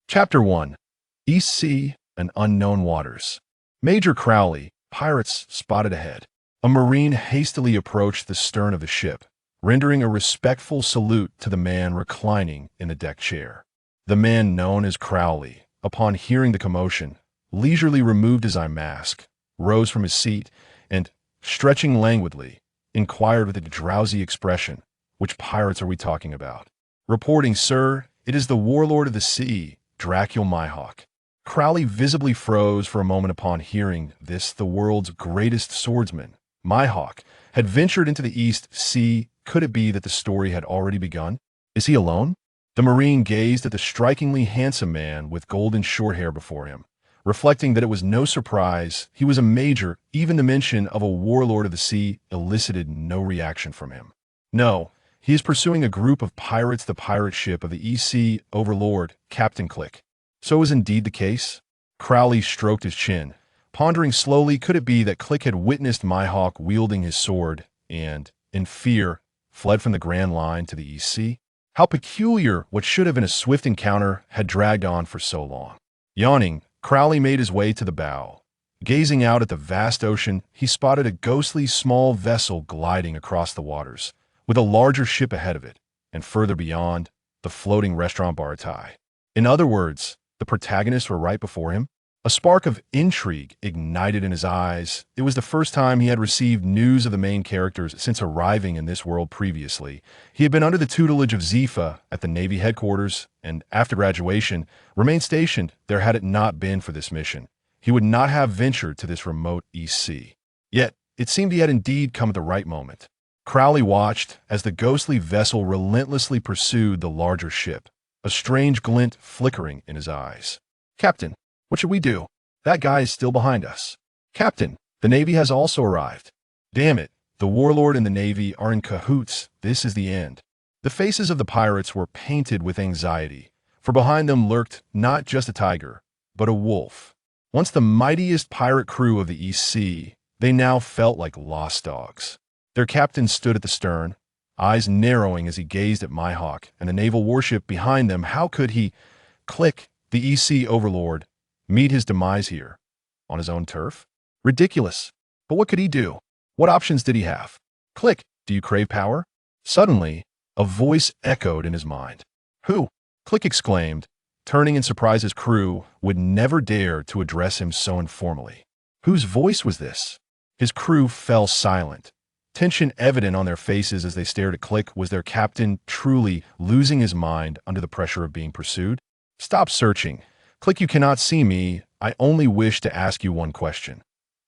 Chapter 1. East Sea and Unknown Waters. Major Crowley, pirates spotted ahead. A marine hastily approached the stern of the ship, rendering a respectful salute to the man reclining in the deck chair. The man known as Crowley, upon hearing the commotion, leisurely removed his eye mask, rose from his seat, and, stretching languidly, inquired with a drowsy expression, "Which pirates are we talking about?" "Reporting, sir, it is the warlord of the sea, Dracul Mihawk." Crowley visibly froze for a moment upon hearing this. The world's greatest swordsman, Mihawk, had ventured into the East Sea. Could it be that the story had already begun? Is he alone? The marine gazed at the strikingly handsome man with golden short hair before him, reflecting that it was no surprise he was a major. Even the mention of a warlord of the sea elicited no reaction from him. No, he is pursuing a group of pirates, the pirate ship of the East Sea overlord, Captain Click. So was indeed the case? Crowley stroked his chin, pondering slowly. Could it be that Click had witnessed Mihawk wielding his sword and, in fear, fled from the Grand Line to the East Sea? How peculiar! What should have been a swift encounter had dragged on for so long. Yawning, Crowley made his way to the bow. Gazing out at the vast ocean, he spotted a ghostly small vessel gliding across the waters, with a larger ship ahead of it, and further beyond, the floating restaurant Baratai. In other words, the protagonists were right before him. A spark of intrigue ignited in his eyes. It was the first time he had received news of the main characters since arriving in this world previously. He had been under the tutelage of Zephyr at the Navy headquarters, and after graduation, remained stationed there. Had it not been for this mission, he would not have ventured to this remote East Sea. Yet, it seemed he had indeed come at the right moment. Crowley watched as the ghostly vessel relentlessly pursued the larger ship, a strange glint flickering in his eyes. "Captain, what should we do? That guy is still behind us." "Captain, the Navy has also arrived." "Damn it, the warlord and the Navy are in cahoots. This is the end." The faces of the pirates were painted with anxiety, for behind them lurked not just a tiger, but a wolf. Once the mightiest pirate crew of the East Sea, they now felt like lost dogs. Their captain stood at the stern, eyes narrowing as he gazed at Mihawk and the naval warship behind them. How could he, Click, the East Sea overlord, meet his demise here, on his own turf? Ridiculous. But what could he do? What options did he have? "Click, do you crave power?" Suddenly, a voice echoed in his mind. "Who?" Click exclaimed, turning in surprise. His crew would never dare to address him so informally. Whose voice was this? His crew fell silent, tension evident on their faces as they stared at Click. Was their captain truly losing his mind under the pressure of being pursued? "Stop searching. Click, you cannot see me. I only wish to ask you one question.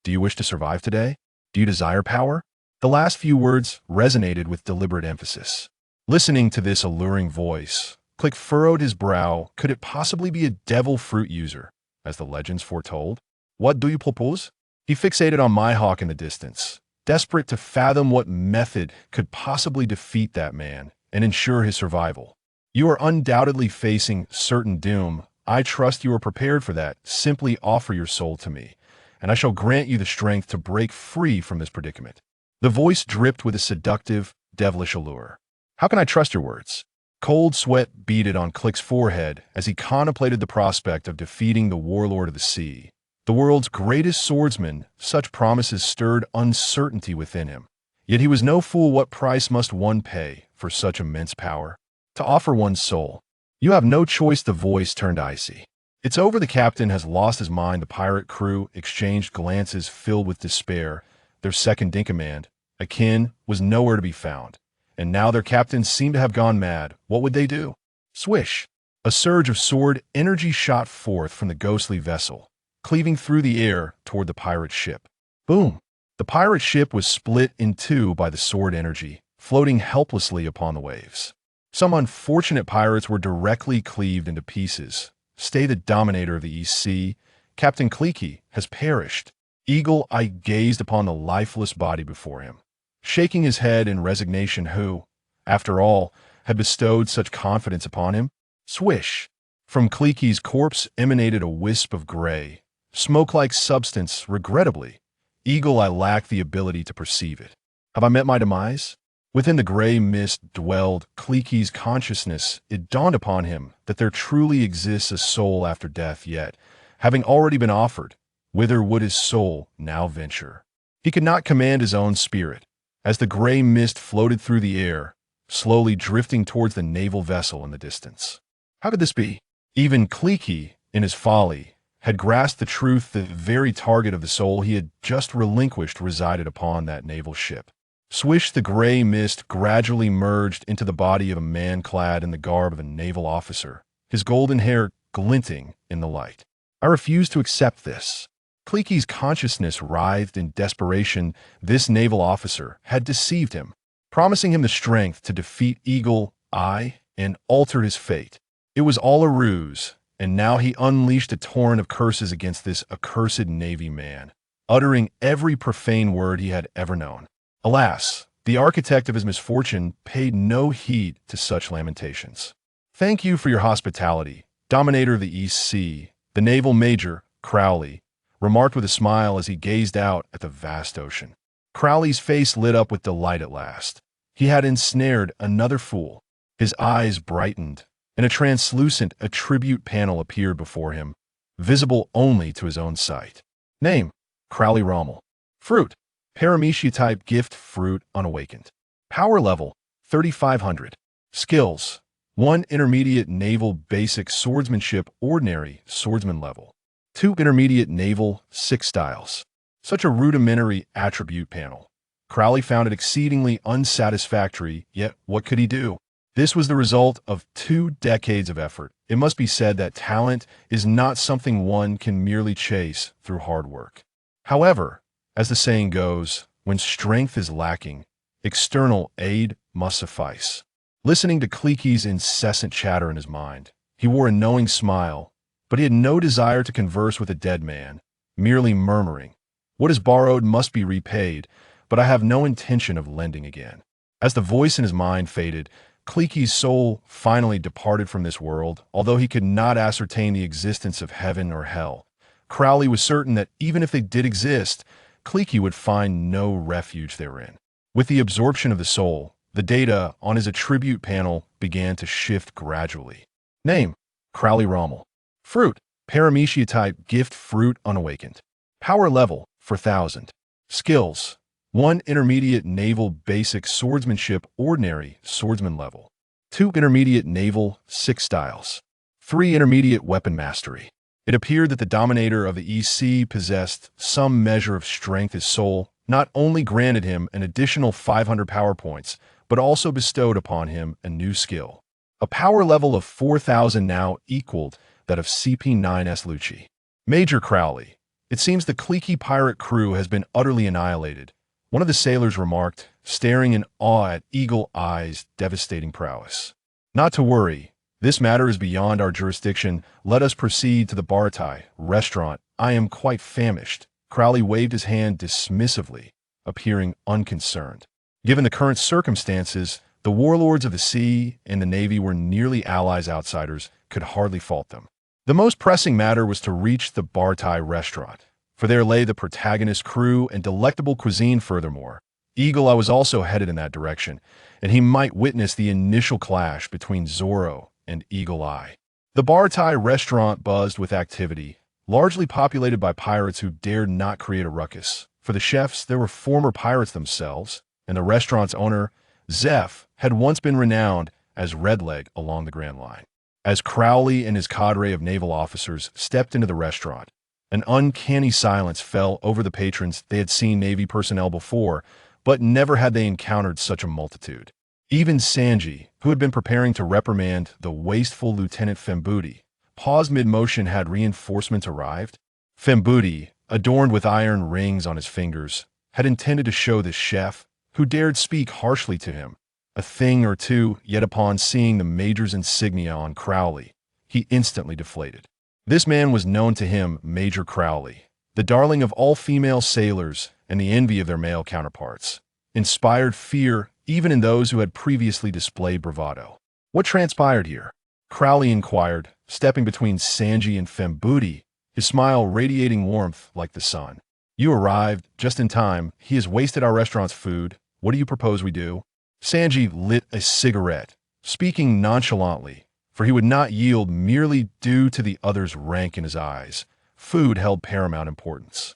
Do you wish to survive today? Do you desire power?" The last few words resonated with deliberate emphasis. Listening to this alluring voice, Click furrowed his brow. Could it possibly be a devil fruit user, as the legends foretold? "What do you propose?" He fixated on Mihawk in the distance, desperate to fathom what method could possibly defeat that man and ensure his survival. "You are undoubtedly facing certain doom. I trust you are prepared for that. Simply offer your soul to me, and I shall grant you the strength to break free from this predicament." The voice dripped with a seductive, devilish allure. "How can I trust your words?" Cold sweat beaded on Click's forehead as he contemplated the prospect of defeating the warlord of the sea, the world's greatest swordsman. Such promises stirred uncertainty within him. Yet he was no fool. What price must one pay for such immense power? To offer one's soul. You have no choice. The voice turned icy. "It's over. The captain has lost his mind." The pirate crew exchanged glances filled with despair. Their second-in-command, Akin, was nowhere to be found, and now their captain seemed to have gone mad. What would they do? Swish! A surge of sword energy shot forth from the ghostly vessel, cleaving through the air toward the pirate ship. Boom! The pirate ship was split in two by the sword energy, floating helplessly upon the waves. Some unfortunate pirates were directly cleaved into pieces. Stay, the dominator of the East Sea, Captain Clicky, has perished. Eagle-eyed gazed upon the lifeless body before him, shaking his head in resignation. Who, after all, had bestowed such confidence upon him? Swish! From Clicky's corpse emanated a wisp of gray, smoke-like substance. Regrettably, Eagle-Eye lacked the ability to perceive it. Have I met my demise? Within the gray mist dwelled Kleeke's consciousness. It dawned upon him that there truly exists a soul after death, yet, having already been offered, whither would his soul now venture? He could not command his own spirit. As the gray mist floated through the air, slowly drifting towards the naval vessel in the distance. How could this be? Even Kleeke, in his folly, had grasped the truth that the very target of the soul he had just relinquished resided upon that naval ship. Swish, the gray mist gradually merged into the body of a man clad in the garb of a naval officer, his golden hair glinting in the light. I refuse to accept this. Kleeke's consciousness writhed in desperation. This naval officer had deceived him, promising him the strength to defeat Eagle Eye and alter his fate. It was all a ruse, and now he unleashed a torrent of curses against this accursed Navy man, uttering every profane word he had ever known. Alas, the architect of his misfortune paid no heed to such lamentations. "Thank you for your hospitality, Dominator of the East Sea," the naval major, Crowley, remarked with a smile as he gazed out at the vast ocean. Crowley's face lit up with delight at last. He had ensnared another fool. His eyes brightened, and a translucent attribute panel appeared before him, visible only to his own sight. Name: Crowley Rommel. Fruit: Paramecia-type gift fruit unawakened. Power level: 3500. Skills: 1 intermediate naval basic swordsmanship ordinary swordsman level. 2 intermediate naval 6 styles. Such a rudimentary attribute panel. Crowley found it exceedingly unsatisfactory, yet what could he do? This was the result of 2 decades of effort. It must be said that talent is not something one can merely chase through hard work. However, as the saying goes, when strength is lacking, external aid must suffice. Listening to Kleeke's incessant chatter in his mind, he wore a knowing smile, but he had no desire to converse with a dead man, merely murmuring, "What is borrowed must be repaid, but I have no intention of lending again." As the voice in his mind faded, Kleeke's soul finally departed from this world. Although he could not ascertain the existence of heaven or hell, Crowley was certain that even if they did exist, Kleeke would find no refuge therein. With the absorption of the soul, the data on his attribute panel began to shift gradually. Name: Crowley Rommel. Fruit: Paramecia-type gift fruit unawakened. Power level: 4000. Skills: 1 intermediate naval basic swordsmanship ordinary swordsman level. 2 intermediate naval 6 styles. 3 intermediate weapon mastery. It appeared that the Dominator of the East Sea possessed some measure of strength. His soul not only granted him an additional 500 power points, but also bestowed upon him a new skill. A power level of 4000 now equaled that of CP9S Lucci. Major Crowley, it seems the Kleeke pirate crew has been utterly annihilated, one of the sailors remarked, staring in awe at Eagle Eye's devastating prowess. Not to worry, this matter is beyond our jurisdiction. Let us proceed to the Baratai restaurant. I am quite famished. Crowley waved his hand dismissively, appearing unconcerned. Given the current circumstances, the warlords of the sea and the navy were nearly allies. Outsiders could hardly fault them. The most pressing matter was to reach the Baratai restaurant, for there lay the protagonist's crew and delectable cuisine. Furthermore, Eagle Eye was also headed in that direction, and he might witness the initial clash between Zoro and Eagle Eye. The Baratai restaurant buzzed with activity, largely populated by pirates who dared not create a ruckus. For the chefs, there were former pirates themselves, and the restaurant's owner, Zephyr, had once been renowned as Redleg along the Grand Line. As Crowley and his cadre of naval officers stepped into the restaurant, an uncanny silence fell over the patrons. They had seen Navy personnel before, but never had they encountered such a multitude. Even Sanji, who had been preparing to reprimand the wasteful Lieutenant Fembuti, paused mid-motion. Had reinforcements arrived? Fembuti, adorned with iron rings on his fingers, had intended to show this chef, who dared speak harshly to him, a thing or two, yet upon seeing the major's insignia on Crowley, he instantly deflated. This man was known to him, Major Crowley, the darling of all female sailors and the envy of their male counterparts, inspired fear even in those who had previously displayed bravado. What transpired here? Crowley inquired, stepping between Sanji and Fembuti, his smile radiating warmth like the sun. You arrived just in time. He has wasted our restaurant's food. What do you propose we do? Sanji lit a cigarette, speaking nonchalantly, for he would not yield merely due to the other's rank in his eyes. Food held paramount importance.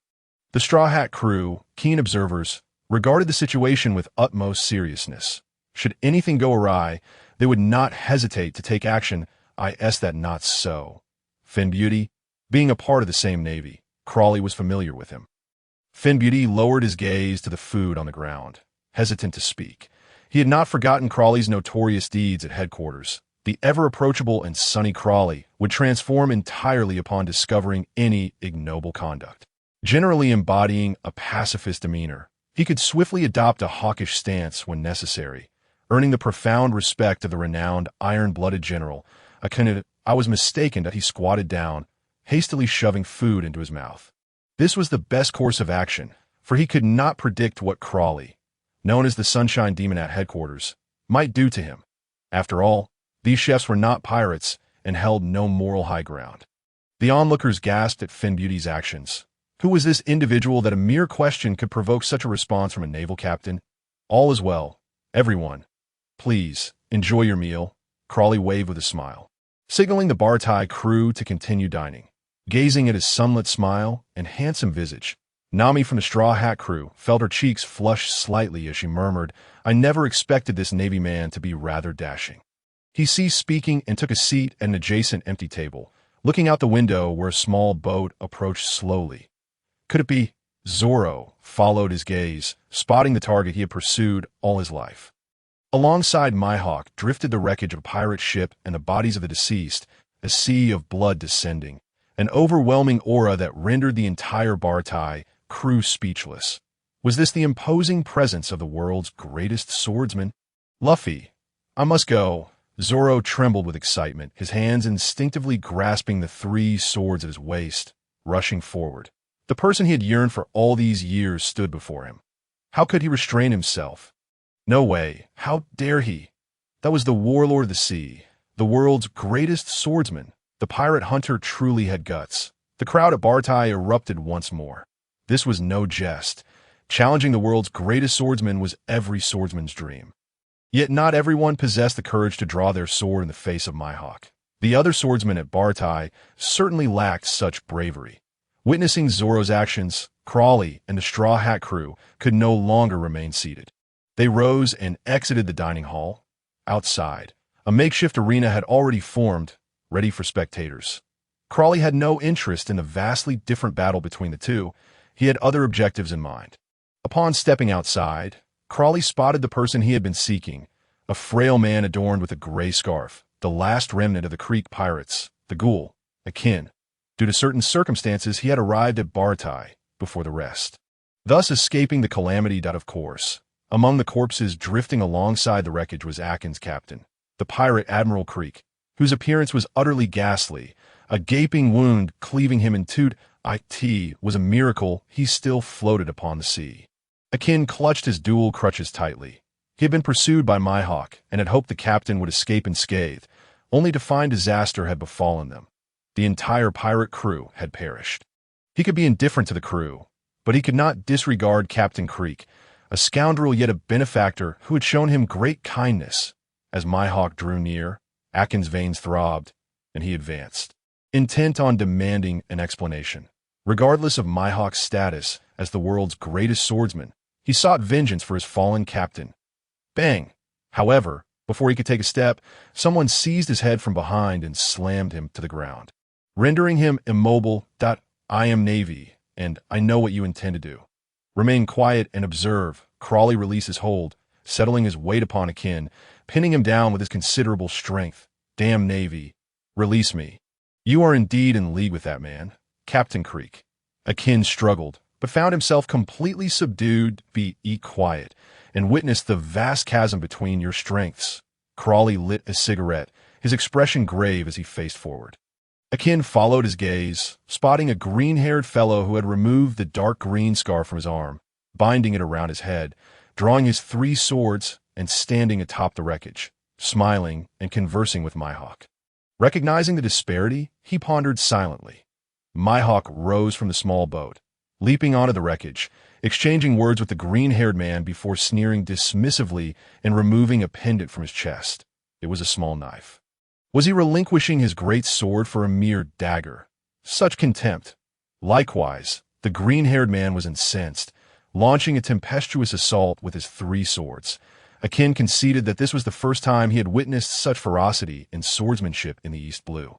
The Straw Hat crew, keen observers, regarded the situation with utmost seriousness. Should anything go awry, they would not hesitate to take action. That not so. Fin Beauty, being a part of the same navy, Crawley was familiar with him. Fin Beauty lowered his gaze to the food on the ground, hesitant to speak. He had not forgotten Crawley's notorious deeds at headquarters. The ever-approachable and sunny Crawley would transform entirely upon discovering any ignoble conduct. Generally embodying a pacifist demeanor, he could swiftly adopt a hawkish stance when necessary, earning the profound respect of the renowned iron-blooded general. I was mistaken that he squatted down, hastily shoving food into his mouth. This was the best course of action, for he could not predict what Crawley, known as the Sunshine Demon at headquarters, might do to him. After all, these chefs were not pirates and held no moral high ground. The onlookers gasped at Fin Beauty's actions. Who was this individual that a mere question could provoke such a response from a naval captain? All is well, everyone. Please, enjoy your meal, Crawley waved with a smile, signaling the Bartai crew to continue dining. Gazing at his sunlit smile and handsome visage, Nami from the Straw Hat crew felt her cheeks flush slightly as she murmured, I never expected this Navy man to be rather dashing. He ceased speaking and took a seat at an adjacent empty table, looking out the window where a small boat approached slowly. Could it be? Zoro followed his gaze, spotting the target he had pursued all his life. Alongside Mihawk drifted the wreckage of a pirate ship and the bodies of the deceased, a sea of blood descending, an overwhelming aura that rendered the entire Bartai crew speechless. Was this the imposing presence of the world's greatest swordsman? Luffy, I must go. Zoro trembled with excitement, his hands instinctively grasping the 3 swords at his waist, rushing forward. The person he had yearned for all these years stood before him. How could he restrain himself? No way. How dare he? That was the warlord of the sea, the world's greatest swordsman. The pirate hunter truly had guts. The crowd at Bartai erupted once more. This was no jest. Challenging the world's greatest swordsman was every swordsman's dream. Yet not everyone possessed the courage to draw their sword in the face of Mihawk. The other swordsmen at Bartai certainly lacked such bravery. Witnessing Zoro's actions, Crawley and the Straw Hat crew could no longer remain seated. They rose and exited the dining hall. Outside, a makeshift arena had already formed, ready for spectators. Crawley had no interest in the vastly different battle between the two. He had other objectives in mind. Upon stepping outside, Crawley spotted the person he had been seeking, a frail man adorned with a gray scarf, the last remnant of the Creek pirates, the ghoul, Akin. Due to certain circumstances, he had arrived at Bartai before the rest, thus escaping the calamity. Of course, among the corpses drifting alongside the wreckage was Akin's captain, the pirate Admiral Creek, whose appearance was utterly ghastly, a gaping wound cleaving him in two. It was a miracle he still floated upon the sea. Akin clutched his dual crutches tightly. He had been pursued by Mihawk and had hoped the captain would escape unscathed, only to find disaster had befallen them. The entire pirate crew had perished. He could be indifferent to the crew, but he could not disregard Captain Creek, a scoundrel yet a benefactor who had shown him great kindness. As Mihawk drew near, Akin's veins throbbed, and he advanced, intent on demanding an explanation. Regardless of Mihawk's status as the world's greatest swordsman, he sought vengeance for his fallen captain. Bang! However, before he could take a step, someone seized his head from behind and slammed him to the ground, rendering him immobile. I am Navy, and I know what you intend to do. Remain quiet and observe. Crawley released his hold, settling his weight upon Akin, pinning him down with his considerable strength. Damn Navy. Release me. You are indeed in league with that man, Captain Creek. Akin struggled, but found himself completely subdued. Be quiet, and witnessed the vast chasm between your strengths. Crawley lit a cigarette, his expression grave as he faced forward. Akin followed his gaze, spotting a green-haired fellow who had removed the dark green scarf from his arm, binding it around his head, drawing his 3 swords and standing atop the wreckage, smiling and conversing with Mihawk. Recognizing the disparity, he pondered silently. Mihawk rose from the small boat, leaping onto the wreckage, exchanging words with the green-haired man before sneering dismissively and removing a pendant from his chest. It was a small knife. Was he relinquishing his great sword for a mere dagger? Such contempt! Likewise, the green-haired man was incensed, launching a tempestuous assault with his 3 swords. Akin conceded that this was the first time he had witnessed such ferocity in swordsmanship in the East Blue.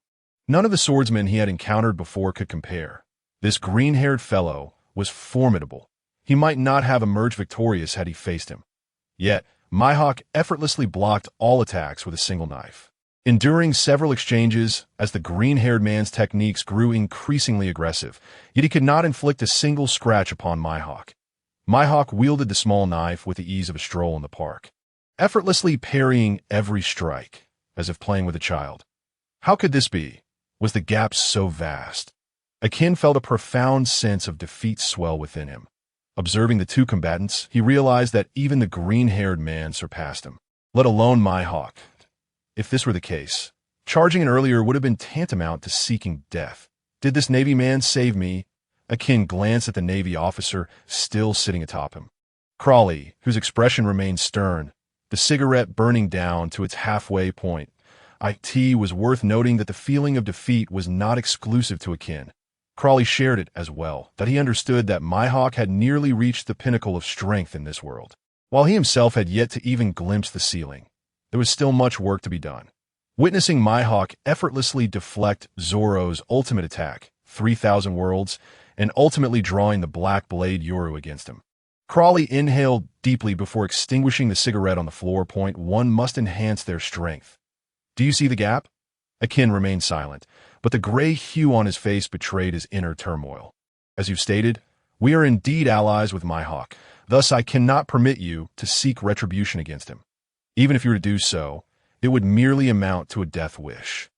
None of the swordsmen he had encountered before could compare. This green-haired fellow was formidable. He might not have emerged victorious had he faced him. Yet, Mihawk effortlessly blocked all attacks with a single knife. Enduring several exchanges as the green-haired man's techniques grew increasingly aggressive, yet he could not inflict a single scratch upon Mihawk. Mihawk wielded the small knife with the ease of a stroll in the park, effortlessly parrying every strike, as if playing with a child. How could this be? Was the gap so vast? Akin felt a profound sense of defeat swell within him. Observing the 2 combatants, he realized that even the green-haired man surpassed him, let alone Mihawk. If this were the case, charging in earlier would have been tantamount to seeking death. Did this Navy man save me? Akin glanced at the Navy officer still sitting atop him. Crawley, whose expression remained stern, the cigarette burning down to its halfway point. It was worth noting that the feeling of defeat was not exclusive to Akin. Crawley shared it as well, that he understood that Mihawk had nearly reached the pinnacle of strength in this world, while he himself had yet to even glimpse the ceiling. There was still much work to be done. Witnessing Mihawk effortlessly deflect Zoro's ultimate attack, 3,000 worlds, and ultimately drawing the Black Blade Yoru against him. Crawley inhaled deeply before extinguishing the cigarette on the floor. One must enhance their strength. Do you see the gap? Akin remained silent, but the gray hue on his face betrayed his inner turmoil. As you've stated, we are indeed allies with Mihawk. Thus, I cannot permit you to seek retribution against him. Even if you were to do so, it would merely amount to a death wish.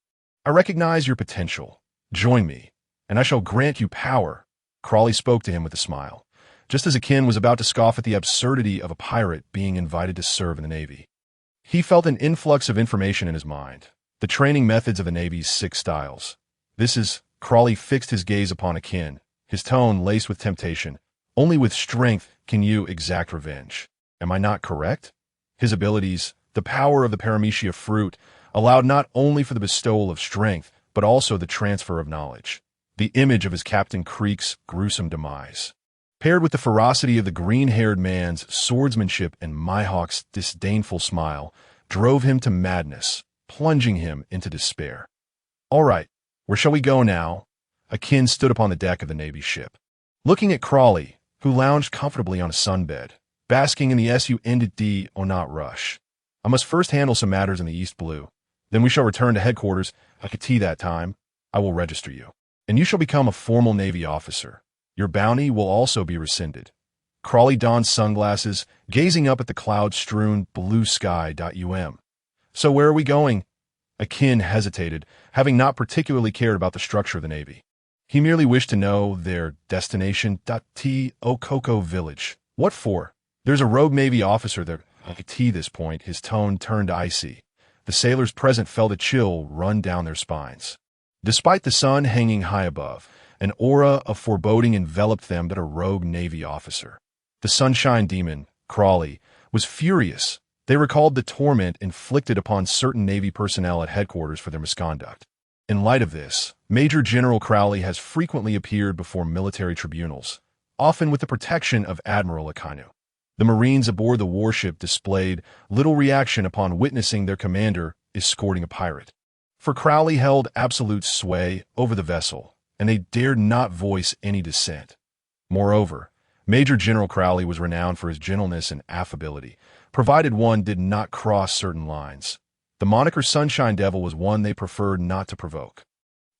I recognize your potential. Join me, and I shall grant you power. Crawley spoke to him with a smile, just as Akin was about to scoff at the absurdity of a pirate being invited to serve in the Navy. He felt an influx of information in his mind, the training methods of the Navy's 6 styles. Crawley fixed his gaze upon Akin, his tone laced with temptation. Only with strength can you exact revenge. Am I not correct? His abilities, the power of the paramecia fruit, allowed not only for the bestowal of strength, but also the transfer of knowledge. The image of his Captain Creek's gruesome demise, paired with the ferocity of the green-haired man's swordsmanship and Mihawk's disdainful smile, drove him to madness, plunging him into despair. All right, where shall we go now? Akin stood upon the deck of the Navy ship, looking at Crawley, who lounged comfortably on a sunbed, basking in the SUND not rush. I must first handle some matters in the East Blue. Then we shall return to headquarters. That time, I will register you, and you shall become a formal Navy officer. Your bounty will also be rescinded. Crawley donned sunglasses, gazing up at the cloud-strewn blue sky. So where are we going? Akin hesitated, having not particularly cared about the structure of the Navy. He merely wished to know their destination. Okoko Village. What for? There's a rogue Navy officer there. At this point, his tone turned icy. The sailors present felt a chill run down their spines. Despite the sun hanging high above, an aura of foreboding enveloped them but a rogue Navy officer. The Sunshine Demon, Crawley, was furious. They recalled the torment inflicted upon certain Navy personnel at headquarters for their misconduct. In light of this, Major General Crowley has frequently appeared before military tribunals, often with the protection of Admiral Akainu. The Marines aboard the warship displayed little reaction upon witnessing their commander escorting a pirate. For Crowley held absolute sway over the vessel, and they dared not voice any dissent. Moreover, Major General Crowley was renowned for his gentleness and affability, provided one did not cross certain lines. The moniker Sunshine Devil was one they preferred not to provoke.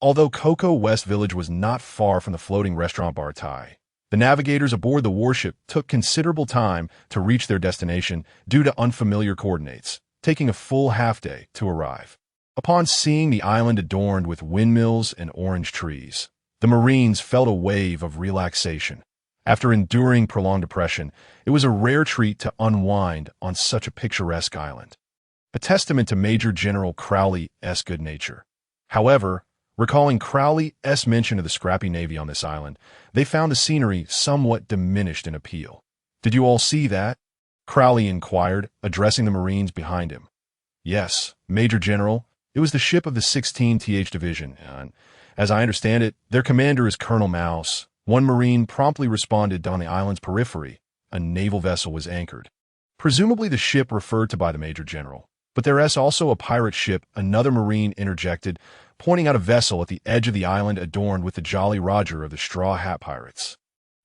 Although Cocoa West Village was not far from the floating restaurant bar Thai, the navigators aboard the warship took considerable time to reach their destination due to unfamiliar coordinates, taking a full half-day to arrive. Upon seeing the island adorned with windmills and orange trees, the Marines felt a wave of relaxation. After enduring prolonged depression, it was a rare treat to unwind on such a picturesque island, a testament to Major General Crowley's good nature. However, Recalling Crowley's mention of the scrappy navy on this island, they found the scenery somewhat diminished in appeal. "Did you all see that?" Crowley inquired, addressing the Marines behind him. "Yes, Major General. It was the ship of the 16th Division, and, as I understand it, their commander is Colonel Mouse." One Marine promptly responded. On the island's periphery, a naval vessel was anchored. Presumably the ship referred to by the Major General. "But there is also a pirate ship," another Marine interjected, pointing out a vessel at the edge of the island adorned with the Jolly Roger of the Straw Hat Pirates.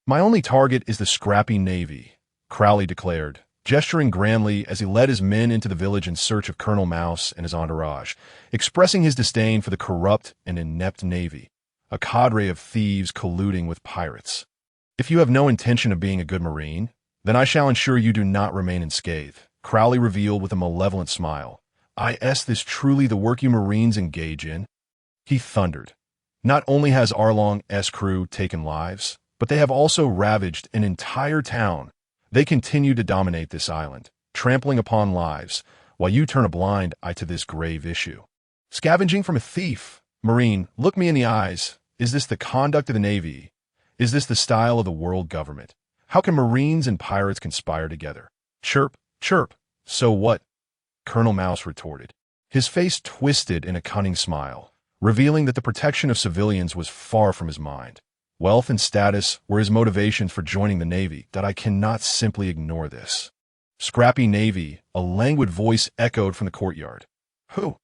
"My only target is the scrappy navy," Crowley declared, gesturing grandly as he led his men into the village in search of Colonel Mouse and his entourage, expressing his disdain for the corrupt and inept navy, a cadre of thieves colluding with pirates. "If you have no intention of being a good Marine, then I shall ensure you do not remain unscathed," Crowley revealed with a malevolent smile. "Is this truly the work you Marines engage in?" He thundered. "Not only has Arlong's crew taken lives, but they have also ravaged an entire town. They continue to dominate this island, trampling upon lives, while you turn a blind eye to this grave issue. Scavenging from a thief. Marine, look me in the eyes. Is this the conduct of the Navy? Is this the style of the world government? How can Marines and pirates conspire together?" "Chirp, chirp. So what?" Colonel Mouse retorted. His face twisted in a cunning smile, revealing that the protection of civilians was far from his mind. Wealth and status were his motivations for joining the Navy. "That I cannot simply ignore this." "Scrappy Navy," a languid voice echoed from the courtyard. "Who?"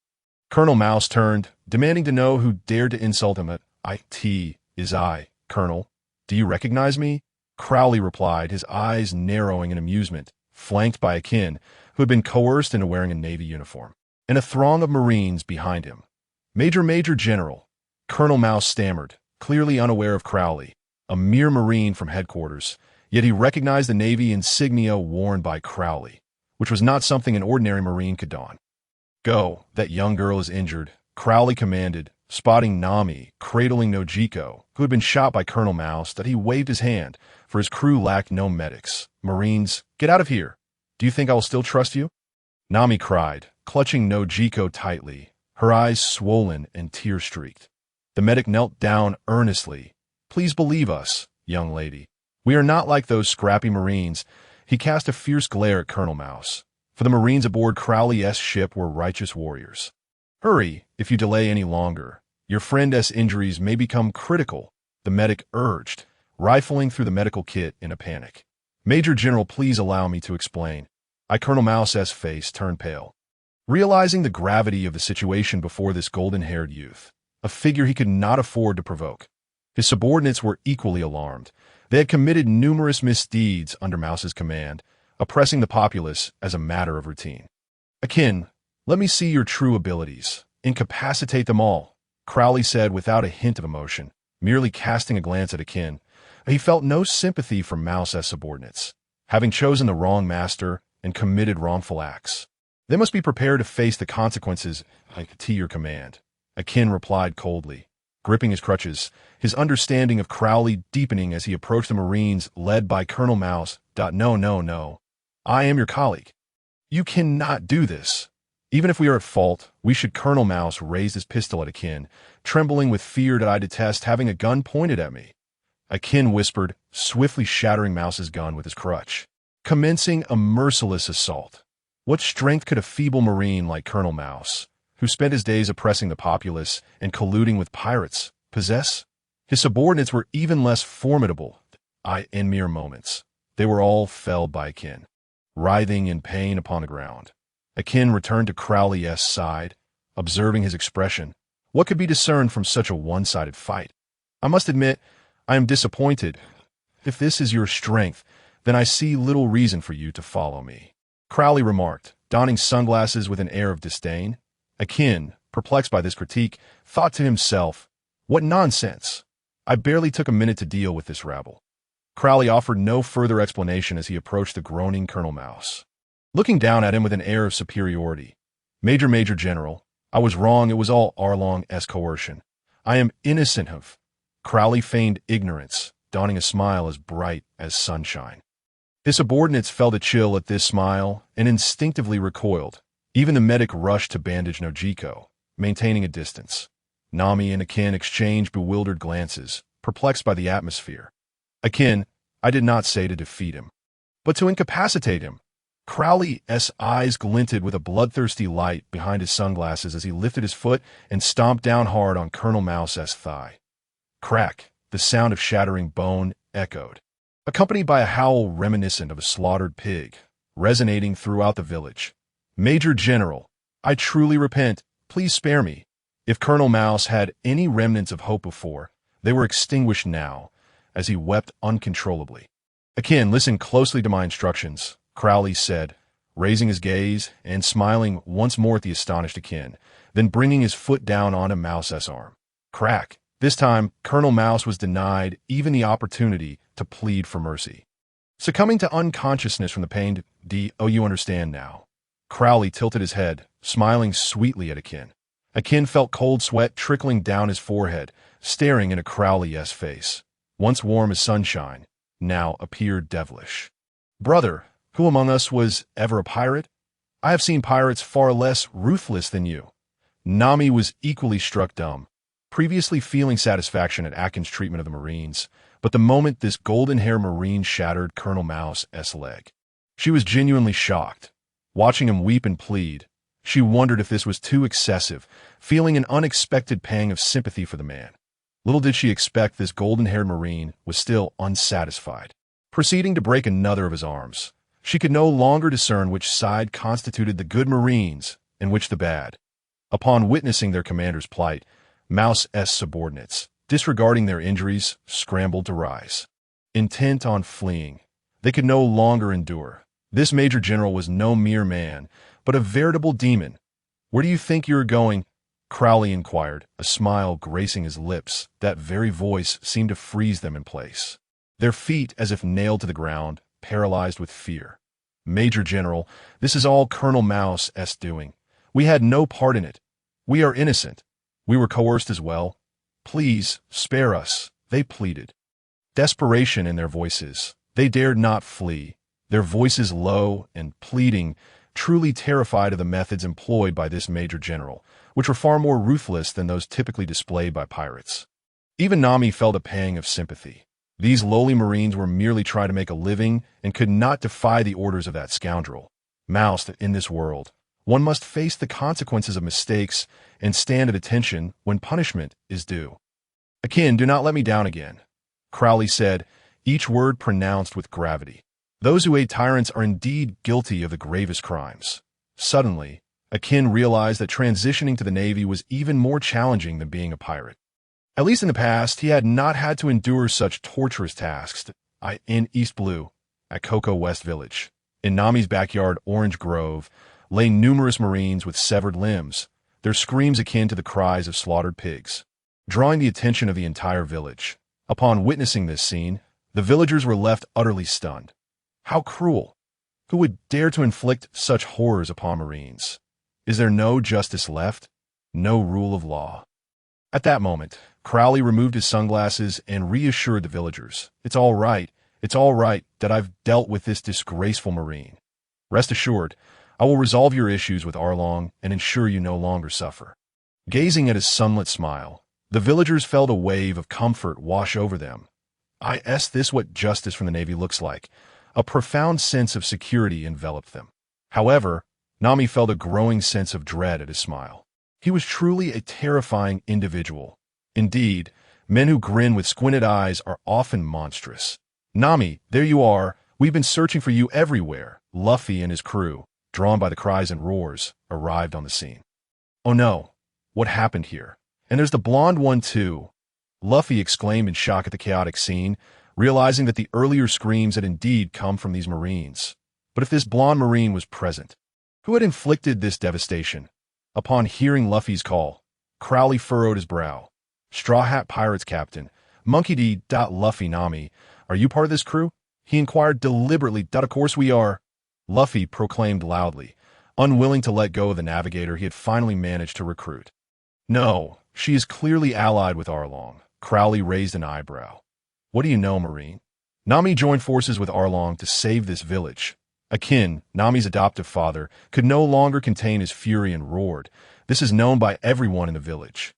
Colonel Mouse turned, demanding to know who dared to insult him. "I, Colonel. Do you recognize me?" Crowley replied, his eyes narrowing in amusement, flanked by Akin, who had been coerced into wearing a Navy uniform, and a throng of Marines behind him. Major General," Colonel Mouse stammered, clearly unaware of Crowley, a mere Marine from headquarters, yet he recognized the Navy insignia worn by Crowley, which was not something an ordinary Marine could don. "Go, that young girl is injured," Crowley commanded, spotting Nami cradling Nojiko, who had been shot by Colonel Mouse, that he waved his hand, for his crew lacked no medics. "Marines, get out of here. Do you think I will still trust you?" Nami cried, clutching Nojiko tightly, her eyes swollen and tear-streaked. The medic knelt down earnestly. "Please believe us, young lady. We are not like those scrappy Marines." He cast a fierce glare at Colonel Mouse. For the Marines aboard Crowley's ship were righteous warriors. "Hurry, if you delay any longer. Your friend's injuries may become critical," the medic urged, rifling through the medical kit in a panic. "Major General, please allow me to explain." Colonel Mouse's face turned pale, realizing the gravity of the situation before this golden-haired youth, a figure he could not afford to provoke. His subordinates were equally alarmed. They had committed numerous misdeeds under Mouse's command, oppressing the populace as a matter of routine. "Akin, let me see your true abilities. Incapacitate them all," Crowley said without a hint of emotion, merely casting a glance at Akin. He felt no sympathy for Mouse's subordinates, having chosen the wrong master and committed wrongful acts. "They must be prepared to face the consequences to your command," Akin replied coldly, gripping his crutches, his understanding of Crowley deepening as he approached the Marines led by Colonel Mouse. No. I am your colleague. You cannot do this. Even if we are at fault, we should." Colonel Mouse raised his pistol at Akin, trembling with fear. "That I detest having a gun pointed at me," Akin whispered, swiftly shattering Mouse's gun with his crutch, commencing a merciless assault. What strength could a feeble Marine like Colonel Mouse, who spent his days oppressing the populace and colluding with pirates, possess? His subordinates were even less formidable. In mere moments, they were all felled by Akin, writhing in pain upon the ground. Akin returned to Crowley's side, observing his expression. What could be discerned from such a one-sided fight? "I must admit, I am disappointed. If this is your strength, then I see little reason for you to follow me," Crowley remarked, donning sunglasses with an air of disdain. Akin, perplexed by this critique, thought to himself, "What nonsense! I barely took a minute to deal with this rabble." Crowley offered no further explanation as he approached the groaning Colonel Mouse, looking down at him with an air of superiority. Major General, I was wrong. It was all Arlong's coercion. I am innocent of..." Crowley feigned ignorance, donning a smile as bright as sunshine. His subordinates felt a chill at this smile and instinctively recoiled. Even the medic rushed to bandage Nojiko, maintaining a distance. Nami and Akin exchanged bewildered glances, perplexed by the atmosphere. Akin, I did not say to defeat him, but to incapacitate him. Crowley's eyes glinted with a bloodthirsty light behind his sunglasses as he lifted his foot and stomped down hard on Colonel Mouse's thigh. Crack, the sound of shattering bone echoed, accompanied by a howl reminiscent of a slaughtered pig, resonating throughout the village. Major General, I truly repent, please spare me. If Colonel Mouse had any remnants of hope before, they were extinguished now, as he wept uncontrollably. Akin, listen closely to my instructions, Crowley said, raising his gaze and smiling once more at the astonished Akin, then bringing his foot down onto Mouse's arm. Crack. This time, Colonel Mouse was denied even the opportunity to plead for mercy. Succumbing to unconsciousness from the pain, you understand now. Crowley tilted his head, smiling sweetly at Akin. Akin felt cold sweat trickling down his forehead, staring into Crowley's face. Once warm as sunshine, now appeared devilish. Brother, who among us was ever a pirate? I have seen pirates far less ruthless than you. Nami was equally struck dumb, previously feeling satisfaction at Akin's treatment of the Marines, but the moment this golden-haired Marine shattered Colonel Mouse's leg, she was genuinely shocked. Watching him weep and plead, she wondered if this was too excessive, feeling an unexpected pang of sympathy for the man. Little did she expect this golden-haired Marine was still unsatisfied. Proceeding to break another of his arms, she could no longer discern which side constituted the good Marines and which the bad. Upon witnessing their commander's plight, Mouse's subordinates, disregarding their injuries, scrambled to rise. Intent on fleeing, they could no longer endure. This Major General was no mere man, but a veritable demon. Where do you think you are going? Crowley inquired, a smile gracing his lips. That very voice seemed to freeze them in place. Their feet as if nailed to the ground, paralyzed with fear. Major General, this is all Colonel Mouse's doing. We had no part in it. We are innocent. We were coerced as well. Please, spare us, they pleaded. Desperation in their voices. They dared not flee. Their voices low and pleading, truly terrified of the methods employed by this Major General, which were far more ruthless than those typically displayed by pirates. Even Nami felt a pang of sympathy. These lowly Marines were merely trying to make a living and could not defy the orders of that scoundrel. Mouse, that in this world, one must face the consequences of mistakes and stand at attention when punishment is due. Akin, do not let me down again, Crowley said, each word pronounced with gravity. Those who aid tyrants are indeed guilty of the gravest crimes. Suddenly, Akin realized that transitioning to the Navy was even more challenging than being a pirate. At least in the past, he had not had to endure such torturous tasks. In East Blue, at Cocoa West Village, in Nami's backyard, Orange Grove, lay numerous Marines with severed limbs, their screams akin to the cries of slaughtered pigs, drawing the attention of the entire village. Upon witnessing this scene, the villagers were left utterly stunned. How cruel! Who would dare to inflict such horrors upon Marines? Is there no justice left? No rule of law? At that moment, Crowley removed his sunglasses and reassured the villagers. It's all right that I've dealt with this disgraceful Marine. Rest assured, I will resolve your issues with Arlong and ensure you no longer suffer. Gazing at his sunlit smile, the villagers felt a wave of comfort wash over them. This what justice from the Navy looks like. A profound sense of security enveloped them. However, Nami felt a growing sense of dread at his smile. He was truly a terrifying individual. Indeed, men who grin with squinted eyes are often monstrous. Nami, there you are. We've been searching for you everywhere. Luffy and his crew, drawn by the cries and roars, arrived on the scene. Oh no, what happened here? And there's the blonde one too. Luffy exclaimed in shock at the chaotic scene, realizing that the earlier screams had indeed come from these Marines. But if this blonde Marine was present, who had inflicted this devastation? Upon hearing Luffy's call, Crowley furrowed his brow. Straw Hat Pirates Captain, Monkey D. Luffy Nami, are you part of this crew? He inquired deliberately. Of course we are. Luffy proclaimed loudly, unwilling to let go of the navigator he had finally managed to recruit. No, she is clearly allied with Arlong. Crowley raised an eyebrow. What do you know, Marine? Nami joined forces with Arlong to save this village. Akin, Nami's adoptive father, could no longer contain his fury and roared. This is known by everyone in the village.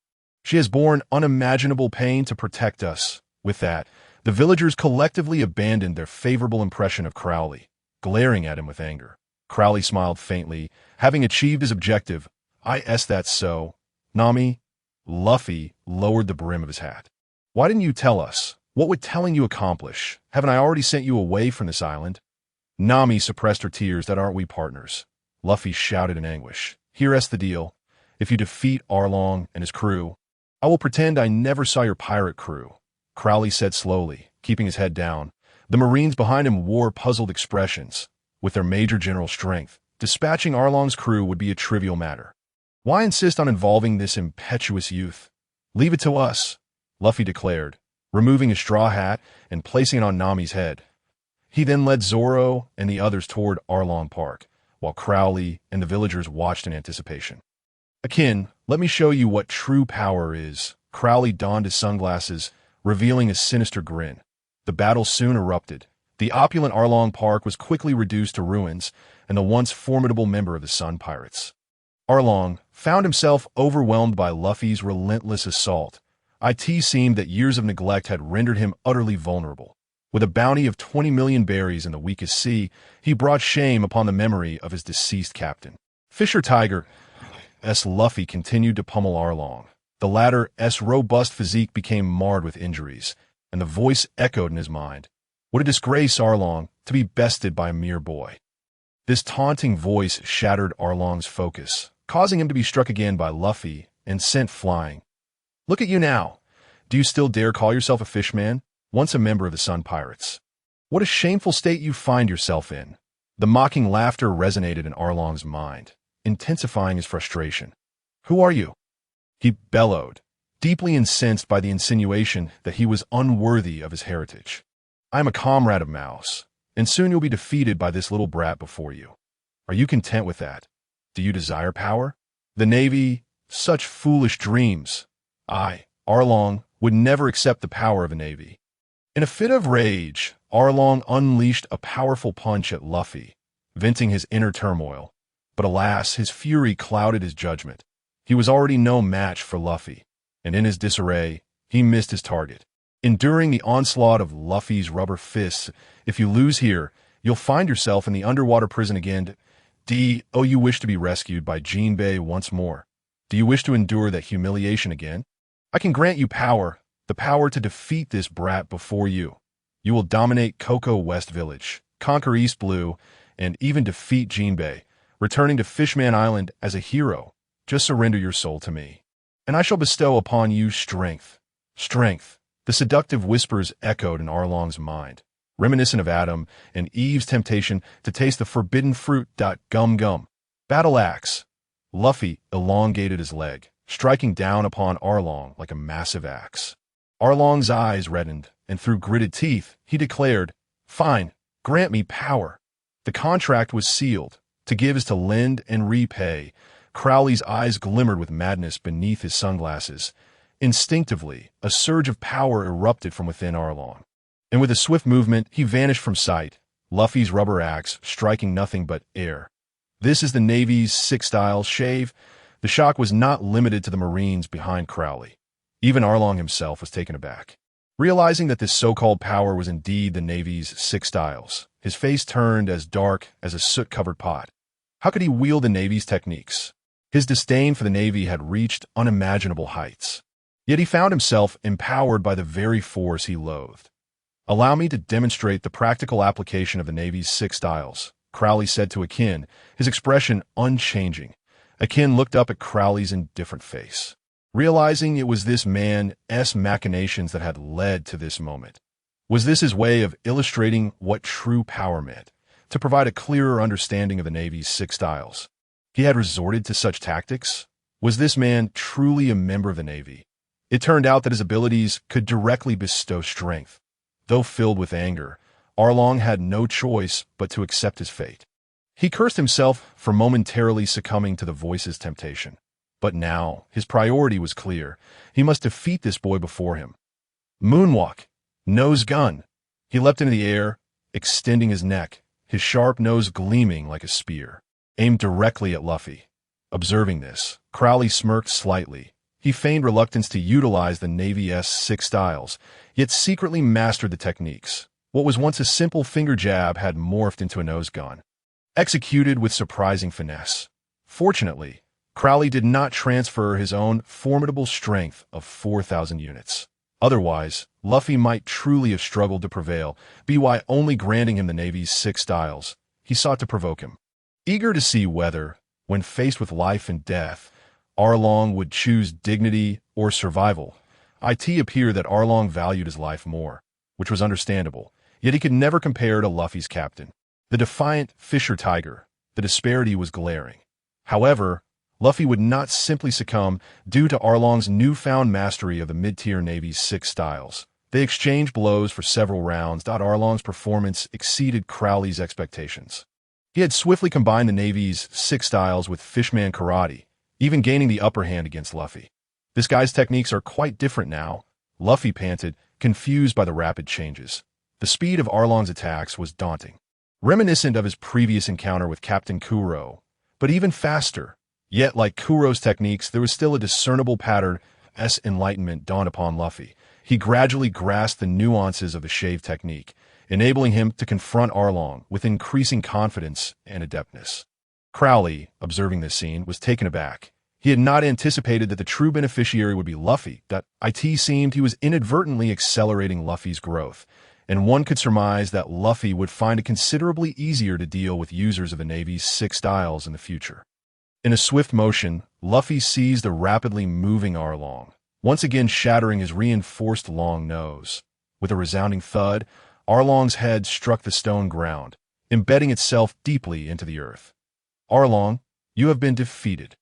She has borne unimaginable pain to protect us. With that, the villagers collectively abandoned their favorable impression of Crowley, glaring at him with anger. Crowley smiled faintly, having achieved his objective. That's so. Nami? Luffy lowered the brim of his hat. Why didn't you tell us? What would telling you accomplish? Haven't I already sent you away from this island? Nami suppressed her tears. That aren't we partners? Luffy shouted in anguish. Here's the deal. If you defeat Arlong and his crew, I will pretend I never saw your pirate crew. Crowley said slowly, keeping his head down. The Marines behind him wore puzzled expressions. With their Major General strength, dispatching Arlong's crew would be a trivial matter. Why insist on involving this impetuous youth? Leave it to us, Luffy declared, removing his straw hat and placing it on Nami's head. He then led Zoro and the others toward Arlong Park, while Crowley and the villagers watched in anticipation. Akin, let me show you what true power is. Crowley donned his sunglasses, revealing a sinister grin. The battle soon erupted. The opulent Arlong Park was quickly reduced to ruins, and the once formidable member of the Sun Pirates, Arlong, found himself overwhelmed by Luffy's relentless assault. It seemed that years of neglect had rendered him utterly vulnerable. With a bounty of 20 million berries in the weakest sea, he brought shame upon the memory of his deceased captain. Fisher Tiger's Luffy continued to pummel Arlong. The latter's robust physique became marred with injuries, and the voice echoed in his mind. What a disgrace, Arlong, to be bested by a mere boy. This taunting voice shattered Arlong's focus, causing him to be struck again by Luffy and sent flying. Look at you now. Do you still dare call yourself a fishman, once a member of the Sun Pirates? What a shameful state you find yourself in. The mocking laughter resonated in Arlong's mind, intensifying his frustration. Who are you? He bellowed, deeply incensed by the insinuation that he was unworthy of his heritage. I am a comrade of Mao's, and soon you'll be defeated by this little brat before you. Are you content with that? Do you desire power? The Navy? Such foolish dreams. Arlong, would never accept the power of a Navy. In a fit of rage, Arlong unleashed a powerful punch at Luffy, venting his inner turmoil. But alas, his fury clouded his judgment. He was already no match for Luffy, and in his disarray, he missed his target. Enduring the onslaught of Luffy's rubber fists, if you lose here, you'll find yourself in the underwater prison again. You wish to be rescued by Jinbei once more? Do you wish to endure that humiliation again? I can grant you power, the power to defeat this brat before you. You will dominate Cocoa West Village, conquer East Blue, and even defeat Jinbei, returning to Fishman Island as a hero. Just surrender your soul to me, and I shall bestow upon you strength. Strength. The seductive whispers echoed in Arlong's mind, reminiscent of Adam and Eve's temptation to taste the forbidden fruit. Gum gum. Battle axe. Luffy elongated his leg, striking down upon Arlong like a massive axe. Arlong's eyes reddened, and through gritted teeth, he declared, Fine, grant me power. The contract was sealed. To give is to lend and repay. Crowley's eyes glimmered with madness beneath his sunglasses. Instinctively, a surge of power erupted from within Arlong, and with a swift movement, he vanished from sight, Luffy's rubber axe striking nothing but air. This is the Navy's six-style shave. The shock was not limited to the Marines behind Crowley. Even Arlong himself was taken aback. Realizing that this so-called power was indeed the Navy's six styles, his face turned as dark as a soot-covered pot. How could he wield the Navy's techniques? His disdain for the Navy had reached unimaginable heights. Yet he found himself empowered by the very force he loathed. Allow me to demonstrate the practical application of the Navy's six styles, Crowley said to Akin, his expression unchanging. Akin looked up at Crowley's indifferent face, realizing it was this man's machinations that had led to this moment. Was this his way of illustrating what true power meant, to provide a clearer understanding of the Navy's six styles? He had resorted to such tactics? Was this man truly a member of the Navy? It turned out that his abilities could directly bestow strength. Though filled with anger, Arlong had no choice but to accept his fate. He cursed himself for momentarily succumbing to the voice's temptation. But now, his priority was clear. He must defeat this boy before him. Moonwalk. Nose gun. He leapt into the air, extending his neck, his sharp nose gleaming like a spear, aimed directly at Luffy. Observing this, Crowley smirked slightly, He feigned reluctance to utilize the Navy's 6 styles, yet secretly mastered the techniques. What was once a simple finger jab had morphed into a nose gun, executed with surprising finesse. Fortunately, Crowley did not transfer his own formidable strength of 4,000 units. Otherwise, Luffy might truly have struggled to prevail, by only granting him the Navy's 6 styles. He sought to provoke him. Eager to see whether, when faced with life and death, Arlong would choose dignity or survival. It appeared that Arlong valued his life more, which was understandable, yet he could never compare to Luffy's captain, the defiant Fisher Tiger. The disparity was glaring. However, Luffy would not simply succumb due to Arlong's newfound mastery of the mid-tier Navy's 6 styles. They exchanged blows for several rounds. Arlong's performance exceeded Crowley's expectations. He had swiftly combined the Navy's 6 styles with Fishman Karate, even gaining the upper hand against Luffy. This guy's techniques are quite different now, Luffy panted, confused by the rapid changes. The speed of Arlong's attacks was daunting, reminiscent of his previous encounter with Captain Kuro, but even faster. Yet, like Kuro's techniques, there was still a discernible pattern. As enlightenment dawned upon Luffy, he gradually grasped the nuances of the shave technique, enabling him to confront Arlong with increasing confidence and adeptness. Crowley, observing this scene, was taken aback. He had not anticipated that the true beneficiary would be Luffy. It seemed he was inadvertently accelerating Luffy's growth, and one could surmise that Luffy would find it considerably easier to deal with users of the Navy's 6 styles in the future. In a swift motion, Luffy seized the rapidly moving Arlong, once again shattering his reinforced long nose. With a resounding thud, Arlong's head struck the stone ground, embedding itself deeply into the earth. Arlong, you have been defeated.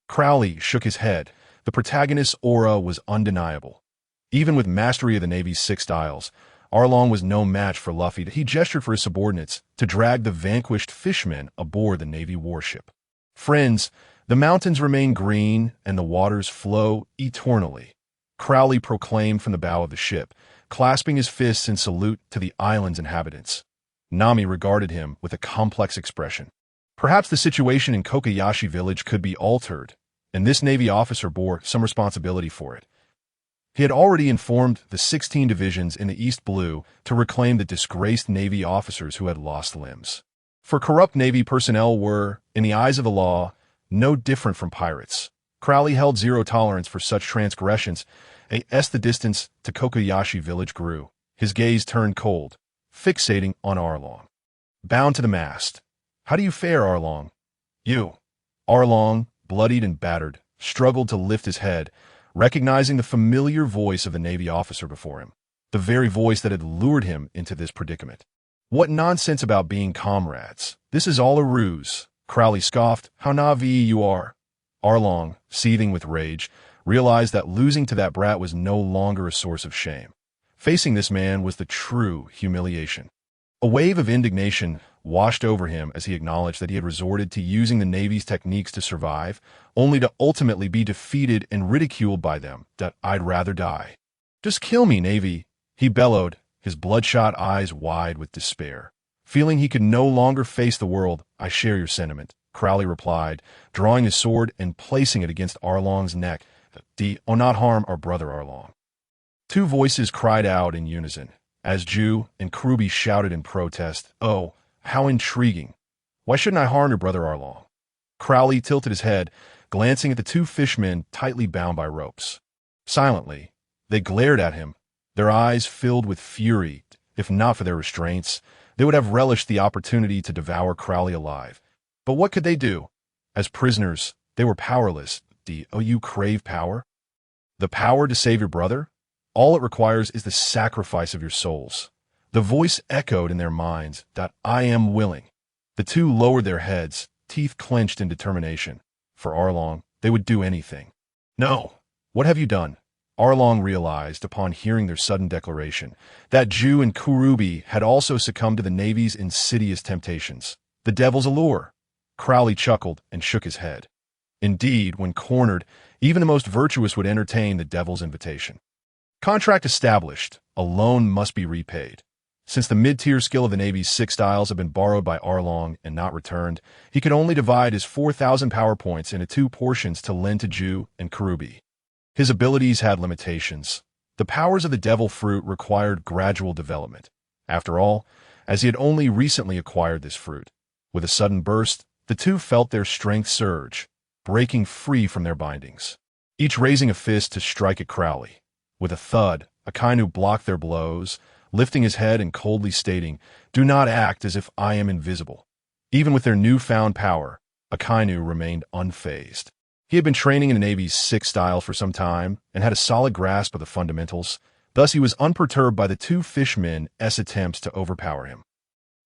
Crowley shook his head. The protagonist's aura was undeniable. Even with mastery of the Navy's 6 styles, Arlong was no match for Luffy. He gestured for his subordinates to drag the vanquished fishmen aboard the Navy warship. Friends, the mountains remain green and the waters flow eternally, Crowley proclaimed from the bow of the ship, clasping his fists in salute to the island's inhabitants. Nami regarded him with a complex expression. Perhaps the situation in Kokoyashi village could be altered, and this Navy officer bore some responsibility for it. He had already informed the 16 divisions in the East Blue to reclaim the disgraced Navy officers who had lost limbs. For corrupt Navy personnel were, in the eyes of the law, no different from pirates. Crowley held zero tolerance for such transgressions. As the distance to Kokoyashi village grew, his gaze turned cold, fixating on Arlong. Bound to the mast. How do you fare, Arlong? You. Arlong, bloodied and battered, struggled to lift his head, recognizing the familiar voice of the Navy officer before him, the very voice that had lured him into this predicament. What nonsense about being comrades. This is all a ruse, Crowley scoffed. How naive you are. Arlong, seething with rage, realized that losing to that brat was no longer a source of shame. Facing this man was the true humiliation. A wave of indignation washed over him as he acknowledged that he had resorted to using the Navy's techniques to survive, only to ultimately be defeated and ridiculed by them. I'd rather die. Just kill me, Navy, he bellowed, his bloodshot eyes wide with despair. Feeling he could no longer face the world, I share your sentiment, Crowley replied, drawing his sword and placing it against Arlong's neck. Do not harm our brother Arlong. Two voices cried out in unison, as Ju and Kurubi shouted in protest. Oh, how intriguing. Why shouldn't I harm your brother Arlong? Crowley tilted his head, glancing at the two fishmen tightly bound by ropes. Silently, they glared at him, their eyes filled with fury. If not for their restraints, they would have relished the opportunity to devour Crowley alive. But what could they do? As prisoners, they were powerless. Do you crave power? The power to save your brother? All it requires is the sacrifice of your souls. The voice echoed in their minds. I am willing. The two lowered their heads, teeth clenched in determination. For Arlong, they would do anything. No. What have you done? Arlong realized, upon hearing their sudden declaration, that Ju and Kurubi had also succumbed to the Navy's insidious temptations. The devil's allure. Crowley chuckled and shook his head. Indeed, when cornered, even the most virtuous would entertain the devil's invitation. Contract established, a loan must be repaid. Since the mid-tier skill of the Navy's 6 styles had been borrowed by Arlong and not returned, he could only divide his 4,000 power points into 2 portions to lend to Ju and Kurubi. His abilities had limitations. The powers of the devil fruit required gradual development. After all, as he had only recently acquired this fruit, with a sudden burst, the two felt their strength surge, breaking free from their bindings, each raising a fist to strike at Crowley. With a thud, Akainu blocked their blows, lifting his head and coldly stating, "Do not act as if I am invisible." Even with their newfound power, Akainu remained unfazed. He had been training in the Navy's 6 style for some time and had a solid grasp of the fundamentals. Thus he was unperturbed by the two fishmen's attempts to overpower him.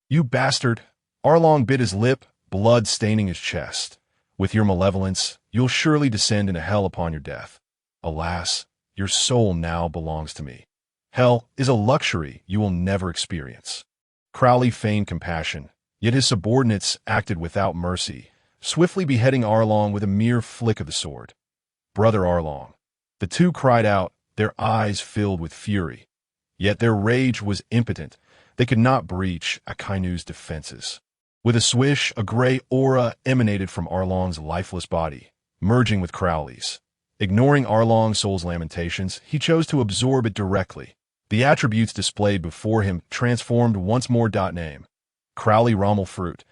"You bastard!" Arlong bit his lip, blood staining his chest. "With your malevolence, you'll surely descend into hell upon your death. Alas, your soul now belongs to me. Hell is a luxury you will never experience." Crowley feigned compassion, yet his subordinates acted without mercy, swiftly beheading Arlong with a mere flick of the sword. "Brother Arlong!" The two cried out, their eyes filled with fury. Yet their rage was impotent. They could not breach Akainu's defenses. With a swish, a gray aura emanated from Arlong's lifeless body, merging with Crowley's. Ignoring Arlong's soul's lamentations, he chose to absorb it directly. The attributes displayed before him transformed once more. Name: Crowley Rommel Fruit,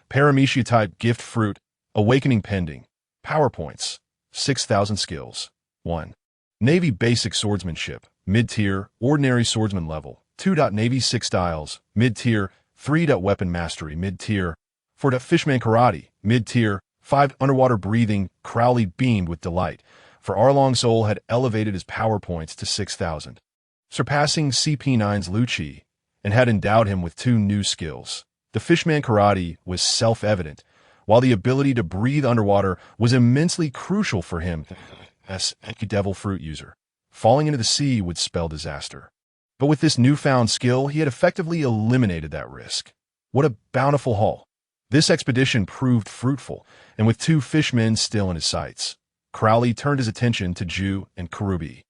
Paramecia type Gift Fruit, Awakening Pending, PowerPoints, 6,000 skills. 1. Navy Basic Swordsmanship, Mid-Tier, Ordinary Swordsman Level, 2. Navy 6 Styles, Mid-Tier, 3. Weapon Mastery, Mid-Tier, 4. Fishman Karate, Mid-Tier, 5. Underwater Breathing. Crowley beamed with delight, for Arlong's soul had elevated his PowerPoints to 6,000, surpassing CP9's Lucci, and had endowed him with 2 new skills. The Fishman Karate was self-evident, while the ability to breathe underwater was immensely crucial for him as a devil fruit user. Falling into the sea would spell disaster. But with this newfound skill, he had effectively eliminated that risk. What a bountiful haul! This expedition proved fruitful, and with 2 fishmen still in his sights, Crowley turned his attention to Ju and Karubi.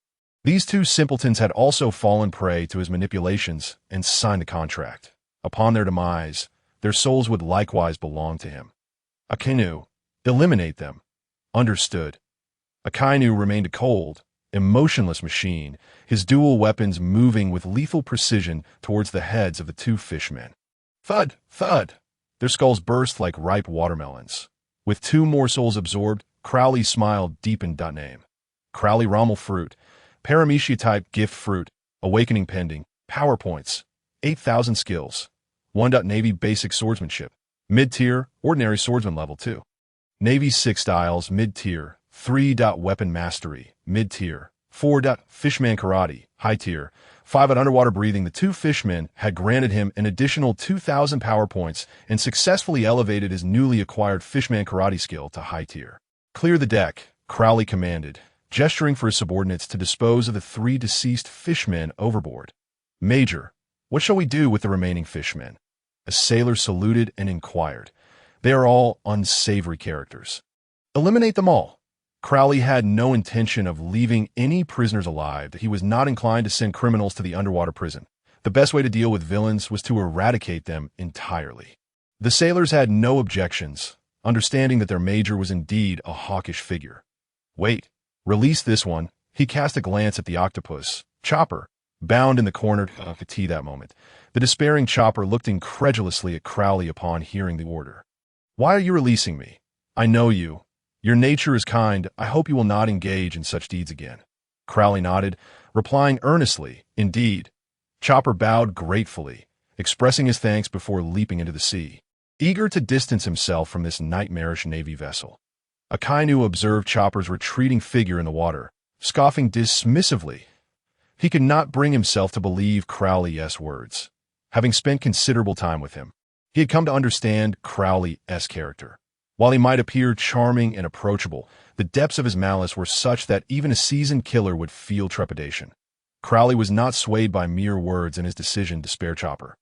These 2 simpletons had also fallen prey to his manipulations and signed a contract. Upon their demise, their souls would likewise belong to him. Akainu, eliminate them. Understood. Akainu remained a cold, emotionless machine, his dual weapons moving with lethal precision towards the heads of the 2 fishmen. Thud, thud! Their skulls burst like ripe watermelons. With 2 more souls absorbed, Crowley's smile deepened. Name: Crowley Rommel Fruit, Paramecia type Gift Fruit, Awakening Pending, PowerPoints, 8,000 skills. 1. Navy Basic Swordsmanship, Mid-Tier, Ordinary Swordsman Level 2. Navy 6 Styles, Mid-Tier, 3. Weapon Mastery, Mid-Tier, 4. Fishman Karate, High Tier, 5. Underwater Breathing. The 2 fishmen had granted him an additional 2,000 PowerPoints and successfully elevated his newly acquired Fishman Karate skill to High Tier. "Clear the deck," Crowley commanded, gesturing for his subordinates to dispose of the 3 deceased fishmen overboard. "Major, what shall we do with the remaining fishmen?" A sailor saluted and inquired. "They are all unsavory characters." "Eliminate them all." Crowley had no intention of leaving any prisoners alive. He was not inclined to send criminals to the underwater prison. The best way to deal with villains was to eradicate them entirely. The sailors had no objections, understanding that their major was indeed a hawkish figure. "Wait, release this one." He cast a glance at the octopus, Chopper, bound in the corner of the tea that moment. The despairing Chopper looked incredulously at Crowley upon hearing the order. "Why are you releasing me? I know you. Your nature is kind. I hope you will not engage in such deeds again." Crowley nodded, replying earnestly, "Indeed." Chopper bowed gratefully, expressing his thanks before leaping into the sea, eager to distance himself from this nightmarish Navy vessel. Akainu observed Chopper's retreating figure in the water, scoffing dismissively. He could not bring himself to believe Crowley's words. Having spent considerable time with him, he had come to understand Crowley's character. While he might appear charming and approachable, the depths of his malice were such that even a seasoned killer would feel trepidation. Crowley was not swayed by mere words in his decision to spare Chopper.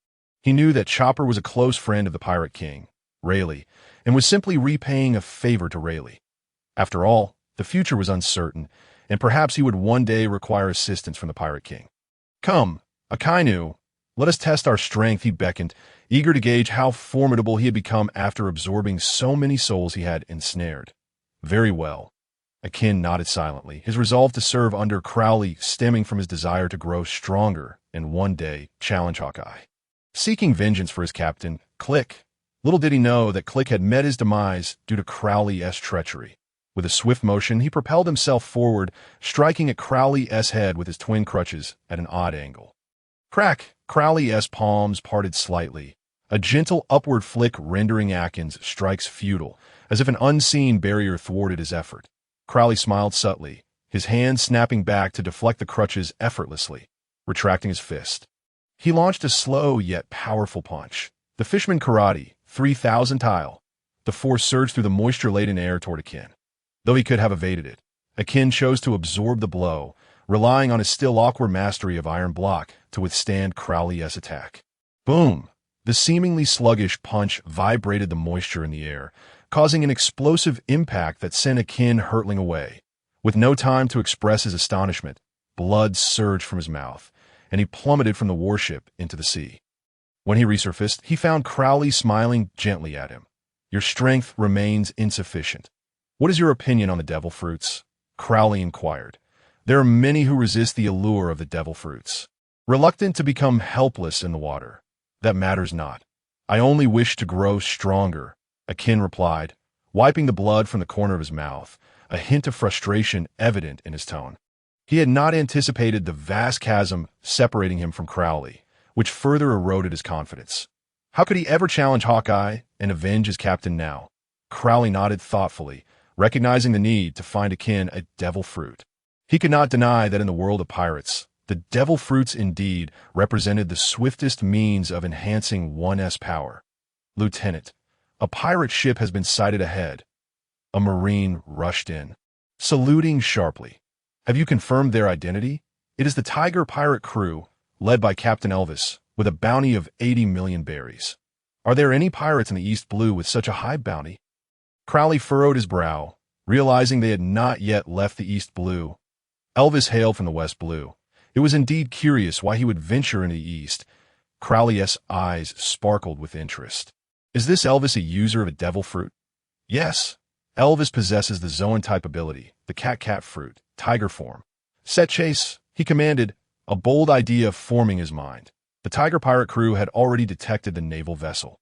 He knew that Chopper was a close friend of the Pirate King, Rayleigh, and was simply repaying a favor to Rayleigh. After all, the future was uncertain, and perhaps he would one day require assistance from the Pirate King. "Come, Akainu, let us test our strength," he beckoned, eager to gauge how formidable he had become after absorbing so many souls he had ensnared. "Very well." Akin nodded silently, his resolve to serve under Crowley stemming from his desire to grow stronger and one day challenge Hawkeye. Seeking vengeance for his captain, Click. Little did he know that Click had met his demise due to Crowley's treachery. With a swift motion, he propelled himself forward, striking at Crowley's head with his twin crutches at an odd angle. Crack! Crowley's palms parted slightly. A gentle upward flick rendering Akin's strikes futile, as if an unseen barrier thwarted his effort. Crowley smiled subtly, his hand snapping back to deflect the crutches effortlessly, retracting his fist. He launched a slow yet powerful punch. The Fishman Karate, 3,000 tile. The force surged through the moisture-laden air toward Akin. Though he could have evaded it, Akin chose to absorb the blow, relying on his still awkward mastery of iron block to withstand Crowley's attack. Boom! The seemingly sluggish punch vibrated the moisture in the air, causing an explosive impact that sent Akin hurtling away. With no time to express his astonishment, blood surged from his mouth, and he plummeted from the warship into the sea. When he resurfaced, he found Crowley smiling gently at him. Your strength remains insufficient. What is your opinion on the devil fruits? Crowley inquired. There are many who resist the allure of the devil fruits, reluctant to become helpless in the water. That matters not. I only wish to grow stronger, Akin replied, wiping the blood from the corner of his mouth, a hint of frustration evident in his tone. He had not anticipated the vast chasm separating him from Crowley, which further eroded his confidence. How could he ever challenge Hawkeye and avenge his captain now? Crowley nodded thoughtfully, recognizing the need to find Akin a devil fruit. He could not deny that in the world of pirates, the devil fruits indeed represented the swiftest means of enhancing one's power. Lieutenant, a pirate ship has been sighted ahead. A Marine rushed in, saluting sharply. Have you confirmed their identity? It is the Tiger pirate crew, led by Captain Elvis, with a bounty of 80 million berries. Are there any pirates in the East Blue with such a high bounty? Crowley furrowed his brow, realizing they had not yet left the East Blue. Elvis hailed from the West Blue. It was indeed curious why he would venture into the East. Crowley's eyes sparkled with interest. Is this Elvis a user of a devil fruit? Yes. Elvis possesses the Zoan-type ability, the cat-cat fruit, tiger form. Set chase, he commanded, a bold idea forming his mind. The Tiger pirate crew had already detected the naval vessel.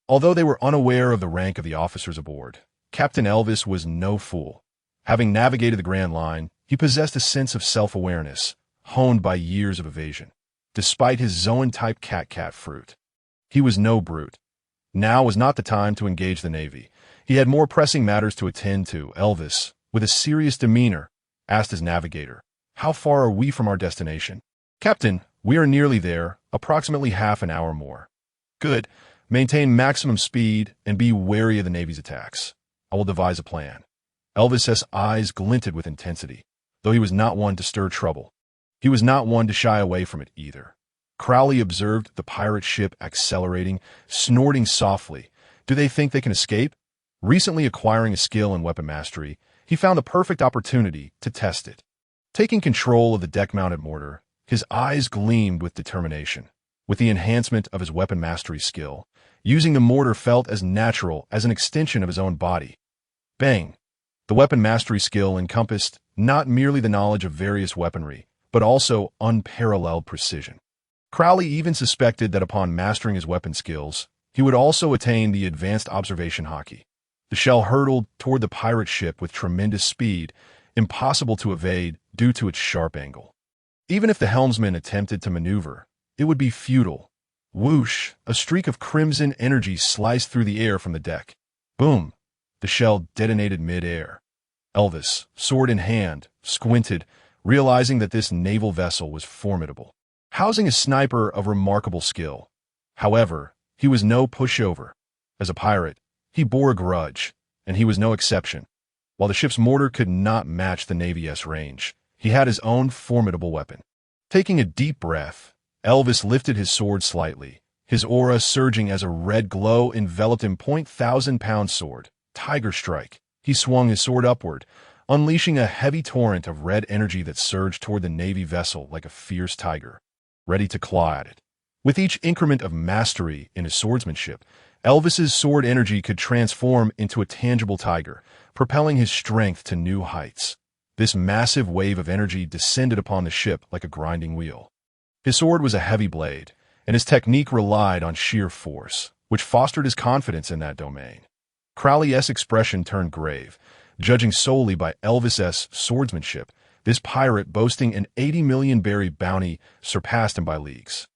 Although they were unaware of the rank of the officers aboard, Captain Elvis was no fool. Having navigated the Grand Line, he possessed a sense of self-awareness, honed by years of evasion. Despite his Zoan-type cat-cat fruit, he was no brute. Now was not the time to engage the Navy. He had more pressing matters to attend to. Elvis, with a serious demeanor, asked his navigator, "How far are we from our destination?" "Captain, we are nearly there, approximately half an hour more." "Good. Maintain maximum speed and be wary of the Navy's attacks. I will devise a plan." Elvis's eyes glinted with intensity, though he was not one to stir trouble. He was not one to shy away from it either. Crowley observed the pirate ship accelerating, snorting softly. Do they think they can escape? Recently acquiring a skill in weapon mastery, he found the perfect opportunity to test it. Taking control of the deck-mounted mortar, his eyes gleamed with determination. With the enhancement of his weapon mastery skill, using the mortar felt as natural as an extension of his own body. Bang! The weapon mastery skill encompassed not merely the knowledge of various weaponry, but also unparalleled precision. Crowley even suspected that upon mastering his weapon skills, he would also attain the advanced observation hockey. The shell hurtled toward the pirate ship with tremendous speed, impossible to evade due to its sharp angle. Even if the helmsman attempted to maneuver, it would be futile. Whoosh! A streak of crimson energy sliced through the air from the deck. Boom! The shell detonated mid-air. Elvis, sword in hand, squinted, realizing that this naval vessel was formidable, housing a sniper of remarkable skill. However, he was no pushover. As a pirate, he bore a grudge, and he was no exception. While the ship's mortar could not match the Navy's range, he had his own formidable weapon. Taking a deep breath, Elvis lifted his sword slightly, his aura surging as a red glow enveloped him. 1,000-pound sword, Tiger Strike. He swung his sword upward, unleashing a heavy torrent of red energy that surged toward the Navy vessel like a fierce tiger, ready to claw at it. With each increment of mastery in his swordsmanship, Elvis's sword energy could transform into a tangible tiger, propelling his strength to new heights. This massive wave of energy descended upon the ship like a grinding wheel. His sword was a heavy blade, and his technique relied on sheer force, which fostered his confidence in that domain. Crowley's expression turned grave. Judging solely by Elvis's swordsmanship, this pirate, boasting an 80 million berry bounty, surpassed him by leagues.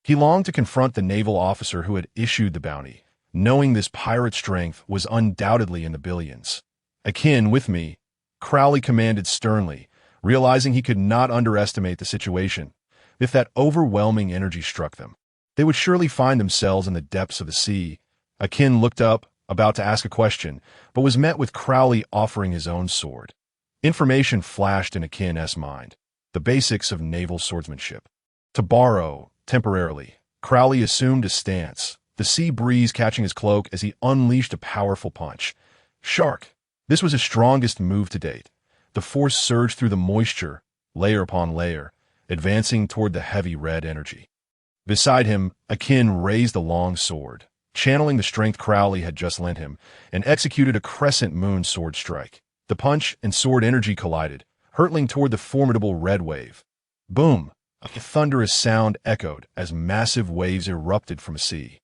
He longed to confront the naval officer who had issued the bounty, knowing this pirate strength was undoubtedly in the billions. "Akin with me," Crowley commanded sternly, realizing he could not underestimate the situation. If that overwhelming energy struck them, they would surely find themselves in the depths of the sea. Akin looked up, about to ask a question, but was met with Crowley offering his own sword. Information flashed in Akin's mind, the basics of naval swordsmanship. To borrow, temporarily, Crowley assumed a stance, the sea breeze catching his cloak as he unleashed a powerful punch. Shark! This was his strongest move to date. The force surged through the moisture, layer upon layer, advancing toward the heavy red energy. Beside him, Akin raised a long sword, channeling the strength Crowley had just lent him, and executed a crescent moon sword strike. The punch and sword energy collided, hurtling toward the formidable red wave. Boom! A thunderous sound echoed as massive waves erupted from a sea.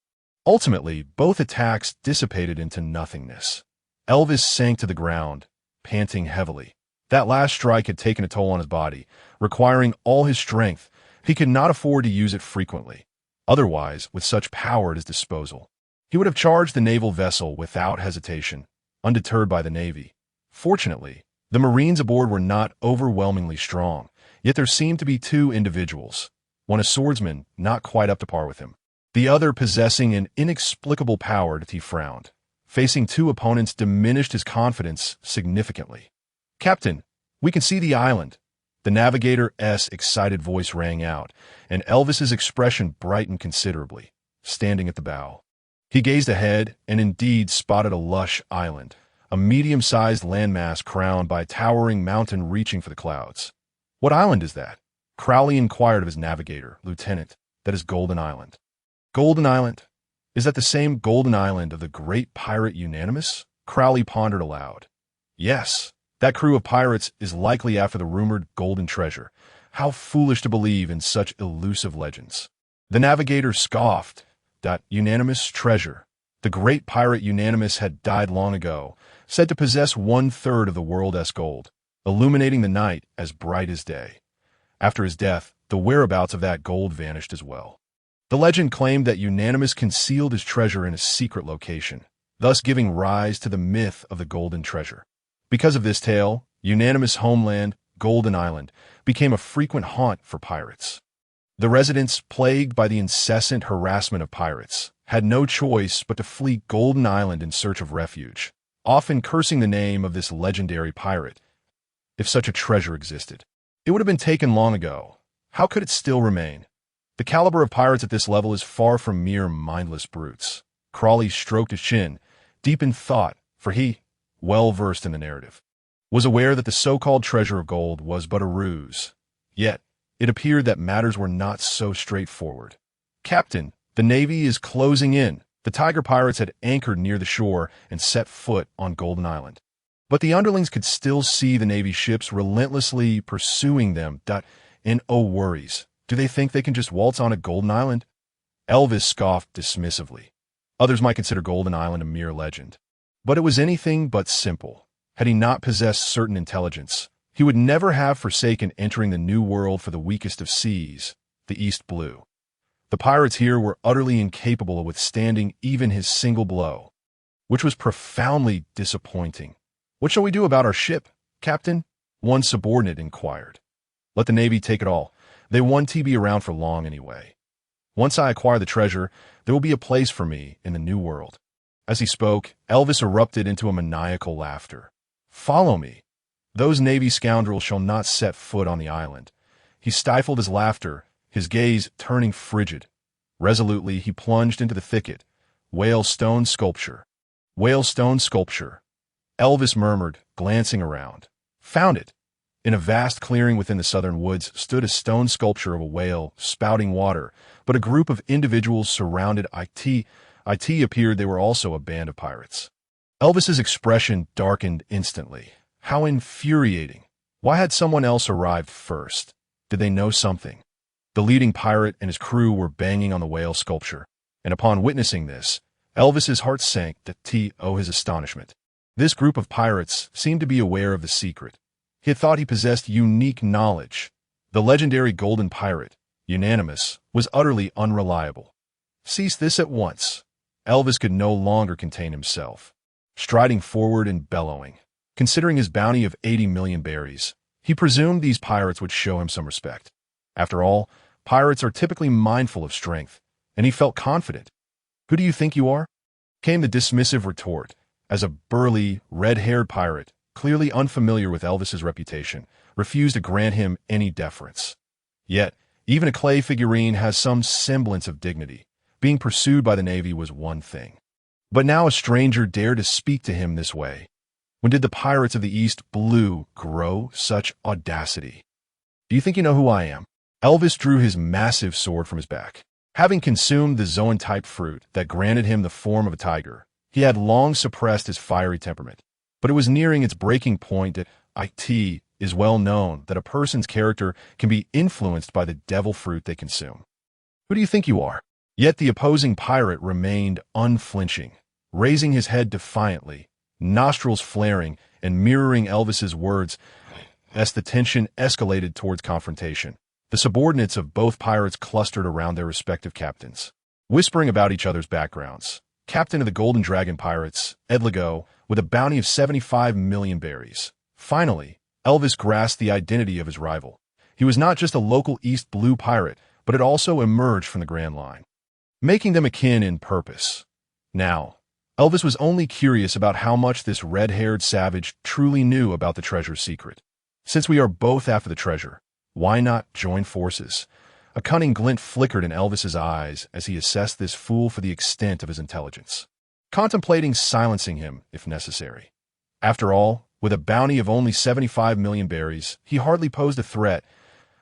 Ultimately, both attacks dissipated into nothingness. Elvis sank to the ground, panting heavily. That last strike had taken a toll on his body, requiring all his strength. He could not afford to use it frequently. Otherwise, with such power at his disposal, he would have charged the naval vessel without hesitation, undeterred by the Navy. Fortunately, the Marines aboard were not overwhelmingly strong, yet there seemed to be two individuals, one a swordsman not quite up to par with him, the other possessing an inexplicable power that he frowned. Facing two opponents diminished his confidence significantly. "Captain, we can see the island." The navigator's excited voice rang out, and Elvis's expression brightened considerably, standing at the bow. He gazed ahead and indeed spotted a lush island, a medium-sized landmass crowned by a towering mountain reaching for the clouds. "What island is that?" Crowley inquired of his navigator, "Lieutenant, that is Golden Island." "Golden Island? Is that the same Golden Island of the great pirate Unanimous?" Crowley pondered aloud. "Yes. That crew of pirates is likely after the rumored golden treasure. How foolish to believe in such elusive legends." The navigator scoffed. That Unanimous treasure. The great pirate Unanimous had died long ago, said to possess 1/3 of the world's gold, illuminating the night as bright as day. After his death, the whereabouts of that gold vanished as well. The legend claimed that Unanimous concealed his treasure in a secret location, thus giving rise to the myth of the golden treasure. Because of this tale, Unanimous' homeland, Golden Island, became a frequent haunt for pirates. The residents, plagued by the incessant harassment of pirates, had no choice but to flee Golden Island in search of refuge, often cursing the name of this legendary pirate. If such a treasure existed, it would have been taken long ago. How could it still remain? The caliber of pirates at this level is far from mere mindless brutes. Crowley stroked his chin, deep in thought, for he, well versed in the narrative, was aware that the so-called treasure of gold was but a ruse. Yet, it appeared that matters were not so straightforward. "Captain, the Navy is closing in." The Tiger pirates had anchored near the shore and set foot on Golden Island. But the underlings could still see the Navy ships relentlessly pursuing them. And oh worries, do they think they can just waltz on a Golden Island? Elvis scoffed dismissively. Others might consider Golden Island a mere legend. But it was anything but simple. Had he not possessed certain intelligence, he would never have forsaken entering the new world for the weakest of seas, the East Blue. The pirates here were utterly incapable of withstanding even his single blow, which was profoundly disappointing. "What shall we do about our ship, Captain?" one subordinate inquired. "Let the Navy take it all. They won't be around for long anyway. Once I acquire the treasure, there will be a place for me in the new world." As he spoke, Elvis erupted into a maniacal laughter. "Follow me. Those Navy scoundrels shall not set foot on the island." He stifled his laughter, his gaze turning frigid. Resolutely, he plunged into the thicket. "Whale stone sculpture. Whale stone sculpture." Elvis murmured, glancing around. "Found it." In a vast clearing within the southern woods stood a stone sculpture of a whale spouting water, but a group of individuals surrounded it, it appeared they were also a band of pirates. Elvis's expression darkened instantly. How infuriating. Why had someone else arrived first? Did they know something? The leading pirate and his crew were banging on the whale sculpture, and upon witnessing this, Elvis's heart sank to his astonishment. This group of pirates seemed to be aware of the secret. He had thought he possessed unique knowledge. The legendary golden pirate, unanimous, was utterly unreliable. Cease this at once. Elvis could no longer contain himself. Striding forward and bellowing, considering his bounty of 80 million berries, he presumed these pirates would show him some respect. After all, pirates are typically mindful of strength, and he felt confident. "Who do you think you are?" came the dismissive retort, as a burly, red-haired pirate, clearly unfamiliar with Elvis's reputation, refused to grant him any deference. Yet, even a clay figurine has some semblance of dignity. Being pursued by the Navy was one thing. But now a stranger dared to speak to him this way. When did the pirates of the East Blue grow such audacity? "Do you think you know who I am?" Elvis drew his massive sword from his back. Having consumed the zoan-type fruit that granted him the form of a tiger, he had long suppressed his fiery temperament. But it was nearing its breaking point that it is well known that a person's character can be influenced by the devil fruit they consume. "Who do you think you are?" Yet the opposing pirate remained unflinching, raising his head defiantly, nostrils flaring and mirroring Elvis's words as the tension escalated towards confrontation. The subordinates of both pirates clustered around their respective captains, whispering about each other's backgrounds. Captain of the Golden Dragon Pirates, Edligo, with a bounty of 75 million berries. Finally, Elvis grasped the identity of his rival. He was not just a local East Blue pirate, but had also emerged from the Grand Line, making them akin in purpose. Now, Elvis was only curious about how much this red-haired savage truly knew about the treasure's secret. Since we are both after the treasure, why not join forces? A cunning glint flickered in Elvis's eyes as he assessed this fool for the extent of his intelligence, contemplating silencing him if necessary. After all, with a bounty of only 75 million berries, he hardly posed a threat.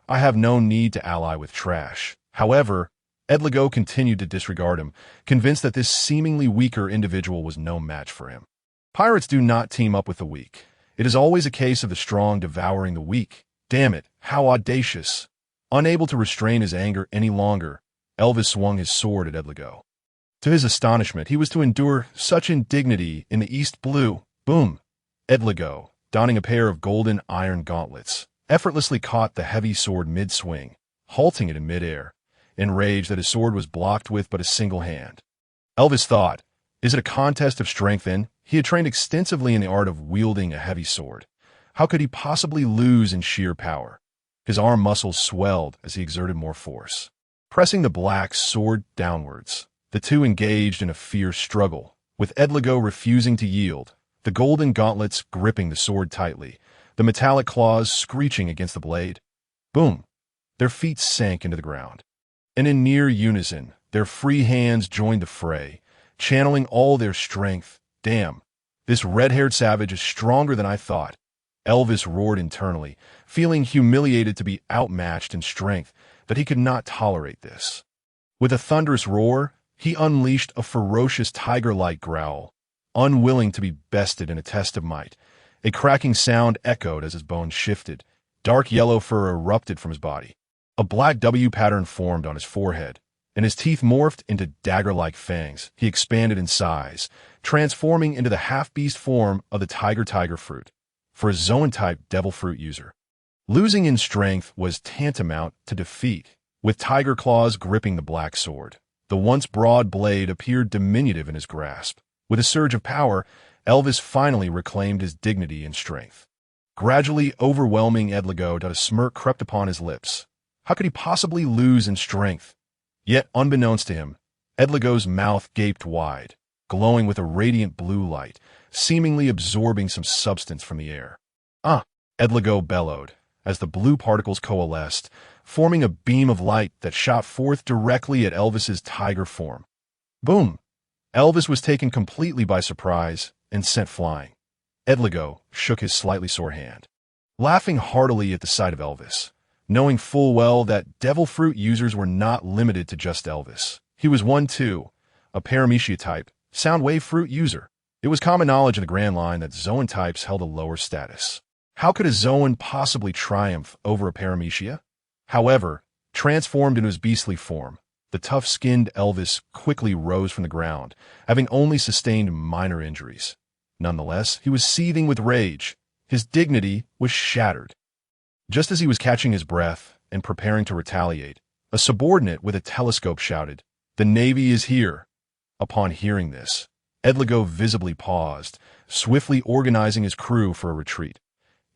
"I have no need to ally with trash." However, Edligo continued to disregard him, convinced that this seemingly weaker individual was no match for him. Pirates do not team up with the weak. It is always a case of the strong devouring the weak. Damn it, how audacious. Unable to restrain his anger any longer, Elvis swung his sword at Edligo. To his astonishment, he was to endure such indignity in the East Blue. Boom! Edligo, donning a pair of golden iron gauntlets, effortlessly caught the heavy sword mid-swing, halting it in mid-air, enraged that his sword was blocked with but a single hand. Elvis thought, is it a contest of strength then? He had trained extensively in the art of wielding a heavy sword. How could he possibly lose in sheer power? His arm muscles swelled as he exerted more force. Pressing the black sword downwards, the two engaged in a fierce struggle, with Edligo refusing to yield, the golden gauntlets gripping the sword tightly, the metallic claws screeching against the blade. Boom! Their feet sank into the ground. And in near unison, their free hands joined the fray, channeling all their strength. Damn, this red-haired savage is stronger than I thought. Elvis roared internally, feeling humiliated to be outmatched in strength, that he could not tolerate this. With a thunderous roar, he unleashed a ferocious tiger-like growl, unwilling to be bested in a test of might. A cracking sound echoed as his bones shifted. Dark yellow fur erupted from his body. A black W pattern formed on his forehead, and his teeth morphed into dagger-like fangs. He expanded in size, transforming into the half-beast form of the tiger fruit. For a zoan-type devil fruit user, losing in strength was tantamount to defeat. With tiger claws gripping the black sword, the once broad blade appeared diminutive in his grasp. With a surge of power, Elvis finally reclaimed his dignity and strength. Gradually overwhelming Edligo, a smirk crept upon his lips. How could he possibly lose in strength? Yet, unbeknownst to him, Edligo's mouth gaped wide, glowing with a radiant blue light, seemingly absorbing some substance from the air. "Ah!" Edligo bellowed, as the blue particles coalesced, forming a beam of light that shot forth directly at Elvis's tiger form. Boom! Elvis was taken completely by surprise and sent flying. Edligo shook his slightly sore hand, laughing heartily at the sight of Elvis, knowing full well that devil fruit users were not limited to just Elvis. He was one too, a paramecia type, sound wave fruit user. It was common knowledge in the Grand Line that Zoan types held a lower status. How could a Zoan possibly triumph over a paramecia? However, transformed into his beastly form, the tough-skinned Elvis quickly rose from the ground, having only sustained minor injuries. Nonetheless, he was seething with rage. His dignity was shattered. Just as he was catching his breath and preparing to retaliate, a subordinate with a telescope shouted, "The Navy is here!" Upon hearing this, Edligo visibly paused, swiftly organizing his crew for a retreat.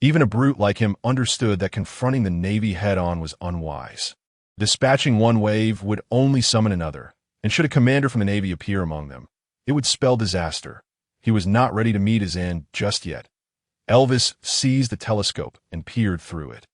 Even a brute like him understood that confronting the Navy head-on was unwise. Dispatching one wave would only summon another, and should a commander from the Navy appear among them, it would spell disaster. He was not ready to meet his end just yet. Elvis seized the telescope and peered through it.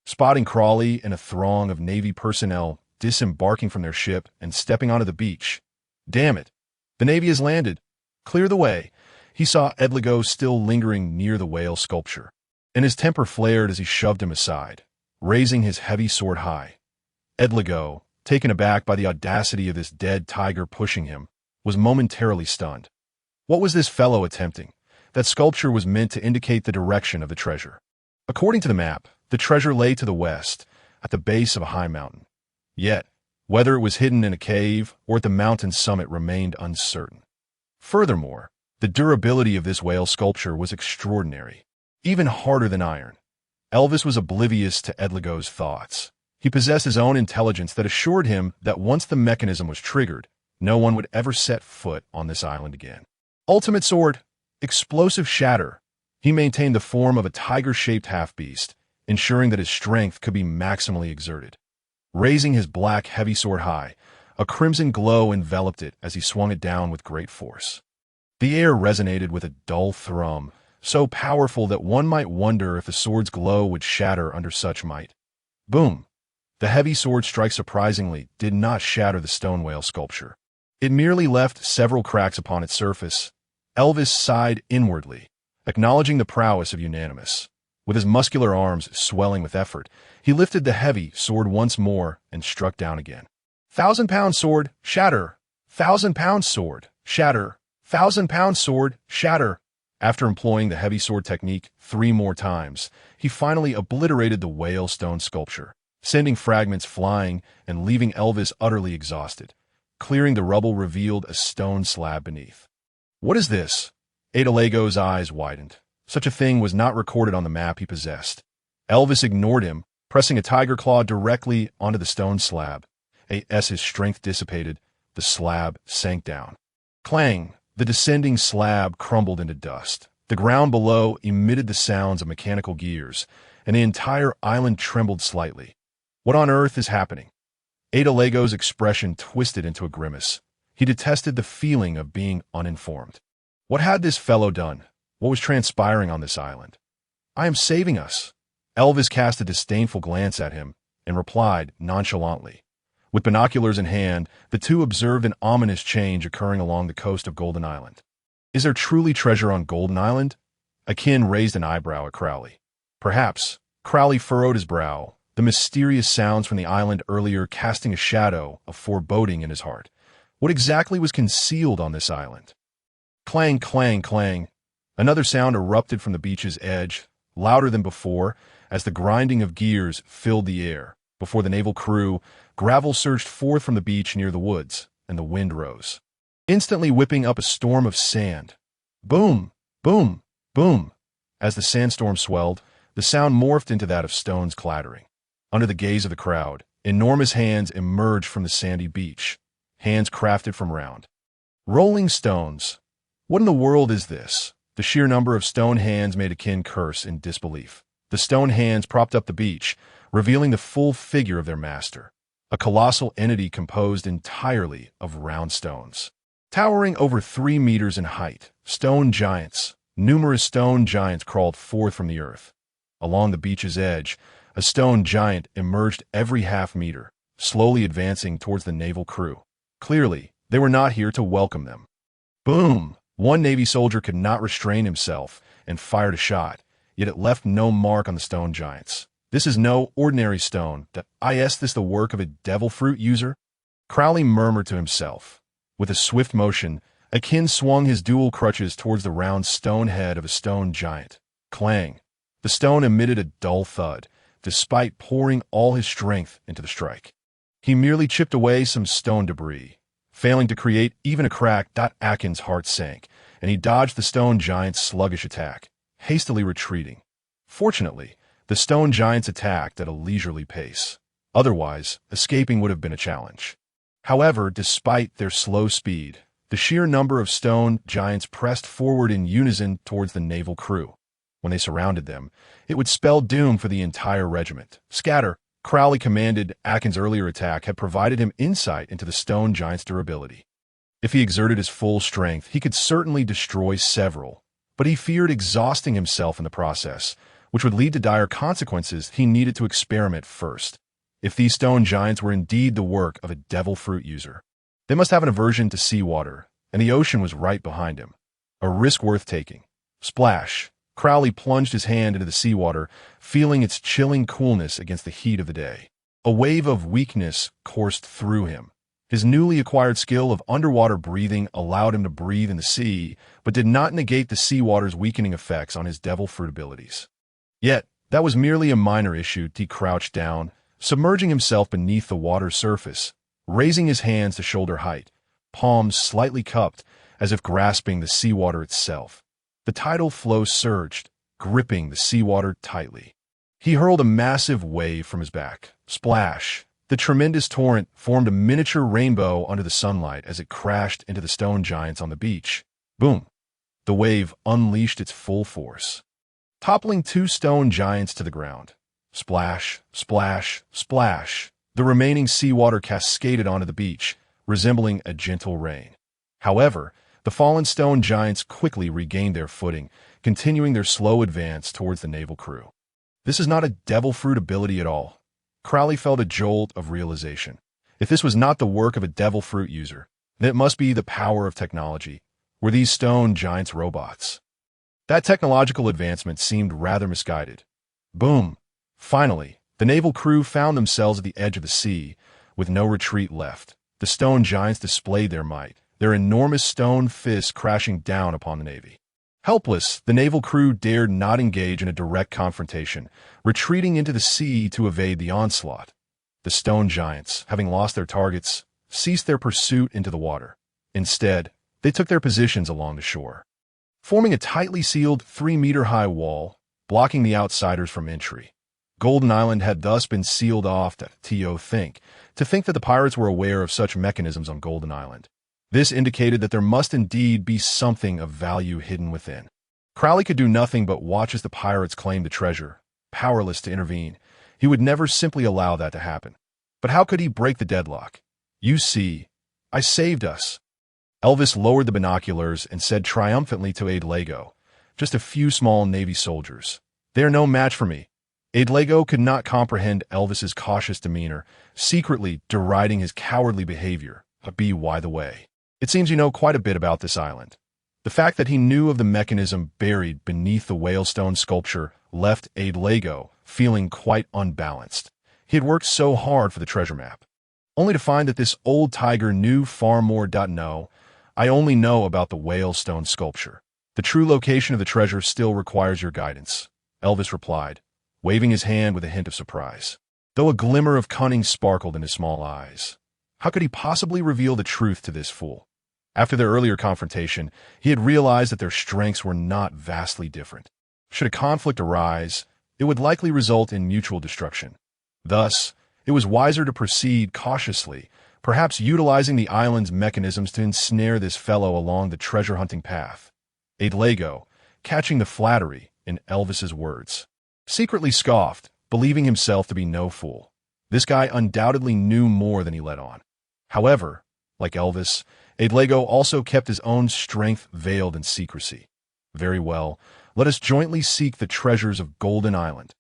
Spotting Crawley and a throng of Navy personnel disembarking from their ship and stepping onto the beach. "Damn it! The Navy has landed! Clear the way!" He saw Edligo still lingering near the whale sculpture, and his temper flared as he shoved him aside, raising his heavy sword high. Edligo, taken aback by the audacity of this dead tiger pushing him, was momentarily stunned. What was this fellow attempting? That sculpture was meant to indicate the direction of the treasure. According to the map, the treasure lay to the west, at the base of a high mountain. Yet, whether it was hidden in a cave or at the mountain's summit remained uncertain. Furthermore, the durability of this whale sculpture was extraordinary, even harder than iron. Elvis was oblivious to Edligo's thoughts. He possessed his own intelligence that assured him that once the mechanism was triggered, no one would ever set foot on this island again. Ultimate sword, explosive shatter. He maintained the form of a tiger-shaped half-beast, ensuring that his strength could be maximally exerted. Raising his black heavy sword high, a crimson glow enveloped it as he swung it down with great force. The air resonated with a dull thrum, so powerful that one might wonder if the sword's glow would shatter under such might. Boom! The heavy sword strike surprisingly did not shatter the stone whale sculpture. It merely left several cracks upon its surface. Elvis sighed inwardly, acknowledging the prowess of Unanimous. With his muscular arms swelling with effort, he lifted the heavy sword once more and struck down again. 1,000-pound sword, shatter! 1,000-pound sword, shatter! 1,000-pound sword, shatter! After employing the heavy sword technique 3 more times, he finally obliterated the whale stone sculpture, sending fragments flying and leaving Elvis utterly exhausted. Clearing the rubble revealed a stone slab beneath. "What is this?" Adelego's eyes widened. Such a thing was not recorded on the map he possessed. Elvis ignored him, pressing a tiger claw directly onto the stone slab. As his strength dissipated, the slab sank down. Clang! The descending slab crumbled into dust. The ground below emitted the sounds of mechanical gears, and the entire island trembled slightly. What on earth is happening? Adelego's expression twisted into a grimace. He detested the feeling of being uninformed. What had this fellow done? What was transpiring on this island? "I am saving us." Elvis cast a disdainful glance at him and replied nonchalantly. With binoculars in hand, the two observed an ominous change occurring along the coast of Golden Island. "Is there truly treasure on Golden Island?" Akin raised an eyebrow at Crowley. "Perhaps." Crowley furrowed his brow, the mysterious sounds from the island earlier casting a shadow of foreboding in his heart. What exactly was concealed on this island? Clang, clang, clang. Another sound erupted from the beach's edge, louder than before, as the grinding of gears filled the air. Before the naval crew, gravel surged forth from the beach near the woods, and the wind rose, instantly whipping up a storm of sand. Boom, boom, boom. As the sandstorm swelled, the sound morphed into that of stones clattering. Under the gaze of the crowd, enormous hands emerged from the sandy beach, hands crafted from round, rolling stones. What in the world is this? The sheer number of stone hands made Akin curse in disbelief. The stone hands propped up the beach, revealing the full figure of their master, a colossal entity composed entirely of round stones. Towering over 3 meters in height, stone giants, numerous stone giants crawled forth from the earth. Along the beach's edge, a stone giant emerged every half-meter, slowly advancing towards the naval crew. Clearly, they were not here to welcome them. Boom! One Navy soldier could not restrain himself and fired a shot, yet it left no mark on the stone giants. This is no ordinary stone. Is this the work of a devil fruit user? Crowley murmured to himself. With a swift motion, Akin swung his dual crutches towards the round stone head of a stone giant. Clang! The stone emitted a dull thud, despite pouring all his strength into the strike. He merely chipped away some stone debris, failing to create even a crack. Akin's heart sank, and he dodged the stone giant's sluggish attack, hastily retreating. Fortunately, the stone giants attacked at a leisurely pace. Otherwise, escaping would have been a challenge. However, despite their slow speed, the sheer number of stone giants pressed forward in unison towards the naval crew. When they surrounded them, it would spell doom for the entire regiment. Scatter, Crowley commanded. Akin's earlier attack had provided him insight into the stone giant's durability. If he exerted his full strength, he could certainly destroy several, but he feared exhausting himself in the process, which would lead to dire consequences. He needed to experiment first. If these stone giants were indeed the work of a devil fruit user, they must have an aversion to seawater, and the ocean was right behind him. A risk worth taking. Splash! Crowley plunged his hand into the seawater, feeling its chilling coolness against the heat of the day. A wave of weakness coursed through him. His newly acquired skill of underwater breathing allowed him to breathe in the sea, but did not negate the seawater's weakening effects on his devil fruit abilities. Yet, that was merely a minor issue. He crouched down, submerging himself beneath the water's surface, raising his hands to shoulder height, palms slightly cupped, as if grasping the seawater itself. The tidal flow surged, gripping the seawater tightly. He hurled a massive wave from his back. Splash! The tremendous torrent formed a miniature rainbow under the sunlight as it crashed into the stone giants on the beach. Boom! The wave unleashed its full force, toppling two stone giants to the ground. Splash, splash, splash. The remaining seawater cascaded onto the beach, resembling a gentle rain. However, the fallen stone giants quickly regained their footing, continuing their slow advance towards the naval crew. This is not a devil fruit ability at all. Crowley felt a jolt of realization. If this was not the work of a devil fruit user, then it must be the power of technology. Were these stone giants robots? That technological advancement seemed rather misguided. Boom! Finally, the naval crew found themselves at the edge of the sea, with no retreat left. The stone giants displayed their might, their enormous stone fists crashing down upon the navy. Helpless, the naval crew dared not engage in a direct confrontation, retreating into the sea to evade the onslaught. The stone giants, having lost their targets, ceased their pursuit into the water. Instead, they took their positions along the shore, forming a tightly sealed 3-meter-high wall, blocking the outsiders from entry. Golden Island had thus been sealed off to think that the pirates were aware of such mechanisms on Golden Island. This indicated that there must indeed be something of value hidden within. Crowley could do nothing but watch as the pirates claimed the treasure, powerless to intervene. He would never simply allow that to happen. But how could he break the deadlock? "You see, I saved us." Elvis lowered the binoculars and said triumphantly to Adelago, "Just a few small Navy soldiers. They are no match for me." Adelago could not comprehend Elvis's cautious demeanor, secretly deriding his cowardly behavior. By the way, it seems you know quite a bit about this island. The fact that he knew of the mechanism buried beneath the whalestone sculpture left Adelago feeling quite unbalanced. He had worked so hard for the treasure map, only to find that this old tiger knew far more. No, I only know about the whalestone sculpture. The true location of the treasure still requires your guidance, Elvis replied, waving his hand with a hint of surprise, though a glimmer of cunning sparkled in his small eyes. How could he possibly reveal the truth to this fool? After their earlier confrontation, he had realized that their strengths were not vastly different. Should a conflict arise, it would likely result in mutual destruction. Thus, it was wiser to proceed cautiously, perhaps utilizing the island's mechanisms to ensnare this fellow along the treasure-hunting path. Adelago, catching the flattery in Elvis's words, secretly scoffed, believing himself to be no fool. This guy undoubtedly knew more than he let on. However, like Elvis, Adelago also kept his own strength veiled in secrecy. Very well, let us jointly seek the treasures of Golden Island.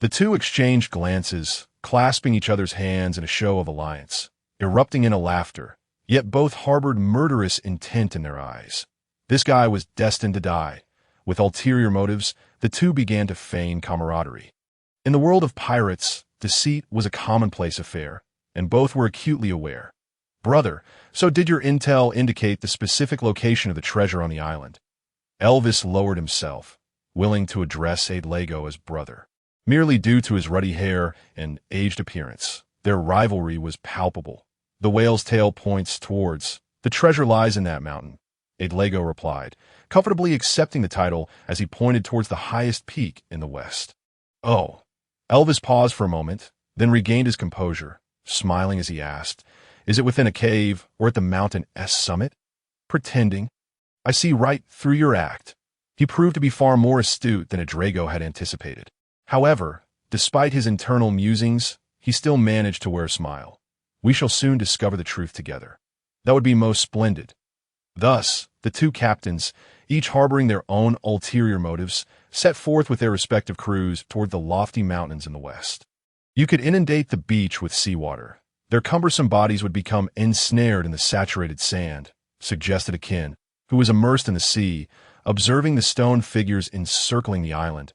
The two exchanged glances, clasping each other's hands in a show of alliance, erupting into laughter, yet both harbored murderous intent in their eyes. This guy was destined to die. With ulterior motives, the two began to feign camaraderie. In the world of pirates, deceit was a commonplace affair, and both were acutely aware. Brother, so did your intel indicate the specific location of the treasure on the island? Elvis lowered himself, willing to address Lego as brother. Merely due to his ruddy hair and aged appearance, their rivalry was palpable. The whale's tail points towards. The treasure lies in that mountain, Lego replied, comfortably accepting the title as he pointed towards the highest peak in the west. Oh. Elvis paused for a moment, then regained his composure, smiling as he asked, is it within a cave or at the mountain's summit? Pretending. I see right through your act. He proved to be far more astute than Drago had anticipated. However, despite his internal musings, he still managed to wear a smile. We shall soon discover the truth together. That would be most splendid. Thus, the two captains, each harboring their own ulterior motives, set forth with their respective crews toward the lofty mountains in the west. You could inundate the beach with seawater. Their cumbersome bodies would become ensnared in the saturated sand, suggested Akin, who was immersed in the sea, observing the stone figures encircling the island.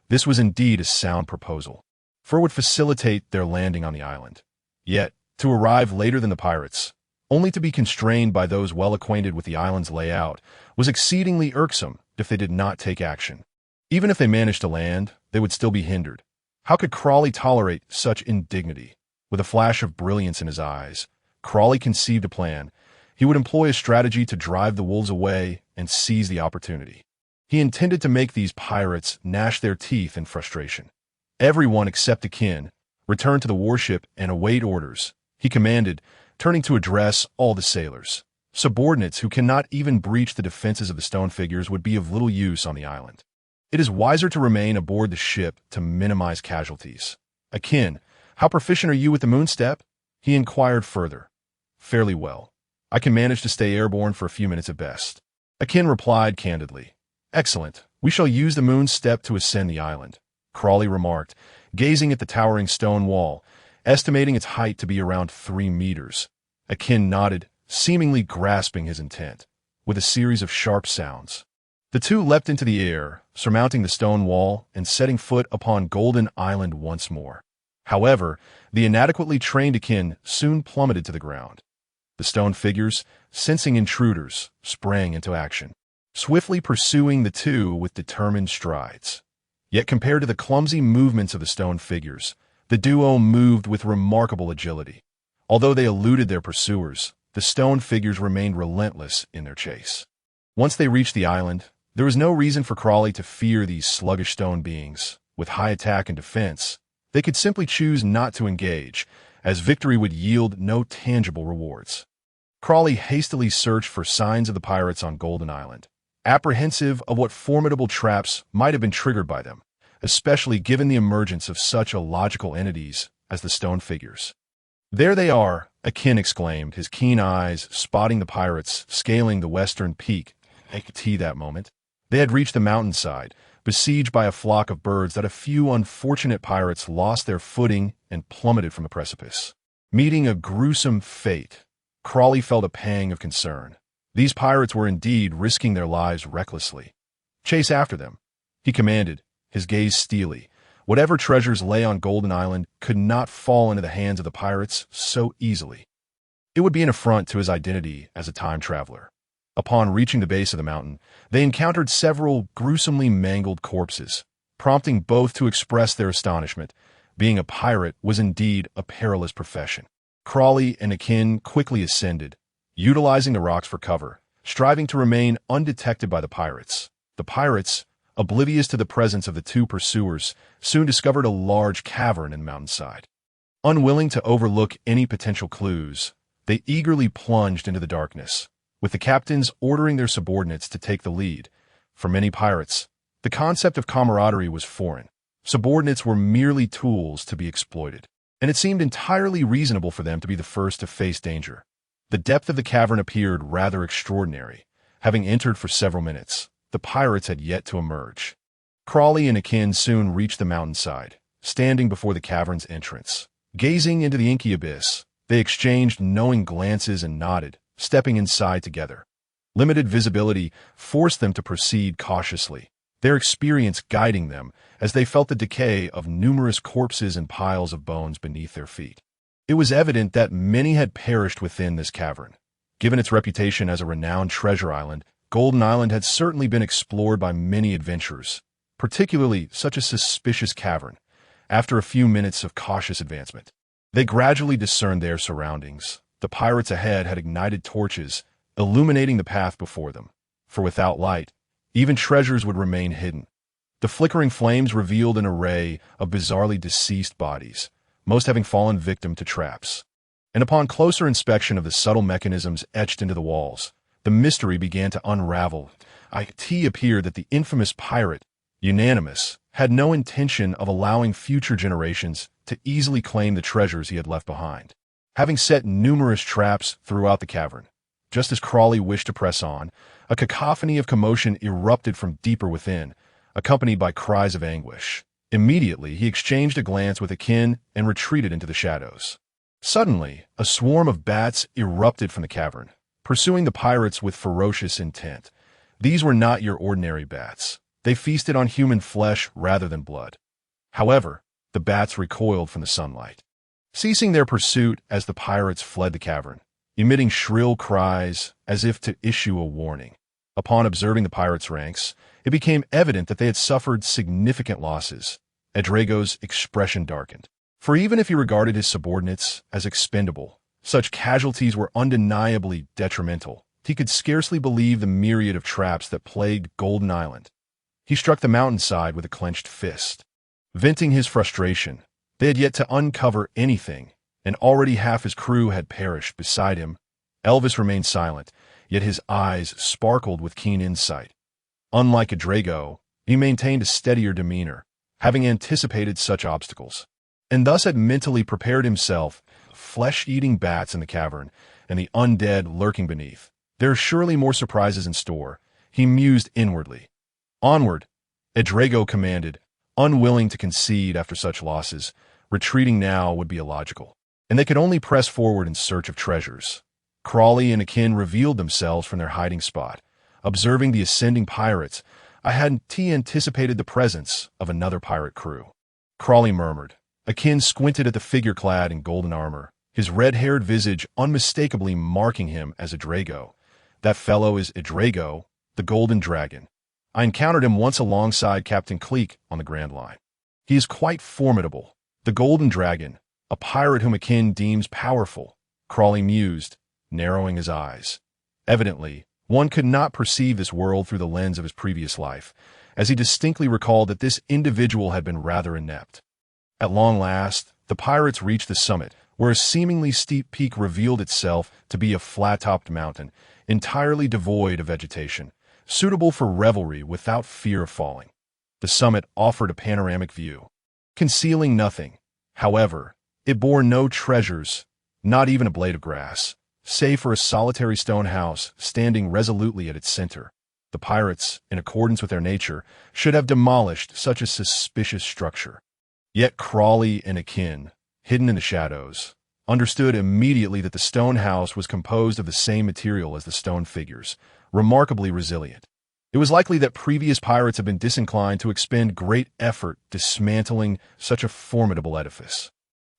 This was indeed a sound proposal, for it would facilitate their landing on the island. Yet, to arrive later than the pirates, only to be constrained by those well acquainted with the island's layout, was exceedingly irksome if they did not take action. Even if they managed to land, they would still be hindered. How could Crawley tolerate such indignity? With a flash of brilliance in his eyes, Crawley conceived a plan. He would employ a strategy to drive the wolves away and seize the opportunity. He intended to make these pirates gnash their teeth in frustration. Everyone except Akin returned to the warship and await orders, he commanded, turning to address all the sailors. Subordinates who cannot even breach the defenses of the stone figures would be of little use on the island. It is wiser to remain aboard the ship to minimize casualties. Akin, how proficient are you with the moonstep? He inquired further. Fairly well. I can manage to stay airborne for a few minutes at best. Akin replied candidly. Excellent. We shall use the moonstep to ascend the island, Crawley remarked, gazing at the towering stone wall, estimating its height to be around 3 meters. Akin nodded, seemingly grasping his intent. With a series of sharp sounds, the two leapt into the air, surmounting the stone wall and setting foot upon Golden Island once more. However, the inadequately trained Akin soon plummeted to the ground. The stone figures, sensing intruders, sprang into action, swiftly pursuing the two with determined strides. Yet compared to the clumsy movements of the stone figures, the duo moved with remarkable agility. Although they eluded their pursuers, the stone figures remained relentless in their chase. Once they reached the island, there was no reason for Crawley to fear these sluggish stone beings. With high attack and defense, they could simply choose not to engage, as victory would yield no tangible rewards. Crawley hastily searched for signs of the pirates on Golden Island, apprehensive of what formidable traps might have been triggered by them, especially given the emergence of such illogical entities as the stone figures. There they are, Akin exclaimed, his keen eyes spotting the pirates scaling the western peak. That moment, they had reached the mountainside, besieged by a flock of birds that a few unfortunate pirates lost their footing and plummeted from the precipice. Meeting a gruesome fate, Crawley felt a pang of concern. These pirates were indeed risking their lives recklessly. Chase after them, he commanded, his gaze steely. Whatever treasures lay on Golden Island could not fall into the hands of the pirates so easily. It would be an affront to his identity as a time traveler. Upon reaching the base of the mountain, they encountered several gruesomely mangled corpses, prompting both to express their astonishment. Being a pirate was indeed a perilous profession. Crawley and Akin quickly ascended, utilizing the rocks for cover, striving to remain undetected by the pirates. The pirates, oblivious to the presence of the two pursuers, soon discovered a large cavern in the mountainside. Unwilling to overlook any potential clues, they eagerly plunged into the darkness, with the captains ordering their subordinates to take the lead. For many pirates, the concept of camaraderie was foreign. Subordinates were merely tools to be exploited, and it seemed entirely reasonable for them to be the first to face danger. The depth of the cavern appeared rather extraordinary. Having entered for several minutes, the pirates had yet to emerge. Crawley and Akin soon reached the mountainside, standing before the cavern's entrance. Gazing into the inky abyss, they exchanged knowing glances and nodded, stepping inside together. Limited visibility forced them to proceed cautiously, their experience guiding them as they felt the decay of numerous corpses and piles of bones beneath their feet. It was evident that many had perished within this cavern. Given its reputation as a renowned treasure island, Golden Island had certainly been explored by many adventurers, particularly such a suspicious cavern. After a few minutes of cautious advancement, they gradually discerned their surroundings. The pirates ahead had ignited torches, illuminating the path before them. For without light, even treasures would remain hidden. The flickering flames revealed an array of bizarrely deceased bodies, most having fallen victim to traps. And upon closer inspection of the subtle mechanisms etched into the walls, the mystery began to unravel. It appeared that the infamous pirate, Unanimous, had no intention of allowing future generations to easily claim the treasures he had left behind. Having set numerous traps throughout the cavern, just as Crawley wished to press on, a cacophony of commotion erupted from deeper within, accompanied by cries of anguish. Immediately, he exchanged a glance with Akin and retreated into the shadows. Suddenly, a swarm of bats erupted from the cavern, pursuing the pirates with ferocious intent. These were not your ordinary bats. They feasted on human flesh rather than blood. However, the bats recoiled from the sunlight, ceasing their pursuit as the pirates fled the cavern, emitting shrill cries as if to issue a warning. Upon observing the pirates' ranks, it became evident that they had suffered significant losses. Edrago's expression darkened, for even if he regarded his subordinates as expendable, such casualties were undeniably detrimental. He could scarcely believe the myriad of traps that plagued Golden Island. He struck the mountainside with a clenched fist, venting his frustration. They had yet to uncover anything, and already half his crew had perished. Beside him, Elvis remained silent, yet his eyes sparkled with keen insight. Unlike Edrago, he maintained a steadier demeanor, having anticipated such obstacles, and thus had mentally prepared himself. Flesh-eating bats in the cavern, and the undead lurking beneath. There are surely more surprises in store, he mused inwardly. Onward, Edrago commanded, unwilling to concede after such losses. Retreating now would be illogical, and they could only press forward in search of treasures. Crawley and Akin revealed themselves from their hiding spot. Observing the ascending pirates, I hadn't anticipated the presence of another pirate crew. Crawley murmured. Akin squinted at the figure clad in golden armor, his red-haired visage unmistakably marking him as Edrago. That fellow is Edrago, the Golden Dragon. I encountered him once alongside Captain Cleek on the Grand Line. He is quite formidable. The Golden Dragon, a pirate whom Akin deems powerful, Crawley mused, narrowing his eyes. Evidently, one could not perceive this world through the lens of his previous life, as he distinctly recalled that this individual had been rather inept. At long last, the pirates reached the summit, where a seemingly steep peak revealed itself to be a flat-topped mountain, entirely devoid of vegetation, suitable for revelry without fear of falling. The summit offered a panoramic view, concealing nothing. However, it bore no treasures, not even a blade of grass, save for a solitary stone house standing resolutely at its center. The pirates, in accordance with their nature, should have demolished such a suspicious structure. Yet Crawley and Akin, hidden in the shadows, understood immediately that the stone house was composed of the same material as the stone figures, remarkably resilient. It was likely that previous pirates had been disinclined to expend great effort dismantling such a formidable edifice.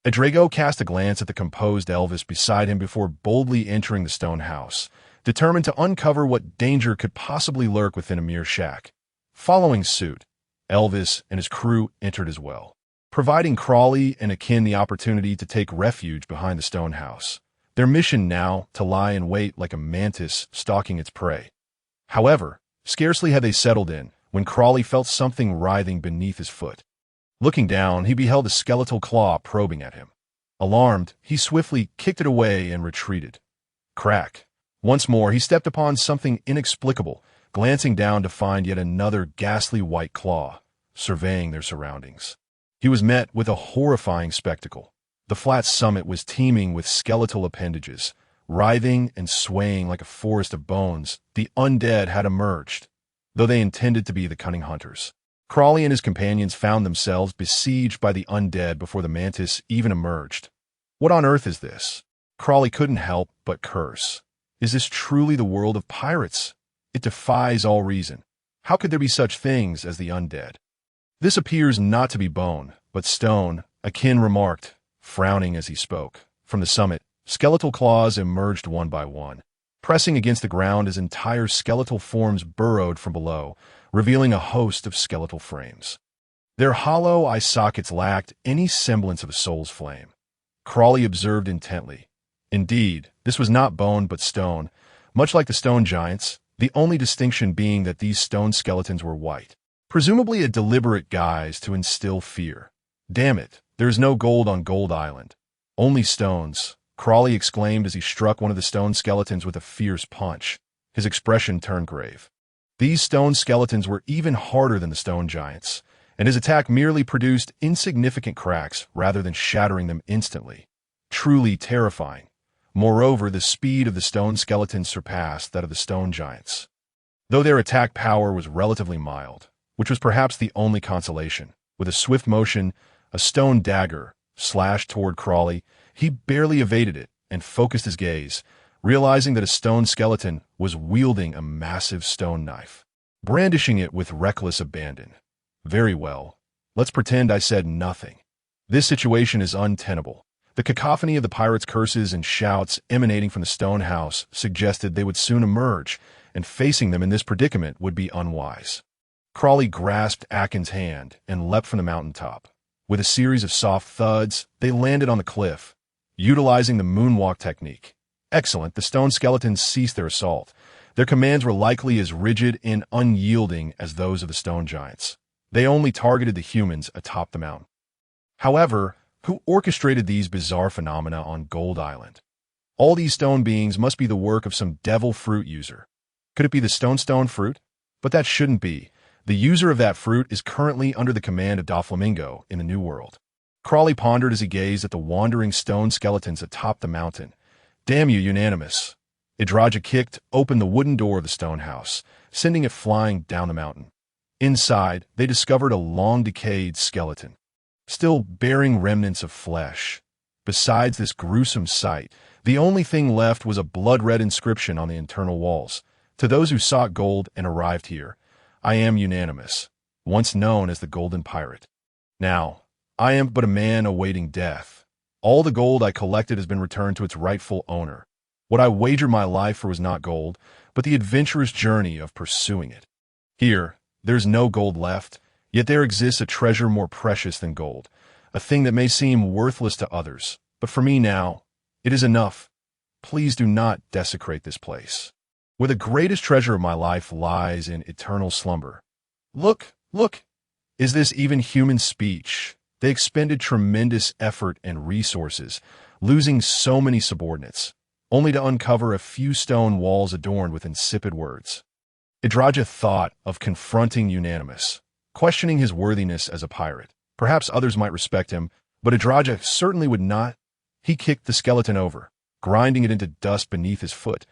Edrago cast a glance at the composed Elvis beside him before boldly entering the stone house, determined to uncover what danger could possibly lurk within a mere shack. Following suit, Elvis and his crew entered as well, providing Crawley and Akin the opportunity to take refuge behind the stone house, their mission now to lie in wait like a mantis stalking its prey. However, scarcely had they settled in, when Crawley felt something writhing beneath his foot. Looking down, he beheld a skeletal claw probing at him. Alarmed, he swiftly kicked it away and retreated. Crack. Once more, he stepped upon something inexplicable, glancing down to find yet another ghastly white claw, surveying their surroundings. He was met with a horrifying spectacle. The flat summit was teeming with skeletal appendages, writhing and swaying like a forest of bones. The undead had emerged, though they intended to be the cunning hunters. Crawley and his companions found themselves besieged by the undead before the mantis even emerged. What on earth is this? Crawley couldn't help but curse. Is this truly the world of pirates? It defies all reason. How could there be such things as the undead? This appears not to be bone, but stone, Akin remarked, frowning as he spoke. From the summit, skeletal claws emerged one by one, pressing against the ground as entire skeletal forms burrowed from below, revealing a host of skeletal frames. Their hollow eye sockets lacked any semblance of a soul's flame. Crawley observed intently. Indeed, this was not bone but stone, much like the stone giants, the only distinction being that these stone skeletons were white. Presumably a deliberate guise to instill fear. "Damn it, there is no gold on Gold Island. Only stones," Crawley exclaimed as he struck one of the stone skeletons with a fierce punch. His expression turned grave. These stone skeletons were even harder than the stone giants, and his attack merely produced insignificant cracks rather than shattering them instantly. Truly terrifying. Moreover, the speed of the stone skeletons surpassed that of the stone giants, though their attack power was relatively mild, which was perhaps the only consolation. With a swift motion, a stone dagger slashed toward Crawley. He barely evaded it and focused his gaze, realizing that a stone skeleton was wielding a massive stone knife, brandishing it with reckless abandon. "Very well. Let's pretend I said nothing. This situation is untenable." The cacophony of the pirates' curses and shouts emanating from the stone house suggested they would soon emerge, and facing them in this predicament would be unwise. Crawley grasped Akin's hand and leapt from the mountaintop. With a series of soft thuds, they landed on the cliff, utilizing the moonwalk technique. Excellent, the stone skeletons ceased their assault. Their commands were likely as rigid and unyielding as those of the stone giants. They only targeted the humans atop the mountain. However, who orchestrated these bizarre phenomena on Gold Island? All these stone beings must be the work of some devil fruit user. Could it be the stone fruit? But that shouldn't be. The user of that fruit is currently under the command of Doflamingo in the New World. Crawley pondered as he gazed at the wandering stone skeletons atop the mountain. "Damn you, unanimous." Idraja kicked open the wooden door of the stone house, sending it flying down the mountain. Inside, they discovered a long-decayed skeleton, still bearing remnants of flesh. Besides this gruesome sight, the only thing left was a blood-red inscription on the internal walls. "To those who sought gold and arrived here, I am unanimous, once known as the Golden Pirate. Now, I am but a man awaiting death. All the gold I collected has been returned to its rightful owner. What I wagered my life for was not gold, but the adventurous journey of pursuing it. Here, there's no gold left, yet there exists a treasure more precious than gold, a thing that may seem worthless to others, but for me now, it is enough. Please do not desecrate this place, where the greatest treasure of my life lies in eternal slumber. Look, look! Is this even human speech? They expended tremendous effort and resources, losing so many subordinates, only to uncover a few stone walls adorned with insipid words." Idraja thought of confronting Unanimous, questioning his worthiness as a pirate. Perhaps others might respect him, but Idraja certainly would not. He kicked the skeleton over, grinding it into dust beneath his foot.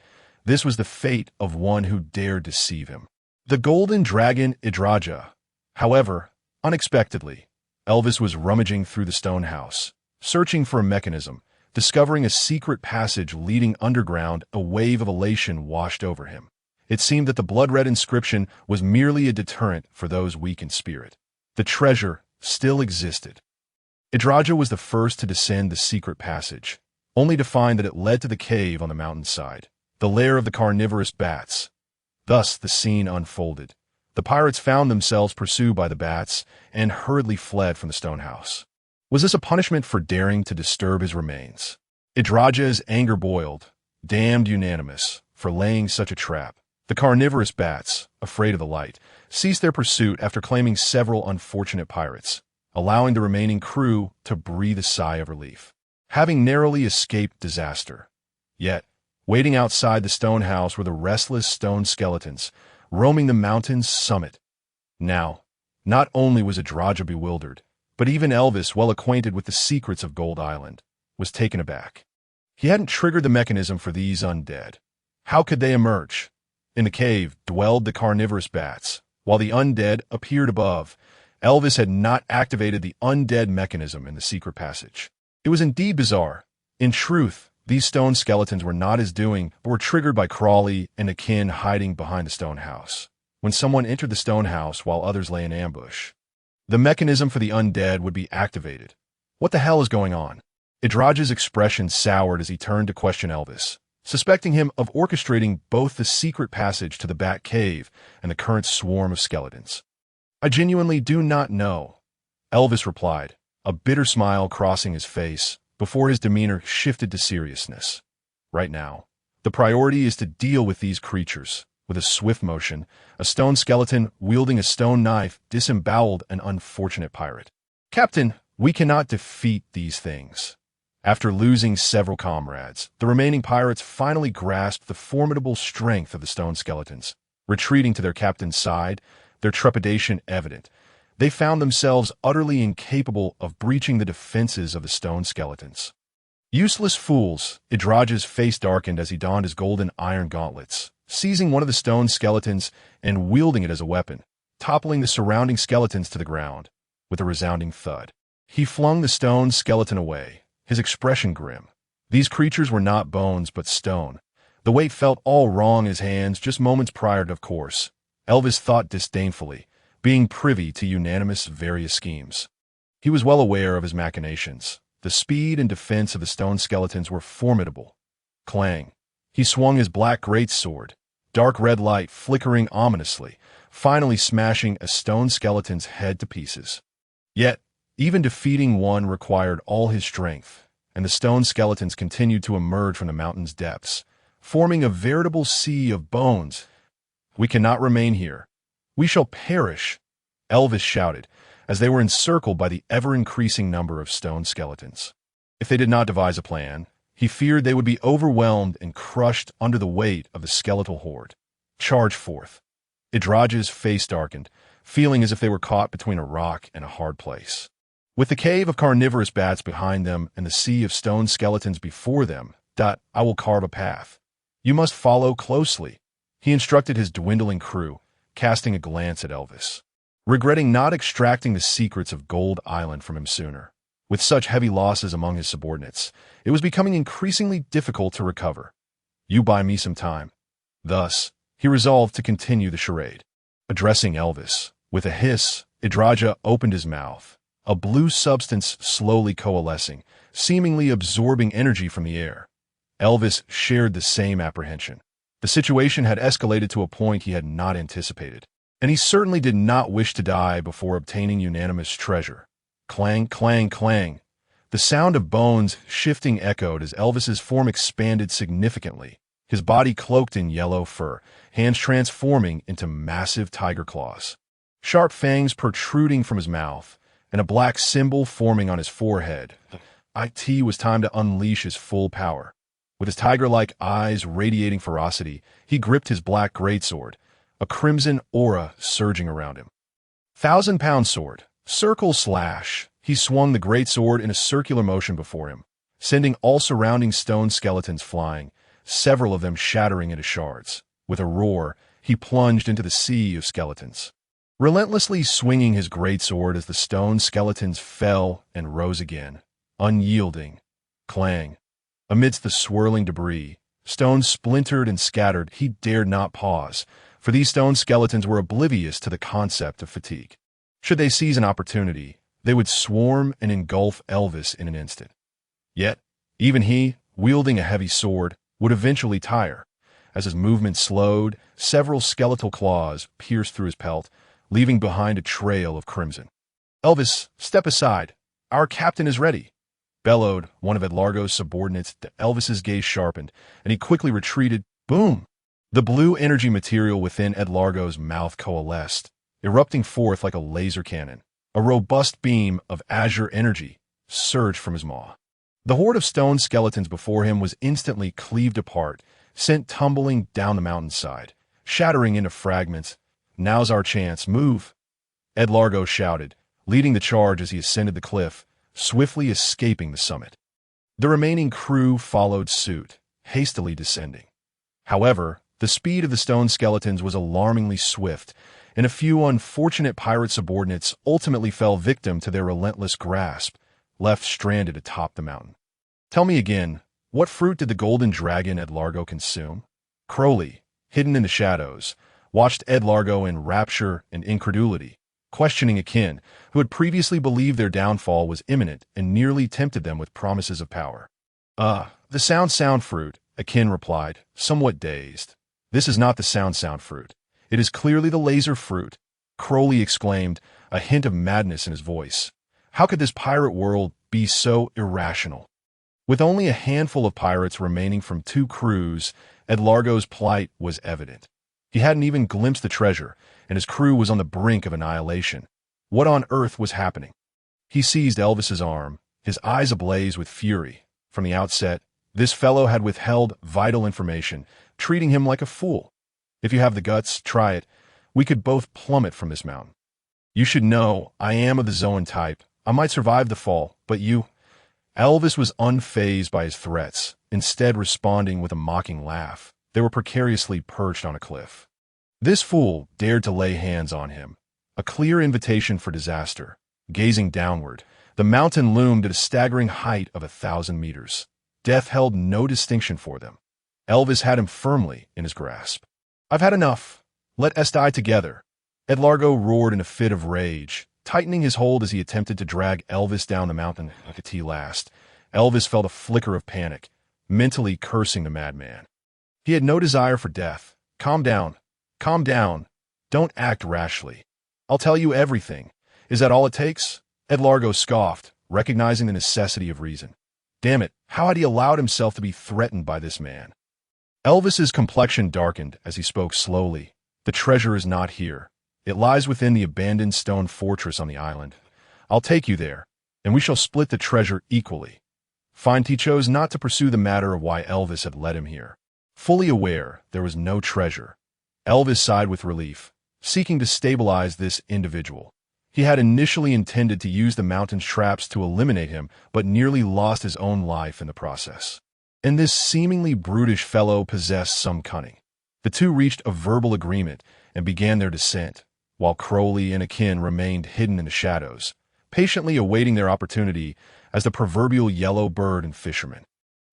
This was the fate of one who dared deceive him. The golden dragon Idraja. However, unexpectedly, Elvis was rummaging through the stone house, searching for a mechanism. Discovering a secret passage leading underground, a wave of elation washed over him. It seemed that the blood-red inscription was merely a deterrent for those weak in spirit. The treasure still existed. Idraja was the first to descend the secret passage, only to find that it led to the cave on the mountainside, the lair of the carnivorous bats. Thus the scene unfolded. The pirates found themselves pursued by the bats and hurriedly fled from the stone house. Was this a punishment for daring to disturb his remains? Idraja's anger boiled, damned Unanimous for laying such a trap. The carnivorous bats, afraid of the light, ceased their pursuit after claiming several unfortunate pirates, allowing the remaining crew to breathe a sigh of relief, having narrowly escaped disaster. Yet, waiting outside the stone house were the restless stone skeletons, roaming the mountain's summit. Now, not only was Idraja bewildered, but even Elvis, well acquainted with the secrets of Gold Island, was taken aback. He hadn't triggered the mechanism for these undead. How could they emerge? In the cave dwelled the carnivorous bats, while the undead appeared above. Elvis had not activated the undead mechanism in the secret passage. It was indeed bizarre. In truth, these stone skeletons were not his doing, but were triggered by Crawley and Akin hiding behind the stone house, when someone entered the stone house while others lay in ambush. The mechanism for the undead would be activated. What the hell is going on? Idraj's expression soured as he turned to question Elvis, suspecting him of orchestrating both the secret passage to the Bat Cave and the current swarm of skeletons. "I genuinely do not know," Elvis replied, a bitter smile crossing his face before his demeanor shifted to seriousness. "Right now, the priority is to deal with these creatures." With a swift motion, a stone skeleton wielding a stone knife disemboweled an unfortunate pirate. "Captain, we cannot defeat these things." After losing several comrades, the remaining pirates finally grasped the formidable strength of the stone skeletons. Retreating to their captain's side, their trepidation evident, they found themselves utterly incapable of breaching the defenses of the stone skeletons. "Useless fools," Idraj's face darkened as he donned his golden iron gauntlets, seizing one of the stone skeletons and wielding it as a weapon, toppling the surrounding skeletons to the ground. With a resounding thud, he flung the stone skeleton away, his expression grim. These creatures were not bones but stone. The weight felt all wrong in his hands just moments prior to, of course, Elvis thought disdainfully, being privy to unanimous various schemes. He was well aware of his machinations. The speed and defense of the stone skeletons were formidable. Clang. He swung his black greatsword, dark red light flickering ominously, finally smashing a stone skeleton's head to pieces. Yet, even defeating one required all his strength, and the stone skeletons continued to emerge from the mountain's depths, forming a veritable sea of bones. "We cannot remain here. We shall perish," Elvis shouted, as they were encircled by the ever-increasing number of stone skeletons. If they did not devise a plan, he feared they would be overwhelmed and crushed under the weight of the skeletal horde. "Charge forth." Idraj's face darkened, feeling as if they were caught between a rock and a hard place. With the cave of carnivorous bats behind them and the sea of stone skeletons before them, "I will carve a path. You must follow closely," he instructed his dwindling crew, casting a glance at Elvis, regretting not extracting the secrets of Gold Island from him sooner. With such heavy losses among his subordinates, it was becoming increasingly difficult to recover. "You buy me some time." Thus, he resolved to continue the charade. Addressing Elvis, with a hiss, Idraja opened his mouth, a blue substance slowly coalescing, seemingly absorbing energy from the air. Elvis shared the same apprehension. The situation had escalated to a point he had not anticipated, and he certainly did not wish to die before obtaining unanimous treasure. Clang, clang, clang. The sound of bones shifting echoed as Elvis's form expanded significantly, his body cloaked in yellow fur, hands transforming into massive tiger claws. Sharp fangs protruding from his mouth, and a black symbol forming on his forehead. It was time to unleash his full power. With his tiger-like eyes radiating ferocity, he gripped his black greatsword, a crimson aura surging around him. 1,000-pound sword. Circle slash. He swung the greatsword in a circular motion before him, sending all surrounding stone skeletons flying, several of them shattering into shards. With a roar, he plunged into the sea of skeletons, relentlessly swinging his greatsword as the stone skeletons fell and rose again, unyielding. Clang. Amidst the swirling debris, stones splintered and scattered. He dared not pause, for these stone skeletons were oblivious to the concept of fatigue. Should they seize an opportunity, they would swarm and engulf Elvis in an instant. Yet, even he, wielding a heavy sword, would eventually tire. As his movement slowed, several skeletal claws pierced through his pelt, leaving behind a trail of crimson. "Elvis, step aside. Our captain is ready," bellowed one of Edlargo's subordinates. Elvis's gaze sharpened, and he quickly retreated. Boom! The blue energy material within Edlargo's mouth coalesced, erupting forth like a laser cannon. A robust beam of azure energy surged from his maw. The horde of stone skeletons before him was instantly cleaved apart, sent tumbling down the mountainside, shattering into fragments. "Now's our chance. Move!" Edlargo shouted, leading the charge as he ascended the cliff, swiftly escaping the summit. The remaining crew followed suit, hastily descending. However, the speed of the stone skeletons was alarmingly swift, and a few unfortunate pirate subordinates ultimately fell victim to their relentless grasp, left stranded atop the mountain. "Tell me again, what fruit did the golden dragon Edlargo consume?" Crowley, hidden in the shadows, watched Edlargo in rapture and incredulity. questioning Akin, who had previously believed their downfall was imminent and nearly tempted them with promises of power. The sound fruit, Akin replied, somewhat dazed. This is not the sound fruit. It is clearly the laser fruit, Crowley exclaimed, a hint of madness in his voice. How could this pirate world be so irrational? With only a handful of pirates remaining from 2 crews, Edlargo's plight was evident. He hadn't even glimpsed the treasure, and his crew was on the brink of annihilation. What on earth was happening? He seized Elvis's arm, his eyes ablaze with fury. From the outset, this fellow had withheld vital information, treating him like a fool. If you have the guts, try it. We could both plummet from this mountain. You should know, I am of the Zoan type. I might survive the fall, but you... Elvis was unfazed by his threats, instead responding with a mocking laugh. They were precariously perched on a cliff. This fool dared to lay hands on him. A clear invitation for disaster. Gazing downward, the mountain loomed at a staggering height of 1,000 meters. Death held no distinction for them. Elvis had him firmly in his grasp. I've had enough. Let us die together. Edlargo roared in a fit of rage, tightening his hold as he attempted to drag Elvis down the mountain like a tea last. Elvis felt a flicker of panic, mentally cursing the madman. He had no desire for death. Calm down. Calm down. Don't act rashly. I'll tell you everything. Is that all it takes? Edlargo scoffed, recognizing the necessity of reason. Damn it, how had he allowed himself to be threatened by this man? Elvis's complexion darkened as he spoke slowly. The treasure is not here. It lies within the abandoned stone fortress on the island. I'll take you there, and we shall split the treasure equally. Finty chose not to pursue the matter of why Elvis had led him here. Fully aware there was no treasure, Elvis sighed with relief, seeking to stabilize this individual. He had initially intended to use the mountain's traps to eliminate him, but nearly lost his own life in the process. And this seemingly brutish fellow possessed some cunning. The two reached a verbal agreement and began their descent, while Crowley and Akin remained hidden in the shadows, patiently awaiting their opportunity as the proverbial yellow bird and fisherman.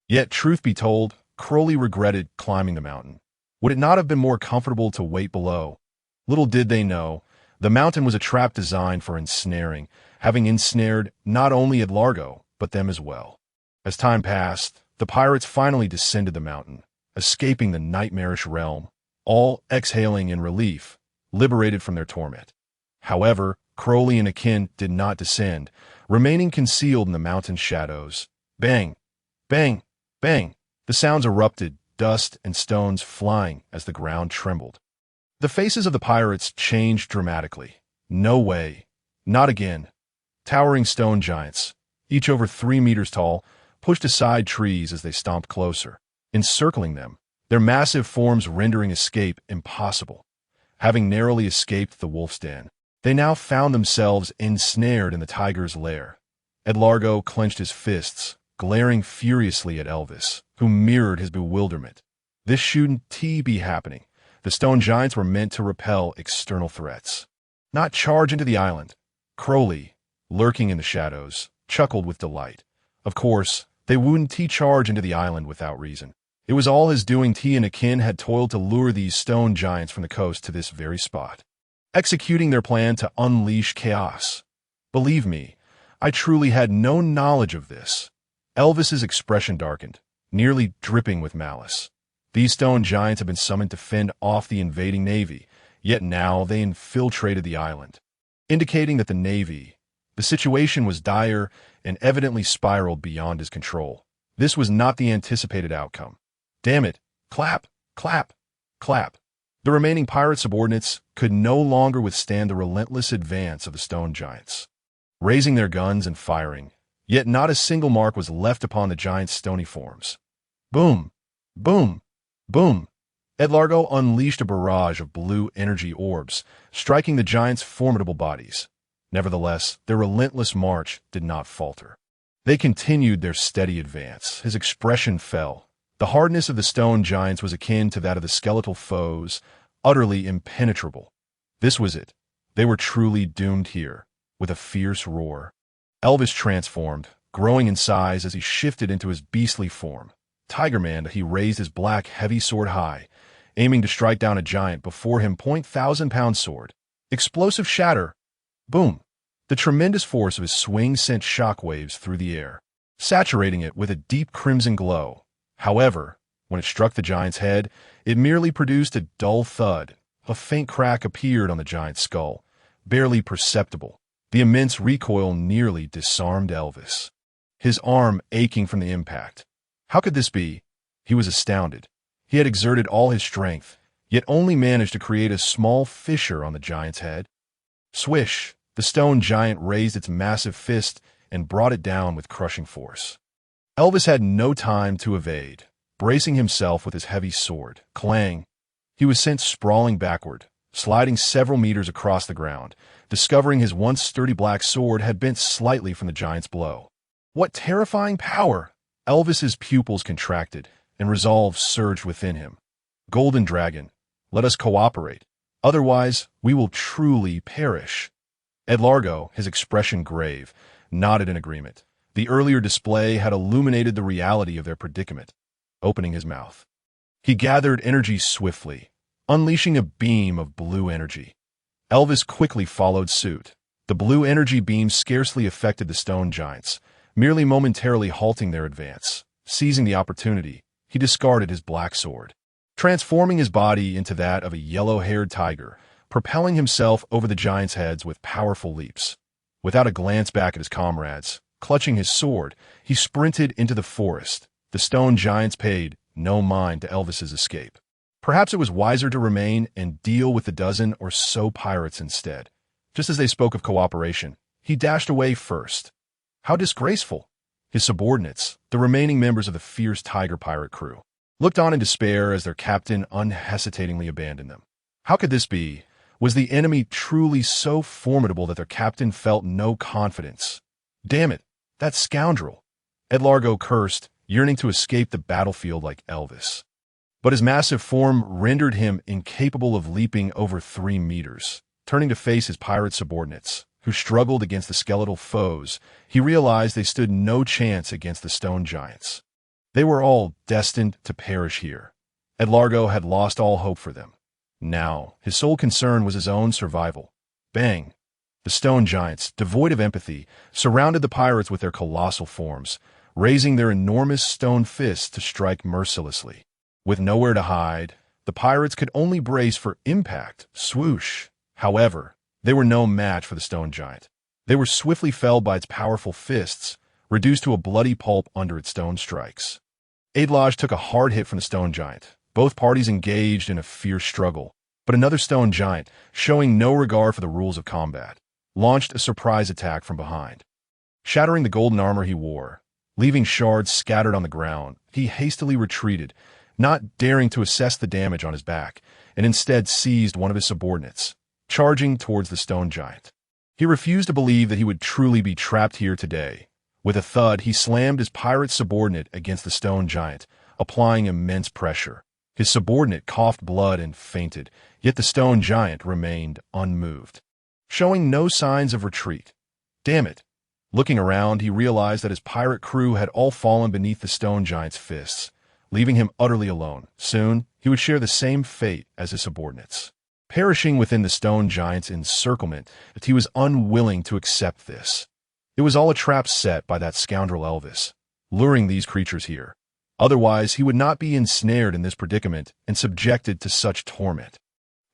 Yet, truth be told, Crowley regretted climbing the mountain. Would it not have been more comfortable to wait below? Little did they know, the mountain was a trap designed for ensnaring, having ensnared not only Edlargo, but them as well. As time passed, the pirates finally descended the mountain, escaping the nightmarish realm, all exhaling in relief, liberated from their torment. However, Crowley and Akin did not descend, remaining concealed in the mountain's shadows. Bang! Bang! Bang! The sounds erupted, dust and stones flying as the ground trembled. The faces of the pirates changed dramatically. No way. Not again. Towering stone giants, each over 3 meters tall, pushed aside trees as they stomped closer, encircling them, their massive forms rendering escape impossible. Having narrowly escaped the wolf's den, they now found themselves ensnared in the tiger's lair. Edlargo clenched his fists, glaring furiously at Elvis, who mirrored his bewilderment. This shouldn't be happening. The stone giants were meant to repel external threats, not charge into the island. Crowley, lurking in the shadows, chuckled with delight. Of course, they wouldn't charge into the island without reason. It was all his doing. T and Akin had toiled to lure these stone giants from the coast to this very spot, executing their plan to unleash chaos. Believe me, I truly had no knowledge of this. Elvis's expression darkened, nearly dripping with malice. These stone giants had been summoned to fend off the invading navy, yet now they infiltrated the island, indicating that the situation was dire and evidently spiraled beyond his control. This was not the anticipated outcome. Damn it! Clap! Clap! Clap! The remaining pirate subordinates could no longer withstand the relentless advance of the stone giants, raising their guns and firing, yet not a single mark was left upon the giants' stony forms. Boom! Boom! Boom! Edlargo unleashed a barrage of blue energy orbs, striking the giants' formidable bodies. Nevertheless, their relentless march did not falter. They continued their steady advance. His expression fell. The hardness of the stone giants was akin to that of the skeletal foes, utterly impenetrable. This was it. They were truly doomed here. With a fierce roar, Elvis transformed, growing in size as he shifted into his beastly form. Tigerman, he raised his black, heavy sword high, aiming to strike down a giant before him. 1,000-pound sword. Explosive shatter. Boom! The tremendous force of his swing sent shockwaves through the air, saturating it with a deep crimson glow. However, when it struck the giant's head, it merely produced a dull thud. A faint crack appeared on the giant's skull, barely perceptible. The immense recoil nearly disarmed Elvis, his arm aching from the impact. How could this be? He was astounded. He had exerted all his strength, yet only managed to create a small fissure on the giant's head. Swish! The stone giant raised its massive fist and brought it down with crushing force. Elvis had no time to evade. Bracing himself with his heavy sword, clang! He was sent sprawling backward, sliding several meters across the ground, discovering his once sturdy black sword had bent slightly from the giant's blow. What terrifying power! Elvis's pupils contracted, and resolve surged within him. Golden Dragon, let us cooperate. Otherwise, we will truly perish. Ed Largo, his expression grave, nodded in agreement. The earlier display had illuminated the reality of their predicament. Opening his mouth, he gathered energy swiftly, unleashing a beam of blue energy. Elvis quickly followed suit. The blue energy beam scarcely affected the stone giants, merely momentarily halting their advance. Seizing the opportunity, he discarded his black sword, transforming his body into that of a yellow-haired tiger, propelling himself over the giants' heads with powerful leaps. Without a glance back at his comrades, clutching his sword, he sprinted into the forest. The stone giants paid no mind to Elvis's escape. Perhaps it was wiser to remain and deal with the dozen or so pirates instead. Just as they spoke of cooperation, he dashed away first. How disgraceful! His subordinates, the remaining members of the fierce tiger pirate crew, looked on in despair as their captain unhesitatingly abandoned them. How could this be? Was the enemy truly so formidable that their captain felt no confidence? Damn it, that scoundrel! Ed Largo cursed, yearning to escape the battlefield like Elvis. But his massive form rendered him incapable of leaping over 3 meters. Turning to face his pirate subordinates, who struggled against the skeletal foes, he realized they stood no chance against the stone giants. They were all destined to perish here. Ed Largo had lost all hope for them. Now, his sole concern was his own survival. Bang! The stone giants, devoid of empathy, surrounded the pirates with their colossal forms, raising their enormous stone fists to strike mercilessly. With nowhere to hide, the pirates could only brace for impact. Swoosh! However, they were no match for the stone giant. They were swiftly felled by its powerful fists, reduced to a bloody pulp under its stone strikes. Adlaj took a hard hit from the stone giant. Both parties engaged in a fierce struggle, but another stone giant, showing no regard for the rules of combat, launched a surprise attack from behind. Shattering the golden armor he wore, leaving shards scattered on the ground, he hastily retreated, not daring to assess the damage on his back, and instead seized one of his subordinates, charging towards the stone giant. He refused to believe that he would truly be trapped here today. With a thud, he slammed his pirate subordinate against the stone giant, applying immense pressure. His subordinate coughed blood and fainted, yet the stone giant remained unmoved, showing no signs of retreat. Damn it! Looking around, he realized that his pirate crew had all fallen beneath the stone giant's fists, leaving him utterly alone. Soon, he would share the same fate as his subordinates, perishing within the stone giant's encirclement, but he was unwilling to accept this. It was all a trap set by that scoundrel Elvis, luring these creatures here. Otherwise, he would not be ensnared in this predicament and subjected to such torment.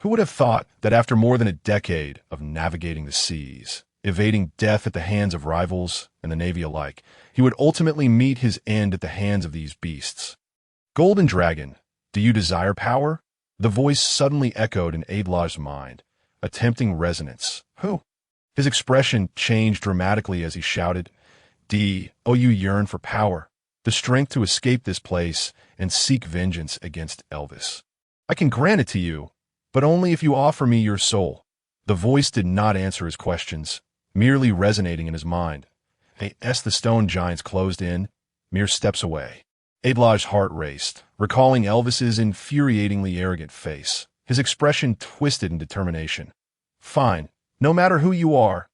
Who would have thought that after more than a decade of navigating the seas, evading death at the hands of rivals and the Navy alike, he would ultimately meet his end at the hands of these beasts? Golden Dragon, do you desire power? The voice suddenly echoed in Adlaj's mind, a tempting resonance. Who? His expression changed dramatically as he shouted, Oh, you yearn for power, the strength to escape this place and seek vengeance against Elvis. I can grant it to you, but only if you offer me your soul. The voice did not answer his questions, merely resonating in his mind. As the stone giants closed in, mere steps away, Adlaj's heart raced, recalling Elvis's infuriatingly arrogant face. His expression twisted in determination. Fine, no matter who you are,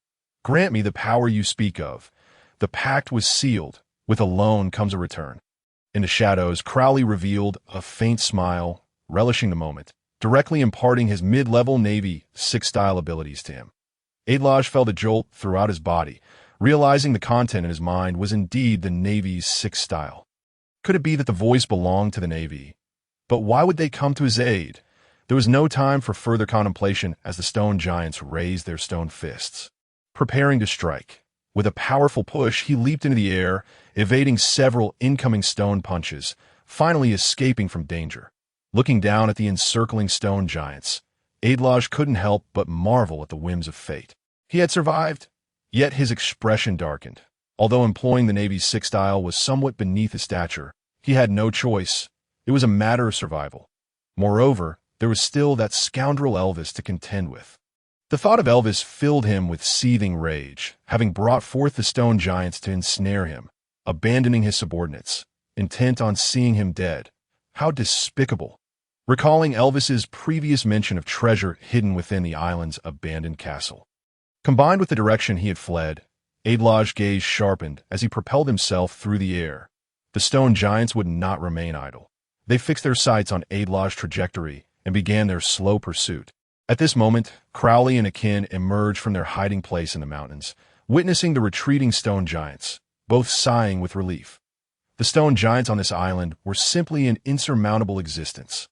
grant me the power you speak of. The pact was sealed. With a loan comes a return. In the shadows, Crowley revealed a faint smile, relishing the moment, directly imparting his mid-level Navy 6 style abilities to him. Adlaj felt a jolt throughout his body, realizing the content in his mind was indeed the Navy's sixth style. Could it be that the voice belonged to the Navy? But why would they come to his aid? There was no time for further contemplation as the stone giants raised their stone fists, preparing to strike. With a powerful push, he leaped into the air, evading several incoming stone punches, finally escaping from danger. Looking down at the encircling stone giants, Adlaj couldn't help but marvel at the whims of fate. He had survived, yet his expression darkened. Although employing the Navy's sixth style was somewhat beneath his stature, he had no choice. It was a matter of survival. Moreover, there was still that scoundrel Elvis to contend with. The thought of Elvis filled him with seething rage, having brought forth the stone giants to ensnare him, abandoning his subordinates, intent on seeing him dead. How despicable! Recalling Elvis's previous mention of treasure hidden within the island's abandoned castle. Combined with the direction he had fled, Adlaj's gaze sharpened as he propelled himself through the air. The stone giants would not remain idle. They fixed their sights on Adlaj's trajectory and began their slow pursuit. At this moment, Crowley and Akin emerged from their hiding place in the mountains, witnessing the retreating stone giants, both sighing with relief. The stone giants on this island were simply an insurmountable existence,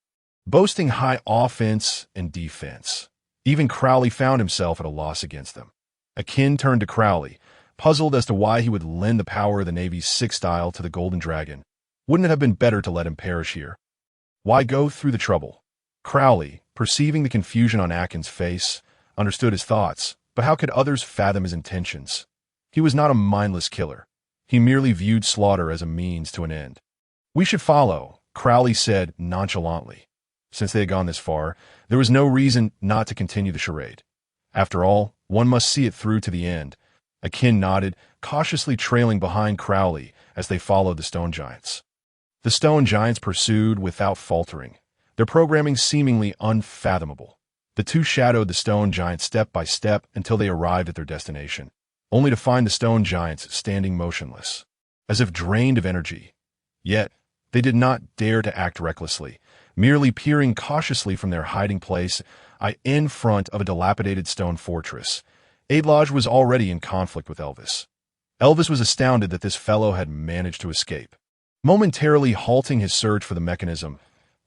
boasting high offense and defense. Even Crowley found himself at a loss against them. Akin turned to Crowley, puzzled as to why he would lend the power of the Navy's sixth style to the Golden Dragon. Wouldn't it have been better to let him perish here? Why go through the trouble? Crowley, perceiving the confusion on Akin's face, understood his thoughts, but how could others fathom his intentions? He was not a mindless killer. He merely viewed slaughter as a means to an end. "We should follow," Crowley said nonchalantly. Since they had gone this far, there was no reason not to continue the charade. After all, one must see it through to the end. Akin nodded, cautiously trailing behind Crowley as they followed the stone giants. The stone giants pursued without faltering, their programming seemingly unfathomable. The two shadowed the stone giants step by step until they arrived at their destination, only to find the stone giants standing motionless, as if drained of energy. Yet, they did not dare to act recklessly, merely peering cautiously from their hiding place in front of a dilapidated stone fortress. Adlaj was already in conflict with Elvis. Elvis was astounded that this fellow had managed to escape. Momentarily halting his search for the mechanism,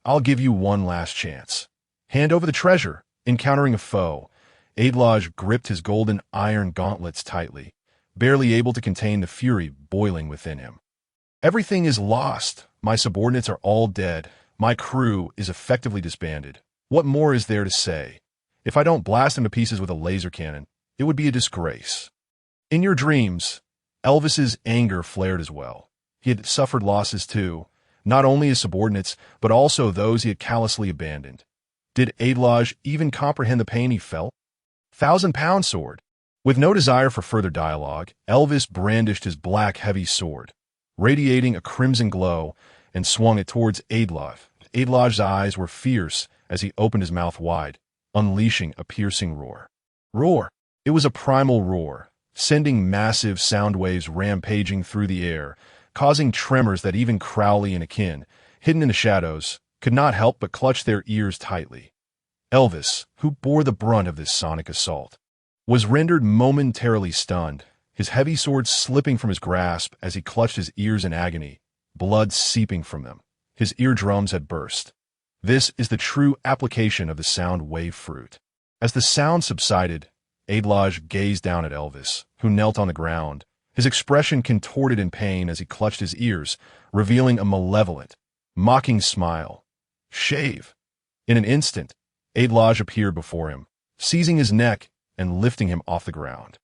"I'll give you one last chance. Hand over the treasure." Encountering a foe, Adlaj gripped his golden iron gauntlets tightly, barely able to contain the fury boiling within him. "Everything is lost. My subordinates are all dead. My crew is effectively disbanded. What more is there to say? If I don't blast them to pieces with a laser cannon, it would be a disgrace." In your dreams, Elvis's anger flared as well. He had suffered losses too, not only his subordinates, but also those he had callously abandoned. Did Adlaj even comprehend the pain he felt? 1,000-pound sword. With no desire for further dialogue, Elvis brandished his black, heavy sword, radiating a crimson glow, and swung it towards Adlaj. Adlaj's eyes were fierce as he opened his mouth wide, unleashing a piercing roar. Roar! It was a primal roar, sending massive sound waves rampaging through the air, causing tremors that even Crowley and Akin, hidden in the shadows, could not help but clutch their ears tightly. Elvis, who bore the brunt of this sonic assault, was rendered momentarily stunned, his heavy sword slipping from his grasp as he clutched his ears in agony, blood seeping from them. His eardrums had burst. This is the true application of the sound wave fruit. As the sound subsided, Adlaj gazed down at Elvis, who knelt on the ground, his expression contorted in pain as he clutched his ears, revealing a malevolent, mocking smile. "Shave!" In an instant, Adlaj appeared before him, seizing his neck and lifting him off the ground.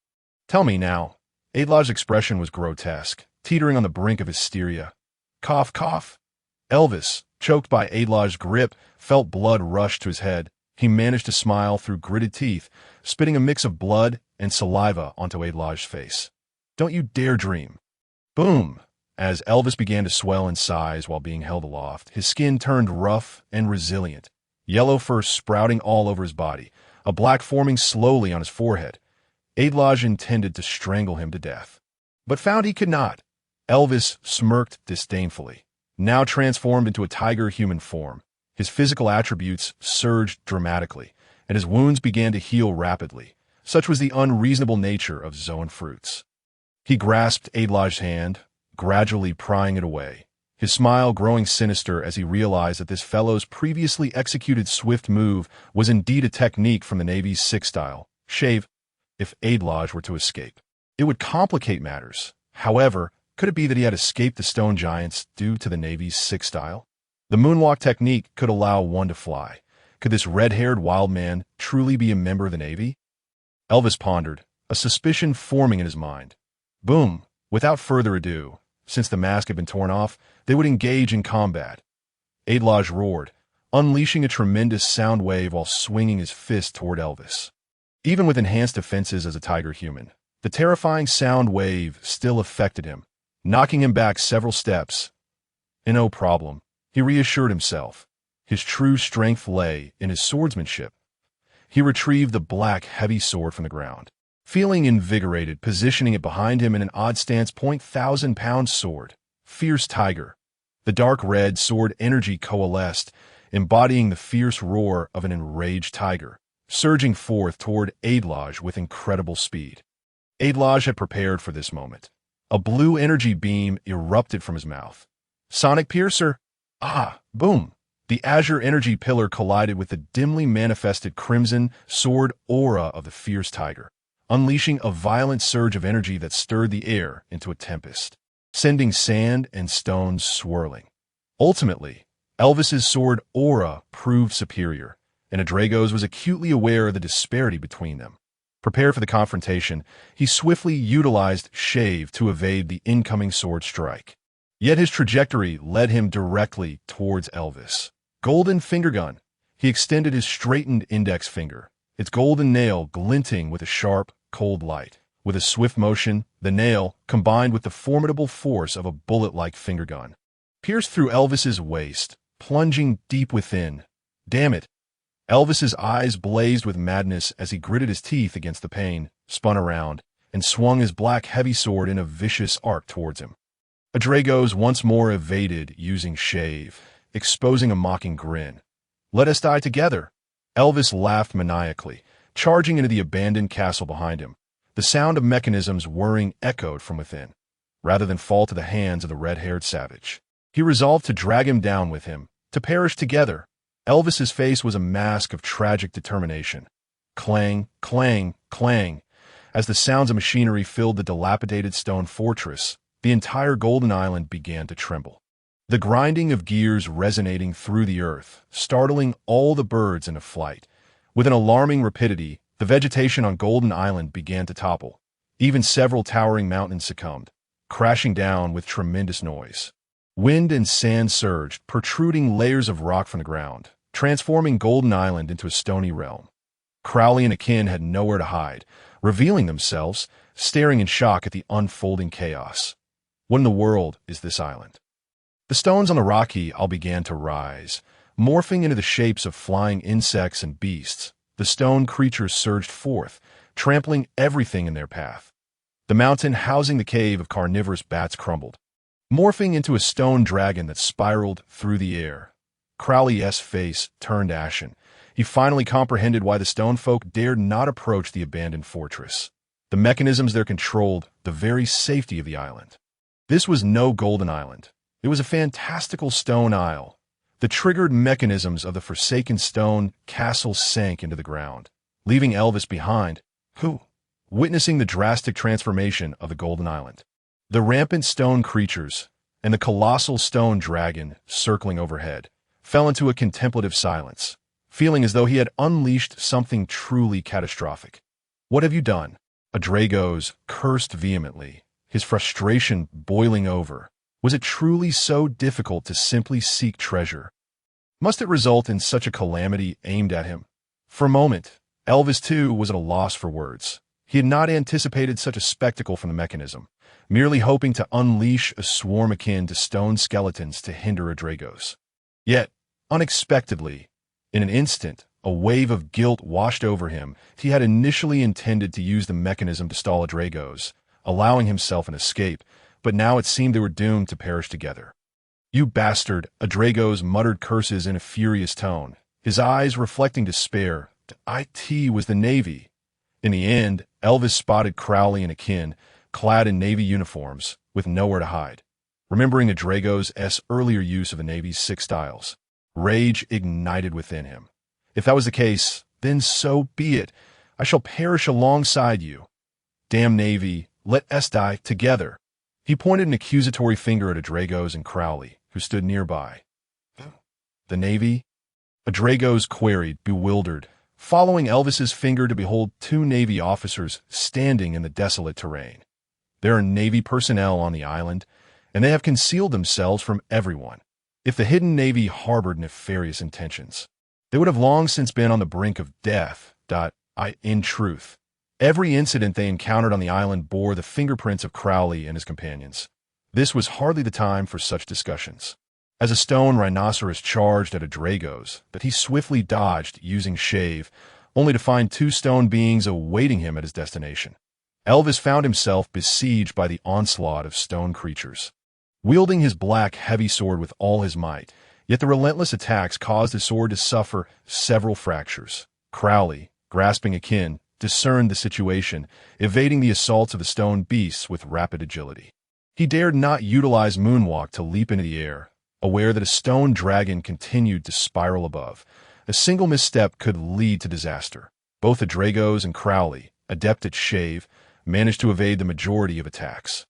"Tell me now." Adlaj's expression was grotesque, teetering on the brink of hysteria. Cough, cough. Elvis, choked by Adlaj's grip, felt blood rush to his head. He managed to smile through gritted teeth, spitting a mix of blood and saliva onto Adlaj's face. "Don't you dare dream." Boom! As Elvis began to swell in size while being held aloft, his skin turned rough and resilient, yellow fur sprouting all over his body, a black forming slowly on his forehead. Adlaj intended to strangle him to death, but found he could not. Elvis smirked disdainfully, now transformed into a tiger human form. His physical attributes surged dramatically, and his wounds began to heal rapidly, Such was the unreasonable nature of Zoan fruits. He grasped Adlaj's hand, gradually prying it away, his smile growing sinister as he realized that this fellow's previously executed swift move was indeed a technique from the Navy's six-style shave. If Adlaj were to escape, it would complicate matters. However, could it be that he had escaped the stone giants due to the Navy's six-style? The moonwalk technique could allow one to fly. Could this red-haired wild man truly be a member of the Navy? Elvis pondered, a suspicion forming in his mind. Boom! Without further ado, since the mask had been torn off, they would engage in combat. Adlaj roared, unleashing a tremendous sound wave while swinging his fist toward Elvis. Even with enhanced defenses as a tiger human, the terrifying sound wave still affected him, knocking him back several steps. No problem, he reassured himself. His true strength lay in his swordsmanship. He retrieved the black, heavy sword from the ground, feeling invigorated, positioning it behind him in an odd stance. 1,000-pound sword, fierce tiger. The dark red sword energy coalesced, embodying the fierce roar of an enraged tiger, surging forth toward Adlaj with incredible speed. Adlaj had prepared for this moment. A blue energy beam erupted from his mouth. Sonic Piercer! Ah! Boom! The azure energy pillar collided with the dimly manifested crimson sword aura of the fierce tiger, unleashing a violent surge of energy that stirred the air into a tempest, sending sand and stones swirling. Ultimately, Elvis's sword aura proved superior, and Adragos was acutely aware of the disparity between them. Prepared for the confrontation, he swiftly utilized Shave to evade the incoming sword strike. Yet his trajectory led him directly towards Elvis. Golden finger gun. He extended his straightened index finger, its golden nail glinting with a sharp, cold light. With a swift motion, the nail, combined with the formidable force of a bullet-like finger gun, pierced through Elvis's waist, plunging deep within. Damn it! Elvis's eyes blazed with madness as he gritted his teeth against the pain, spun around, and swung his black heavy sword in a vicious arc towards him. Adragos once more evaded using Shave, exposing a mocking grin. Let us die together! Elvis laughed maniacally, charging into the abandoned castle behind him. The sound of mechanisms whirring echoed from within. Rather than fall to the hands of the red-haired savage, he resolved to drag him down with him, to perish together. Elvis's face was a mask of tragic determination. Clang, clang, clang. As the sounds of machinery filled the dilapidated stone fortress, the entire Golden Island began to tremble. The grinding of gears resonating through the earth, startling all the birds into flight. With an alarming rapidity, the vegetation on Golden Island began to topple. Even several towering mountains succumbed, crashing down with tremendous noise. Wind and sand surged, protruding layers of rock from the ground, transforming Golden Island into a stony realm. Crowley and Akin had nowhere to hide, revealing themselves, staring in shock at the unfolding chaos. What in the world is this island? The stones on the rocky isle began to rise, morphing into the shapes of flying insects and beasts. The stone creatures surged forth, trampling everything in their path. The mountain housing the cave of carnivorous bats crumbled, morphing into a stone dragon that spiraled through the air. Crowley's face turned ashen. He finally comprehended why the stone folk dared not approach the abandoned fortress. The mechanisms there controlled the very safety of the island. This was no Golden Island. It was a fantastical stone isle. The triggered mechanisms of the forsaken stone castle sank into the ground, leaving Elvis behind, witnessing the drastic transformation of the Golden Island. The rampant stone creatures and the colossal stone dragon circling overhead fell into a contemplative silence, feeling as though he had unleashed something truly catastrophic. What have you done? Adragos cursed vehemently, his frustration boiling over. Was it truly so difficult to simply seek treasure? Must it result in such a calamity aimed at him? For a moment, Elvis too was at a loss for words. He had not anticipated such a spectacle from the mechanism, merely hoping to unleash a swarm akin to stone skeletons to hinder Adragos. Yet, unexpectedly, in an instant, a wave of guilt washed over him. He had initially intended to use the mechanism to stall Adragos, allowing himself an escape, but now it seemed they were doomed to perish together. You bastard, Adragos muttered curses in a furious tone, his eyes reflecting despair. IT was the Navy. In the end, Elvis spotted Crowley and Akin, clad in Navy uniforms, with nowhere to hide. Remembering Adrago's earlier use of the Navy's 6 styles, rage ignited within him. If that was the case, then so be it. I shall perish alongside you. Damn Navy, let us die together. He pointed an accusatory finger at Adragos and Crowley, who stood nearby. The Navy? Adragos queried, bewildered, following Elvis's finger to behold 2 Navy officers standing in the desolate terrain. There are Navy personnel on the island, and they have concealed themselves from everyone. If the hidden Navy harbored nefarious intentions, they would have long since been on the brink of death. In truth, every incident they encountered on the island bore the fingerprints of Crowley and his companions. This was hardly the time for such discussions. As a stone rhinoceros charged at Adragos, that he swiftly dodged using shave, only to find 2 stone beings awaiting him at his destination. Elvis found himself besieged by the onslaught of stone creatures. Wielding his black heavy sword with all his might, yet the relentless attacks caused his sword to suffer several fractures. Crowley, grasping Akin, discerned the situation, evading the assaults of the stone beasts with rapid agility. He dared not utilize Moonwalk to leap into the air, aware that a stone dragon continued to spiral above. A single misstep could lead to disaster. Both Adragos and Crowley, adept at shave, managed to evade the majority of attacks.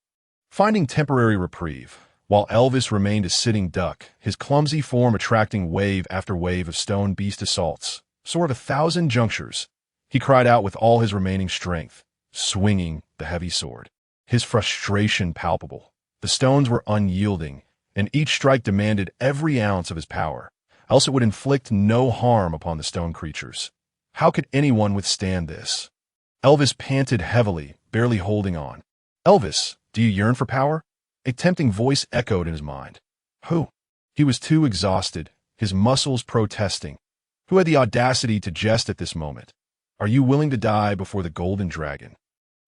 Finding temporary reprieve, while Elvis remained a sitting duck, his clumsy form attracting wave after wave of stone beast assaults, sort of 1,000 junctures, he cried out with all his remaining strength, swinging the heavy sword. His frustration palpable. The stones were unyielding, and each strike demanded every ounce of his power, else it would inflict no harm upon the stone creatures. How could anyone withstand this? Elvis panted heavily, barely holding on. Elvis, do you yearn for power? A tempting voice echoed in his mind. Who? He was too exhausted, his muscles protesting. Who had the audacity to jest at this moment? Are you willing to die before the golden dragon?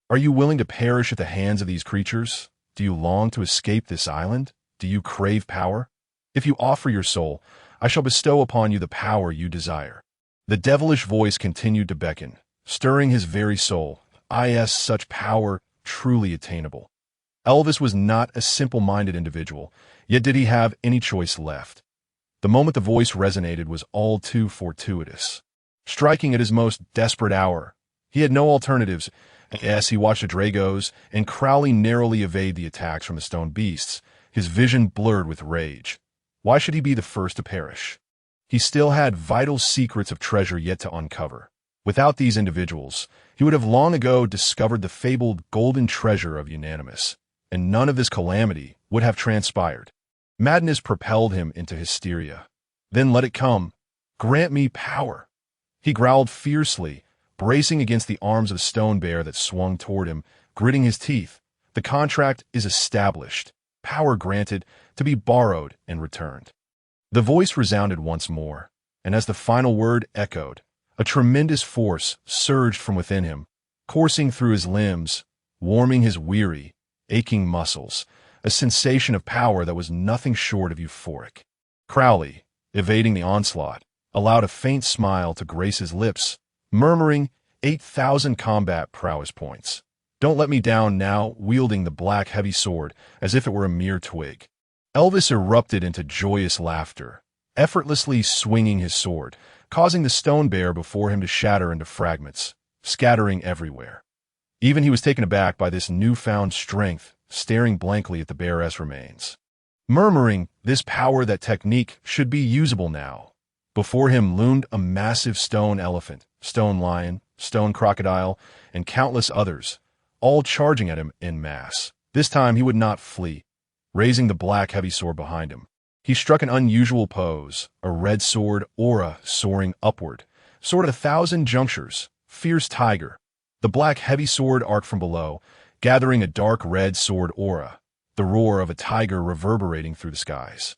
Are you willing to perish at the hands of these creatures? Do you long to escape this island? Do you crave power? If you offer your soul, I shall bestow upon you the power you desire. The devilish voice continued to beckon, stirring his very soul. Such power truly attainable. Elvis was not a simple-minded individual, yet did he have any choice left? The moment the voice resonated was all too fortuitous. Striking at his most desperate hour, he had no alternatives. As he watched Adragos and Crowley narrowly evade the attacks from the stone beasts, his vision blurred with rage. Why should he be the first to perish? He still had vital secrets of treasure yet to uncover. Without these individuals, he would have long ago discovered the fabled golden treasure of Unanimous, and none of this calamity would have transpired. Madness propelled him into hysteria. Then let it come. Grant me power. He growled fiercely, bracing against the arms of the stone bear that swung toward him, gritting his teeth. The contract is established. Power granted, to be borrowed and returned. The voice resounded once more, and as the final word echoed, a tremendous force surged from within him, coursing through his limbs, warming his weary, aching muscles, a sensation of power that was nothing short of euphoric. Crowley, evading the onslaught, allowed a faint smile to grace his lips, murmuring 8,000 combat prowess points. Don't let me down now, wielding the black heavy sword as if it were a mere twig. Elvis erupted into joyous laughter, effortlessly swinging his sword, causing the stone bear before him to shatter into fragments, scattering everywhere. Even he was taken aback by this newfound strength, staring blankly at the bear's remains. Murmuring, this power, that technique, should be usable now. Before him loomed a massive stone elephant, stone lion, stone crocodile, and countless others, all charging at him en masse. This time he would not flee. Raising the black heavy sword behind him, he struck an unusual pose, a red sword aura soaring upward, sword at 1,000 junctures, fierce tiger. The black heavy sword arced from below, gathering a dark red sword aura, the roar of a tiger reverberating through the skies.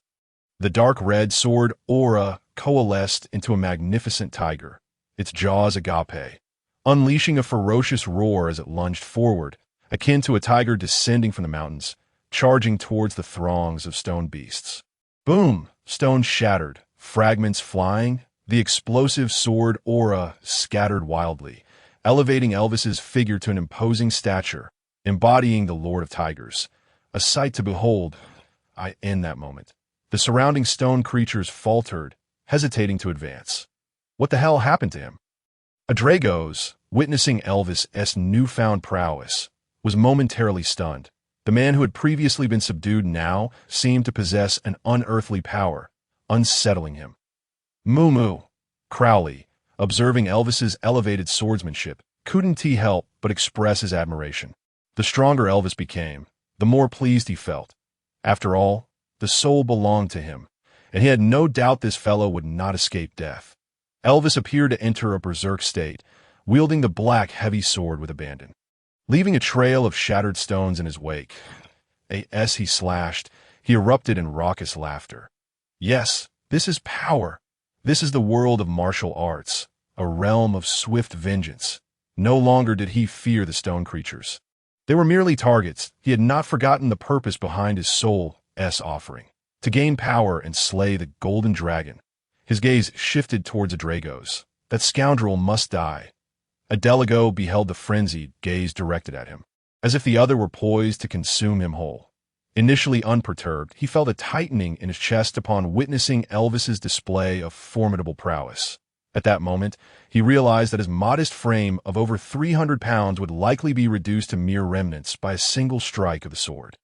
The dark red sword aura coalesced into a magnificent tiger, its jaws agape, unleashing a ferocious roar as it lunged forward, akin to a tiger descending from the mountains, charging towards the throngs of stone beasts. Boom! Stone shattered, fragments flying, the explosive sword aura scattered wildly, elevating Elvis's figure to an imposing stature, embodying the Lord of Tigers. A sight to behold. In that moment, the surrounding stone creatures faltered, hesitating to advance. What the hell happened to him? Adragos, witnessing Elvis's newfound prowess, was momentarily stunned. The man who had previously been subdued now seemed to possess an unearthly power, unsettling him. Moo. Crowley, observing Elvis's elevated swordsmanship, couldn't he help but express his admiration. The stronger Elvis became, the more pleased he felt. After all, the soul belonged to him, and he had no doubt this fellow would not escape death. Elvis appeared to enter a berserk state, wielding the black heavy sword with abandon. Leaving a trail of shattered stones in his wake, as he slashed, he erupted in raucous laughter. Yes, this is power. This is the world of martial arts, a realm of swift vengeance. No longer did he fear the stone creatures. They were merely targets. He had not forgotten the purpose behind his soul's offering, to gain power and slay the golden dragon. His gaze shifted towards Adragos. That scoundrel must die. Adelago beheld the frenzied gaze directed at him, as if the other were poised to consume him whole. Initially unperturbed, he felt a tightening in his chest upon witnessing Elvis's display of formidable prowess. At that moment, he realized that his modest frame of over 300 pounds would likely be reduced to mere remnants by a single strike of the sword.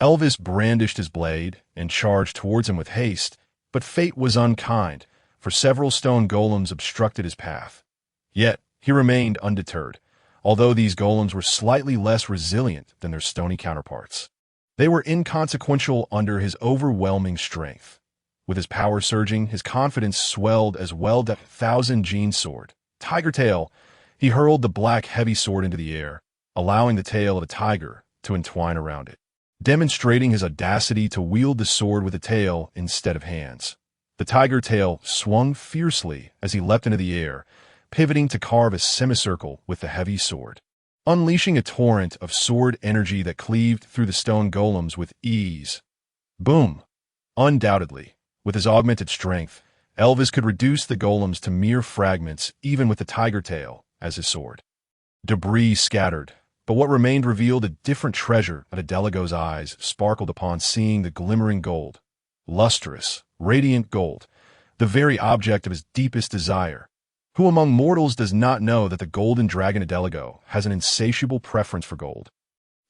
Elvis brandished his blade and charged towards him with haste, but fate was unkind, for several stone golems obstructed his path. Yet, he remained undeterred, although these golems were slightly less resilient than their stony counterparts. They were inconsequential under his overwhelming strength. With his power surging, his confidence swelled as well as 1,000 Gene sword. Tiger tail, he hurled the black heavy sword into the air, allowing the tail of a tiger to entwine around it, demonstrating his audacity to wield the sword with a tail instead of hands. The tiger tail swung fiercely as he leapt into the air, pivoting to carve a semicircle with the heavy sword, unleashing a torrent of sword energy that cleaved through the stone golems with ease. Boom! Undoubtedly, with his augmented strength, Elvis could reduce the golems to mere fragments even with the tiger tail as his sword. Debris scattered, but what remained revealed a different treasure that Adelago's eyes sparkled upon seeing the glimmering gold. Lustrous, radiant gold, the very object of his deepest desire. Who among mortals does not know that the golden dragon Adelago has an insatiable preference for gold?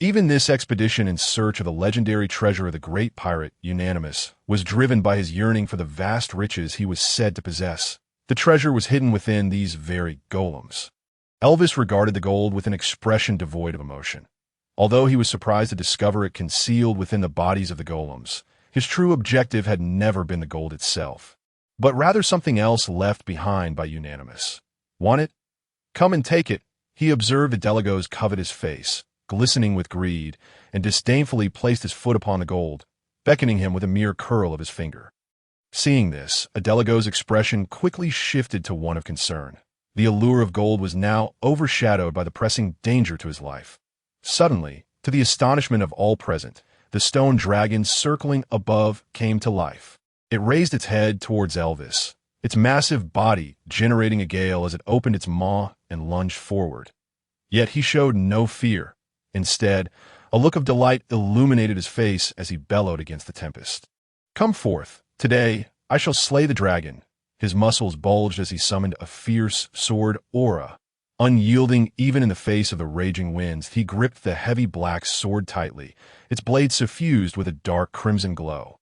Even this expedition in search of the legendary treasure of the great pirate, Unanimous, was driven by his yearning for the vast riches he was said to possess. The treasure was hidden within these very golems. Elvis regarded the gold with an expression devoid of emotion. Although he was surprised to discover it concealed within the bodies of the golems, his true objective had never been the gold itself, but rather something else left behind by Unanimous. Want it? Come and take it, he observed Adelago's covetous face, glistening with greed, and disdainfully placed his foot upon the gold, beckoning him with a mere curl of his finger. Seeing this, Adelago's expression quickly shifted to one of concern. The allure of gold was now overshadowed by the pressing danger to his life. Suddenly, to the astonishment of all present, the stone dragon circling above came to life. It raised its head towards Elvis, its massive body generating a gale as it opened its maw and lunged forward. Yet he showed no fear. Instead, a look of delight illuminated his face as he bellowed against the tempest. Come forth. Today, I shall slay the dragon. His muscles bulged as he summoned a fierce sword aura. Unyielding even in the face of the raging winds, he gripped the heavy black sword tightly, its blade suffused with a dark crimson glow.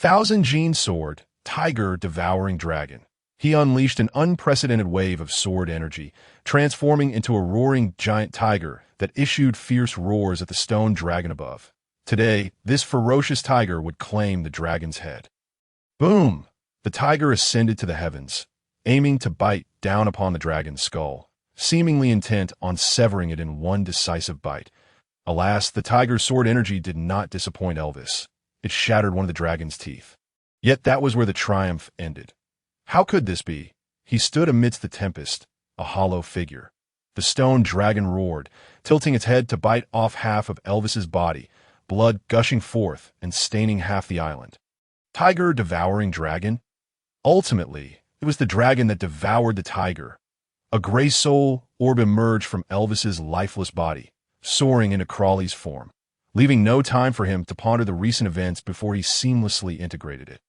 1,000 Gene sword, tiger devouring dragon. He unleashed an unprecedented wave of sword energy, transforming into a roaring giant tiger that issued fierce roars at the stone dragon above. Today, this ferocious tiger would claim the dragon's head. Boom! The tiger ascended to the heavens, aiming to bite down upon the dragon's skull, seemingly intent on severing it in one decisive bite. Alas, the tiger's sword energy did not disappoint Elvis. It shattered one of the dragon's teeth. Yet that was where the triumph ended. How could this be? He stood amidst the tempest, a hollow figure. The stone dragon roared, tilting its head to bite off half of Elvis's body, blood gushing forth and staining half the island. Tiger devouring dragon? Ultimately, it was the dragon that devoured the tiger. A gray soul orb emerged from Elvis's lifeless body, soaring into Crawley's form, leaving no time for him to ponder the recent events before he seamlessly integrated it.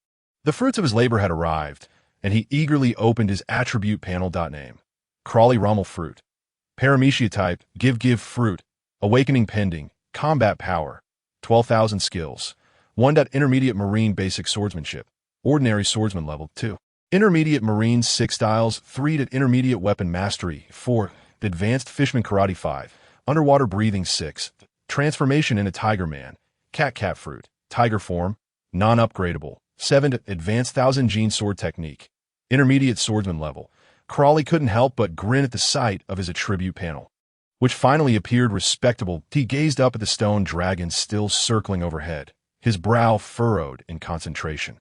The fruits of his labor had arrived, and he eagerly opened his attribute panel. Name: Crawley Rommel Fruit. Paramecia type: Give Fruit. Awakening pending. Combat power: 12,000 skills. 1. Intermediate Marine Basic Swordsmanship. Ordinary Swordsman level 2. Intermediate Marine 6 styles. 3. Intermediate Weapon Mastery 4. Advanced Fishman Karate 5. Underwater Breathing 6. Transformation into Tiger Man. Cat Fruit. Tiger Form. Non-upgradable. 7. Advanced Thousand Gene Sword Technique. Intermediate Swordsman level. Crawley couldn't help but grin at the sight of his attribute panel, which finally appeared respectable. He gazed up at the stone dragon still circling overhead, his brow furrowed in concentration.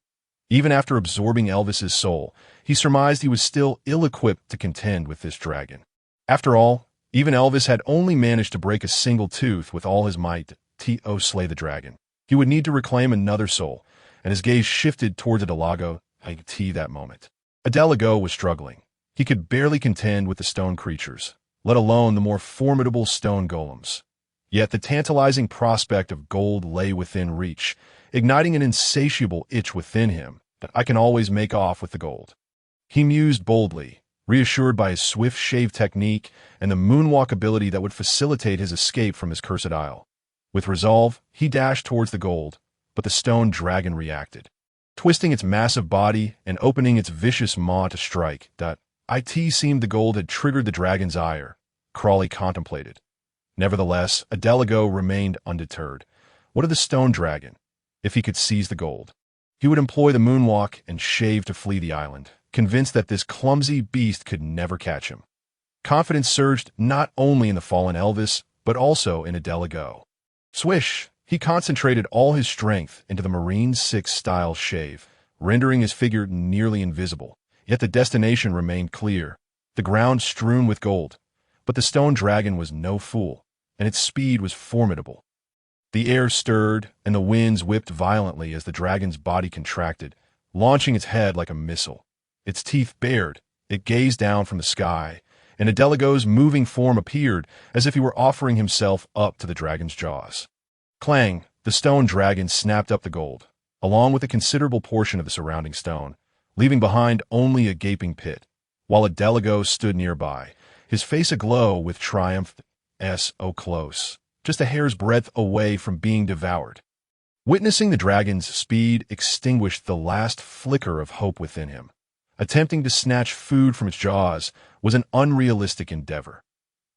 Even after absorbing Elvis's soul, he surmised he was still ill-equipped to contend with this dragon. After all, even Elvis had only managed to break a single tooth with all his might to slay the dragon. He would need to reclaim another soul, and his gaze shifted towards Adelago that moment. Adelago was struggling. He could barely contend with the stone creatures, let alone the more formidable stone golems. Yet the tantalizing prospect of gold lay within reach, igniting an insatiable itch within him that I can always make off with the gold. He mused boldly, reassured by his swift shave technique and the moonwalk ability that would facilitate his escape from his cursed isle. With resolve, he dashed towards the gold, but the stone dragon reacted, twisting its massive body and opening its vicious maw to strike. It seemed the gold had triggered the dragon's ire, Crawley contemplated. Nevertheless, Adelago remained undeterred. What of the stone dragon? If he could seize the gold, he would employ the moonwalk and shave to flee the island, convinced that this clumsy beast could never catch him. Confidence surged not only in the fallen Elvis, but also in Adelago. Swish! He concentrated all his strength into the Marine 6-style shave, rendering his figure nearly invisible. Yet the destination remained clear, the ground strewn with gold. But the stone dragon was no fool, and its speed was formidable. The air stirred, and the winds whipped violently as the dragon's body contracted, launching its head like a missile. Its teeth bared, it gazed down from the sky, and Adelago's moving form appeared as if he were offering himself up to the dragon's jaws. Clang! The stone dragon snapped up the gold, along with a considerable portion of the surrounding stone, leaving behind only a gaping pit, while Adelago stood nearby, his face aglow with triumph. So close, just a hair's breadth away from being devoured. Witnessing the dragon's speed extinguished the last flicker of hope within him. Attempting to snatch food from its jaws was an unrealistic endeavor.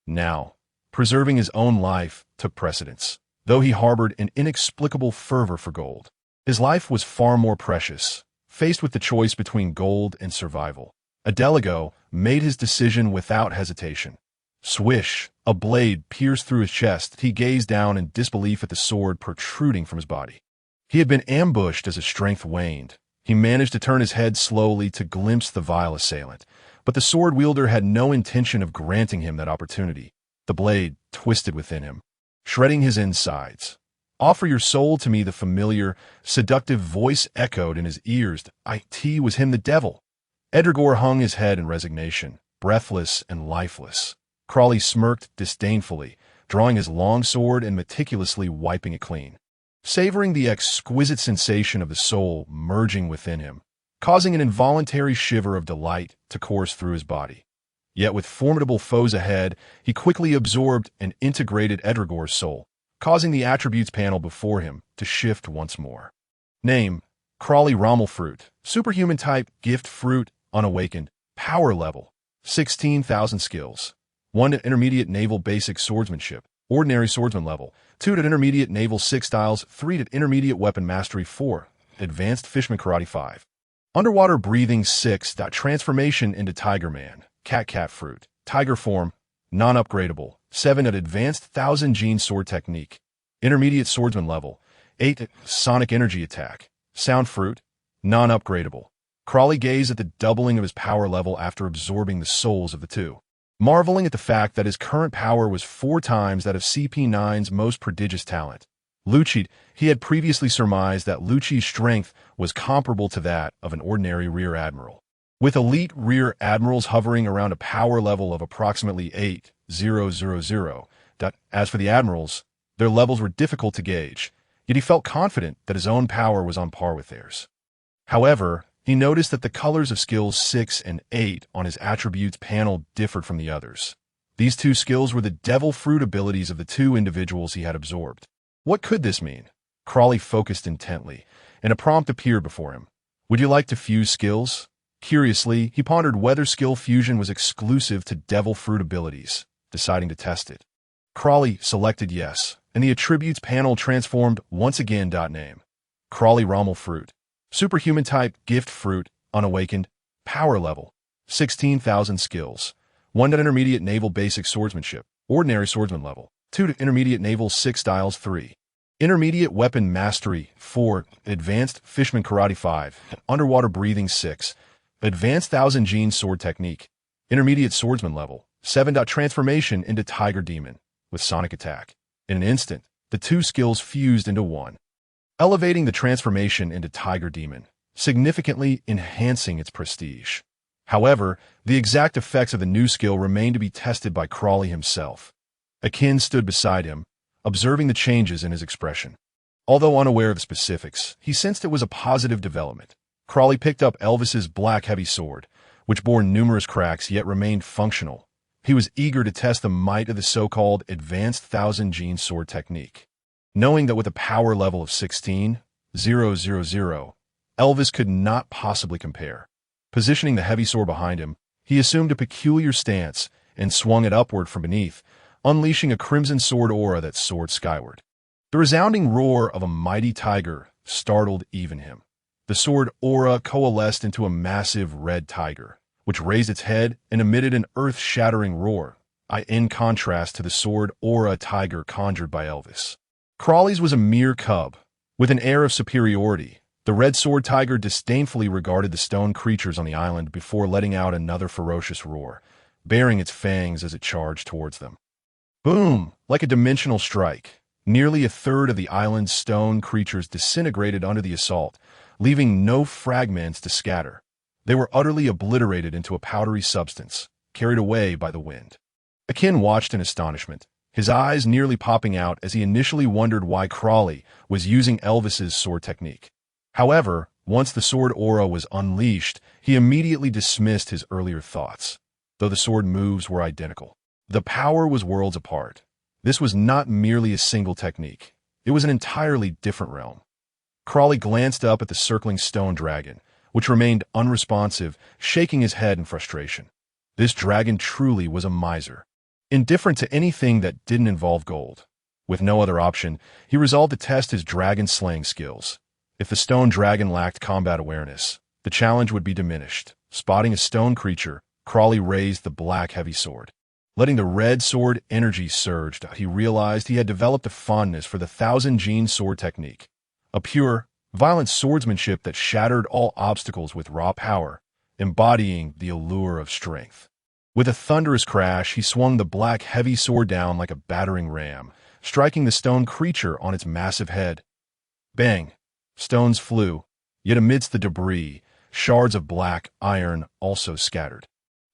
Now, preserving his own life took precedence, though he harbored an inexplicable fervor for gold. His life was far more precious. Faced with the choice between gold and survival, Adelago made his decision without hesitation. Swish! A blade pierced through his chest. He gazed down in disbelief at the sword protruding from his body. He had been ambushed as his strength waned. He managed to turn his head slowly to glimpse the vile assailant, but the sword wielder had no intention of granting him that opportunity. The blade twisted within him, shredding his insides. Offer your soul to me, the familiar, seductive voice echoed in his ears. It was him, the devil. Edragor hung his head in resignation, breathless and lifeless. Crawley smirked disdainfully, drawing his long sword and meticulously wiping it clean, savoring the exquisite sensation of the soul merging within him, causing an involuntary shiver of delight to course through his body. Yet with formidable foes ahead, he quickly absorbed and integrated Edragor's soul, causing the attributes panel before him to shift once more. Name: Crawley Rommel Fruit. Superhuman type: Gift Fruit. Unawakened. Power level: 16,000 skills. 1. Intermediate Naval Basic Swordsmanship. Ordinary Swordsman level. 2. Intermediate Naval 6 styles. 3. Intermediate Weapon Mastery 4. Advanced Fishman Karate 5. Underwater Breathing 6. Transformation into Tiger Man. Cat Fruit. Tiger Form. Non-upgradable. 7. Advanced Thousand Gene Sword Technique. Intermediate Swordsman level. 8. Sonic Energy Attack. Sound Fruit. Non-upgradable. Crawley gazed at the doubling of his power level after absorbing the souls of the two, marveling at the fact that his current power was 4 times that of CP9's most prodigious talent, Lucci. He had previously surmised that Lucci's strength was comparable to that of an ordinary rear admiral. With elite rear admirals hovering around a power level of approximately 8,000. As for the admirals, their levels were difficult to gauge, yet he felt confident that his own power was on par with theirs. However, he noticed that the colors of skills 6 and 8 on his attributes panel differed from the others. These two skills were the devil fruit abilities of the two individuals he had absorbed. What could this mean? Crawley focused intently, and a prompt appeared before him. Would you like to fuse skills? Curiously, he pondered whether skill fusion was exclusive to devil fruit abilities, deciding to test it. Crawley selected yes, and the attributes panel transformed once again. Name: Crawley Rommel Fruit. Superhuman type, gift fruit, unawakened. Power level, 16,000 skills. 1 to intermediate naval basic swordsmanship, ordinary swordsman level. 2 to intermediate naval 6 styles 3. Intermediate weapon mastery 4. Advanced fisherman karate 5. Underwater breathing 6. Advanced thousand gene sword technique. Intermediate swordsman level 7. Transformation into tiger demon with sonic attack. In an instant, the two skills fused into one, elevating the transformation into tiger demon, significantly enhancing its prestige. However, the exact effects of the new skill remained to be tested by Crawley himself. Akin stood beside him, observing the changes in his expression. Although unaware of the specifics, he sensed it was a positive development. Crawley picked up Elvis's black heavy sword, which bore numerous cracks yet remained functional. He was eager to test the might of the so-called advanced thousand gene sword technique. Knowing that with a power level of 16,000, Elvis could not possibly compare. Positioning the heavy sword behind him, he assumed a peculiar stance and swung it upward from beneath, unleashing a crimson sword aura that soared skyward. The resounding roar of a mighty tiger startled even him. The sword aura coalesced into a massive red tiger, which raised its head and emitted an earth-shattering roar, in contrast to the sword aura tiger conjured by Elvis. Crawley's was a mere cub. With an air of superiority, the red sword tiger disdainfully regarded the stone creatures on the island before letting out another ferocious roar, baring its fangs as it charged towards them. Boom! Like a dimensional strike, nearly a third of the island's stone creatures disintegrated under the assault, leaving no fragments to scatter. They were utterly obliterated into a powdery substance, carried away by the wind. Akin watched in astonishment, his eyes nearly popping out as he initially wondered why Crawley was using Elvis's sword technique. However, once the sword aura was unleashed, he immediately dismissed his earlier thoughts. Though the sword moves were identical, the power was worlds apart. This was not merely a single technique. It was an entirely different realm. Crawley glanced up at the circling stone dragon, which remained unresponsive, shaking his head in frustration. This dragon truly was a miser, indifferent to anything that didn't involve gold. With no other option, he resolved to test his dragon-slaying skills. If the stone dragon lacked combat awareness, the challenge would be diminished. Spotting a stone creature, Crawley raised the black heavy sword. Letting the red sword energy surge, he realized he had developed a fondness for the thousand gene sword technique, a pure, violent swordsmanship that shattered all obstacles with raw power, embodying the allure of strength. With a thunderous crash, he swung the black heavy sword down like a battering ram, striking the stone creature on its massive head. Bang! Stones flew, yet amidst the debris, shards of black iron also scattered.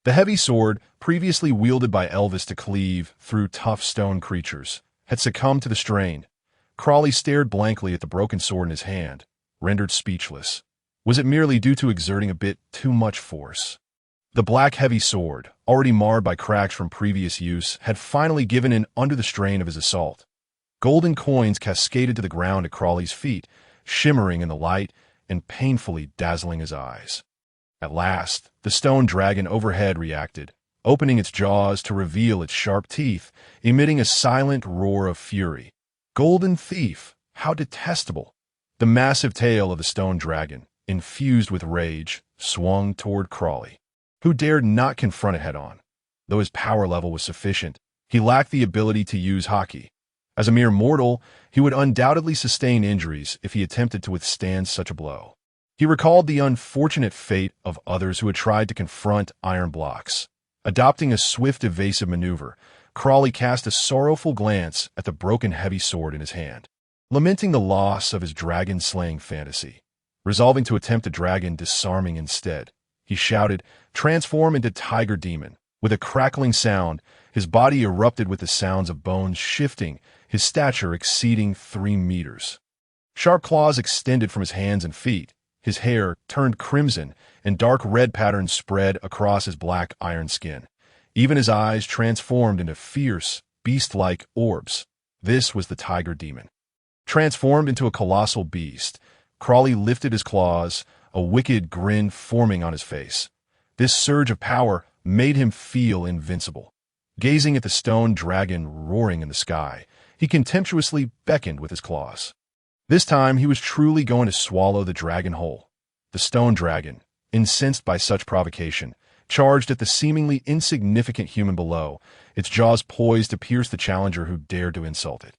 The heavy sword, previously wielded by Elvis to cleave through tough stone creatures, had succumbed to the strain. Crawley stared blankly at the broken sword in his hand, rendered speechless. Was it merely due to exerting a bit too much force? The black heavy sword, already marred by cracks from previous use, had finally given in under the strain of his assault. Golden coins cascaded to the ground at Crawley's feet, shimmering in the light and painfully dazzling his eyes. At last, the stone dragon overhead reacted, opening its jaws to reveal its sharp teeth, emitting a silent roar of fury. Golden thief! How detestable! The massive tail of the stone dragon, infused with rage, swung toward Crawley, who dared not confront it head-on. Though his power level was sufficient, he lacked the ability to use haki. As a mere mortal, he would undoubtedly sustain injuries if he attempted to withstand such a blow. He recalled the unfortunate fate of others who had tried to confront iron blocks. Adopting a swift evasive maneuver, Crawley cast a sorrowful glance at the broken heavy sword in his hand, lamenting the loss of his dragon-slaying fantasy. Resolving to attempt a dragon disarming instead, he shouted, "Transform into tiger demon." With a crackling sound, his body erupted with the sounds of bones shifting, his stature exceeding 3 meters. Sharp claws extended from his hands and feet. His hair turned crimson, and dark red patterns spread across his black iron skin. Even his eyes transformed into fierce, beast-like orbs. This was the tiger demon. Transformed into a colossal beast, Crawley lifted his claws, a wicked grin forming on his face. This surge of power made him feel invincible. Gazing at the stone dragon roaring in the sky, he contemptuously beckoned with his claws. This time he was truly going to swallow the dragon whole. The stone dragon, incensed by such provocation, charged at the seemingly insignificant human below, its jaws poised to pierce the challenger who dared to insult it.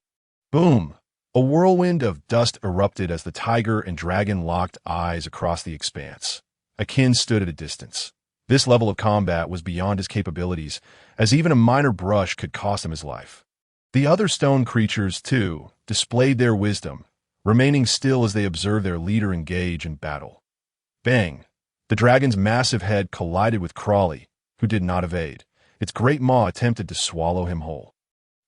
Boom! A whirlwind of dust erupted as the tiger and dragon locked eyes across the expanse. Akin stood at a distance. This level of combat was beyond his capabilities, as even a minor brush could cost him his life. The other stone creatures, too, displayed their wisdom, remaining still as they observed their leader engage in battle. Bang! The dragon's massive head collided with Crawley, who did not evade. Its great maw attempted to swallow him whole,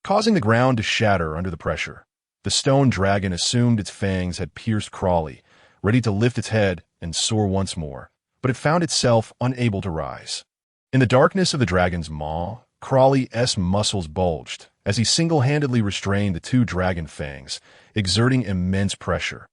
causing the ground to shatter under the pressure. The stone dragon assumed its fangs had pierced Crawley, ready to lift its head and soar once more, but it found itself unable to rise. In the darkness of the dragon's maw, Crawley's muscles bulged as he single-handedly restrained the 2 dragon fangs, exerting immense pressure.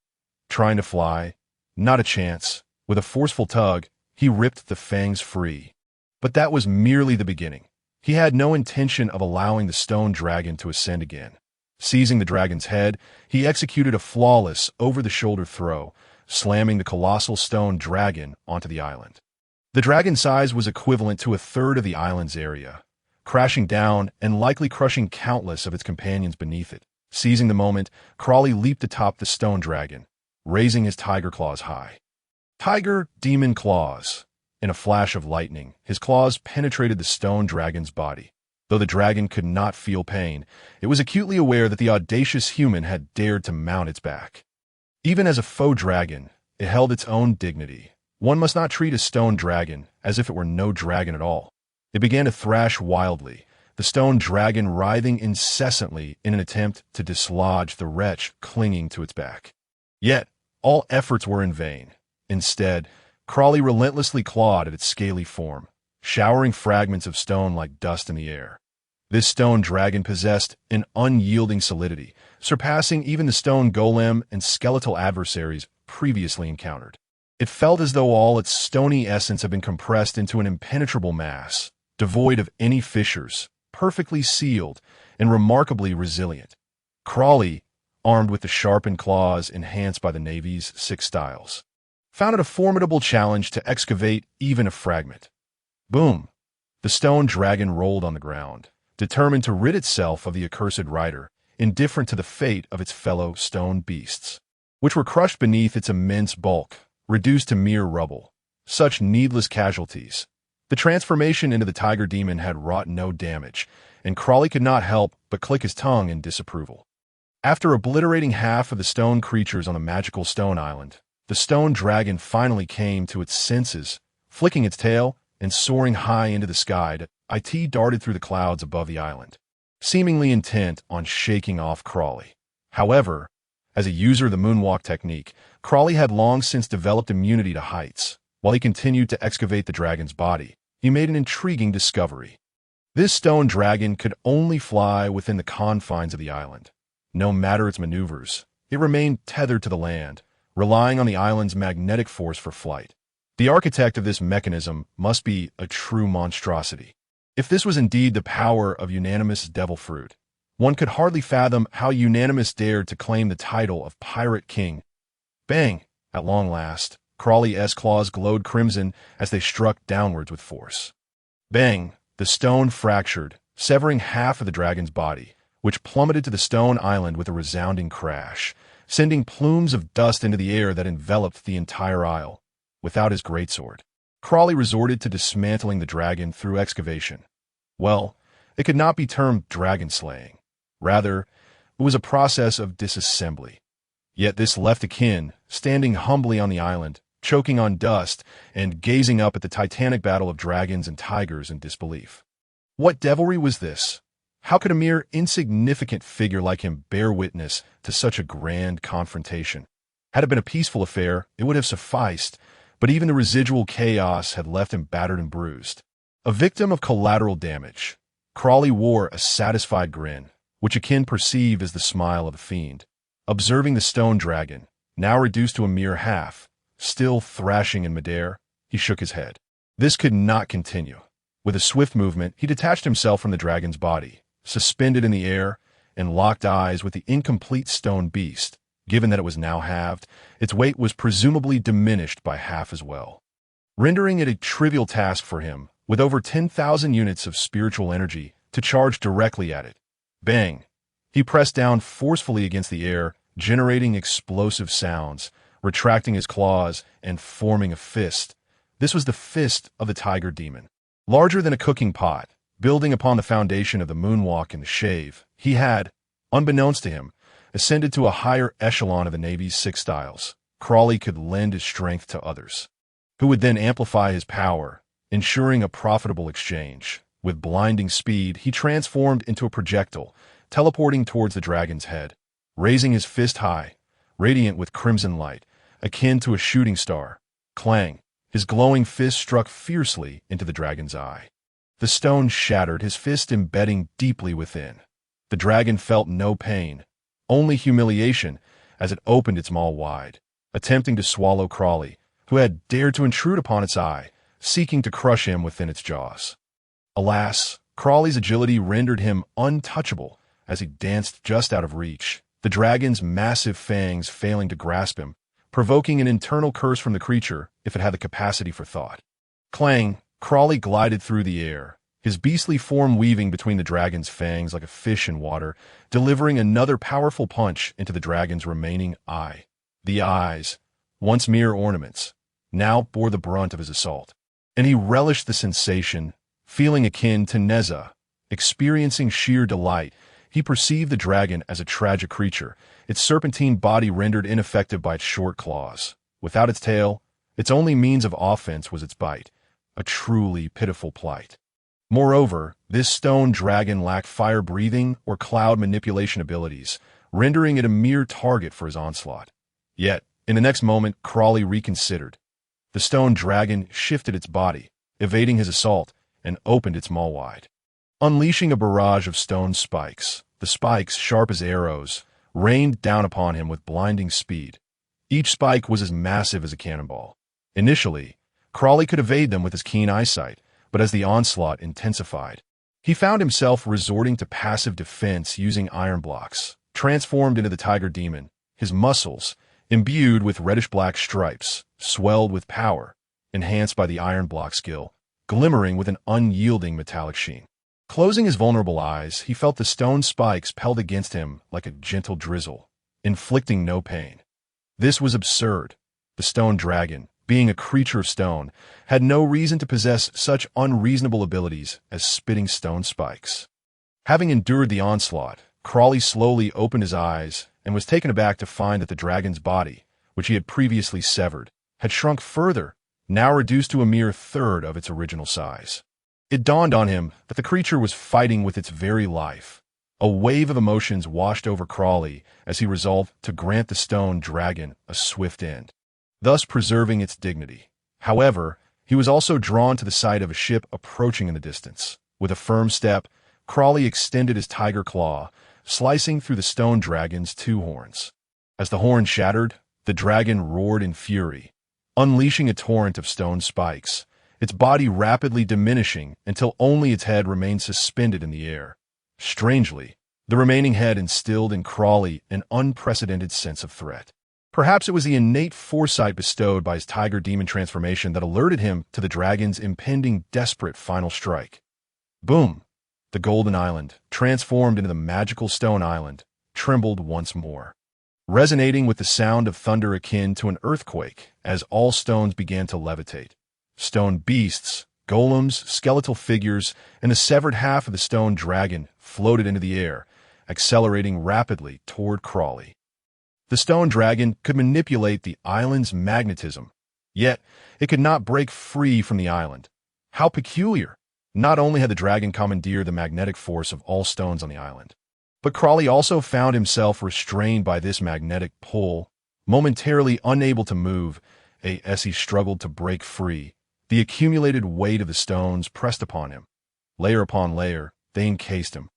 Trying to fly? Not a chance. With a forceful tug, he ripped the fangs free. But that was merely the beginning. He had no intention of allowing the stone dragon to ascend again. Seizing the dragon's head, he executed a flawless, over-the-shoulder throw, slamming the colossal stone dragon onto the island. The dragon's size was equivalent to 1/3 of the island's area, crashing down and likely crushing countless of its companions beneath it. Seizing the moment, Crawley leaped atop the stone dragon, raising his tiger claws high. Tiger demon claws. In a flash of lightning, his claws penetrated the stone dragon's body. Though the dragon could not feel pain, it was acutely aware that the audacious human had dared to mount its back. Even as a foe dragon, it held its own dignity. One must not treat a stone dragon as if it were no dragon at all. It began to thrash wildly, the stone dragon writhing incessantly in an attempt to dislodge the wretch clinging to its back. Yet, all efforts were in vain. Instead, Crawley relentlessly clawed at its scaly form, showering fragments of stone like dust in the air. This stone dragon possessed an unyielding solidity, surpassing even the stone golem and skeletal adversaries previously encountered. It felt as though all its stony essence had been compressed into an impenetrable mass, devoid of any fissures, perfectly sealed, and remarkably resilient. Crawley, armed with the sharpened claws enhanced by the Navy's 6 styles, found it a formidable challenge to excavate even a fragment. Boom! The stone dragon rolled on the ground, determined to rid itself of the accursed rider, indifferent to the fate of its fellow stone beasts, which were crushed beneath its immense bulk, reduced to mere rubble. Such needless casualties. The transformation into the tiger demon had wrought no damage, and Crawley could not help but click his tongue in disapproval. After obliterating half of the stone creatures on the magical stone island, the stone dragon finally came to its senses, flicking its tail and soaring high into the sky. It darted through the clouds above the island, seemingly intent on shaking off Crawley. However, as a user of the moonwalk technique, Crawley had long since developed immunity to heights. While he continued to excavate the dragon's body, he made an intriguing discovery. This stone dragon could only fly within the confines of the island. No matter its maneuvers, it remained tethered to the land, relying on the island's magnetic force for flight. The architect of this mechanism must be a true monstrosity. If this was indeed the power of Unanimous Devil Fruit, one could hardly fathom how Unanimous dared to claim the title of Pirate King. Bang! At long last, Crawley's claws glowed crimson as they struck downwards with force. Bang! The stone fractured, severing half of the dragon's body, which plummeted to the stone island with a resounding crash, sending plumes of dust into the air that enveloped the entire isle. Without his greatsword, Crawley resorted to dismantling the dragon through excavation. Well, it could not be termed dragon slaying. Rather, it was a process of disassembly. Yet this left akin, standing humbly on the island, choking on dust and gazing up at the titanic battle of dragons and tigers in disbelief. What devilry was this? How could a mere insignificant figure like him bear witness to such a grand confrontation? Had it been a peaceful affair, it would have sufficed, but even the residual chaos had left him battered and bruised. A victim of collateral damage, Crawley wore a satisfied grin, which Akin perceived as the smile of a fiend. Observing the stone dragon, now reduced to a mere half, still thrashing in midair, he shook his head. This could not continue. With a swift movement, he detached himself from the dragon's body, suspended in the air, and locked eyes with the incomplete stone beast. Given that it was now halved, its weight was presumably diminished by half as well, rendering it a trivial task for him, with over 10,000 units of spiritual energy, to charge directly at it. Bang! He pressed down forcefully against the air, generating explosive sounds, retracting his claws, and forming a fist. This was the fist of the tiger demon. Larger than a cooking pot, building upon the foundation of the moonwalk and the shave, he had, unbeknownst to him, ascended to a higher echelon of the Navy's 6 styles. Crawley could lend his strength to others, who would then amplify his power, ensuring a profitable exchange. With blinding speed, he transformed into a projectile, teleporting towards the dragon's head, raising his fist high, radiant with crimson light, akin to a shooting star. Clang! His glowing fist struck fiercely into the dragon's eye. The stone shattered, his fist embedding deeply within. The dragon felt no pain, only humiliation, as it opened its maw wide, attempting to swallow Crawley, who had dared to intrude upon its eye, seeking to crush him within its jaws. Alas, Crawley's agility rendered him untouchable as he danced just out of reach, the dragon's massive fangs failing to grasp him, provoking an internal curse from the creature if it had the capacity for thought. Clang! Crawley glided through the air, his beastly form weaving between the dragon's fangs like a fish in water, delivering another powerful punch into the dragon's remaining eye. The eyes, once mere ornaments, now bore the brunt of his assault, and he relished the sensation, feeling akin to Neza. Experiencing sheer delight, he perceived the dragon as a tragic creature, its serpentine body rendered ineffective by its short claws. Without its tail, its only means of offense was its bite, a truly pitiful plight. Moreover, this stone dragon lacked fire-breathing or cloud manipulation abilities, rendering it a mere target for his onslaught. Yet, in the next moment, Crawley reconsidered. The stone dragon shifted its body, evading his assault, and opened its maw wide, unleashing a barrage of stone spikes. The spikes, sharp as arrows, rained down upon him with blinding speed. Each spike was as massive as a cannonball. Initially, Crawley could evade them with his keen eyesight, but as the onslaught intensified, he found himself resorting to passive defense using iron blocks. Transformed into the tiger demon, his muscles, imbued with reddish-black stripes, swelled with power, enhanced by the iron block skill, glimmering with an unyielding metallic sheen. Closing his vulnerable eyes, he felt the stone spikes pelled against him like a gentle drizzle, inflicting no pain. This was absurd. The stone dragon, being a creature of stone, had no reason to possess such unreasonable abilities as spitting stone spikes. Having endured the onslaught, Crawley slowly opened his eyes and was taken aback to find that the dragon's body, which he had previously severed, had shrunk further, now reduced to a mere third of its original size. It dawned on him that the creature was fighting with its very life. A wave of emotions washed over Crawley as he resolved to grant the stone dragon a swift end, thus preserving its dignity. However, he was also drawn to the sight of a ship approaching in the distance. With a firm step, Crawley extended his tiger claw, slicing through the stone dragon's 2 horns. As the horn shattered, the dragon roared in fury, unleashing a torrent of stone spikes, its body rapidly diminishing until only its head remained suspended in the air. Strangely, the remaining head instilled in Crawley an unprecedented sense of threat. Perhaps it was the innate foresight bestowed by his tiger demon transformation that alerted him to the dragon's impending desperate final strike. Boom! The golden island, transformed into the magical stone island, trembled once more, resonating with the sound of thunder akin to an earthquake as all stones began to levitate. Stone beasts, golems, skeletal figures, and the severed half of the stone dragon floated into the air, accelerating rapidly toward Crawley. The stone dragon could manipulate the island's magnetism, Yet, it could not break free from the island. How peculiar! Not only had the dragon commandeered the magnetic force of all stones on the island, but Crawley also found himself restrained by this magnetic pull, momentarily unable to move. As he struggled to break free, the accumulated weight of the stones pressed upon him. Layer upon layer, they encased him,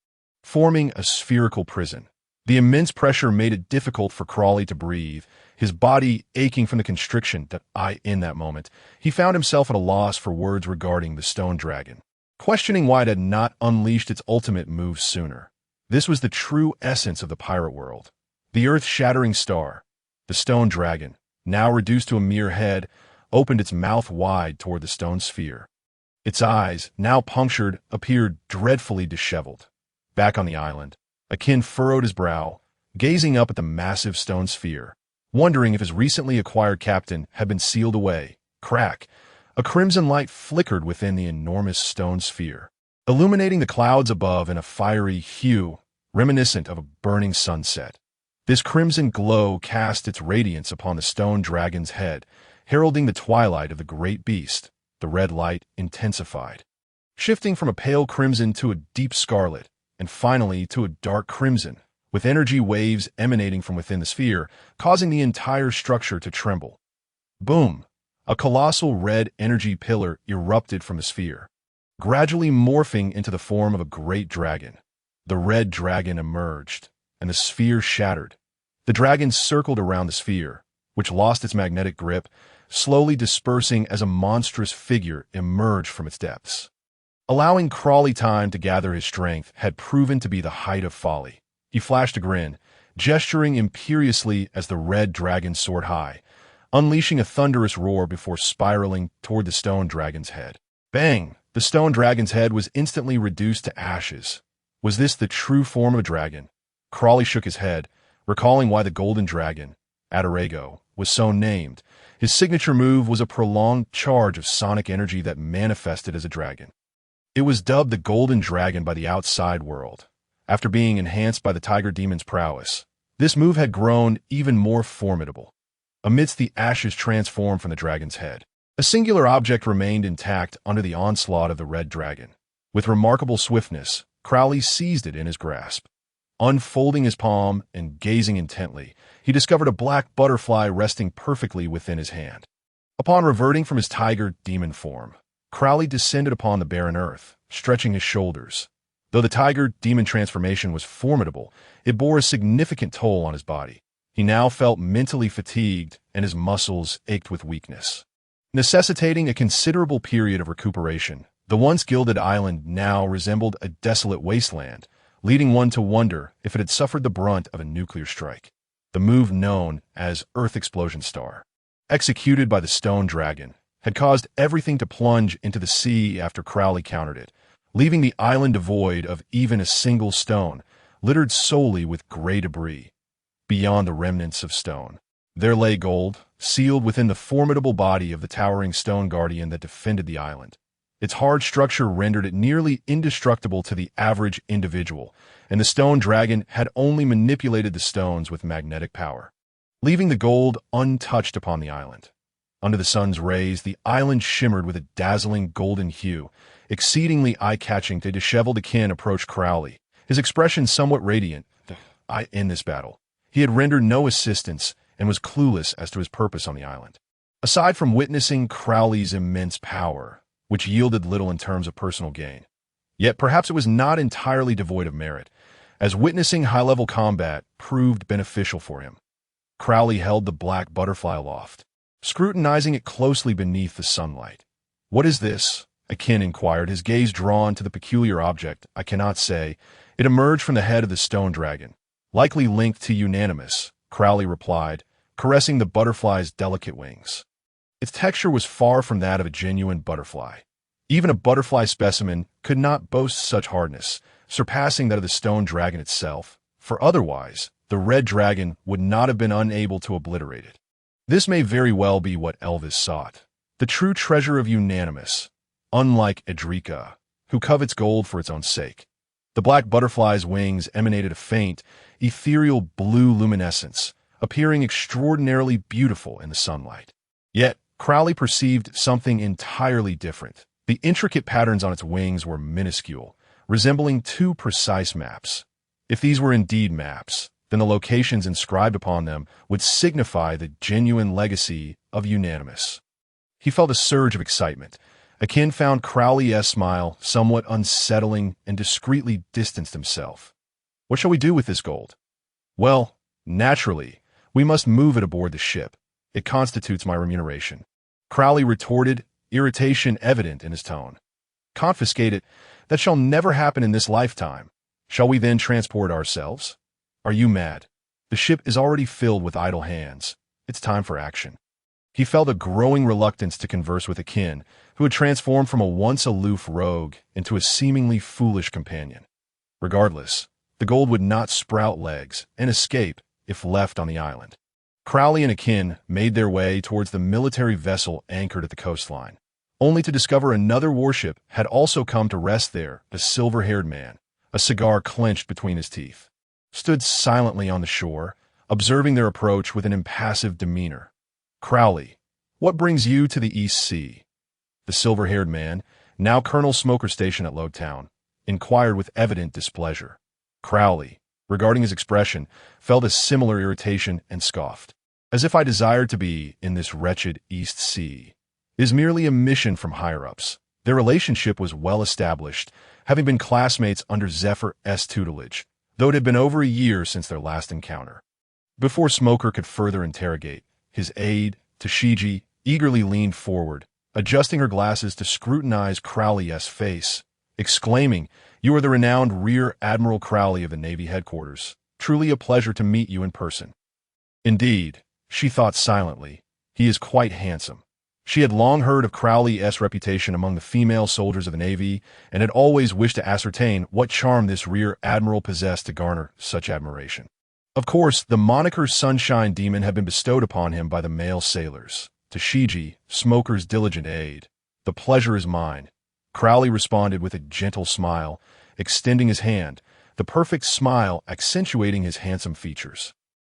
forming a spherical prison. The immense pressure made it difficult for Crawley to breathe, his body aching from the constriction in that moment. He found himself at a loss for words regarding the stone dragon, questioning why it had not unleashed its ultimate move sooner. This was the true essence of the pirate world. The earth-shattering star, the stone dragon, now reduced to a mere head, opened its mouth wide toward the stone sphere. Its eyes, now punctured, appeared dreadfully disheveled. Back on the island, Akin furrowed his brow, gazing up at the massive stone sphere, wondering if his recently acquired captain had been sealed away. Crack! A crimson light flickered within the enormous stone sphere, illuminating the clouds above in a fiery hue, reminiscent of a burning sunset. This crimson glow cast its radiance upon the stone dragon's head, heralding the twilight of the great beast. The red light intensified, shifting from a pale crimson to a deep scarlet, and finally to a dark crimson, with energy waves emanating from within the sphere, causing the entire structure to tremble. Boom! A colossal red energy pillar erupted from the sphere, gradually morphing into the form of a great dragon. The red dragon emerged, and the sphere shattered. The dragon circled around the sphere, which lost its magnetic grip, slowly dispersing as a monstrous figure emerged from its depths. Allowing Crawley time to gather his strength had proven to be the height of folly. He flashed a grin, gesturing imperiously as the red dragon soared high, unleashing a thunderous roar before spiraling toward the stone dragon's head. Bang! The stone dragon's head was instantly reduced to ashes. Was this the true form of a dragon? Crawley shook his head, recalling why the golden dragon, Adarago, was so named. His signature move was a prolonged charge of sonic energy that manifested as a dragon. It was dubbed the Golden Dragon by the outside world. After being enhanced by the Tiger Demon's prowess, this move had grown even more formidable. Amidst the ashes transformed from the dragon's head, a singular object remained intact under the onslaught of the red dragon. With remarkable swiftness, Crawley seized it in his grasp. Unfolding his palm and gazing intently, he discovered a black butterfly resting perfectly within his hand. Upon reverting from his tiger demon form, Crawley descended upon the barren earth, stretching his shoulders. Though the tiger demon transformation was formidable, it bore a significant toll on his body. He now felt mentally fatigued, and his muscles ached with weakness, necessitating a considerable period of recuperation. The once gilded island now resembled a desolate wasteland, leading one to wonder if it had suffered the brunt of a nuclear strike. The move known as Earth Explosion Star, executed by the stone dragon, had caused everything to plunge into the sea after Crawley countered it, leaving the island devoid of even a single stone, littered solely with gray debris. Beyond the remnants of stone, there lay gold, sealed within the formidable body of the towering stone guardian that defended the island. Its hard structure rendered it nearly indestructible to the average individual, and the stone dragon had only manipulated the stones with magnetic power, leaving the gold untouched upon the island. Under the sun's rays, the island shimmered with a dazzling golden hue, exceedingly eye-catching. The disheveled Akin approached Crawley, his expression somewhat radiant. In this battle, he had rendered no assistance and was clueless as to his purpose on the island. Aside from witnessing Crawley's immense power, which yielded little in terms of personal gain. Yet perhaps it was not entirely devoid of merit, as witnessing high-level combat proved beneficial for him. Crawley held the black butterfly aloft, scrutinizing it closely beneath the sunlight. "What is this?" Akin inquired, his gaze drawn to the peculiar object. "I cannot say. It emerged from the head of the stone dragon, likely linked to Unanimous," Crawley replied, caressing the butterfly's delicate wings. Its texture was far from that of a genuine butterfly. Even a butterfly specimen could not boast such hardness, surpassing that of the stone dragon itself, for otherwise, the red dragon would not have been unable to obliterate it. This may very well be what Elvis sought, the true treasure of Unanimous, unlike Edrica, who covets gold for its own sake. The black butterfly's wings emanated a faint, ethereal blue luminescence, appearing extraordinarily beautiful in the sunlight. Yet, Crowley perceived something entirely different. The intricate patterns on its wings were minuscule, resembling two precise maps. If these were indeed maps, then the locations inscribed upon them would signify the genuine legacy of Unanimous. He felt a surge of excitement. Akin found Crowley's smile somewhat unsettling and discreetly distanced himself. What shall we do with this gold? Well, naturally, we must move it aboard the ship. It constitutes my remuneration. Crowley retorted, irritation evident in his tone. Confiscate it? That shall never happen in this lifetime. Shall we then transport ourselves? Are you mad? The ship is already filled with idle hands. It's time for action. He felt a growing reluctance to converse with Akin, who had transformed from a once aloof rogue into a seemingly foolish companion. Regardless, the gold would not sprout legs and escape if left on the island. Crowley and Akin made their way towards the military vessel anchored at the coastline, only to discover another warship had also come to rest there. The silver-haired man, a cigar clenched between his teeth, stood silently on the shore, observing their approach with an impassive demeanor. Crowley, what brings you to the East Sea? The silver-haired man, now Colonel Smoker Station at Logtown, inquired with evident displeasure. Crowley, regarding his expression, felt a similar irritation and scoffed. As if I desired to be in this wretched East Sea. It is merely a mission from higher-ups. Their relationship was well established, having been classmates under Zephyr's tutelage, though it had been over a year since their last encounter. Before Smoker could further interrogate, his aide, Tashiji, eagerly leaned forward, adjusting her glasses to scrutinize Crowley's face, exclaiming, "You are the renowned Rear Admiral Crowley of the Navy headquarters. Truly a pleasure to meet you in person." Indeed, she thought silently, he is quite handsome. She had long heard of Crowley's reputation among the female soldiers of the Navy and had always wished to ascertain what charm this Rear Admiral possessed to garner such admiration. Of course, the moniker Sunshine Demon had been bestowed upon him by the male sailors. Tashiji, Smoker's diligent aide. "The pleasure is mine." Crowley responded with a gentle smile, extending his hand, the perfect smile accentuating his handsome features.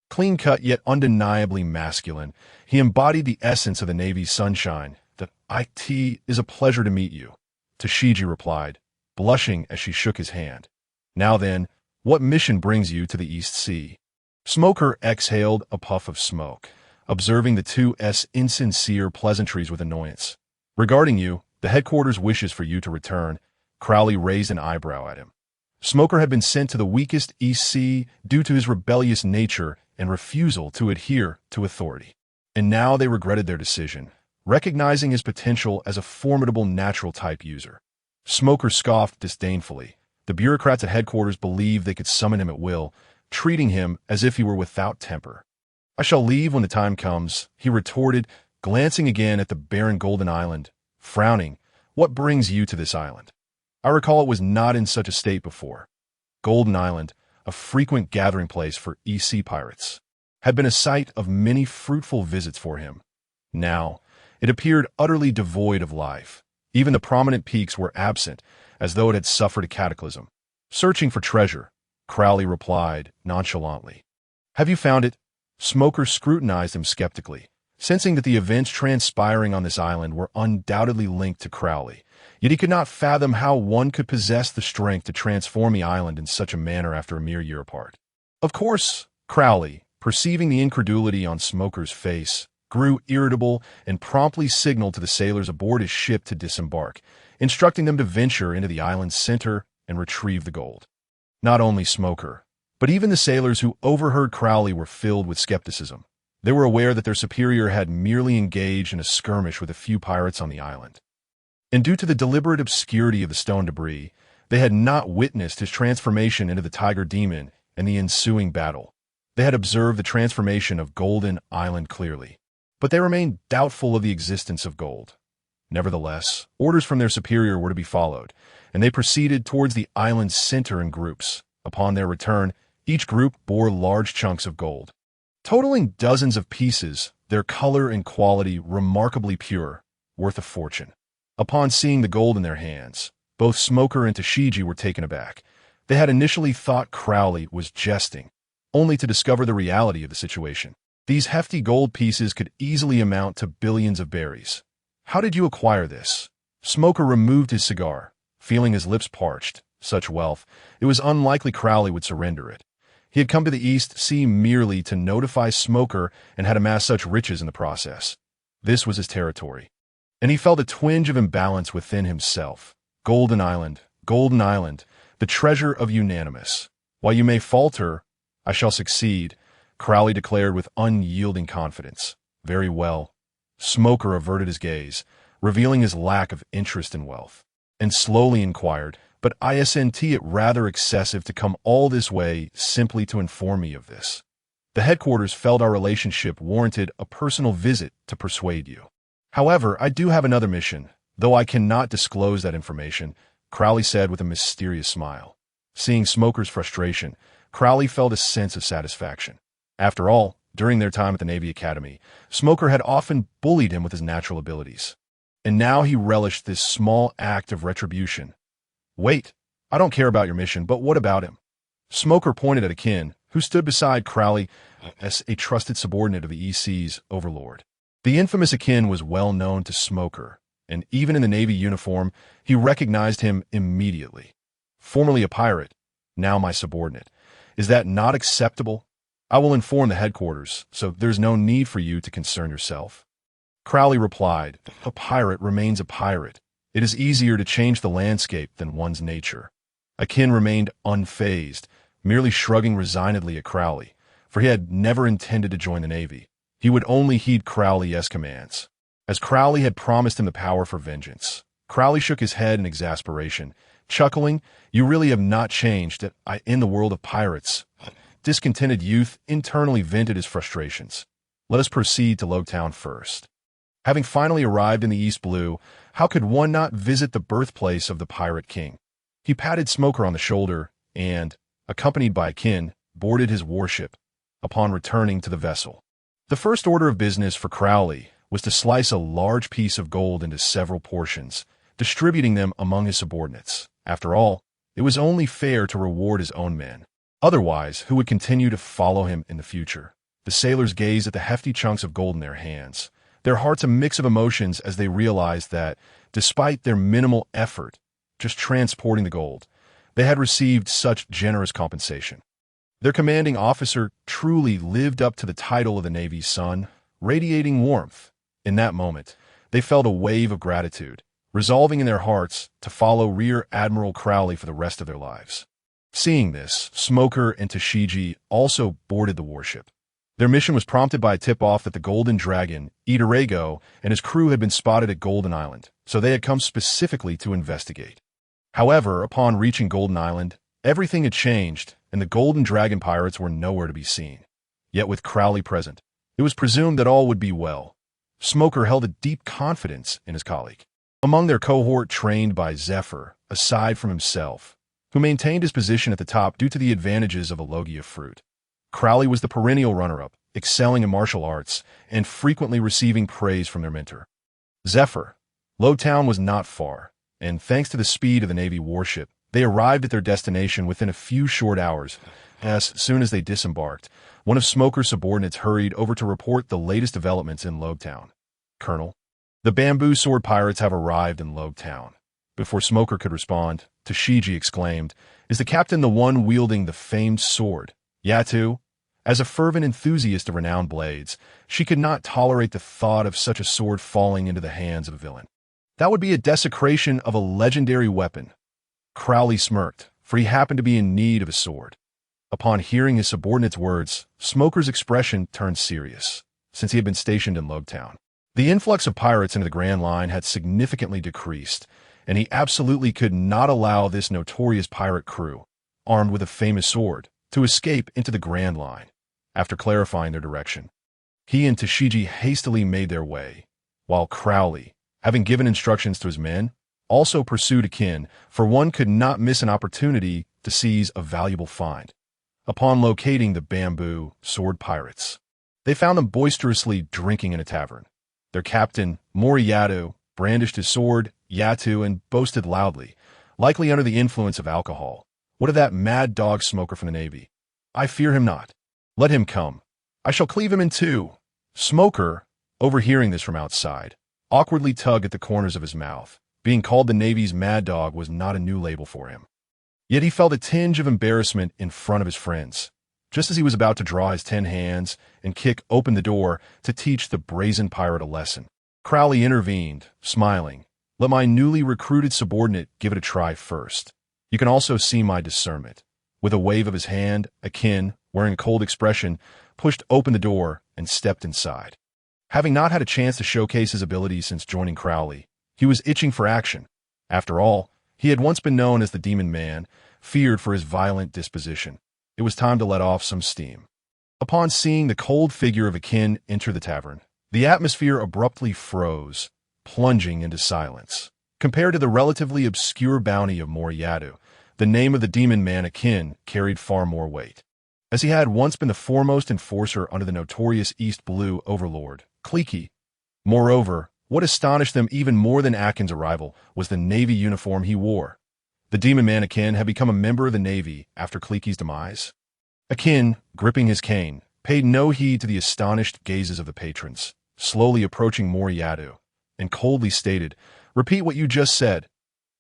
Clean-cut yet undeniably masculine, he embodied the essence of the Navy's sunshine. "It is a pleasure to meet you," Tashiji replied, blushing as she shook his hand. "Now then, what mission brings you to the East Sea?" Smoker exhaled a puff of smoke, observing the two's insincere pleasantries with annoyance. "Regarding you, the headquarters wishes for you to return." Crowley raised an eyebrow at him. Smoker had been sent to the weakest East Sea due to his rebellious nature and refusal to adhere to authority. And now they regretted their decision, recognizing his potential as a formidable natural-type user. Smoker scoffed disdainfully. The bureaucrats at headquarters believed they could summon him at will, treating him as if he were without temper. "I shall leave when the time comes," he retorted, glancing again at the barren Golden Island, frowning. "What brings you to this island?" "I recall it was not in such a state before." Golden Island, a frequent gathering place for EC pirates, had been a site of many fruitful visits for him. Now, it appeared utterly devoid of life. Even the prominent peaks were absent, as though it had suffered a cataclysm. "Searching for treasure," Crowley replied nonchalantly. "Have you found it?" Smoker scrutinized him skeptically, sensing that the events transpiring on this island were undoubtedly linked to Crowley. Yet he could not fathom how one could possess the strength to transform the island in such a manner after a mere year apart. Of course, Crowley, perceiving the incredulity on Smoker's face, grew irritable and promptly signaled to the sailors aboard his ship to disembark, instructing them to venture into the island's center and retrieve the gold. Not only Smoker, but even the sailors who overheard Crowley were filled with skepticism. They were aware that their superior had merely engaged in a skirmish with a few pirates on the island. And due to the deliberate obscurity of the stone debris, they had not witnessed his transformation into the Tiger Demon and the ensuing battle. They had observed the transformation of Golden Island clearly, but they remained doubtful of the existence of gold. Nevertheless, orders from their superior were to be followed, and they proceeded towards the island's center in groups. Upon their return, each group bore large chunks of gold. Totaling dozens of pieces, their color and quality remarkably pure, worth a fortune. Upon seeing the gold in their hands, both Smoker and Tashiji were taken aback. They had initially thought Crowley was jesting, only to discover the reality of the situation. These hefty gold pieces could easily amount to billions of berries. How did you acquire this? Smoker removed his cigar, feeling his lips parched. Such wealth, it was unlikely Crowley would surrender it. He had come to the East Sea merely to notify Smoker and had amassed such riches in the process. This was his territory, and he felt a twinge of imbalance within himself. Golden Island, the treasure of unanimous. While you may falter, I shall succeed, Crowley declared with unyielding confidence. Very well. Smoker averted his gaze, revealing his lack of interest in wealth, and slowly inquired, but isn't it rather excessive to come all this way simply to inform me of this? The headquarters felt our relationship warranted a personal visit to persuade you. However, I do have another mission, though I cannot disclose that information, Crowley said with a mysterious smile. Seeing Smoker's frustration, Crowley felt a sense of satisfaction. After all, during their time at the Navy Academy, Smoker had often bullied him with his natural abilities. And now he relished this small act of retribution. Wait, I don't care about your mission, but what about him? Smoker pointed at Akin, who stood beside Crowley as a trusted subordinate of the EC's overlord. The infamous Akin was well known to Smoker, and even in the Navy uniform, he recognized him immediately. Formerly a pirate, now my subordinate. Is that not acceptable? I will inform the headquarters, so there's no need for you to concern yourself. Crowley replied, a pirate remains a pirate. It is easier to change the landscape than one's nature. Akin remained unfazed, merely shrugging resignedly at Crowley, for he had never intended to join the Navy. He would only heed Crowley's commands. As Crowley had promised him the power for vengeance, Crowley shook his head in exasperation, chuckling, you really have not changed in the world of pirates. Discontented youth internally vented his frustrations. Let us proceed to Logtown first. Having finally arrived in the East Blue, how could one not visit the birthplace of the Pirate King? He patted Smoker on the shoulder and, accompanied by Akin, boarded his warship. Upon returning to the vessel, the first order of business for Crowley was to slice a large piece of gold into several portions, distributing them among his subordinates. After all, it was only fair to reward his own men. Otherwise, who would continue to follow him in the future? The sailors gazed at the hefty chunks of gold in their hands, their hearts a mix of emotions as they realized that, despite their minimal effort, just transporting the gold, they had received such generous compensation. Their commanding officer truly lived up to the title of the Navy's son, radiating warmth. In that moment, they felt a wave of gratitude, resolving in their hearts to follow Rear Admiral Crowley for the rest of their lives. Seeing this, Smoker and Tashigi also boarded the warship. Their mission was prompted by a tip-off that the Golden Dragon, Idarego, and his crew had been spotted at Golden Island, so they had come specifically to investigate. However, upon reaching Golden Island, everything had changed, and the Golden Dragon pirates were nowhere to be seen. Yet with Crowley present, it was presumed that all would be well. Smoker held a deep confidence in his colleague. Among their cohort trained by Zephyr, aside from himself, who maintained his position at the top due to the advantages of a Logia fruit, Crowley was the perennial runner-up, excelling in martial arts and frequently receiving praise from their mentor. Zephyr. Logtown was not far, and thanks to the speed of the Navy warship, they arrived at their destination within a few short hours. As soon as they disembarked, one of Smoker's subordinates hurried over to report the latest developments in Logtown. Colonel, the bamboo sword pirates have arrived in Logtown. Before Smoker could respond, Tashigi exclaimed, is the captain the one wielding the famed sword? Yatu? As a fervent enthusiast of renowned blades, she could not tolerate the thought of such a sword falling into the hands of a villain. That would be a desecration of a legendary weapon. Crowley smirked, for he happened to be in need of a sword. Upon hearing his subordinate's words, Smoker's expression turned serious, since he had been stationed in Logtown. The influx of pirates into the Grand Line had significantly decreased, and he absolutely could not allow this notorious pirate crew, armed with a famous sword, to escape into the Grand Line. After clarifying their direction, he and Tashigi hastily made their way, while Crowley, having given instructions to his men, also pursued Akin, for one could not miss an opportunity to seize a valuable find. Upon locating the bamboo sword pirates, they found them boisterously drinking in a tavern. Their captain, Moriyatu, brandished his sword, Yatu, and boasted loudly, likely under the influence of alcohol. What of that mad dog Smoker from the Navy? I fear him not. Let him come. I shall cleave him in two. Smoker, overhearing this from outside, awkwardly tugged at the corners of his mouth. Being called the Navy's Mad Dog was not a new label for him. Yet he felt a tinge of embarrassment in front of his friends, just as he was about to draw his 10 hands and kick open the door to teach the brazen pirate a lesson. Crowley intervened, smiling. Let my newly recruited subordinate give it a try first. You can also see my discernment. With a wave of his hand, Akin, wearing a cold expression, pushed open the door and stepped inside. Having not had a chance to showcase his abilities since joining Crowley, he was itching for action. After all, he had once been known as the Demon Man, feared for his violent disposition. It was time to let off some steam. Upon seeing the cold figure of Akin enter the tavern, the atmosphere abruptly froze, plunging into silence. Compared to the relatively obscure bounty of Moriyato, the name of the Demon Man Akin carried far more weight, as he had once been the foremost enforcer under the notorious East Blue overlord, Cliquey. Moreover, what astonished them even more than Akin's arrival was the Navy uniform he wore. The Demon Man Akin had become a member of the Navy after Cliquey's demise. Akin, gripping his cane, paid no heed to the astonished gazes of the patrons, slowly approaching Moriyato, and coldly stated, "Repeat what you just said."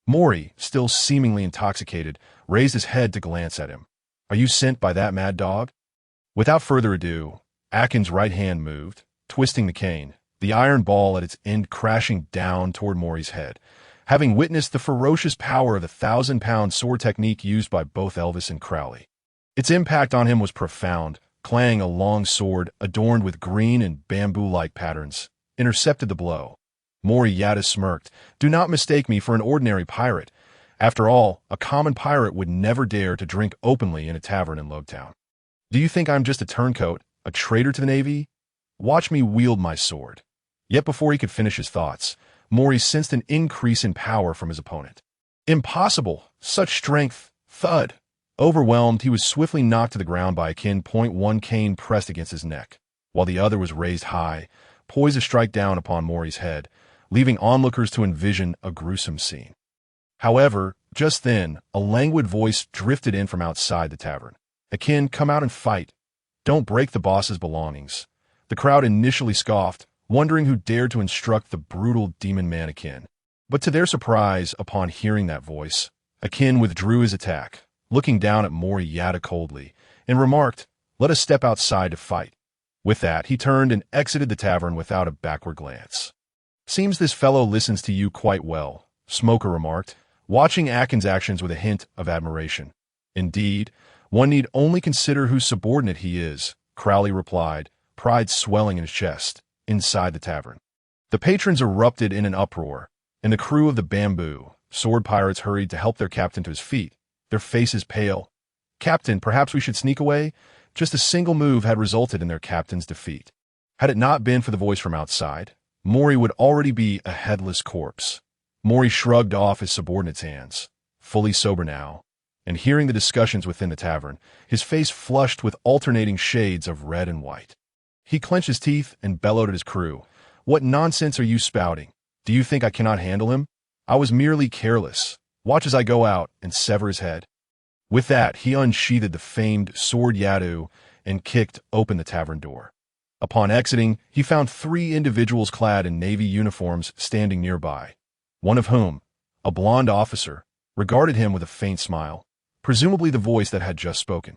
Mori, still seemingly intoxicated, raised his head to glance at him. "Are you sent by that mad dog?" Without further ado, Akin's right hand moved, twisting the cane, the iron ball at its end crashing down toward Mori's head. Having witnessed the ferocious power of the 1,000-pound sword technique used by both Elvis and Crowley, its impact on him was profound. Clang, a long sword adorned with green and bamboo-like patterns, intercepted the blow. Moriyato smirked. "Do not mistake me for an ordinary pirate. After all, a common pirate would never dare to drink openly in a tavern in Logtown. Do you think I'm just a turncoat, a traitor to the Navy? Watch me wield my sword." Yet before he could finish his thoughts, Mori sensed an increase in power from his opponent. Impossible! Such strength! Thud! Overwhelmed, he was swiftly knocked to the ground by Akin. One cane pressed against his neck, while the other was raised high, poised to strike down upon Mori's head, leaving onlookers to envision a gruesome scene. However, just then, a languid voice drifted in from outside the tavern. "Akin, come out and fight. Don't break the boss's belongings." The crowd initially scoffed, wondering who dared to instruct the brutal Demon Man Akin. But to their surprise, upon hearing that voice, Akin withdrew his attack, looking down at Moriyato coldly, and remarked, "Let us step outside to fight." With that, he turned and exited the tavern without a backward glance. "Seems this fellow listens to you quite well," Smoker remarked, watching Akin's actions with a hint of admiration. "Indeed, one need only consider whose subordinate he is," Crowley replied, pride swelling in his chest, inside the tavern. The patrons erupted in an uproar, and the crew of the bamboo sword pirates hurried to help their captain to his feet, their faces pale. "Captain, perhaps we should sneak away?" Just a single move had resulted in their captain's defeat. Had it not been for the voice from outside, Mori would already be a headless corpse. Mori shrugged off his subordinate's hands, fully sober now, and hearing the discussions within the tavern, his face flushed with alternating shades of red and white. He clenched his teeth and bellowed at his crew. "What nonsense are you spouting? Do you think I cannot handle him? I was merely careless. Watch as I go out and sever his head." With that, he unsheathed the famed sword Yadu and kicked open the tavern door. Upon exiting, he found 3 individuals clad in Navy uniforms standing nearby, one of whom, a blond officer, regarded him with a faint smile, presumably the voice that had just spoken.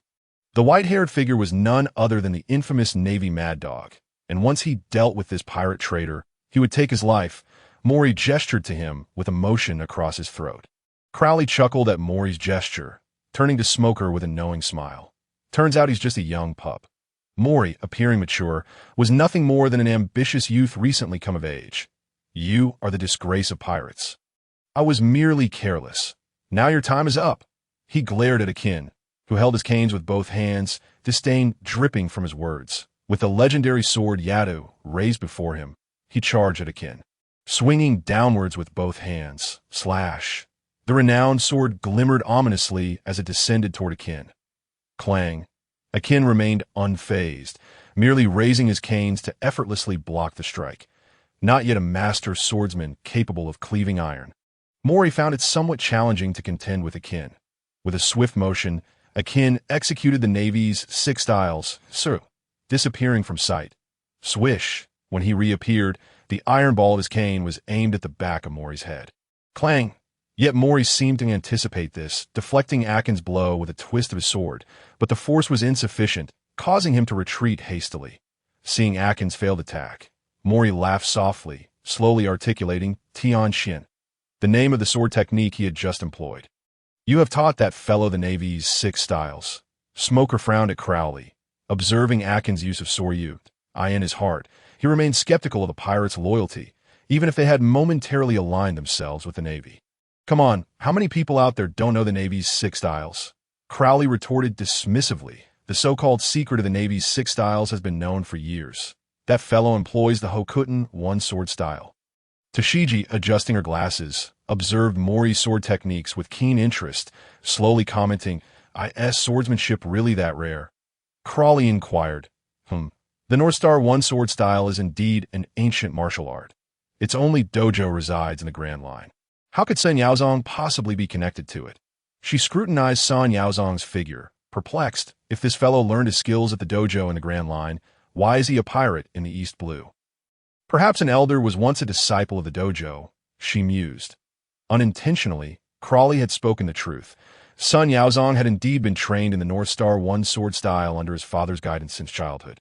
The white-haired figure was none other than the infamous Navy Mad Dog, and once he dealt with this pirate traitor, he would take his life. Mori gestured to him with a motion across his throat. Crowley chuckled at Mori's gesture, turning to Smoker with a knowing smile. Turns out he's just a young pup. Mori, appearing mature, was nothing more than an ambitious youth recently come of age. "You are the disgrace of pirates." "I was merely careless. Now your time is up." He glared at Akin, who held his canes with both hands, disdain dripping from his words. With the legendary sword Yadu raised before him, he charged at Akin, swinging downwards with both hands. Slash! The renowned sword glimmered ominously as it descended toward Akin. Clang! Akin remained unfazed, merely raising his canes to effortlessly block the strike. Not yet a master swordsman capable of cleaving iron. Mori found it somewhat challenging to contend with Akin. With a swift motion, Akin executed the Navy's 6 styles, Suru, disappearing from sight. Swish! When he reappeared, the iron ball of his cane was aimed at the back of Mori's head. Clang! Yet Mori seemed to anticipate this, deflecting Akin's blow with a twist of his sword, but the force was insufficient, causing him to retreat hastily. Seeing Akin's failed attack, Mori laughed softly, slowly articulating Tian Xin, the name of the sword technique he had just employed. You have taught that fellow the Navy's 6 styles. Smoker frowned at Crowley, observing Akin's use of Soryu. In his heart, he remained skeptical of the pirates' loyalty, even if they had momentarily aligned themselves with the Navy. Come on, how many people out there don't know the Navy's 6 styles? Crowley retorted dismissively. The so-called secret of the Navy's 6 styles has been known for years. That fellow employs the Hokuton one-sword style. Tashigi, adjusting her glasses, observed Mori's sword techniques with keen interest, slowly commenting, "Is swordsmanship really that rare?" Crowley inquired, The North Star one-sword style is indeed an ancient martial art. Its only dojo resides in the Grand Line. How could Sun Yaozong possibly be connected to it? She scrutinized Sun Yaozong's figure, perplexed. If this fellow learned his skills at the dojo in the Grand Line, why is he a pirate in the East Blue? Perhaps an elder was once a disciple of the dojo, she mused. Unintentionally, Crowley had spoken the truth. Sun Yaozong had indeed been trained in the North Star one-sword style under his father's guidance since childhood.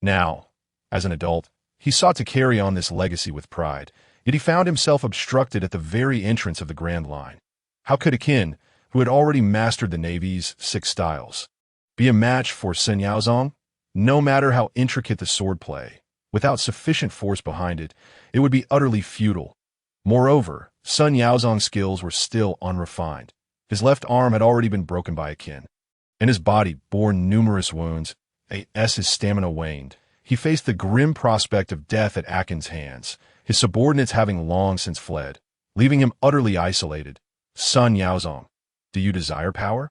Now, as an adult, he sought to carry on this legacy with pride, yet he found himself obstructed at the very entrance of the Grand Line. How could Akin, who had already mastered the Navy's 6 styles, be a match for Sun Yaozong? No matter how intricate the swordplay, without sufficient force behind it, it would be utterly futile. Moreover, Sun Yaozong's skills were still unrefined. His left arm had already been broken by Akin, and his body bore numerous wounds. As his stamina waned, he faced the grim prospect of death at Akin's hands, his subordinates having long since fled, leaving him utterly isolated. Sun Yaozong, do you desire power?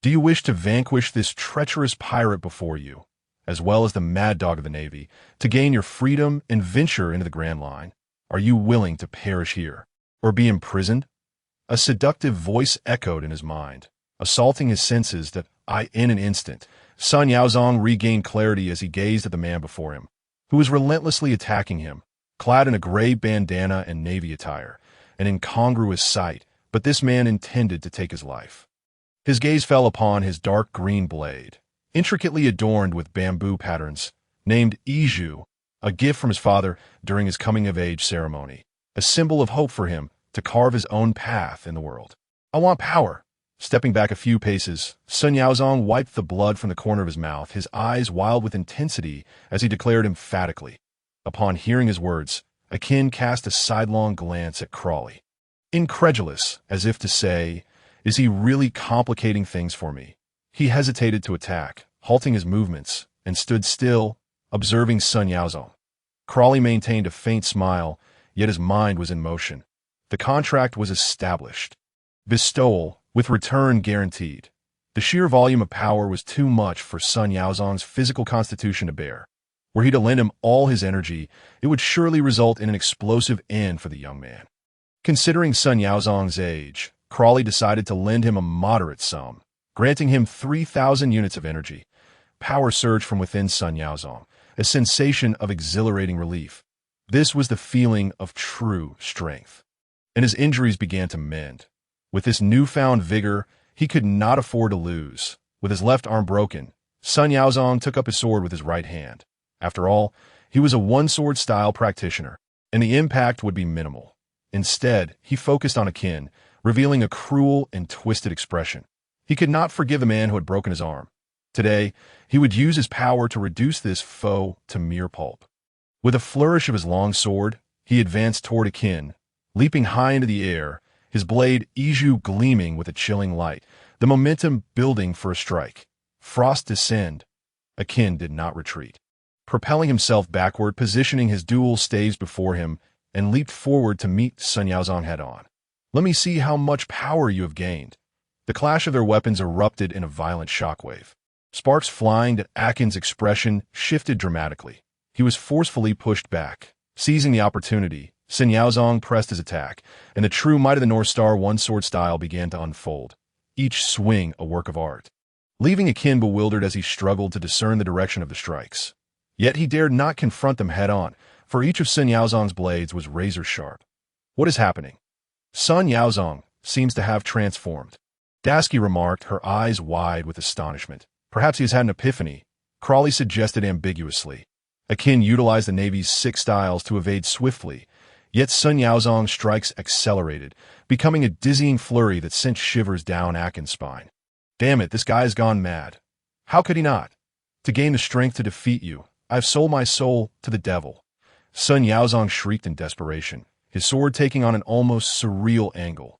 Do you wish to vanquish this treacherous pirate before you, as well as the mad dog of the Navy, to gain your freedom and venture into the Grand Line? Are you willing to perish here, or be imprisoned? A seductive voice echoed in his mind, assaulting his senses that in an instant, Sun Yaozong regained clarity as he gazed at the man before him, who was relentlessly attacking him, clad in a gray bandana and Navy attire, an incongruous sight, but this man intended to take his life. His gaze fell upon his dark green blade, intricately adorned with bamboo patterns, named Iju, a gift from his father during his coming-of-age ceremony, a symbol of hope for him to carve his own path in the world. I want power. Stepping back a few paces, Sun Yaozong wiped the blood from the corner of his mouth, his eyes wild with intensity as he declared emphatically. Upon hearing his words, Akin cast a sidelong glance at Crowley, incredulous, as if to say, is he really complicating things for me? He hesitated to attack, halting his movements, and stood still, observing Sun Yaozong. Crowley maintained a faint smile, yet his mind was in motion. The contract was established. Bestowal, with return guaranteed. The sheer volume of power was too much for Sun Yaozong's physical constitution to bear. Were he to lend him all his energy, it would surely result in an explosive end for the young man. Considering Sun Yaozong's age, Crowley decided to lend him a moderate sum, granting him 3,000 units of energy. Power surged from within Sun Yaozong, a sensation of exhilarating relief. This was the feeling of true strength. And his injuries began to mend. With this newfound vigor, he could not afford to lose. With his left arm broken, Sun Yaozong took up his sword with his right hand. After all, he was a one-sword style practitioner, and the impact would be minimal. Instead, he focused on Akin, revealing a cruel and twisted expression. He could not forgive the man who had broken his arm. Today, he would use his power to reduce this foe to mere pulp. With a flourish of his long sword, he advanced toward Akin, leaping high into the air, his blade Iju gleaming with a chilling light, the momentum building for a strike. Frost descend. Akin did not retreat. Propelling himself backward, positioning his dual staves before him, and leaped forward to meet Sun Yaozong head-on. Let me see how much power you have gained. The clash of their weapons erupted in a violent shockwave. Sparks flying at Akin's expression shifted dramatically. He was forcefully pushed back. Seizing the opportunity, Sun Yaozong pressed his attack, and the true might of the North Star one-sword style began to unfold, each swing a work of art. leaving Akin bewildered as he struggled to discern the direction of the strikes. Yet he dared not confront them head-on, for each of Sun Yaozong's blades was razor-sharp. What is happening? Sun Yaozong seems to have transformed. Dasky remarked, her eyes wide with astonishment. Perhaps he has had an epiphany, Crawley suggested ambiguously. Akin utilized the Navy's 6 styles to evade swiftly, yet Sun Yaozong's strikes accelerated, becoming a dizzying flurry that sent shivers down Akin's spine. Damn it, this guy has gone mad. How could he not? To gain the strength to defeat you, I have sold my soul to the devil. Sun Yaozong shrieked in desperation, his sword taking on an almost surreal angle,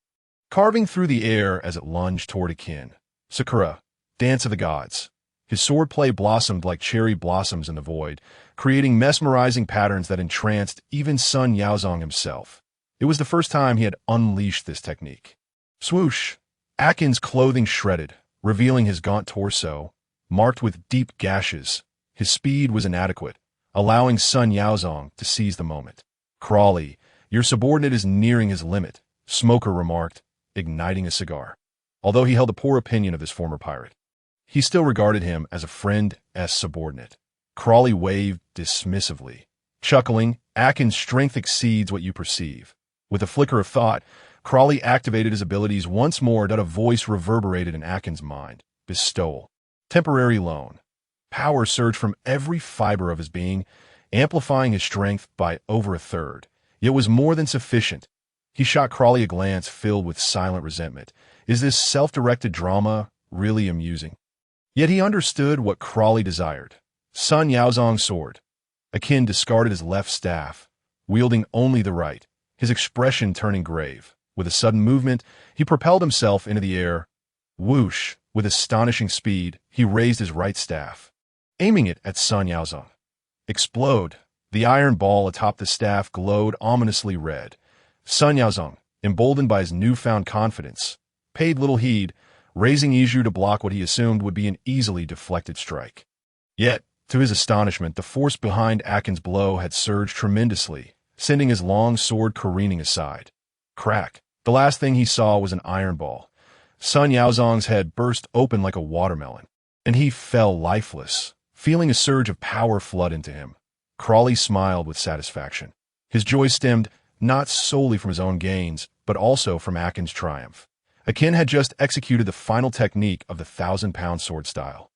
carving through the air as it lunged toward Akin. Sakura, Dance of the Gods. His swordplay blossomed like cherry blossoms in the void, creating mesmerizing patterns that entranced even Sun Yaozong himself. It was the first time he had unleashed this technique. Swoosh! Akin's clothing shredded, revealing his gaunt torso, marked with deep gashes. His speed was inadequate, allowing Sun Yaozong to seize the moment. Crawley, your subordinate is nearing his limit, Smoker remarked, igniting a cigar. Although he held a poor opinion of his former pirate, he still regarded him as a friend's subordinate. Crawley waved dismissively, chuckling, Akin's strength exceeds what you perceive. With a flicker of thought, Crawley activated his abilities once more. A voice reverberated in Akin's mind. Bestow. Temporary loan. Power surged from every fiber of his being, amplifying his strength by over a third. It was more than sufficient. He shot Crawley a glance filled with silent resentment. Is this self-directed drama really amusing? Yet he understood what Crawley desired. Sun Yaozong's sword. Akin discarded his left staff, wielding only the right, his expression turning grave. With a sudden movement, he propelled himself into the air. Whoosh! With astonishing speed, he raised his right staff, aiming it at Sun Yaozong. Explode! The iron ball atop the staff glowed ominously red. Sun Yaozong, emboldened by his newfound confidence, paid little heed, raising Iju to block what he assumed would be an easily deflected strike. Yet, to his astonishment, the force behind Akin's blow had surged tremendously, sending his long sword careening aside. Crack! The last thing he saw was an iron ball. Sun Yaozong's head burst open like a watermelon, and he fell lifeless, feeling a surge of power flood into him. Crawley smiled with satisfaction. His joy stemmed not solely from his own gains, but also from Akin's triumph. Akin had just executed the final technique of the 1,000-pound sword style.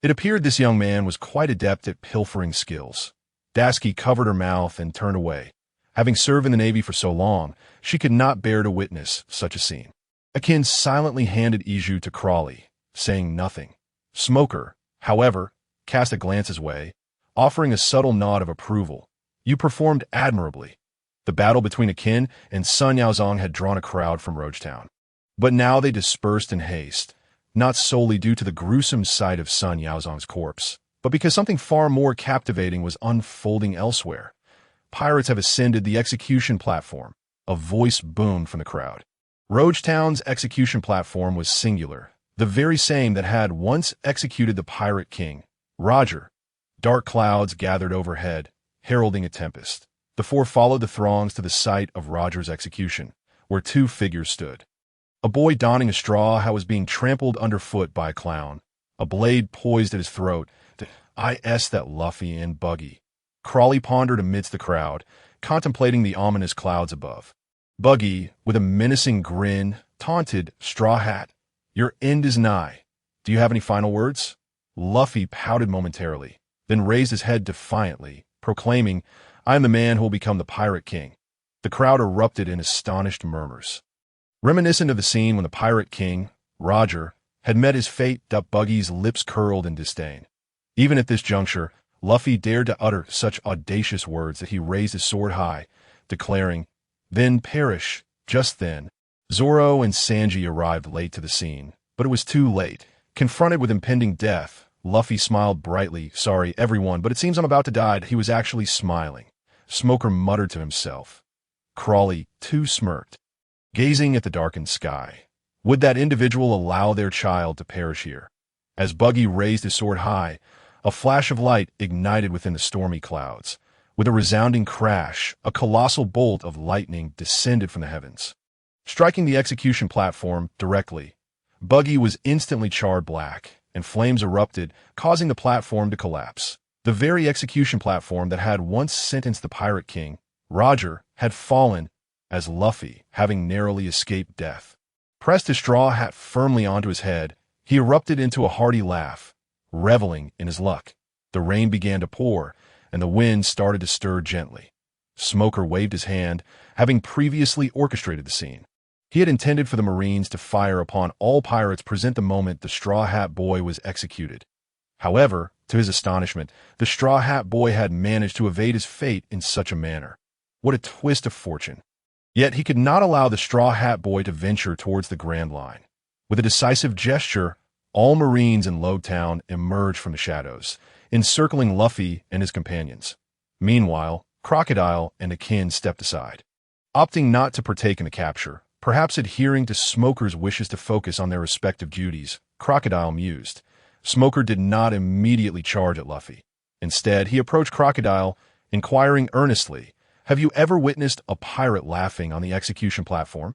It appeared this young man was quite adept at pilfering skills. Dasky covered her mouth and turned away. Having served in the Navy for so long, she could not bear to witness such a scene. Akin silently handed Iju to Crawley, saying nothing. Smoker, however, cast a glance his way, offering a subtle nod of approval. You performed admirably. The battle between Akin and Sun Yaozong had drawn a crowd from Rogetown. But now they dispersed in haste, not solely due to the gruesome sight of Sun Yaozong's corpse, but because something far more captivating was unfolding elsewhere. Pirates have ascended the execution platform. A voice boomed from the crowd. Rogetown's execution platform was singular, the very same that had once executed the pirate king, Roger. Dark clouds gathered overhead, heralding a tempest. The four followed the throngs to the site of Roger's execution, where 2 figures stood. A boy donning a straw hat was being trampled underfoot by a clown, a blade poised at his throat. That Luffy and Buggy. Crawley pondered amidst the crowd, contemplating the ominous clouds above. Buggy, with a menacing grin, taunted Straw Hat. Your end is nigh. Do you have any final words? Luffy pouted momentarily, then raised his head defiantly, proclaiming, I am the man who will become the Pirate King. The crowd erupted in astonished murmurs. Reminiscent of the scene when the Pirate King, Roger, had met his fate, Buggy's lips curled in disdain. Even at this juncture, Luffy dared to utter such audacious words that he raised his sword high, declaring, Then perish. Just then, Zoro and Sanji arrived late to the scene, but it was too late. Confronted with impending death, Luffy smiled brightly. Sorry, everyone, but it seems I'm about to die. He was actually smiling. Smoker muttered to himself. Crawley, too, smirked, gazing at the darkened sky. Would that individual allow their child to perish here? As Buggy raised his sword high, a flash of light ignited within the stormy clouds. With a resounding crash, a colossal bolt of lightning descended from the heavens, striking the execution platform directly. Buggy was instantly charred black, and flames erupted, causing the platform to collapse. The very execution platform that had once sentenced the Pirate King, Roger, had fallen, as Luffy, having narrowly escaped death, pressed his straw hat firmly onto his head. He erupted into a hearty laugh, reveling in his luck. The rain began to pour, and the wind started to stir gently. Smoker waved his hand, having previously orchestrated the scene. He had intended for the Marines to fire upon all pirates present the moment the Straw Hat Boy was executed. However, to his astonishment, the Straw Hat Boy had managed to evade his fate in such a manner. What a twist of fortune! Yet he could not allow the Straw Hat Boy to venture towards the Grand Line. With a decisive gesture, all Marines in Lowtown emerged from the shadows, encircling Luffy and his companions. Meanwhile, Crocodile and Akin stepped aside, opting not to partake in the capture. Perhaps adhering to Smoker's wishes to focus on their respective duties, Crocodile mused. Smoker did not immediately charge at Luffy. Instead, he approached Crocodile, inquiring earnestly, "Have you ever witnessed a pirate laughing on the execution platform?"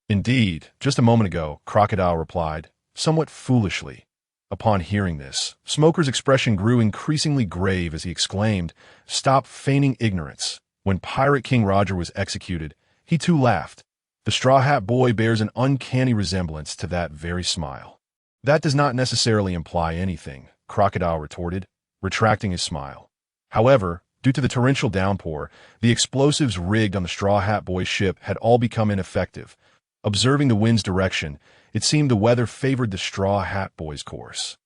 "Indeed, just a moment ago," Crocodile replied, somewhat foolishly. Upon hearing this, Smoker's expression grew increasingly grave as he exclaimed, "Stop feigning ignorance. When Pirate King Roger was executed, he too laughed. The Straw Hat Boy bears an uncanny resemblance to that very smile." "That does not necessarily imply anything," Crocodile retorted, retracting his smile. However, due to the torrential downpour, the explosives rigged on the Straw Hat Boy's ship had all become ineffective. Observing the wind's direction, it seemed the weather favored the Straw Hat Boy's course.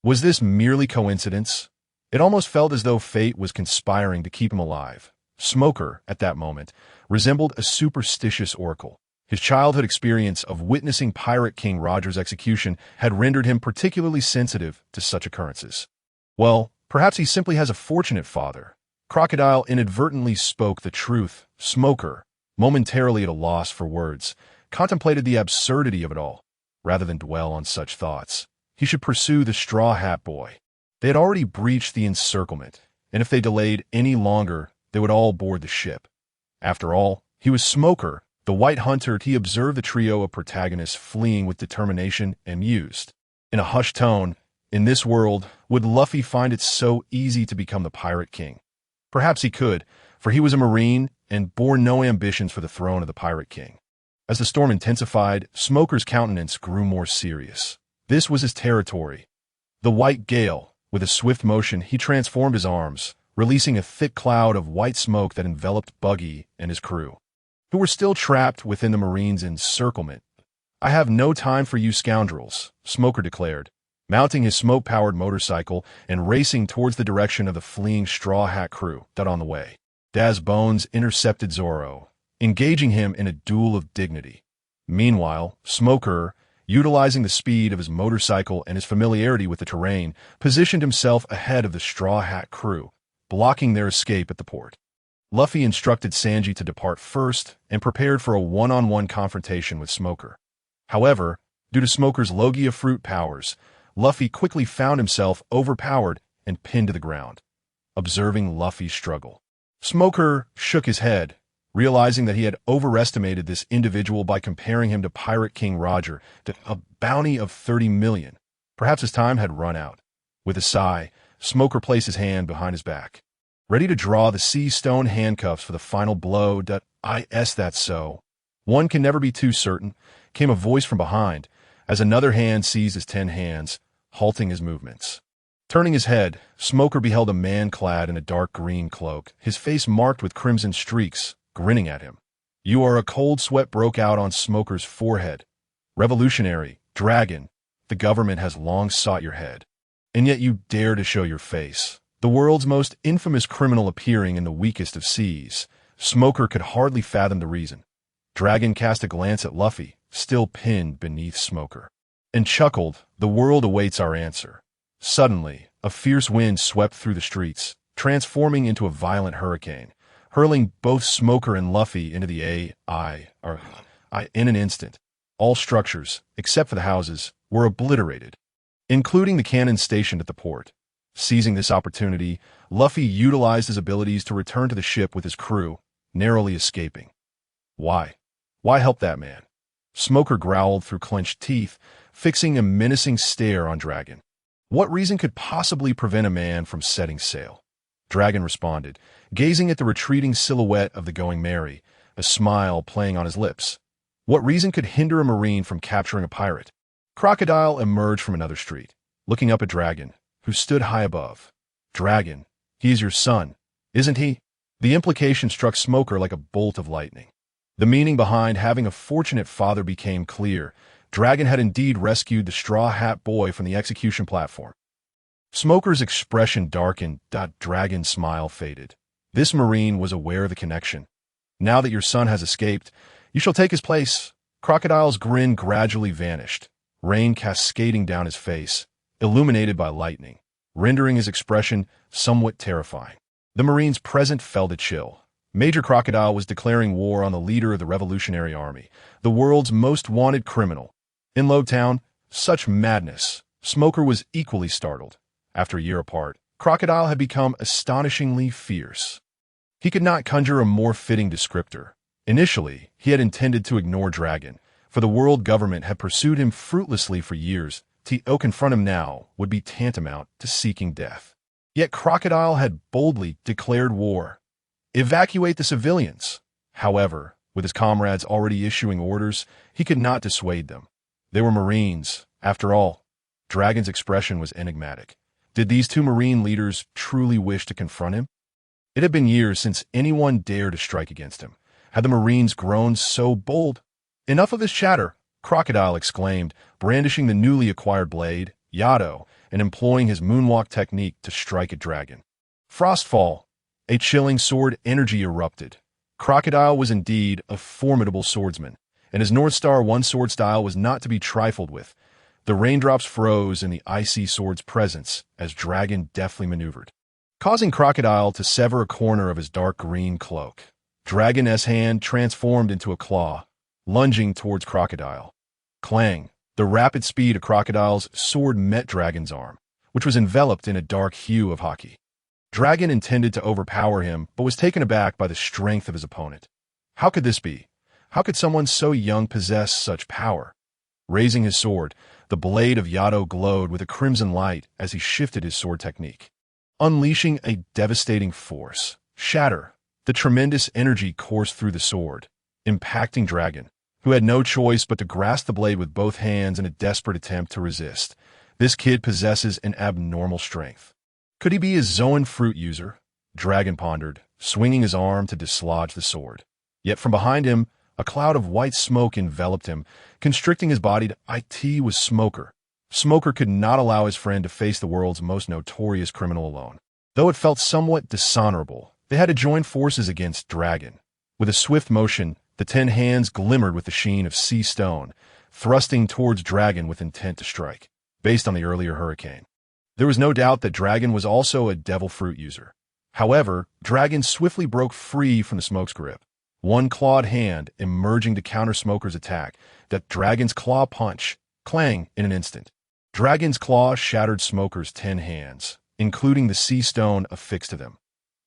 Was this merely coincidence? It almost felt as though fate was conspiring to keep him alive. Smoker, at that moment, resembled a superstitious oracle. His childhood experience of witnessing Pirate King Roger's execution had rendered him particularly sensitive to such occurrences. Well, perhaps he simply has a fortunate father. Crocodile inadvertently spoke the truth. Smoker, momentarily at a loss for words, contemplated the absurdity of it all. Rather than dwell on such thoughts, he should pursue the Straw Hat Boy. They had already breached the encirclement, and if they delayed any longer, they would all board the ship. After all, he was Smoker, the White Hunter. He observed the trio of protagonists fleeing with determination and mused. In a hushed tone, in this world, would Luffy find it so easy to become the Pirate King? Perhaps he could, for he was a Marine and bore no ambitions for the throne of the Pirate King. As the storm intensified, Smoker's countenance grew more serious. This was his territory. The White Gale. With a swift motion, he transformed his arms, releasing a thick cloud of white smoke that enveloped Buggy and his crew, who were still trapped within the Marines' encirclement. "I have no time for you scoundrels," Smoker declared, mounting his smoke-powered motorcycle and racing towards the direction of the fleeing Straw Hat crew. Dead on the way, Daz Bones intercepted Zoro, engaging him in a duel of dignity. Meanwhile, Smoker, utilizing the speed of his motorcycle and his familiarity with the terrain, positioned himself ahead of the Straw Hat crew, blocking their escape at the port. Luffy instructed Sanji to depart first and prepared for a one-on-one confrontation with Smoker. However, due to Smoker's Logia fruit powers, Luffy quickly found himself overpowered and pinned to the ground. Observing Luffy's struggle, Smoker shook his head, realizing that he had overestimated this individual by comparing him to Pirate King Roger to a bounty of 30 million. Perhaps his time had run out. With a sigh, Smoker placed his hand behind his back, ready to draw the sea stone handcuffs for the final blow. That's so. One can never be too certain, came a voice from behind, as another hand seized his 10 hands, halting his movements. Turning his head, Smoker beheld a man clad in a dark green cloak, his face marked with crimson streaks, grinning at him. A cold sweat broke out on Smoker's forehead. "Revolutionary, dragon, the government has long sought your head. And yet you dare to show your face. The world's most infamous criminal appearing in the weakest of seas." Smoker could hardly fathom the reason. Dragon cast a glance at Luffy, still pinned beneath Smoker, and chuckled, "The world awaits our answer." Suddenly, a fierce wind swept through the streets, transforming into a violent hurricane, hurling both Smoker and Luffy into the air. In an instant, all structures, except for the houses, were obliterated, including the cannon stationed at the port. Seizing this opportunity, Luffy utilized his abilities to return to the ship with his crew, narrowly escaping. Why help that man?" Smoker growled through clenched teeth, fixing a menacing stare on Dragon. What reason could possibly prevent a man from setting sail? Dragon responded, gazing at the retreating silhouette of the Going Merry, a smile playing on his lips. What reason could hinder a marine from capturing a pirate? Crocodile emerged from another street, looking up at Dragon, who stood high above. Dragon, he is your son, isn't he? The implication struck Smoker like a bolt of lightning. The meaning behind having a fortunate father became clear. Dragon had indeed rescued the Straw Hat Boy from the execution platform. Smoker's expression darkened. Dragon's smile faded. This marine was aware of the connection. Now that your son has escaped, you shall take his place. Crocodile's grin gradually vanished, rain cascading down his face, illuminated by lightning, rendering his expression somewhat terrifying. The marine's present felt a chill. Major Crocodile was declaring war on the leader of the Revolutionary Army, the world's most wanted criminal. In Lowtown, such madness. Smoker was equally startled. After a year apart, Crocodile had become astonishingly fierce. He could not conjure a more fitting descriptor. Initially, he had intended to ignore Dragon, for the world government had pursued him fruitlessly for years. To confront him now would be tantamount to seeking death. Yet Crocodile had boldly declared war. Evacuate the civilians. However, with his comrades already issuing orders, he could not dissuade them. They were Marines, after all. Dragon's expression was enigmatic. Did these two Marine leaders truly wish to confront him? It had been years since anyone dared to strike against him. Had the Marines grown so bold? Enough of his chatter, Crocodile exclaimed, brandishing the newly acquired blade, Yado, and employing his moonwalk technique to strike at Dragon. Frostfall. A chilling sword energy erupted. Crocodile was indeed a formidable swordsman, and his North Star one sword style was not to be trifled with. The raindrops froze in the icy sword's presence as Dragon deftly maneuvered, causing Crocodile to sever a corner of his dark green cloak. Dragon's hand transformed into a claw, lunging towards Crocodile. Clang! The rapid speed of Crocodile's sword met Dragon's arm, which was enveloped in a dark hue of hockey. Dragon intended to overpower him, but was taken aback by the strength of his opponent. How could this be? How could someone so young possess such power? Raising his sword, the blade of Yado glowed with a crimson light as he shifted his sword technique, unleashing a devastating force. Shatter. The tremendous energy coursed through the sword, impacting Dragon, who had no choice but to grasp the blade with both hands in a desperate attempt to resist. This kid possesses an abnormal strength. Could he be a Zoan fruit user? Dragon pondered, swinging his arm to dislodge the sword. Yet from behind him, a cloud of white smoke enveloped him, constricting his body to it was Smoker. Smoker could not allow his friend to face the world's most notorious criminal alone. Though it felt somewhat dishonorable, they had to join forces against Dragon. With a swift motion, the 10 hands glimmered with the sheen of sea stone, thrusting towards Dragon with intent to strike, based on the earlier hurricane. There was no doubt that Dragon was also a devil fruit user. However, Dragon swiftly broke free from the smoke's grip, one clawed hand emerging to counter Smoker's attack. That Dragon's claw punch, clang in an instant. Dragon's claw shattered Smoker's 10 hands, including the sea stone affixed to them.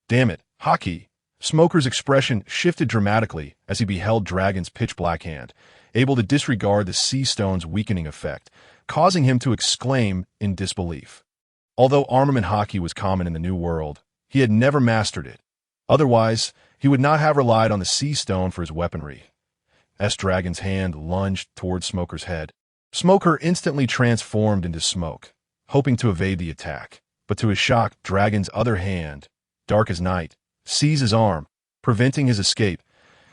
Damn it, hockey! Smoker's expression shifted dramatically as he beheld Dragon's pitch-black hand, able to disregard the sea stone's weakening effect, causing him to exclaim in disbelief. Although armament hockey was common in the New World, he had never mastered it. Otherwise, he would not have relied on the sea stone for his weaponry. Dragon's hand lunged towards Smoker's head. Smoker instantly transformed into smoke, hoping to evade the attack. But to his shock, Dragon's other hand, dark as night, seized his arm, preventing his escape.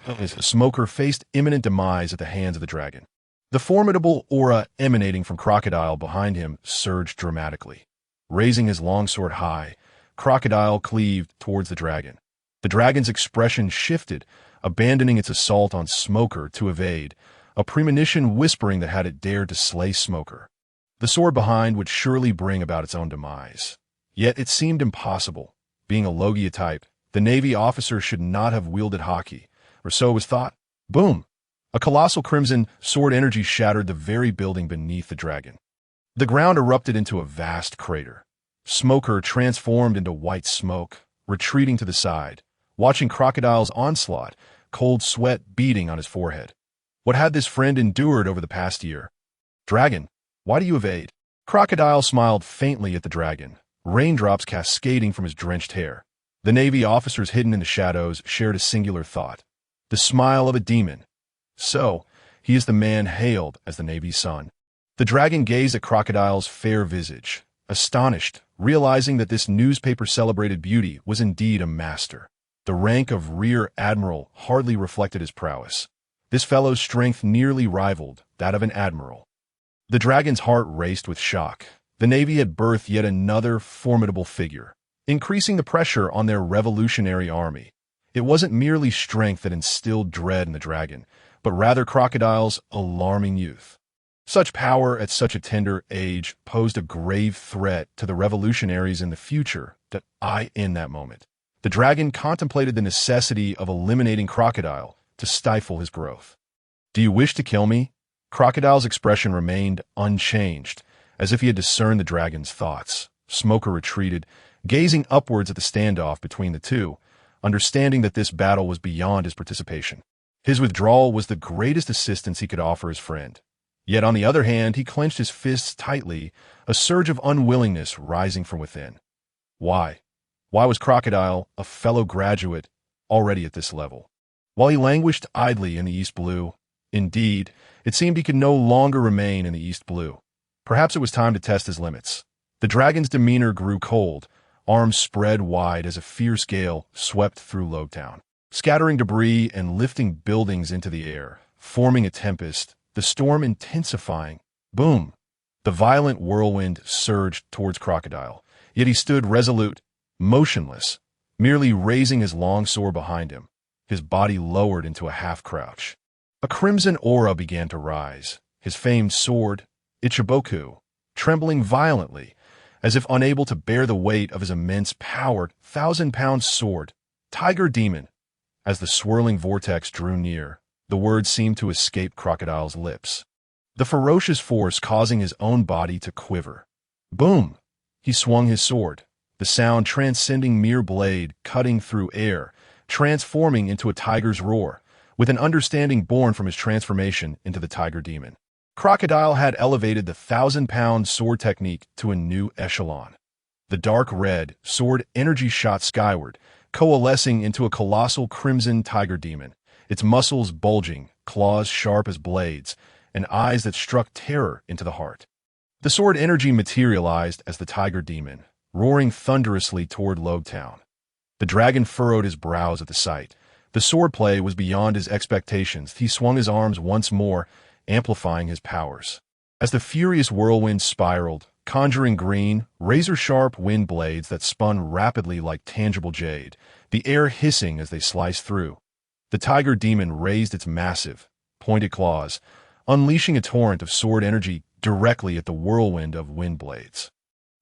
As Smoker faced imminent demise at the hands of the Dragon. The formidable aura emanating from Crocodile behind him surged dramatically. Raising his longsword high, Crocodile cleaved towards the Dragon. The Dragon's expression shifted, abandoning its assault on Smoker to evade, a premonition whispering that had it dared to slay Smoker, the sword behind would surely bring about its own demise. Yet it seemed impossible. Being a Logia type, the Navy officer should not have wielded hockey, or so it was thought. Boom! A colossal crimson sword energy shattered the very building beneath the Dragon. The ground erupted into a vast crater. Smoker transformed into white smoke, retreating to the side, watching Crocodile's onslaught, cold sweat beading on his forehead. What had this friend endured over the past year? Dragon, why do you evade? Crocodile smiled faintly at the dragon, raindrops cascading from his drenched hair. The Navy officers hidden in the shadows shared a singular thought. The smile of a demon. So, he is the man hailed as the Navy's son. The dragon gazed at Crocodile's fair visage, astonished, realizing that this newspaper-celebrated beauty was indeed a master. The rank of Rear Admiral hardly reflected his prowess. This fellow's strength nearly rivaled that of an admiral. The dragon's heart raced with shock. The Navy had birthed yet another formidable figure, increasing the pressure on their revolutionary army. It wasn't merely strength that instilled dread in the dragon, but rather Crocodile's alarming youth. Such power at such a tender age posed a grave threat to the revolutionaries in the future in that moment. The dragon contemplated the necessity of eliminating Crocodile to stifle his growth. "Do you wish to kill me?" Crocodile's expression remained unchanged, as if he had discerned the dragon's thoughts. Smoker retreated, gazing upwards at the standoff between the two, understanding that this battle was beyond his participation. His withdrawal was the greatest assistance he could offer his friend. Yet on the other hand, he clenched his fists tightly, a surge of unwillingness rising from within. Why? Why was Crocodile, a fellow graduate, already at this level? While he languished idly in the East Blue, indeed, it seemed he could no longer remain in the East Blue. Perhaps it was time to test his limits. The dragon's demeanor grew cold, arms spread wide as a fierce gale swept through Logtown, scattering debris and lifting buildings into the air, forming a tempest, the storm intensifying. Boom! The violent whirlwind surged towards Crocodile, yet he stood resolute, motionless, merely raising his long sword behind him, his body lowered into a half-crouch. A crimson aura began to rise, his famed sword, Shichibukai, trembling violently, as if unable to bear the weight of his immense powered, 1,000-pound sword. "Tiger Demon." As the swirling vortex drew near, the words seemed to escape Crocodile's lips, the ferocious force causing his own body to quiver. Boom! He swung his sword, the sound transcending mere blade, cutting through air, transforming into a tiger's roar, with an understanding born from his transformation into the Tiger Demon. Crocodile had elevated the 1,000-pound sword technique to a new echelon. The dark red sword energy shot skyward, coalescing into a colossal crimson tiger demon, its muscles bulging, claws sharp as blades, and eyes that struck terror into the heart. The sword energy materialized as the tiger demon, roaring thunderously toward Logtown. The dragon furrowed his brows at the sight. The swordplay was beyond his expectations. He swung his arms once more, amplifying his powers. As the furious whirlwind spiraled, conjuring green, razor-sharp wind blades that spun rapidly like tangible jade, the air hissing as they sliced through. The tiger demon raised its massive, pointed claws, unleashing a torrent of sword energy directly at the whirlwind of wind blades.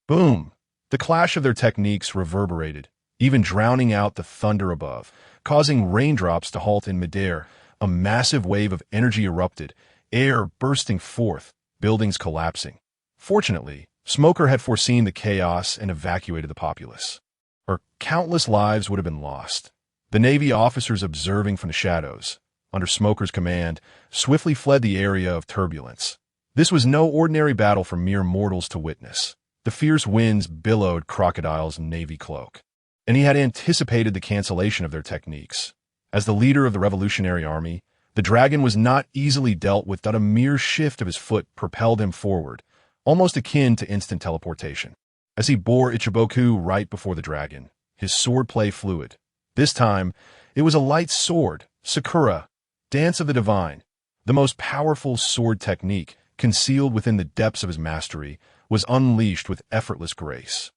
Boom! The clash of their techniques reverberated, even drowning out the thunder above, causing raindrops to halt in midair. A massive wave of energy erupted, air bursting forth, buildings collapsing. Fortunately, Smoker had foreseen the chaos and evacuated the populace, or countless lives would have been lost. The Navy officers observing from the shadows, under Smoker's command, swiftly fled the area of turbulence. This was no ordinary battle for mere mortals to witness. The fierce winds billowed Crocodile's navy cloak, and he had anticipated the cancellation of their techniques. As the leader of the Revolutionary Army, the dragon was not easily dealt with, that a mere shift of his foot propelled him forward, almost akin to instant teleportation. As he bore Shichibukai right before the dragon, his swordplay fluid. This time, it was a light sword, Sakura, Dance of the Divine. The most powerful sword technique, concealed within the depths of his mastery, was unleashed with effortless grace.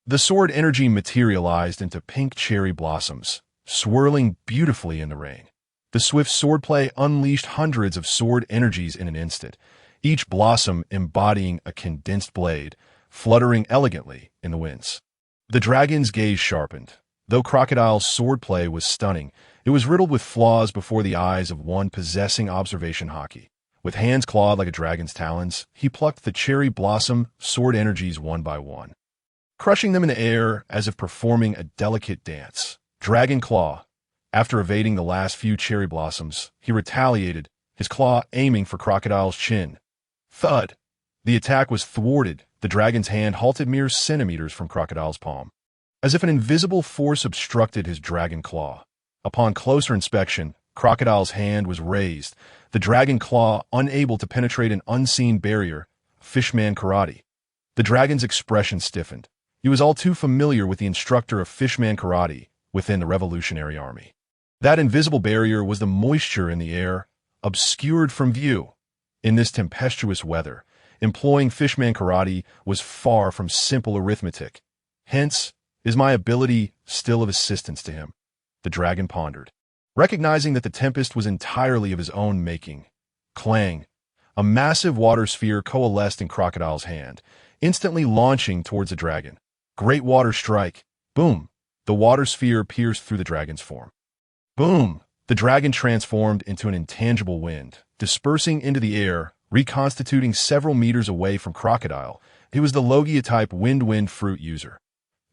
The sword energy materialized into pink cherry blossoms, swirling beautifully in the rain. The swift swordplay unleashed hundreds of sword energies in an instant, each blossom embodying a condensed blade, fluttering elegantly in the winds. The dragon's gaze sharpened. Though Crocodile's swordplay was stunning, it was riddled with flaws before the eyes of one possessing observation haki. With hands clawed like a dragon's talons, he plucked the cherry blossom sword energies one by one, crushing them in the air as if performing a delicate dance. Dragon Claw. After evading the last few cherry blossoms, he retaliated, his claw aiming for Crocodile's chin. Thud! The attack was thwarted. The dragon's hand halted mere centimeters from Crocodile's palm, as if an invisible force obstructed his dragon claw. Upon closer inspection, Crocodile's hand was raised, the dragon claw unable to penetrate an unseen barrier. Fishman karate. The dragon's expression stiffened. He was all too familiar with the instructor of Fishman karate within the Revolutionary Army. That invisible barrier was the moisture in the air, obscured from view. In this tempestuous weather, employing Fishman karate was far from simple arithmetic. Hence, is my ability still of assistance to him? The dragon pondered, recognizing that the tempest was entirely of his own making. Clang! A massive water sphere coalesced in Crocodile's hand, instantly launching towards the dragon. Great water strike! Boom! The water sphere pierced through the dragon's form. Boom! The dragon transformed into an intangible wind, dispersing into the air, reconstituting several meters away from Crocodile. He was the Logia-type wind fruit user.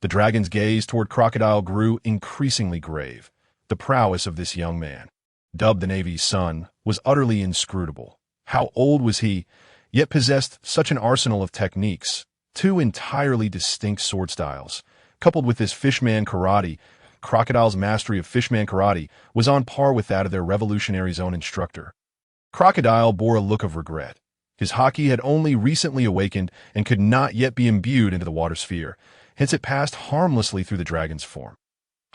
The dragon's gaze toward Crocodile grew increasingly grave. The prowess of this young man, dubbed the Navy's son, was utterly inscrutable. How old was he, yet possessed such an arsenal of techniques, two entirely distinct sword styles. Coupled with this Fishman karate, Crocodile's mastery of Fishman karate was on par with that of their Revolutionary's own instructor. Crocodile bore a look of regret. His haki had only recently awakened and could not yet be imbued into the water sphere, hence it passed harmlessly through the dragon's form.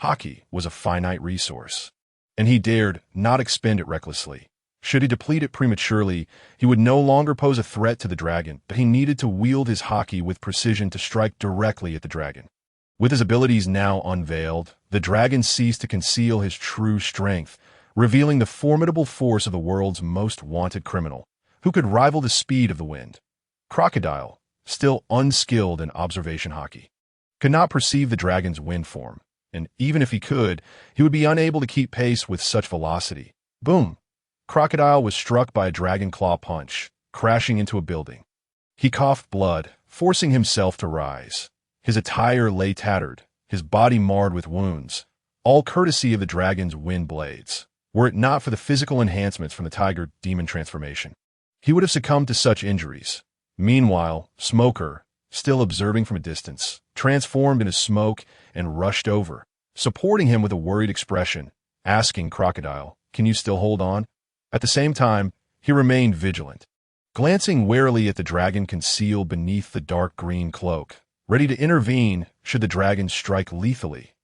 Haki was a finite resource, and he dared not expend it recklessly. Should he deplete it prematurely, he would no longer pose a threat to the dragon, but he needed to wield his haki with precision to strike directly at the dragon. With his abilities now unveiled, the dragon ceased to conceal his true strength, revealing the formidable force of the world's most wanted criminal, who could rival the speed of the wind. Crocodile, still unskilled in observation haki, could not perceive the dragon's wind form, and even if he could, he would be unable to keep pace with such velocity. Boom! Crocodile was struck by a dragon claw punch, crashing into a building. He coughed blood, forcing himself to rise. His attire lay tattered, his body marred with wounds, all courtesy of the dragon's wind blades. Were it not for the physical enhancements from the tiger demon transformation, he would have succumbed to such injuries. Meanwhile, Smoker, still observing from a distance, transformed into smoke and rushed over, supporting him with a worried expression, asking Crocodile, "Can you still hold on?" At the same time, he remained vigilant, glancing warily at the dragon concealed beneath the dark green cloak, ready to intervene should the dragon strike lethally.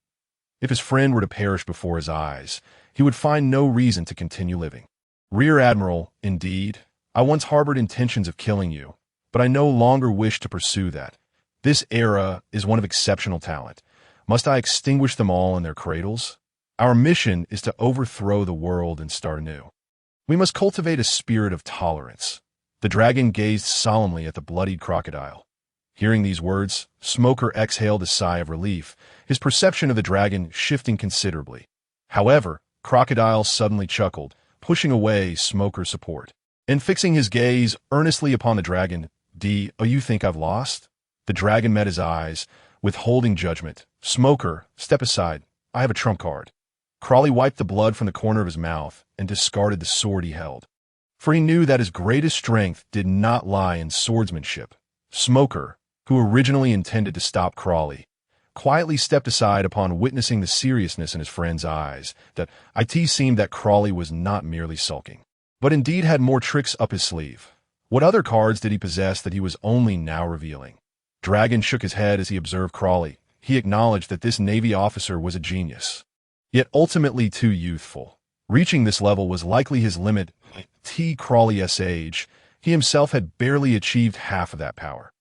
If his friend were to perish before his eyes, he would find no reason to continue living. "Rear Admiral, indeed, I once harbored intentions of killing you, but I no longer wish to pursue that. This era is one of exceptional talent. Must I extinguish them all in their cradles? Our mission is to overthrow the world and start anew. We must cultivate a spirit of tolerance." The dragon gazed solemnly at the bloodied crocodile. Hearing these words, Smoker exhaled a sigh of relief, his perception of the dragon shifting considerably. However, Crocodile suddenly chuckled, pushing away Smoker's support, and fixing his gaze earnestly upon the dragon. "Oh, you think I've lost?" The dragon met his eyes, withholding judgment. "Smoker, step aside. I have a trump card." Crawley wiped the blood from the corner of his mouth and discarded the sword he held, for he knew that his greatest strength did not lie in swordsmanship. Smoker, who originally intended to stop Crawley, quietly stepped aside upon witnessing the seriousness in his friend's eyes. That it seemed that Crawley was not merely sulking, but indeed had more tricks up his sleeve. What other cards did he possess that he was only now revealing? Dragon shook his head as he observed Crawley. He acknowledged that this Navy officer was a genius, yet ultimately too youthful. Reaching this level was likely his limit. Crawley's age, he himself had barely achieved half of that power.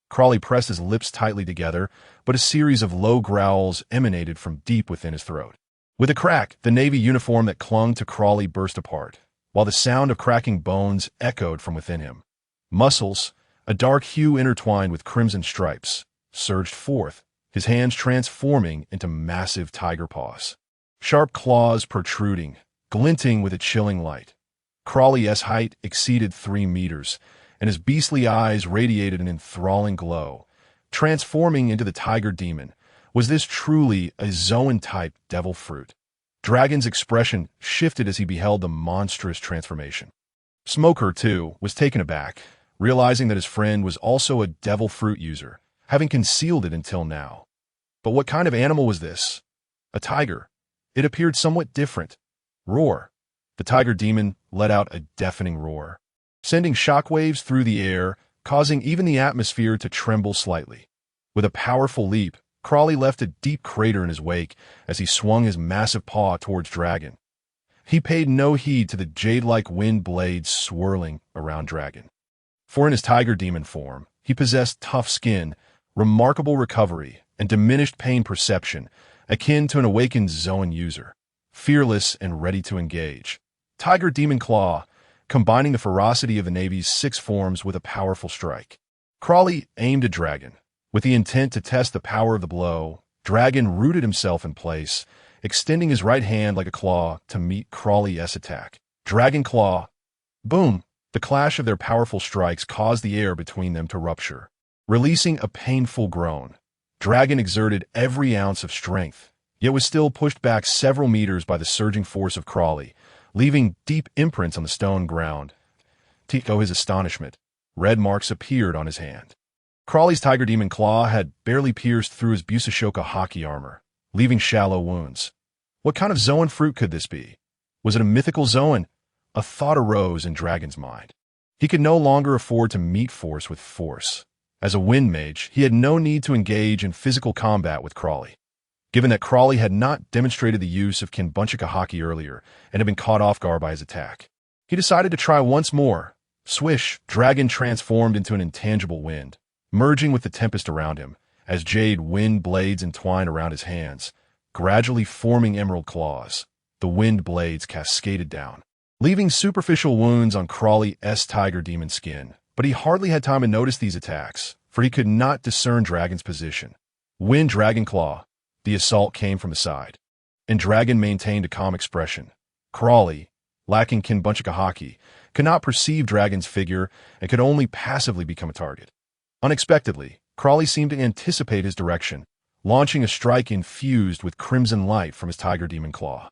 Crawley pressed his lips tightly together, but a series of low growls emanated from deep within his throat. With a crack, the Navy uniform that clung to Crawley burst apart, while the sound of cracking bones echoed from within him. Muscles, a dark hue intertwined with crimson stripes, surged forth, his hands transforming into massive tiger paws. Sharp claws protruding, glinting with a chilling light. Crawley's height exceeded 3 meters, and his beastly eyes radiated an enthralling glow. Transforming into the tiger demon, was this truly a Zoan-type devil fruit? Dragon's expression shifted as he beheld the monstrous transformation. Smoker, too, was taken aback. realizing that his friend was also a devil fruit user, having concealed it until now. But what kind of animal was this? A tiger. It appeared somewhat different. Roar. The tiger demon let out a deafening roar, sending shockwaves through the air, causing even the atmosphere to tremble slightly. With a powerful leap, Crawley left a deep crater in his wake as he swung his massive paw towards Dragon. He paid no heed to the jade-like wind blades swirling around Dragon. For in his tiger demon form, he possessed tough skin, remarkable recovery, and diminished pain perception, akin to an awakened Zoan user, fearless and ready to engage. Tiger Demon Claw, combining the ferocity of the Navy's 6 forms with a powerful strike. Crawley aimed at Dragon. With the intent to test the power of the blow, Dragon rooted himself in place, extending his right hand like a claw to meet Crawley's attack. Dragon Claw. Boom! The clash of their powerful strikes caused the air between them to rupture. Releasing a painful groan, Dragon exerted every ounce of strength, yet was still pushed back several meters by the surging force of Crawley, leaving deep imprints on the stone ground. To his astonishment, red marks appeared on his hand. Crawley's Tiger Demon Claw had barely pierced through his Busashoka hockey armor, leaving shallow wounds. What kind of Zoan fruit could this be? Was it a mythical Zoan? A thought arose in Dragon's mind. He could no longer afford to meet force with force. As a wind mage, he had no need to engage in physical combat with Crawley. Given that Crawley had not demonstrated the use of Kinbunchika hockey earlier and had been caught off guard by his attack, he decided to try once more. Swish, Dragon transformed into an intangible wind, merging with the tempest around him, as jade wind blades entwined around his hands, gradually forming emerald claws. The wind blades cascaded down, leaving superficial wounds on Crawley's tiger demon skin. But he hardly had time to notice these attacks, for he could not discern Dragon's position. Wind Dragon Claw. The assault came from the side, and Dragon maintained a calm expression. Crawley, lacking Kinbunchika hockey, could not perceive Dragon's figure and could only passively become a target. Unexpectedly, Crawley seemed to anticipate his direction, launching a strike infused with crimson light from his Tiger Demon Claw.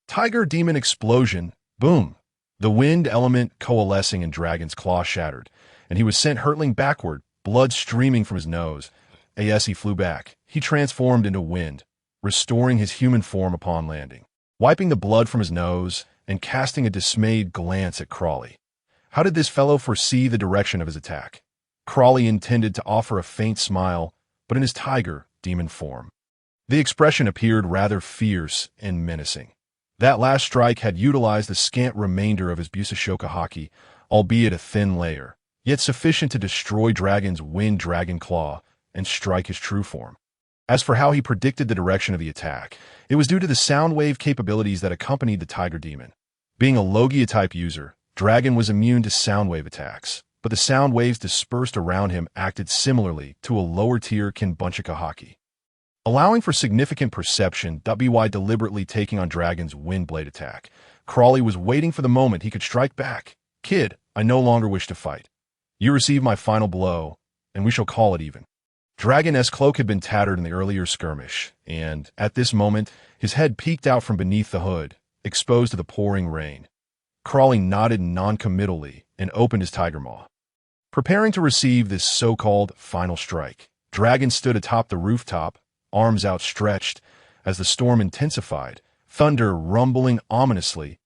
Tiger Demon Explosion. Boom! The wind element coalescing in Dragon's claw shattered, and he was sent hurtling backward, blood streaming from his nose. As he flew back, he transformed into wind, restoring his human form upon landing, wiping the blood from his nose and casting a dismayed glance at Crawley. How did this fellow foresee the direction of his attack? Crawley intended to offer a faint smile, but in his tiger demon form. The expression appeared rather fierce and menacing. That last strike had utilized the scant remainder of his Busashoka hockey, albeit a thin layer, yet sufficient to destroy Dragon's wind Dragon Claw and strike his true form. As for how he predicted the direction of the attack, it was due to the sound wave capabilities that accompanied the Tiger Demon. Being a Logia-type user, Dragon was immune to sound wave attacks, but the sound waves dispersed around him acted similarly to a lower-tier Kinbunchika hockey, allowing for significant perception. By deliberately taking on Dragon's wind blade attack, Crawley was waiting for the moment he could strike back. Kid, I no longer wish to fight. You receive my final blow, and we shall call it even. Dragon's cloak had been tattered in the earlier skirmish, and, at this moment, his head peeked out from beneath the hood, exposed to the pouring rain. Crawley nodded noncommittally and opened his tiger maw, preparing to receive this so-called final strike. Dragon stood atop the rooftop, arms outstretched, as the storm intensified, thunder rumbling ominously.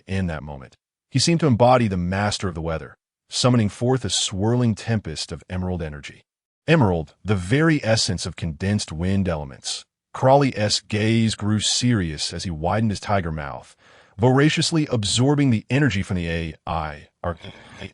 In that moment, he seemed to embody the master of the weather, summoning forth a swirling tempest of emerald energy. Emerald, the very essence of condensed wind elements. Crawley's gaze grew serious as he widened his tiger mouth, voraciously absorbing the energy from the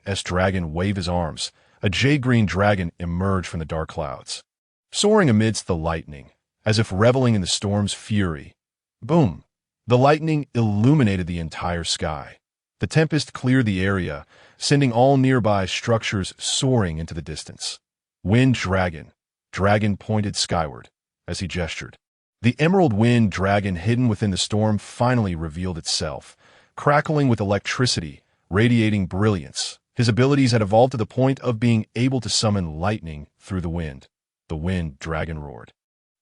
as Dragon waved his arms. A jade-green dragon emerged from the dark clouds, soaring amidst the lightning, as if reveling in the storm's fury. Boom! The lightning illuminated the entire sky. The tempest cleared the area, sending all nearby structures soaring into the distance. Wind Dragon. Dragon pointed skyward as he gestured. The emerald wind dragon hidden within the storm finally revealed itself, crackling with electricity, radiating brilliance. His abilities had evolved to the point of being able to summon lightning through the wind. The wind dragon roared,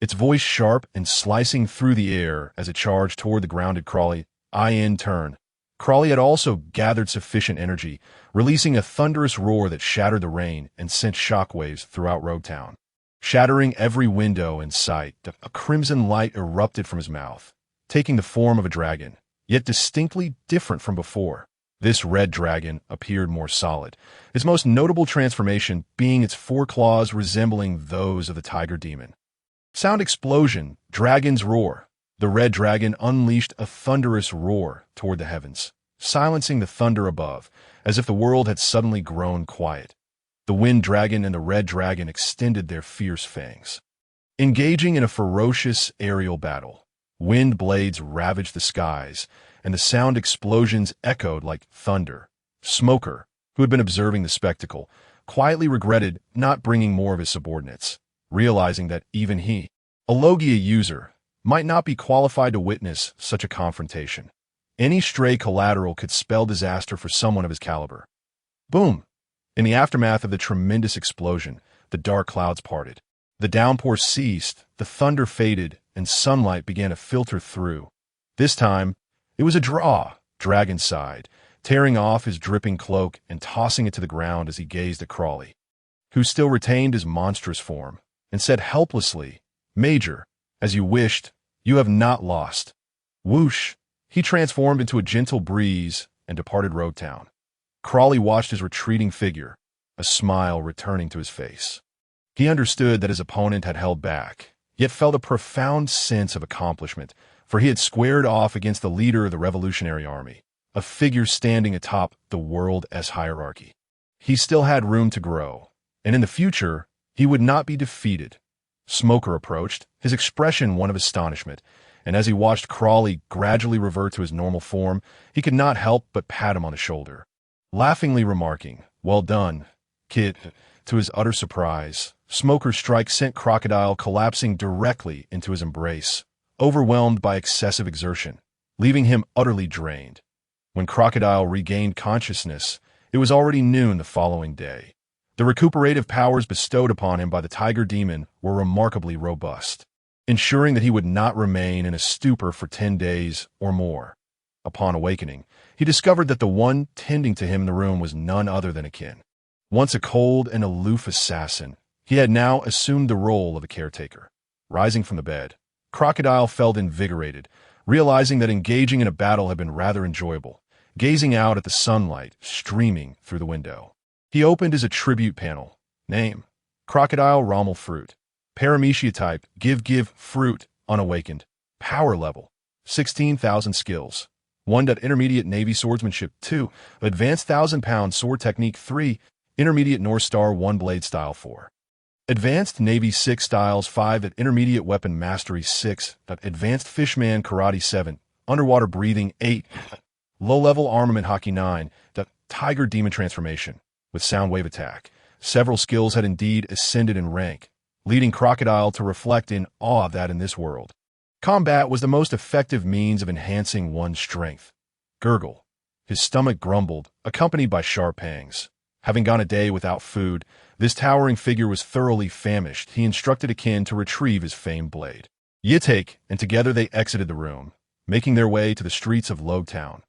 its voice sharp and slicing through the air as it charged toward the grounded Crawley. In turn, Crawley had also gathered sufficient energy, releasing a thunderous roar that shattered the rain and sent shockwaves throughout Rogue Town. Shattering every window in sight, a crimson light erupted from his mouth, taking the form of a dragon, yet distinctly different from before. This red dragon appeared more solid, its most notable transformation being its four claws resembling those of the tiger demon. Sound explosion, dragon's roar. The red dragon unleashed a thunderous roar toward the heavens, silencing the thunder above, as if the world had suddenly grown quiet. The wind dragon and the red dragon extended their fierce fangs, engaging in a ferocious aerial battle. Wind blades ravaged the skies, and the sound explosions echoed like thunder. Smoker, who had been observing the spectacle, quietly regretted not bringing more of his subordinates, realizing that even he, a Logia user, might not be qualified to witness such a confrontation. Any stray collateral could spell disaster for someone of his caliber. Boom! In the aftermath of the tremendous explosion, the dark clouds parted. The downpour ceased, the thunder faded, and sunlight began to filter through. This time, it was a draw, Dragon sighed, tearing off his dripping cloak and tossing it to the ground as he gazed at Crawley, who still retained his monstrous form, and said helplessly, "Major, as you wished, you have not lost." Whoosh! He transformed into a gentle breeze and departed Road Town. Crawley watched his retreating figure, a smile returning to his face. He understood that his opponent had held back, yet felt a profound sense of accomplishment, for he had squared off against the leader of the Revolutionary Army, a figure standing atop the world's hierarchy. He still had room to grow, and in the future, he would not be defeated. Smoker approached, his expression one of astonishment, and as he watched Crawley gradually revert to his normal form, he could not help but pat him on the shoulder, laughingly remarking, "Well done, kid." To his utter surprise, Smoker's strike sent Crocodile collapsing directly into his embrace, overwhelmed by excessive exertion, leaving him utterly drained. When Crocodile regained consciousness, it was already noon the following day. The recuperative powers bestowed upon him by the Tiger Demon were remarkably robust, ensuring that he would not remain in a stupor for 10 days or more. Upon awakening, he discovered that the one tending to him in the room was none other than Akin. Once a cold and aloof assassin, he had now assumed the role of a caretaker. Rising from the bed, Crocodile felt invigorated, realizing that engaging in a battle had been rather enjoyable, gazing out at the sunlight streaming through the window. He opened his attribute panel. Name: Crocodile Rommel Fruit. Paramecia type: Give Fruit, unawakened. Power level: 16,000 skills. 1. Intermediate Navy Swordsmanship. 2. Advanced 1,000-pound Sword Technique. 3. Intermediate North Star 1 Blade Style. 4. Advanced Navy 6 Styles. 5. Intermediate Weapon Mastery. 6. Advanced Fishman Karate. 7. Underwater Breathing. 8. Low-level Armament Hockey. 9. Tiger Demon Transformation with Soundwave Attack. Several skills had indeed ascended in rank, leading Crocodile to reflect in awe that in this world, combat was the most effective means of enhancing one's strength. Gurgle. His stomach grumbled, accompanied by sharp pangs. Having gone a day without food, this towering figure was thoroughly famished. He instructed Akin to retrieve his famed blade. Yitake, and together they exited the room, making their way to the streets of Lowtown.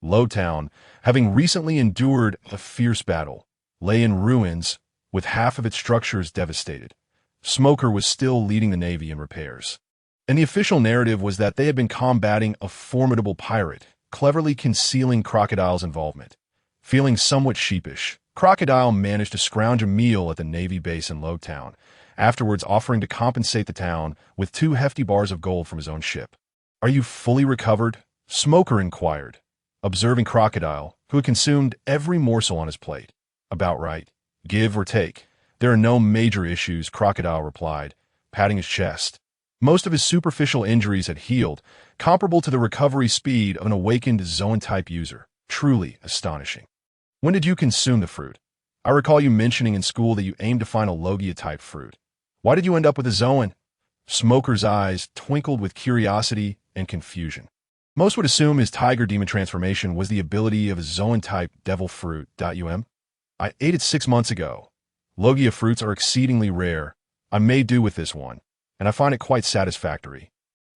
Lowtown, having recently endured a fierce battle, lay in ruins with half of its structures devastated. Smoker was still leading the Navy in repairs, and the official narrative was that they had been combating a formidable pirate, cleverly concealing Crocodile's involvement. Feeling somewhat sheepish, Crocodile managed to scrounge a meal at the Navy base in Lowtown, afterwards offering to compensate the town with 2 hefty bars of gold from his own ship. "Are you fully recovered?" Smoker inquired, observing Crocodile, who had consumed every morsel on his plate. "About right. Give or take. There are no major issues," Crocodile replied, patting his chest. Most of his superficial injuries had healed, comparable to the recovery speed of an awakened Zoan-type user. Truly astonishing. "When did you consume the fruit? I recall you mentioning in school that you aimed to find a Logia-type fruit. Why did you end up with a Zoan?" Smoker's eyes twinkled with curiosity and confusion. Most would assume his Tiger Demon transformation was the ability of a Zoan-type devil fruit. I ate it 6 months ago. Logia fruits are exceedingly rare. I may do with this one, and I find it quite satisfactory.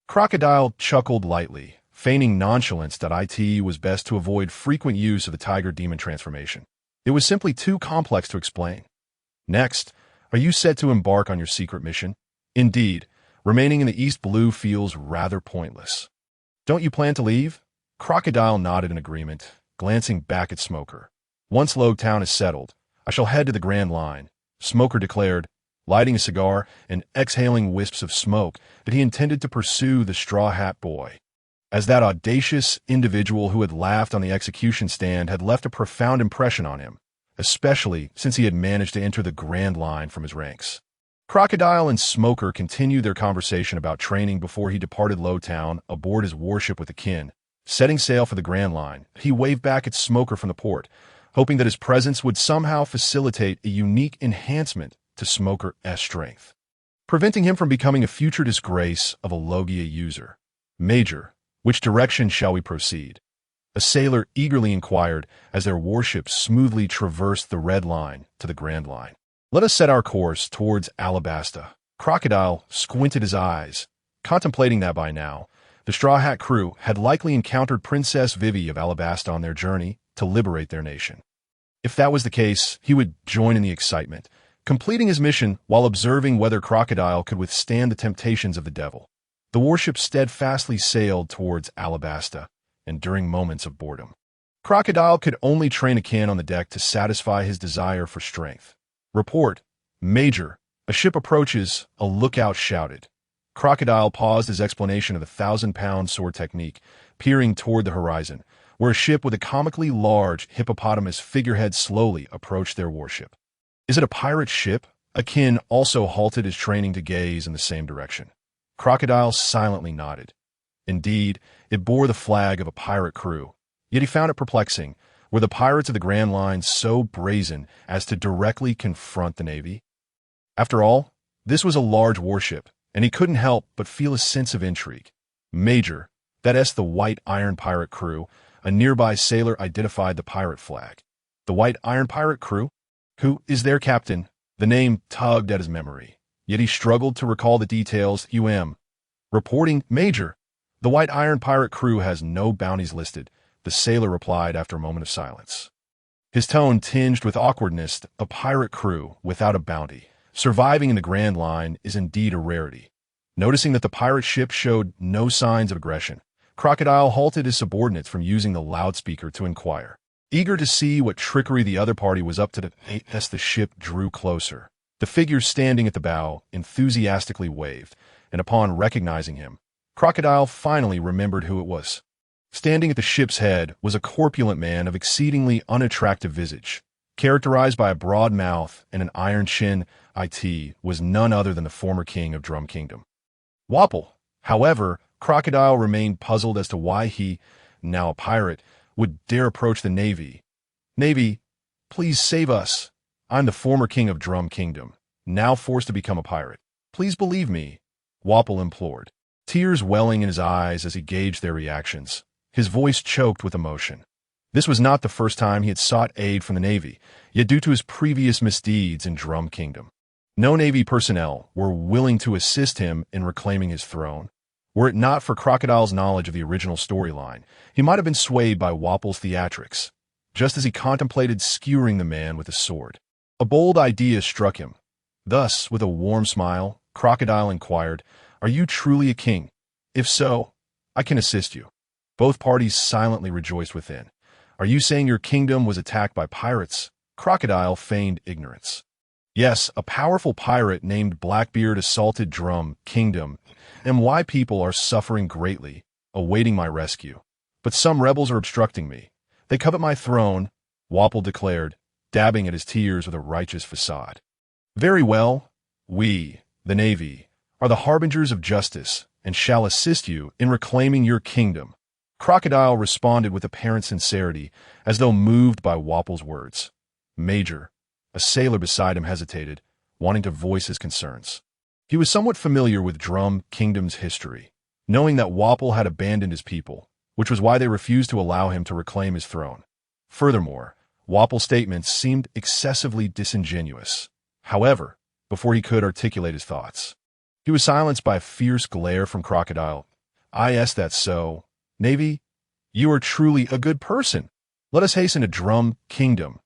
Crocodile chuckled lightly, feigning nonchalance that it was best to avoid frequent use of the tiger-demon transformation. It was simply too complex to explain. Next, are you set to embark on your secret mission? Indeed, remaining in the East Blue feels rather pointless. Don't you plan to leave? Crocodile nodded in agreement, glancing back at Smoker. Once Logtown is settled, I shall head to the Grand Line, Smoker declared, lighting a cigar and exhaling wisps of smoke that he intended to pursue the Straw Hat Boy. As that audacious individual who had laughed on the execution stand had left a profound impression on him, especially since he had managed to enter the Grand Line from his ranks. Crocodile and Smoker continued their conversation about training before he departed Lowtown aboard his warship with akin. Setting sail for the Grand Line, he waved back at Smoker from the port, hoping that his presence would somehow facilitate a unique enhancement to Smoker's strength, preventing him from becoming a future disgrace of a Logia user. Major, which direction shall we proceed? A sailor eagerly inquired as their warship smoothly traversed the Red Line to the Grand Line. Let us set our course towards Alabasta. Crocodile squinted his eyes, contemplating that by now, the Straw Hat crew had likely encountered Princess Vivi of Alabasta on their journey to liberate their nation. If that was the case, he would join in the excitement, completing his mission while observing whether Crocodile could withstand the temptations of the devil. The warship steadfastly sailed towards Alabasta, enduring moments of boredom. Crocodile could only train akin on the deck to satisfy his desire for strength. Report, Major, a ship approaches, a lookout shouted. Crocodile paused his explanation of the 1,000-pound sword technique, peering toward the horizon, where a ship with a comically large hippopotamus figurehead slowly approached their warship. Is it a pirate ship? Akin also halted his training to gaze in the same direction. Crocodile silently nodded. Indeed, it bore the flag of a pirate crew, yet he found it perplexing. Were the pirates of the Grand Line so brazen as to directly confront the Navy? After all, this was a large warship, and he couldn't help but feel a sense of intrigue. Major, that's the White Iron Pirate crew. A nearby sailor identified the pirate flag. The White Iron Pirate crew? Who is their captain? The name tugged at his memory, yet he struggled to recall the details. Reporting, Major. The White Iron Pirate crew has no bounties listed, the sailor replied after a moment of silence. His tone tinged with awkwardness. A pirate crew without a bounty, surviving in the Grand Line, is indeed a rarity. Noticing that the pirate ship showed no signs of aggression, Crocodile halted his subordinates from using the loudspeaker to inquire. Eager to see what trickery the other party was up to, as the ship drew closer. The figure standing at the bow enthusiastically waved, and upon recognizing him, Crocodile finally remembered who it was. Standing at the ship's head was a corpulent man of exceedingly unattractive visage, characterized by a broad mouth and an iron chin. It was none other than the former king of Drum Kingdom. Wapple. However, Crocodile remained puzzled as to why he, now a pirate, would dare approach the Navy. Navy, please save us. I'm the former king of Drum Kingdom, now forced to become a pirate. Please believe me, Wapple implored, tears welling in his eyes as he gauged their reactions. His voice choked with emotion. This was not the first time he had sought aid from the Navy, yet due to his previous misdeeds in Drum Kingdom, no Navy personnel were willing to assist him in reclaiming his throne. Were it not for Crocodile's knowledge of the original storyline, he might have been swayed by Wapple's theatrics, just as he contemplated skewering the man with a sword. A bold idea struck him. Thus, with a warm smile, Crocodile inquired, "Are you truly a king? If so, I can assist you." Both parties silently rejoiced within. "Are you saying your kingdom was attacked by pirates?" Crocodile feigned ignorance. "Yes, a powerful pirate named Blackbeard assaulted Drum Kingdom, and why people are suffering greatly, awaiting my rescue. But some rebels are obstructing me. They covet my throne," Wapple declared, dabbing at his tears with a righteous facade. "Very well. We, the Navy, are the harbingers of justice, and shall assist you in reclaiming your kingdom." Crocodile responded with apparent sincerity, as though moved by Wapple's words. "Major," a sailor beside him hesitated, wanting to voice his concerns. He was somewhat familiar with Drum Kingdom's history, knowing that Wapple had abandoned his people, which was why they refused to allow him to reclaim his throne. Furthermore, Wapple's statements seemed excessively disingenuous. However, before he could articulate his thoughts, he was silenced by a fierce glare from Crocodile. "Is that so? Navy, you are truly a good person. Let us hasten to Drum Kingdom,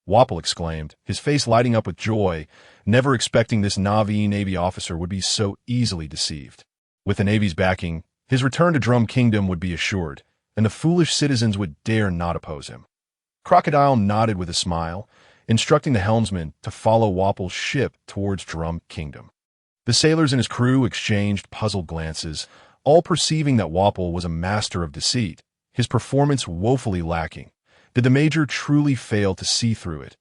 Wapol exclaimed, his face lighting up with joy, never expecting this Navy officer would be so easily deceived. With the Navy's backing, his return to Drum Kingdom would be assured, and the foolish citizens would dare not oppose him. Crocodile nodded with a smile, instructing the helmsman to follow Wapol's ship towards Drum Kingdom. The sailors and his crew exchanged puzzled glances, all perceiving that Wapol was a master of deceit, his performance woefully lacking. Did the Major truly fail to see through it?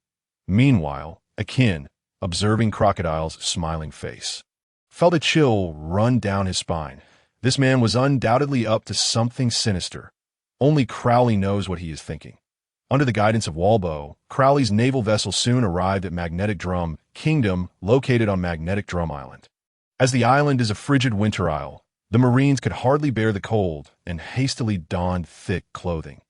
Meanwhile, Akin, observing Crocodile's smiling face, felt a chill run down his spine. This man was undoubtedly up to something sinister. Only Crowley knows what he is thinking. Under the guidance of Walbo, Crowley's naval vessel soon arrived at Magnetic Drum Kingdom, located on Magnetic Drum Island. As the island is a frigid winter isle, the Marines could hardly bear the cold and hastily donned thick clothing.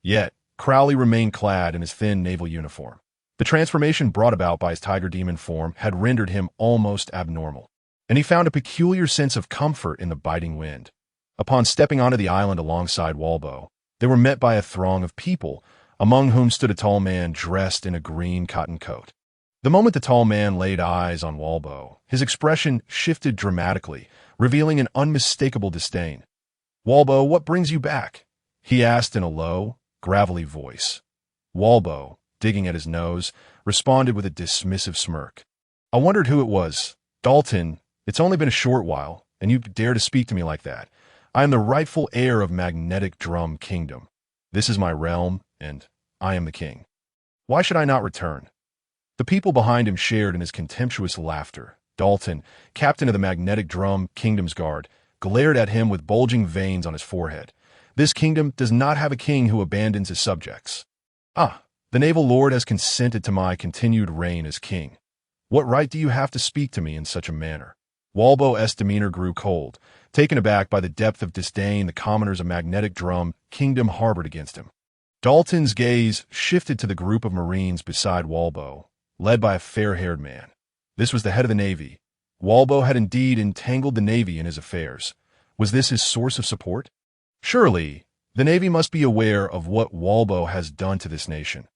Yet, Crowley remained clad in his thin naval uniform. The transformation brought about by his tiger demon form had rendered him almost abnormal, and he found a peculiar sense of comfort in the biting wind. Upon stepping onto the island alongside Walbo, they were met by a throng of people, among whom stood a tall man dressed in a green cotton coat. The moment the tall man laid eyes on Walbo, his expression shifted dramatically, revealing an unmistakable disdain. "Walbo, what brings you back?" he asked in a low, gravelly voice. Walbo, digging at his nose, responded with a dismissive smirk. "I wondered who it was. Dalton, it's only been a short while, and you dare to speak to me like that. I am the rightful heir of Magnetic Drum Kingdom. This is my realm, and I am the king. Why should I not return?" The people behind him shared in his contemptuous laughter. Dalton, captain of the Magnetic Drum Kingdom's guard, glared at him with bulging veins on his forehead. "This kingdom does not have a king who abandons his subjects. Ah, the naval lord has consented to my continued reign as king. What right do you have to speak to me in such a manner?" Walbo's demeanor grew cold, taken aback by the depth of disdain the commoners of Magnetic Drum Kingdom harbored against him. Dalton's gaze shifted to the group of Marines beside Walbo, led by a fair-haired man. This was the head of the Navy. Walbo had indeed entangled the Navy in his affairs. Was this his source of support? Surely, the Navy must be aware of what Walbo has done to this nation.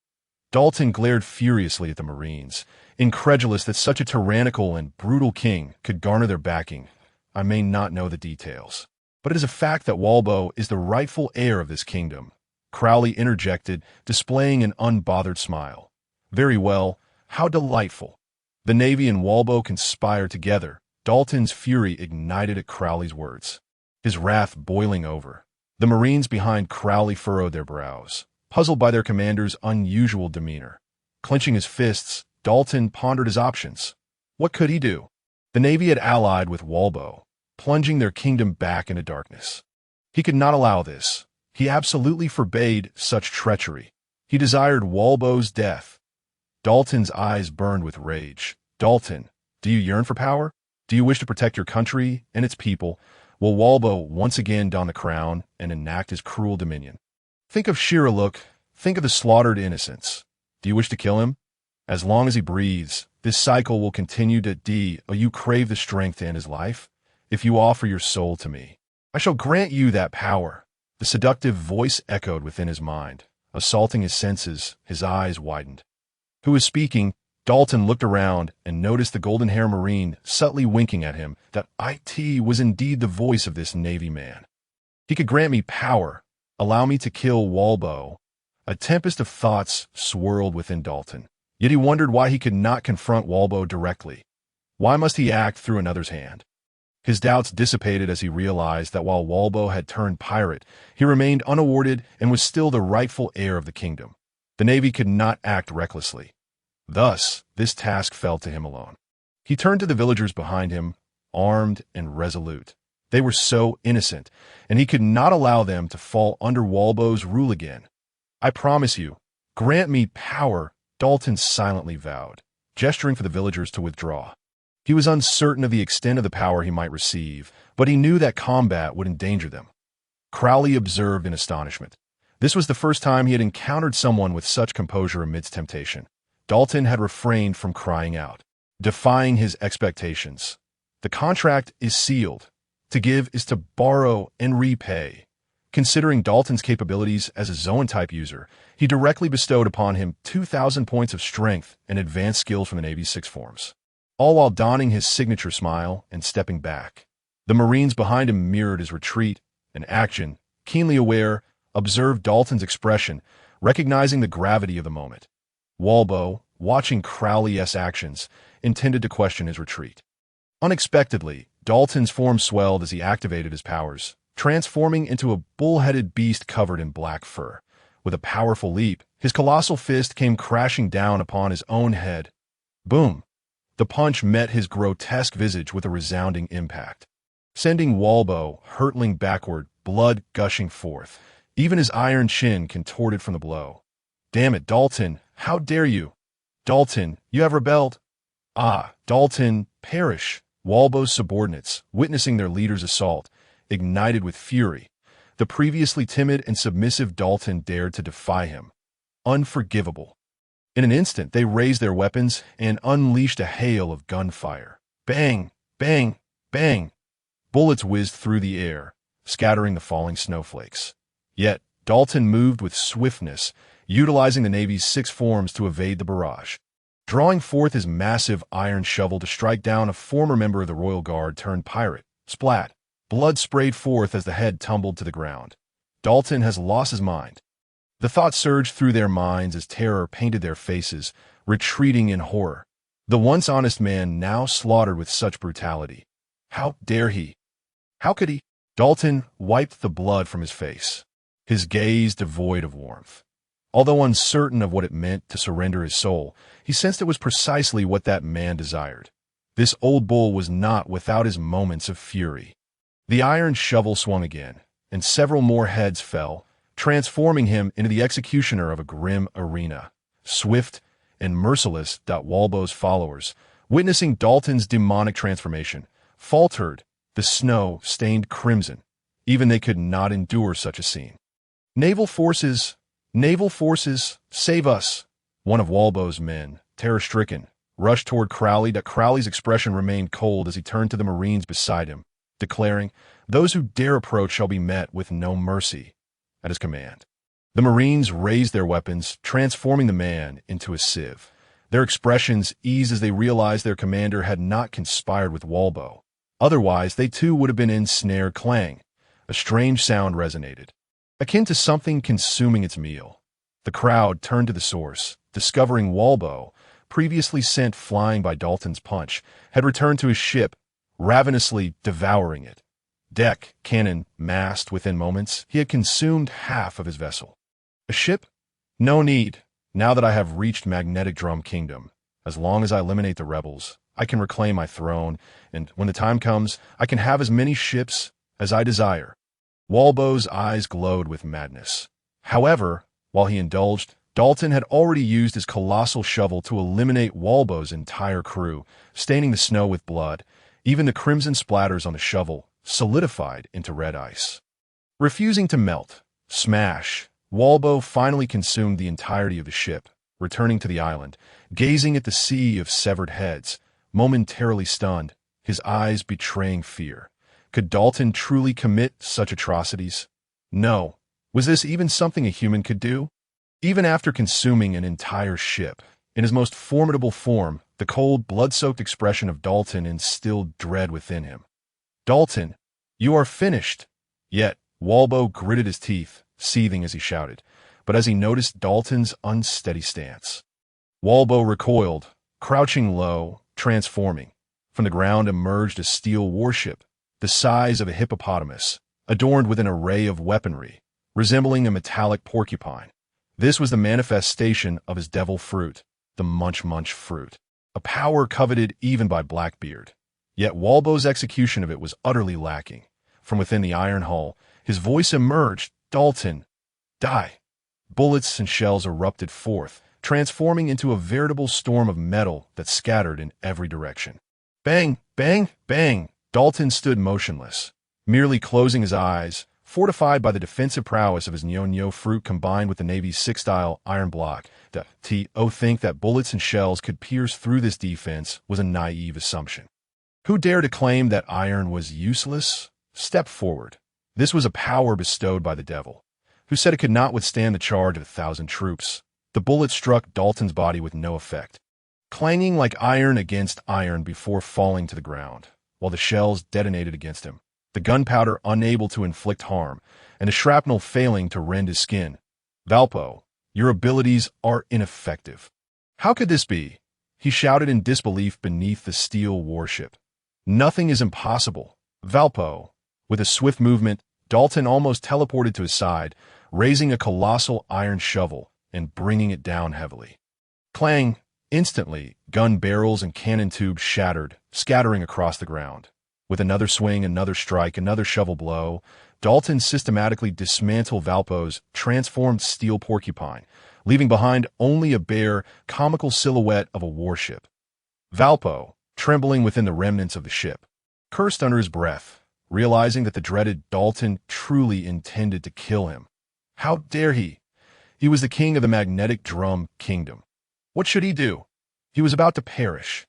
Dalton glared furiously at the Marines, incredulous that such a tyrannical and brutal king could garner their backing. "I may not know the details, but it is a fact that Walbo is the rightful heir of this kingdom," Crowley interjected, displaying an unbothered smile. "Very well, how delightful." The Navy and Walbo conspired together. Dalton's fury ignited at Crowley's words, his wrath boiling over. The Marines behind Crowley furrowed their brows, puzzled by their commander's unusual demeanor. Clenching his fists, Dalton pondered his options. What could he do? The Navy had allied with Walbo, plunging their kingdom back into darkness. He could not allow this. He absolutely forbade such treachery. He desired Walbo's death. Dalton's eyes burned with rage. "Dalton, do you yearn for power? Do you wish to protect your country and its people? Will Walbo once again don the crown and enact his cruel dominion? Think of Shiraluk. Think of the slaughtered innocents. Do you wish to kill him? As long as he breathes, this cycle will continue to you crave the strength to end his life? If you offer your soul to me, I shall grant you that power." The seductive voice echoed within his mind, assaulting his senses. His eyes widened. Who is speaking? Dalton looked around and noticed the golden-haired Marine subtly winking at him. That it was indeed the voice of this Navy man. He could grant me power, allow me to kill Walbo. A tempest of thoughts swirled within Dalton. Yet he wondered why he could not confront Walbo directly. Why must he act through another's hand? His doubts dissipated as he realized that while Walbo had turned pirate, he remained unawarded and was still the rightful heir of the kingdom. The Navy could not act recklessly. Thus, this task fell to him alone. He turned to the villagers behind him, armed and resolute. They were so innocent, and he could not allow them to fall under Walbo's rule again. "I promise you, grant me power," Dalton silently vowed, gesturing for the villagers to withdraw. He was uncertain of the extent of the power he might receive, but he knew that combat would endanger them. Crowley observed in astonishment. This was the first time he had encountered someone with such composure amidst temptation. Dalton had refrained from crying out, defying his expectations. "The contract is sealed. To give is to borrow and repay." Considering Dalton's capabilities as a Zoan-type user, he directly bestowed upon him 2,000 points of strength and advanced skills from the Navy's 6 forms, all while donning his signature smile and stepping back. The Marines behind him mirrored his retreat and action, keenly aware, observed Dalton's expression, recognizing the gravity of the moment. Walbo, watching Crowley's actions, intended to question his retreat. Unexpectedly, Dalton's form swelled as he activated his powers, transforming into a bull-headed beast covered in black fur. With a powerful leap, his colossal fist came crashing down upon his own head. Boom! The punch met his grotesque visage with a resounding impact, sending Walbo hurtling backward, blood gushing forth. Even his iron chin contorted from the blow. Damn it, Dalton! How dare you! Dalton, you have rebelled! Ah, Dalton, perish! Walbo's subordinates, witnessing their leader's assault, ignited with fury. The previously timid and submissive Dalton dared to defy him. Unforgivable. In an instant, they raised their weapons and unleashed a hail of gunfire. Bang! Bang! Bang! Bullets whizzed through the air, scattering the falling snowflakes. Yet, Dalton moved with swiftness, utilizing the Navy's 6 forms to evade the barrage. Drawing forth his massive iron shovel to strike down a former member of the Royal Guard turned pirate, splat. Blood sprayed forth as the head tumbled to the ground. Dalton has lost his mind. The thought surged through their minds as terror painted their faces, retreating in horror. The once honest man now slaughtered with such brutality. How dare he? How could he? Dalton wiped the blood from his face, his gaze devoid of warmth. Although uncertain of what it meant to surrender his soul, he sensed it was precisely what that man desired. This old bull was not without his moments of fury. The iron shovel swung again, and several more heads fell, transforming him into the executioner of a grim arena. Swift and merciless, Walbo's followers, witnessing Dalton's demonic transformation, faltered, the snow stained crimson. Even they could not endure such a scene. Naval forces, save us! One of Walbo's men, terror-stricken, rushed toward Crowley. Crowley's expression remained cold as he turned to the Marines beside him, declaring, "Those who dare approach shall be met with no mercy." At his command, the Marines raised their weapons, transforming the man into a sieve. Their expressions eased as they realized their commander had not conspired with Walbo. Otherwise, they too would have been ensnared. Clang. A strange sound resonated, akin to something consuming its meal. The crowd turned to the source, discovering Walbo, previously sent flying by Dalton's punch, had returned to his ship, ravenously devouring it. Deck, cannon, mast, within moments, he had consumed half of his vessel. A ship? No need. Now that I have reached Magnetic Drum Kingdom, as long as I eliminate the rebels, I can reclaim my throne, and when the time comes, I can have as many ships as I desire. Walbo's eyes glowed with madness. However, while he indulged, Dalton had already used his colossal shovel to eliminate Walbo's entire crew, staining the snow with blood. Even the crimson splatters on the shovel solidified into red ice. Refusing to melt, smash, Walbo finally consumed the entirety of the ship, returning to the island, gazing at the sea of severed heads, momentarily stunned, his eyes betraying fear. Could Dalton truly commit such atrocities? No. Was this even something a human could do? Even after consuming an entire ship, in his most formidable form, the cold, blood-soaked expression of Dalton instilled dread within him. Dalton, you are finished. Yet, Walbo gritted his teeth, seething as he shouted, but as he noticed Dalton's unsteady stance, Walbo recoiled, crouching low, transforming. From the ground emerged a steel warship, the size of a hippopotamus, adorned with an array of weaponry, resembling a metallic porcupine. This was the manifestation of his devil fruit, the munch fruit, a power coveted even by Blackbeard. Yet Walbo's execution of it was utterly lacking. From within the iron hull, his voice emerged, "Dalton, die!" Bullets and shells erupted forth, transforming into a veritable storm of metal that scattered in every direction. Bang, bang, bang! Dalton stood motionless, merely closing his eyes, fortified by the defensive prowess of his Nyo fruit combined with the Navy's 6-style iron block. Think that bullets and shells could pierce through this defense was a naive assumption. Who dared to claim that iron was useless? Step forward. This was a power bestowed by the devil, who said it could not withstand the charge of 1,000 troops. The bullet struck Dalton's body with no effect, clanging like iron against iron before falling to the ground, while the shells detonated against him, the gunpowder unable to inflict harm, and the shrapnel failing to rend his skin. "Valpo, your abilities are ineffective." "How could this be?" he shouted in disbelief beneath the steel warship. "Nothing is impossible, Valpo." With a swift movement, Dalton almost teleported to his side, raising a colossal iron shovel and bringing it down heavily. Clang! Instantly, gun barrels and cannon tubes shattered, scattering across the ground. With another swing, another strike, another shovel blow, Dalton systematically dismantled Valpo's transformed steel porcupine, leaving behind only a bare, comical silhouette of a warship. Valpo, trembling within the remnants of the ship, cursed under his breath, realizing that the dreaded Dalton truly intended to kill him. How dare he? He was the king of the magnetic drum kingdom. What should he do? He was about to perish.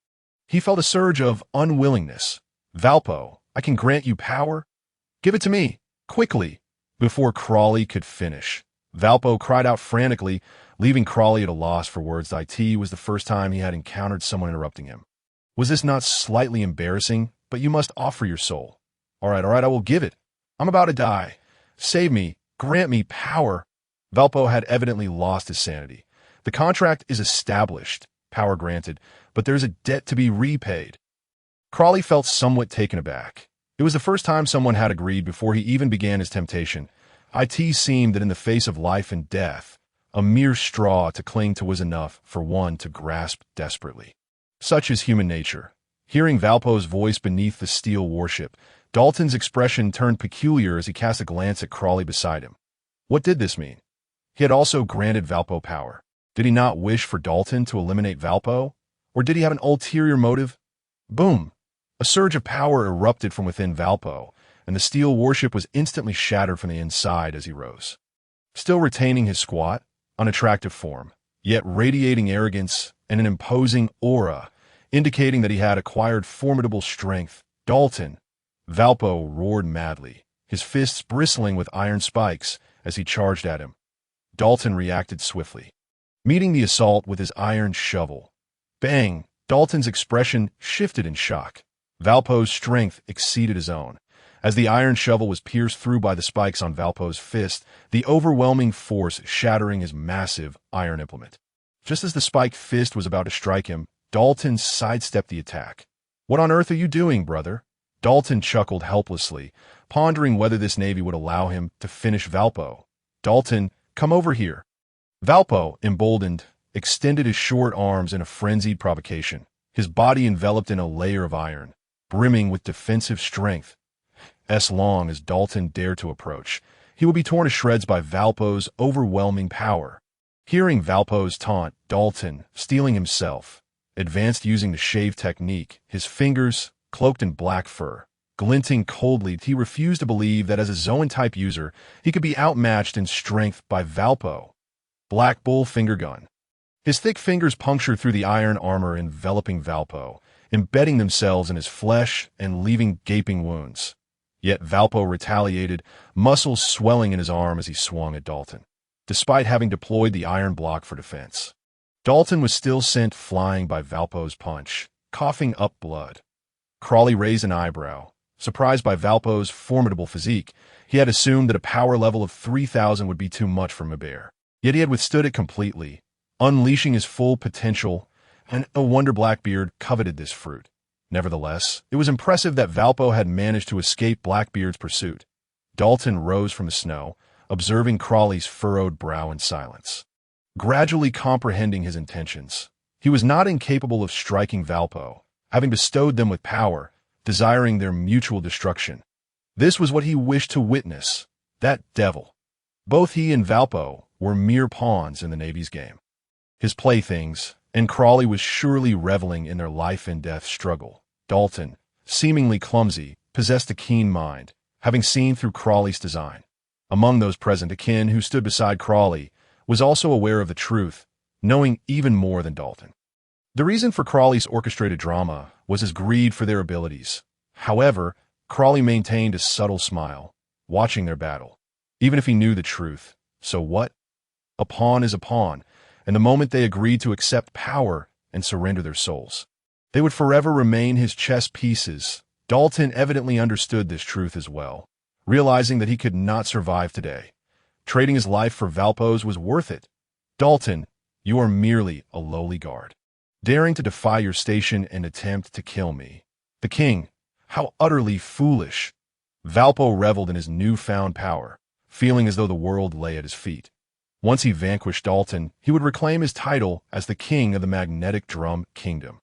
He felt a surge of unwillingness. "Valpo, I can grant you power. Give it to me, quickly." Before Crawley could finish, Valpo cried out frantically, leaving Crawley at a loss for words. It was the first time he had encountered someone interrupting him. Was this not slightly embarrassing? "But you must offer your soul." All right, I will give it. I'm about to die. Save me. Grant me power." Valpo had evidently lost his sanity. The contract is established, power granted, but there's a debt to be repaid. Crawley felt somewhat taken aback. It was the first time someone had agreed before he even began his temptation. It seemed that in the face of life and death, a mere straw to cling to was enough for one to grasp desperately. Such is human nature. Hearing Valpo's voice beneath the steel warship, Dalton's expression turned peculiar as he cast a glance at Crawley beside him. What did this mean? He had also granted Valpo power. Did he not wish for Dalton to eliminate Valpo? Or did he have an ulterior motive? Boom! A surge of power erupted from within Valpo, and the steel warship was instantly shattered from the inside as he rose. Still retaining his squat, unattractive form, yet radiating arrogance and an imposing aura, indicating that he had acquired formidable strength, Valpo roared madly, his fists bristling with iron spikes as he charged at him. Dalton reacted swiftly, meeting the assault with his iron shovel. Bang! Dalton's expression shifted in shock. Valpo's strength exceeded his own. As the iron shovel was pierced through by the spikes on Valpo's fist, the overwhelming force shattering his massive iron implement. Just as the spiked fist was about to strike him, Dalton sidestepped the attack. "What on earth are you doing, brother?" Dalton chuckled helplessly, pondering whether this navy would allow him to finish Valpo. "Dalton, come over here." Valpo, emboldened, extended his short arms in a frenzied provocation, his body enveloped in a layer of iron, brimming with defensive strength. As long as Dalton dared to approach, he would be torn to shreds by Valpo's overwhelming power. Hearing Valpo's taunt, Dalton, steeling himself, advanced using the shave technique, his fingers, cloaked in black fur, glinting coldly. He refused to believe that as a Zoan-type user, he could be outmatched in strength by Valpo. Black Bull finger gun. His thick fingers punctured through the iron armor enveloping Valpo, embedding themselves in his flesh and leaving gaping wounds. Yet Valpo retaliated, muscles swelling in his arm as he swung at Dalton, despite having deployed the iron block for defense. Dalton was still sent flying by Valpo's punch, coughing up blood. Crawley raised an eyebrow. Surprised by Valpo's formidable physique, he had assumed that a power level of 3,000 would be too much for Mabear. Yet he had withstood it completely, unleashing his full potential, and a wonder Blackbeard coveted this fruit. Nevertheless, it was impressive that Valpo had managed to escape Blackbeard's pursuit. Dalton rose from the snow, observing Crawley's furrowed brow in silence. Gradually comprehending his intentions, he was not incapable of striking Valpo, having bestowed them with power, desiring their mutual destruction. This was what he wished to witness, that devil. Both he and Valpo were mere pawns in the Navy's game, his playthings, and Crawley was surely reveling in their life and death struggle. Dalton, seemingly clumsy, possessed a keen mind, having seen through Crawley's design. Among those present, Akin, who stood beside Crawley, was also aware of the truth, knowing even more than Dalton. The reason for Crawley's orchestrated drama was his greed for their abilities. However, Crawley maintained a subtle smile, watching their battle. Even if he knew the truth, so what? A pawn is a pawn, and the moment they agreed to accept power and surrender their souls, they would forever remain his chess pieces. Dalton evidently understood this truth as well, realizing that he could not survive today. Trading his life for Valpo's was worth it. Dalton, you are merely a lowly guard, daring to defy your station and attempt to kill me. The king, how utterly foolish. Valpo reveled in his newfound power, feeling as though the world lay at his feet. Once he vanquished Dalton, he would reclaim his title as the king of the Magnetic Drum Kingdom.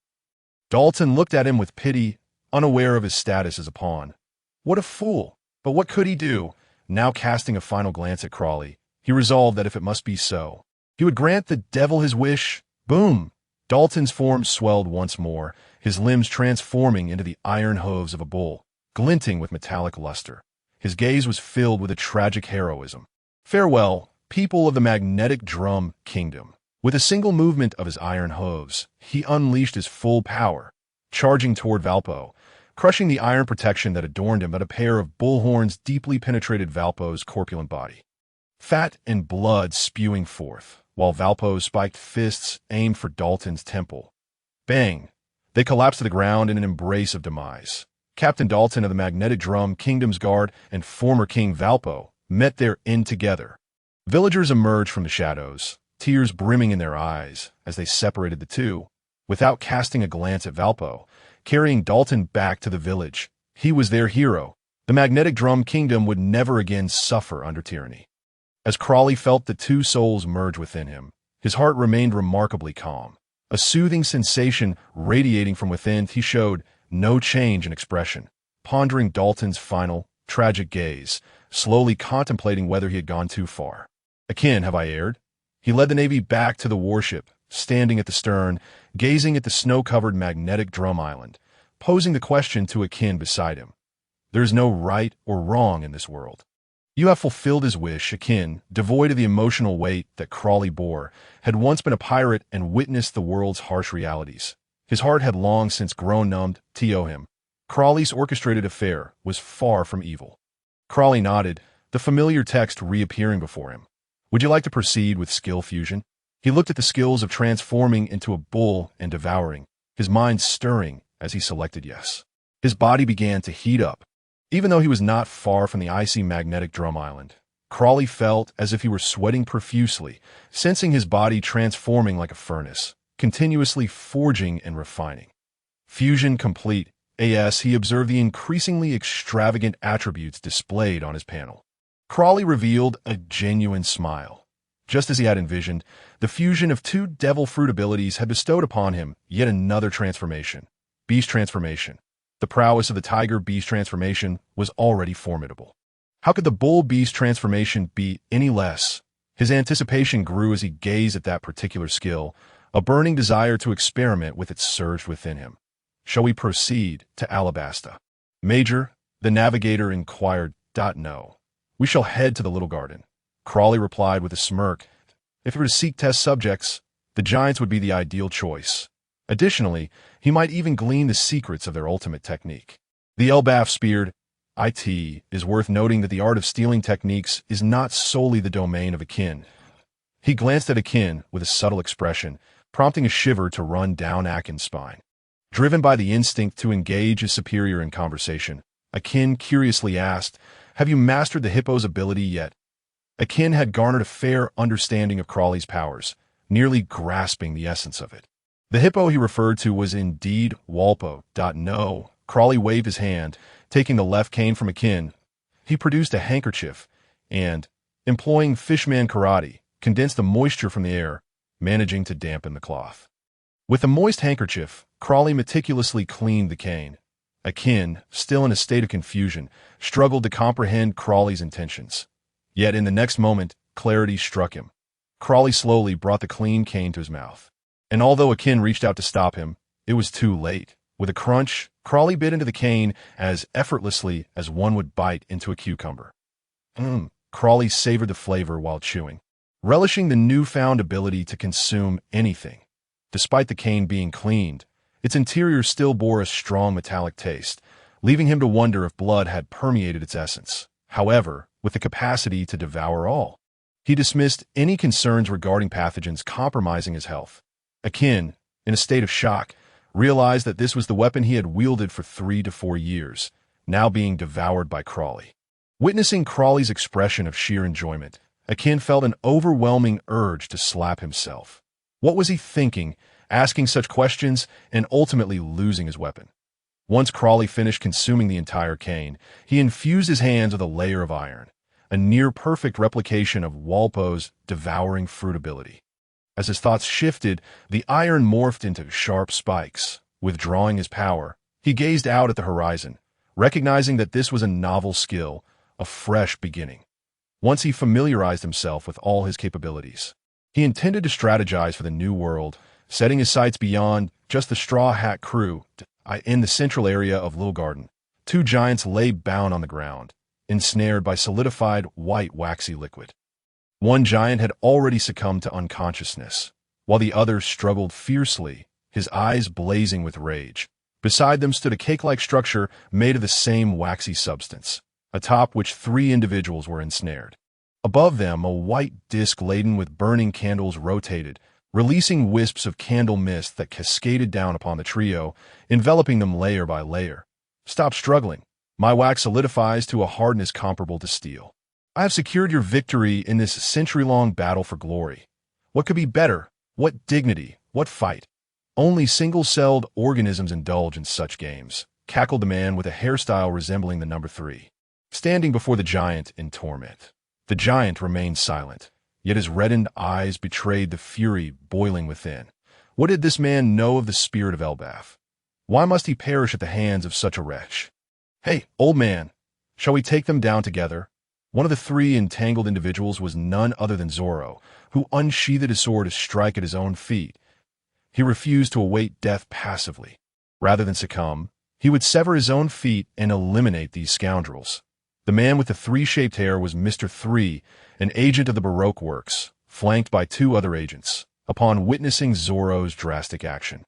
Dalton looked at him with pity, unaware of his status as a pawn. What a fool! But what could he do? Now casting a final glance at Crawley, he resolved that if it must be so, he would grant the devil his wish. Boom! Dalton's form swelled once more, his limbs transforming into the iron hooves of a bull, glinting with metallic luster. His gaze was filled with a tragic heroism. Farewell, people of the Magnetic Drum Kingdom. With a single movement of his iron hooves, he unleashed his full power, charging toward Valpo, crushing the iron protection that adorned him, but a pair of bull horns deeply penetrated Valpo's corpulent body. Fat and blood spewing forth, while Valpo's spiked fists aimed for Dalton's temple. Bang! They collapsed to the ground in an embrace of demise. Captain Dalton of the Magnetic Drum Kingdom's guard and former King Valpo met their end together. Villagers emerged from the shadows, tears brimming in their eyes as they separated the two, without casting a glance at Valpo, carrying Dalton back to the village. He was their hero. The Magnetic Drum Kingdom would never again suffer under tyranny. As Crawley felt the two souls merge within him, his heart remained remarkably calm. A soothing sensation radiating from within, he showed no change in expression, pondering Dalton's final, tragic gaze, slowly contemplating whether he had gone too far. Akin, have I erred? He led the Navy back to the warship, standing at the stern, gazing at the snow-covered magnetic drum island, posing the question to Akin beside him. There is no right or wrong in this world. You have fulfilled his wish. Akin, devoid of the emotional weight that Crawley bore, had once been a pirate and witnessed the world's harsh realities. His heart had long since grown numbed to him. Crawley's orchestrated affair was far from evil. Crawley nodded, the familiar text reappearing before him. Would you like to proceed with skill fusion? He looked at the skills of transforming into a bull and devouring, his mind stirring as he selected yes. His body began to heat up. Even though he was not far from the icy magnetic drum island, Crawley felt as if he were sweating profusely, sensing his body transforming like a furnace, continuously forging and refining. Fusion complete. As he observed the increasingly extravagant attributes displayed on his panel, Crawley revealed a genuine smile. Just as he had envisioned, the fusion of two devil fruit abilities had bestowed upon him yet another transformation, beast transformation. The prowess of the tiger beast transformation was already formidable. How could the bull beast transformation be any less? His anticipation grew as he gazed at that particular skill. A burning desire to experiment with it surged within him. Shall we proceed to Alabasta? Major, the navigator inquired. No. We shall head to the little garden. Crawley replied with a smirk. If he were to seek test subjects, the giants would be the ideal choice. Additionally, he might even glean the secrets of their ultimate technique. The Elbaf speared. It is worth noting that the art of stealing techniques is not solely the domain of Akin. He glanced at Akin with a subtle expression, prompting a shiver to run down Akin's spine. Driven by the instinct to engage his superior in conversation, Akin curiously asked, have you mastered the hippo's ability yet? Akin had garnered a fair understanding of Crawley's powers, nearly grasping the essence of it. The hippo he referred to was indeed Walpo. No. Crawley waved his hand, taking the left cane from Akin. He produced a handkerchief and, employing fishman karate, condensed the moisture from the air, managing to dampen the cloth. With the moist handkerchief, Crawley meticulously cleaned the cane. Akin, still in a state of confusion, struggled to comprehend Crawley's intentions. Yet in the next moment, clarity struck him. Crawley slowly brought the clean cane to his mouth. And although Akin reached out to stop him, it was too late. With a crunch, Crawley bit into the cane as effortlessly as one would bite into a cucumber. Crawley savored the flavor while chewing, relishing the newfound ability to consume anything. Despite the cane being cleaned, its interior still bore a strong metallic taste, leaving him to wonder if blood had permeated its essence. however, with the capacity to devour all. He dismissed any concerns regarding pathogens compromising his health. Akin, in a state of shock, realized that this was the weapon he had wielded for 3 to 4 years, now being devoured by Crawley. Witnessing Crawley's expression of sheer enjoyment, Akin felt an overwhelming urge to slap himself. What was he thinking, asking such questions and ultimately losing his weapon? Once Crawley finished consuming the entire cane, he infused his hands with a layer of iron, a near-perfect replication of Walpo's devouring fruit ability. As his thoughts shifted, the iron morphed into sharp spikes. Withdrawing his power, he gazed out at the horizon, recognizing that this was a novel skill, a fresh beginning. Once he familiarized himself with all his capabilities, he intended to strategize for the new world, setting his sights beyond just the Straw Hat crew. In the central area of Little Garden, 2 giants lay bound on the ground, ensnared by solidified white waxy liquid. One giant had already succumbed to unconsciousness, while the other struggled fiercely, his eyes blazing with rage. Beside them stood a cake-like structure made of the same waxy substance, atop which 3 individuals were ensnared. Above them, a white disk laden with burning candles rotated, releasing wisps of candle mist that cascaded down upon the trio, enveloping them layer by layer. Stop struggling. My wax solidifies to a hardness comparable to steel. I have secured your victory in this century-long battle for glory. What could be better? What dignity? What fight? Only single-celled organisms indulge in such games, cackled the man with a hairstyle resembling the number 3, standing before the giant in torment. The giant remained silent, yet his reddened eyes betrayed the fury boiling within. What did this man know of the spirit of Elbaf? Why must he perish at the hands of such a wretch? Hey, old man, shall we take them down together? One of the 3 entangled individuals was none other than Zoro, who unsheathed his sword to strike at his own feet. He refused to await death passively. Rather than succumb, he would sever his own feet and eliminate these scoundrels. The man with the 3-shaped hair was Mr. 3, an agent of the Baroque works, flanked by 2 other agents. Upon witnessing Zoro's drastic action,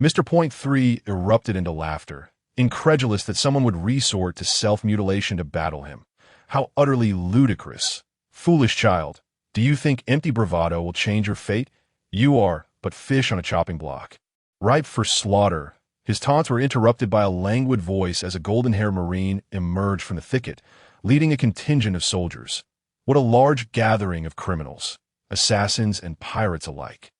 Mr. Point 3 erupted into laughter, incredulous that someone would resort to self-mutilation to battle him. How utterly ludicrous. Foolish child, do you think empty bravado will change your fate? You are but fish on a chopping block, ripe for slaughter. His taunts were interrupted by a languid voice as a golden-haired Marine emerged from the thicket, leading a contingent of soldiers. What a large gathering of criminals, assassins and pirates alike.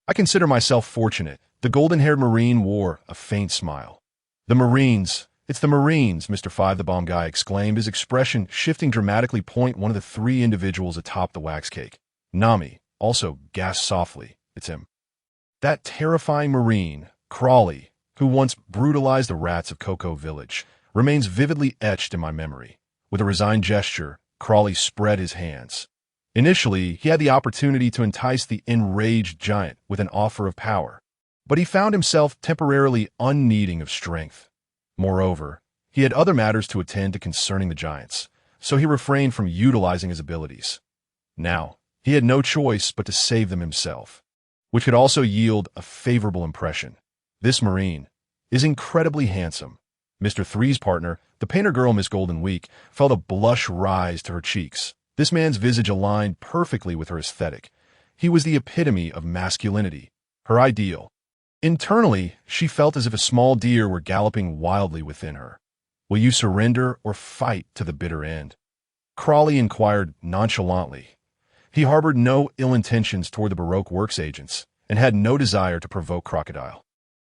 I consider myself fortunate. The golden-haired Marine wore a faint smile. The Marines, it's the Marines, Mr. 5 the Bomb Guy exclaimed, his expression shifting dramatically. Point one of the 3 individuals atop the wax cake. Nami also gasped softly. It's him. That terrifying Marine, Crawley, who once brutalized the rats of Cocoa Village, remains vividly etched in my memory. With a resigned gesture, Crawley spread his hands. Initially, he had the opportunity to entice the enraged giant with an offer of power, but he found himself temporarily unneeding of strength. Moreover, he had other matters to attend to concerning the giants, so he refrained from utilizing his abilities. Now, he had no choice but to save them himself, which could also yield a favorable impression. This Marine is incredibly handsome. Mr. 3's partner, the painter girl Miss Golden Week, felt a blush rise to her cheeks. This man's visage aligned perfectly with her aesthetic. He was the epitome of masculinity, her ideal. Internally, she felt as if a small deer were galloping wildly within her. Will you surrender or fight to the bitter end? Crawley inquired nonchalantly. He harbored no ill intentions toward the Baroque Works agents and had no desire to provoke Crocodile.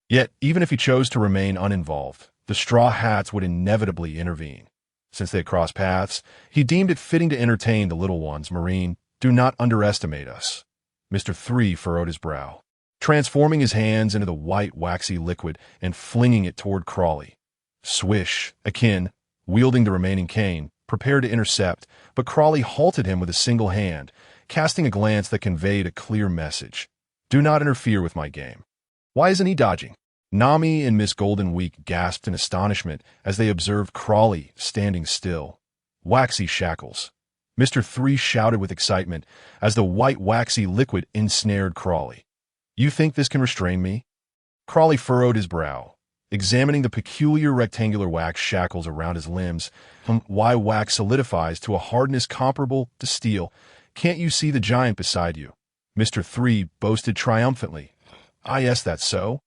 Yet, even if he chose to remain uninvolved, the Straw Hats would inevitably intervene. Since they had crossed paths, he deemed it fitting to entertain the little ones. Marine, do not underestimate us. Mr. 3 furrowed his brow, transforming his hands into the white waxy liquid and flinging it toward Crawley. Swish, Akin, wielding the remaining cane, prepared to intercept, but Crawley halted him with a single hand, casting a glance that conveyed a clear message. Do not interfere with my game. Why isn't he dodging? Nami and Miss Golden Week gasped in astonishment as they observed Crawley standing still. Waxy shackles. Mr. 3 shouted with excitement as the white waxy liquid ensnared Crawley. You think this can restrain me? Crawley furrowed his brow. examining the peculiar rectangular wax shackles around his limbs. Why wax solidifies to a hardness comparable to steel. Can't you see the giant beside you? Mr. 3 boasted triumphantly. Ah, yes, that's so.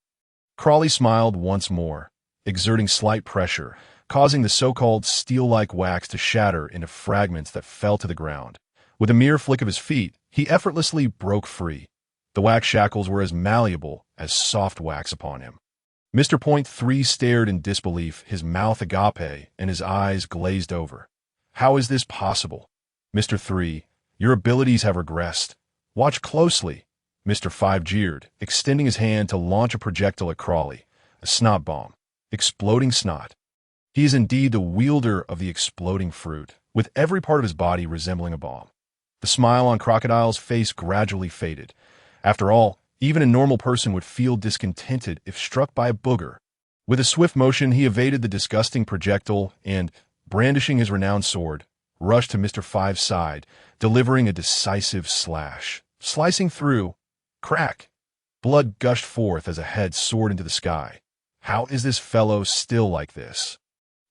Crawley smiled once more, exerting slight pressure, causing the so-called steel-like wax to shatter into fragments that fell to the ground. With a mere flick of his feet, he effortlessly broke free. The wax shackles were as malleable as soft wax upon him. Mr. Point 3 stared in disbelief, his mouth agape and his eyes glazed over. How is this possible? Mr. 3, your abilities have regressed. Watch closely. Mr. 5 jeered, extending his hand to launch a projectile at Crawley. A snot bomb. Exploding snot. He is indeed the wielder of the exploding fruit, with every part of his body resembling a bomb. The smile on Crocodile's face gradually faded. After all, even a normal person would feel discontented if struck by a booger. With a swift motion, he evaded the disgusting projectile and, brandishing his renowned sword, rushed to Mr. 5's side, delivering a decisive slash. Slicing through, crack! Blood gushed forth as a head soared into the sky. How is this fellow still like this?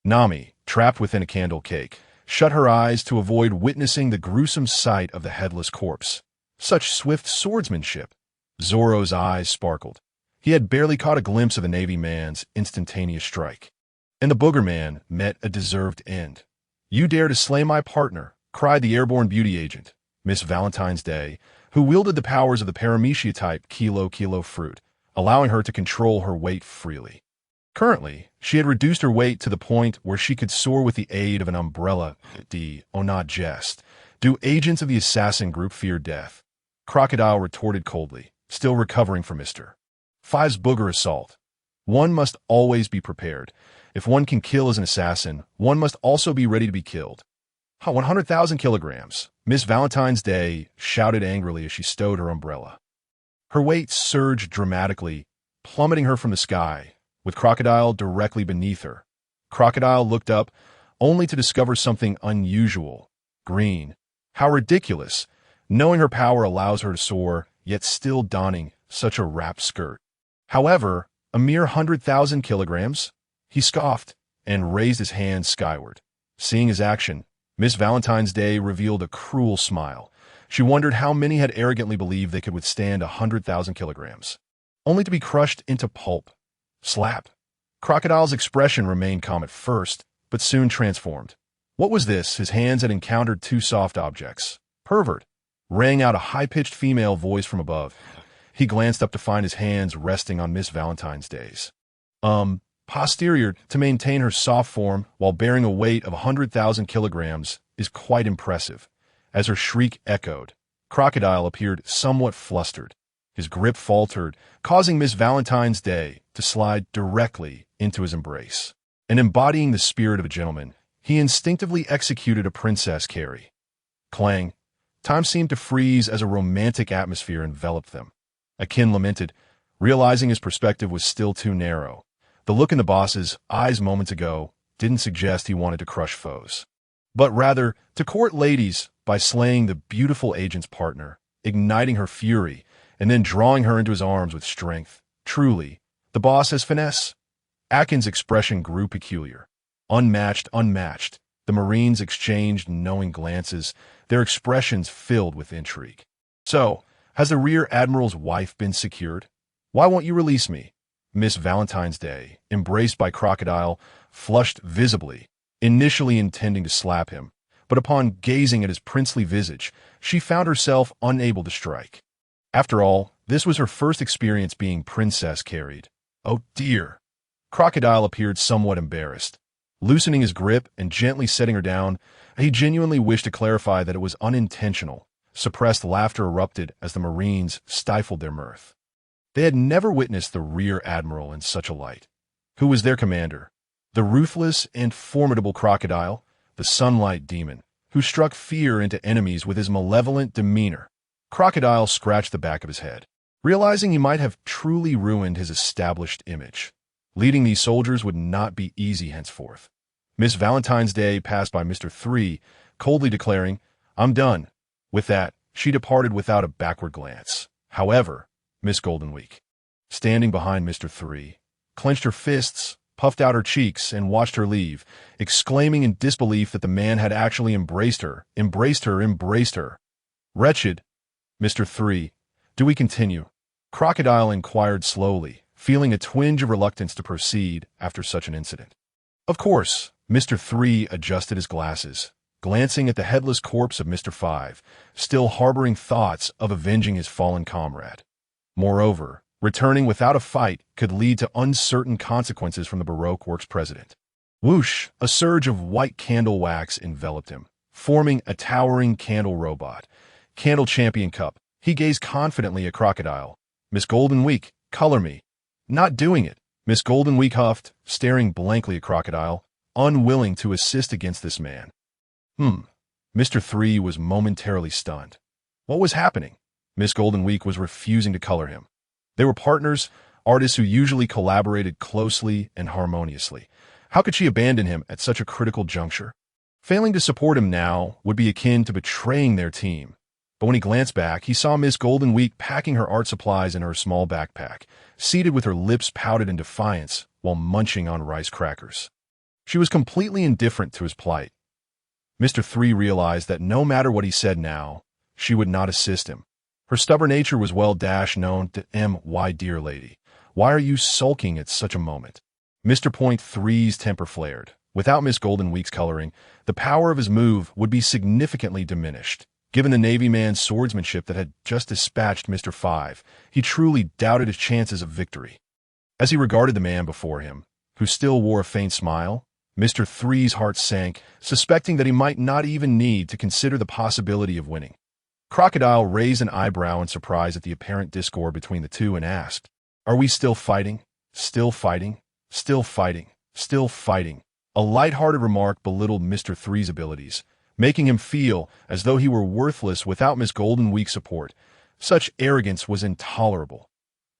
Nami, trapped within a candle cake, shut her eyes to avoid witnessing the gruesome sight of the headless corpse. Such swift swordsmanship! Zoro's eyes sparkled. He had barely caught a glimpse of the Navy man's instantaneous strike. And the booger man met a deserved end. You dare to slay my partner, cried the airborne beauty agent, Miss Valentine's Day, who wielded the powers of the paramecia-type kilo fruit, allowing her to control her weight freely. Currently, she had reduced her weight to the point where she could soar with the aid of an umbrella. Not jest. Do agents of the assassin group fear death? Crocodile retorted coldly, still recovering from Mr. 5's booger assault. One must always be prepared. If one can kill as an assassin, one must also be ready to be killed. 100,000 kilograms, Miss Valentine's Day shouted angrily as she stowed her umbrella. Her weight surged dramatically, plummeting her from the sky, with Crocodile directly beneath her. Crocodile looked up, only to discover something unusual. Green. How ridiculous! Knowing her power allows her to soar, yet still donning such a wrapped skirt. However, a mere 100,000 kilograms? He scoffed and raised his hands skyward. Seeing his action, Miss Valentine's Day revealed a cruel smile. She wondered how many had arrogantly believed they could withstand 100,000 kilograms, only to be crushed into pulp. Slap. Crocodile's expression remained calm at first, but soon transformed. What was this? His hands had encountered two soft objects. Pervert, rang out a high-pitched female voice from above. He glanced up to find his hands resting on Miss Valentine's Day's posterior. To maintain her soft form while bearing a weight of 100,000 kilograms is quite impressive. As her shriek echoed, Crocodile appeared somewhat flustered. His grip faltered, causing Miss Valentine's Day to slide directly into his embrace. And embodying the spirit of a gentleman, he instinctively executed a princess carry. Clang. Time seemed to freeze as a romantic atmosphere enveloped them. Akin lamented, realizing his perspective was still too narrow. The look in the boss's eyes moments ago didn't suggest he wanted to crush foes, but rather to court ladies by slaying the beautiful agent's partner, igniting her fury, and then drawing her into his arms with strength. Truly, the boss has finesse. Akin's expression grew peculiar. Unmatched. The Marines exchanged knowing glances, their expressions filled with intrigue. So, has the Rear Admiral's wife been secured? Why won't you release me? Miss Valentine's Day, embraced by Crocodile, flushed visibly, initially intending to slap him, but upon gazing at his princely visage, she found herself unable to strike. After all, this was her first experience being princess carried. Oh dear! Crocodile appeared somewhat embarrassed. Loosening his grip and gently setting her down, he genuinely wished to clarify that it was unintentional. Suppressed laughter erupted as the Marines stifled their mirth. They had never witnessed the Rear Admiral in such a light. Who was their commander? The ruthless and formidable Crocodile, the sunlight demon, who struck fear into enemies with his malevolent demeanor. Crocodile scratched the back of his head, realizing he might have truly ruined his established image. Leading these soldiers would not be easy henceforth. Miss Valentine's Day passed by Mr. 3, coldly declaring, "I'm done." With that, she departed without a backward glance. However, Miss Goldenweek, standing behind Mr. 3, clenched her fists, puffed out her cheeks, and watched her leave, exclaiming in disbelief that the man had actually embraced her, embraced her, embraced her. Wretched, Mr. 3, do we continue? Crocodile inquired slowly, feeling a twinge of reluctance to proceed after such an incident. Of course, Mr. 3 adjusted his glasses, glancing at the headless corpse of Mr. 5, still harboring thoughts of avenging his fallen comrade. Moreover, returning without a fight could lead to uncertain consequences from the Baroque Works president. Whoosh! A surge of white candle wax enveloped him, forming a towering candle robot. Candle Champion Cup. He gazed confidently at Crocodile. Miss Golden Week, color me. Not doing it. Miss Golden Week huffed, staring blankly at Crocodile, unwilling to assist against this man. Mr. 3 was momentarily stunned. What was happening? Miss Golden Week was refusing to color him. They were partners, artists who usually collaborated closely and harmoniously. How could she abandon him at such a critical juncture? Failing to support him now would be akin to betraying their team. But when he glanced back, he saw Miss Golden Week packing her art supplies in her small backpack, seated with her lips pouted in defiance while munching on rice crackers. She was completely indifferent to his plight. Mr. 3 realized that no matter what he said now, she would not assist him. Her stubborn nature was known to my dear lady. Why are you sulking at such a moment? Mr. 3's temper flared. Without Miss Golden Week's coloring, the power of his move would be significantly diminished. Given the Navy man's swordsmanship that had just dispatched Mr. 5, he truly doubted his chances of victory. As he regarded the man before him, who still wore a faint smile, Mr. 3's heart sank, suspecting that he might not even need to consider the possibility of winning. Crocodile raised an eyebrow in surprise at the apparent discord between the two and asked, "Are we still fighting? Still fighting? Still fighting? Still fighting?" A light-hearted remark belittled Mr. 3's abilities, making him feel as though he were worthless without Miss Golden Week's support. Such arrogance was intolerable.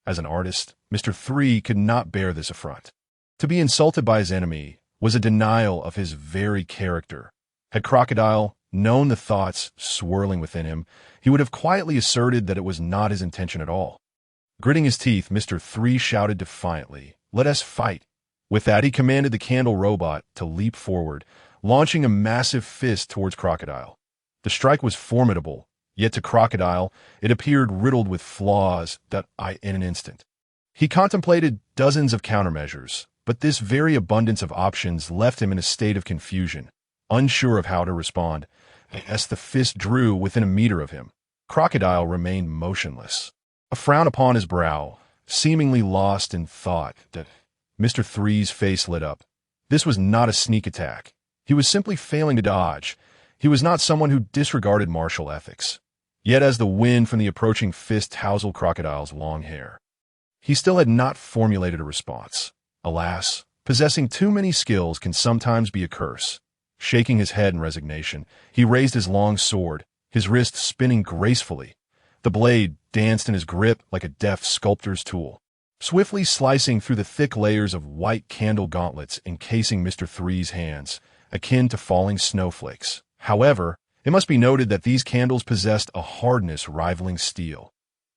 As an artist, Mr. 3 could not bear this affront. To be insulted by his enemy was a denial of his very character. Had Crocodile known the thoughts swirling within him, he would have quietly asserted that it was not his intention at all. Gritting his teeth, Mr. 3 shouted defiantly, "Let us fight." With that, he commanded the candle robot to leap forward, launching a massive fist towards Crocodile. The strike was formidable, yet to Crocodile, it appeared riddled with flaws in an instant. He contemplated dozens of countermeasures, but this very abundance of options left him in a state of confusion, unsure of how to respond. As the fist drew within a meter of him, Crocodile remained motionless, a frown upon his brow, seemingly lost in thought. Mr. 3's face lit up. This was not a sneak attack. He was simply failing to dodge. He was not someone who disregarded martial ethics. Yet as the wind from the approaching fist tousled Crocodile's long hair, he still had not formulated a response. Alas, possessing too many skills can sometimes be a curse. Shaking his head in resignation, he raised his long sword, his wrist spinning gracefully. The blade danced in his grip like a deft sculptor's tool, swiftly slicing through the thick layers of white candle gauntlets encasing Mr. 3's hands, akin to falling snowflakes. However, it must be noted that these candles possessed a hardness rivaling steel.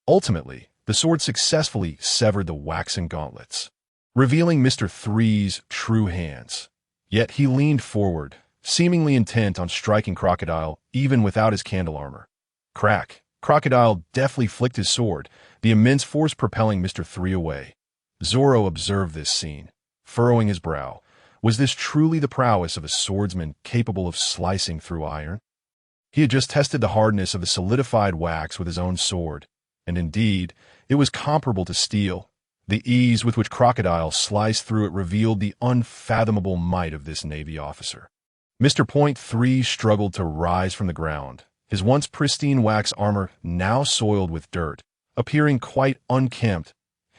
Ultimately, the sword successfully severed the waxen gauntlets, revealing Mr. 3's true hands. Yet he leaned forward, seemingly intent on striking Crocodile even without his candle armor. Crack! Crocodile deftly flicked his sword, the immense force propelling Mr. 3 away. Zoro observed this scene, furrowing his brow. Was this truly the prowess of a swordsman capable of slicing through iron? He had just tested the hardness of the solidified wax with his own sword, and indeed, it was comparable to steel. The ease with which Crocodile sliced through it revealed the unfathomable might of this Navy officer. Mr. 3 struggled to rise from the ground, his once pristine wax armor now soiled with dirt, appearing quite unkempt.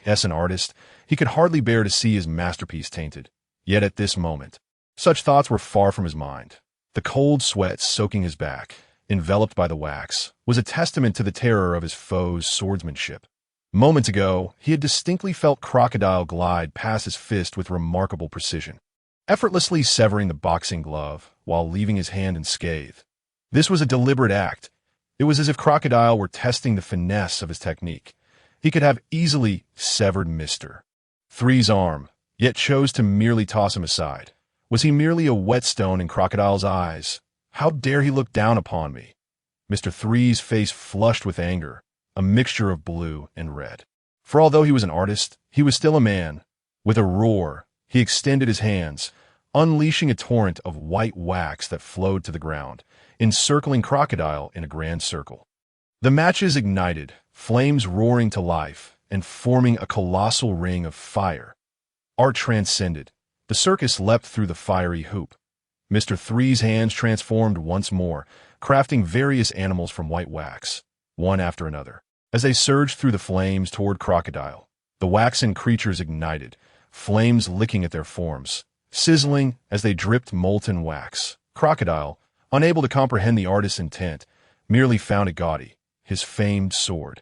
As an artist, he could hardly bear to see his masterpiece tainted. Yet at this moment, such thoughts were far from his mind. The cold sweat soaking his back, enveloped by the wax, was a testament to the terror of his foe's swordsmanship. Moments ago, he had distinctly felt Crocodile glide past his fist with remarkable precision, effortlessly severing the boxing glove while leaving his hand unscathed. This was a deliberate act. It was as if Crocodile were testing the finesse of his technique. He could have easily severed Mr. 3's arm, yet chose to merely toss him aside. Was he merely a whetstone in Crocodile's eyes? How dare he look down upon me? Mr. Three's face flushed with anger, a mixture of blue and red. For although he was an artist, he was still a man. With a roar, he extended his hands, unleashing a torrent of white wax that flowed to the ground, encircling Crocodile in a grand circle. The matches ignited, flames roaring to life, and forming a colossal ring of fire. Art transcended. The circus leapt through the fiery hoop. Mr. Three's hands transformed once more, crafting various animals from white wax, one after another. As they surged through the flames toward Crocodile, the waxen creatures ignited, flames licking at their forms, sizzling as they dripped molten wax. Crocodile, unable to comprehend the artist's intent, merely found it gaudy, his famed sword.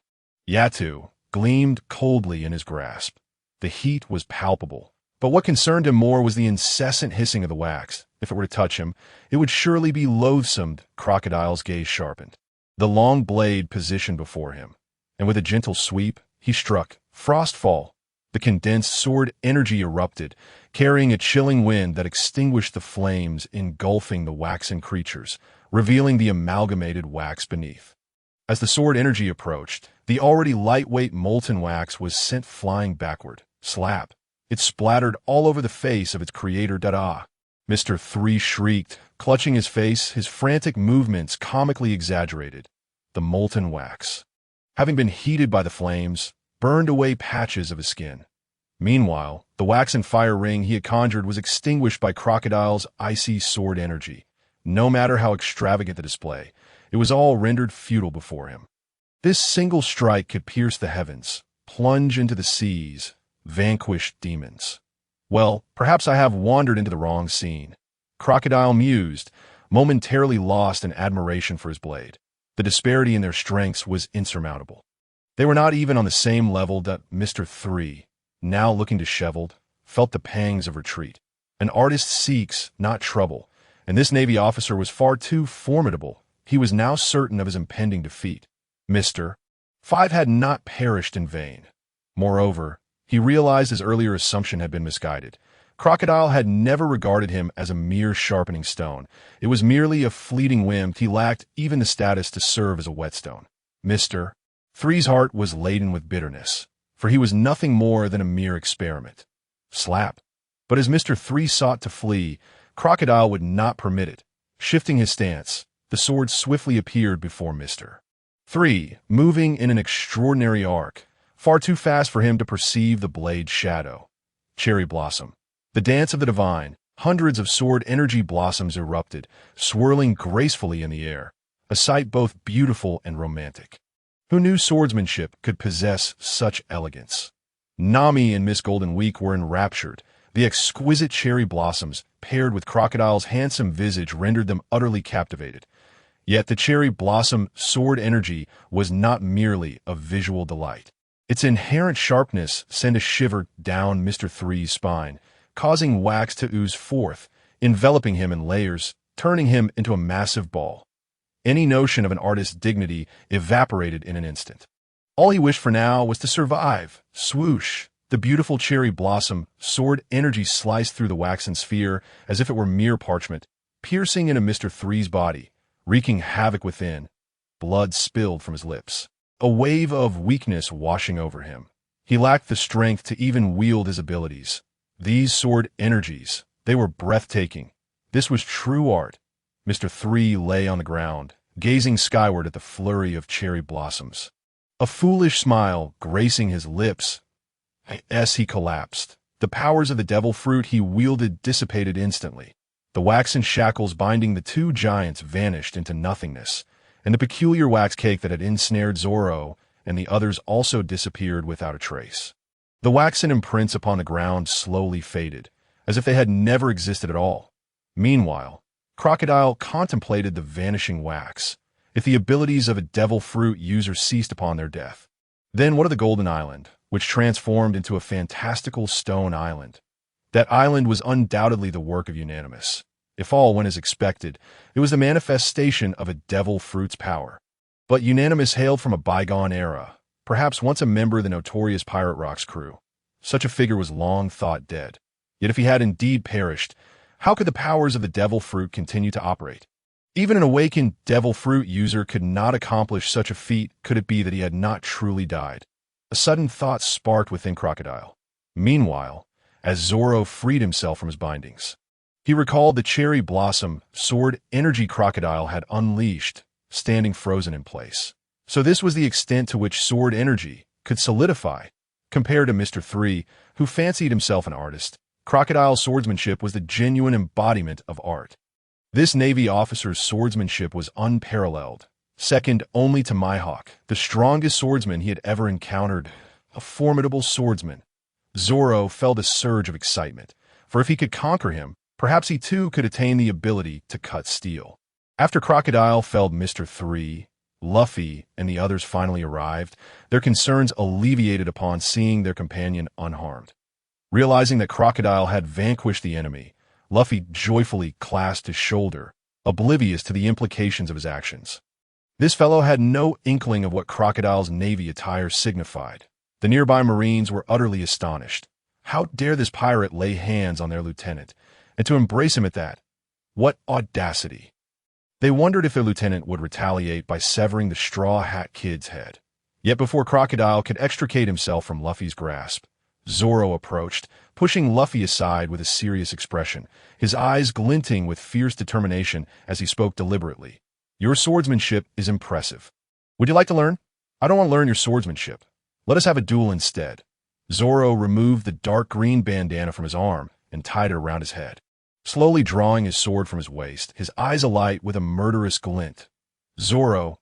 Yatu gleamed coldly in his grasp. The heat was palpable, but what concerned him more was the incessant hissing of the wax. If it were to touch him, it would surely be loathsome. Crocodile's gaze sharpened. The long blade positioned before him, and with a gentle sweep, he struck. Frostfall. The condensed sword energy erupted, carrying a chilling wind that extinguished the flames engulfing the waxen creatures, revealing the amalgamated wax beneath. As the sword energy approached, the already lightweight molten wax was sent flying backward. Slap. It splattered all over the face of its creator. Da-da. Mr. Three shrieked, clutching his face, his frantic movements comically exaggerated. The molten wax, having been heated by the flames, burned away patches of his skin. Meanwhile, the waxen fire ring he had conjured was extinguished by Crocodile's icy sword energy. No matter how extravagant the display, it was all rendered futile before him. This single strike could pierce the heavens, plunge into the seas, vanquish demons. Well, perhaps I have wandered into the wrong scene. Crocodile mused, momentarily lost in admiration for his blade. The disparity in their strengths was insurmountable. They were not even on the same level that Mr. Three, now looking disheveled, felt the pangs of retreat. An artist seeks, not trouble, and this Navy officer was far too formidable. He was now certain of his impending defeat. Mr. Five had not perished in vain. Moreover, he realized his earlier assumption had been misguided. Crocodile had never regarded him as a mere sharpening stone. It was merely a fleeting whim. He lacked even the status to serve as a whetstone. Mr. Three's heart was laden with bitterness, for he was nothing more than a mere experiment. Slap. But as Mr. Three sought to flee, Crocodile would not permit it. Shifting his stance, the sword swiftly appeared before Mr. Three, moving in an extraordinary arc, far too fast for him to perceive the blade's shadow. Cherry blossom. The dance of the divine. Hundreds of sword energy blossoms erupted, swirling gracefully in the air, a sight both beautiful and romantic. Who knew swordsmanship could possess such elegance? Nami and Miss Golden Week were enraptured. The exquisite cherry blossoms, paired with Crocodile's handsome visage, rendered them utterly captivated. Yet the cherry blossom sword energy was not merely a visual delight. Its inherent sharpness sent a shiver down Mr. Three's spine, causing wax to ooze forth, enveloping him in layers, turning him into a massive ball. Any notion of an artist's dignity evaporated in an instant. All he wished for now was to survive. Swoosh! The beautiful cherry blossom sword energy sliced through the waxen sphere as if it were mere parchment, piercing into Mr. Three's body, wreaking havoc within. Blood spilled from his lips, a wave of weakness washing over him. He lacked the strength to even wield his abilities. These sword energies, they were breathtaking. This was true art. Mr. Three lay on the ground, gazing skyward at the flurry of cherry blossoms. A foolish smile gracing his lips as he collapsed. The powers of the devil fruit he wielded dissipated instantly. The waxen shackles binding the two giants vanished into nothingness, and the peculiar wax cake that had ensnared Zoro and the others also disappeared without a trace. The waxen imprints upon the ground slowly faded, as if they had never existed at all. Meanwhile, Crocodile contemplated the vanishing wax. If the abilities of a devil fruit user ceased upon their death, then what of the Golden Island, which transformed into a fantastical stone island? That island was undoubtedly the work of Unanimous. If all went as expected, it was the manifestation of a devil fruit's power. But Unanimous hailed from a bygone era, perhaps once a member of the notorious Pirate Rock's crew. Such a figure was long thought dead. Yet if he had indeed perished, how could the powers of the devil fruit continue to operate? Even an awakened devil fruit user could not accomplish such a feat. Could it be that he had not truly died? A sudden thought sparked within Crocodile. Meanwhile, as Zoro freed himself from his bindings, he recalled the cherry blossom sword energy Crocodile had unleashed, standing frozen in place. So this was the extent to which sword energy could solidify. Compared to Mr. 3, who fancied himself an artist, Crocodile's swordsmanship was the genuine embodiment of art. This Navy officer's swordsmanship was unparalleled, second only to Mihawk, the strongest swordsman he had ever encountered. A formidable swordsman. Zoro felt a surge of excitement, for if he could conquer him, perhaps he too could attain the ability to cut steel. After Crocodile felled Mr. 3, Luffy and the others finally arrived, their concerns alleviated upon seeing their companion unharmed. Realizing that Crocodile had vanquished the enemy, Luffy joyfully clasped his shoulder, oblivious to the implications of his actions. This fellow had no inkling of what Crocodile's navy attire signified. The nearby Marines were utterly astonished. How dare this pirate lay hands on their lieutenant, and to embrace him at that? What audacity! They wondered if their lieutenant would retaliate by severing the Straw Hat Kid's head. Yet before Crocodile could extricate himself from Luffy's grasp, Zoro approached, pushing Luffy aside with a serious expression, his eyes glinting with fierce determination as he spoke deliberately. "Your swordsmanship is impressive. Would you like to learn?" "I don't want to learn your swordsmanship. Let us have a duel instead." Zoro removed the dark green bandana from his arm and tied it around his head, slowly drawing his sword from his waist, his eyes alight with a murderous glint. Zoro,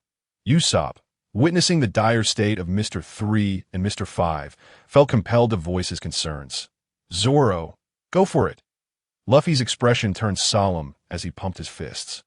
Usopp, witnessing the dire state of Mr. 3 and Mr. 5, felt compelled to voice his concerns. "Zoro, go for it." Luffy's expression turned solemn as he pumped his fists,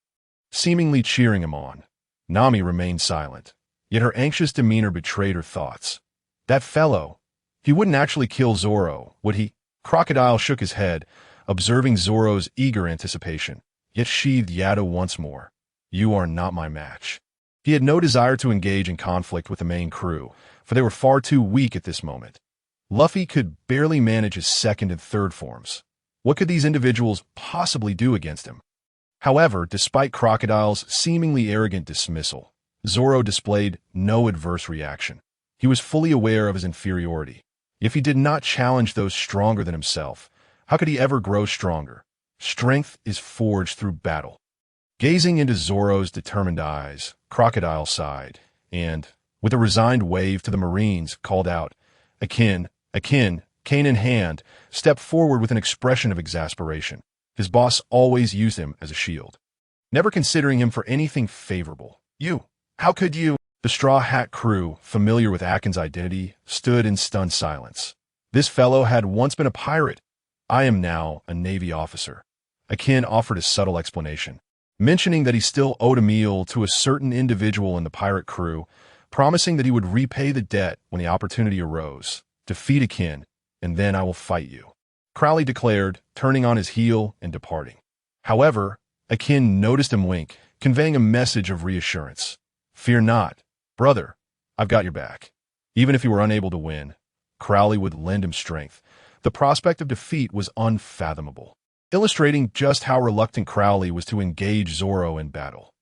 seemingly cheering him on. Nami remained silent, yet her anxious demeanor betrayed her thoughts. That fellow, he wouldn't actually kill Zoro, would he? Crocodile shook his head, observing Zoro's eager anticipation, yet sheathed Yado once more. "You are not my match." He had no desire to engage in conflict with the main crew, for they were far too weak at this moment. Luffy could barely manage his second and third forms. What could these individuals possibly do against him? However, despite Crocodile's seemingly arrogant dismissal, Zoro displayed no adverse reaction. He was fully aware of his inferiority. If he did not challenge those stronger than himself, how could he ever grow stronger? Strength is forged through battle. Gazing into Zoro's determined eyes, Crocodile sighed, and, with a resigned wave to the Marines, called out, "Akin, Akin," cane in hand, stepped forward with an expression of exasperation. His boss always used him as a shield, never considering him for anything favorable. How could you?" The Straw Hat crew, familiar with Akin's identity, stood in stunned silence. This fellow had once been a pirate. "I am now a Navy officer." Akin offered a subtle explanation, mentioning that he still owed a meal to a certain individual in the pirate crew, promising that he would repay the debt when the opportunity arose. "Defeat Akin, and then I will fight you," Crowley declared, turning on his heel and departing. However, Akin noticed him wink, conveying a message of reassurance. "Fear not, brother, I've got your back." Even if he were unable to win, Crowley would lend him strength. The prospect of defeat was unfathomable, illustrating just how reluctant Crowley was to engage Zoro in battle.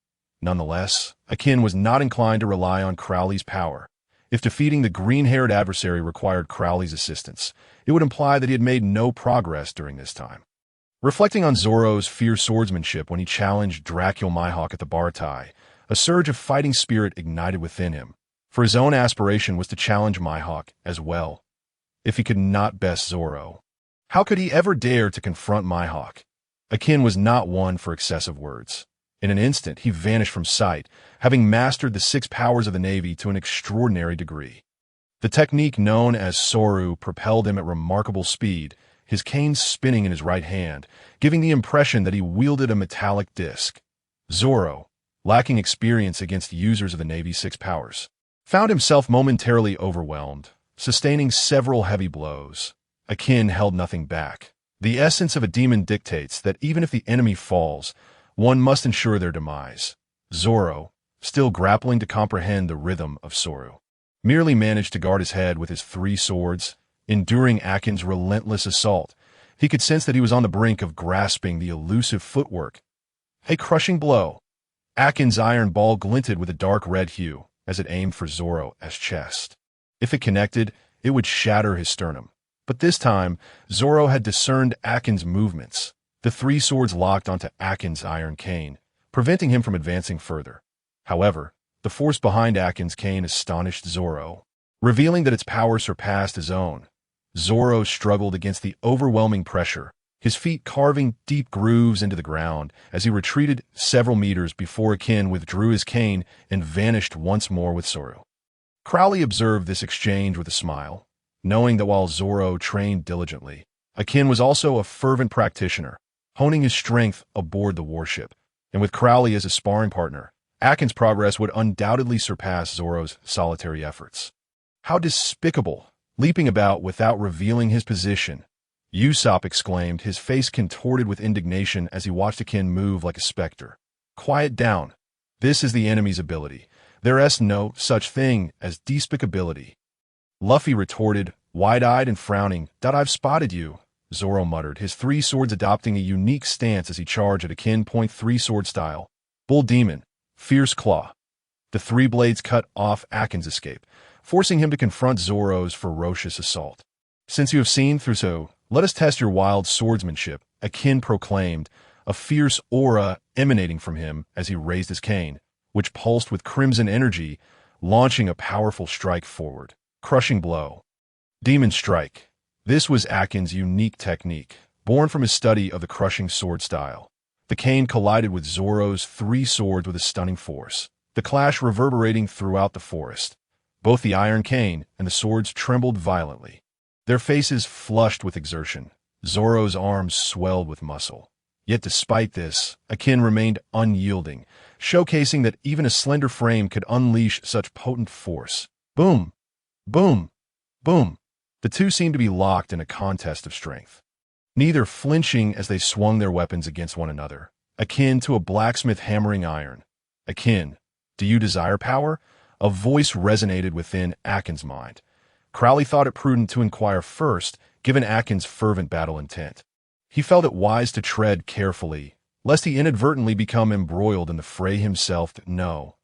Nonetheless, Akin was not inclined to rely on Crowley's power. If defeating the green-haired adversary required Crowley's assistance, it would imply that he had made no progress during this time. Reflecting on Zoro's fierce swordsmanship when he challenged Dracula Mihawk at the Baratai, a surge of fighting spirit ignited within him, for his own aspiration was to challenge Mihawk as well. If he could not best Zoro, how could he ever dare to confront Mihawk? Akin was not one for excessive words. In an instant, he vanished from sight, having mastered the 6 powers of the Navy to an extraordinary degree. The technique known as Soru propelled him at remarkable speed, his cane spinning in his right hand, giving the impression that he wielded a metallic disc. Zoro, lacking experience against users of the Navy's 6 powers, found himself momentarily overwhelmed, sustaining several heavy blows. Akin held nothing back. The essence of a demon dictates that even if the enemy falls, one must ensure their demise. Zoro, still grappling to comprehend the rhythm of Soru, merely managed to guard his head with his 3 swords, enduring Akin's relentless assault, He could sense that he was on the brink of grasping the elusive footwork. A crushing blow. Akin's iron ball glinted with a dark red hue as it aimed for Zoro's chest. If it connected, it would shatter his sternum. But this time, Zoro had discerned Akin's movements. The three swords locked onto Akin's iron cane, preventing him from advancing further. However, the force behind Akin's cane astonished Zoro, revealing that its power surpassed his own. Zoro struggled against the overwhelming pressure, his feet carving deep grooves into the ground as he retreated several meters before Akin withdrew his cane and vanished once more with Zoro. Crowley observed this exchange with a smile, knowing that while Zoro trained diligently, Akin was also a fervent practitioner, honing his strength aboard the warship, and with Crowley as a sparring partner, Akin's progress would undoubtedly surpass Zoro's solitary efforts. How despicable! Leaping about without revealing his position, Usopp exclaimed, his face contorted with indignation as he watched Akin move like a specter. Quiet down. This is the enemy's ability. There is no such thing as despicability. Luffy retorted, wide-eyed and frowning. I've spotted you, Zoro muttered, his three swords adopting a unique stance as he charged at Akin. .3 sword style. Bull Demon. Fierce Claw. The three blades cut off Akin's escape, forcing him to confront Zoro's ferocious assault. Since you have seen through so, let us test your wild swordsmanship, Akin proclaimed, a fierce aura emanating from him as he raised his cane, which pulsed with crimson energy, launching a powerful strike forward. Crushing blow. Demon Strike. This was Akin's unique technique, born from his study of the crushing sword style. The cane collided with Zoro's three swords with a stunning force, the clash reverberating throughout the forest. Both the iron cane and the swords trembled violently, their faces flushed with exertion. Zoro's arms swelled with muscle. Yet despite this, Akin remained unyielding, showcasing that even a slender frame could unleash such potent force. Boom! Boom! Boom! The two seemed to be locked in a contest of strength, neither flinching as they swung their weapons against one another, akin to a blacksmith hammering iron. Akin, do you desire power? A voice resonated within Akin's mind. Crowley thought it prudent to inquire first, given Akin's fervent battle intent. He felt it wise to tread carefully, lest he inadvertently become embroiled in the fray himself. No,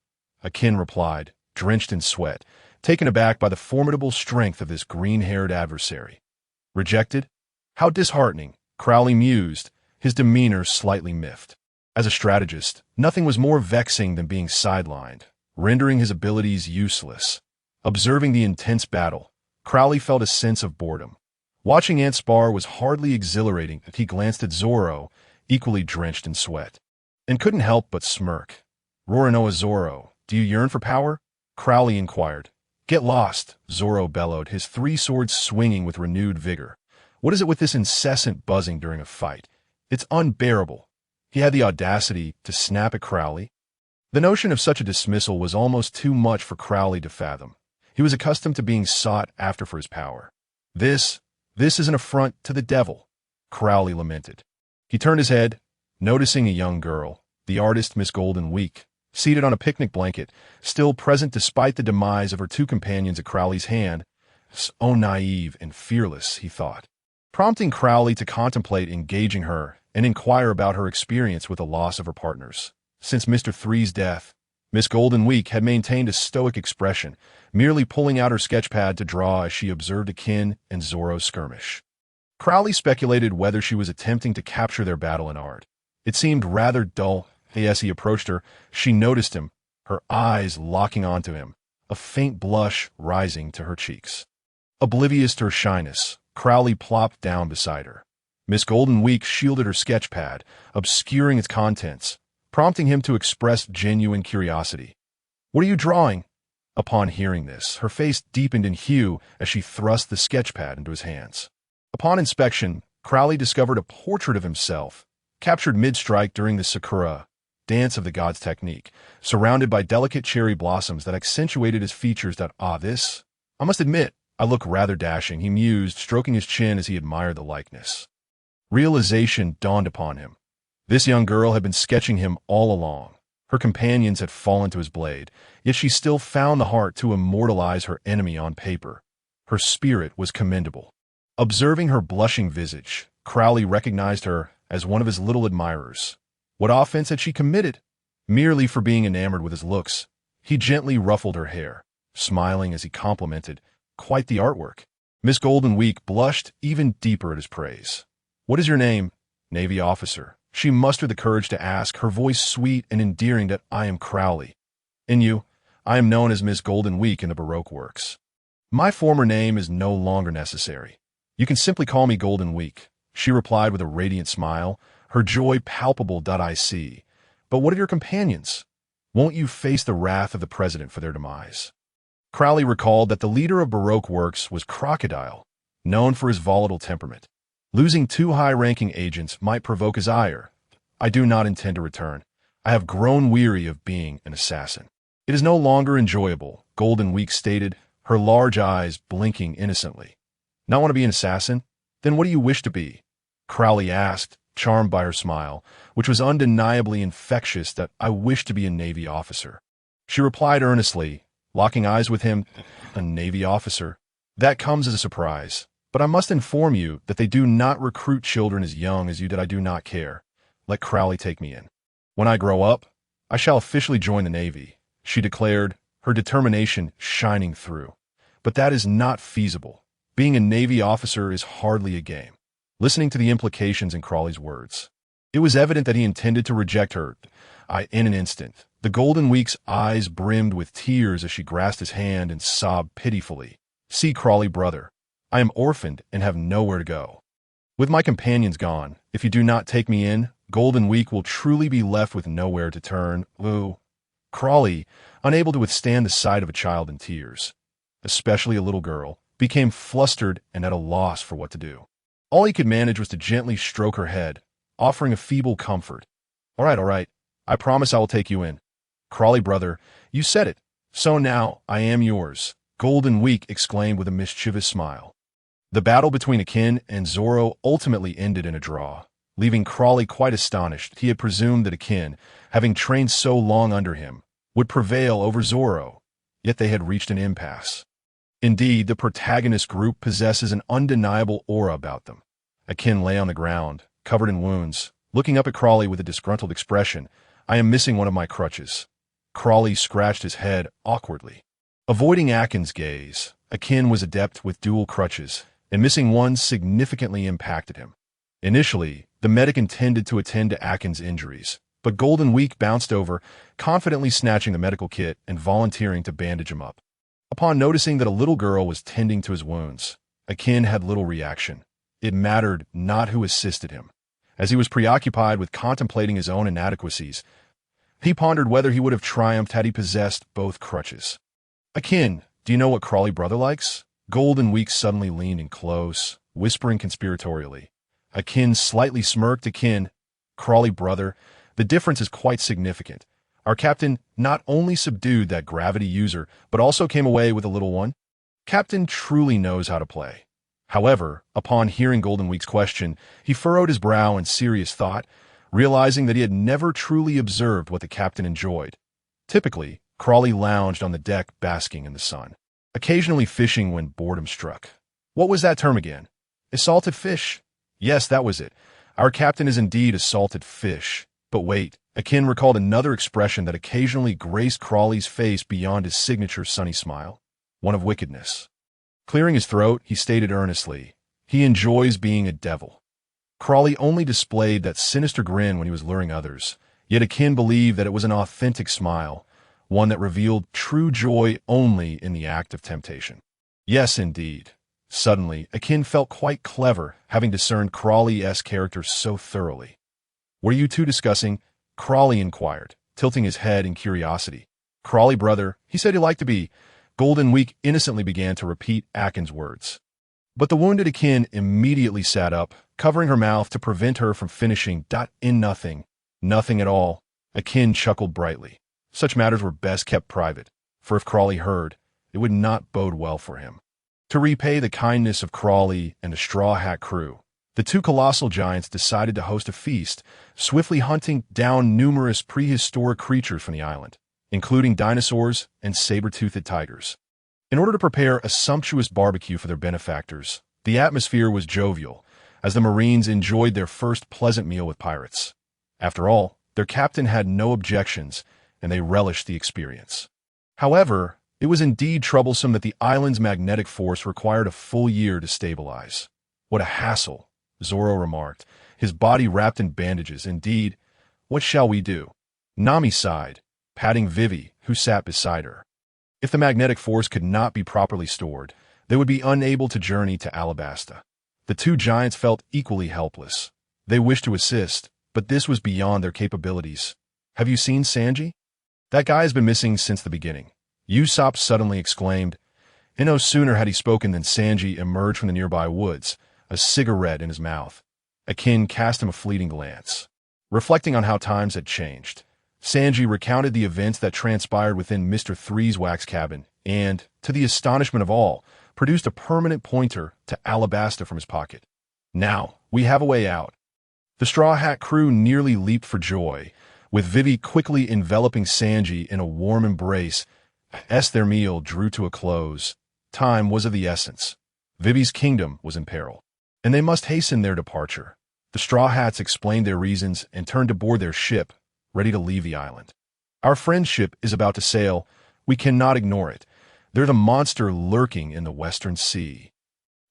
Akin replied, drenched in sweat, taken aback by the formidable strength of this green-haired adversary. Rejected? How disheartening, Crowley mused, his demeanor slightly miffed. As a strategist, nothing was more vexing than being sidelined, rendering his abilities useless. Observing the intense battle, Crowley felt a sense of boredom. Watching Ant spar was hardly exhilarating as he glanced at Zoro, equally drenched in sweat, and couldn't help but smirk. Roronoa Zoro, do you yearn for power? Crowley inquired. Get lost, Zoro bellowed, his three swords swinging with renewed vigor. What is it with this incessant buzzing during a fight? It's unbearable. He had the audacity to snap at Crowley. The notion of such a dismissal was almost too much for Crowley to fathom. He was accustomed to being sought after for his power. This is an affront to the devil, Crowley lamented. He turned his head, noticing a young girl, the artist Miss Golden Week, seated on a picnic blanket, still present despite the demise of her two companions at Crowley's hand. So naive and fearless, he thought, prompting Crowley to contemplate engaging her and inquire about her experience with the loss of her partners. Since Mr. Three's death, Miss Golden Week had maintained a stoic expression, merely pulling out her sketchpad to draw as she observed Akin and Zoro's skirmish. Crowley speculated whether she was attempting to capture their battle in art. It seemed rather dull. As he approached her, she noticed him, her eyes locking onto him, a faint blush rising to her cheeks. Oblivious to her shyness, Crowley plopped down beside her. Miss Golden Week shielded her sketchpad, obscuring its contents, prompting him to express genuine curiosity. What are you drawing? Upon hearing this, her face deepened in hue as she thrust the sketchpad into his hands. Upon inspection, Crowley discovered a portrait of himself, captured mid-strike during the Sakura dance of the gods technique, surrounded by delicate cherry blossoms that accentuated his features. I must admit, I look rather dashing, he mused, stroking his chin as he admired the likeness. Realization dawned upon him. This young girl had been sketching him all along. Her companions had fallen to his blade, yet she still found the heart to immortalize her enemy on paper. Her spirit was commendable. Observing her blushing visage, Crowley recognized her as one of his little admirers. What offense had she committed? Merely for being enamored with his looks. He gently ruffled her hair, smiling as he complimented, "Quite the artwork." Miss Golden Week blushed even deeper at his praise. "What is your name?" "Navy officer." She mustered the courage to ask, her voice sweet and endearing, that "I am Crowley." "And you?" "I am known as Miss Golden Week in the Baroque works." "My former name is no longer necessary. You can simply call me Golden Week," she replied with a radiant smile, her joy palpable. "I see. But what of your companions? Won't you face the wrath of the president for their demise?" Crowley recalled that the leader of Baroque works was Crocodile, known for his volatile temperament. Losing two high-ranking agents might provoke his ire. "I do not intend to return. I have grown weary of being an assassin. It is no longer enjoyable," Golden Week stated, her large eyes blinking innocently. "Not want to be an assassin? Then what do you wish to be?" Crowley asked, charmed by her smile, which was undeniably infectious. "That I wish to be a Navy officer." She replied earnestly, locking eyes with him. "A Navy officer? That comes as a surprise. But I must inform you that they do not recruit children as young as you. That I do not care. Let Crowley take me in. When I grow up, I shall officially join the Navy," she declared, her determination shining through. "But that is not feasible. Being a Navy officer is hardly a game." Listening to the implications in Crowley's words, it was evident that he intended to reject her. In an instant, the Golden Week's eyes brimmed with tears as she grasped his hand and sobbed pitifully. "See, Crowley, brother, I am orphaned and have nowhere to go. With my companions gone, if you do not take me in, Golden Week will truly be left with nowhere to turn." "Ooh." Crowley, unable to withstand the sight of a child in tears, especially a little girl, became flustered and at a loss for what to do. All he could manage was to gently stroke her head, offering a feeble comfort. All right. I promise I will take you in." "Crowley, brother, you said it. So now I am yours," Golden Week exclaimed with a mischievous smile. The battle between Akin and Zoro ultimately ended in a draw, leaving Crowley quite astonished. He had presumed that Akin, having trained so long under him, would prevail over Zoro, yet they had reached an impasse. Indeed, the protagonist group possesses an undeniable aura about them. Akin lay on the ground, covered in wounds, looking up at Crowley with a disgruntled expression. "I am missing one of my crutches." Crowley scratched his head awkwardly. Avoiding Akin's gaze, Akin was adept with dual crutches, and missing one significantly impacted him. Initially, the medic intended to attend to Akin's injuries, but Golden Week bounced over, confidently snatching the medical kit and volunteering to bandage him up. Upon noticing that a little girl was tending to his wounds, Akin had little reaction. It mattered not who assisted him. As he was preoccupied with contemplating his own inadequacies, he pondered whether he would have triumphed had he possessed both crutches. "Akin, do you know what Crowley brother likes?" Golden Week suddenly leaned in close, whispering conspiratorially. Akin slightly smirked. "Akin, Crowley brother, the difference is quite significant. Our captain not only subdued that gravity user, but also came away with a little one. Captain truly knows how to play." However, upon hearing Golden Week's question, he furrowed his brow in serious thought, realizing that he had never truly observed what the captain enjoyed. Typically, Crowley lounged on the deck basking in the sun, occasionally fishing when boredom struck. What was that term again? A salted fish? Yes, that was it. Our captain is indeed a salted fish. But wait, Akin recalled another expression that occasionally graced Crowley's face beyond his signature sunny smile. One of wickedness. Clearing his throat, he stated earnestly, "He enjoys being a devil." Crowley only displayed that sinister grin when he was luring others, yet Akin believed that it was an authentic smile, one that revealed true joy only in the act of temptation. Yes, indeed. Suddenly, Akin felt quite clever, having discerned Crowley-esque character so thoroughly. "What are you two discussing?" Crowley inquired, tilting his head in curiosity. "Crowley brother, he said he'd like to be." Golden Week innocently began to repeat Akin's words. But the wounded Akin immediately sat up, covering her mouth to prevent her from finishing. "In nothing. Nothing at all." Akin chuckled brightly. Such matters were best kept private, for if Crowley heard, it would not bode well for him. To repay the kindness of Crowley and the Straw Hat crew, the two colossal giants decided to host a feast, swiftly hunting down numerous prehistoric creatures from the island, including dinosaurs and saber-toothed tigers. In order to prepare a sumptuous barbecue for their benefactors, the atmosphere was jovial, as the Marines enjoyed their first pleasant meal with pirates. After all, their captain had no objections, and they relished the experience. However, it was indeed troublesome that the island's magnetic force required a full year to stabilize. "What a hassle," Zoro remarked, his body wrapped in bandages. "Indeed, what shall we do?" Nami sighed, patting Vivi, who sat beside her. If the magnetic force could not be properly stored, they would be unable to journey to Alabasta. The two giants felt equally helpless. They wished to assist, but this was beyond their capabilities. "Have you seen Sanji? That guy has been missing since the beginning," Usopp suddenly exclaimed. And no sooner had he spoken than Sanji emerged from the nearby woods, a cigarette in his mouth. Akin cast him a fleeting glance. Reflecting on how times had changed, Sanji recounted the events that transpired within Mr. Three's wax cabin and, to the astonishment of all, produced a permanent pointer to Alabasta from his pocket. "Now, we have a way out." The Straw Hat crew nearly leaped for joy, with Vivi quickly enveloping Sanji in a warm embrace as their meal drew to a close. Time was of the essence. Vivi's kingdom was in peril, and they must hasten their departure. The Straw Hats explained their reasons and turned to board their ship, ready to leave the island. "Our friend's ship is about to sail. We cannot ignore it. There's a monster lurking in the Western Sea."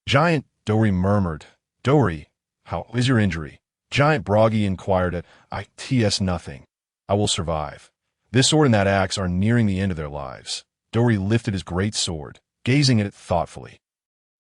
"Giant," Dory murmured. "Dory, how is your injury?" Giant Broggy inquired. "It's nothing. I will survive. This sword and that axe are nearing the end of their lives." Dory lifted his great sword, gazing at it thoughtfully.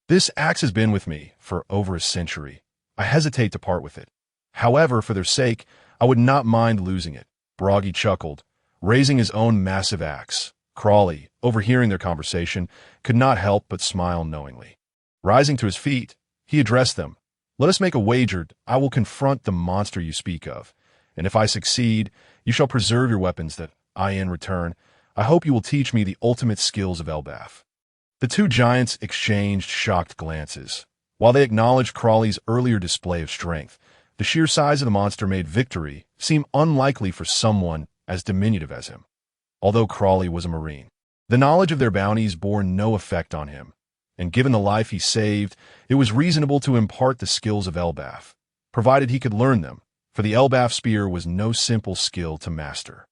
"This axe has been with me for over a century. I hesitate to part with it. However, for their sake, I would not mind losing it." Broggy chuckled, raising his own massive axe. Crawley, overhearing their conversation, could not help but smile knowingly. Rising to his feet, he addressed them. "Let us make a wager. I will confront the monster you speak of, and if I succeed, you shall preserve your weapons that I, in return, I hope you will teach me the ultimate skills of Elbaf." The two giants exchanged shocked glances. While they acknowledged Crawley's earlier display of strength, the sheer size of the monster made victory seem unlikely for someone as diminutive as him. Although Crawley was a Marine, the knowledge of their bounties bore no effect on him, and given the life he saved, it was reasonable to impart the skills of Elbaf, provided he could learn them, for the Elbaf spear was no simple skill to master.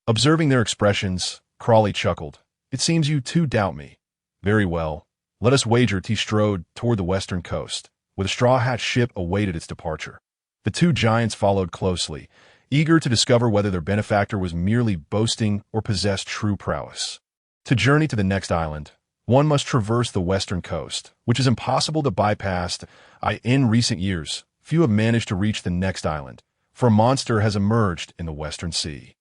Observing their expressions, Crawley chuckled. "It seems you too doubt me. Very well. Let us wager." He strode toward the western coast, where the Straw Hat ship awaited its departure. The two giants followed closely, eager to discover whether their benefactor was merely boasting or possessed true prowess. To journey to the next island, one must traverse the western coast, which is impossible to bypass. In recent years, few have managed to reach the next island, for a monster has emerged in the Western Sea.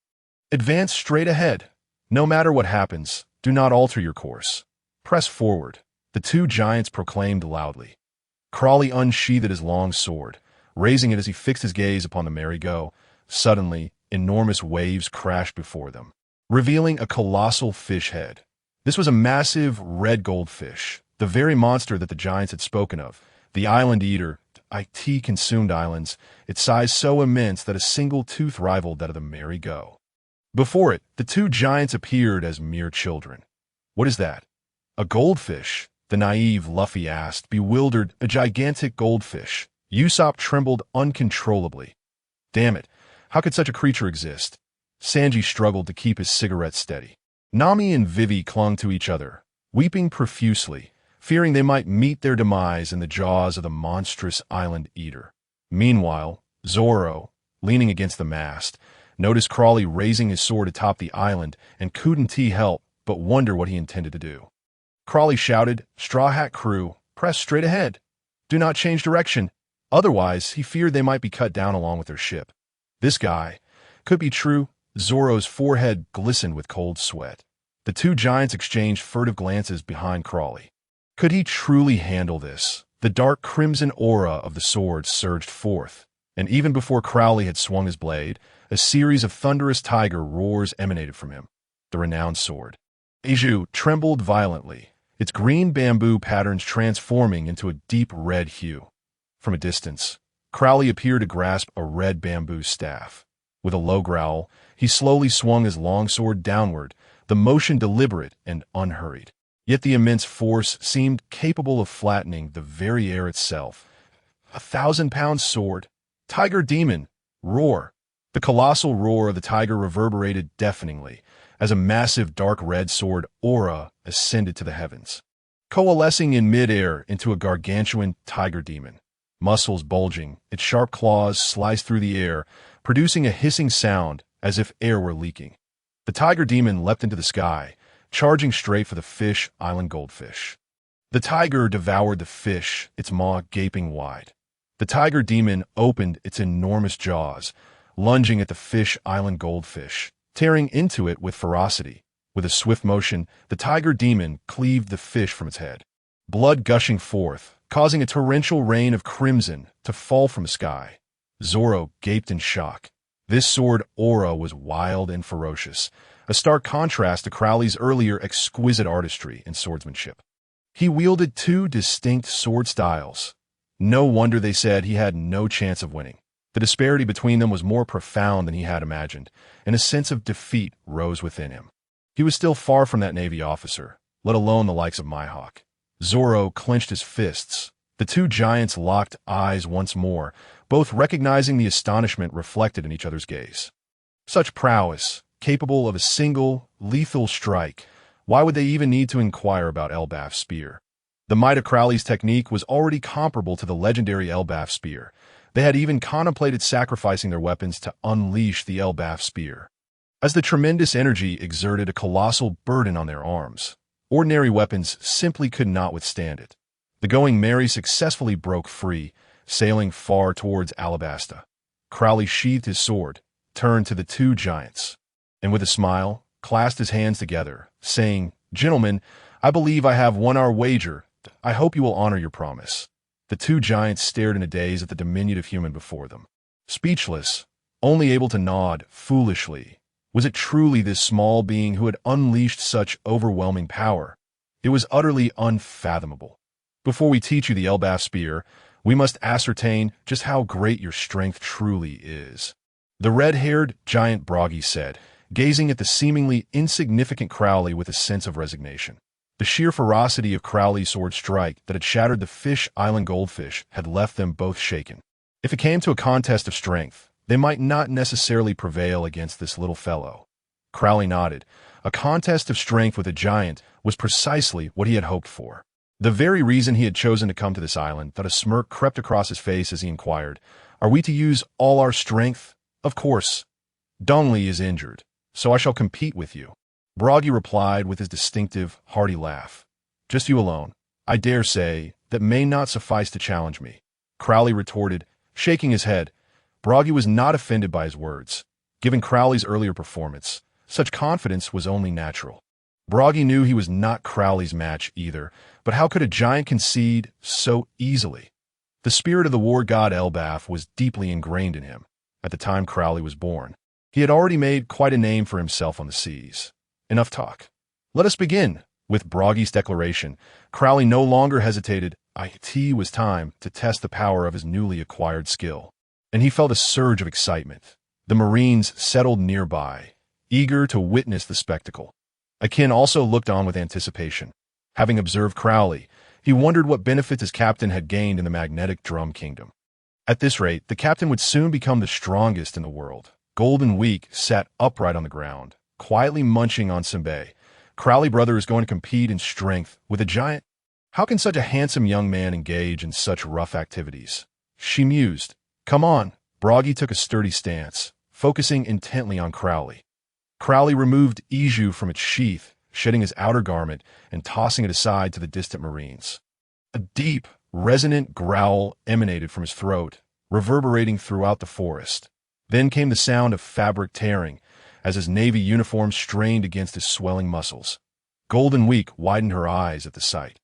Advance straight ahead. No matter what happens, do not alter your course. Press forward, the two giants proclaimed loudly. Crawley unsheathed his long sword, raising it as he fixed his gaze upon the merry-go. Suddenly, enormous waves crashed before them, revealing a colossal fish head. This was a massive red goldfish, the very monster that the giants had spoken of, the island eater. It consumed islands, its size so immense that a single tooth rivaled that of the merry-go. Before it, the two giants appeared as mere children. "What is that?" "A goldfish," the naive Luffy asked, bewildered. "A gigantic goldfish." Usopp trembled uncontrollably. "Damn it, how could such a creature exist?" Sanji struggled to keep his cigarette steady. Nami and Vivi clung to each other, weeping profusely, fearing they might meet their demise in the jaws of the monstrous island eater. Meanwhile, Zoro, leaning against the mast, noticed Crawley raising his sword atop the island and couldn't help but wonder what he intended to do. Crawley shouted, "Straw Hat crew, press straight ahead. Do not change direction." Otherwise, he feared they might be cut down along with their ship. This guy could be true. Zoro's forehead glistened with cold sweat. The two giants exchanged furtive glances behind Crawley. Could he truly handle this? The dark crimson aura of the sword surged forth, and even before Crowley had swung his blade, a series of thunderous tiger roars emanated from him. The renowned sword. Eiju trembled violently, its green bamboo patterns transforming into a deep red hue. From a distance, Crowley appeared to grasp a red bamboo staff. With a low growl, he slowly swung his longsword downward, the motion deliberate and unhurried. Yet the immense force seemed capable of flattening the very air itself. 1,000-pound sword. Tiger demon. Roar. The colossal roar of the tiger reverberated deafeningly as a massive dark red sword aura ascended to the heavens, coalescing in midair into a gargantuan tiger demon. Muscles bulging, its sharp claws sliced through the air, producing a hissing sound as if air were leaking. The tiger demon leapt into the sky, charging straight for the fish island goldfish. The tiger devoured the fish, its maw gaping wide. The tiger demon opened its enormous jaws, lunging at the fish island goldfish, tearing into it with ferocity. With a swift motion, the tiger demon cleaved the fish from its head, blood gushing forth, causing a torrential rain of crimson to fall from the sky. Zoro gaped in shock. This sword aura was wild and ferocious, a stark contrast to Crowley's earlier exquisite artistry and swordsmanship. He wielded two distinct sword styles. No wonder they said he had no chance of winning. The disparity between them was more profound than he had imagined, and a sense of defeat rose within him. He was still far from that Navy officer, let alone the likes of Mihawk. Zoro clenched his fists. The two giants locked eyes once more, both recognizing the astonishment reflected in each other's gaze. Such prowess, capable of a single, lethal strike. Why would they even need to inquire about Elbaf's spear? The might of Crowley's technique was already comparable to the legendary Elbaf spear. They had even contemplated sacrificing their weapons to unleash the Elbaf spear, as the tremendous energy exerted a colossal burden on their arms. Ordinary weapons simply could not withstand it. The Going Merry successfully broke free, sailing far towards Alabasta. Crowley sheathed his sword, turned to the two giants, and with a smile, clasped his hands together, saying, "Gentlemen, I believe I have won our wager. I hope you will honor your promise." The two giants stared in a daze at the diminutive human before them. Speechless, only able to nod foolishly. Was it truly this small being who had unleashed such overwhelming power? It was utterly unfathomable. "Before we teach you the Elbaf spear, we must ascertain just how great your strength truly is," the red-haired giant Broggy said, gazing at the seemingly insignificant Crowley with a sense of resignation. The sheer ferocity of Crowley's sword strike that had shattered the fish island goldfish had left them both shaken. If it came to a contest of strength, they might not necessarily prevail against this little fellow. Crowley nodded. A contest of strength with a giant was precisely what he had hoped for. The very reason he had chosen to come to this island, that a smirk crept across his face as he inquired, "Are we to use all our strength?" "Of course. Dongli is injured, so I shall compete with you." Broggy replied with his distinctive, hearty laugh. "Just you alone. I dare say that may not suffice to challenge me," Crowley retorted, shaking his head. Broggy was not offended by his words. Given Crowley's earlier performance, such confidence was only natural. Broggy knew he was not Crowley's match either, but how could a giant concede so easily? The spirit of the war god Elbaf was deeply ingrained in him. At the time Crowley was born, he had already made quite a name for himself on the seas. Enough talk. Let us begin. With Broggy's declaration, Crowley no longer hesitated. It was time to test the power of his newly acquired skill. And he felt a surge of excitement. The Marines settled nearby, eager to witness the spectacle. Akin also looked on with anticipation. Having observed Crowley, he wondered what benefits his captain had gained in the magnetic drum kingdom. At this rate, the captain would soon become the strongest in the world. Golden Week sat upright on the ground, quietly munching on Senbei. Crowley brother is going to compete in strength with a giant? How can such a handsome young man engage in such rough activities? She mused. "Come on." Broggy took a sturdy stance, focusing intently on Crowley. Crowley removed Iju from its sheath, shedding his outer garment and tossing it aside to the distant Marines. A deep, resonant growl emanated from his throat, reverberating throughout the forest. Then came the sound of fabric tearing, as his navy uniform strained against his swelling muscles. Golden Week widened her eyes at the sight.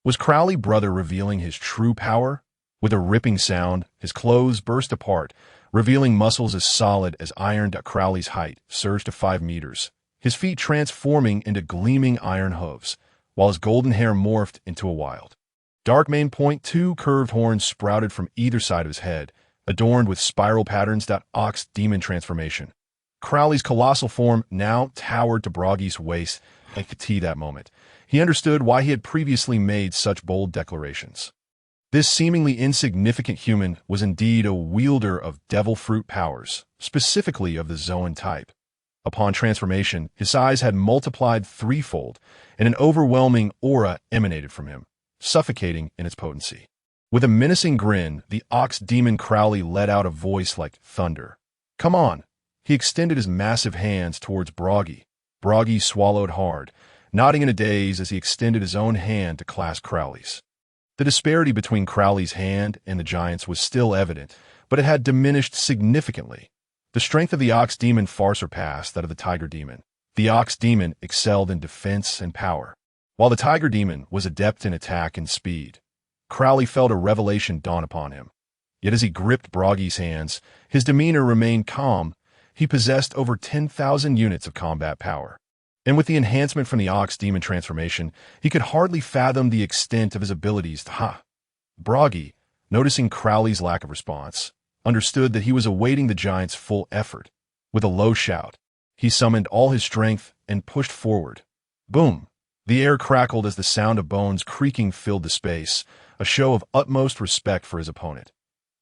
Was Crowley brother revealing his true power? With a ripping sound, his clothes burst apart, revealing muscles as solid as iron. Crowley's height surged to 5 meters, his feet transforming into gleaming iron hooves, while his golden hair morphed into a wild dark mane point. 2 curved horns sprouted from either side of his head, adorned with spiral patterns. Ox demon transformation. Crowley's colossal form now towered to Broggy's waist. That moment, he understood why he had previously made such bold declarations. This seemingly insignificant human was indeed a wielder of devil fruit powers, specifically of the Zoan type. Upon transformation, his size had multiplied threefold, and an overwhelming aura emanated from him, suffocating in its potency. With a menacing grin, the ox demon Crowley let out a voice like thunder. "Come on!" He extended his massive hands towards Broggy. Broggy swallowed hard, nodding in a daze as he extended his own hand to clasp Crowley's. The disparity between Crowley's hand and the giant's was still evident, but it had diminished significantly. The strength of the ox demon far surpassed that of the tiger demon. The ox demon excelled in defense and power, while the tiger demon was adept in attack and speed. Crowley felt a revelation dawn upon him. Yet as he gripped Broggy's hands, his demeanor remained calm. He possessed over 10,000 units of combat power. And with the enhancement from the ox demon transformation, he could hardly fathom the extent of his abilities. Broggy, noticing Crowley's lack of response, understood that he was awaiting the giant's full effort. With a low shout, he summoned all his strength and pushed forward. Boom! The air crackled as the sound of bones creaking filled the space, a show of utmost respect for his opponent.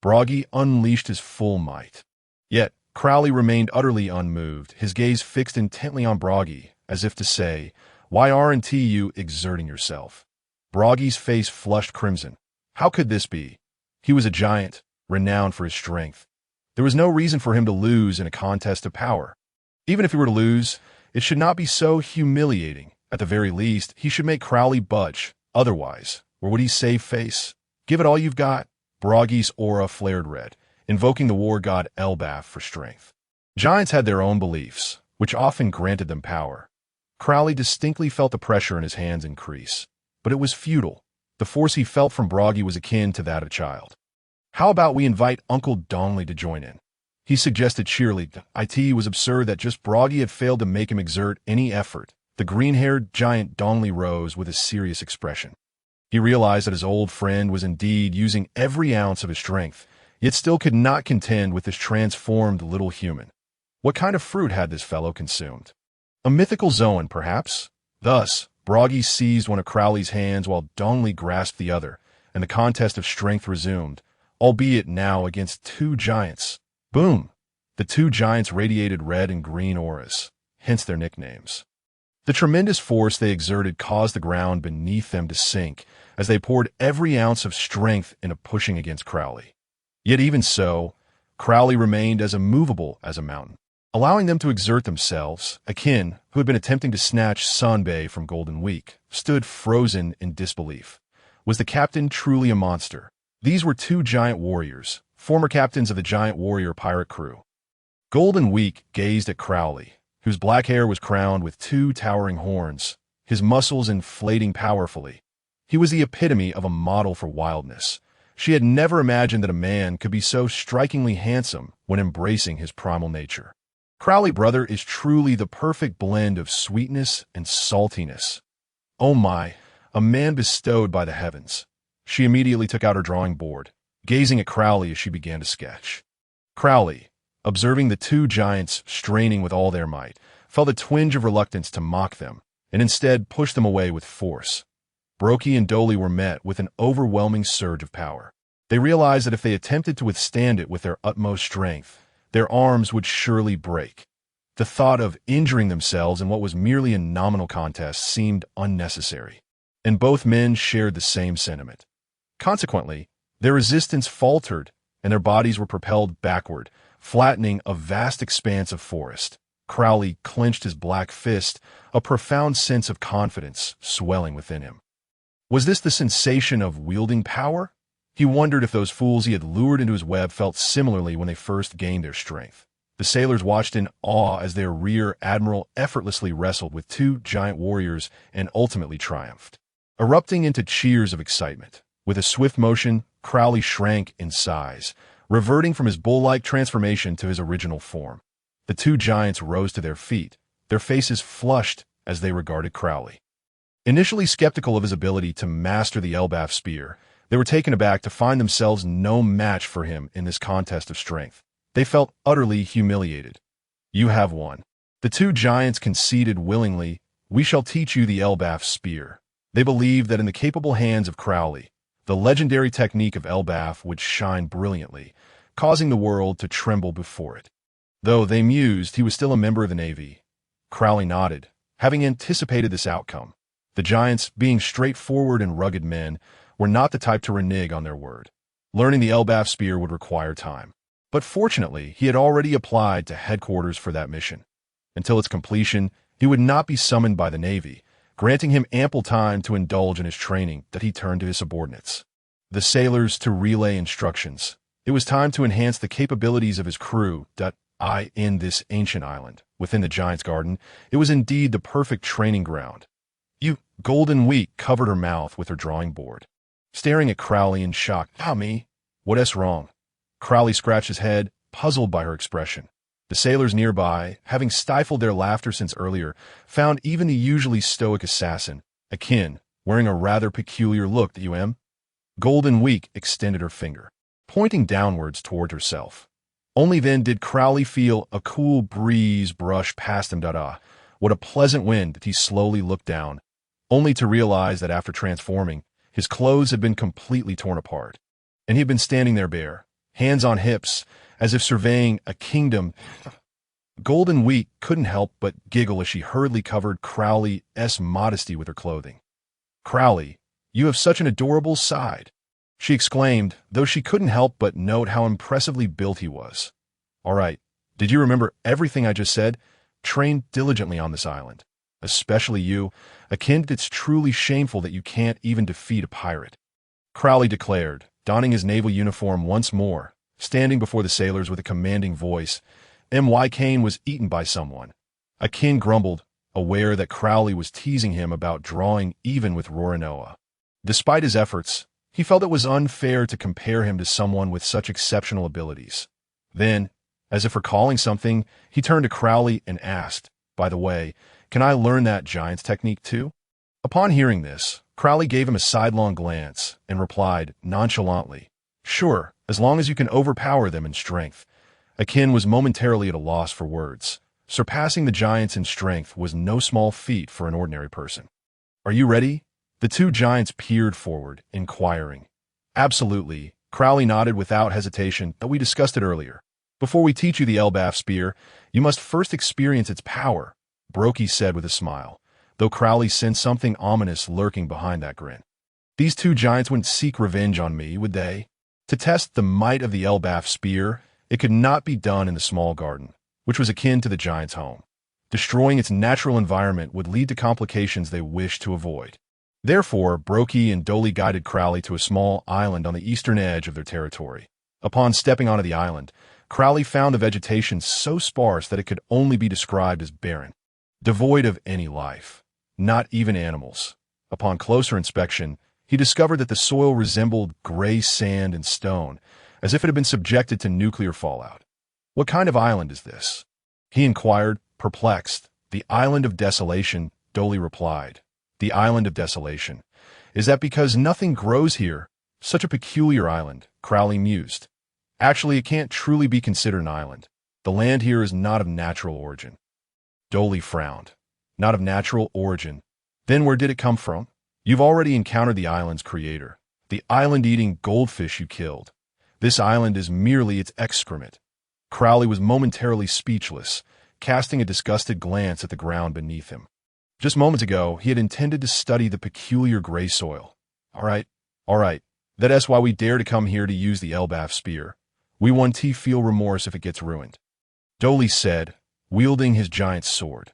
Broggy unleashed his full might. Yet, Crowley remained utterly unmoved, his gaze fixed intently on Broggy, as if to say, "Why aren't you exerting yourself?" Broggy's face flushed crimson. How could this be? He was a giant, renowned for his strength. There was no reason for him to lose in a contest of power. Even if he were to lose, it should not be so humiliating. At the very least, he should make Crowley budge. Otherwise, where would he save face? Give it all you've got. Broggy's aura flared red, invoking the war god Elbaf for strength. Giants had their own beliefs, which often granted them power. Crowley distinctly felt the pressure in his hands increase, but it was futile. The force he felt from Broggy was akin to that of a child. "How about we invite Uncle Donley to join in?" he suggested cheerily. It was absurd that just Broggy had failed to make him exert any effort. The green-haired giant Donley rose with a serious expression. He realized that his old friend was indeed using every ounce of his strength, yet still could not contend with this transformed little human. What kind of fruit had this fellow consumed? A mythical Zoan, perhaps? Thus, Broggy seized one of Crowley's hands while Donley grasped the other, and the contest of strength resumed, albeit now against two giants. Boom! The two giants radiated red and green auras, hence their nicknames. The tremendous force they exerted caused the ground beneath them to sink as they poured every ounce of strength into pushing against Crowley. Yet even so, Crowley remained as immovable as a mountain, allowing them to exert themselves. Akin, who had been attempting to snatch Sunbei from Golden Week, stood frozen in disbelief. Was the captain truly a monster? These were two giant warriors, former captains of the giant warrior pirate crew. Golden Week gazed at Crowley, whose black hair was crowned with two towering horns, his muscles inflating powerfully. He was the epitome of a model for wildness. She had never imagined that a man could be so strikingly handsome when embracing his primal nature. Crowley, brother, is truly the perfect blend of sweetness and saltiness. Oh my, a man bestowed by the heavens. She immediately took out her drawing board, gazing at Crowley as she began to sketch. Crowley, observing the two giants straining with all their might, felt a twinge of reluctance to mock them, and instead pushed them away with force. Broggy and Dolly were met with an overwhelming surge of power. They realized that if they attempted to withstand it with their utmost strength, their arms would surely break. The thought of injuring themselves in what was merely a nominal contest seemed unnecessary, and both men shared the same sentiment. Consequently, their resistance faltered, and their bodies were propelled backward, flattening a vast expanse of forest. Crowley clenched his black fist, a profound sense of confidence swelling within him. Was this the sensation of wielding power? He wondered if those fools he had lured into his web felt similarly when they first gained their strength. The sailors watched in awe as their rear admiral effortlessly wrestled with two giant warriors and ultimately triumphed, erupting into cheers of excitement. With a swift motion, Crowley shrank in size, reverting from his bull-like transformation to his original form. The two giants rose to their feet, their faces flushed as they regarded Crowley. Initially skeptical of his ability to master the Elbaf spear, they were taken aback to find themselves no match for him in this contest of strength. They felt utterly humiliated. "You have won." The two giants conceded willingly. "We shall teach you the Elbaf spear." They believed that in the capable hands of Crowley, The legendary technique of Elbaf would shine brilliantly, causing the world to tremble before it. Though they mused he was still a member of the Navy. Crowley nodded, having anticipated this outcome. The giants, being straightforward and rugged men, were not the type to renege on their word. Learning the Elbaf spear would require time. But fortunately, he had already applied to headquarters for that mission. Until its completion, he would not be summoned by the Navy, granting him ample time to indulge in his training. That he turned to his subordinates, the sailors, to relay instructions. It was time to enhance the capabilities of his crew. In this ancient island, within the Giant's Garden, it was indeed the perfect training ground. Golden Week covered her mouth with her drawing board, staring at Crowley in shock. How me? What's wrong? Crowley scratched his head, puzzled by her expression. The sailors nearby, having stifled their laughter since earlier, found even the usually stoic assassin, Akin, wearing a rather peculiar look. Golden Week extended her finger, pointing downwards toward herself. Only then did Crowley feel a cool breeze brush past him. What a pleasant wind! That he slowly looked down, only to realize that after transforming, his clothes had been completely torn apart, and he had been standing there bare, hands on hips, as if surveying a kingdom. Golden Week couldn't help but giggle as she hurriedly covered Crowley's modesty with her clothing. "Crowley, you have such an adorable side," she exclaimed, though she couldn't help but note how impressively built he was. "All right, did you remember everything I just said? Train diligently on this island. Especially you, Akin. It's truly shameful that you can't even defeat a pirate," Crowley declared, donning his naval uniform once more, standing before the sailors with a commanding voice. Kane was eaten by someone. Akin grumbled, aware that Crowley was teasing him about drawing even with Roranoa. Despite his efforts, he felt it was unfair to compare him to someone with such exceptional abilities. Then, as if recalling something, he turned to Crowley and asked, "By the way, can I learn that giant's technique too?" Upon hearing this, Crowley gave him a sidelong glance and replied nonchalantly, "Sure, as long as you can overpower them in strength." Akin was momentarily at a loss for words. Surpassing the giants in strength was no small feat for an ordinary person. "Are you ready?" The two giants peered forward, inquiring. "Absolutely," Crowley nodded without hesitation. "But we discussed it earlier. Before we teach you the Elbaf spear, you must first experience its power," Brokey said with a smile, though Crowley sensed something ominous lurking behind that grin. "These two giants wouldn't seek revenge on me, would they? To test the might of the Elbaf spear, it could not be done in the small garden, which was akin to the giant's home. Destroying its natural environment would lead to complications they wished to avoid. Therefore, Brokey and Dolly guided Crowley to a small island on the eastern edge of their territory. Upon stepping onto the island, Crowley found the vegetation so sparse that it could only be described as barren, devoid of any life, not even animals. Upon closer inspection, he discovered that the soil resembled gray sand and stone, as if it had been subjected to nuclear fallout. "What kind of island is this?" he inquired, perplexed. "The Island of Desolation," Dolly replied. "The Island of Desolation. Is that because nothing grows here? Such a peculiar island," Crowley mused. "Actually, it can't truly be considered an island. The land here is not of natural origin." Dolly frowned. "Not of natural origin. Then where did it come from?" "You've already encountered the island's creator, the island-eating goldfish you killed. This island is merely its excrement." Crowley was momentarily speechless, casting a disgusted glance at the ground beneath him. Just moments ago, he had intended to study the peculiar gray soil. All right. That's why we dare to come here to use the Elbaf spear. We won't feel remorse if it gets ruined," Dolly said, wielding his giant sword.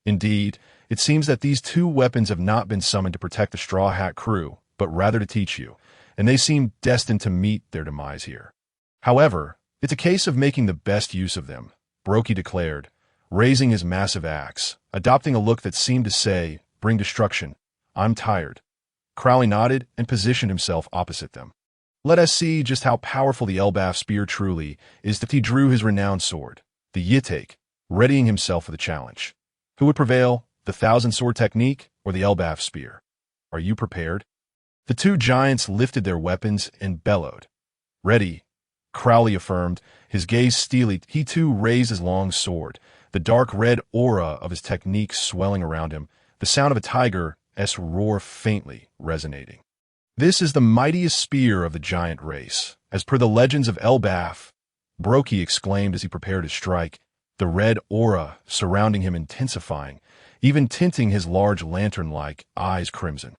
"Indeed, it seems that these two weapons have not been summoned to protect the Straw Hat crew, but rather to teach you, and they seem destined to meet their demise here. However, it's a case of making the best use of them," Brokey declared, raising his massive axe, adopting a look that seemed to say, "Bring destruction. I'm tired." Crowley nodded and positioned himself opposite them. "Let us see just how powerful the Elbaf spear truly is." He drew his renowned sword, the Yitake, readying himself for the challenge. Who would prevail, the thousand-sword technique or the Elbaf spear? "Are you prepared?" The two giants lifted their weapons and bellowed. "Ready," Crowley affirmed, his gaze steely. He too raised his long sword, the dark red aura of his technique swelling around him, the sound of a tiger's roar faintly resonating. This is the mightiest spear of the giant race, as per the legends of Elbaf, Brokey exclaimed as he prepared to strike, the red aura surrounding him intensifying, even tinting his large lantern-like eyes crimson.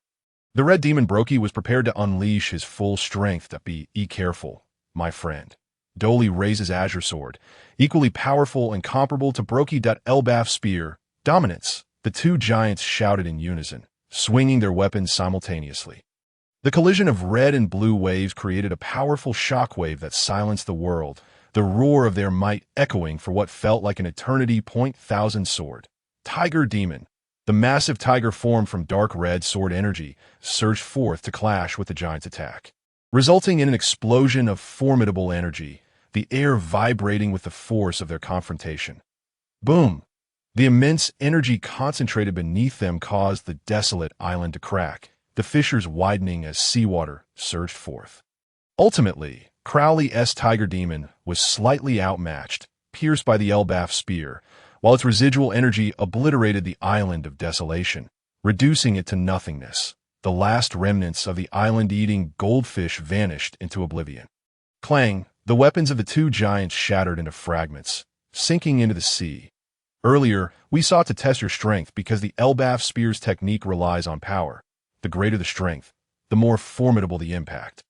The red demon Brokey was prepared to unleash his full strength. Be careful, my friend. Dolly raises Azure Sword, equally powerful and comparable to Brokey. Elbaf Spear, Dominance. The two giants shouted in unison, swinging their weapons simultaneously. The collision of red and blue waves created a powerful shockwave that silenced the world, the roar of their might echoing for what felt like an eternity. Thousand Sword. Tiger Demon. The massive tiger formed from dark red sword energy surged forth to clash with the giant's attack, resulting in an explosion of formidable energy, the air vibrating with the force of their confrontation. Boom! The immense energy concentrated beneath them caused the desolate island to crack, the fissures widening as seawater surged forth. Ultimately, Crowley's Tiger Demon was slightly outmatched, pierced by the Elbaf Spear, while its residual energy obliterated the island of desolation, reducing it to nothingness. The last remnants of the island-eating goldfish vanished into oblivion. Clang! The weapons of the two giants shattered into fragments, sinking into the sea. Earlier, we sought to test your strength because the Elbaf Spear's technique relies on power. The greater the strength, the more formidable the impact.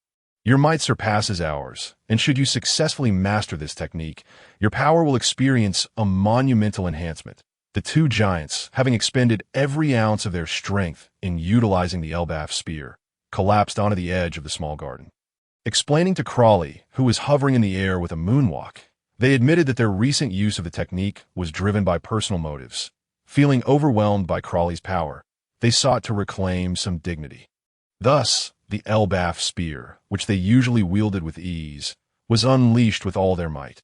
Your might surpasses ours, and should you successfully master this technique, your power will experience a monumental enhancement. The two giants, having expended every ounce of their strength in utilizing the Elbaf Spear, collapsed onto the edge of the small garden. Explaining to Crawley, who was hovering in the air with a moonwalk, they admitted that their recent use of the technique was driven by personal motives. Feeling overwhelmed by Crawley's power, they sought to reclaim some dignity. Thus, the Elbaf Spear, which they usually wielded with ease, was unleashed with all their might.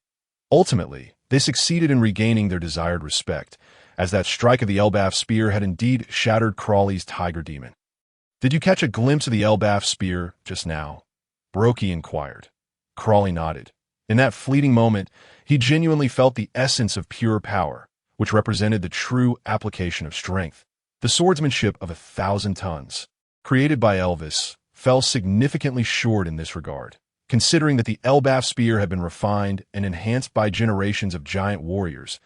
Ultimately, they succeeded in regaining their desired respect, as that strike of the Elbaf Spear had indeed shattered Crawley's Tiger Demon. "Did you catch a glimpse of the Elbaf Spear just now?" Brokey inquired. Crawley nodded. In that fleeting moment, he genuinely felt the essence of pure power, which represented the true application of strength. The swordsmanship of 1,000 tons, created by Elvis, fell significantly short in this regard, considering that the Elbaf Spear had been refined and enhanced by generations of giant warriors.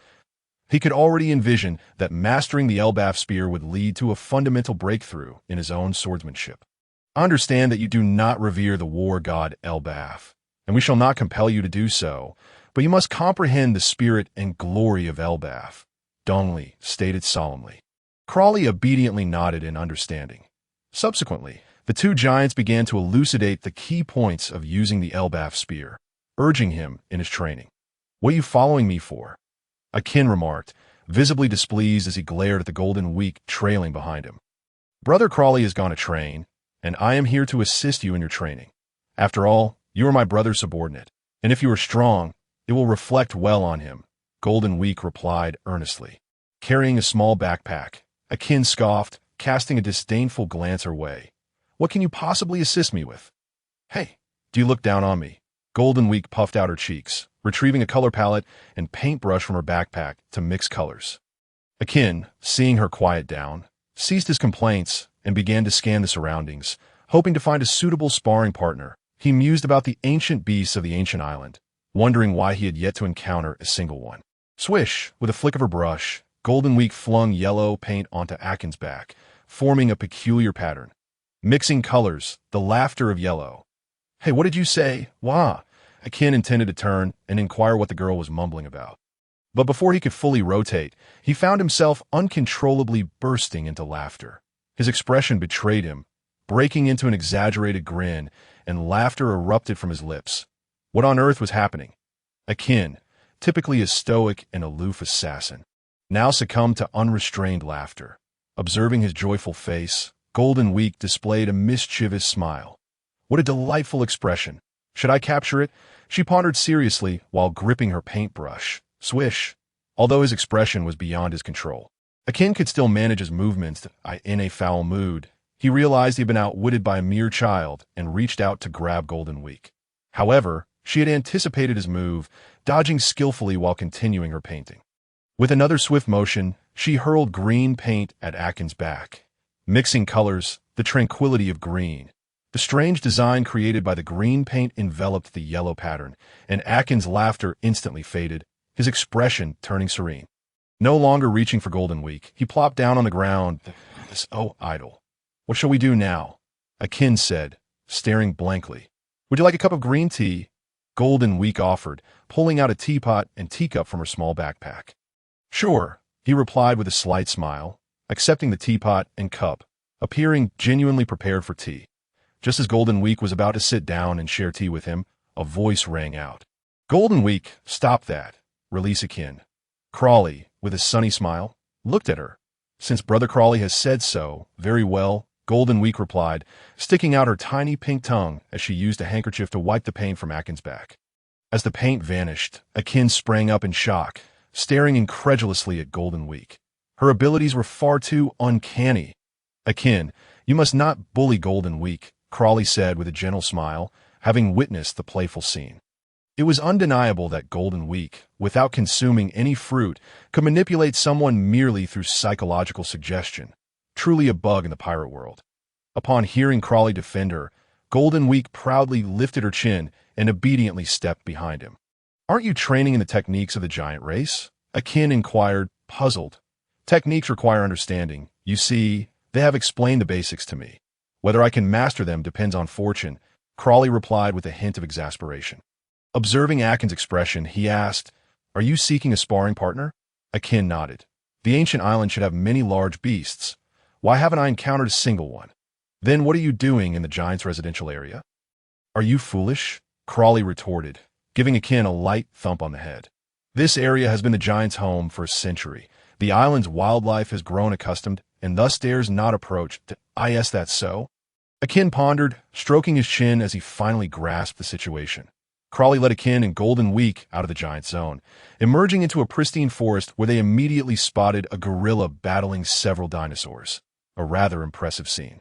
He could already envision that mastering the Elbaf Spear would lead to a fundamental breakthrough in his own swordsmanship. "I understand that you do not revere the war god Elbaf, and we shall not compel you to do so, but you must comprehend the spirit and glory of Elbaf," Dongley stated solemnly. Crawley obediently nodded in understanding. Subsequently, the two giants began to elucidate the key points of using the Elbaf Spear, urging him in his training. "What are you following me for?" Akin remarked, visibly displeased as he glared at the golden week trailing behind him. "Brother Crawley has gone to train, and I am here to assist you in your training. After all, you are my brother's subordinate, and if you are strong, it will reflect well on him," Golden Week replied earnestly. Carrying a small backpack, Akin scoffed, casting a disdainful glance her way. "What can you possibly assist me with?" "Hey, do you look down on me?" Golden Week puffed out her cheeks, retrieving a color palette and paintbrush from her backpack to mix colors. Akin, seeing her quiet down, ceased his complaints and began to scan the surroundings, hoping to find a suitable sparring partner. He mused about the ancient beasts of the ancient island, wondering why he had yet to encounter a single one. Swish! With a flick of her brush, Golden Week flung yellow paint onto Akin's back, forming a peculiar pattern. Mixing colors, the laughter of yellow. "Hey, what did you say? Wah!" Akin intended to turn and inquire what the girl was mumbling about. But before he could fully rotate, he found himself uncontrollably bursting into laughter. His expression betrayed him, breaking into an exaggerated grin, and laughter erupted from his lips. What on earth was happening? Akin, typically a stoic and aloof assassin, now succumbed to unrestrained laughter. Observing his joyful face, Golden Week displayed a mischievous smile. What a delightful expression. Should I capture it? She pondered seriously while gripping her paintbrush. Swish! Although his expression was beyond his control, Akin could still manage his movements in a foul mood. He realized he had been outwitted by a mere child and reached out to grab Golden Week. However, she had anticipated his move, dodging skillfully while continuing her painting. With another swift motion, she hurled green paint at Akin's back. Mixing colors, the tranquility of green, The strange design created by the green paint enveloped the yellow pattern, and Akin's laughter instantly faded, his expression turning serene. No longer reaching for Golden Week, he plopped down on the ground. Idle. What shall we do now? Akin said, staring blankly. Would you like a cup of green tea? Golden Week offered, pulling out a teapot and teacup from her small backpack. Sure, he replied with a slight smile, accepting the teapot and cup, appearing genuinely prepared for tea. Just as Golden Week was about to sit down and share tea with him, a voice rang out. Golden Week, stop that. Release Akin. Crawley, with a sunny smile, looked at her. Since Brother Crawley has said so, very well, Golden Week replied, sticking out her tiny pink tongue as she used a handkerchief to wipe the paint from Akin's back. As the paint vanished, Akin sprang up in shock, staring incredulously at Golden Week. Her abilities were far too uncanny. Akin, you must not bully Golden Week, Crawley said with a gentle smile, having witnessed the playful scene. It was undeniable that Golden Week, without consuming any fruit, could manipulate someone merely through psychological suggestion. Truly a bug in the pirate world. Upon hearing Crawley defend her, Golden Week proudly lifted her chin and obediently stepped behind him. Aren't you training in the techniques of the giant race? Akin inquired, puzzled. Techniques require understanding. You see, they have explained the basics to me. Whether I can master them depends on fortune, Crawley replied with a hint of exasperation. Observing Akin's expression, he asked, Are you seeking a sparring partner? Akin nodded. The ancient island should have many large beasts. Why haven't I encountered a single one? Then what are you doing in the giant's residential area? Are you foolish? Crawley retorted, giving Akin a light thump on the head. This area has been the giant's home for a century. The island's wildlife has grown accustomed, and thus dares not approach. Is that so? Akin pondered, stroking his chin as he finally grasped the situation. Crawley led Akin and Golden Week out of the giant zone, emerging into a pristine forest where they immediately spotted a gorilla battling several dinosaurs. A rather impressive scene.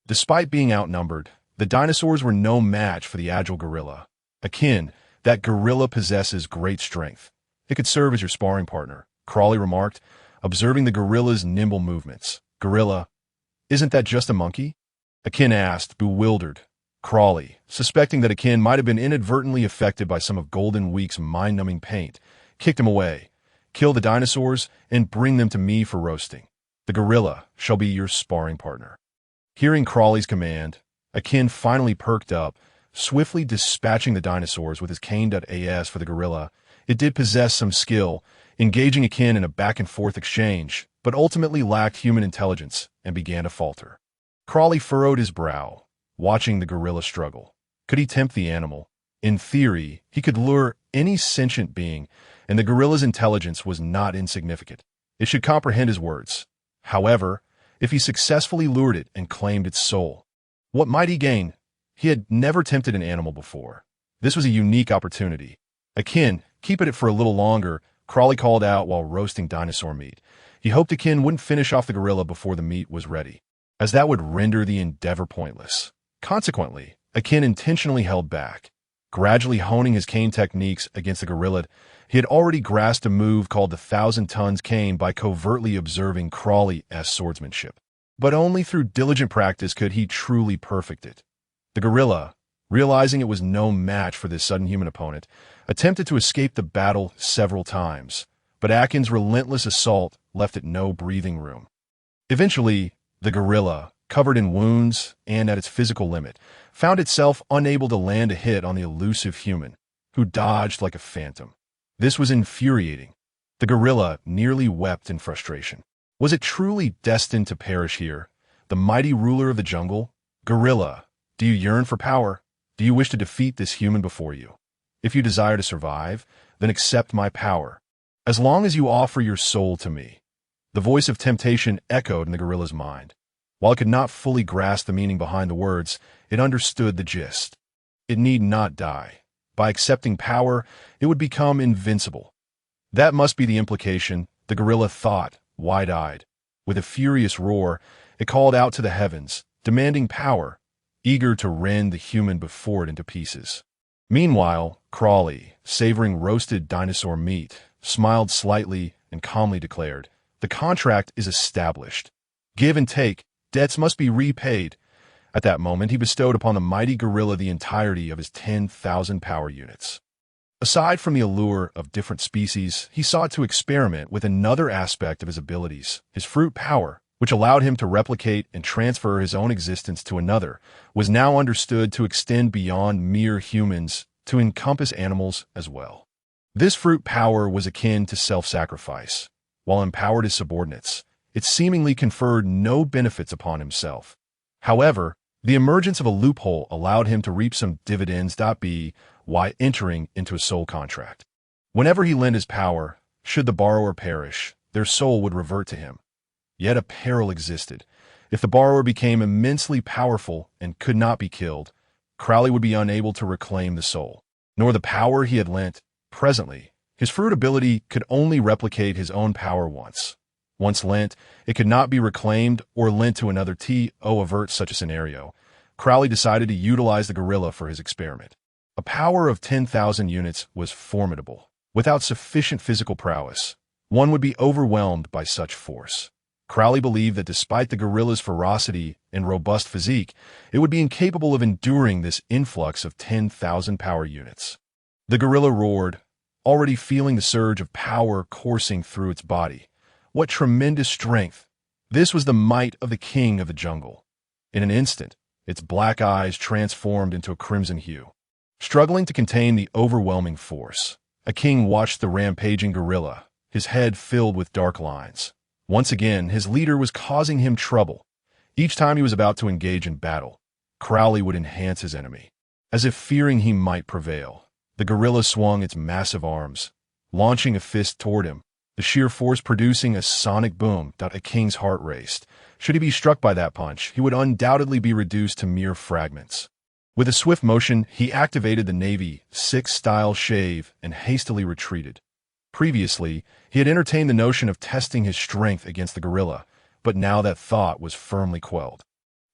Despite being outnumbered, the dinosaurs were no match for the agile gorilla. Akin, that gorilla possesses great strength. It could serve as your sparring partner, Crawley remarked, observing the gorilla's nimble movements. Gorilla, isn't that just a monkey? Akin asked, bewildered. Crawley, suspecting that Akin might have been inadvertently affected by some of Golden Week's mind-numbing paint, kicked him away. Kill the dinosaurs and bring them to me for roasting. The gorilla shall be your sparring partner. Hearing Crawley's command, Akin finally perked up, swiftly dispatching the dinosaurs with his cane.as for the gorilla. It did possess some skill, engaging Akin in a back-and-forth exchange, but ultimately lacked human intelligence and began to falter. Crawley furrowed his brow, watching the gorilla struggle. Could he tempt the animal? In theory, he could lure any sentient being, and the gorilla's intelligence was not insignificant. It should comprehend his words. However, if he successfully lured it and claimed its soul, what might he gain? He had never tempted an animal before. This was a unique opportunity. Akin, keep at it for a little longer, Crawley called out while roasting dinosaur meat. He hoped Akin wouldn't finish off the gorilla before the meat was ready, as that would render the endeavor pointless. Consequently, Akin intentionally held back. Gradually honing his cane techniques against the gorilla, he had already grasped a move called the 1,000 tons cane by covertly observing Crawley's swordsmanship. But only through diligent practice could he truly perfect it. The gorilla, realizing it was no match for this sudden human opponent, attempted to escape the battle several times, but Akin's relentless assault left it no breathing room. Eventually, the gorilla, covered in wounds and at its physical limit, found itself unable to land a hit on the elusive human, who dodged like a phantom. This was infuriating. The gorilla nearly wept in frustration. Was it truly destined to perish here, the mighty ruler of the jungle? Gorilla, do you yearn for power? Do you wish to defeat this human before you? If you desire to survive, then accept my power, as long as you offer your soul to me. The voice of temptation echoed in the gorilla's mind. While it could not fully grasp the meaning behind the words, it understood the gist. It need not die. By accepting power, it would become invincible. That must be the implication, the gorilla thought, wide-eyed. With a furious roar, it called out to the heavens, demanding power, eager to rend the human before it into pieces. Meanwhile, Crawley, savoring roasted dinosaur meat, smiled slightly and calmly declared, "The contract is established. Give and take, debts must be repaid. At that moment, he bestowed upon the mighty gorilla the entirety of his 10,000 power units. Aside from the allure of different species, he sought to experiment with another aspect of his abilities. His fruit power, which allowed him to replicate and transfer his own existence to another, was now understood to extend beyond mere humans to encompass animals as well. This fruit power was akin to self-sacrifice. While empowered his subordinates, it seemingly conferred no benefits upon himself. However, the emergence of a loophole allowed him to reap some dividends. By entering into a soul contract. Whenever he lent his power, should the borrower perish, their soul would revert to him. Yet a peril existed. If the borrower became immensely powerful and could not be killed, Crowley would be unable to reclaim the soul, nor the power he had lent. Presently, his fruit ability could only replicate his own power once. Once lent, it could not be reclaimed or lent to another. To avert such a scenario, Crowley decided to utilize the gorilla for his experiment. A power of 10,000 units was formidable. Without sufficient physical prowess, one would be overwhelmed by such force. Crowley believed that despite the gorilla's ferocity and robust physique, it would be incapable of enduring this influx of 10,000 power units. The gorilla roared, already feeling the surge of power coursing through its body. What tremendous strength! This was the might of the king of the jungle. In an instant, its black eyes transformed into a crimson hue. Struggling to contain the overwhelming force, a king watched the rampaging gorilla, his head filled with dark lines. Once again, his leader was causing him trouble. Each time he was about to engage in battle, Crowley would enhance his enemy. As if fearing he might prevail, the gorilla swung its massive arms, launching a fist toward him, the sheer force producing a sonic boom. A king's heart raced. Should he be struck by that punch, he would undoubtedly be reduced to mere fragments. With a swift motion, he activated the Navy 6 style shave and hastily retreated. Previously, he had entertained the notion of testing his strength against the gorilla, but now that thought was firmly quelled.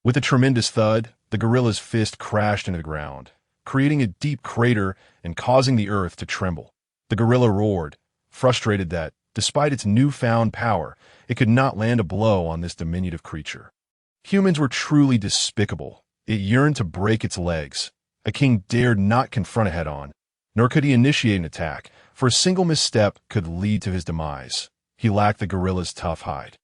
With a tremendous thud, the gorilla's fist crashed into the ground, creating a deep crater and causing the earth to tremble. The gorilla roared, frustrated that, despite its newfound power, it could not land a blow on this diminutive creature. Humans were truly despicable. It yearned to break its legs. A king dared not confront it head-on, nor could he initiate an attack, for a single misstep could lead to his demise. He lacked the gorilla's tough hide.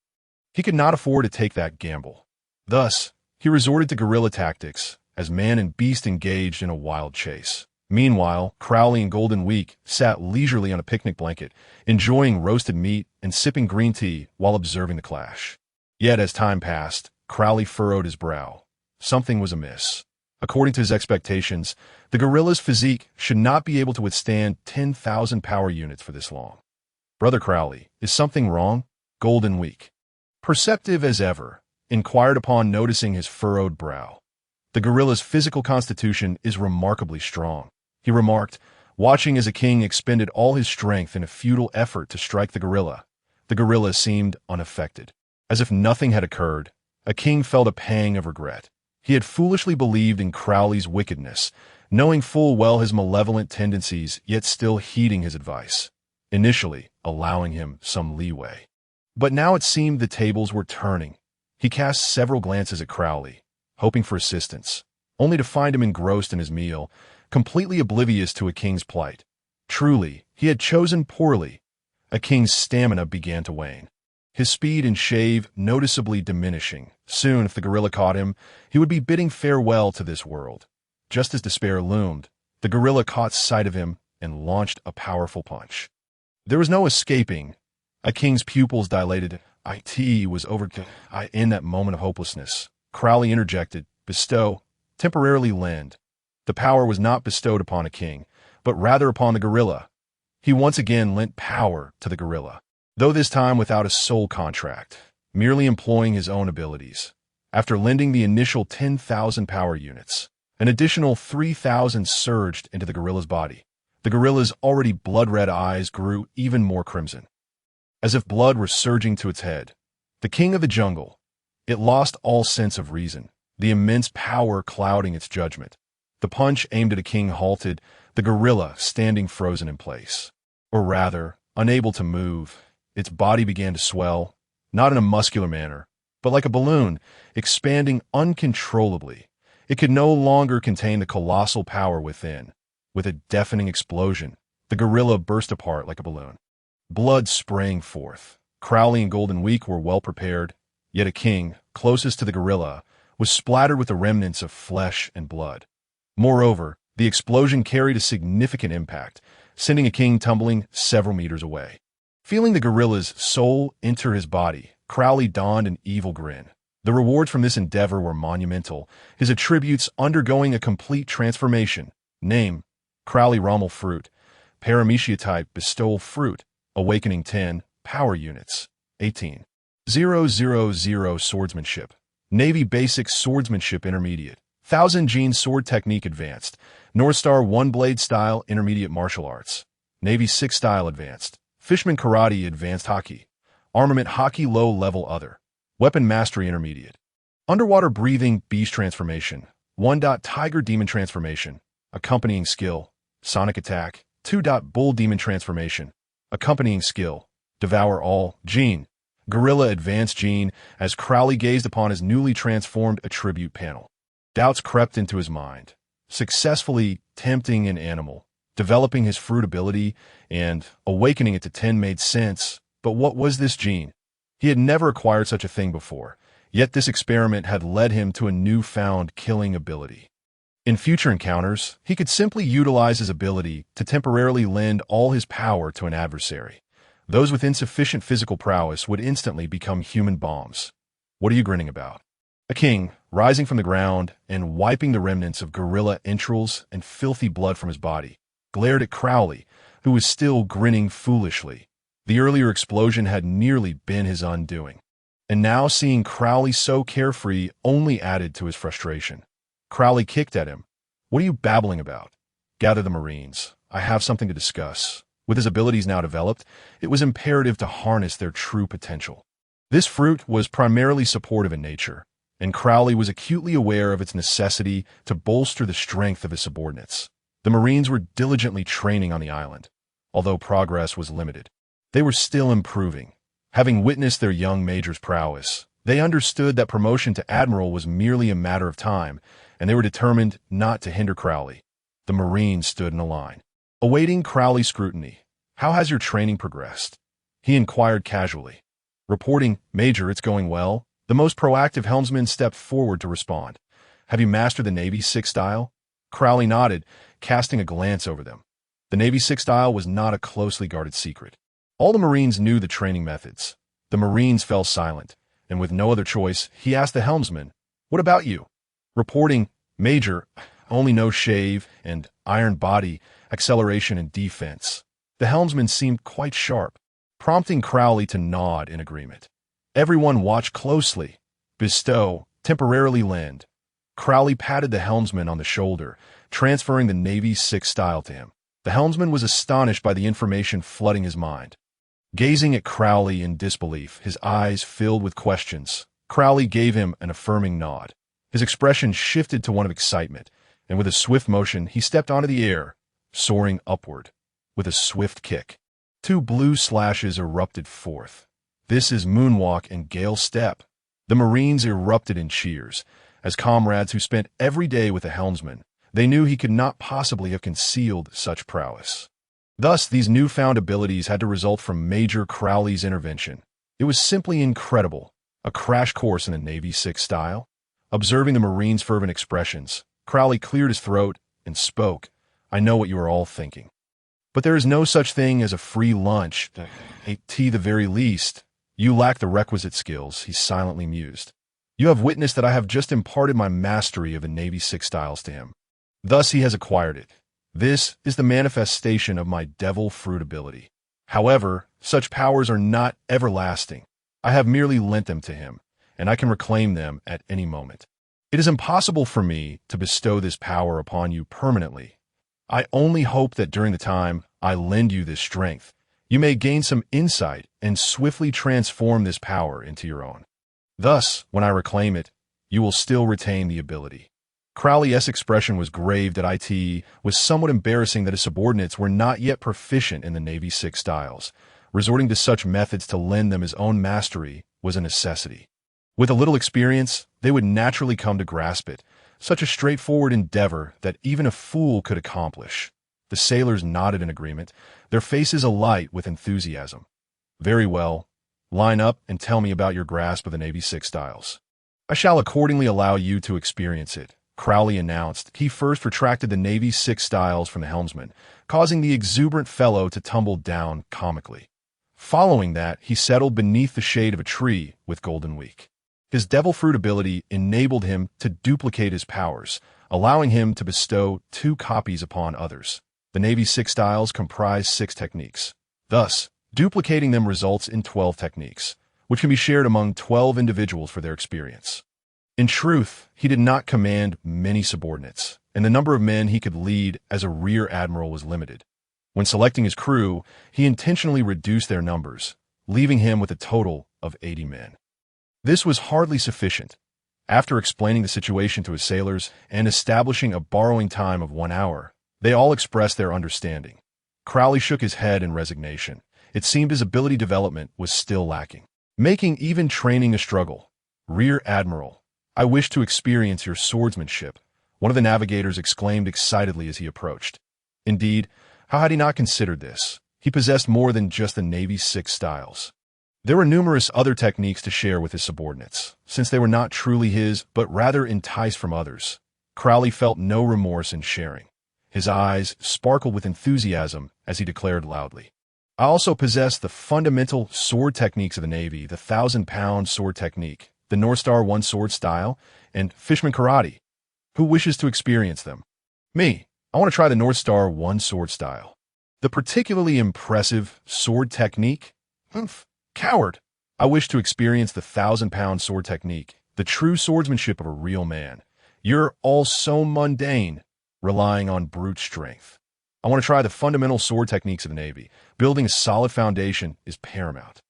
He could not afford to take that gamble. Thus, he resorted to guerrilla tactics, as man and beast engaged in a wild chase. Meanwhile, Crowley and Golden Week sat leisurely on a picnic blanket, enjoying roasted meat and sipping green tea while observing the clash. Yet as time passed, Crowley furrowed his brow. Something was amiss. According to his expectations, the gorilla's physique should not be able to withstand 10,000 power units for this long. Brother Crowley, is something wrong? Golden Week, perceptive as ever, inquired upon noticing his furrowed brow. The gorilla's physical constitution is remarkably strong, he remarked, watching as a king expended all his strength in a futile effort to strike the gorilla. The gorilla seemed unaffected. As if nothing had occurred, a king felt a pang of regret. He had foolishly believed in Crowley's wickedness, knowing full well his malevolent tendencies, yet still heeding his advice, initially allowing him some leeway. But now it seemed the tables were turning. He cast several glances at Crowley, hoping for assistance, only to find him engrossed in his meal, completely oblivious to a king's plight. Truly, he had chosen poorly. A king's stamina began to wane, his speed and shave noticeably diminishing. Soon, if the gorilla caught him, he would be bidding farewell to this world. Just as despair loomed, the gorilla caught sight of him and launched a powerful punch. There was no escaping. A king's pupils dilated. It was over. In that moment of hopelessness, Crowley interjected, bestow, temporarily lend. The power was not bestowed upon a king, but rather upon the gorilla. He once again lent power to the gorilla, though this time without a soul contract, merely employing his own abilities. After lending the initial 10,000 power units, an additional 3,000 surged into the gorilla's body. The gorilla's already blood-red eyes grew even more crimson, as if blood were surging to its head. The king of the jungle. It lost all sense of reason, the immense power clouding its judgment. The punch aimed at a king halted, the gorilla standing frozen in place. Or rather, unable to move, its body began to swell, not in a muscular manner, but like a balloon, expanding uncontrollably. It could no longer contain the colossal power within. With a deafening explosion, the gorilla burst apart like a balloon. Blood sprang forth. Crowley and Golden Week were well prepared, yet a king, closest to the gorilla, was splattered with the remnants of flesh and blood. Moreover, the explosion carried a significant impact, sending a king tumbling several meters away. Feeling the gorilla's soul enter his body, Crowley donned an evil grin. The rewards from this endeavor were monumental, his attributes undergoing a complete transformation. Name: Crowley Rommel Fruit. Paramecia type Bestow Fruit. Awakening 10. Power Units 18. 000 Swordsmanship. Navy Basic Swordsmanship Intermediate. 1000 Gene Sword Technique Advanced. North Star 1 Blade Style Intermediate Martial Arts. Navy 6 Style Advanced. Fishman Karate Advanced Hockey. Armament Hockey Low Level Other. Weapon Mastery Intermediate. Underwater Breathing Beast Transformation. 1. Tiger Demon Transformation. Accompanying Skill. Sonic Attack. 2. Bull Demon Transformation. Accompanying Skill. Devour All. Gene. Gorilla Advanced Gene, as Crowley gazed upon his newly transformed attribute panel. Doubts crept into his mind. Successfully tempting an animal, developing his fruit ability, and awakening it to 10 made sense, but what was this gene? He had never acquired such a thing before, yet this experiment had led him to a newfound killing ability. In future encounters, he could simply utilize his ability to temporarily lend all his power to an adversary. Those with insufficient physical prowess would instantly become human bombs. What are you grinning about? A king, rising from the ground and wiping the remnants of gorilla entrails and filthy blood from his body, glared at Crowley, who was still grinning foolishly. The earlier explosion had nearly been his undoing, and now seeing Crowley so carefree only added to his frustration. Crowley kicked at him. What are you babbling about? Gather the Marines. I have something to discuss. With his abilities now developed, it was imperative to harness their true potential. This fruit was primarily supportive in nature, and Crowley was acutely aware of its necessity to bolster the strength of his subordinates. The Marines were diligently training on the island. Although progress was limited, they were still improving. Having witnessed their young major's prowess, they understood that promotion to admiral was merely a matter of time, and they were determined not to hinder Crowley. The Marines stood in a line, awaiting Crowley's scrutiny. How has your training progressed? He inquired casually. Reporting, Major, it's going well. The most proactive helmsman stepped forward to respond. Have you mastered the Navy 6 style? Crowley nodded, casting a glance over them. The Navy 6 style was not a closely guarded secret. All the Marines knew the training methods. The Marines fell silent, and with no other choice, he asked the helmsman, What about you? Reporting, Major, only know shave and iron body, acceleration and defense. The helmsman seemed quite sharp, prompting Crowley to nod in agreement. Everyone watched closely. Bestow, temporarily lend. Crowley patted the helmsman on the shoulder, transferring the Navy 6 style to him. The helmsman was astonished by the information flooding his mind. Gazing at Crowley in disbelief, his eyes filled with questions, Crowley gave him an affirming nod. His expression shifted to one of excitement, and with a swift motion, he stepped onto the air, soaring upward. With a swift kick, 2 blue slashes erupted forth. This is moonwalk and gale step. The Marines erupted in cheers. As comrades who spent every day with the helmsman, they knew he could not possibly have concealed such prowess. Thus, these newfound abilities had to result from Major Crowley's intervention. It was simply incredible. A crash course in the Navy 6 style. Observing the Marines' fervent expressions, Crowley cleared his throat and spoke. I know what you are all thinking. But there is no such thing as a free lunch, a tea the very least. You lack the requisite skills, he silently mused. You have witnessed that I have just imparted my mastery of the Navy 6 styles to him. Thus he has acquired it. This is the manifestation of my devil fruit ability. However, such powers are not everlasting. I have merely lent them to him, and I can reclaim them at any moment. It is impossible for me to bestow this power upon you permanently. I only hope that during the time I lend you this strength, you may gain some insight and swiftly transform this power into your own. Thus, when I reclaim it, you will still retain the ability. Crowley's expression was grave that it was somewhat embarrassing that his subordinates were not yet proficient in the Navy 6 styles. Resorting to such methods to lend them his own mastery was a necessity. With a little experience, they would naturally come to grasp it, such a straightforward endeavor that even a fool could accomplish. The sailors nodded in agreement, their faces alight with enthusiasm. Very well. Line up and tell me about your grasp of the Navy 6 styles. I shall accordingly allow you to experience it, Crowley announced. He first retracted the Navy 6 styles from the helmsman, causing the exuberant fellow to tumble down comically. Following that, he settled beneath the shade of a tree with Golden Week. His devil fruit ability enabled him to duplicate his powers, allowing him to bestow 2 copies upon others. The Navy 6 styles comprise 6 techniques. Thus, duplicating them results in 12 techniques, which can be shared among 12 individuals for their experience. In truth, he did not command many subordinates, and the number of men he could lead as a rear admiral was limited. When selecting his crew, he intentionally reduced their numbers, leaving him with a total of 80 men. This was hardly sufficient. After explaining the situation to his sailors and establishing a borrowing time of 1 hour, they all expressed their understanding. Crowley shook his head in resignation. It seemed his ability development was still lacking, making even training a struggle. Rear Admiral, I wish to experience your swordsmanship, one of the navigators exclaimed excitedly as he approached. Indeed, how had he not considered this? He possessed more than just the Navy 6 styles. There were numerous other techniques to share with his subordinates, since they were not truly his, but rather enticed from others. Crowley felt no remorse in sharing. His eyes sparkled with enthusiasm as he declared loudly, I also possess the fundamental sword techniques of the Navy, the 1,000-pound sword technique, the North Star one sword style, and Fishman Karate. Who wishes to experience them? Me. I want to try the North Star one sword style. The particularly impressive sword technique? Humph. Coward. I wish to experience the 1,000-pound sword technique, the true swordsmanship of a real man. You're all so mundane, relying on brute strength. I want to try the fundamental sword techniques of the Navy. Building a solid foundation is paramount.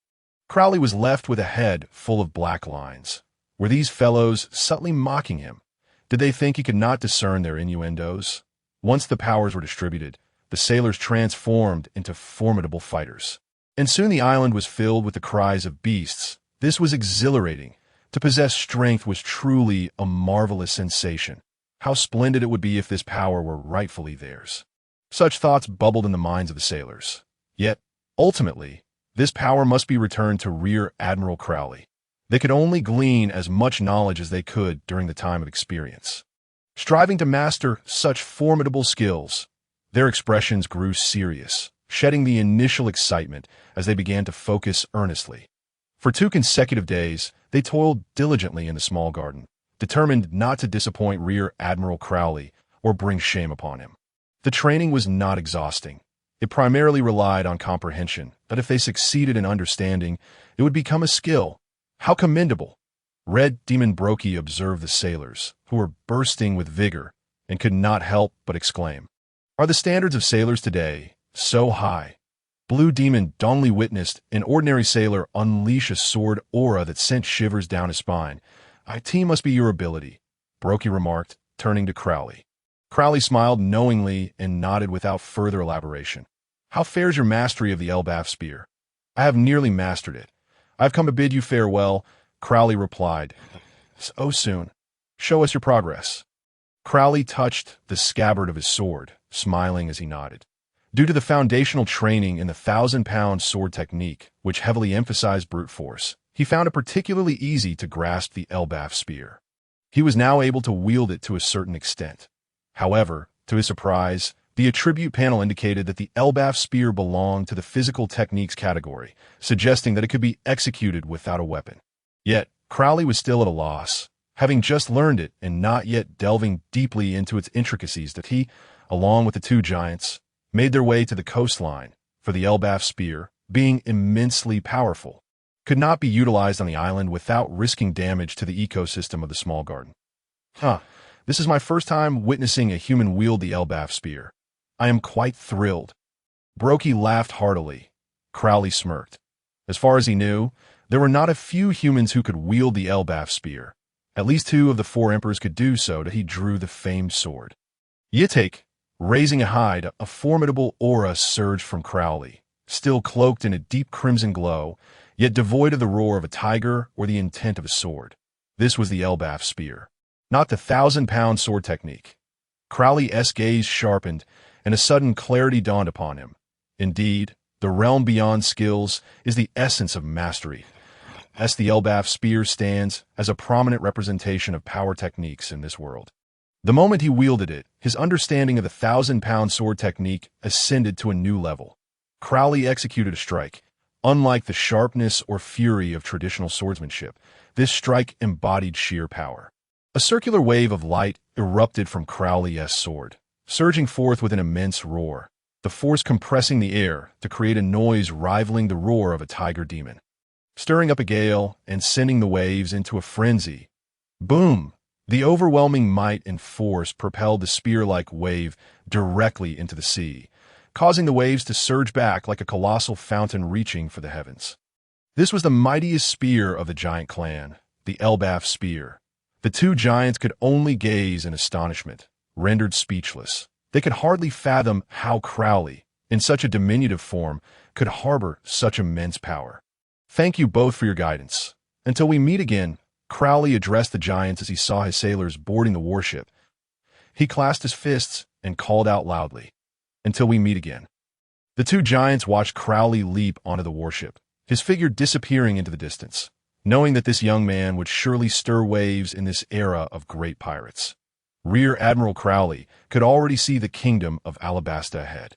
Crowley was left with a head full of black lines. Were these fellows subtly mocking him? Did they think he could not discern their innuendos? Once the powers were distributed, the sailors transformed into formidable fighters. And soon the island was filled with the cries of beasts. This was exhilarating. To possess strength was truly a marvelous sensation. How splendid it would be if this power were rightfully theirs. Such thoughts bubbled in the minds of the sailors. Yet, ultimately, this power must be returned to Rear Admiral Crowley. They could only glean as much knowledge as they could during the time of experience. Striving to master such formidable skills, their expressions grew serious, shedding the initial excitement as they began to focus earnestly. For 2 consecutive days, they toiled diligently in the small garden, determined not to disappoint Rear Admiral Crowley or bring shame upon him. The training was not exhausting. It primarily relied on comprehension, that if they succeeded in understanding, it would become a skill. How commendable! Red Demon Brokey observed the sailors, who were bursting with vigor, and could not help but exclaim, Are the standards of sailors today so high? Blue Demon Dongli witnessed an ordinary sailor unleash a sword aura that sent shivers down his spine. IT must be your ability, Brokey remarked, turning to Crowley. Crowley smiled knowingly and nodded without further elaboration. How fares your mastery of the Elbaf spear? I have nearly mastered it. I have come to bid you farewell, Crowley replied. So soon. Show us your progress. Crowley touched the scabbard of his sword, smiling as he nodded. Due to the foundational training in the 1,000-pound sword technique, which heavily emphasized brute force, he found it particularly easy to grasp the Elbaf spear. He was now able to wield it to a certain extent. However, to his surprise, the attribute panel indicated that the Elbaf spear belonged to the physical techniques category, suggesting that it could be executed without a weapon. Yet, Crowley was still at a loss, having just learned it and not yet delving deeply into its intricacies that he, along with the 2 giants, made their way to the coastline, for the Elbaf spear, being immensely powerful, could not be utilized on the island without risking damage to the ecosystem of the small garden. This is my first time witnessing a human wield the Elbaf spear. I am quite thrilled. Brokey laughed heartily. Crowley smirked. As far as he knew, there were not a few humans who could wield the Elbaf spear. At least 2 of the 4 emperors could do so, that he drew the famed sword. Yitek, raising a hide, a formidable aura surged from Crowley. Still cloaked in a deep crimson glow, yet devoid of the roar of a tiger or the intent of a sword. This was the Elbaf spear, not the 1,000-pound sword technique. Crowley's gaze sharpened, and a sudden clarity dawned upon him. Indeed, the realm beyond skills is the essence of mastery. As the Elbaf spear stands as a prominent representation of power techniques in this world. The moment he wielded it, his understanding of the 1,000-pound sword technique ascended to a new level. Crowley executed a strike. Unlike the sharpness or fury of traditional swordsmanship, this strike embodied sheer power. A circular wave of light erupted from Crowley's sword, surging forth with an immense roar, the force compressing the air to create a noise rivaling the roar of a tiger demon, stirring up a gale and sending the waves into a frenzy. Boom! The overwhelming might and force propelled the spear-like wave directly into the sea, causing the waves to surge back like a colossal fountain reaching for the heavens. This was the mightiest spear of the giant clan, the Elbaf spear. The two giants could only gaze in astonishment, rendered speechless. They could hardly fathom how Crowley, in such a diminutive form, could harbor such immense power. Thank you both for your guidance. Until we meet again, Crowley addressed the giants as he saw his sailors boarding the warship. He clasped his fists and called out loudly, "Until we meet again." The two giants watched Crowley leap onto the warship, his figure disappearing into the distance, knowing that this young man would surely stir waves in this era of great pirates. Rear Admiral Crowley could already see the kingdom of Alabasta ahead.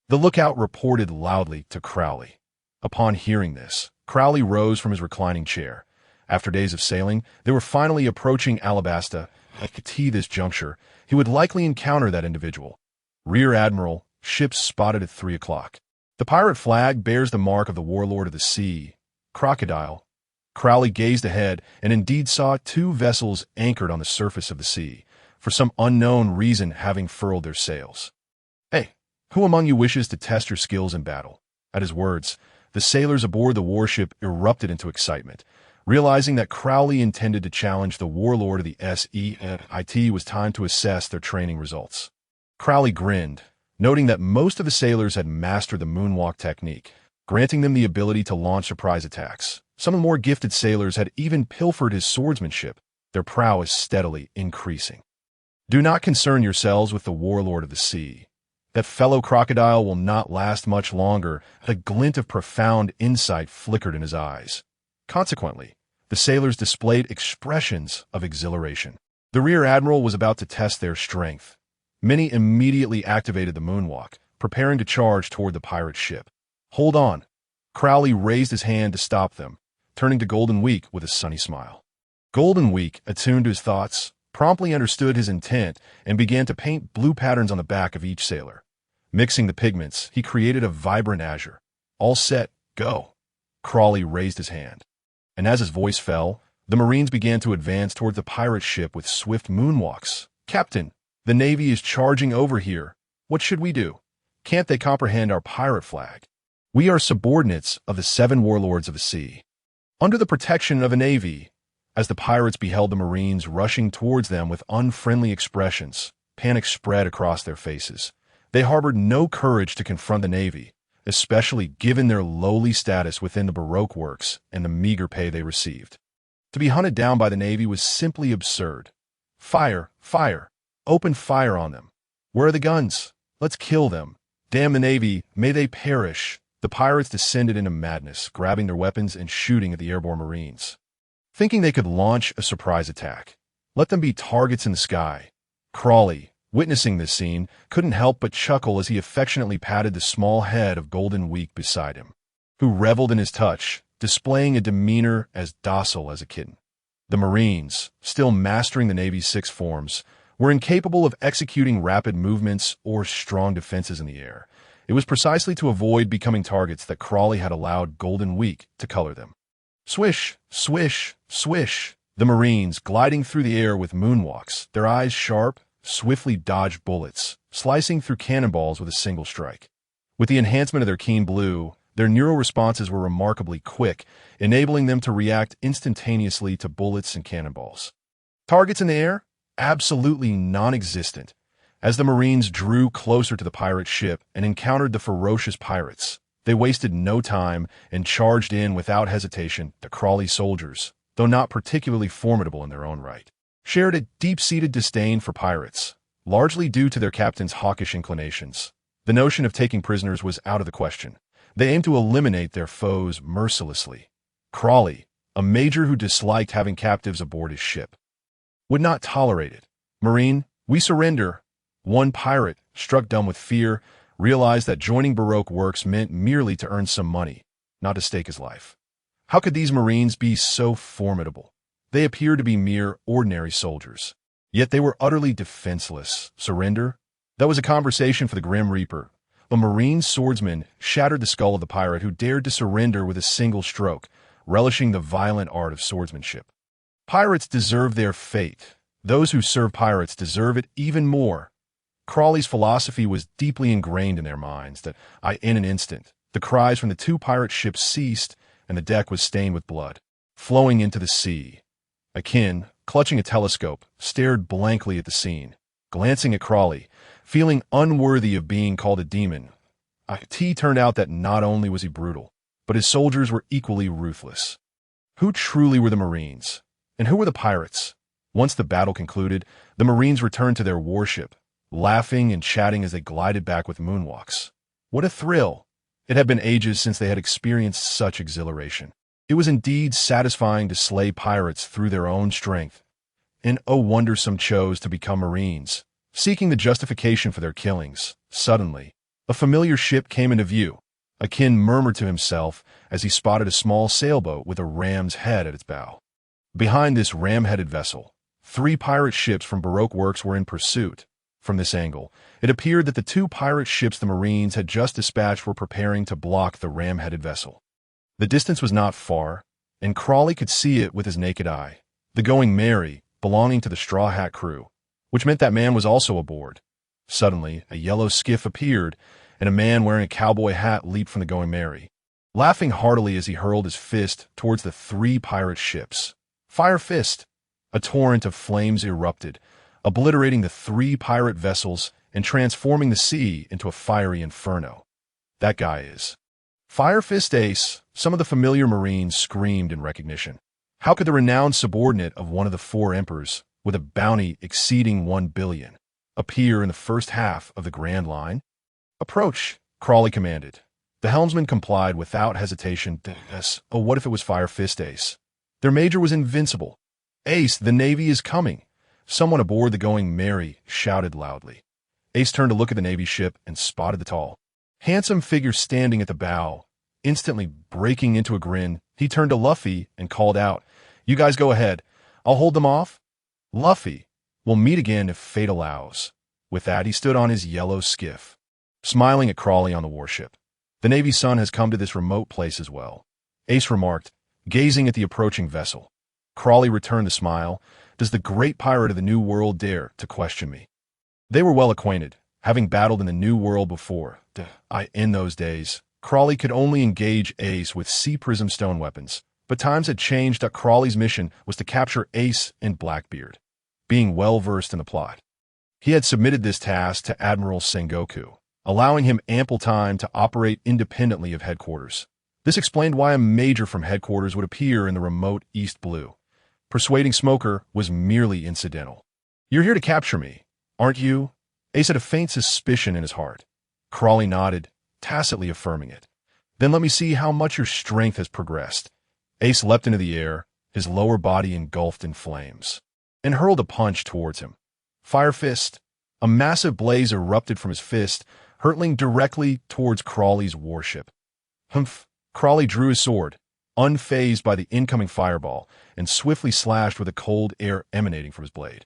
The lookout reported loudly to Crowley. Upon hearing this, Crowley rose from his reclining chair. After days of sailing, they were finally approaching Alabasta. At this juncture, he would likely encounter that individual. Rear Admiral, ships spotted at 3 o'clock. The pirate flag bears the mark of the warlord of the sea, Crocodile. Crowley gazed ahead and indeed saw 2 vessels anchored on the surface of the sea, for some unknown reason having furled their sails. "Hey, who among you wishes to test your skills in battle?" At his words, the sailors aboard the warship erupted into excitement. Realizing that Crowley intended to challenge the warlord of the it was time to assess their training results. Crowley grinned, noting that most of the sailors had mastered the moonwalk technique, granting them the ability to launch surprise attacks. Some of the more gifted sailors had even pilfered his swordsmanship, their prowess steadily increasing. "Do not concern yourselves with the warlord of the sea. That fellow crocodile will not last much longer." The glint of profound insight flickered in his eyes. Consequently, the sailors displayed expressions of exhilaration. The rear admiral was about to test their strength. Many immediately activated the moonwalk, preparing to charge toward the pirate ship. "Hold on." Crowley raised his hand to stop them, turning to Golden Week with a sunny smile. Golden Week, attuned to his thoughts, promptly understood his intent and began to paint blue patterns on the back of each sailor. Mixing the pigments, he created a vibrant azure. "All set, go." Crowley raised his hand, and as his voice fell, the Marines began to advance toward the pirate ship with swift moonwalks. "Captain, the Navy is charging over here. What should we do? Can't they comprehend our pirate flag? We are subordinates of the 7 warlords of the sea, under the protection of a navy." As the pirates beheld the Marines rushing towards them with unfriendly expressions, panic spread across their faces. They harbored no courage to confront the Navy, especially given their lowly status within the Baroque works and the meager pay they received. To be hunted down by the Navy was simply absurd. "Fire! Fire! Open fire on them! Where are the guns? Let's kill them! Damn the Navy! May they perish!" The pirates descended into madness, grabbing their weapons and shooting at the airborne Marines, thinking they could launch a surprise attack. Let them be targets in the sky. Crowley, witnessing this scene, couldn't help but chuckle as he affectionately patted the small head of Golden Week beside him, who reveled in his touch, displaying a demeanor as docile as a kitten. The Marines, still mastering the Navy's 6 forms, were incapable of executing rapid movements or strong defenses in the air. It was precisely to avoid becoming targets that Crowley had allowed Golden Week to color them. Swish, swish, swish. The Marines, gliding through the air with moonwalks, their eyes sharp, swiftly dodged bullets, slicing through cannonballs with a single strike. With the enhancement of their keen blue, their neural responses were remarkably quick, enabling them to react instantaneously to bullets and cannonballs. Targets in the air? Absolutely non-existent. As the Marines drew closer to the pirate ship and encountered the ferocious pirates, They wasted no time and charged in without hesitation. The Crawley soldiers, though not particularly formidable in their own right, shared a deep-seated disdain for pirates, largely due to their captain's hawkish inclinations. The notion of taking prisoners was out of the question. They aimed to eliminate their foes mercilessly. Crawley, a major who disliked having captives aboard his ship, would not tolerate it. "Marine, we surrender." One pirate, struck dumb with fear, realized that joining Baroque works meant merely to earn some money, not to stake his life. How could these Marines be so formidable? They appeared to be mere ordinary soldiers. Yet they were utterly defenseless. Surrender? That was a conversation for the Grim Reaper. A Marine swordsman shattered the skull of the pirate who dared to surrender with a single stroke, relishing the violent art of swordsmanship. Pirates deserve their fate. Those who serve pirates deserve it even more. Crawley's philosophy was deeply ingrained in their minds that, in an instant, the cries from the two pirate ships ceased and the deck was stained with blood, flowing into the sea. Akin, clutching a telescope, stared blankly at the scene, glancing at Crawley, feeling unworthy of being called a demon. It turned out that not only was he brutal, but his soldiers were equally ruthless. Who truly were the Marines? And who were the pirates? Once the battle concluded, the Marines returned to their warship, laughing and chatting as they glided back with moonwalks. What a thrill! It had been ages since they had experienced such exhilaration. It was indeed satisfying to slay pirates through their own strength. And oh wonder some chose to become Marines, seeking the justification for their killings. Suddenly, a familiar ship came into view. Akin murmured to himself as he spotted a small sailboat with a ram's head at its bow. Behind this ram-headed vessel, 3 pirate ships from Baroque works were in pursuit. From this angle, it appeared that the 2 pirate ships the Marines had just dispatched were preparing to block the ram-headed vessel. The distance was not far, and Crawley could see it with his naked eye. The Going Merry, belonging to the Straw Hat crew, which meant that man was also aboard. Suddenly, a yellow skiff appeared, and a man wearing a cowboy hat leaped from the Going Merry, laughing heartily as he hurled his fist towards the 3 pirate ships. Fire fist! A torrent of flames erupted, obliterating the 3 pirate vessels and transforming the sea into a fiery inferno. That guy is Fire Fist Ace. Some of the familiar Marines screamed in recognition. How could the renowned subordinate of one of the 4 emperors, with a bounty exceeding 1 billion, appear in the first half of the Grand Line? "Approach," Crawley commanded. The helmsman complied without hesitation. Oh, what if it was Fire Fist Ace? Their major was invincible. "Ace, the Navy is coming!" Someone aboard the Going Merry shouted loudly. Ace turned to look at the Navy ship and spotted the tall, handsome figure standing at the bow. Instantly breaking into a grin, he turned to Luffy and called out, "You guys go ahead. I'll hold them off." "Luffy, we'll meet again if fate allows." With that, he stood on his yellow skiff, smiling at Crawley on the warship. "The Navy sun has come to this remote place as well," Ace remarked, gazing at the approaching vessel. Crawley returned the smile. "Does the great pirate of the New World dare to question me?" They were well acquainted, having battled in the New World before. In those days, Crawley could only engage Ace with sea prism stone weapons, but times had changed. Crawley's mission was to capture Ace and Blackbeard. Being well versed in the plot, he had submitted this task to Admiral Sengoku, allowing him ample time to operate independently of headquarters. This explained why a major from headquarters would appear in the remote East Blue. Persuading Smoker was merely incidental. "You're here to capture me, aren't you?" Ace had a faint suspicion in his heart. Crawley nodded, tacitly affirming it. "Then let me see how much your strength has progressed." Ace leapt into the air, his lower body engulfed in flames, and hurled a punch towards him. Fire Fist! A massive blaze erupted from his fist, hurtling directly towards Crawley's warship. Humph! Crawley drew his sword, unfazed by the incoming fireball, and swiftly slashed with the cold air emanating from his blade.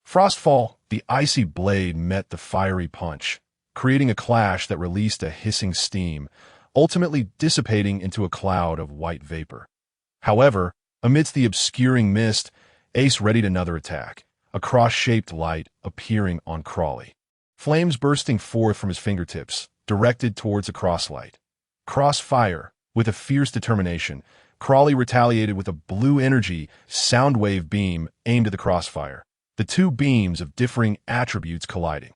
Frostfall! The icy blade met the fiery punch, creating a clash that released a hissing steam, ultimately dissipating into a cloud of white vapor. However, amidst the obscuring mist, Ace readied another attack, a cross-shaped light appearing on Crawley. Flames bursting forth from his fingertips, directed towards a crosslight. Crossfire! With a fierce determination, Crawley retaliated with a blue energy soundwave beam aimed at the crossfire, the 2 beams of differing attributes colliding.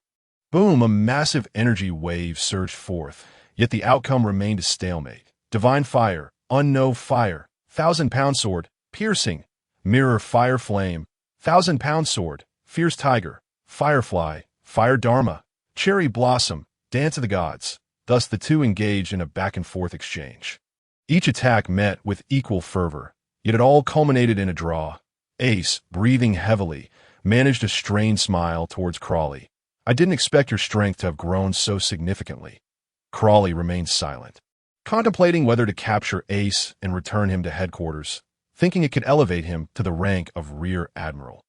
Boom! A massive energy wave surged forth, Yet the outcome remained a stalemate. Divine fire, unknown fire, 1,000-pound sword, piercing, mirror fire flame, 1,000-pound sword, fierce tiger, firefly, fire dharma, cherry blossom, dance of the gods. Thus the two engaged in a back-and-forth exchange. Each attack met with equal fervor, yet it all culminated in a draw. Ace, breathing heavily, managed a strained smile towards Crawley. "I didn't expect your strength to have grown so significantly." Crawley remained silent, contemplating whether to capture Ace and return him to headquarters, thinking it could elevate him to the rank of Rear Admiral.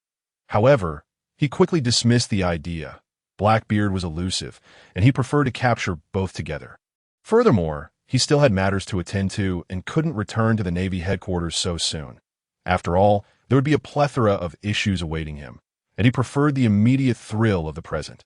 However, he quickly dismissed the idea. Blackbeard was elusive, and he preferred to capture both together. Furthermore, he still had matters to attend to and couldn't return to the Navy headquarters so soon. After all, there would be a plethora of issues awaiting him, and he preferred the immediate thrill of the present.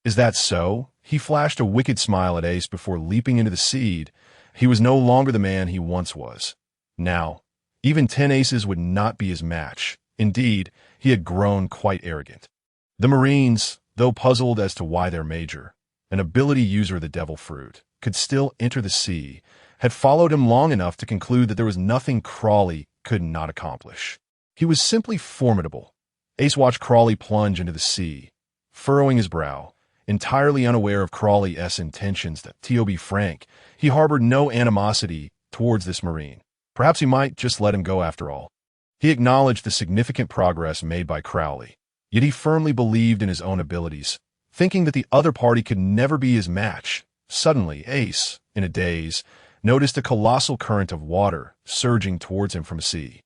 "Is that so?" He flashed a wicked smile at Ace before leaping into the sea. He was no longer the man he once was. Now, even 10 aces would not be his match. Indeed, he had grown quite arrogant. The Marines, though puzzled as to why their major, an ability user of the devil fruit, could still enter the sea, had followed him long enough to conclude that there was nothing Crawley could not accomplish. He was simply formidable. Ace watched Crawley plunge into the sea, furrowing his brow, entirely unaware of Crawley's intentions. To be frank, he harbored no animosity towards this Marine. Perhaps he might just let him go after all. He acknowledged the significant progress made by Crawley, yet he firmly believed in his own abilities, thinking that the other party could never be his match. Suddenly, Ace, in a daze, noticed a colossal current of water surging towards him from the sea.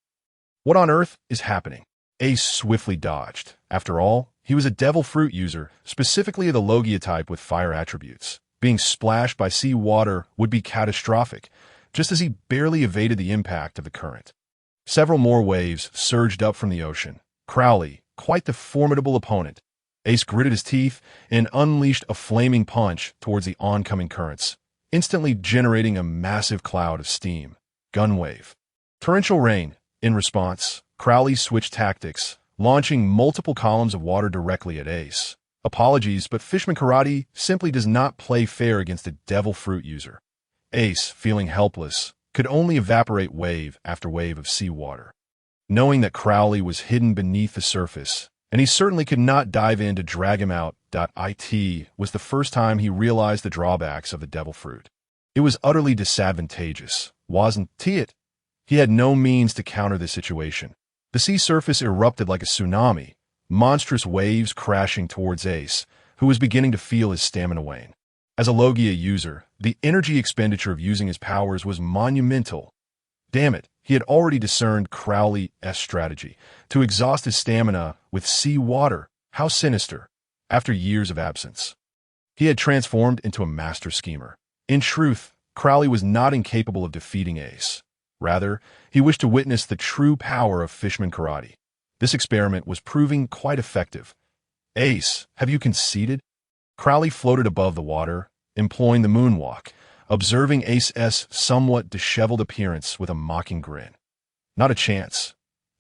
What on earth is happening? Ace swiftly dodged. After all, he was a devil fruit user, specifically the Logia type with fire attributes. Being splashed by sea water would be catastrophic, just as he barely evaded the impact of the current. Several more waves surged up from the ocean. Crawley, quite the formidable opponent. Ace gritted his teeth and unleashed a flaming punch towards the oncoming currents, instantly generating a massive cloud of steam. Gun wave. Torrential rain. In response, Crawley switched tactics, launching multiple columns of water directly at Ace. Apologies, but Fishman Karate simply does not play fair against a devil fruit user. Ace, feeling helpless, could only evaporate wave after wave of seawater. Knowing that Crawley was hidden beneath the surface, and he certainly could not dive in to drag him out. It was the first time he realized the drawbacks of the devil fruit. It was utterly disadvantageous, wasn't it? He had no means to counter this situation. The sea surface erupted like a tsunami, monstrous waves crashing towards Ace, who was beginning to feel his stamina wane. As a Logia user, the energy expenditure of using his powers was monumental. Damn it, he had already discerned Crawley's strategy, to exhaust his stamina with sea water. How sinister. After years of absence, he had transformed into a master schemer. In truth, Crawley was not incapable of defeating Ace. Rather, he wished to witness the true power of Fishman Karate. This experiment was proving quite effective. "Ace, have you conceded?" Crawley floated above the water, employing the moonwalk, observing Ace's somewhat disheveled appearance with a mocking grin. Not a chance.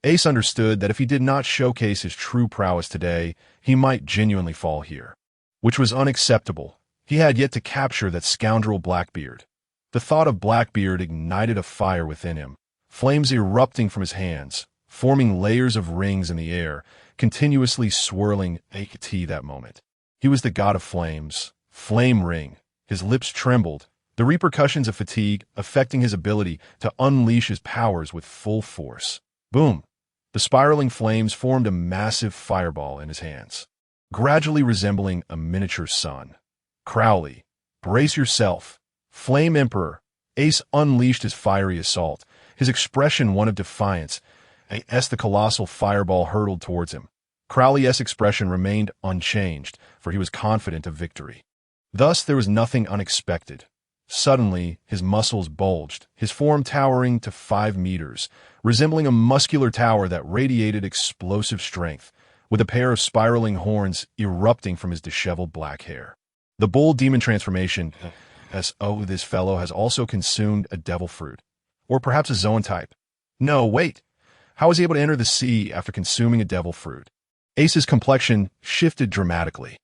Ace understood that if he did not showcase his true prowess today, he might genuinely fall here, which was unacceptable. He had yet to capture that scoundrel Blackbeard. The thought of Blackbeard ignited a fire within him, flames erupting from his hands, forming layers of rings in the air, continuously swirling that moment. He was the god of flames, flame ring. His lips trembled, the repercussions of fatigue affecting his ability to unleash his powers with full force. Boom! The spiraling flames formed a massive fireball in his hands, gradually resembling a miniature sun. Crawley, brace yourself. Flame Emperor. Ace unleashed his fiery assault, his expression one of defiance, as the colossal fireball hurtled towards him. Crawley's expression remained unchanged, for he was confident of victory. Thus there was nothing unexpected. Suddenly, his muscles bulged, his form towering to 5 meters, resembling a muscular tower that radiated explosive strength, with a pair of spiraling horns erupting from his disheveled black hair. The bull demon transformation. This fellow has also consumed a devil fruit. Or perhaps a zoan type. No, wait. How was he able to enter the sea after consuming a devil fruit? Ace's complexion shifted dramatically,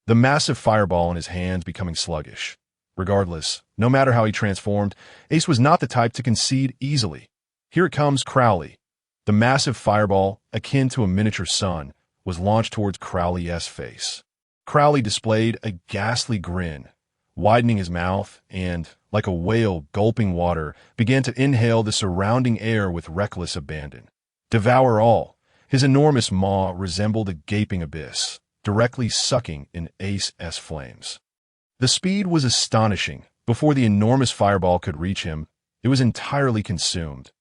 the massive fireball in his hands becoming sluggish. Regardless, no matter how he transformed, Ace was not the type to concede easily. Here it comes, Crowley. The massive fireball, akin to a miniature sun, was launched towards Crowley's face. Crowley displayed a ghastly grin, widening his mouth, and, like a whale gulping water, began to inhale the surrounding air with reckless abandon. Devour all. His enormous maw resembled a gaping abyss, directly sucking in Ace's flames. The speed was astonishing. Before the enormous fireball could reach him, it was entirely consumed.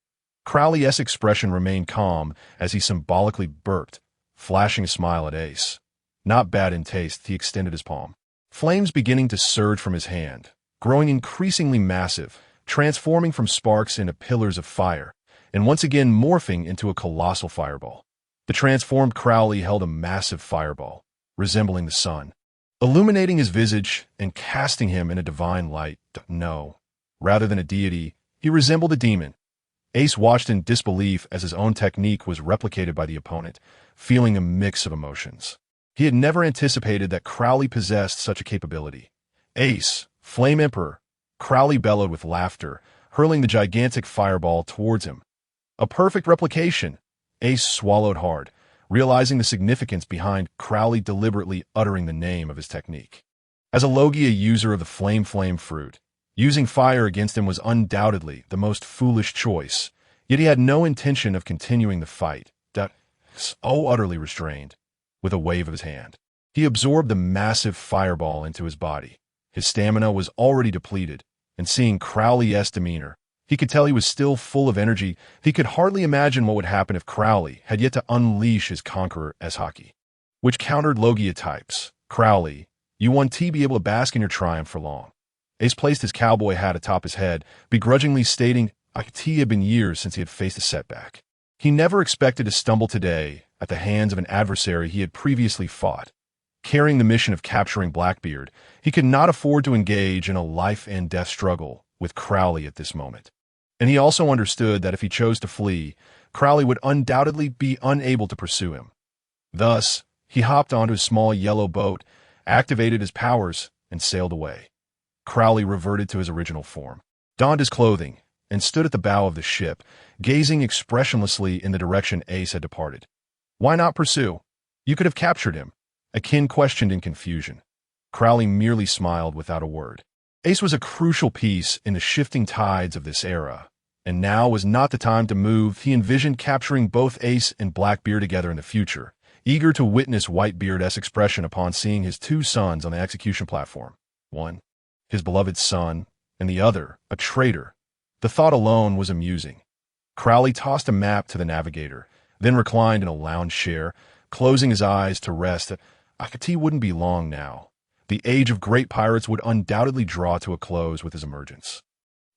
Crowley's expression remained calm as he symbolically burped, flashing a smile at Ace. Not bad in taste, he extended his palm. Flames beginning to surge from his hand, growing increasingly massive, transforming from sparks into pillars of fire, and once again morphing into a colossal fireball. The transformed Crowley held a massive fireball, resembling the sun, illuminating his visage and casting him in a divine light. No, rather than a deity, he resembled a demon. Ace watched in disbelief as his own technique was replicated by the opponent, feeling a mix of emotions. He had never anticipated that Crowley possessed such a capability. Ace, Flame Emperor, Crowley bellowed with laughter, hurling the gigantic fireball towards him. A perfect replication. Ace swallowed hard, realizing the significance behind Crowley deliberately uttering the name of his technique. As a Logia user of the Flame fruit, using fire against him was undoubtedly the most foolish choice, yet he had no intention of continuing the fight. So utterly restrained. With a wave of his hand, he absorbed the massive fireball into his body. His stamina was already depleted, and seeing Crowley's demeanor, he could tell he was still full of energy. He could hardly imagine what would happen if Crowley had yet to unleash his conqueror's haki, which countered Logia types. Crowley, you won't be able to bask in your triumph for long. Ace placed his cowboy hat atop his head, begrudgingly stating it had been years since he had faced a setback. He never expected to stumble today at the hands of an adversary he had previously fought. Carrying the mission of capturing Blackbeard, he could not afford to engage in a life-and-death struggle with Crowley at this moment. And he also understood that if he chose to flee, Crowley would undoubtedly be unable to pursue him. Thus, he hopped onto his small yellow boat, activated his powers, and sailed away. Crowley reverted to his original form, donned his clothing, and stood at the bow of the ship, gazing expressionlessly in the direction Ace had departed. Why not pursue? You could have captured him. Akin questioned in confusion. Crowley merely smiled without a word. Ace was a crucial piece in the shifting tides of this era, and now was not the time to move. He envisioned capturing both Ace and Blackbeard together in the future, eager to witness Whitebeard's expression upon seeing his two sons on the execution platform. One, his beloved son, and the other, a traitor. The thought alone was amusing. Crowley tossed a map to the navigator, then reclined in a lounge chair, closing his eyes to rest. Akati wouldn't be long now. The age of great pirates would undoubtedly draw to a close with his emergence.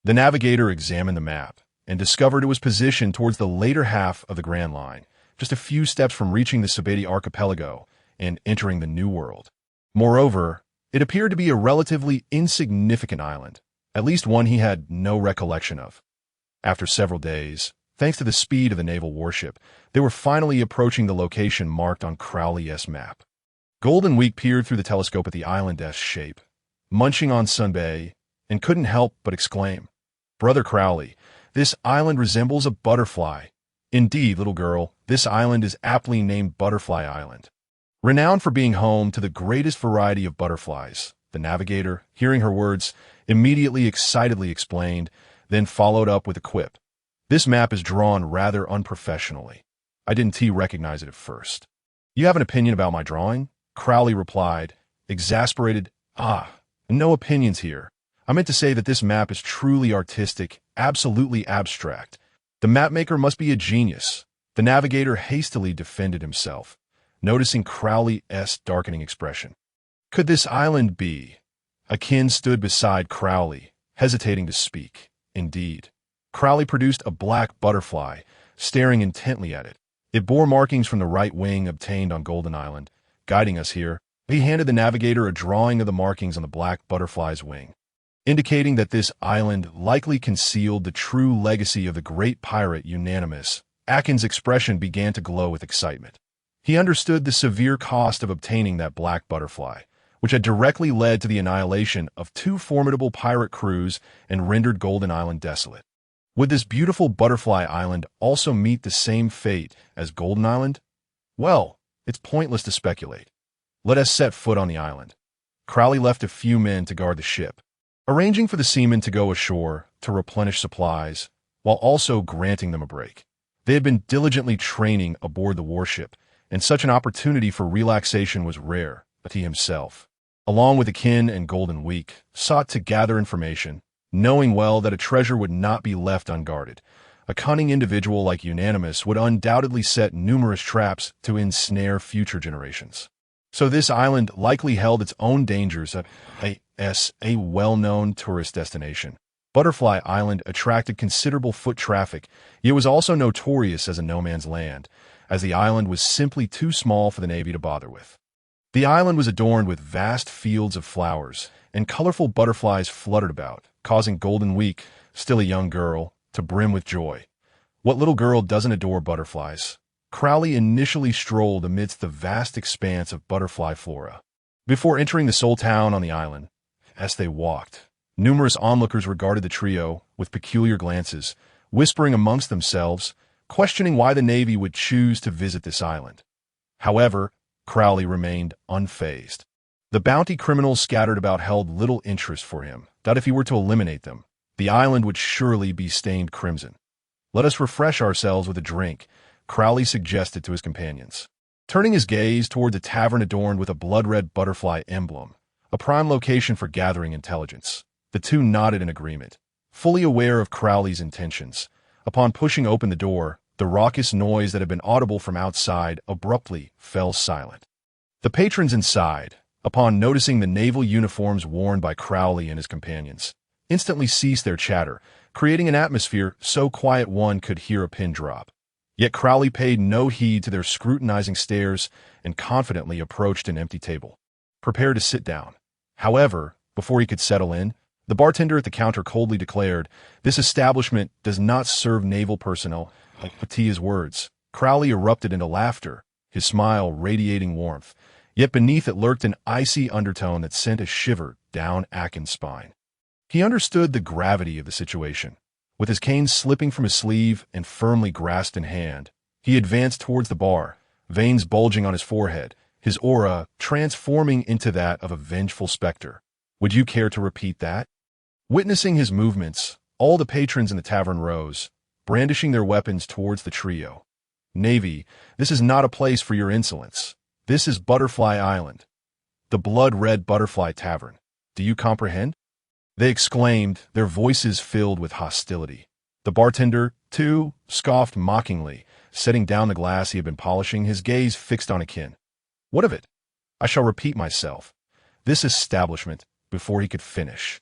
The navigator examined the map and discovered it was positioned towards the later half of the Grand Line, just a few steps from reaching the Sabeti archipelago and entering the New World. Moreover, it appeared to be a relatively insignificant island, at least one he had no recollection of. After several days, thanks to the speed of the naval warship, they were finally approaching the location marked on Crowley's map. Golden Week peered through the telescope at the island's shape, munching on sunbae, and couldn't help but exclaim, "Brother Crowley, this island resembles a butterfly. Indeed, little girl, this island is aptly named Butterfly Island. Renowned for being home to the greatest variety of butterflies," the navigator, hearing her words, immediately excitedly explained, then followed up with a quip. "This map is drawn rather unprofessionally. I didn't recognize it at first." "You have an opinion about my drawing?" Crowley replied, exasperated. No opinions here. I meant to say that this map is truly artistic, absolutely abstract. The mapmaker must be a genius." The navigator hastily defended himself, noticing Crowley's darkening expression. "Could this island be?" Akin stood beside Crowley, hesitating to speak. Indeed. Crowley produced a black butterfly, staring intently at it. It bore markings from the right wing obtained on Golden Island, guiding us here. He handed the navigator a drawing of the markings on the black butterfly's wing, indicating that this island likely concealed the true legacy of the great pirate Unanimous. Akin's expression began to glow with excitement. He understood the severe cost of obtaining that black butterfly, which had directly led to the annihilation of two formidable pirate crews and rendered Golden Island desolate. Would this beautiful Butterfly Island also meet the same fate as Golden Island? Well, it's pointless to speculate. Let us set foot on the island. Crowley left a few men to guard the ship, arranging for the seamen to go ashore to replenish supplies, while also granting them a break. They had been diligently training aboard the warship, and such an opportunity for relaxation was rare, but he himself, along with Akin and Golden Week, sought to gather information, knowing well that a treasure would not be left unguarded. A cunning individual like Unanimous would undoubtedly set numerous traps to ensnare future generations. So this island likely held its own dangers as a well-known tourist destination. Butterfly Island attracted considerable foot traffic, yet was also notorious as a no-man's land, as the island was simply too small for the Navy to bother with. The island was adorned with vast fields of flowers, and colorful butterflies fluttered about, causing Golden Week, still a young girl, to brim with joy. What little girl doesn't adore butterflies? Crowley initially strolled amidst the vast expanse of butterfly flora. Before entering the sole town on the island, as they walked, numerous onlookers regarded the trio with peculiar glances, whispering amongst themselves, questioning why the Navy would choose to visit this island. However, Crowley remained unfazed. The bounty criminals scattered about held little interest for him, that if he were to eliminate them, the island would surely be stained crimson. Let us refresh ourselves with a drink, Crowley suggested to his companions. Turning his gaze toward the tavern adorned with a blood-red butterfly emblem, a prime location for gathering intelligence, the two nodded in agreement, fully aware of Crowley's intentions. Upon pushing open the door, the raucous noise that had been audible from outside abruptly fell silent. The patrons inside, upon noticing the naval uniforms worn by Crowley and his companions, instantly ceased their chatter, creating an atmosphere so quiet one could hear a pin drop. Yet Crowley paid no heed to their scrutinizing stares and confidently approached an empty table, prepared to sit down. However, before he could settle in, the bartender at the counter coldly declared, "This establishment does not serve naval personnel." To his words, Crowley erupted into laughter, his smile radiating warmth, yet beneath it lurked an icy undertone that sent a shiver down Akin's spine. He understood the gravity of the situation. With his cane slipping from his sleeve and firmly grasped in hand, he advanced towards the bar, veins bulging on his forehead, his aura transforming into that of a vengeful specter. "Would you care to repeat that?" Witnessing his movements, all the patrons in the tavern rose, brandishing their weapons towards the trio. "Navy, this is not a place for your insolence. This is Butterfly Island, the blood-red Butterfly Tavern. Do you comprehend?" They exclaimed, their voices filled with hostility. The bartender, too, scoffed mockingly, setting down the glass he had been polishing, his gaze fixed on Akin. "What of it? I shall repeat myself. This establishment," before he could finish.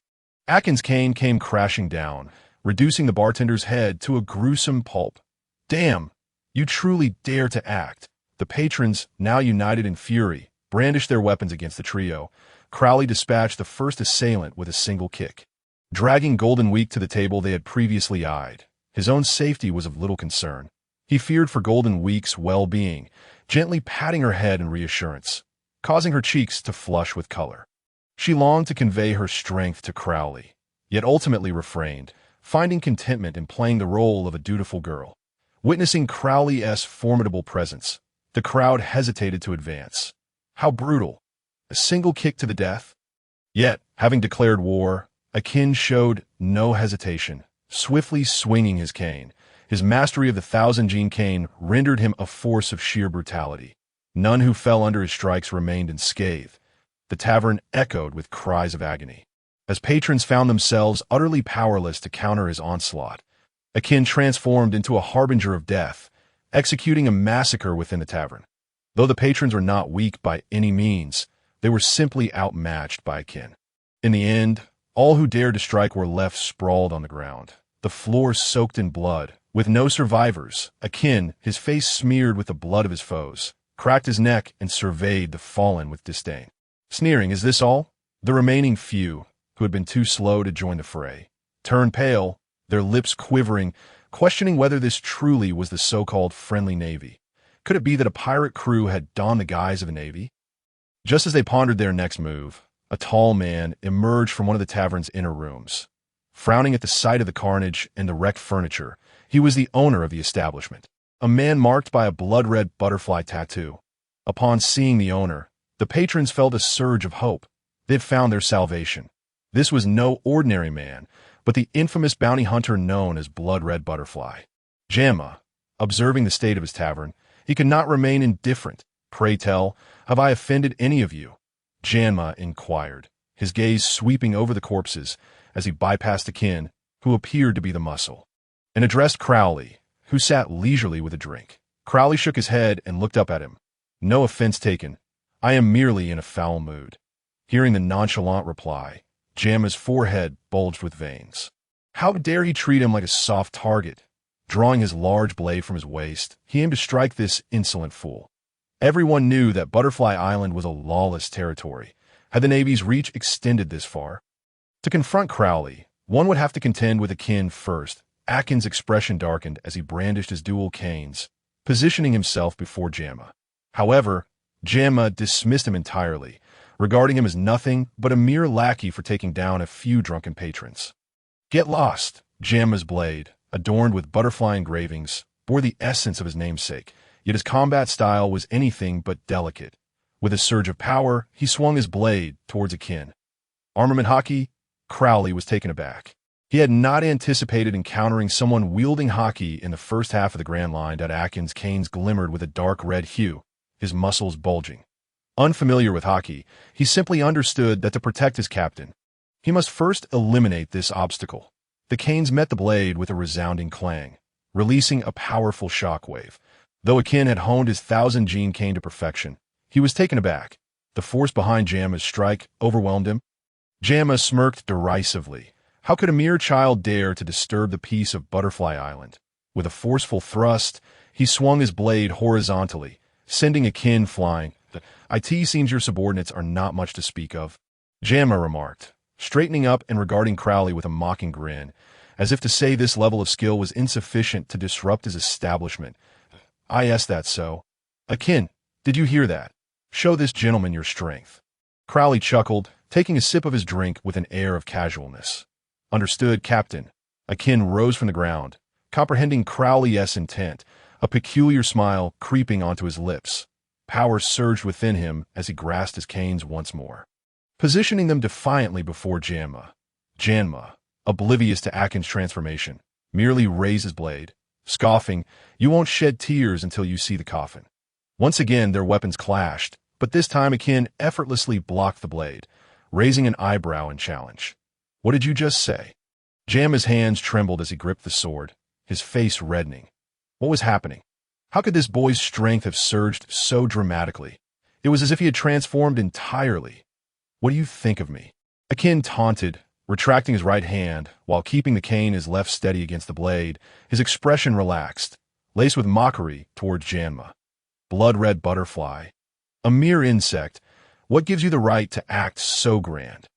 Akin's cane came crashing down, reducing the bartender's head to a gruesome pulp. "Damn! You truly dare to act." The patrons, now united in fury, brandished their weapons against the trio. Crowley dispatched the first assailant with a single kick, dragging Golden Week to the table they had previously eyed. His own safety was of little concern. He feared for Golden Week's well-being, gently patting her head in reassurance, causing her cheeks to flush with color. She longed to convey her strength to Crowley, yet ultimately refrained, finding contentment in playing the role of a dutiful girl. Witnessing Crowley's formidable presence, the crowd hesitated to advance. How brutal! A single kick to the death? Yet, having declared war, Akin showed no hesitation, swiftly swinging his cane. His mastery of the thousand-gene cane rendered him a force of sheer brutality. None who fell under his strikes remained unscathed. The tavern echoed with cries of agony, as patrons found themselves utterly powerless to counter his onslaught. Akin transformed into a harbinger of death, executing a massacre within the tavern. Though the patrons were not weak by any means, they were simply outmatched by Akin. In the end, all who dared to strike were left sprawled on the ground, the floor soaked in blood, with no survivors. Akin, his face smeared with the blood of his foes, cracked his neck and surveyed the fallen with disdain. Sneering, "Is this all?" The remaining few, who had been too slow to join the fray, turned pale, their lips quivering, questioning whether this truly was the so-called friendly Navy. Could it be that a pirate crew had donned the guise of a Navy? Just as they pondered their next move, a tall man emerged from one of the tavern's inner rooms. Frowning at the sight of the carnage and the wrecked furniture, he was the owner of the establishment, a man marked by a blood-red butterfly tattoo. Upon seeing the owner, the patrons felt a surge of hope. They'd found their salvation. This was no ordinary man, but the infamous bounty hunter known as Blood-Red Butterfly. Jamma, observing the state of his tavern, he could not remain indifferent. "Pray tell, have I offended any of you?" Jamma inquired, his gaze sweeping over the corpses as he bypassed Akin, who appeared to be the muscle, and addressed Crowley, who sat leisurely with a drink. Crowley shook his head and looked up at him. "No offense taken. I am merely in a foul mood." Hearing the nonchalant reply, Jamma's forehead bulged with veins. How dare he treat him like a soft target? Drawing his large blade from his waist, he aimed to strike this insolent fool. Everyone knew that Butterfly Island was a lawless territory. Had the Navy's reach extended this far? To confront Crowley, one would have to contend with Akin first. Akin's expression darkened as he brandished his dual canes, positioning himself before Jamma. However, Jamma dismissed him entirely, regarding him as nothing but a mere lackey for taking down a few drunken patrons. "Get lost!" Jamma's blade, adorned with butterfly engravings, bore the essence of his namesake, yet his combat style was anything but delicate. With a surge of power, he swung his blade towards Akin. Armament hockey? Crowley was taken aback. He had not anticipated encountering someone wielding hockey in the first half of the Grand Line. Akin's canes glimmered with a dark red hue, his muscles bulging. Unfamiliar with hockey, he simply understood that to protect his captain, he must first eliminate this obstacle. The canes met the blade with a resounding clang, releasing a powerful shockwave. Though Akin had honed his 1,000-gene cane to perfection, he was taken aback. The force behind Jamma's strike overwhelmed him. Jamma smirked derisively. How could a mere child dare to disturb the peace of Butterfly Island? With a forceful thrust, he swung his blade horizontally, sending Akin flying. "It seems your subordinates are not much to speak of," Jamma remarked, straightening up and regarding Crowley with a mocking grin, as if to say this level of skill was insufficient to disrupt his establishment. "Is that so? Akin, did you hear that? Show this gentleman your strength." Crowley chuckled, taking a sip of his drink with an air of casualness. "Understood, Captain." Akin rose from the ground, comprehending Crowley's intent, a peculiar smile creeping onto his lips. Power surged within him as he grasped his canes once more, positioning them defiantly before Jamma. Jamma, oblivious to Akin's transformation, merely raised his blade, scoffing, "You won't shed tears until you see the coffin." Once again their weapons clashed, but this time Akin effortlessly blocked the blade, raising an eyebrow in challenge. "What did you just say?" Jamma's hands trembled as he gripped the sword, his face reddening. What was happening? How could this boy's strength have surged so dramatically? It was as if he had transformed entirely. "What do you think of me?" Akin taunted, retracting his right hand, while keeping the cane his left steady against the blade. His expression relaxed, laced with mockery towards Jamma. "Blood-red butterfly. A mere insect. What gives you the right to act so grand?"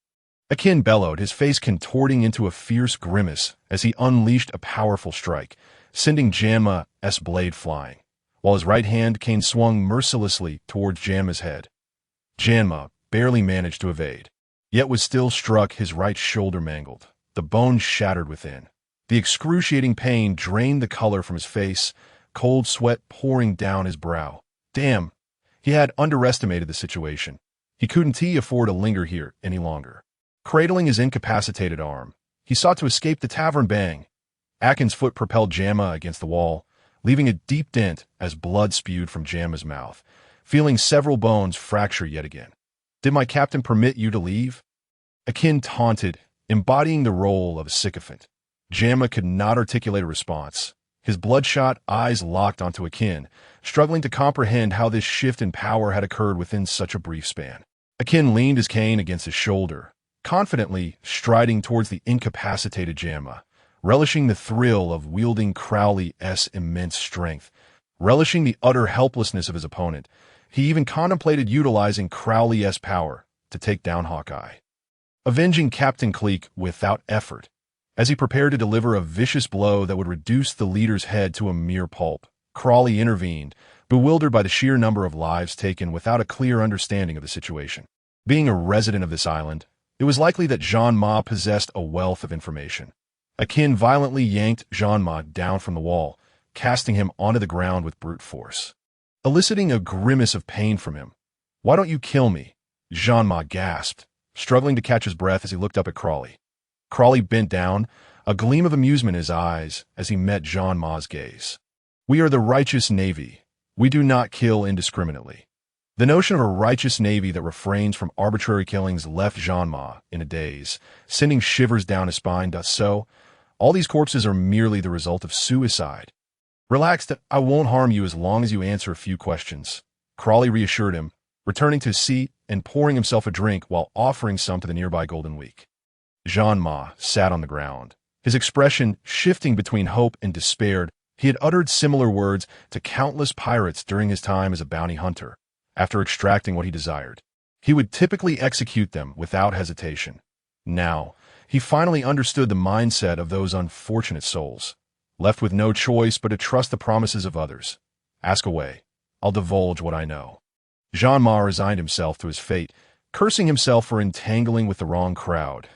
Akin bellowed, his face contorting into a fierce grimace as he unleashed a powerful strike, sending Jamma's blade flying, while his right hand cane swung mercilessly towards Jamma's head. Jamma barely managed to evade, yet was still struck, his right shoulder mangled, the bone shattered within. The excruciating pain drained the color from his face, cold sweat pouring down his brow. Damn, he had underestimated the situation. He couldn't afford to linger here any longer. Cradling his incapacitated arm, he sought to escape the tavern. Bang! Akin's foot propelled Jamma against the wall, leaving a deep dent as blood spewed from Jamma's mouth, feeling several bones fracture yet again. "Did my captain permit you to leave?" Akin taunted, embodying the role of a sycophant. Jamma could not articulate a response. His bloodshot eyes locked onto Akin, struggling to comprehend how this shift in power had occurred within such a brief span. Akin leaned his cane against his shoulder, confidently striding towards the incapacitated Jamma, relishing the thrill of wielding Crowley's immense strength, relishing the utter helplessness of his opponent. He even contemplated utilizing Crowley's power to take down Hawkeye, avenging Captain Cleek without effort. As he prepared to deliver a vicious blow that would reduce the leader's head to a mere pulp, Crowley intervened, bewildered by the sheer number of lives taken without a clear understanding of the situation. Being a resident of this island, it was likely that Jean Ma possessed a wealth of information. Akin violently yanked Jean Ma down from the wall, casting him onto the ground with brute force, eliciting a grimace of pain from him. "Why don't you kill me?" Jean Ma gasped, struggling to catch his breath as he looked up at Crawley. Crawley bent down, a gleam of amusement in his eyes as he met Jean Ma's gaze. "We are the righteous navy. We do not kill indiscriminately." The notion of a righteous navy that refrains from arbitrary killings left Jean Ma in a daze, sending shivers down his spine. So, all these corpses are merely the result of suicide. "Relax, I won't harm you as long as you answer a few questions," Crawley reassured him, returning to his seat and pouring himself a drink while offering some to the nearby Golden Week. Jean Ma sat on the ground, his expression shifting between hope and despair. He had uttered similar words to countless pirates during his time as a bounty hunter. After extracting what he desired, he would typically execute them without hesitation. Now, he finally understood the mindset of those unfortunate souls, left with no choice but to trust the promises of others. "Ask away. I'll divulge what I know." Jean Ma resigned himself to his fate, cursing himself for entangling with the wrong crowd.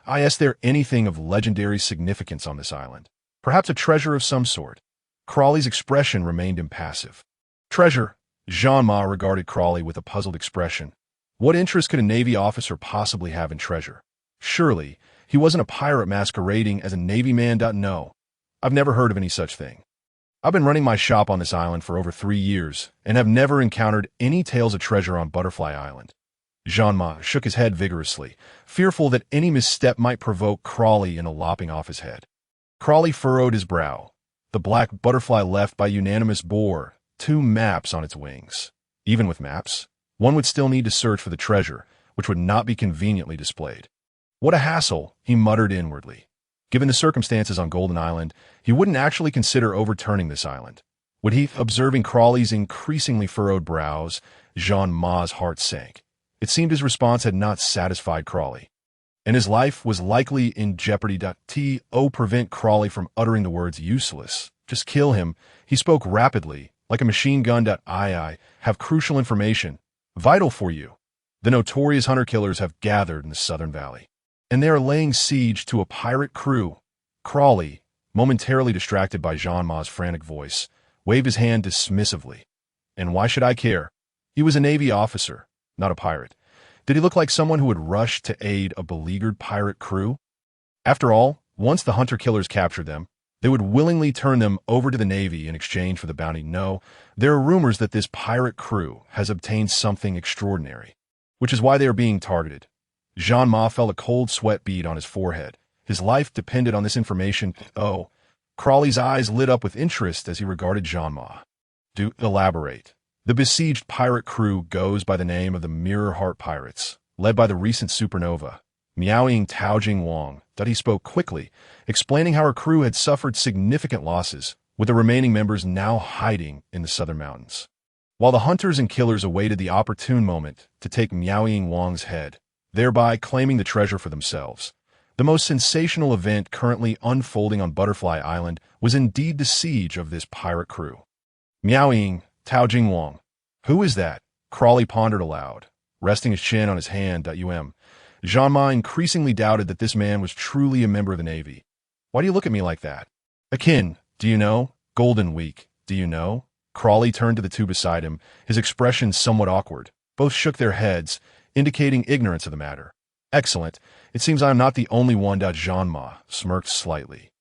"Is there anything of legendary significance on this island? Perhaps a treasure of some sort?" Crawley's expression remained impassive. "Treasure?" Jean Ma regarded Crawley with a puzzled expression. What interest could a Navy officer possibly have in treasure? Surely, he wasn't a pirate masquerading as a Navy man. No, I've never heard of any such thing. I've been running my shop on this island for over 3 years and have never encountered any tales of treasure on Butterfly Island. Jean Ma shook his head vigorously, fearful that any misstep might provoke Crawley into lopping off his head. Crawley furrowed his brow. The black butterfly left by unanimous bore 2 maps on its wings. Even with maps, one would still need to search for the treasure, which would not be conveniently displayed. What a hassle, he muttered inwardly. Given the circumstances on Golden Island, he wouldn't actually consider overturning this island. Would he? Observing Crawley's increasingly furrowed brows, Jean Ma's heart sank. It seemed his response had not satisfied Crawley, and his life was likely in jeopardy. Prevent Crawley from uttering the words useless. Just kill him. He spoke rapidly, like a machine gun. I have crucial information, vital for you. The notorious hunter-killers have gathered in the Southern Valley, and they are laying siege to a pirate crew. Crawley, momentarily distracted by Jean Ma's frantic voice, waved his hand dismissively. And why should I care? He was a Navy officer, not a pirate. Did he look like someone who would rush to aid a beleaguered pirate crew? After all, once the hunter-killers captured them, they would willingly turn them over to the Navy in exchange for the bounty. No, there are rumors that this pirate crew has obtained something extraordinary, which is why they are being targeted. Jean Ma felt a cold sweat bead on his forehead. His life depended on this information. Oh, Crawley's eyes lit up with interest as he regarded Jean Ma. "Do elaborate." The besieged pirate crew goes by the name of the Mirror Heart Pirates, led by the recent supernova, Miaoying Taojing Wang. He spoke quickly, explaining how her crew had suffered significant losses, with the remaining members now hiding in the southern mountains. While the hunters and killers awaited the opportune moment to take Miaoying Wang's head, thereby claiming the treasure for themselves, the most sensational event currently unfolding on Butterfly Island was indeed the siege of this pirate crew. Miaoying Taojing Wang. Who is that? Crawley pondered aloud, resting his chin on his hand. Jean Ma increasingly doubted that this man was truly a member of the Navy. "Why do you look at me like that?" "Akin, do you know? Golden Week, do you know?" Crawley turned to the 2 beside him, his expression somewhat awkward. Both shook their heads, indicating ignorance of the matter. "Excellent. It seems I am not the only one." Jean Ma smirked slightly.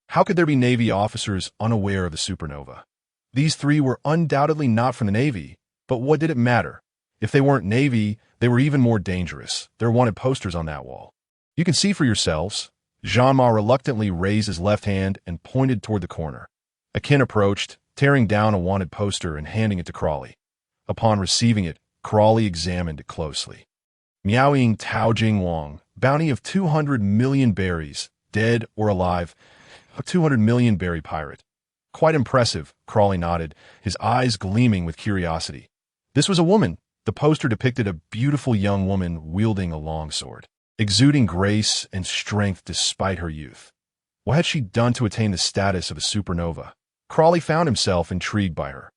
How could there be Navy officers unaware of the supernova? These 3 were undoubtedly not from the Navy, but what did it matter? If they weren't Navy, they were even more dangerous. There wanted posters on that wall. "You can see for yourselves." Jean Ma reluctantly raised his left hand and pointed toward the corner. Akin approached, tearing down a wanted poster and handing it to Crawley. Upon receiving it, Crawley examined it closely. Miaoying Taojing Wang, bounty of 200 million berries, dead or alive, a 200 million berry pirate. Quite impressive, Crawley nodded, his eyes gleaming with curiosity. This was a woman. The poster depicted a beautiful young woman wielding a longsword, exuding grace and strength despite her youth. What had she done to attain the status of a supernova? Crawley found himself intrigued by her.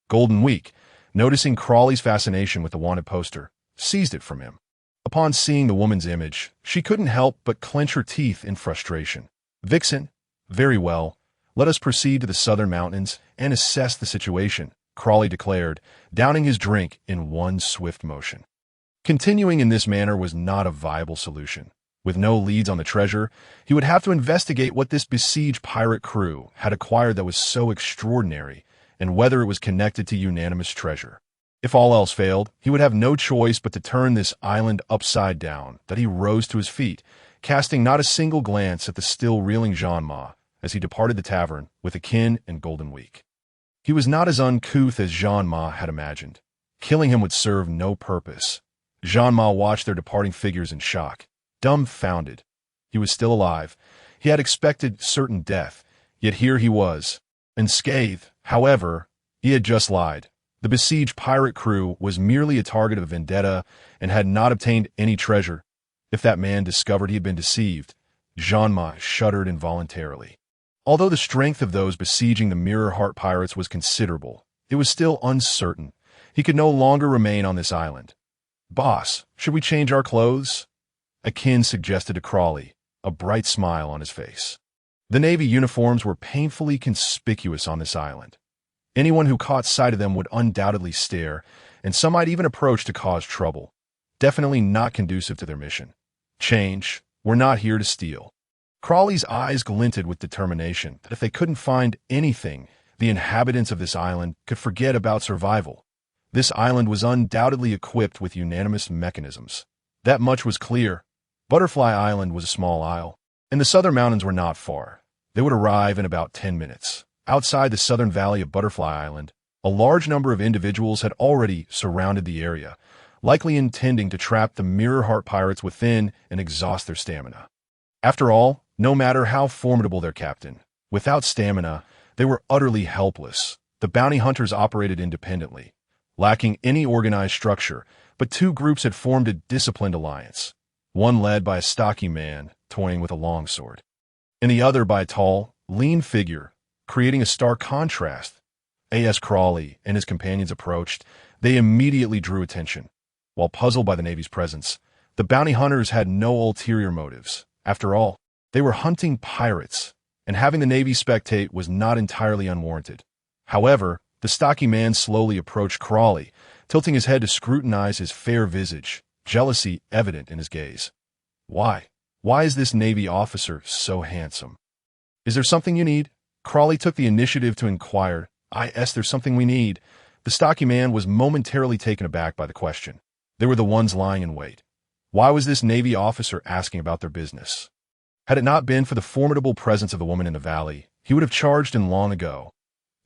Golden Week, noticing Crawley's fascination with the wanted poster, seized it from him. Upon seeing the woman's image, she couldn't help but clench her teeth in frustration. Vixen, very well. Let us proceed to the southern mountains and assess the situation, Crawley declared, downing his drink in one swift motion. Continuing in this manner was not a viable solution. With no leads on the treasure, he would have to investigate what this besieged pirate crew had acquired that was so extraordinary, and whether it was connected to unanimous treasure. If all else failed, he would have no choice but to turn this island upside down. That he rose to his feet, casting not a single glance at the still reeling Jean-Ma as he departed the tavern with Akin and Golden Week. He was not as uncouth as Jean-Ma had imagined. Killing him would serve no purpose. Jean-Ma watched their departing figures in shock, dumbfounded. He was still alive. He had expected certain death, yet here he was, unscathed. However, he had just lied. The besieged pirate crew was merely a target of vendetta and had not obtained any treasure. If that man discovered he had been deceived, Jean-Ma shuddered involuntarily. Although the strength of those besieging the Mirror Heart pirates was considerable, it was still uncertain. He could no longer remain on this island. "Boss, should we change our clothes?" Akin suggested to Crawley, a bright smile on his face. The Navy uniforms were painfully conspicuous on this island. Anyone who caught sight of them would undoubtedly stare, and some might even approach to cause trouble. Definitely not conducive to their mission. Change. We're not here to steal. Crawley's eyes glinted with determination that if they couldn't find anything, the inhabitants of this island could forget about survival. This island was undoubtedly equipped with unanimous mechanisms. That much was clear. Butterfly Island was a small isle, and the southern mountains were not far. They would arrive in about 10 minutes. Outside the southern valley of Butterfly Island, a large number of individuals had already surrounded the area, likely intending to trap the Mirror Heart pirates within and exhaust their stamina. After all, no matter how formidable their captain, without stamina, they were utterly helpless. The bounty hunters operated independently, lacking any organized structure, but two groups had formed a disciplined alliance, one led by a stocky man toying with a longsword, and the other by a tall, lean figure, creating a stark contrast. As Crawley and his companions approached, they immediately drew attention. While puzzled by the Navy's presence, the bounty hunters had no ulterior motives. After all, they were hunting pirates, and having the Navy spectate was not entirely unwarranted. However, the stocky man slowly approached Crawley, tilting his head to scrutinize his fair visage, jealousy evident in his gaze. Why? Why is this Navy officer so handsome? Is there something you need? Crawley took the initiative to inquire. There's something we need. The stocky man was momentarily taken aback by the question. They were the ones lying in wait. Why was this Navy officer asking about their business? Had it not been for the formidable presence of the woman in the valley, he would have charged in long ago.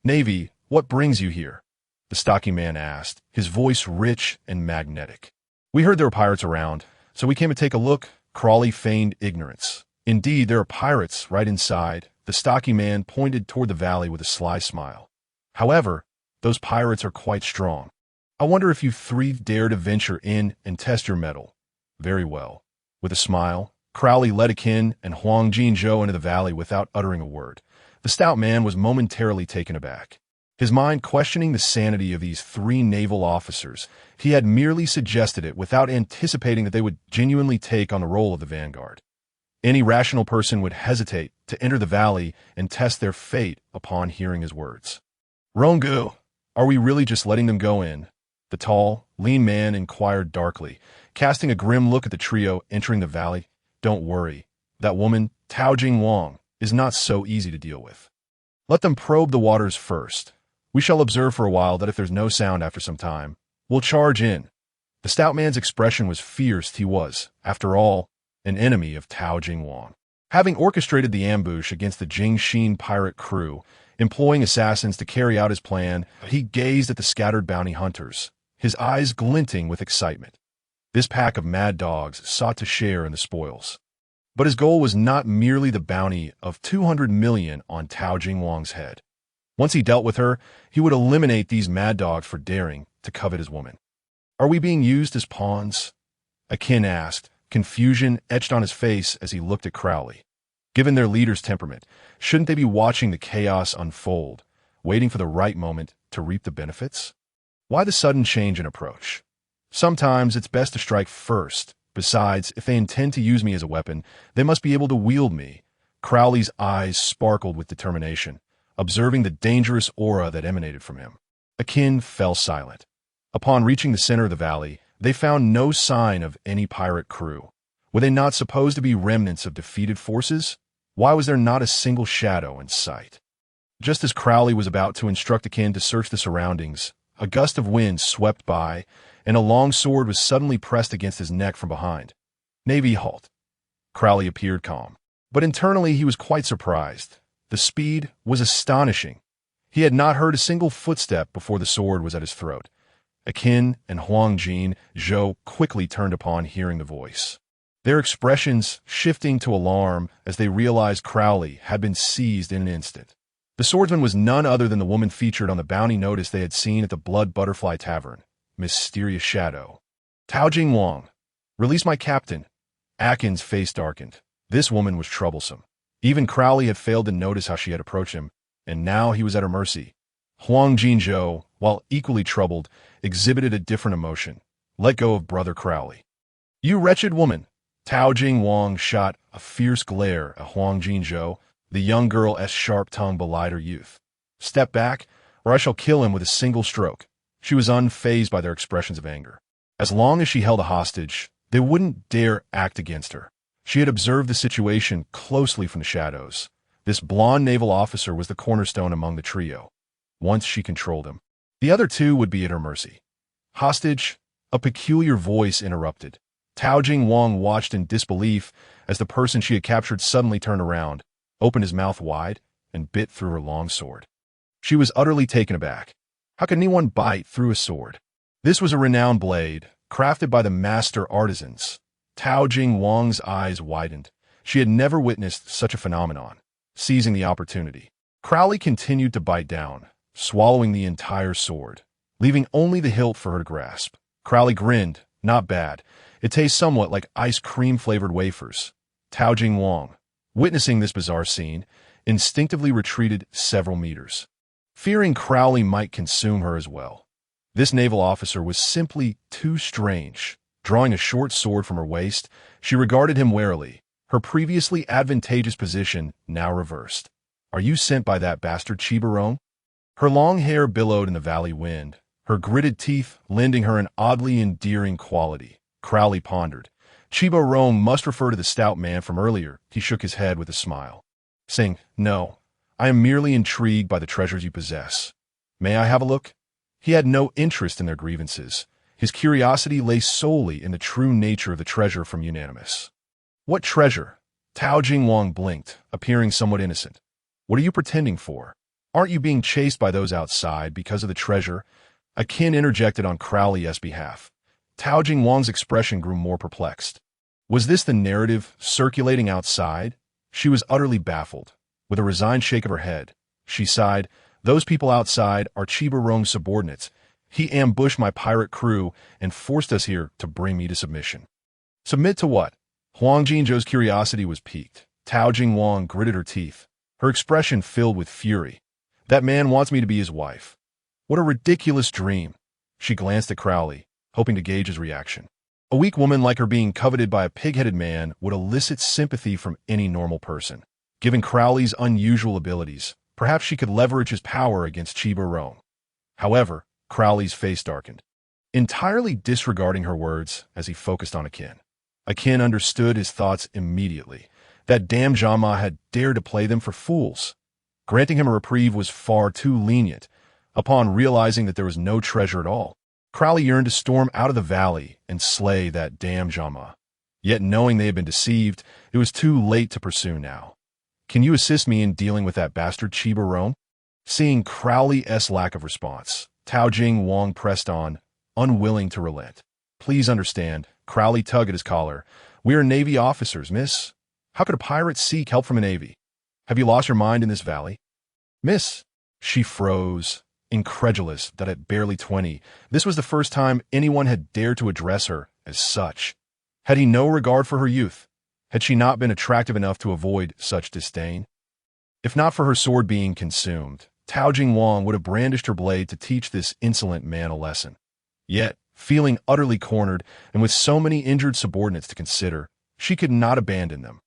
"Navy, what brings you here?" the stocky man asked, his voice rich and magnetic. "We heard there were pirates around, so we came to take a look." Crawley feigned ignorance. "Indeed, there are pirates right inside." The stocky man pointed toward the valley with a sly smile. "However, those pirates are quite strong. I wonder if you three dare to venture in and test your mettle." "Very well." With a smile, Crawley led Akin and Huang Jinzhou into the valley without uttering a word. The stout man was momentarily taken aback, his mind questioning the sanity of these three naval officers. He had merely suggested it without anticipating that they would genuinely take on the role of the vanguard. Any rational person would hesitate to enter the valley and test their fate upon hearing his words. "Rongu, are we really just letting them go in?" the tall, lean man inquired darkly, casting a grim look at the trio entering the valley. "Don't worry. That woman, Tao Jing Wang, is not so easy to deal with. Let them probe the waters first. We shall observe for a while that if there's no sound after some time, we'll charge in." The stout man's expression was fierce. He was, after all, an enemy of Tao Jing Wang. Having orchestrated the ambush against the Jingxin pirate crew, employing assassins to carry out his plan, he gazed at the scattered bounty hunters, his eyes glinting with excitement. This pack of mad dogs sought to share in the spoils. But his goal was not merely the bounty of 200 million on Tao Jing Wang's head. Once he dealt with her, he would eliminate these mad dogs for daring to covet his woman. "Are we being used as pawns?" Akin asked, confusion etched on his face as he looked at Crawley. Given their leader's temperament, shouldn't they be watching the chaos unfold, waiting for the right moment to reap the benefits? Why the sudden change in approach? Sometimes it's best to strike first. Besides, if they intend to use me as a weapon, they must be able to wield me. Crowley's eyes sparkled with determination, observing the dangerous aura that emanated from him. Akin fell silent. Upon reaching the center of the valley, they found no sign of any pirate crew. Were they not supposed to be remnants of defeated forces? Why was there not a single shadow in sight? Just as Crowley was about to instruct Akin to search the surroundings, a gust of wind swept by, and a long sword was suddenly pressed against his neck from behind. Navy halt. Crowley appeared calm, but internally he was quite surprised. The speed was astonishing. He had not heard a single footstep before the sword was at his throat. Akin and Huang Jin Zhou quickly turned upon hearing the voice, their expressions shifting to alarm as they realized Crowley had been seized in an instant. The swordsman was none other than the woman featured on the bounty notice they had seen at the Blood Butterfly Tavern. Mysterious shadow. Tao Jing Wang. Release my captain. Akin's face darkened. This woman was troublesome. Even Crowley had failed to notice how she had approached him, and now he was at her mercy. Huang Jinzhou, while equally troubled, exhibited a different emotion. Let go of Brother Crowley. You wretched woman! Tao Jing Wang shot a fierce glare at Huang Jinzhou. The young girl's sharp tongue belied her youth. Step back, or I shall kill him with a single stroke. She was unfazed by their expressions of anger. As long as she held a hostage, they wouldn't dare act against her. She had observed the situation closely from the shadows. This blonde naval officer was the cornerstone among the trio. Once she controlled him, the other two would be at her mercy. Hostage? A peculiar voice interrupted. Tao Jing Wang watched in disbelief as the person she had captured suddenly turned around, opened his mouth wide, and bit through her long sword. She was utterly taken aback. How could anyone bite through a sword? This was a renowned blade, crafted by the master artisans. Tao Jing Wang's eyes widened. She had never witnessed such a phenomenon. Seizing the opportunity, Crowley continued to bite down, swallowing the entire sword, leaving only the hilt for her to grasp. Crowley grinned. Not bad. It tastes somewhat like ice cream-flavored wafers. Tao Jing Wang, witnessing this bizarre scene, instinctively retreated several meters, fearing Crowley might consume her as well. This naval officer was simply too strange. Drawing a short sword from her waist, she regarded him warily, her previously advantageous position now reversed. Are you sent by that bastard Chibarong? Her long hair billowed in the valley wind, her gritted teeth lending her an oddly endearing quality. Crowley pondered. Chibarong must refer to the stout man from earlier. He shook his head with a smile, saying, No, I am merely intrigued by the treasures you possess. May I have a look? He had no interest in their grievances. His curiosity lay solely in the true nature of the treasure from Unanimous. What treasure? Tao Jing Wang blinked, appearing somewhat innocent. What are you pretending for? Aren't you being chased by those outside because of the treasure? Akin interjected on Crowley's behalf. Tao Jing Wang's expression grew more perplexed. Was this the narrative circulating outside? She was utterly baffled. With a resigned shake of her head, she sighed, Those people outside are Chibarong's subordinates. He ambushed my pirate crew and forced us here to bring me to submission. Submit to what? Huang Jinzhou's curiosity was piqued. Tao Jing Wang gritted her teeth, her expression filled with fury. That man wants me to be his wife. What a ridiculous dream. She glanced at Crowley, hoping to gauge his reaction. A weak woman like her being coveted by a pig-headed man would elicit sympathy from any normal person. Given Crowley's unusual abilities, perhaps she could leverage his power against Chibarong. However, Crowley's face darkened, entirely disregarding her words as he focused on Akin. Akin understood his thoughts immediately. That damn Jama had dared to play them for fools. Granting him a reprieve was far too lenient. Upon realizing that there was no treasure at all, Crowley yearned to storm out of the valley and slay that damn Jama. Yet knowing they had been deceived, it was too late to pursue now. Can you assist me in dealing with that bastard Chibarong? Seeing Crowley's lack of response, Tao Jing Wang pressed on, unwilling to relent. Please understand, Crowley tugged at his collar. We are Navy officers, miss. How could a pirate seek help from a Navy? Have you lost your mind in this valley? Miss. She froze, incredulous that at barely 20, this was the first time anyone had dared to address her as such. Had he no regard for her youth? Had she not been attractive enough to avoid such disdain? If not for her sword being consumed, Tao Jingwang would have brandished her blade to teach this insolent man a lesson. Yet, feeling utterly cornered and with so many injured subordinates to consider, she could not abandon them.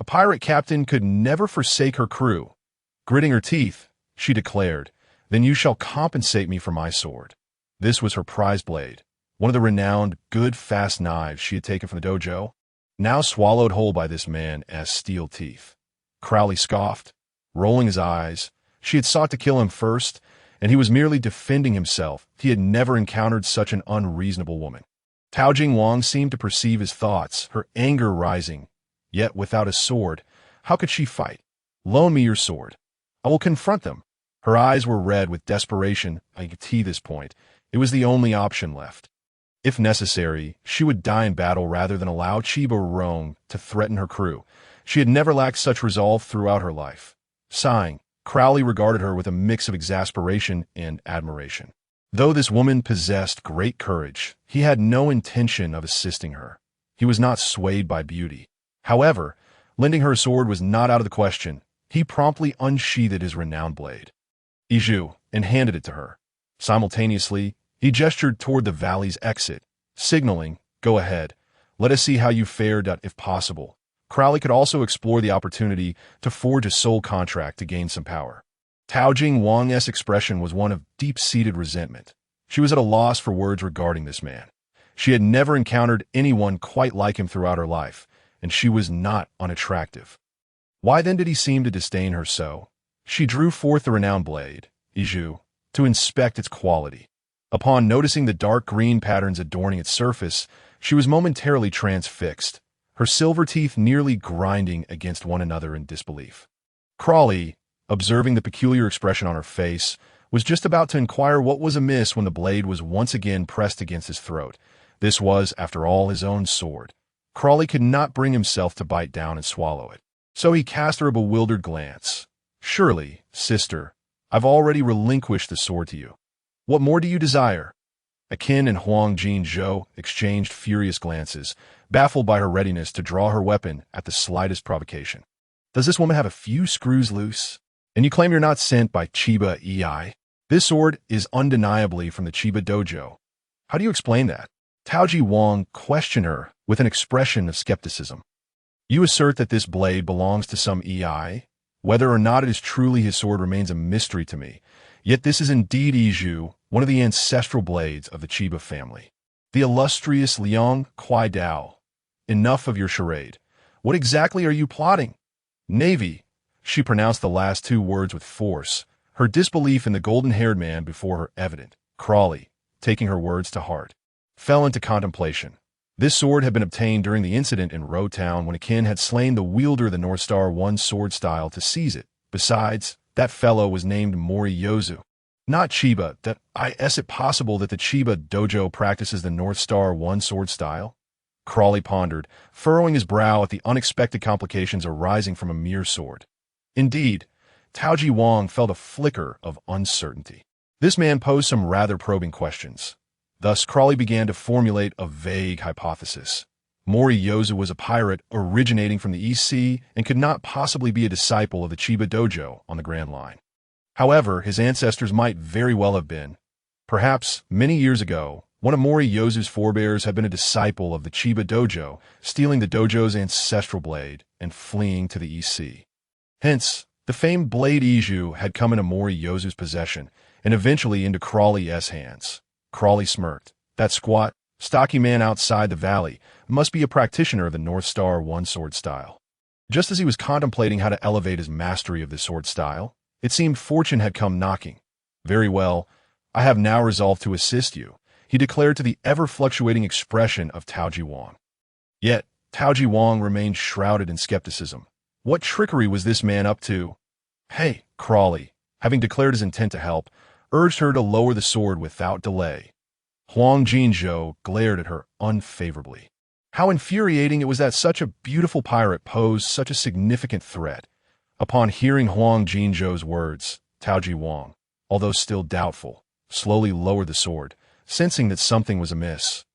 A pirate captain could never forsake her crew. Gritting her teeth, she declared, "Then you shall compensate me for my sword." This was her prize blade, one of the renowned, good, fast knives she had taken from the dojo, now swallowed whole by this man as steel teeth. Crowley scoffed, rolling his eyes. She had sought to kill him first, and he was merely defending himself. He had never encountered such an unreasonable woman. Tao Jingwang seemed to perceive his thoughts, her anger rising. Yet without a sword, how could she fight? "Loan me your sword. I will confront them." Her eyes were red with desperation. I could see this point. It was the only option left. If necessary, she would die in battle rather than allow Chiba Rong to threaten her crew. She had never lacked such resolve throughout her life. Sighing, Crowley regarded her with a mix of exasperation and admiration. Though this woman possessed great courage, he had no intention of assisting her. He was not swayed by beauty. However, lending her a sword was not out of the question. He promptly unsheathed his renowned blade. Iju, and handed it to her. Simultaneously, he gestured toward the valley's exit, signaling, "Go ahead. Let us see how you fared if possible." Crowley could also explore the opportunity to forge a soul contract to gain some power. Tao Jingwang's expression was one of deep-seated resentment. She was at a loss for words regarding this man. She had never encountered anyone quite like him throughout her life, and she was not unattractive. Why then did he seem to disdain her so? She drew forth the renowned blade, Iju, to inspect its quality. Upon noticing the dark green patterns adorning its surface, she was momentarily transfixed, her silver teeth nearly grinding against one another in disbelief. Crowley, observing the peculiar expression on her face, was just about to inquire what was amiss when the blade was once again pressed against his throat. This was, after all, his own sword. Crowley could not bring himself to bite down and swallow it. So he cast her a bewildered glance. "Surely, sister, I've already relinquished the sword to you. What more do you desire?" Akin and Huang Jinzhou exchanged furious glances, baffled by her readiness to draw her weapon at the slightest provocation. Does this woman have a few screws loose? And you claim you're not sent by Chiba Ei? This sword is undeniably from the Chiba dojo. How do you explain that? Tao Jingwang questioned her with an expression of skepticism. You assert that this blade belongs to some Ei? Whether or not it is truly his sword remains a mystery to me. Yet this is indeed Iju, one of the ancestral blades of the Chiba family. The illustrious Liang Kuai Dao. Enough of your charade. What exactly are you plotting? Navy. She pronounced the last two words with force, her disbelief in the golden-haired man before her evident. Crowley, taking her words to heart, fell into contemplation. This sword had been obtained during the incident in Row Town when Akin had slain the wielder of the North Star One sword style to seize it. Besides, that fellow was named Moriyozu. Not Chiba. Is it possible that the Chiba dojo practices the North Star One sword style? Crowley pondered, furrowing his brow at the unexpected complications arising from a mere sword. Indeed, Tao Jingwang felt a flicker of uncertainty. This man posed some rather probing questions. Thus, Crowley began to formulate a vague hypothesis. Moriyozu was a pirate originating from the East Sea and could not possibly be a disciple of the Chiba dojo on the Grand Line. However, his ancestors might very well have been. Perhaps, many years ago, one of Moriyozu's forebears had been a disciple of the Chiba dojo, stealing the dojo's ancestral blade and fleeing to the East Sea. Hence, the famed blade Iju had come into Moriyozu's possession and eventually into Crowley's hands. Crowley smirked. That squat, stocky man outside the valley must be a practitioner of the North Star One sword style. Just as he was contemplating how to elevate his mastery of this sword style, it seemed fortune had come knocking. "Very well, I have now resolved to assist you," he declared to the ever-fluctuating expression of Tao Jingwang. Yet, Tao Jingwang remained shrouded in skepticism. What trickery was this man up to? "Hey," Crowley, having declared his intent to help, urged her to lower the sword without delay. Huang Jinzhou glared at her unfavorably. How infuriating it was that such a beautiful pirate posed such a significant threat. Upon hearing Huang Jinzhou's words, Tao Jingwang, although still doubtful, slowly lowered the sword, sensing that something was amiss.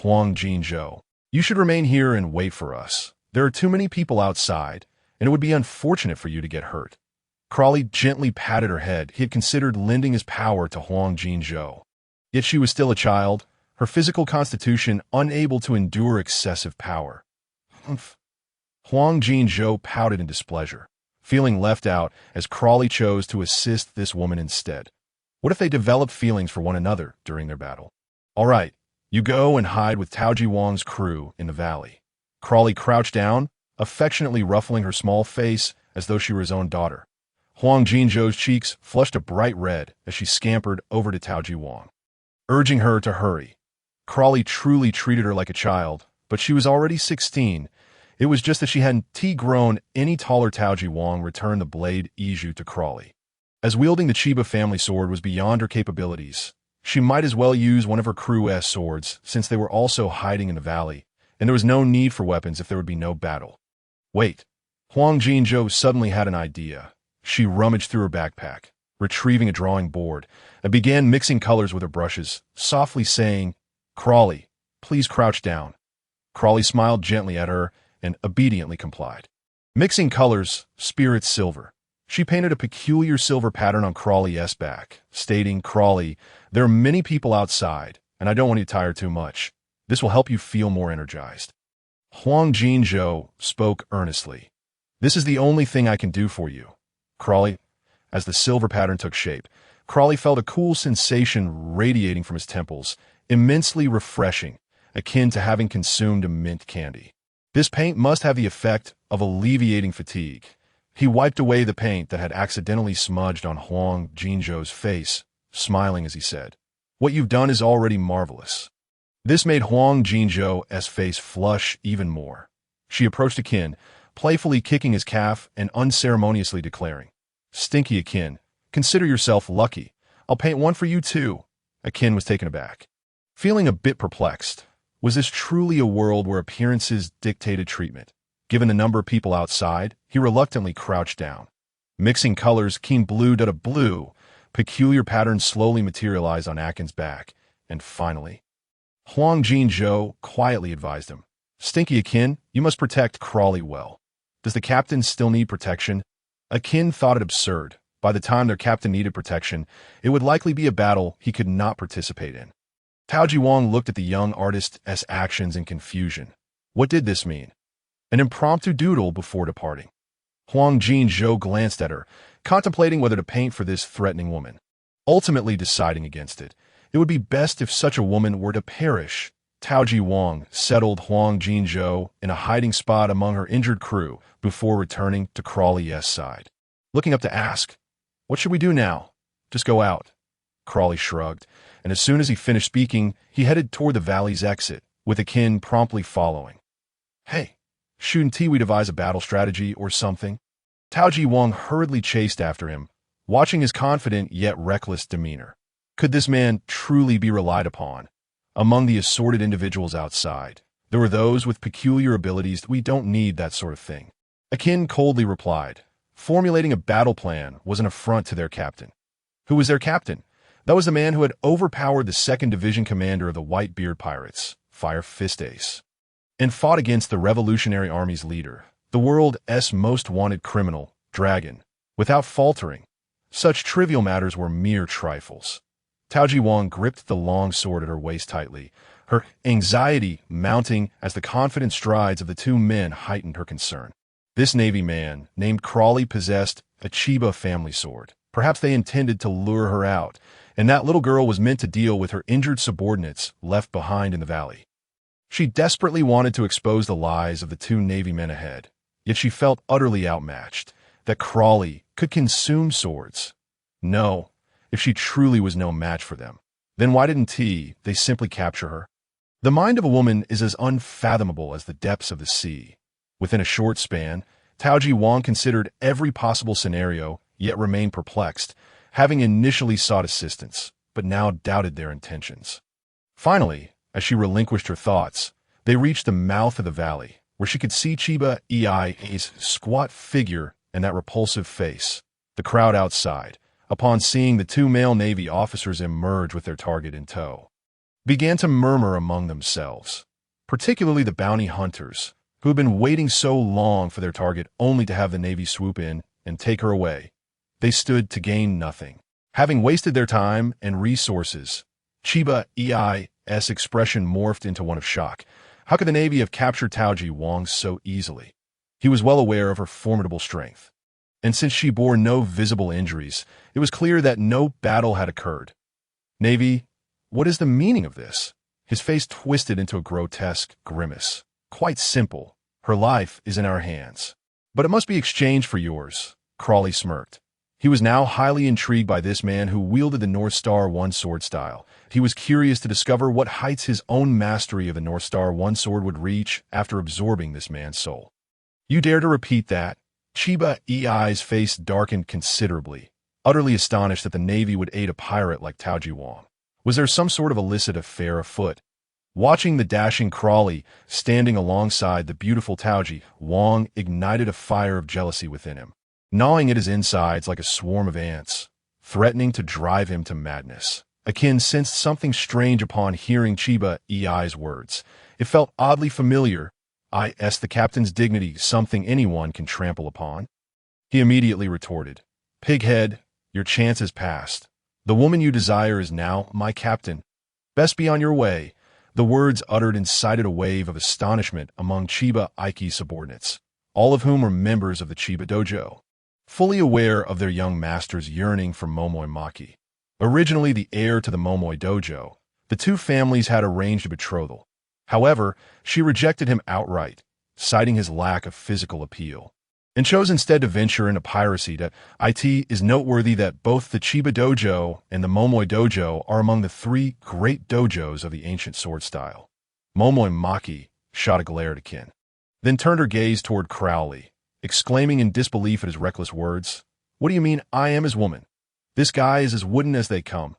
"Huang Jinzhou, you should remain here and wait for us. There are too many people outside, and it would be unfortunate for you to get hurt." Crawley gently patted her head. He had considered lending his power to Huang Jinzhou. Yet she was still a child, her physical constitution unable to endure excessive power. Humph. Huang Jinzhou pouted in displeasure, feeling left out as Crawley chose to assist this woman instead. What if they developed feelings for one another during their battle? All right, you go and hide with Taoji Wang's crew in the valley. Crawley crouched down, affectionately ruffling her small face as though she were his own daughter. Huang Jinzhou's cheeks flushed a bright red as she scampered over to Taoji Wang, urging her to hurry. Crawley truly treated her like a child, but she was already 16. It was just that she hadn't grown any taller. Taoji Wang returned the blade Iju to Crawley. As wielding the Chiba family sword was beyond her capabilities, she might as well use one of her crew's swords since they were also hiding in the valley, and there was no need for weapons if there would be no battle. Wait. Huang Jinzhou suddenly had an idea. She rummaged through her backpack, retrieving a drawing board, and began mixing colors with her brushes, softly saying, "Crawley, please crouch down." Crawley smiled gently at her and obediently complied. Mixing colors, spirit silver. She painted a peculiar silver pattern on Crawley's back, stating, "Crawley, there are many people outside, and I don't want you tired too much. This will help you feel more energized." Huang Jinzhou spoke earnestly. "This is the only thing I can do for you, Crawley." As the silver pattern took shape, Crawley felt a cool sensation radiating from his temples, immensely refreshing, akin to having consumed a mint candy. This paint must have the effect of alleviating fatigue. He wiped away the paint that had accidentally smudged on Huang Jinzhou's face, smiling as he said, "What you've done is already marvelous." This made Huang Jinzhou's face flush even more. She approached Akin, playfully kicking his calf and unceremoniously declaring, "Stinky Akin, consider yourself lucky. I'll paint one for you too." Akin was taken aback, feeling a bit perplexed. Was this truly a world where appearances dictated treatment? Given the number of people outside, he reluctantly crouched down. Mixing colors, keen blue to blue, peculiar patterns slowly materialized on Akin's back, and finally, Huang Jinzhou quietly advised him, "Stinky Akin, you must protect Crawley well. Does the captain still need protection?" Akin thought it absurd. By the time their captain needed protection, it would likely be a battle he could not participate in. Taoji Wang looked at the young artist's actions in confusion. What did this mean? An impromptu doodle before departing. Huang Jinzhou glanced at her, contemplating whether to paint for this threatening woman. Ultimately deciding against it, it would be best if such a woman were to perish. Taoji Wang settled Huang Jinzhou in a hiding spot among her injured crew before returning to Crawley's side. Looking up to ask, "What should we do now?" "Just go out." Crawley shrugged, and as soon as he finished speaking, he headed toward the valley's exit, with Akin promptly following. "Hey, shouldn't we devise a battle strategy or something?" Taoji Wang hurriedly chased after him, watching his confident yet reckless demeanor. Could this man truly be relied upon? Among the assorted individuals outside, there were those with peculiar abilities. "We don't need that sort of thing," Akin coldly replied. Formulating a battle plan was an affront to their captain. Who was their captain? That was the man who had overpowered the 2nd Division commander of the Whitebeard pirates, Fire Fist Ace, and fought against the Revolutionary Army's leader, the world's most wanted criminal, Dragon, without faltering. Such trivial matters were mere trifles. Taoji Wang gripped the long sword at her waist tightly, her anxiety mounting as the confident strides of the two men heightened her concern. This Navy man, named Crawley, possessed a Chiba family sword. Perhaps they intended to lure her out, and that little girl was meant to deal with her injured subordinates left behind in the valley. She desperately wanted to expose the lies of the two Navy men ahead, yet she felt utterly outmatched, that Crawley could consume swords. No, if she truly was no match for them, then why didn't they simply capture her? The mind of a woman is as unfathomable as the depths of the sea. Within a short span, Taoji Wang considered every possible scenario, yet remained perplexed, having initially sought assistance, but now doubted their intentions. Finally, as she relinquished her thoughts, they reached the mouth of the valley, where she could see Chiba-ei's squat figure and that repulsive face. The crowd outside, upon seeing the two male Navy officers emerge with their target in tow, began to murmur among themselves, particularly the bounty hunters, who had been waiting so long for their target only to have the Navy swoop in and take her away. They stood to gain nothing. Having wasted their time and resources, Chiba-ei's expression morphed into one of shock. How could the Navy have captured Taoji Wang so easily? He was well aware of her formidable strength. And since she bore no visible injuries, it was clear that no battle had occurred. Navy, what is the meaning of this? His face twisted into a grotesque grimace. Quite simple. Her life is in our hands. But it must be exchanged for yours, Crawley smirked. He was now highly intrigued by this man who wielded the North Star One sword style. He was curious to discover what heights his own mastery of the North Star One sword would reach after absorbing this man's soul. You dare to repeat that? Chiba-ei's face darkened considerably, utterly astonished that the Navy would aid a pirate like Taoji Wang. Was there some sort of illicit affair afoot? Watching the dashing Crawley standing alongside the beautiful Taoji, Wang ignited a fire of jealousy within him, gnawing at his insides like a swarm of ants, threatening to drive him to madness. Akin sensed something strange upon hearing Chiba-ei's words. It felt oddly familiar. The captain's dignity, something anyone can trample upon? He immediately retorted, Pighead, your chance has passed. The woman you desire is now my captain. Best be on your way. The words uttered incited a wave of astonishment among Chiba-ei's subordinates, all of whom were members of the Chiba dojo, fully aware of their young master's yearning for Momoi Maki. Originally the heir to the Momoi dojo, the two families had arranged a betrothal. However, she rejected him outright, citing his lack of physical appeal, and chose instead to venture into piracy. It is noteworthy that both the Chiba dojo and the Momoi dojo are among the three great dojos of the ancient sword style. Momoi Maki shot a glare at Akin, then turned her gaze toward Crowley, exclaiming in disbelief at his reckless words, What do you mean I am his woman? This guy is as wooden as they come.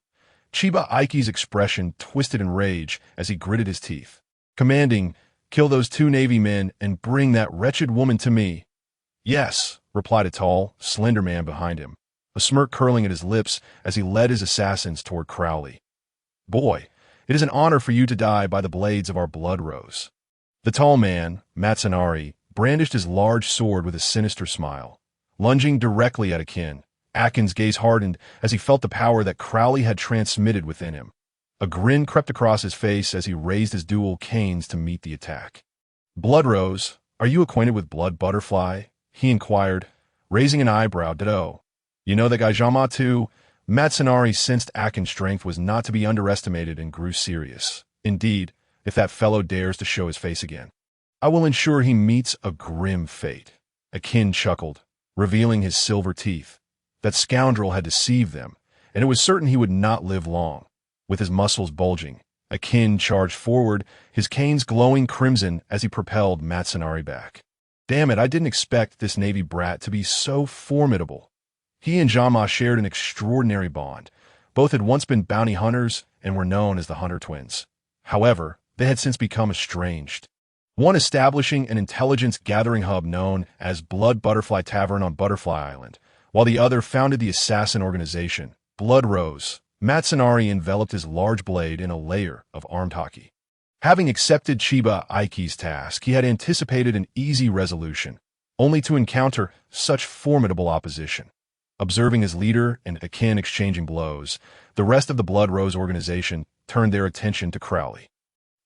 Chiba-ei's expression twisted in rage as he gritted his teeth, commanding, Kill those two Navy men and bring that wretched woman to me. Yes, replied a tall, slender man behind him, a smirk curling at his lips as he led his assassins toward Crowley. Boy, it is an honor for you to die by the blades of our blood rose. The tall man, Matsunari, brandished his large sword with a sinister smile, lunging directly at Akin. Akin's gaze hardened as he felt the power that Crowley had transmitted within him. A grin crept across his face as he raised his dual canes to meet the attack. Bloodrose, are you acquainted with Blood Butterfly? He inquired, raising an eyebrow. Ditto. You know that guy Jama too? Matsunari sensed Akin's strength was not to be underestimated and grew serious. Indeed, if that fellow dares to show his face again, I will ensure he meets a grim fate. Akin chuckled, revealing his silver teeth. That scoundrel had deceived them, and it was certain he would not live long. With his muscles bulging, Akin charged forward, his canes glowing crimson as he propelled Matsunari back. Damn it, I didn't expect this Navy brat to be so formidable. He and Jama shared an extraordinary bond. Both had once been bounty hunters and were known as the Hunter Twins. However, they had since become estranged. One establishing an intelligence-gathering hub known as Blood Butterfly Tavern on Butterfly Island, while the other founded the assassin organization, Blood Rose. Matsunari enveloped his large blade in a layer of armed hockey. Having accepted Chiba-ei's task, he had anticipated an easy resolution, only to encounter such formidable opposition. Observing his leader and Akin exchanging blows, the rest of the Blood Rose organization turned their attention to Crowley.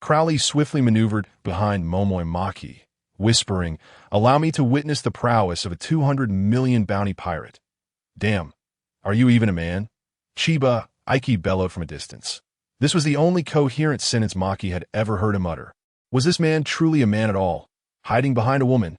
Crowley swiftly maneuvered behind Momoi Maki, whispering, Allow me to witness the prowess of a 200 million bounty pirate. Damn, are you even a man? Chiba-ei bellowed from a distance. This was the only coherent sentence Maki had ever heard him utter. Was this man truly a man at all, hiding behind a woman?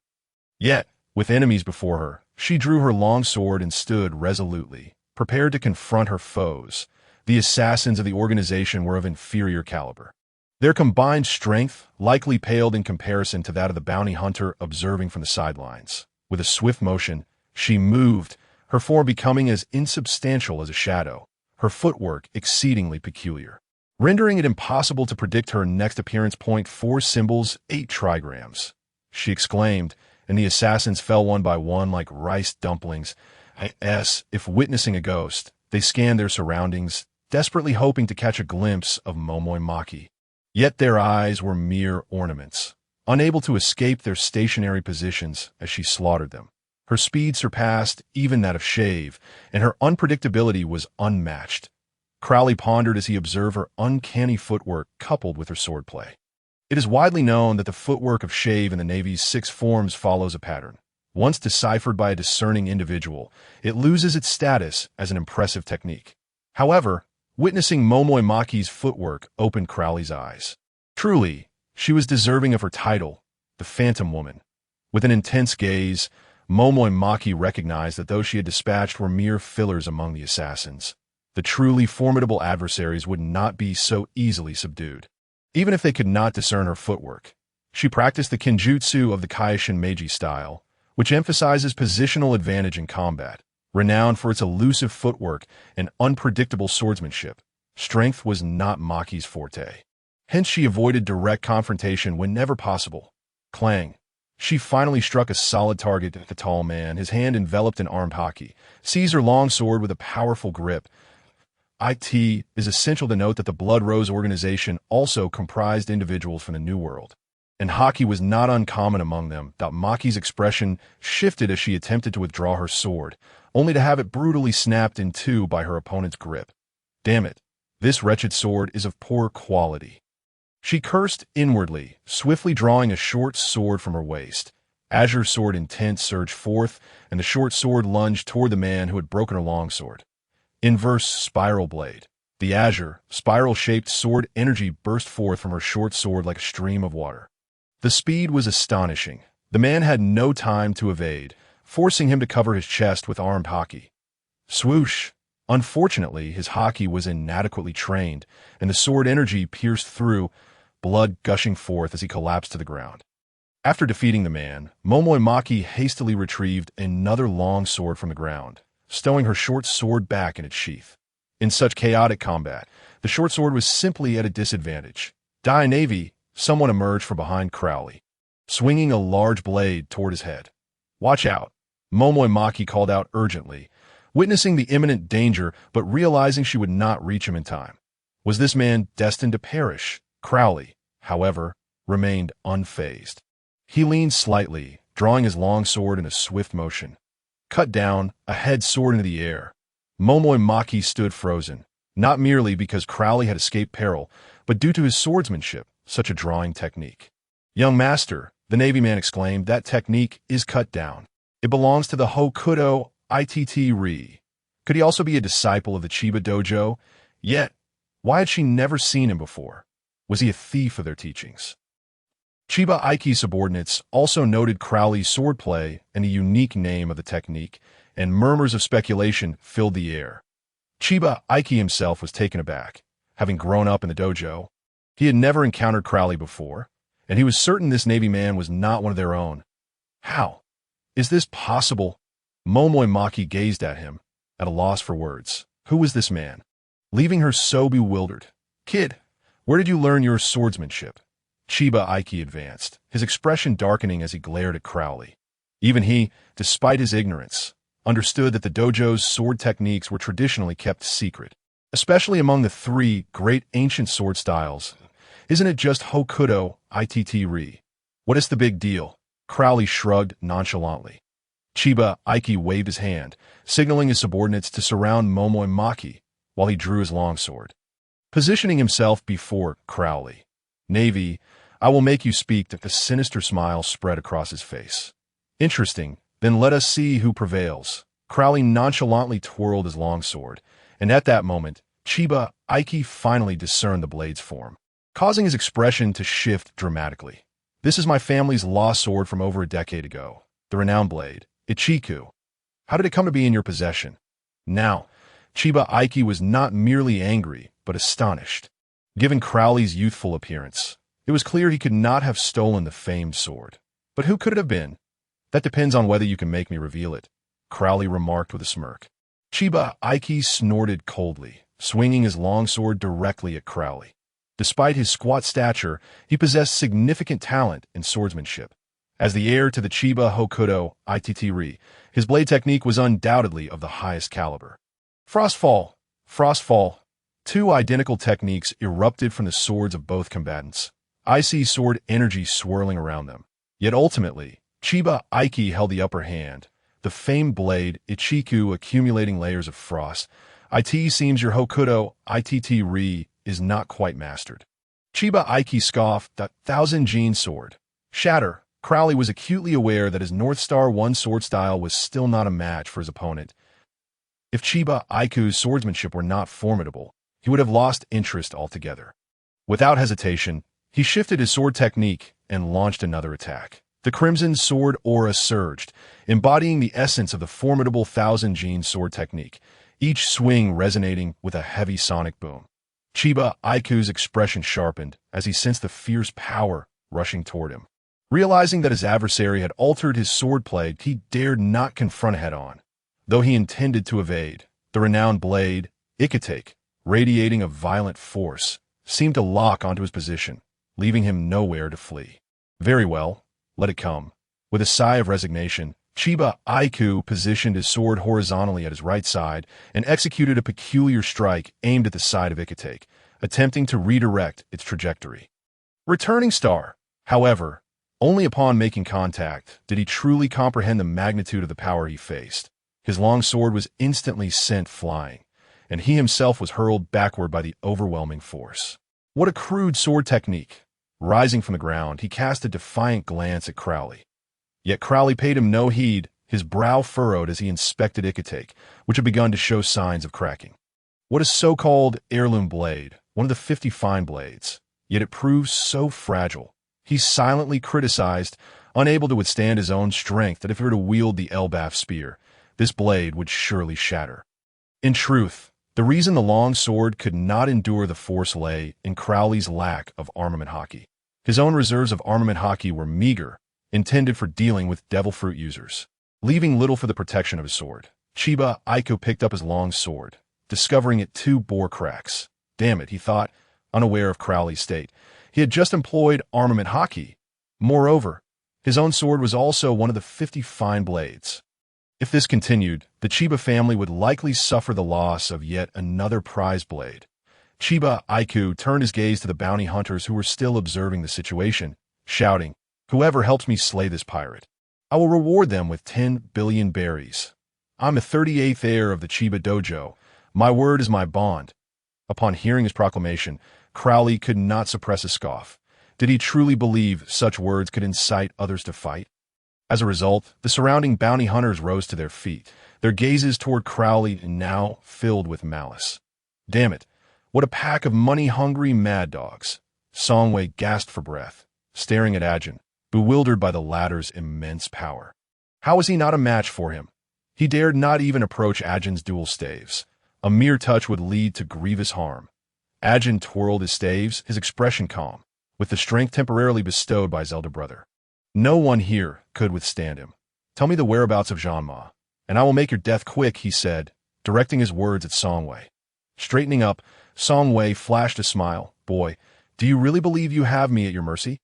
Yet, with enemies before her, she drew her long sword and stood resolutely, prepared to confront her foes. The assassins of the organization were of inferior caliber. Their combined strength likely paled in comparison to that of the bounty hunter observing from the sidelines. With a swift motion, she moved, her form becoming as insubstantial as a shadow, her footwork exceedingly peculiar, rendering it impossible to predict her next appearance. 4 symbols, 8 trigrams, she exclaimed, and the assassins fell one by one like rice dumplings. If witnessing a ghost, they scanned their surroundings, desperately hoping to catch a glimpse of Momoi Maki. Yet their eyes were mere ornaments, unable to escape their stationary positions as she slaughtered them. Her Her speed surpassed even that of Shave, and her unpredictability was unmatched. Crowley pondered as he observed her uncanny footwork coupled with her swordplay. It is widely known that the footwork of Shave in the Navy's 6 forms follows a pattern. Once deciphered by a discerning individual, it loses its status as an impressive technique. However, witnessing Momoi Maki's footwork opened Crowley's eyes. Truly, she was deserving of her title, the Phantom Woman. With an intense gaze, Momoi Maki recognized that those she had dispatched were mere fillers among the assassins. The truly formidable adversaries would not be so easily subdued. Even if they could not discern her footwork, she practiced the Kenjutsu of the Kaishin Meiji style, which emphasizes positional advantage in combat. Renowned for its elusive footwork and unpredictable swordsmanship, strength was not Maki's forte. Hence she avoided direct confrontation whenever possible. Clang. She finally struck a solid target at the tall man, his hand enveloped in armed haki, seized her long sword with a powerful grip. It is essential to note that the Blood Rose organization also comprised individuals from the New World, and haki was not uncommon among them. Maki's expression shifted as she attempted to withdraw her sword, only to have it brutally snapped in two by her opponent's grip. Damn it, this wretched sword is of poor quality. She cursed inwardly, swiftly drawing a short sword from her waist. Azure sword intent surged forth, and the short sword lunged toward the man who had broken her longsword. Inverse spiral blade. The azure, spiral-shaped sword energy burst forth from her short sword like a stream of water. The speed was astonishing. The man had no time to evade, forcing him to cover his chest with armed haki. Swoosh! Unfortunately, his haki was inadequately trained, and the sword energy pierced through, blood gushing forth as he collapsed to the ground. After defeating the man, Momoi Maki hastily retrieved another long sword from the ground, stowing her short sword back in its sheath. In such chaotic combat, the short sword was simply at a disadvantage. Die Navy, someone emerged from behind Crowley, swinging a large blade toward his head. Watch out, Momoi Maki called out urgently, witnessing the imminent danger but realizing she would not reach him in time. Was this man destined to perish? Crowley, however, remained unfazed. He leaned slightly, drawing his long sword in a swift motion. Cut down, a head soared into the air. Momoi Maki stood frozen, not merely because Crowley had escaped peril, but due to his swordsmanship, such a drawing technique. Young master, the Navy man exclaimed, that technique is cut down. It belongs to the Hokuto Itt-Ri. Could he also be a disciple of the Chiba dojo? Yet, why had she never seen him before? Was he a thief of their teachings? Chiba Aiki subordinates also noted Crowley's swordplay and the unique name of the technique, and murmurs of speculation filled the air. Chiba Aiki himself was taken aback. Having grown up in the dojo, he had never encountered Crowley before, and he was certain this Navy man was not one of their own. How? Is this possible? Momoi Maki gazed at him, at a loss for words. Who was this man? Leaving her so bewildered. Kid, where did you learn your swordsmanship? Chiba Aiki advanced, his expression darkening as he glared at Crowley. Even he, despite his ignorance, understood that the dojo's sword techniques were traditionally kept secret, especially among the 3 great ancient sword styles. Isn't it just Hokuto Itt-Ri? What is the big deal? Crowley shrugged nonchalantly. Chiba Aiki waved his hand, signaling his subordinates to surround Momoi Maki while he drew his longsword. Positioning himself before Crowley. Navy, I will make you speak. That the sinister smile spread across his face. Interesting, then let us see who prevails. Crowley nonchalantly twirled his longsword, and at that moment, Chiba Aiki finally discerned the blade's form, causing his expression to shift dramatically. This is my family's lost sword from over a decade ago, the renowned blade, Ichiku. How did it come to be in your possession? Now, Chiba Aiki was not merely angry, but astonished. Given Crowley's youthful appearance, it was clear he could not have stolen the famed sword. But who could it have been? That depends on whether you can make me reveal it, Crowley remarked with a smirk. Chiba Aiki snorted coldly, swinging his longsword directly at Crowley. Despite his squat stature, he possessed significant talent in swordsmanship. As the heir to the Chiba Hokuto Itt-Ri, his blade technique was undoubtedly of the highest caliber. Frostfall! Frostfall! 2 identical techniques erupted from the swords of both combatants. Icy sword energy swirling around them. Yet ultimately, Chiba Aiki held the upper hand, the famed blade, Ichiku, accumulating layers of frost. It seems your Hokuto ITT Re is not quite mastered. Chiba Aiki scoffed, that thousand gene sword. Shatter. Crowley was acutely aware that his North Star One sword style was still not a match for his opponent. If Chiba Aiku's swordsmanship were not formidable, he would have lost interest altogether. Without hesitation, he shifted his sword technique and launched another attack. The Crimson Sword aura surged, embodying the essence of the formidable Thousand Gene sword technique, each swing resonating with a heavy sonic boom. Chiba Aiku's expression sharpened as he sensed the fierce power rushing toward him. Realizing that his adversary had altered his swordplay, he dared not confront head-on. Though he intended to evade, the renowned blade, Ikitake, radiating a violent force, seemed to lock onto his position, leaving him nowhere to flee. Very well, let it come. With a sigh of resignation, Chiba Aiku positioned his sword horizontally at his right side and executed a peculiar strike aimed at the side of Ikitake, attempting to redirect its trajectory. Returning star, however, only upon making contact did he truly comprehend the magnitude of the power he faced. His long sword was instantly sent flying, and he himself was hurled backward by the overwhelming force. What a crude sword technique! Rising from the ground, he cast a defiant glance at Crowley. Yet Crowley paid him no heed, his brow furrowed as he inspected Ikitake, which had begun to show signs of cracking. What a so-called heirloom blade, one of the 50 fine blades, yet it proves so fragile. He silently criticized, unable to withstand his own strength, that if he were to wield the Elbaf spear, this blade would surely shatter. In truth, the reason the long sword could not endure the force lay in Crowley's lack of armament hockey. His own reserves of armament hockey were meager, intended for dealing with devil fruit users. Leaving little for the protection of his sword, Chiba Aiko picked up his long sword, discovering it 2 bore cracks. Damn it, he thought, unaware of Crowley's state. He had just employed armament hockey. Moreover, his own sword was also one of the 50 fine blades. If this continued, the Chiba family would likely suffer the loss of yet another prize blade. Chiba Aiku turned his gaze to the bounty hunters who were still observing the situation, shouting, "Whoever helps me slay this pirate, I will reward them with 10 billion berries. I'm the 38th heir of the Chiba dojo. My word is my bond." Upon hearing his proclamation, Crowley could not suppress a scoff. Did he truly believe such words could incite others to fight? As a result, the surrounding bounty hunters rose to their feet, their gazes toward Crowley now filled with malice. Damn it, what a pack of money-hungry mad dogs. Songwei gasped for breath, staring at Ajin, bewildered by the latter's immense power. How was he not a match for him? He dared not even approach Ajin's dual staves. A mere touch would lead to grievous harm. Ajin twirled his staves, his expression calm, with the strength temporarily bestowed by his elder brother. No one here could withstand him. Tell me the whereabouts of Jeanma, and I will make your death quick, he said, directing his words at Songwei. Straightening up, Songwei flashed a smile. Boy, do you really believe you have me at your mercy?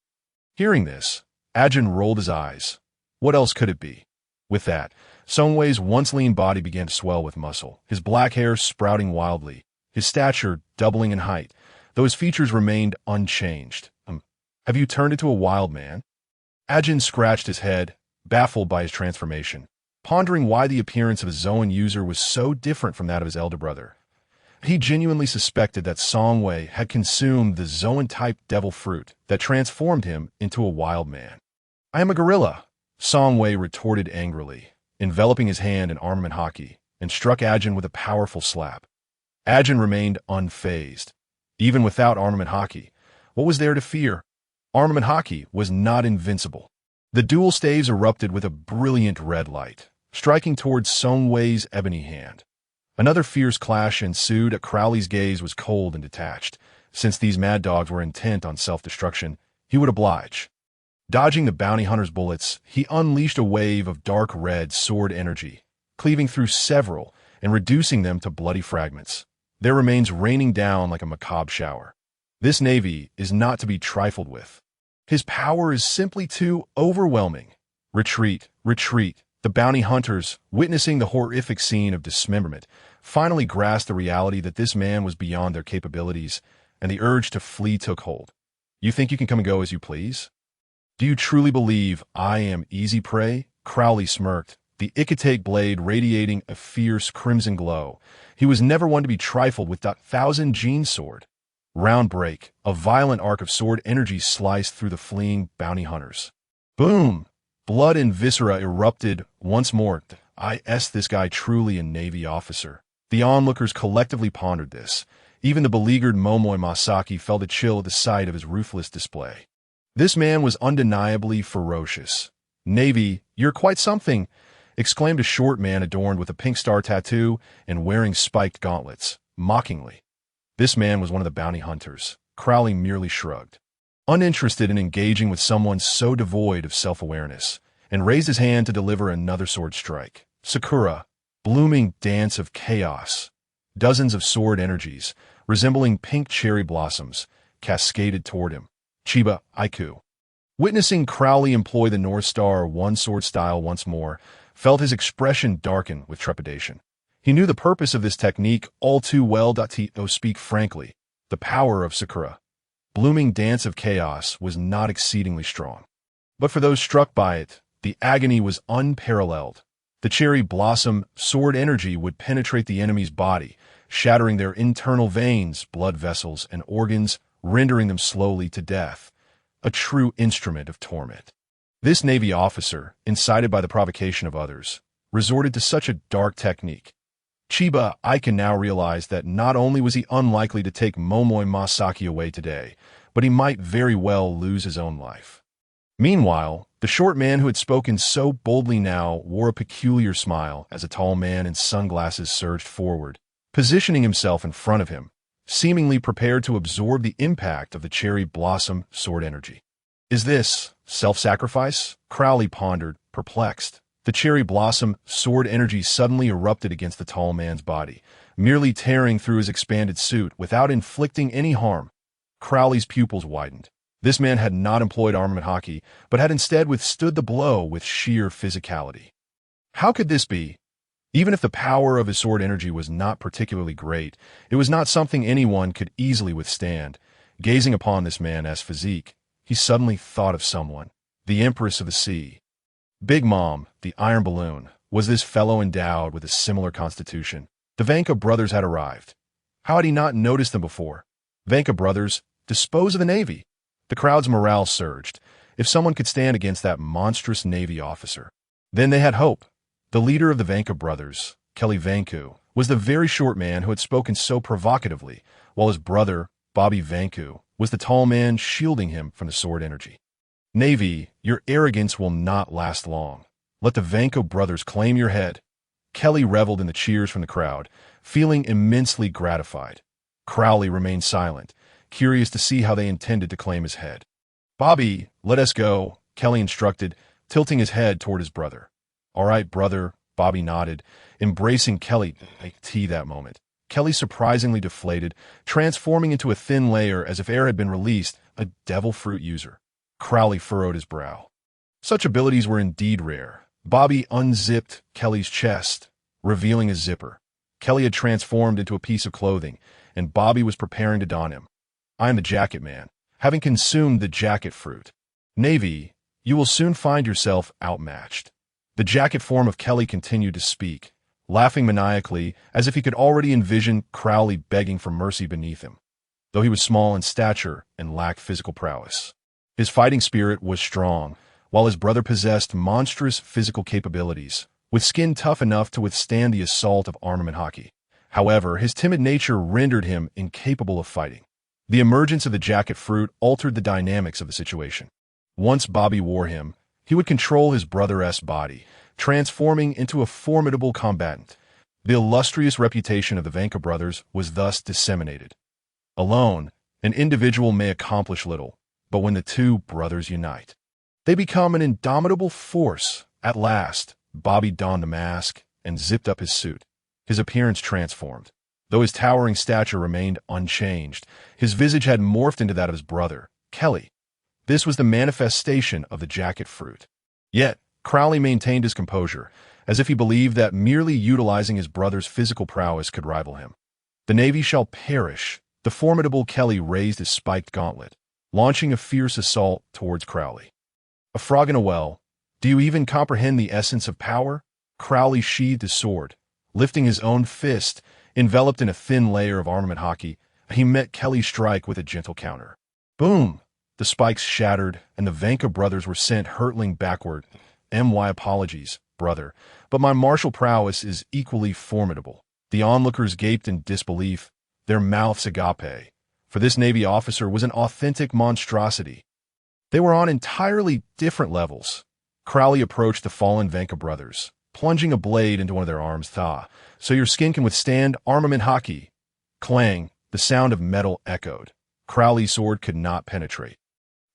Hearing this, Ajin rolled his eyes. What else could it be? With that, Songwei's once lean body began to swell with muscle, his black hair sprouting wildly, his stature doubling in height, though his features remained unchanged. Have you turned into a wild man? Ajin scratched his head, baffled by his transformation, pondering why the appearance of a Zoan user was so different from that of his elder brother. He genuinely suspected that Songwei had consumed the Zoan-type devil fruit that transformed him into a wild man. I am a gorilla, Songwei retorted angrily, enveloping his hand in armament hockey, and struck Ajin with a powerful slap. Ajin remained unfazed. Even without armament hockey, what was there to fear? Armament hockey was not invincible. The dual staves erupted with a brilliant red light, striking towards Songwei's ebony hand. Another fierce clash ensued. Crowley's gaze was cold and detached. Since these mad dogs were intent on self-destruction, he would oblige. Dodging the bounty hunter's bullets, he unleashed a wave of dark red sword energy, cleaving through several and reducing them to bloody fragments, their remains raining down like a macabre shower. This navy is not to be trifled with. His power is simply too overwhelming. Retreat, retreat. The bounty hunters, witnessing the horrific scene of dismemberment, finally grasped the reality that this man was beyond their capabilities, and the urge to flee took hold. You think you can come and go as you please? Do you truly believe I am easy prey? Crowley smirked, the Ikatate blade radiating a fierce crimson glow. He was never one to be trifled with. Thousand Gene sword. Round break, a violent arc of sword energy sliced through the fleeing bounty hunters. Boom! Blood and viscera erupted once more. This guy truly a Navy officer. The onlookers collectively pondered this. Even the beleaguered Momoi Masaki felt a chill at the sight of his ruthless display. This man was undeniably ferocious. "Navy, you're quite something," exclaimed a short man adorned with a pink star tattoo and wearing spiked gauntlets, mockingly. This man was one of the bounty hunters. Crowley merely shrugged, uninterested in engaging with someone so devoid of self-awareness, and raised his hand to deliver another sword strike. Sakura, blooming dance of chaos. Dozens of sword energies, resembling pink cherry blossoms, cascaded toward him. Chiba, Aiku. Witnessing Crowley employ the North Star one-sword style once more, felt his expression darken with trepidation. He knew the purpose of this technique all too well. To speak frankly, the power of Sakura, blooming dance of chaos, was not exceedingly strong. But for those struck by it, the agony was unparalleled. The cherry blossom sword energy would penetrate the enemy's body, shattering their internal veins, blood vessels, and organs, rendering them slowly to death. A true instrument of torment. This Navy officer, incited by the provocation of others, resorted to such a dark technique. Chiba, I can now realize that not only was he unlikely to take Momoi Masaki away today, but he might very well lose his own life. Meanwhile, the short man who had spoken so boldly now wore a peculiar smile as a tall man in sunglasses surged forward, positioning himself in front of him, seemingly prepared to absorb the impact of the cherry blossom sword energy. Is this self-sacrifice? Crowley pondered, perplexed. The cherry blossom sword energy suddenly erupted against the tall man's body, merely tearing through his expanded suit without inflicting any harm. Crowley's pupils widened. This man had not employed armament hockey, but had instead withstood the blow with sheer physicality. How could this be? Even if the power of his sword energy was not particularly great, it was not something anyone could easily withstand. Gazing upon this man's physique, he suddenly thought of someone, the Empress of the Sea. Big Mom, the iron balloon, was this fellow endowed with a similar constitution. The Vanka brothers had arrived. How had he not noticed them before? Vanka brothers, dispose of the Navy. The crowd's morale surged. If someone could stand against that monstrous Navy officer, then they had hope. The leader of the Vanka brothers, Kelly Vanku, was the very short man who had spoken so provocatively, while his brother, Bobby Vanku, was the tall man shielding him from the sword energy. Navy, your arrogance will not last long. Let the Vanko brothers claim your head. Kelly reveled in the cheers from the crowd, feeling immensely gratified. Crowley remained silent, curious to see how they intended to claim his head. "Bobby, let us go," Kelly instructed, tilting his head toward his brother. "All right, brother," Bobby nodded, embracing Kelly that moment. Kelly surprisingly deflated, transforming into a thin layer as if air had been released, a devil fruit user. Crowley furrowed his brow. Such abilities were indeed rare. Bobby unzipped Kelly's chest, revealing his zipper. Kelly had transformed into a piece of clothing, and Bobby was preparing to don him. "I am the jacket man, having consumed the jacket fruit. Navy, you will soon find yourself outmatched." The jacket form of Kelly continued to speak, laughing maniacally as if he could already envision Crowley begging for mercy beneath him. Though he was small in stature and lacked physical prowess, his fighting spirit was strong, while his brother possessed monstrous physical capabilities, with skin tough enough to withstand the assault of armament hockey. However, his timid nature rendered him incapable of fighting. The emergence of the jacket fruit altered the dynamics of the situation. Once Bobby wore him, he would control his brother's body, transforming into a formidable combatant. The illustrious reputation of the Vanka brothers was thus disseminated. Alone, an individual may accomplish little, but when the two brothers unite, they become an indomitable force. At last, Bobby donned the mask and zipped up his suit. His appearance transformed. Though his towering stature remained unchanged, his visage had morphed into that of his brother, Kelly. This was the manifestation of the jacket fruit. Yet, Crowley maintained his composure, as if he believed that merely utilizing his brother's physical prowess could rival him. "The Navy shall perish." The formidable Kelly raised his spiked gauntlet, launching a fierce assault towards Crowley. "A frog in a well. Do you even comprehend the essence of power?" Crowley sheathed his sword. Lifting his own fist, enveloped in a thin layer of armament hockey, he met Kelly's strike with a gentle counter. Boom! The spikes shattered, and the Vanka brothers were sent hurtling backward. My apologies, brother, but my martial prowess is equally formidable. The onlookers gaped in disbelief, their mouths agape, for this Navy officer was an authentic monstrosity. They were on entirely different levels. Crowley approached the fallen Vanka brothers, plunging a blade into one of their arms. So your skin can withstand armament hockey. Clang, the sound of metal echoed. Crowley's sword could not penetrate.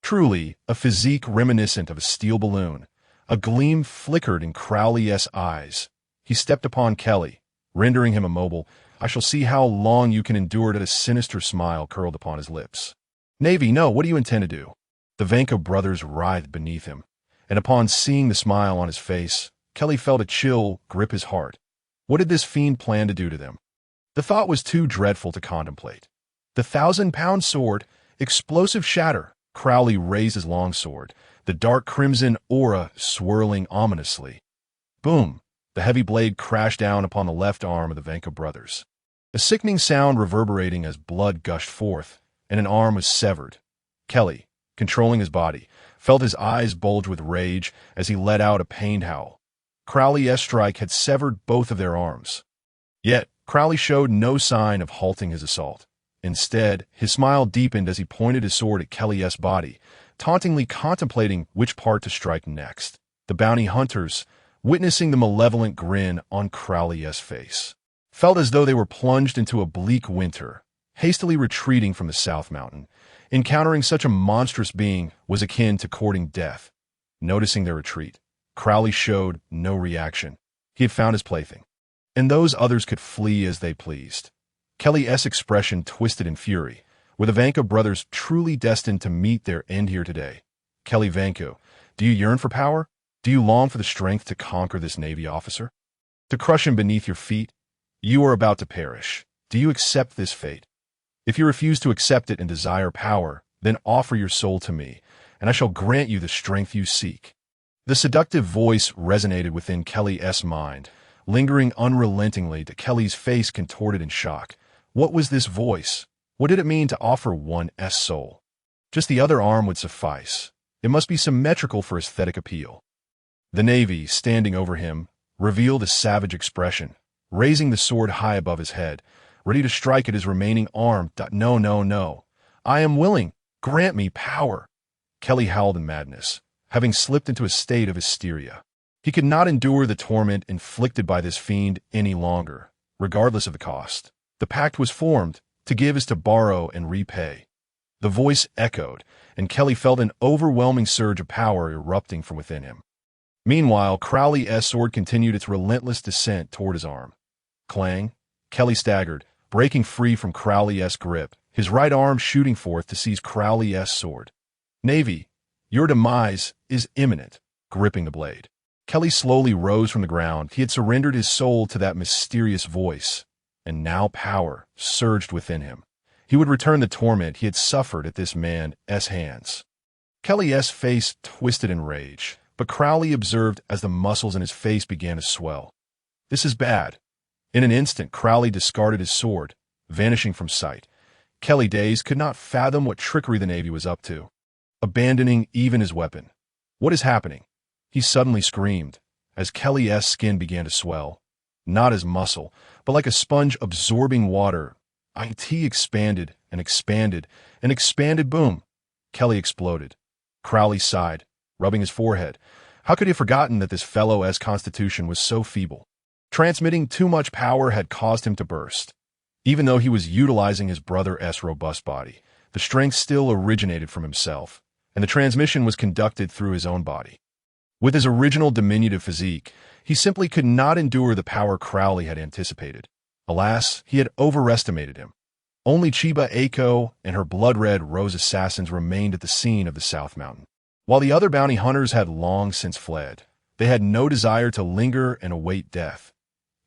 Truly, a physique reminiscent of a steel balloon. A gleam flickered in Crowley's eyes. He stepped upon Kelly, rendering him immobile. I shall see how long you can endure it. A sinister smile curled upon his lips. Navy, no, what do you intend to do? The Vanka brothers writhed beneath him, and upon seeing the smile on his face, Kelly felt a chill grip his heart. What did this fiend plan to do to them? The thought was too dreadful to contemplate. The 1,000-pound sword, explosive shatter. Crowley raised his long sword, the dark crimson aura swirling ominously. Boom! The heavy blade crashed down upon the left arm of the Vanka brothers. A sickening sound reverberating as blood gushed forth, and an arm was severed. Kelly, controlling his body, felt his eyes bulge with rage as he let out a pained howl. Crowley's strike had severed both of their arms. Yet, Crowley showed no sign of halting his assault. Instead, his smile deepened as he pointed his sword at Kelly's body, tauntingly contemplating which part to strike next. The bounty hunters, witnessing the malevolent grin on Crowley's face, felt as though they were plunged into a bleak winter, hastily retreating from the South Mountain. Encountering such a monstrous being was akin to courting death. Noticing their retreat, Crowley showed no reaction. He had found his plaything, and those others could flee as they pleased. Kelly's expression twisted in fury. Were the Vanka brothers truly destined to meet their end here today? Kelly Vanko, do you yearn for power? Do you long for the strength to conquer this Navy officer? To crush him beneath your feet? You are about to perish. Do you accept this fate? If you refuse to accept it and desire power, then offer your soul to me, and I shall grant you the strength you seek. The seductive voice resonated within Kelly's mind, lingering unrelentingly till Kelly's face contorted in shock. What was this voice? What did it mean to offer one's soul? Just the other arm would suffice. It must be symmetrical for aesthetic appeal. The Navy, standing over him, revealed a savage expression, raising the sword high above his head, ready to strike at his remaining arm. No, no, no. I am willing. Grant me power. Kelly howled in madness, having slipped into a state of hysteria. He could not endure the torment inflicted by this fiend any longer, regardless of the cost. The pact was formed. To give is to borrow and repay. The voice echoed, and Kelly felt an overwhelming surge of power erupting from within him. Meanwhile, Crowley's sword continued its relentless descent toward his arm. Clang! Kelly staggered, breaking free from Crowley's grip, his right arm shooting forth to seize Crowley's sword. Navy, your demise is imminent. Gripping the blade, Kelly slowly rose from the ground. He had surrendered his soul to that mysterious voice, and now power surged within him. He would return the torment he had suffered at this man's hands. Kelly's face twisted in rage, but Crowley observed as the muscles in his face began to swell. This is bad. In an instant, Crowley discarded his sword, vanishing from sight. Kelly, dazed, could not fathom what trickery the Navy was up to, abandoning even his weapon. What is happening? He suddenly screamed, as Kelly's skin began to swell. Not as muscle, but like a sponge absorbing water. IT expanded and expanded and expanded. Boom! Kelly exploded. Crowley sighed, rubbing his forehead. How could he have forgotten that this fellow's constitution was so feeble? Transmitting too much power had caused him to burst. Even though he was utilizing his brother's robust body, the strength still originated from himself, and the transmission was conducted through his own body. With his original diminutive physique, he simply could not endure the power Crowley had anticipated. Alas, he had overestimated him. Only Chiba Aiko and her blood-red rose assassins remained at the scene of the South Mountain. While the other bounty hunters had long since fled, they had no desire to linger and await death.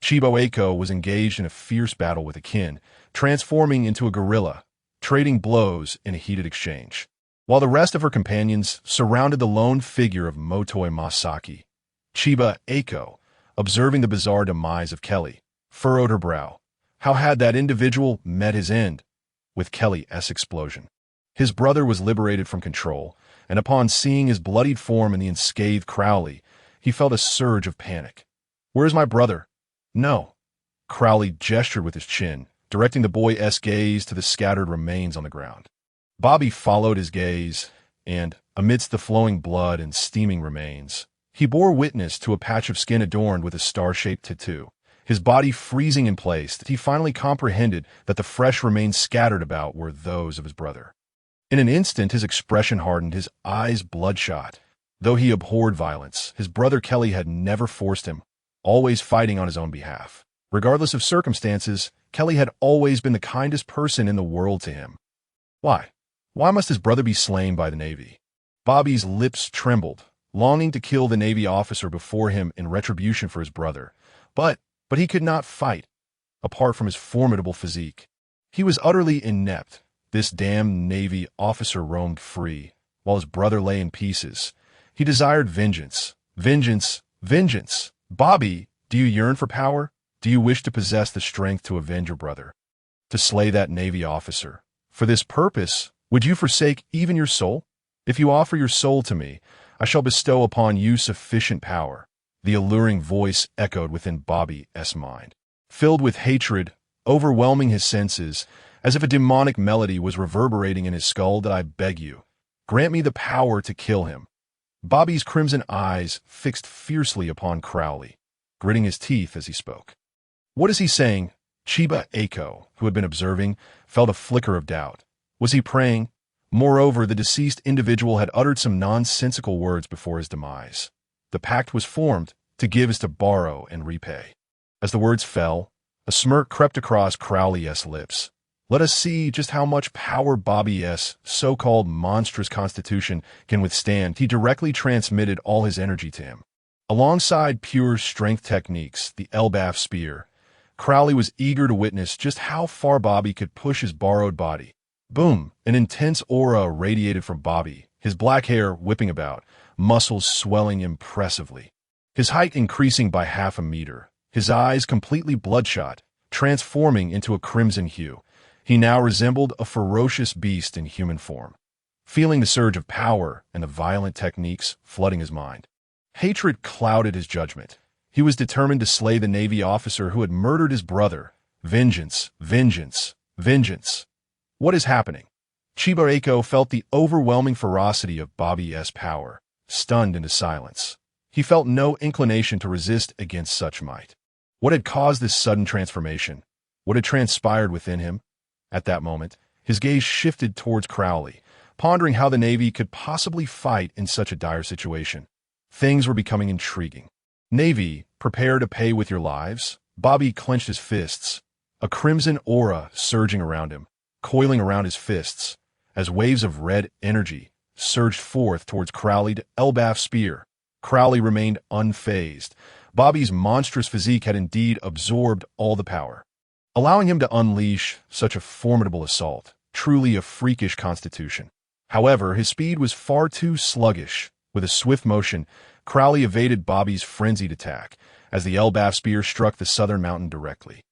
Chiba Aiko was engaged in a fierce battle with a kin, transforming into a gorilla, trading blows in a heated exchange, while the rest of her companions surrounded the lone figure of Motoi Masaki. Chiba Aiko, observing the bizarre demise of Kelly, furrowed her brow. How had that individual met his end? With Kelly's explosion. His brother was liberated from control, and upon seeing his bloodied form in the unscathed Crowley, he felt a surge of panic. "Where is my brother?" "No." Crowley gestured with his chin, directing the boy's gaze to the scattered remains on the ground. Bobby followed his gaze, and, amidst the flowing blood and steaming remains, he bore witness to a patch of skin adorned with a star-shaped tattoo. His body freezing in place, he finally comprehended that the fresh remains scattered about were those of his brother. In an instant his expression hardened, his eyes bloodshot. Though he abhorred violence, his brother Kelly had never forced him, always fighting on his own behalf. Regardless of circumstances, Kelly had always been the kindest person in the world to him. Why? Why must his brother be slain by the Navy? Bobby's lips trembled, longing to kill the Navy officer before him in retribution for his brother. But he could not fight, apart from his formidable physique. He was utterly inept. This damned Navy officer roamed free, while his brother lay in pieces. He desired vengeance. Vengeance. Vengeance. Bobby, do you yearn for power? Do you wish to possess the strength to avenge your brother? To slay that Navy officer? For this purpose, would you forsake even your soul? If you offer your soul to me, I shall bestow upon you sufficient power. The alluring voice echoed within Bobby's mind. Filled with hatred, overwhelming his senses, as if a demonic melody was reverberating in his skull, that I beg you, grant me the power to kill him. Bobby's crimson eyes fixed fiercely upon Crowley, gritting his teeth as he spoke. What is he saying? Shichibukai, who had been observing, felt a flicker of doubt. Was he praying? Moreover, the deceased individual had uttered some nonsensical words before his demise. The pact was formed. To give is to borrow and repay. As the words fell, a smirk crept across Crowley's lips. Let us see just how much power Bobby's so-called monstrous constitution can withstand. He directly transmitted all his energy to him. Alongside pure strength techniques, the Elbaf spear, Crowley was eager to witness just how far Bobby could push his borrowed body. Boom! An intense aura radiated from Bobby, his black hair whipping about, muscles swelling impressively. His height increasing by 1/2 meter, his eyes completely bloodshot, transforming into a crimson hue. He now resembled a ferocious beast in human form. Feeling the surge of power and the violent techniques flooding his mind, hatred clouded his judgment. He was determined to slay the Navy officer who had murdered his brother. Vengeance, vengeance, vengeance. What is happening? Shichibukai felt the overwhelming ferocity of Bobby's power, stunned into silence. He felt no inclination to resist against such might. What had caused this sudden transformation? What had transpired within him? At that moment, his gaze shifted towards Crowley, pondering how the Navy could possibly fight in such a dire situation. Things were becoming intriguing. Navy, prepare to pay with your lives? Bobby clenched his fists, a crimson aura surging around him, coiling around his fists, as waves of red energy surged forth towards Crowley's Elbaf spear. Crowley remained unfazed. Bobby's monstrous physique had indeed absorbed all the power, allowing him to unleash such a formidable assault. Truly a freakish constitution. However, his speed was far too sluggish. With a swift motion, Crowley evaded Bobby's frenzied attack as the Elbaf spear struck the southern mountain directly.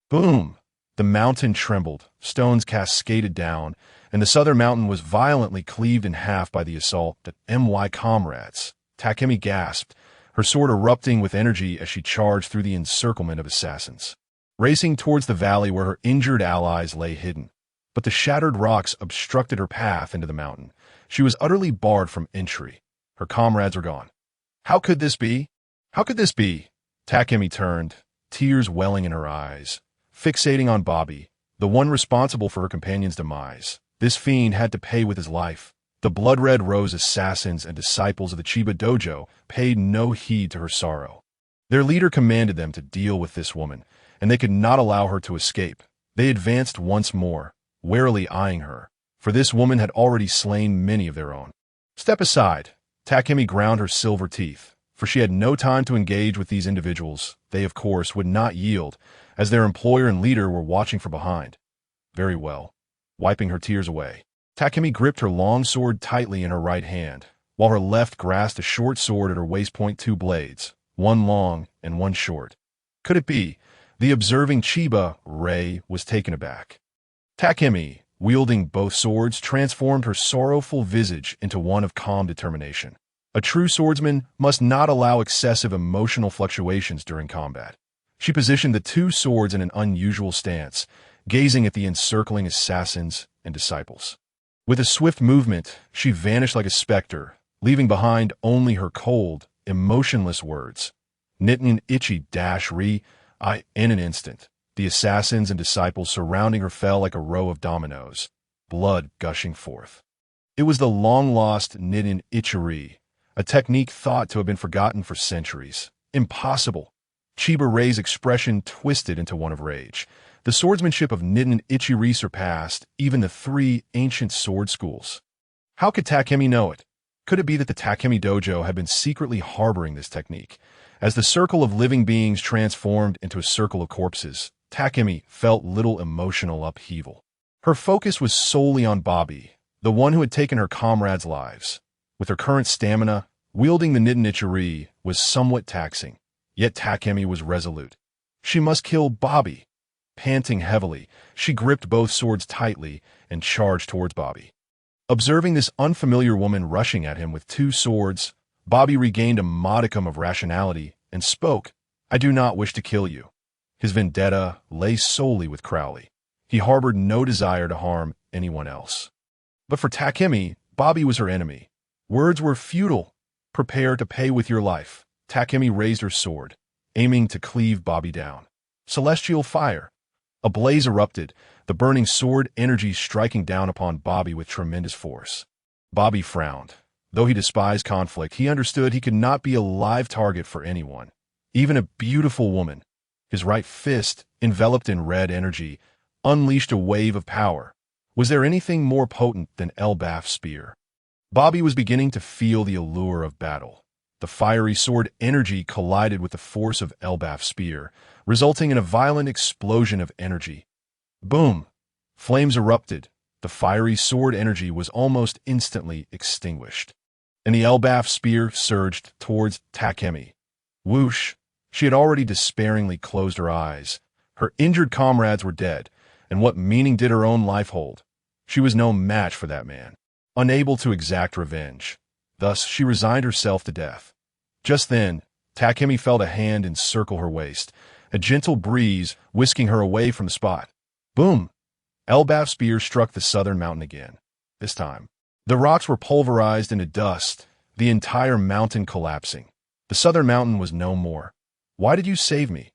Boom! The mountain trembled, stones cascaded down, and the southern mountain was violently cleaved in half by the assault. My comrades! Takemi gasped, her sword erupting with energy as she charged through the encirclement of assassins, racing towards the valley where her injured allies lay hidden. But the shattered rocks obstructed her path into the mountain. She was utterly barred from entry. Her comrades were gone. How could this be? How could this be? Takemi turned, tears welling in her eyes, fixating on Bobby, the one responsible for her companion's demise. This fiend had to pay with his life. The blood-red rose assassins and disciples of the Chiba dojo paid no heed to her sorrow. Their leader commanded them to deal with this woman, and they could not allow her to escape. They advanced once more, warily eyeing her, for this woman had already slain many of their own. Step aside. Takemi ground her silver teeth, for she had no time to engage with these individuals. They, of course, would not yield, as their employer and leader were watching from behind. Very well. Wiping her tears away, Takemi gripped her long sword tightly in her right hand, while her left grasped a short sword at her waist point, 2 blades, one long and one short. Could it be? The observing Chiba-Ray was taken aback. Takemi, wielding both swords, transformed her sorrowful visage into one of calm determination. A true swordsman must not allow excessive emotional fluctuations during combat. She positioned the two swords in an unusual stance, gazing at the encircling assassins and disciples. With a swift movement, she vanished like a specter, leaving behind only her cold, emotionless words. Nitten ichi-ri, in an instant, the assassins and disciples surrounding her fell like a row of dominoes, blood gushing forth. It was the long-lost Nitten ichi-ri, a technique thought to have been forgotten for centuries. Impossible! Chiba-Rei's expression twisted into one of rage. The swordsmanship of Nitten ichi-ri surpassed even the three ancient sword schools. How could Takemi know it? Could it be that the Takemi dojo had been secretly harboring this technique? As the circle of living beings transformed into a circle of corpses, Takemi felt little emotional upheaval. Her focus was solely on Bobby, the one who had taken her comrades' lives. With her current stamina, wielding the Nitten ichi-ri was somewhat taxing, yet Takemi was resolute. She must kill Bobby. Panting heavily, she gripped both swords tightly and charged towards Bobby. Observing this unfamiliar woman rushing at him with two swords, Bobby regained a modicum of rationality and spoke, "I do not wish to kill you." His vendetta lay solely with Crowley. He harbored no desire to harm anyone else. But for Takemi, Bobby was her enemy. Words were futile. "Prepare to pay with your life." Takemi raised her sword, aiming to cleave Bobby down. Celestial fire. A blaze erupted, the burning sword energy striking down upon Bobby with tremendous force. Bobby frowned. Though he despised conflict, he understood he could not be a live target for anyone, even a beautiful woman. His right fist, enveloped in red energy, unleashed a wave of power. Was there anything more potent than Elbaf's spear? Bobby was beginning to feel the allure of battle. The fiery sword energy collided with the force of Elbaf's spear, resulting in a violent explosion of energy. Boom! Flames erupted. The fiery sword energy was almost instantly extinguished, and the Elbaf spear surged towards Takemi. Whoosh! She had already despairingly closed her eyes. Her injured comrades were dead, and what meaning did her own life hold? She was no match for that man, unable to exact revenge. Thus, she resigned herself to death. Just then, Takemi felt a hand encircle her waist, a gentle breeze whisking her away from the spot. Boom! Elbaf's spear struck the southern mountain again. This time, the rocks were pulverized into dust, the entire mountain collapsing. The southern mountain was no more. "Why did you save me?"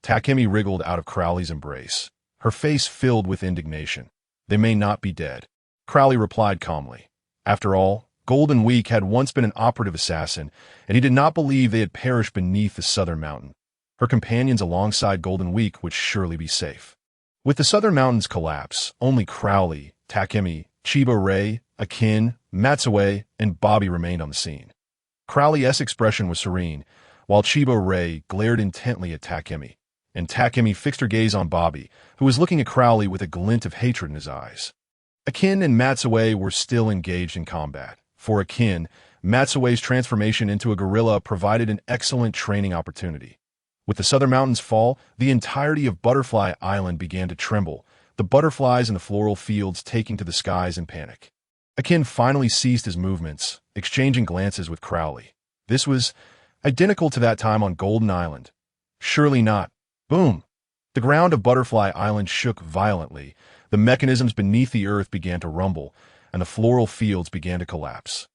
Takemi wriggled out of Crowley's embrace, her face filled with indignation. "They may not be dead," Crowley replied calmly. After all, Golden Week had once been an operative assassin, and he did not believe they had perished beneath the southern mountain. Her companions alongside Golden Week would surely be safe. With the southern mountain's collapse, only Crowley, Takemi, Chiba-Ray, Akin, Matsue, and Bobby remained on the scene. Crowley's expression was serene, while Chiba-Ray glared intently at Takemi, and Takemi fixed her gaze on Bobby, who was looking at Crowley with a glint of hatred in his eyes. Akin and Matsue were still engaged in combat. For Akin, Matsue's transformation into a gorilla provided an excellent training opportunity. With the southern mountain's fall, the entirety of Butterfly Island began to tremble, the butterflies in the floral fields taking to the skies in panic. Akin finally ceased his movements, exchanging glances with Crowley. This was identical to that time on Golden Island. Surely not. Boom! The ground of Butterfly Island shook violently, the mechanisms beneath the earth began to rumble, and the floral fields began to collapse.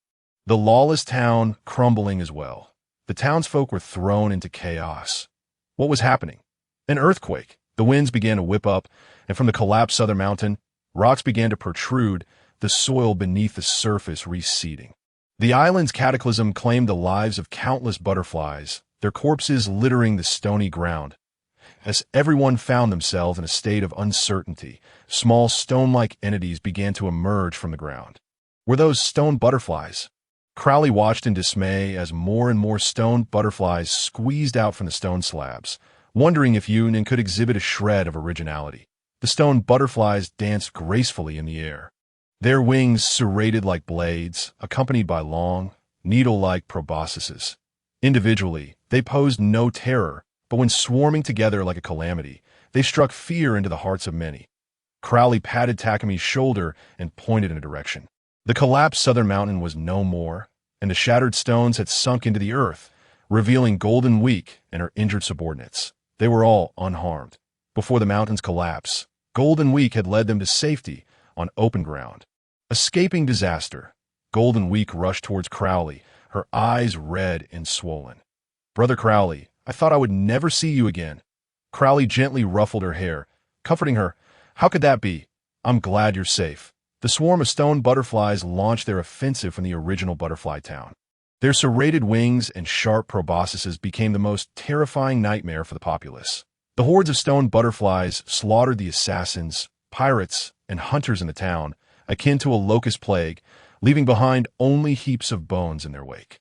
The lawless town crumbling as well. The townsfolk were thrown into chaos. What was happening? An earthquake. The winds began to whip up, and from the collapsed southern mountain, rocks began to protrude, the soil beneath the surface receding. The island's cataclysm claimed the lives of countless butterflies, their corpses littering the stony ground. As everyone found themselves in a state of uncertainty, small stone-like entities began to emerge from the ground. Were those stone butterflies? Crowley watched in dismay as more and more stone butterflies squeezed out from the stone slabs, wondering if yearn could exhibit a shred of originality. The stone butterflies danced gracefully in the air, their wings serrated like blades, accompanied by long, needle-like proboscises. Individually, they posed no terror, but when swarming together like a calamity, they struck fear into the hearts of many. Crowley patted Takami's shoulder and pointed in a direction. The collapsed southern mountain was no more, and the shattered stones had sunk into the earth, revealing Golden Week and her injured subordinates. They were all unharmed. Before the mountain's collapse, Golden Week had led them to safety on open ground. Escaping disaster, Golden Week rushed towards Crowley, her eyes red and swollen. "Brother Crowley, I thought I would never see you again." Crowley gently ruffled her hair, comforting her. "How could that be? I'm glad you're safe." The swarm of stone butterflies launched their offensive from the original butterfly town. Their serrated wings and sharp proboscises became the most terrifying nightmare for the populace. The hordes of stone butterflies slaughtered the assassins, pirates, and hunters in the town, akin to a locust plague, leaving behind only heaps of bones in their wake.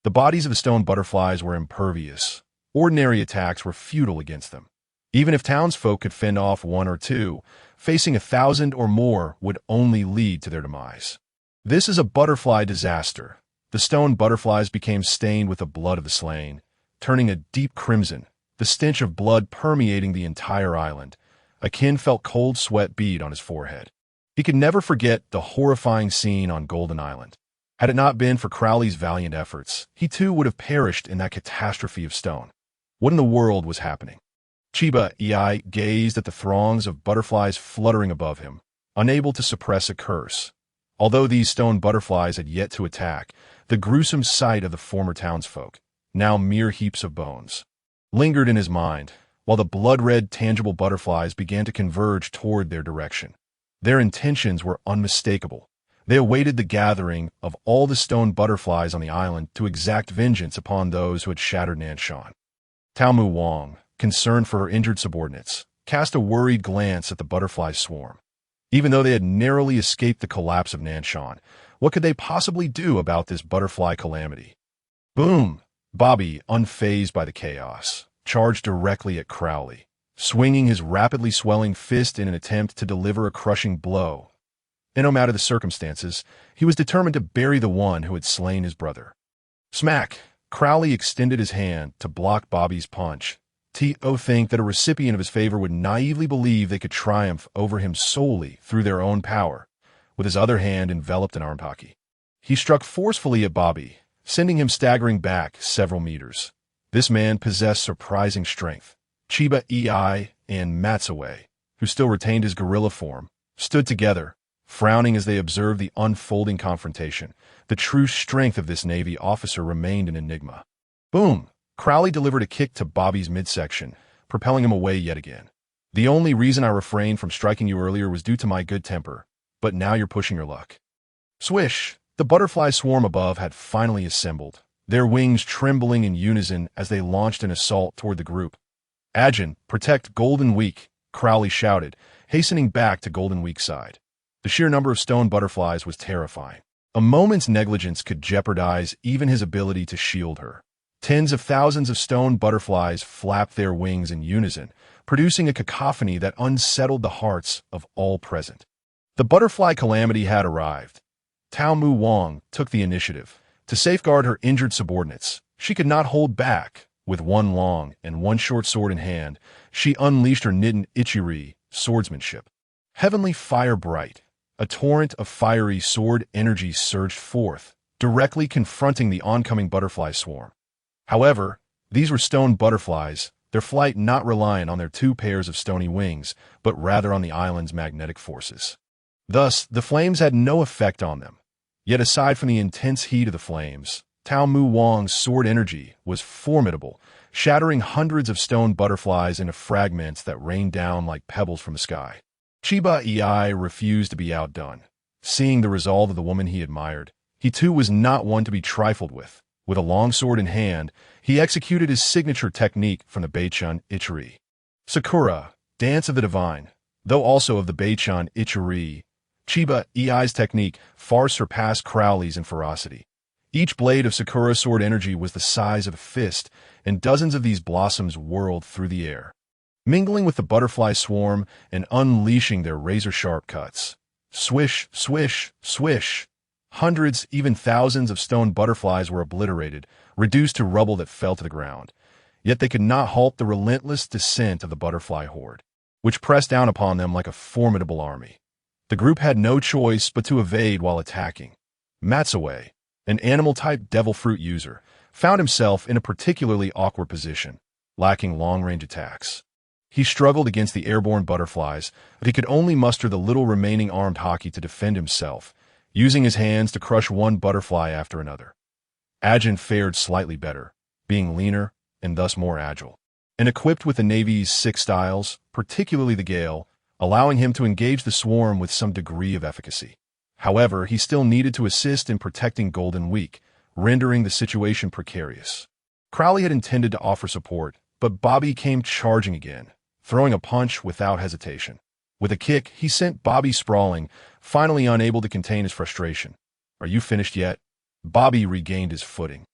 The bodies of the stone butterflies were impervious. Ordinary attacks were futile against them. Even if townsfolk could fend off one or two, facing 1,000 or more would only lead to their demise. This is a butterfly disaster. The stone butterflies became stained with the blood of the slain, turning a deep crimson, the stench of blood permeating the entire island. Akin felt cold sweat bead on his forehead. He could never forget the horrifying scene on Golden Island. Had it not been for Crowley's valiant efforts, he too would have perished in that catastrophe of stone. What in the world was happening? Shichibukai gazed at the throngs of butterflies fluttering above him, unable to suppress a curse. Although these stone butterflies had yet to attack, the gruesome sight of the former townsfolk, now mere heaps of bones, lingered in his mind, while the blood-red tangible butterflies began to converge toward their direction. Their intentions were unmistakable. They awaited the gathering of all the stone butterflies on the island to exact vengeance upon those who had shattered Nanshan. Tao Mu Wang, concerned for her injured subordinates, cast a worried glance at the butterfly swarm. Even though they had narrowly escaped the collapse of Nanshan, what could they possibly do about this butterfly calamity? Boom! Bobby, unfazed by the chaos, charged directly at Crowley, swinging his rapidly swelling fist in an attempt to deliver a crushing blow. No matter the circumstances, he was determined to bury the one who had slain his brother. Smack! Crowley extended his hand to block Bobby's punch. To think that a recipient of his favor would naively believe they could triumph over him solely through their own power, with his other hand enveloped in armpaki. He struck forcefully at Bobby, sending him staggering back several meters. This man possessed surprising strength. Shichibukai and Matsuwe, who still retained his gorilla form, stood together, frowning as they observed the unfolding confrontation. The true strength of this Navy officer remained an enigma. Boom! Crowley delivered a kick to Bobby's midsection, propelling him away yet again. "The only reason I refrained from striking you earlier was due to my good temper, but now you're pushing your luck." Swish! The butterfly swarm above had finally assembled, their wings trembling in unison as they launched an assault toward the group. "Agent, protect Golden Week," Crowley shouted, hastening back to Golden Week's side. The sheer number of stone butterflies was terrifying. A moment's negligence could jeopardize even his ability to shield her. Tens of thousands of stone butterflies flapped their wings in unison, producing a cacophony that unsettled the hearts of all present. The butterfly calamity had arrived. Tao Mu Wang took the initiative. To safeguard her injured subordinates, she could not hold back. With one long and one short sword in hand, she unleashed her Nitten Ichiri swordsmanship. Heavenly fire bright, a torrent of fiery sword energy surged forth, directly confronting the oncoming butterfly swarm. However, these were stone butterflies, their flight not reliant on their two pairs of stony wings, but rather on the island's magnetic forces. Thus, the flames had no effect on them. Yet aside from the intense heat of the flames, Tao Mu Wang's sword energy was formidable, shattering hundreds of stone butterflies into fragments that rained down like pebbles from the sky. Shichibukai refused to be outdone. Seeing the resolve of the woman he admired, he too was not one to be trifled with. With a long sword in hand, he executed his signature technique from the Beichan Ichiri. Sakura, Dance of the Divine. Though also of the Beichan Ichiri, Shichibukai's technique far surpassed Crowley's in ferocity. Each blade of Sakura's sword energy was the size of a fist, and dozens of these blossoms whirled through the air, mingling with the butterfly swarm and unleashing their razor-sharp cuts. Swish, swish, swish. Hundreds, even thousands of stone butterflies were obliterated, reduced to rubble that fell to the ground. Yet they could not halt the relentless descent of the butterfly horde, which pressed down upon them like a formidable army. The group had no choice but to evade while attacking. Matsue, an animal-type devil fruit user, found himself in a particularly awkward position, lacking long-range attacks. He struggled against the airborne butterflies, but he could only muster the little remaining armed haki to defend himself, using his hands to crush one butterfly after another. Ajin fared slightly better, being leaner and thus more agile, and equipped with the Navy's 6 styles, particularly the Gale, allowing him to engage the swarm with some degree of efficacy. However, he still needed to assist in protecting Golden Week, rendering the situation precarious. Crowley had intended to offer support, but Bobby came charging again, throwing a punch without hesitation. With a kick, he sent Bobby sprawling, finally unable to contain his frustration. "Are you finished yet?" Bobby regained his footing,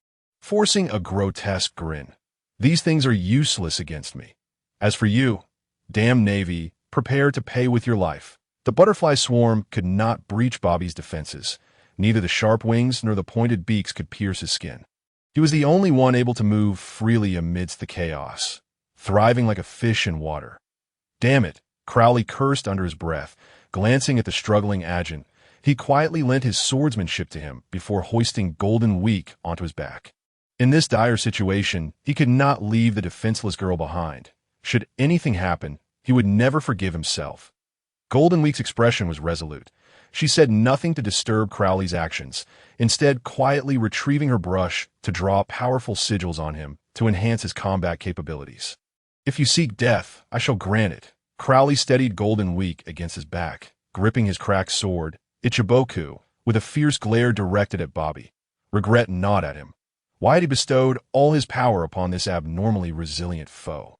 forcing a grotesque grin. "These things are useless against me. As for you, damn Navy, prepare to pay with your life." The butterfly swarm could not breach Bobby's defenses. Neither the sharp wings nor the pointed beaks could pierce his skin. He was the only one able to move freely amidst the chaos, thriving like a fish in water. "Damn it," Crowley cursed under his breath, glancing at the struggling Ajin. He quietly lent his swordsmanship to him before hoisting Golden Week onto his back. In this dire situation, he could not leave the defenseless girl behind. Should anything happen, he would never forgive himself. Golden Week's expression was resolute. She said nothing to disturb Crowley's actions, instead quietly retrieving her brush to draw powerful sigils on him to enhance his combat capabilities. "If you seek death, I shall grant it." Crowley steadied Golden Week against his back, gripping his cracked sword, Ichiboku, with a fierce glare directed at Bobby. Regret gnawed at him. Why had he bestowed all his power upon this abnormally resilient foe?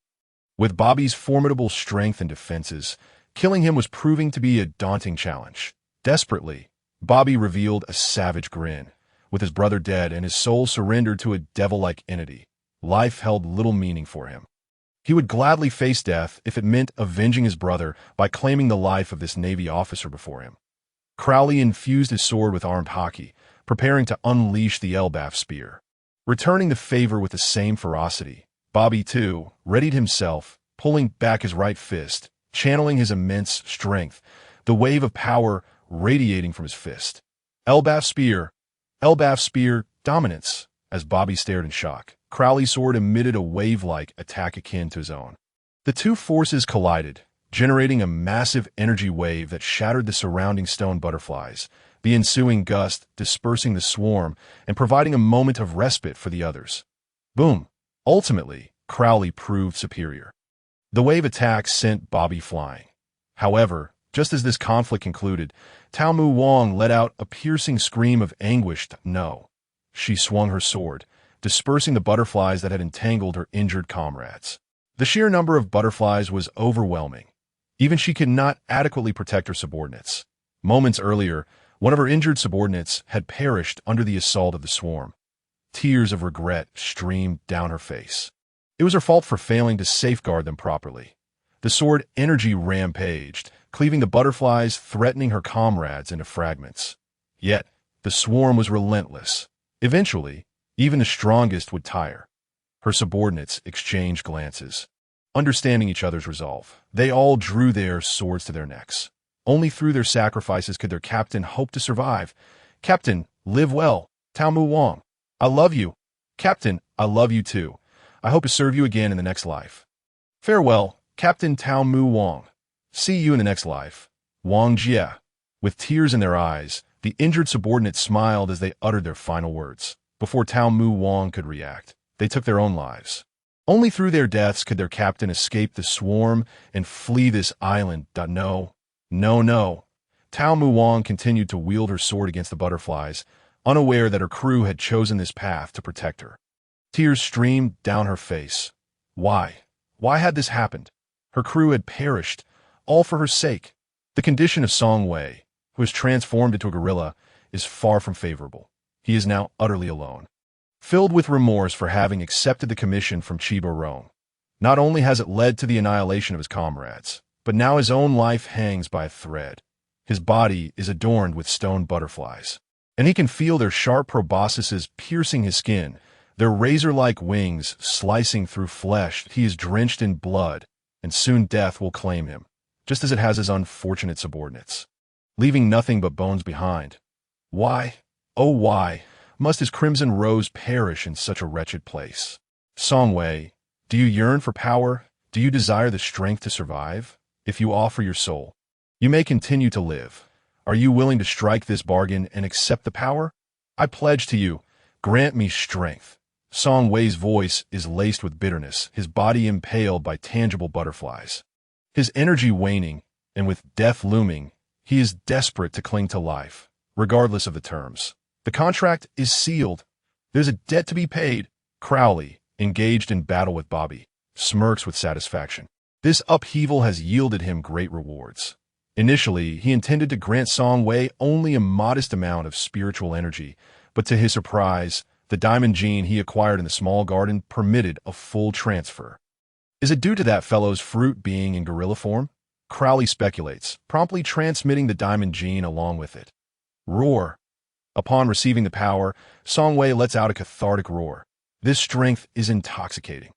With Bobby's formidable strength and defenses, killing him was proving to be a daunting challenge. Desperately, Bobby revealed a savage grin. With his brother dead and his soul surrendered to a devil-like entity, life held little meaning for him. He would gladly face death if it meant avenging his brother by claiming the life of this Navy officer before him. Crowley infused his sword with armed haki, preparing to unleash the Elbaf spear. Returning the favor with the same ferocity, Bobby, too, readied himself, pulling back his right fist, channeling his immense strength, the wave of power radiating from his fist. Elbaf spear, dominance. As Bobby stared in shock, Crowley's sword emitted a wave-like attack akin to his own. The two forces collided, generating a massive energy wave that shattered the surrounding stone butterflies, the ensuing gust dispersing the swarm and providing a moment of respite for the others. Boom! Ultimately, Crowley proved superior. The wave attack sent Bobby flying. However, just as this conflict concluded, Tao Mu Wong let out a piercing scream of anguished no. She swung her sword, dispersing the butterflies that had entangled her injured comrades. The sheer number of butterflies was overwhelming. Even she could not adequately protect her subordinates. Moments earlier, one of her injured subordinates had perished under the assault of the swarm. Tears of regret streamed down her face. It was her fault for failing to safeguard them properly. The sword energy rampaged, cleaving the butterflies, threatening her comrades into fragments. Yet, the swarm was relentless. Eventually, even the strongest would tire. Her subordinates exchanged glances. Understanding each other's resolve, they all drew their swords to their necks. Only through their sacrifices could their captain hope to survive. "Captain, live well. Tao Mu Wong. I love you. Captain, I love you too. I hope to serve you again in the next life. Farewell, Captain Tao Mu Wong. See you in the next life. Wang Jia." With tears in their eyes, the injured subordinates smiled as they uttered their final words. Before Tao Mu Wong could react, they took their own lives. Only through their deaths could their captain escape the swarm and flee this island. No. Tao Mu Wong continued to wield her sword against the butterflies, unaware that her crew had chosen this path to protect her. Tears streamed down her face. Why? Why had this happened? Her crew had perished, all for her sake. The condition of Song Wei, who has transformed into a gorilla, is far from favorable. He is now utterly alone. Filled with remorse for having accepted the commission from Chiba Rome. Not only has it led to the annihilation of his comrades, but now his own life hangs by a thread. His body is adorned with stone butterflies. and he can feel their sharp proboscises piercing his skin, their razor-like wings slicing through flesh. He is drenched in blood, and soon death will claim him, just as it has his unfortunate subordinates, leaving nothing but bones behind. Why, oh why, must his crimson rose perish in such a wretched place? Songwei, do you yearn for power? Do you desire the strength to survive? If you offer your soul, you may continue to live. Are you willing to strike this bargain and accept the power? I pledge to you, grant me strength. Songwei's voice is laced with bitterness, his body impaled by tangible butterflies. His energy waning, and with death looming, he is desperate to cling to life, regardless of the terms. The contract is sealed. There's a debt to be paid. Crowley, engaged in battle with Bobby, smirks with satisfaction. This upheaval has yielded him great rewards. Initially, he intended to grant Songwei only a modest amount of spiritual energy, but to his surprise, the diamond gene he acquired in the small garden permitted a full transfer. Is it due to that fellow's fruit being in gorilla form? Crowley speculates, promptly transmitting the diamond gene along with it. Roar. Upon receiving the power, Songwei lets out a cathartic roar. This strength is intoxicating.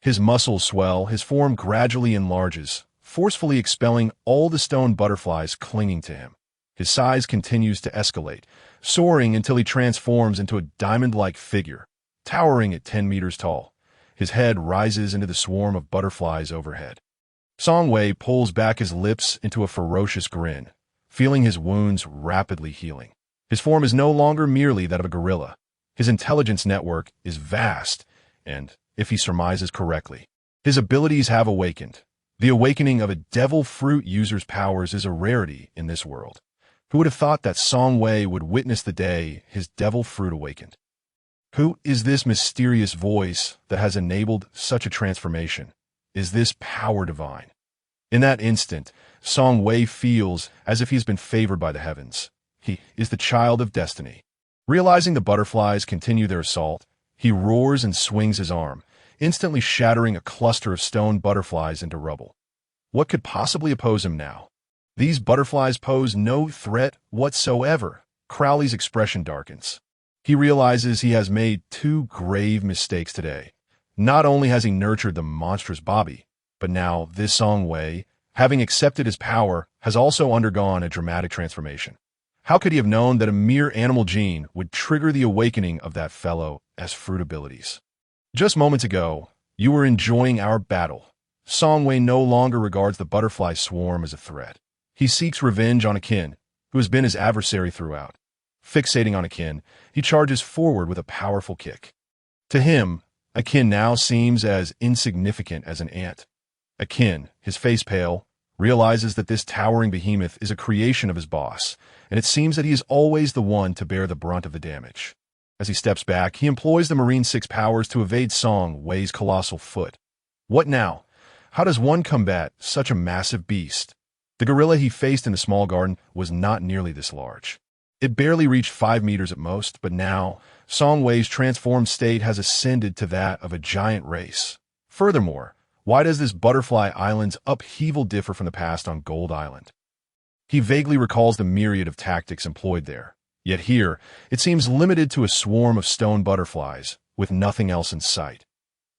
His muscles swell, his form gradually enlarges, forcefully expelling all the stone butterflies clinging to him. His size continues to escalate, soaring until he transforms into a diamond-like figure, towering at 10 meters tall. His head rises into the swarm of butterflies overhead. Songwei pulls back his lips into a ferocious grin, feeling his wounds rapidly healing. His form is no longer merely that of a gorilla. His intelligence network is vast, and, if he surmises correctly, his abilities have awakened. The awakening of a devil fruit user's powers is a rarity in this world. Who would have thought that Songwei would witness the day his devil fruit awakened? Who is this mysterious voice that has enabled such a transformation? Is this power divine? In that instant, Songwei feels as if he's been favored by the heavens. He is the child of destiny. Realizing the butterflies continue their assault, he roars and swings his arm, instantly shattering a cluster of stone butterflies into rubble. What could possibly oppose him now? These butterflies pose no threat whatsoever. Crowley's expression darkens. He realizes he has made two grave mistakes today. Not only has he nurtured the monstrous Bobby, but now this Songwei, having accepted his power, has also undergone a dramatic transformation. How could he have known that a mere animal gene would trigger the awakening of that fellow as fruit abilities? Just moments ago, you were enjoying our battle. Songwei no longer regards the butterfly swarm as a threat. He seeks revenge on Akin, who has been his adversary throughout. Fixating on Akin, he charges forward with a powerful kick. To him, Akin now seems as insignificant as an ant. Akin, his face pale, realizes that this towering behemoth is a creation of his boss, and it seems that he is always the one to bear the brunt of the damage. As he steps back, he employs the Marine 6 powers to evade Songwei's colossal foot. What now? How does one combat such a massive beast? The gorilla he faced in the small garden was not nearly this large. It barely reached 5 meters at most, but now, Songwei's transformed state has ascended to that of a giant race. Furthermore, why does this Butterfly Island's upheaval differ from the past on Gold Island? He vaguely recalls the myriad of tactics employed there. Yet here, it seems limited to a swarm of stone butterflies, with nothing else in sight.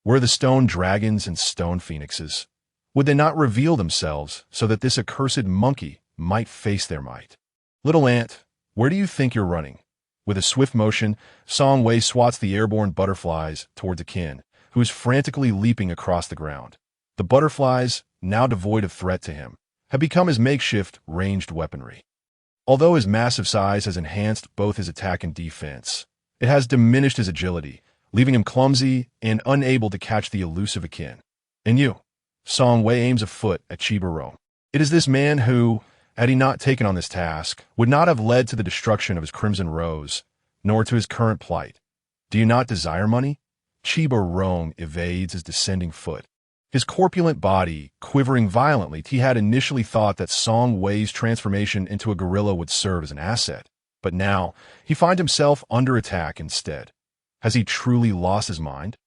Were the stone dragons and stone phoenixes? Would they not reveal themselves so that this accursed monkey might face their might? Little ant, where do you think you're running? With a swift motion, Songwei swats the airborne butterflies towards Akin, who is frantically leaping across the ground. The butterflies, now devoid of threat to him, have become his makeshift ranged weaponry. Although his massive size has enhanced both his attack and defense, it has diminished his agility, leaving him clumsy and unable to catch the elusive Akin. And you? Songwei aims a foot at Chiba. It is this man who, had he not taken on this task, would not have led to the destruction of his crimson rose, nor to his current plight. Do you not desire money? Chiba evades his descending foot. His corpulent body quivering violently, he had initially thought that Songwei's transformation into a gorilla would serve as an asset, but now he finds himself under attack instead. Has he truly lost his mind?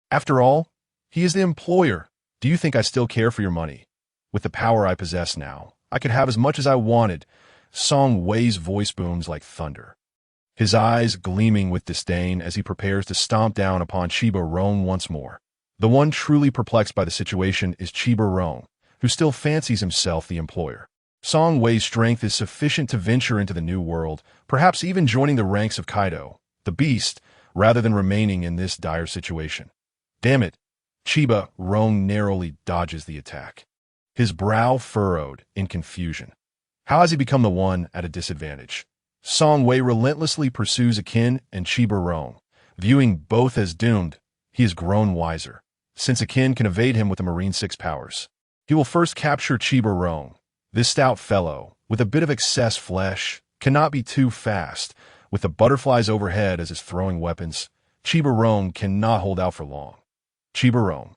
After all, he is the employer. Do you think I still care for your money? With the power I possess now, I could have as much as I wanted. Songwei's voice booms like thunder. his eyes gleaming with disdain as he prepares to stomp down upon Chiba Roan once more. The one truly perplexed by the situation is Chiba Roan, who still fancies himself the employer. Song Wei's strength is sufficient to venture into the new world, perhaps even joining the ranks of Kaido, the beast, rather than remaining in this dire situation. Damn it! Chiba Roan narrowly dodges the attack, his brow furrowed in confusion. How has he become the one at a disadvantage? Song Wei relentlessly pursues Akin and Chiba Roan. Viewing both as doomed, he has grown wiser. Since Akin can evade him with the Marine 6 powers, he will first capture Chiba Roan. This stout fellow, with a bit of excess flesh, cannot be too fast. With the butterflies overhead as his throwing weapons, Chiba Roan cannot hold out for long. Chiba Roan,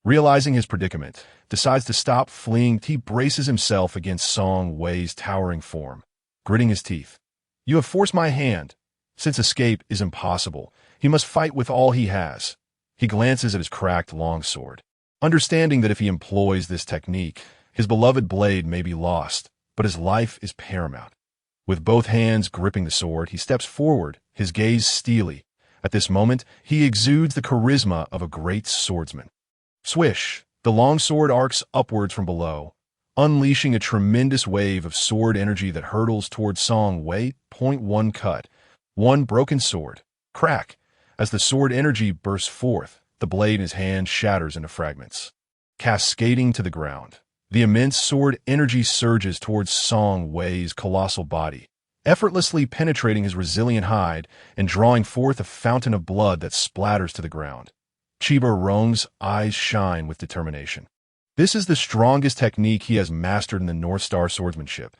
realizing his predicament, decides to stop fleeing. He braces himself against Song Wei's towering form, gritting his teeth. You have forced my hand. Since escape is impossible, he must fight with all he has. He glances at his cracked longsword, understanding that if he employs this technique, his beloved blade may be lost, but his life is paramount. With both hands gripping the sword, he steps forward, his gaze steely. At this moment, he exudes the charisma of a great swordsman. Swish! The longsword arcs upwards from below, unleashing a tremendous wave of sword energy that hurtles towards Song Wei. Point one cut. One broken sword. Crack! As the sword energy bursts forth, the blade in his hand shatters into fragments, cascading to the ground. The immense sword energy surges towards Song Wei's colossal body, effortlessly penetrating his resilient hide and drawing forth a fountain of blood that splatters to the ground. Chiba Roan's eyes shine with determination. This is the strongest technique he has mastered in the North Star swordsmanship.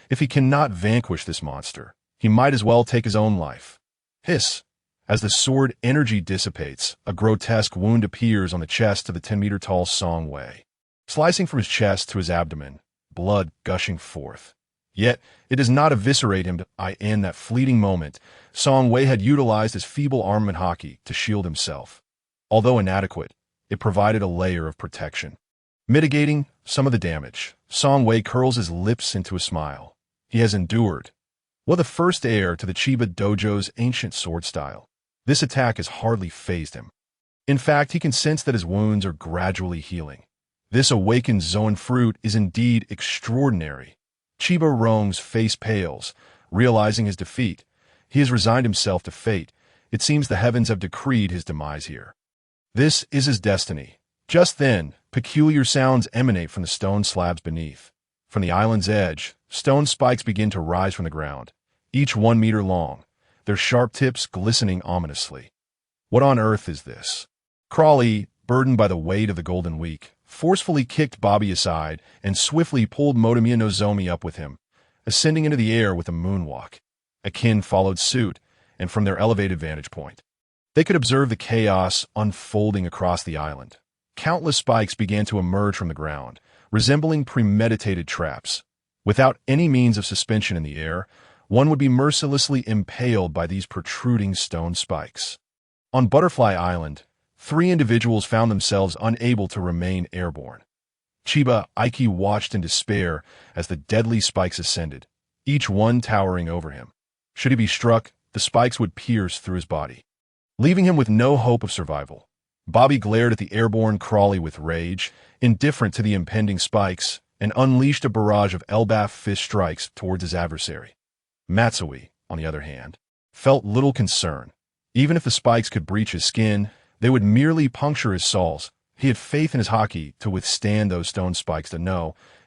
If he cannot vanquish this monster, he might as well take his own life. Hiss! As the sword energy dissipates, a grotesque wound appears on the chest of the 10-meter-tall Song Wei, slicing from his chest to his abdomen, blood gushing forth. Yet, it does not eviscerate him. In that fleeting moment, Song Wei had utilized his feeble armament haki to shield himself. Although inadequate, it provided a layer of protection, mitigating some of the damage. Song Wei curls his lips into a smile. He has endured. Well, the first heir to the Chiba Dojo's ancient sword style, this attack has hardly fazed him. In fact, he can sense that his wounds are gradually healing. This awakened Zoan fruit is indeed extraordinary. Chiba Roan's face pales, realizing his defeat. He has resigned himself to fate. It seems the heavens have decreed his demise here. This is his destiny. Just then, peculiar sounds emanate from the stone slabs beneath. From the island's edge, stone spikes begin to rise from the ground, each 1 meter long, their sharp tips glistening ominously. What on earth is this? Crawley, burdened by the weight of the Golden Week, forcefully kicked Bobby aside and swiftly pulled Motomiya Nozomi up with him, ascending into the air with a moonwalk. Akin followed suit, and from their elevated vantage point, they could observe the chaos unfolding across the island. Countless spikes began to emerge from the ground, resembling premeditated traps. Without any means of suspension in the air, one would be mercilessly impaled by these protruding stone spikes. On Butterfly Island, 3 individuals found themselves unable to remain airborne. Chiba Aiki watched in despair as the deadly spikes ascended, each one towering over him. Should he be struck, the spikes would pierce through his body, leaving him with no hope of survival. Bobby glared at the airborne Crawley with rage, indifferent to the impending spikes, and unleashed a barrage of Elbaf fist strikes towards his adversary. Matsui, on the other hand, felt little concern. Even if the spikes could breach his skin, they would merely puncture his soles. He had faith in his haki to withstand those stone spikes.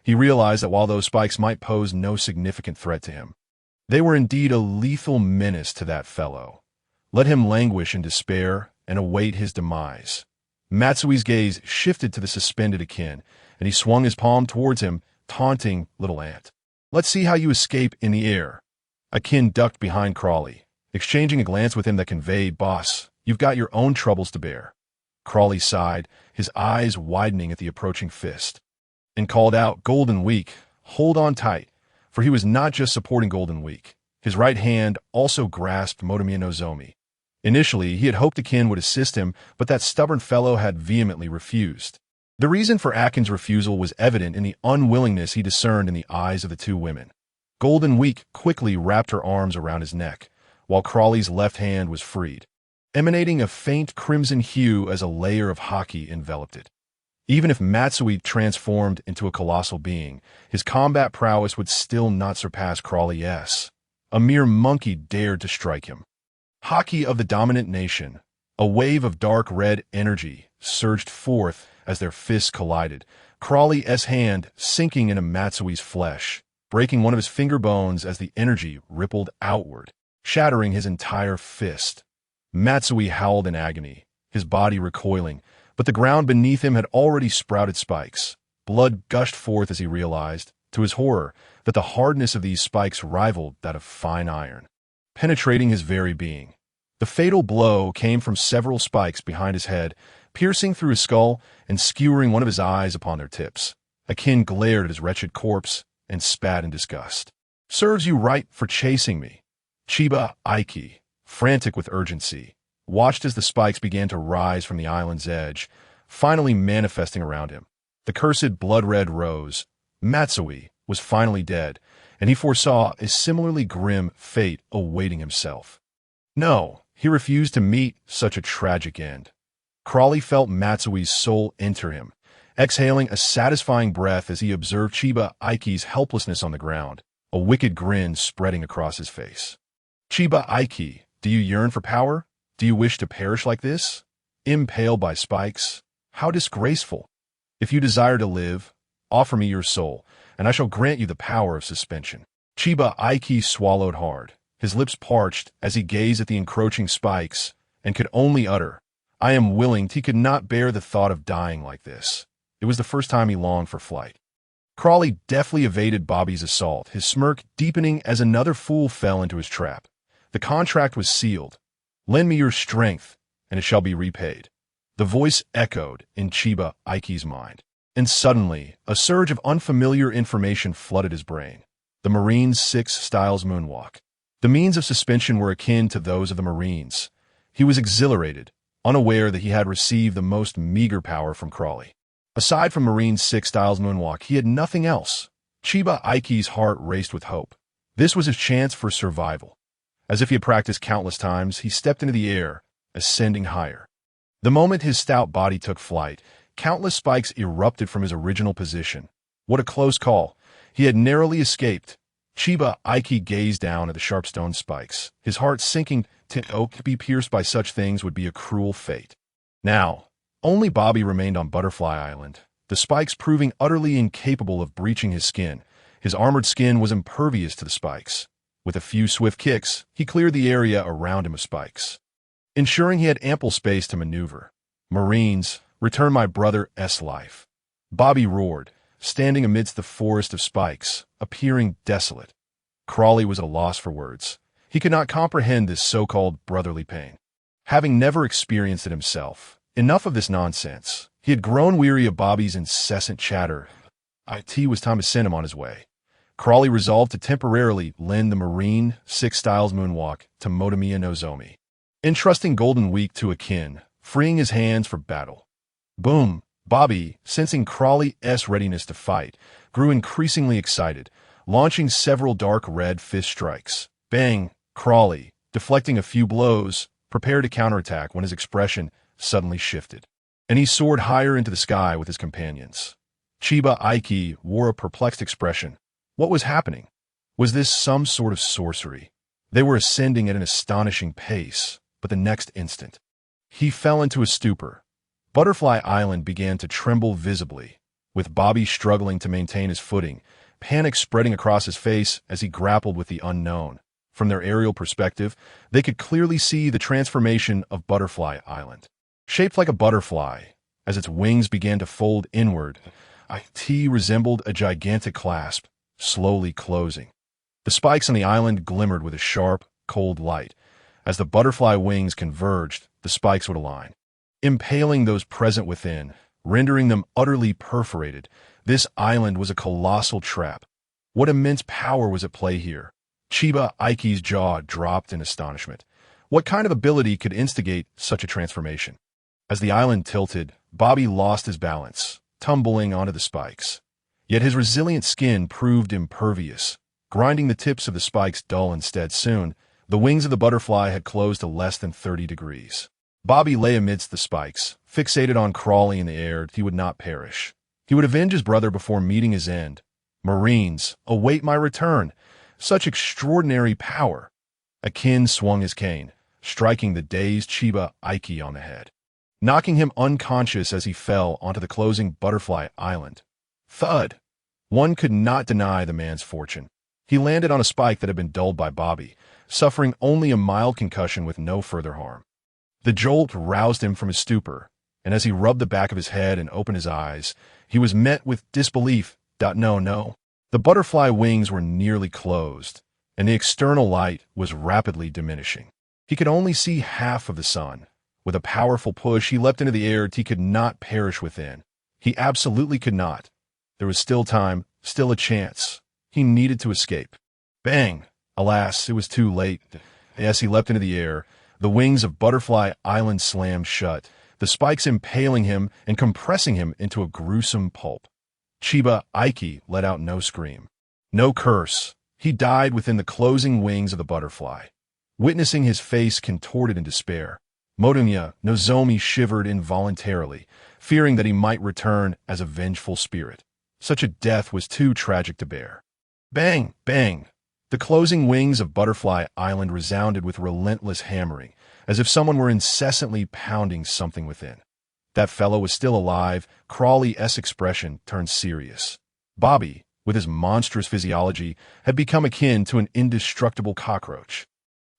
He realized that while those spikes might pose no significant threat to him, they were indeed a lethal menace to that fellow. Let him languish in despair and await his demise. Matsui's gaze shifted to the suspended Akin, and he swung his palm towards him, taunting, "Little ant, let's see how you escape in the air." Akin ducked behind Crawley, exchanging a glance with him that conveyed, "Boss, you've got your own troubles to bear." Crawley sighed, his eyes widening at the approaching fist, and called out, "Golden Week, hold on tight," for he was not just supporting Golden Week. His right hand also grasped Motomiya Nozomi. Initially, he had hoped Akin would assist him, but that stubborn fellow had vehemently refused. The reason for Akin's refusal was evident in the unwillingness he discerned in the eyes of the 2 women. Golden Week quickly wrapped her arms around his neck, while Crawley's left hand was freed, emanating a faint crimson hue as a layer of haki enveloped it. Even if Matsui transformed into a colossal being, his combat prowess would still not surpass Crawley's. A mere monkey dared to strike him. Haki of the dominant nation. A wave of dark red energy surged forth as their fists collided, Crawley's hand sinking into Matsui's flesh, breaking one of his finger bones as the energy rippled outward, shattering his entire fist. Matsui howled in agony, his body recoiling, but the ground beneath him had already sprouted spikes. Blood gushed forth as he realized, to his horror, that the hardness of these spikes rivaled that of fine iron, penetrating his very being. The fatal blow came from several spikes behind his head, piercing through his skull and skewering one of his eyes upon their tips. Akin glared at his wretched corpse and spat in disgust. "Serves you right for chasing me." Shichibukai, frantic with urgency, watched as the spikes began to rise from the island's edge, finally manifesting around him. The cursed blood-red rose. Matsui was finally dead, and he foresaw a similarly grim fate awaiting himself. No, he refused to meet such a tragic end. Crawley felt Matsui's soul enter him, exhaling a satisfying breath as he observed Shibukai's helplessness on the ground, a wicked grin spreading across his face. "Shichibukai, do you yearn for power? Do you wish to perish like this? Impaled by spikes? How disgraceful! If you desire to live, offer me your soul, and I shall grant you the power of suspension." Shichibukai swallowed hard, his lips parched as he gazed at the encroaching spikes, and could only utter, "I am willing." He could not bear the thought of dying like this. It was the first time he longed for flight. Crawley deftly evaded Bobby's assault, his smirk deepening as another fool fell into his trap. The contract was sealed. "Lend me your strength, and it shall be repaid." The voice echoed in Shibukai's mind. And suddenly, a surge of unfamiliar information flooded his brain. The Marine's 6 styles moonwalk. The means of suspension were akin to those of the Marines. He was exhilarated, unaware that he had received the most meager power from Crawley. Aside from Marine's 6 styles moonwalk, he had nothing else. Shibukai's heart raced with hope. This was his chance for survival. As if he had practiced countless times, he stepped into the air, ascending higher. The moment his stout body took flight, countless spikes erupted from his original position. What a close call! He had narrowly escaped. Shichibukai gazed down at the sharp stone spikes, his heart sinking. To be pierced by such things would be a cruel fate. Now, only Bobby remained on Butterfly Island, the spikes proving utterly incapable of breaching his skin. His armored skin was impervious to the spikes. With a few swift kicks, he cleared the area around him of spikes, ensuring he had ample space to maneuver. "Marines, return my brother's life." Bobby roared, standing amidst the forest of spikes, appearing desolate. Crawley was at a loss for words. He could not comprehend this so-called brotherly pain. Having never experienced it himself, enough of this nonsense. He had grown weary of Bobby's incessant chatter. It was time to send him on his way. Crawley resolved to temporarily lend the Marine 6 styles moonwalk to Motomiya Nozomi, entrusting Golden Week to Akin, freeing his hands for battle. Boom! Bobby, sensing Crawley's readiness to fight, grew increasingly excited, launching several dark red fist strikes. Bang! Crawley, deflecting a few blows, prepared to counterattack when his expression suddenly shifted, and he soared higher into the sky with his companions. Shichibukai wore a perplexed expression. What was happening? Was this some sort of sorcery? They were ascending at an astonishing pace, but the next instant, he fell into a stupor. Butterfly Island began to tremble visibly, with Bobby struggling to maintain his footing, panic spreading across his face as he grappled with the unknown. From their aerial perspective, they could clearly see the transformation of Butterfly Island. Shaped like a butterfly, as its wings began to fold inward, it resembled a gigantic clasp, slowly closing. The spikes on the island glimmered with a sharp, cold light. As the butterfly wings converged, the spikes would align, impaling those present within, rendering them utterly perforated. This island was a colossal trap. What immense power was at play here? Shibukai's jaw dropped in astonishment. What kind of ability could instigate such a transformation? As the island tilted, Bobby lost his balance, tumbling onto the spikes. Yet his resilient skin proved impervious, grinding the tips of the spikes dull instead. Soon, The wings of the butterfly had closed to less than 30 degrees. Bobby lay amidst the spikes, fixated on crawling in the air. He would not perish. He would avenge his brother before meeting his end. Marines, await my return. Such extraordinary power. Akin swung his cane, striking the dazed Shichibukai on the head, knocking him unconscious as he fell onto the closing butterfly island. Thud! One could not deny the man's fortune. He landed on a spike that had been dulled by Bobby, suffering only a mild concussion with no further harm. The jolt roused him from his stupor, and as he rubbed the back of his head and opened his eyes, he was met with disbelief. No. The butterfly wings were nearly closed, and the external light was rapidly diminishing. He could only see half of the sun. With a powerful push, he leapt into the air. He could not perish within. He absolutely could not. There was still time, still a chance. He needed to escape. Bang! Alas, it was too late. As he leapt into the air, the wings of Butterfly Island slammed shut, the spikes impaling him and compressing him into a gruesome pulp. Shichibukai let out no scream, no curse. He died within the closing wings of the butterfly. Witnessing his face contorted in despair, Motonya Nozomi shivered involuntarily, fearing that he might return as a vengeful spirit. Such a death was too tragic to bear. Bang! Bang! The closing wings of Butterfly Island resounded with relentless hammering, as if someone were incessantly pounding something within. That fellow was still alive. Crawley's expression turned serious. Bobby, with his monstrous physiology, had become akin to an indestructible cockroach.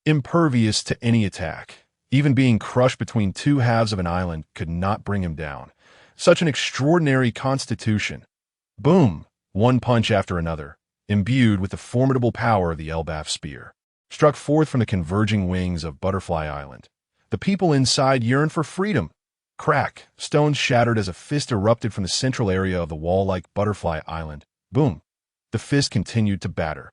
Impervious to any attack, even being crushed between two halves of an island could not bring him down. Such an extraordinary constitution. Boom! One punch after another, imbued with the formidable power of the Elbaf spear, struck forth from the converging wings of Butterfly Island. The people inside yearned for freedom. Crack! Stones shattered as a fist erupted from the central area of the wall-like Butterfly Island. Boom! The fist continued to batter,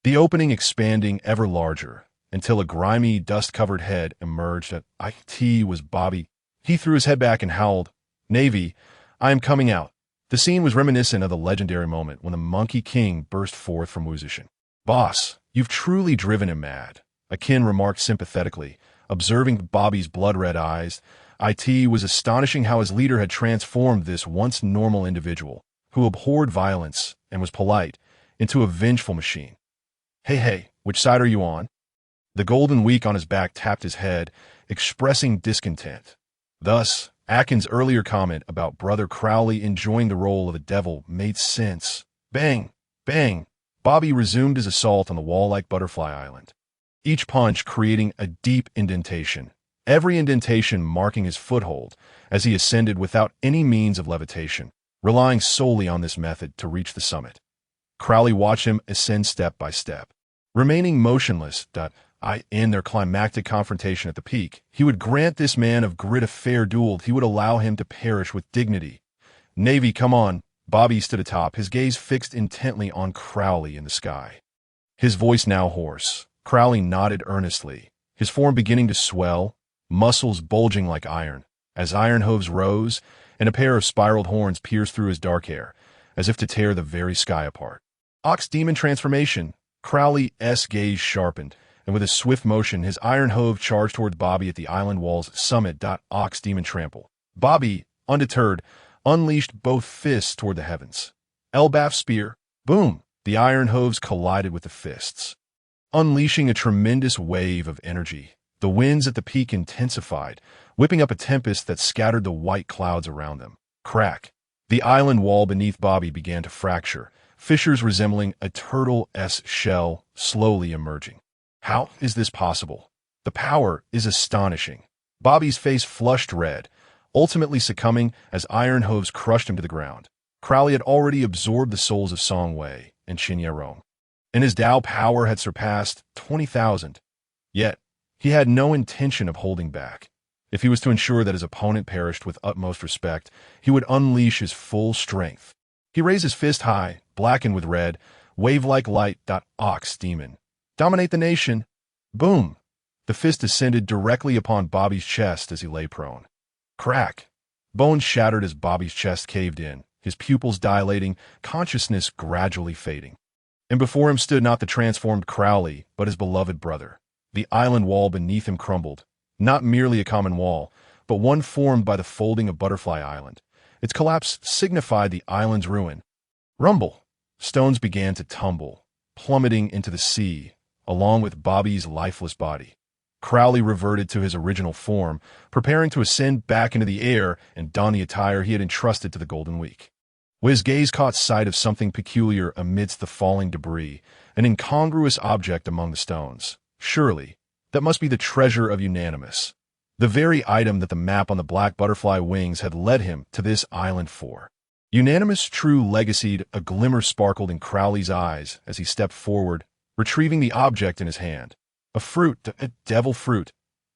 the opening expanding ever larger, until a grimy, dust-covered head emerged. It was Bobby. He threw his head back and howled, "Navy, I am coming out." The scene was reminiscent of the legendary moment when the Monkey King burst forth from Wuzishin. "Boss, you've truly driven him mad," Akin remarked sympathetically, observing Bobby's blood-red eyes. It was astonishing how his leader had transformed this once normal individual, who abhorred violence and was polite, into a vengeful machine. Hey, which side are you on?" The golden week on his back tapped his head, expressing discontent. Thus, Akin's earlier comment about Brother Crowley enjoying the role of the devil made sense. Bang! Bang! Bobby resumed his assault on the wall-like Butterfly Island, each punch creating a deep indentation, every indentation marking his foothold as he ascended without any means of levitation, relying solely on this method to reach the summit. Crowley watched him ascend step by step, remaining motionless. In their climactic confrontation at the peak, he would grant this man of grit a fair duel. He would allow him to perish with dignity. "Navy, come on." Bobby stood atop, his gaze fixed intently on Crowley in the sky. His voice now hoarse, Crowley nodded earnestly, his form beginning to swell, muscles bulging like iron, as iron hooves rose, and a pair of spiraled horns pierced through his dark hair, as if to tear the very sky apart. Ox Demon transformation. Crowley's gaze sharpened, and with a swift motion, his iron hove charged towards Bobby at the island wall's summit. Ox Demon trample. Bobby, undeterred, unleashed both fists toward the heavens. Elbaf spear. Boom! The iron hoves collided with the fists, unleashing a tremendous wave of energy. The winds at the peak intensified, whipping up a tempest that scattered the white clouds around them. Crack! The island wall beneath Bobby began to fracture, fissures resembling a turtle's shell slowly emerging. How is this possible? The power is astonishing. Bobby's face flushed red, ultimately succumbing as iron hooves crushed him to the ground. Crowley had already absorbed the souls of Song Wei and Qin Yarong, and his Dao power had surpassed 20,000. Yet, he had no intention of holding back. If he was to ensure that his opponent perished with utmost respect, he would unleash his full strength. He raised his fist high, blackened with red, wave-like light. Ox Demon. Dominate the nation. Boom! The fist descended directly upon Bobby's chest as he lay prone. Crack! Bones shattered as Bobby's chest caved in, his pupils dilating, consciousness gradually fading. And before him stood not the transformed Crowley, but his beloved brother. The island wall beneath him crumbled. Not merely a common wall, but one formed by the folding of Butterfly Island. Its collapse signified the island's ruin. Rumble! Stones began to tumble, plummeting into the sea, along with Bobby's lifeless body. Crowley reverted to his original form, preparing to ascend back into the air and don the attire he had entrusted to the Golden Week. His gaze caught sight of something peculiar amidst the falling debris, an incongruous object among the stones. Surely, that must be the treasure of Unanimous, the very item that the map on the black butterfly wings had led him to this island for. Unanimous true legacy. A glimmer sparkled in Crowley's eyes as he stepped forward, retrieving the object in his hand. A fruit, a devil fruit.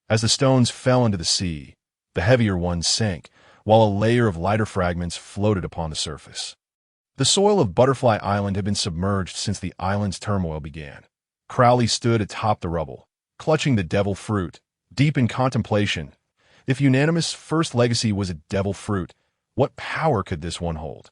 As the stones fell into the sea, the heavier ones sank, while a layer of lighter fragments floated upon the surface. The soil of Butterfly Island had been submerged since the island's turmoil began. Crowley stood atop the rubble, clutching the devil fruit, deep in contemplation. If Unanimous' first legacy was a devil fruit, what power could this one hold?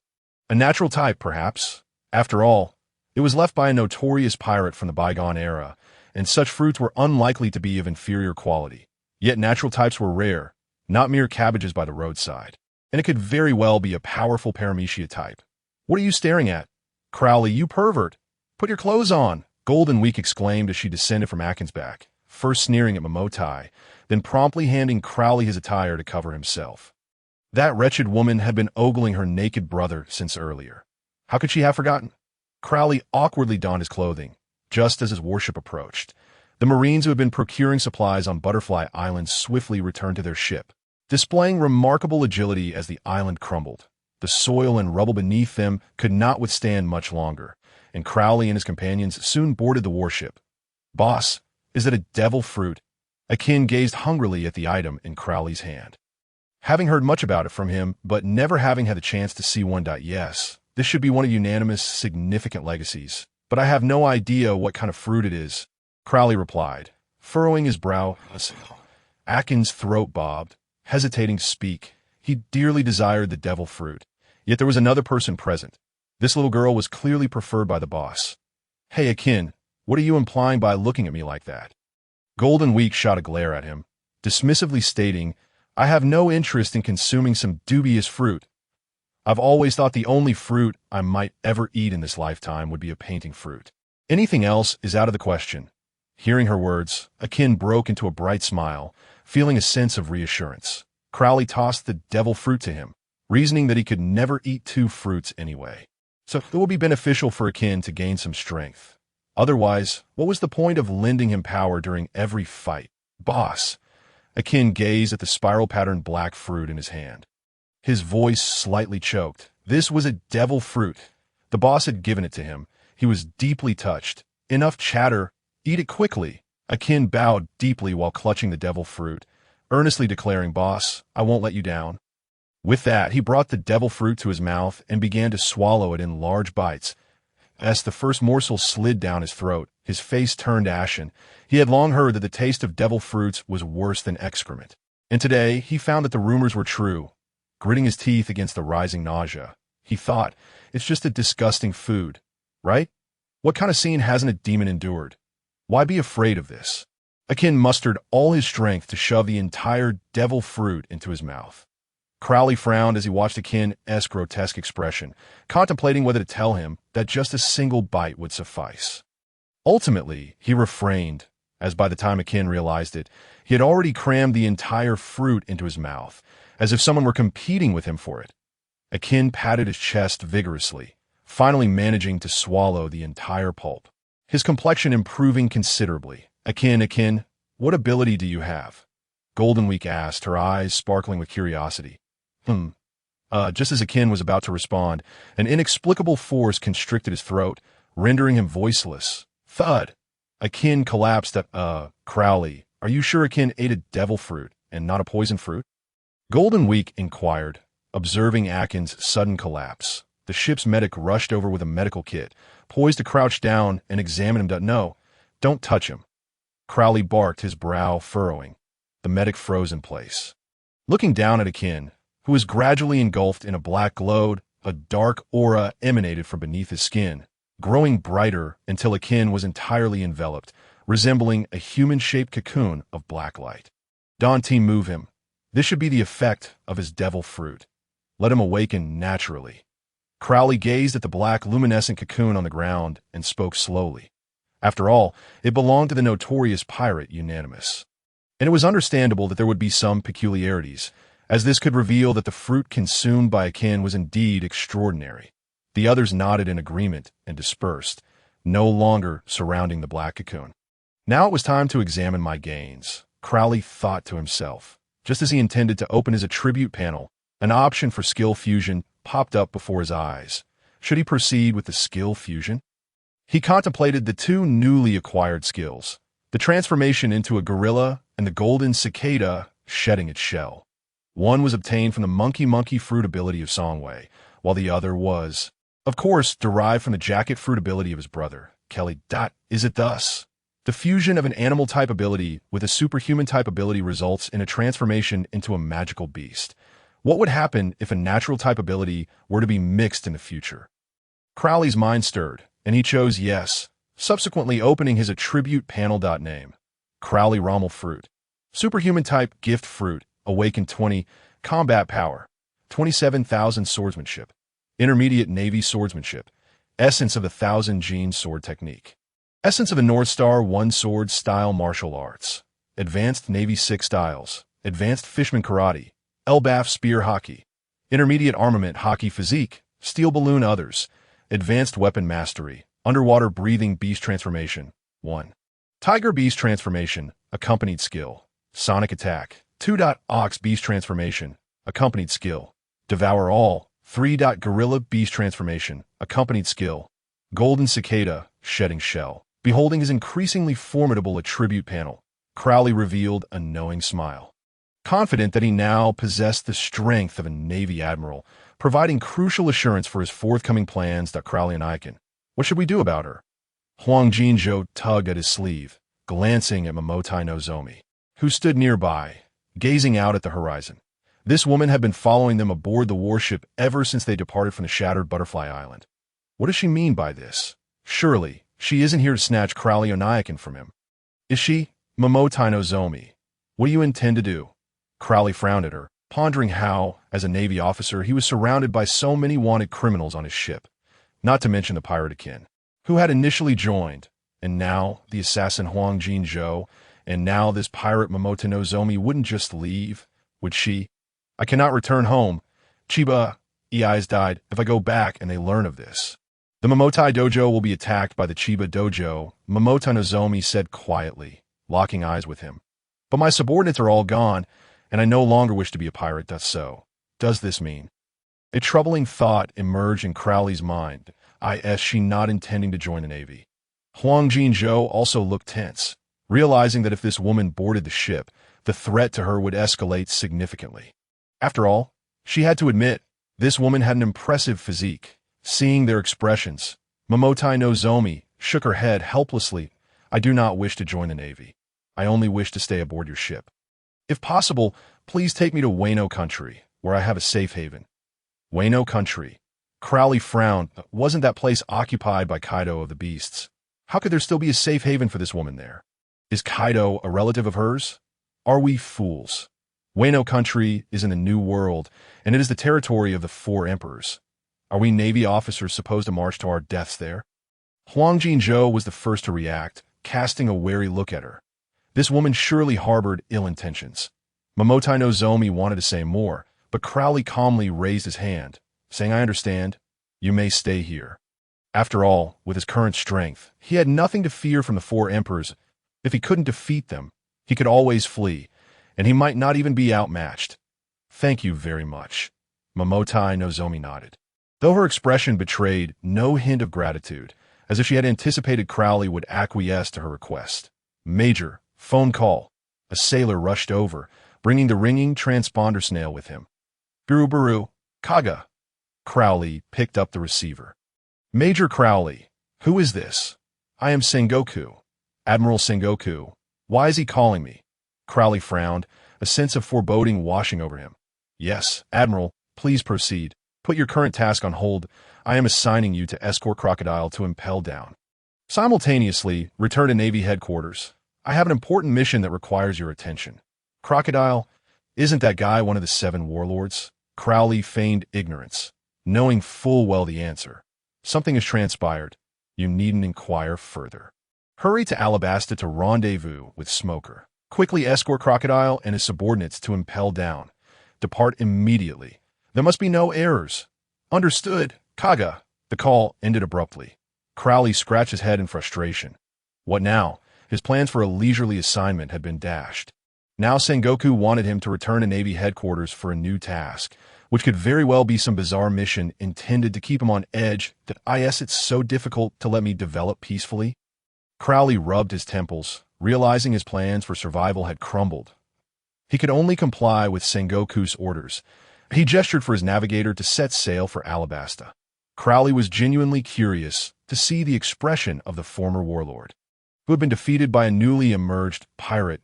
A natural type, perhaps. After all, it was left by a notorious pirate from the bygone era, and such fruits were unlikely to be of inferior quality. Yet natural types were rare, not mere cabbages by the roadside, and it could very well be a powerful paramecia type. What are you staring at? Crowley, you pervert! Put your clothes on! Golden Week exclaimed as she descended from Akin's back, first sneering at Momotai, then promptly handing Crowley his attire to cover himself. That wretched woman had been ogling her naked brother since earlier. How could she have forgotten? Crowley awkwardly donned his clothing, just as his warship approached. The Marines who had been procuring supplies on Butterfly Island swiftly returned to their ship, displaying remarkable agility as the island crumbled. The soil and rubble beneath them could not withstand much longer, and Crowley and his companions soon boarded the warship. Boss, is it a devil fruit? Akin gazed hungrily at the item in Crowley's hand. Having heard much about it from him, but never having had the chance to see one. Yes, this should be one of Unanimous' significant legacies, but I have no idea what kind of fruit it is, Crowley replied, furrowing his brow. Akin's throat bobbed, hesitating to speak. He dearly desired the devil fruit, yet there was another person present. This little girl was clearly preferred by the boss. Hey, Akin, what are you implying by looking at me like that? Golden Week shot a glare at him, dismissively stating, I have no interest in consuming some dubious fruit. I've always thought the only fruit I might ever eat in this lifetime would be a painting fruit. Anything else is out of the question. Hearing her words, Akin broke into a bright smile, feeling a sense of reassurance. Crowley tossed the devil fruit to him, reasoning that he could never eat two fruits anyway. So it would be beneficial for Akin to gain some strength. Otherwise, what was the point of lending him power during every fight? Boss! Akin gazed at the spiral-patterned black fruit in his hand. His voice slightly choked. This was a devil fruit. The boss had given it to him. He was deeply touched. Enough chatter. Eat it quickly. Akin bowed deeply while clutching the devil fruit, earnestly declaring, Boss, I won't let you down. With that, he brought the devil fruit to his mouth and began to swallow it in large bites. As the first morsel slid down his throat, his face turned ashen. He had long heard that the taste of devil fruits was worse than excrement. And today, he found that the rumors were true. Gritting his teeth against the rising nausea, he thought, it's just a disgusting food, right? What kind of scene hasn't a demon endured? Why be afraid of this? Akin mustered all his strength to shove the entire devil fruit into his mouth. Crowley frowned as he watched Akin's grotesque expression, contemplating whether to tell him that just a single bite would suffice. Ultimately, he refrained, as by the time Akin realized it, he had already crammed the entire fruit into his mouth, as if someone were competing with him for it. Akin patted his chest vigorously, finally managing to swallow the entire pulp. His complexion improving considerably. Akin, what ability do you have? Golden Week asked, her eyes sparkling with curiosity. Just as Akin was about to respond, an inexplicable force constricted his throat, rendering him voiceless. Thud! Akin collapsed at, Crowley, are you sure Akin ate a devil fruit and not a poison fruit? Golden Week inquired, observing Akin's sudden collapse. The ship's medic rushed over with a medical kit, poised to crouch down and examine him. No, don't touch him. Crowley barked, his brow furrowing. The medic froze in place. Looking down at Akin, who was gradually engulfed in a black glow, a dark aura emanated from beneath his skin, growing brighter until Akin was entirely enveloped, resembling a human-shaped cocoon of black light. Don't team move him. This should be the effect of his devil fruit. Let him awaken naturally. Crowley gazed at the black luminescent cocoon on the ground and spoke slowly. After all, it belonged to the notorious pirate Unanimous. And it was understandable that there would be some peculiarities, as this could reveal that the fruit consumed by Akin was indeed extraordinary. The others nodded in agreement and dispersed, no longer surrounding the black cocoon. Now it was time to examine my gains, Crowley thought to himself. Just as he intended to open his attribute panel, an option for skill fusion popped up before his eyes. Should he proceed with the skill fusion? He contemplated the two newly acquired skills, the transformation into a gorilla and the golden cicada shedding its shell. One was obtained from the monkey fruit ability of Songwei, while the other was, of course, derived from the jacket fruit ability of his brother, Kelly. Is it thus? The fusion of an animal-type ability with a superhuman-type ability results in a transformation into a magical beast. What would happen if a natural-type ability were to be mixed in the future? Crowley's mind stirred, and he chose yes, subsequently opening his attribute panel. Name: Crowley Rommel Fruit. Superhuman-type gift fruit, awakened 20, combat power, 27,000 swordsmanship, intermediate navy swordsmanship, essence of the 1,000 gene sword technique. Essence of the North Star 1 sword style martial arts. Advanced Navy 6 styles. Advanced Fishman Karate. Elbaf Spear Hockey. Intermediate Armament Hockey Physique. Steel Balloon Others. Advanced Weapon Mastery. Underwater Breathing Beast Transformation. 1. Tiger Beast Transformation. Accompanied skill. Sonic Attack. 2. Ox Beast Transformation. Accompanied skill. Devour All. 3. Gorilla Beast Transformation. Accompanied skill. Golden Cicada. Shedding Shell. Beholding his increasingly formidable attribute panel, Crowley revealed a knowing smile. Confident that he now possessed the strength of a Navy admiral, providing crucial assurance for his forthcoming plans. Crowley and Aiken. What should we do about her? Huang Jinzhou tugged at his sleeve, glancing at Momotai Nozomi, who stood nearby, gazing out at the horizon. This woman had been following them aboard the warship ever since they departed from the shattered Butterfly Island. What does she mean by this? Surely, she isn't here to snatch Crowley Onaikin from him. Is she? Momotai Nozomi. What do you intend to do? Crowley frowned at her, pondering how, as a Navy officer, he was surrounded by so many wanted criminals on his ship, not to mention the pirate Akin, who had initially joined, and now the assassin Huang Jinzhou, and now this pirate Momotai Nozomi wouldn't just leave, would she? I cannot return home. Chiba, eyes died if I go back and they learn of this. The Momotai Dojo will be attacked by the Chiba Dojo, Momotai Nozomi said quietly, locking eyes with him. But my subordinates are all gone, and I no longer wish to be a pirate. So, does this mean? A troubling thought emerged in Crowley's mind. Is she not intending to join the Navy? Huang Jinzhou also looked tense, realizing that if this woman boarded the ship, the threat to her would escalate significantly. After all, she had to admit, this woman had an impressive physique. Seeing their expressions, Momotai Nozomi shook her head helplessly. I do not wish to join the Navy. I only wish to stay aboard your ship. If possible, please take me to Wano country, where I have a safe haven. Wano country. Crowley frowned. Wasn't that place occupied by Kaido of the Beasts? How could there still be a safe haven for this woman there? Is Kaido a relative of hers? Are we fools? Wano country is in the New World, and it is the territory of the 4 emperors. Are we Navy officers supposed to march to our deaths there? Huang Jinzhou was the first to react, casting a wary look at her. This woman surely harbored ill intentions. Momotai Nozomi wanted to say more, but Crowley calmly raised his hand, saying, I understand. You may stay here. After all, with his current strength, he had nothing to fear from the 4 emperors. If he couldn't defeat them, he could always flee, and he might not even be outmatched. Thank you very much. Momotai Nozomi nodded, though her expression betrayed no hint of gratitude, as if she had anticipated Crowley would acquiesce to her request. Major, phone call. A sailor rushed over, bringing the ringing transponder snail with him. Buru, Kaga. Crowley picked up the receiver. Major Crowley, who is this? I am Sengoku. Admiral Sengoku. Why is he calling me? Crowley frowned, a sense of foreboding washing over him. Yes, Admiral, please proceed. Put your current task on hold. I am assigning you to escort Crocodile to Impel Down. Simultaneously, return to Navy headquarters. I have an important mission that requires your attention. Crocodile, isn't that guy one of the 7 warlords? Crowley feigned ignorance, knowing full well the answer. Something has transpired. You needn't inquire further. Hurry to Alabasta to rendezvous with Smoker. Quickly escort Crocodile and his subordinates to Impel Down. Depart immediately. There must be no errors. Understood, Kaga. The call ended abruptly. Crowley scratched his head in frustration. What now? His plans for a leisurely assignment had been dashed. Now Sengoku wanted him to return to Navy headquarters for a new task, which could very well be some bizarre mission intended to keep him on edge that it's so difficult to let me develop peacefully. Crowley rubbed his temples, realizing his plans for survival had crumbled. He could only comply with Sengoku's orders. He gestured for his navigator to set sail for Alabasta. Crowley was genuinely curious to see the expression of the former warlord, who had been defeated by a newly emerged pirate.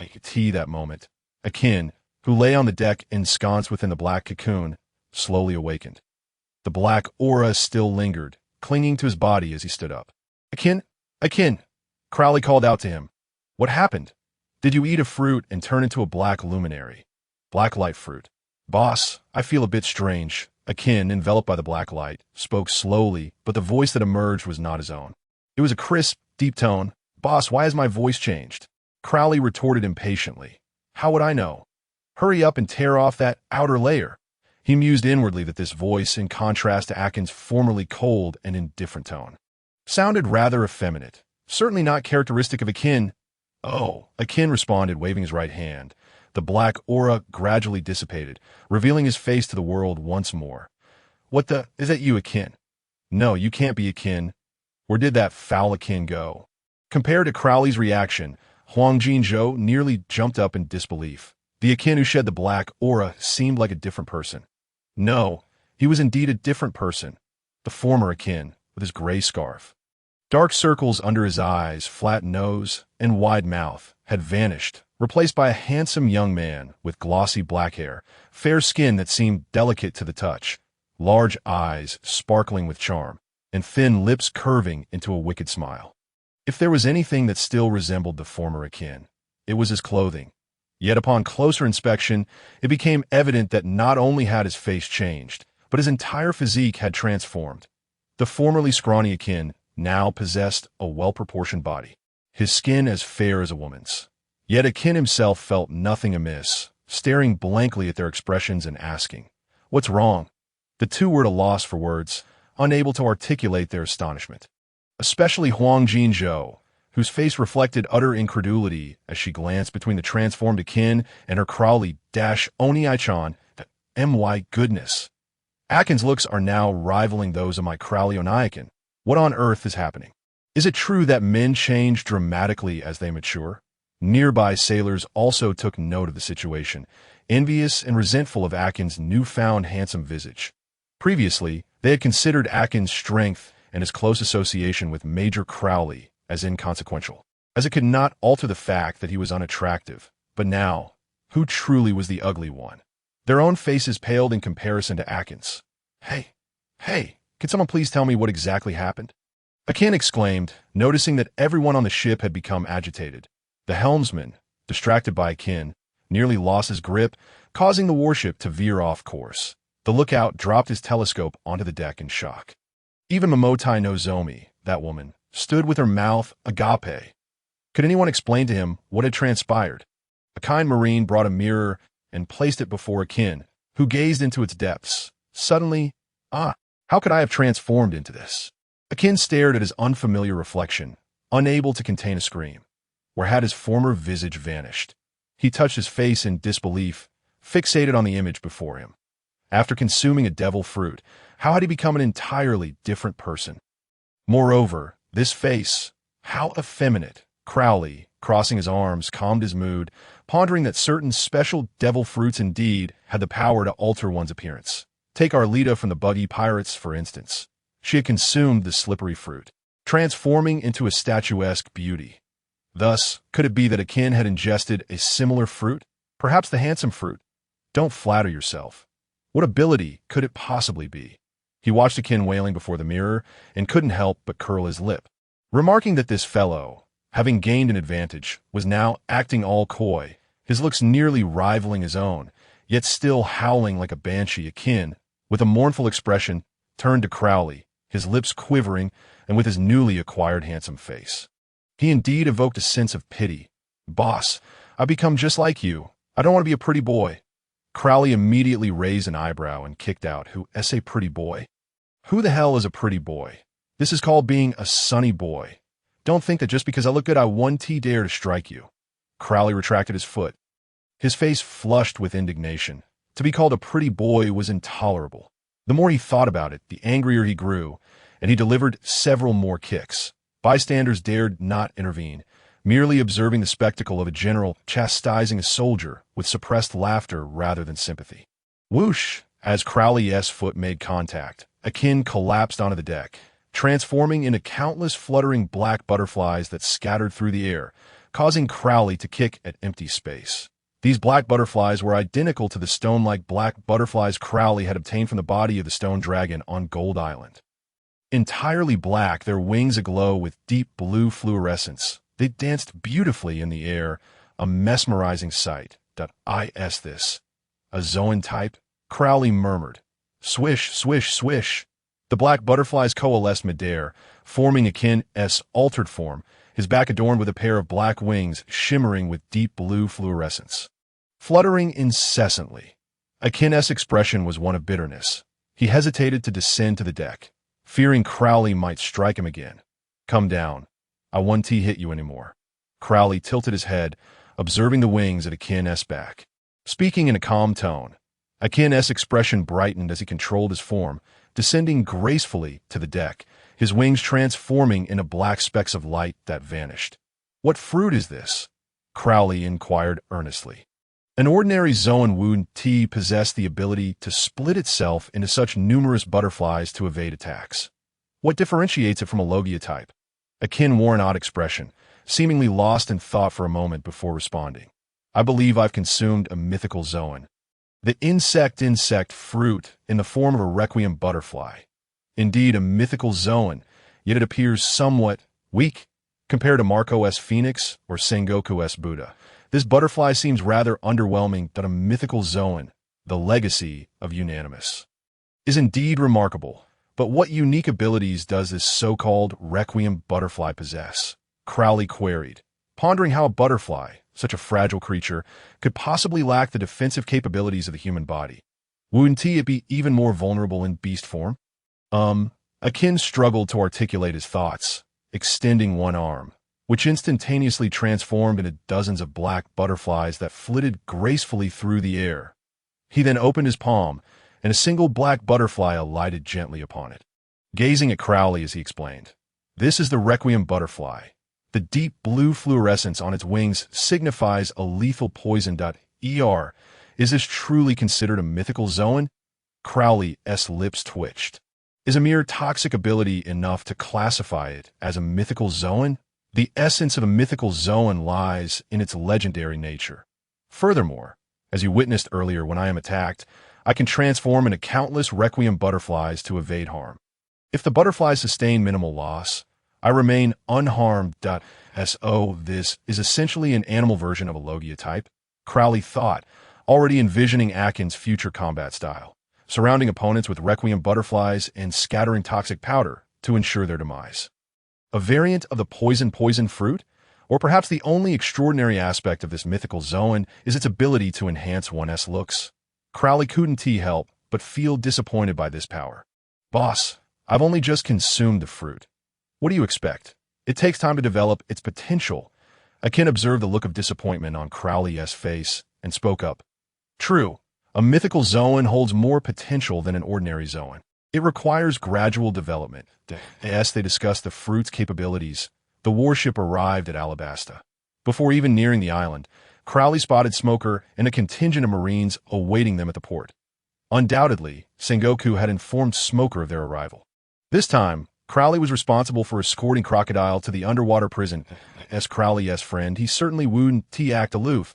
I could see that moment. Akin, who lay on the deck ensconced within the black cocoon, slowly awakened. The black aura still lingered, clinging to his body as he stood up. Akin! Crowley called out to him. What happened? Did you eat a fruit and turn into a black luminary? Black light fruit. Boss, I feel a bit strange. Akin, enveloped by the black light, spoke slowly, but the voice that emerged was not his own. It was a crisp, deep tone. Boss, why has my voice changed? Crowley retorted impatiently. How would I know? Hurry up and tear off that outer layer. He mused inwardly that this voice, in contrast to Akin's formerly cold and indifferent tone, sounded rather effeminate, certainly not characteristic of Akin. Oh, Akin responded, waving his right hand. The black aura gradually dissipated, revealing his face to the world once more. Is that you, Akin? No, you can't be Akin. Where did that foul Akin go? Compared to Crowley's reaction, Huang Jinzhou nearly jumped up in disbelief. The Akin who shed the black aura seemed like a different person. No, he was indeed a different person. The former Akin, with his gray scarf. Dark circles under his eyes, flat nose, and wide mouth had vanished, replaced by a handsome young man with glossy black hair, fair skin that seemed delicate to the touch, large eyes sparkling with charm, and thin lips curving into a wicked smile. If there was anything that still resembled the former Akin, it was his clothing. Yet upon closer inspection, it became evident that not only had his face changed, but his entire physique had transformed. The formerly scrawny Akin now possessed a well-proportioned body, his skin as fair as a woman's. Yet Akin himself felt nothing amiss, staring blankly at their expressions and asking, "What's wrong?" The two were at a loss for words, unable to articulate their astonishment. Especially Huang Jinzhou, whose face reflected utter incredulity as she glanced between the transformed Akin and her Crowley-Oni Aichan. My goodness. Akin's looks are now rivaling those of my Crowley-Oniakin. What on earth is happening? Is it true that men change dramatically as they mature? Nearby sailors also took note of the situation, envious and resentful of Akin's newfound handsome visage. Previously, they had considered Akin's strength and his close association with Major Crowley as inconsequential, as it could not alter the fact that he was unattractive. But now, who truly was the ugly one? Their own faces paled in comparison to Akin's. Hey, can someone please tell me what exactly happened? Akin exclaimed, noticing that everyone on the ship had become agitated. The helmsman, distracted by Akin, nearly lost his grip, causing the warship to veer off course. The lookout dropped his telescope onto the deck in shock. Even Momotai Nozomi, that woman, stood with her mouth agape. Could anyone explain to him what had transpired? A kind marine brought a mirror and placed it before Akin, who gazed into its depths. Suddenly, how could I have transformed into this? Akin stared at his unfamiliar reflection, unable to contain a scream. Where had his former visage vanished? He touched his face in disbelief, fixated on the image before him. After consuming a devil fruit, how had he become an entirely different person? Moreover, this face, how effeminate. Crowley, crossing his arms, calmed his mood, pondering that certain special devil fruits indeed had the power to alter one's appearance. Take Arlita from the Buggy Pirates, for instance. She had consumed the slippery fruit, transforming into a statuesque beauty. Thus, could it be that Akin had ingested a similar fruit? Perhaps the handsome fruit. Don't flatter yourself. What ability could it possibly be? He watched Akin wailing before the mirror and couldn't help but curl his lip. Remarking that this fellow, having gained an advantage, was now acting all coy, his looks nearly rivaling his own, yet still howling like a banshee, Akin, with a mournful expression, turned to Crowley, his lips quivering, and with his newly acquired handsome face. He indeed evoked a sense of pity. "Boss, I've become just like you. I don't want to be a pretty boy." Crowley immediately raised an eyebrow and kicked out, "Who is a pretty boy? Who the hell is a pretty boy? This is called being a sunny boy. Don't think that just because I look good I won't dare to strike you." Crowley retracted his foot. His face flushed with indignation. To be called a pretty boy was intolerable. The more he thought about it, the angrier he grew, and he delivered several more kicks. Bystanders dared not intervene, merely observing the spectacle of a general chastising a soldier with suppressed laughter rather than sympathy. Whoosh! As Crowley's foot made contact, Akin collapsed onto the deck, transforming into countless fluttering black butterflies that scattered through the air, causing Crowley to kick at empty space. These black butterflies were identical to the stone-like black butterflies Crowley had obtained from the body of the stone dragon on Gold Island. Entirely black, their wings aglow with deep blue fluorescence, they danced beautifully in the air, a mesmerizing sight. "Is this a Zoan type?" Crowley murmured. Swish, swish, swish. The black butterflies coalesced midair, forming Akin's altered form, his back adorned with a pair of black wings shimmering with deep blue fluorescence. Fluttering incessantly, Akin's expression was one of bitterness. He hesitated to descend to the deck, fearing Crowley might strike him again. "Come down. I won't hit you anymore." Crowley tilted his head, observing the wings at Akin's back. Speaking in a calm tone, Akin's expression brightened as he controlled his form, descending gracefully to the deck, his wings transforming into black specks of light that vanished. "What fruit is this?" Crowley inquired earnestly. An ordinary Zoan wound tea possessed the ability to split itself into such numerous butterflies to evade attacks. What differentiates it from a Logia type? Akin wore an odd expression, seemingly lost in thought for a moment before responding. "I believe I've consumed a mythical Zoan. The insect fruit in the form of a requiem butterfly. Indeed, a mythical Zoan, yet it appears somewhat weak compared to Marco's Phoenix or Sengoku's Buddha. This butterfly seems rather underwhelming that a mythical Zoan, the legacy of Unanimous, is indeed remarkable. But what unique abilities does this so-called requiem butterfly possess?" Crowley queried, pondering how a butterfly, such a fragile creature, could possibly lack the defensive capabilities of the human body. Wouldn't it be even more vulnerable in beast form? Akin struggled to articulate his thoughts, extending one arm, which instantaneously transformed into dozens of black butterflies that flitted gracefully through the air. He then opened his palm, and a single black butterfly alighted gently upon it. Gazing at Crowley as he explained, "This is the requiem butterfly. The deep blue fluorescence on its wings signifies a lethal poison. Is this truly considered a mythical Zoan?" Crowley's lips twitched. Is a mere toxic ability enough to classify it as a mythical Zoan? The essence of a mythical Zoan lies in its legendary nature. Furthermore, as you witnessed earlier when I am attacked, I can transform into countless requiem butterflies to evade harm. If the butterflies sustain minimal loss, I remain unharmed. This is essentially an animal version of a Logia type, Crowley thought, already envisioning Akin's future combat style, surrounding opponents with requiem butterflies and scattering toxic powder to ensure their demise. A variant of the poison fruit? Or perhaps the only extraordinary aspect of this mythical Zoan is its ability to enhance one's looks. Crowley couldn't help but feel disappointed by this power. "Boss, I've only just consumed the fruit. What do you expect? It takes time to develop its potential." Akin observed the look of disappointment on Crowley's face and spoke up. "True, a mythical Zoan holds more potential than an ordinary Zoan. It requires gradual development." As they discussed the fruit's capabilities, the warship arrived at Alabasta. Before even nearing the island, Crowley spotted Smoker and a contingent of Marines awaiting them at the port. Undoubtedly, Sengoku had informed Smoker of their arrival. This time, Crowley was responsible for escorting Crocodile to the underwater prison. As Crowley's friend, he certainly wouldn't act aloof.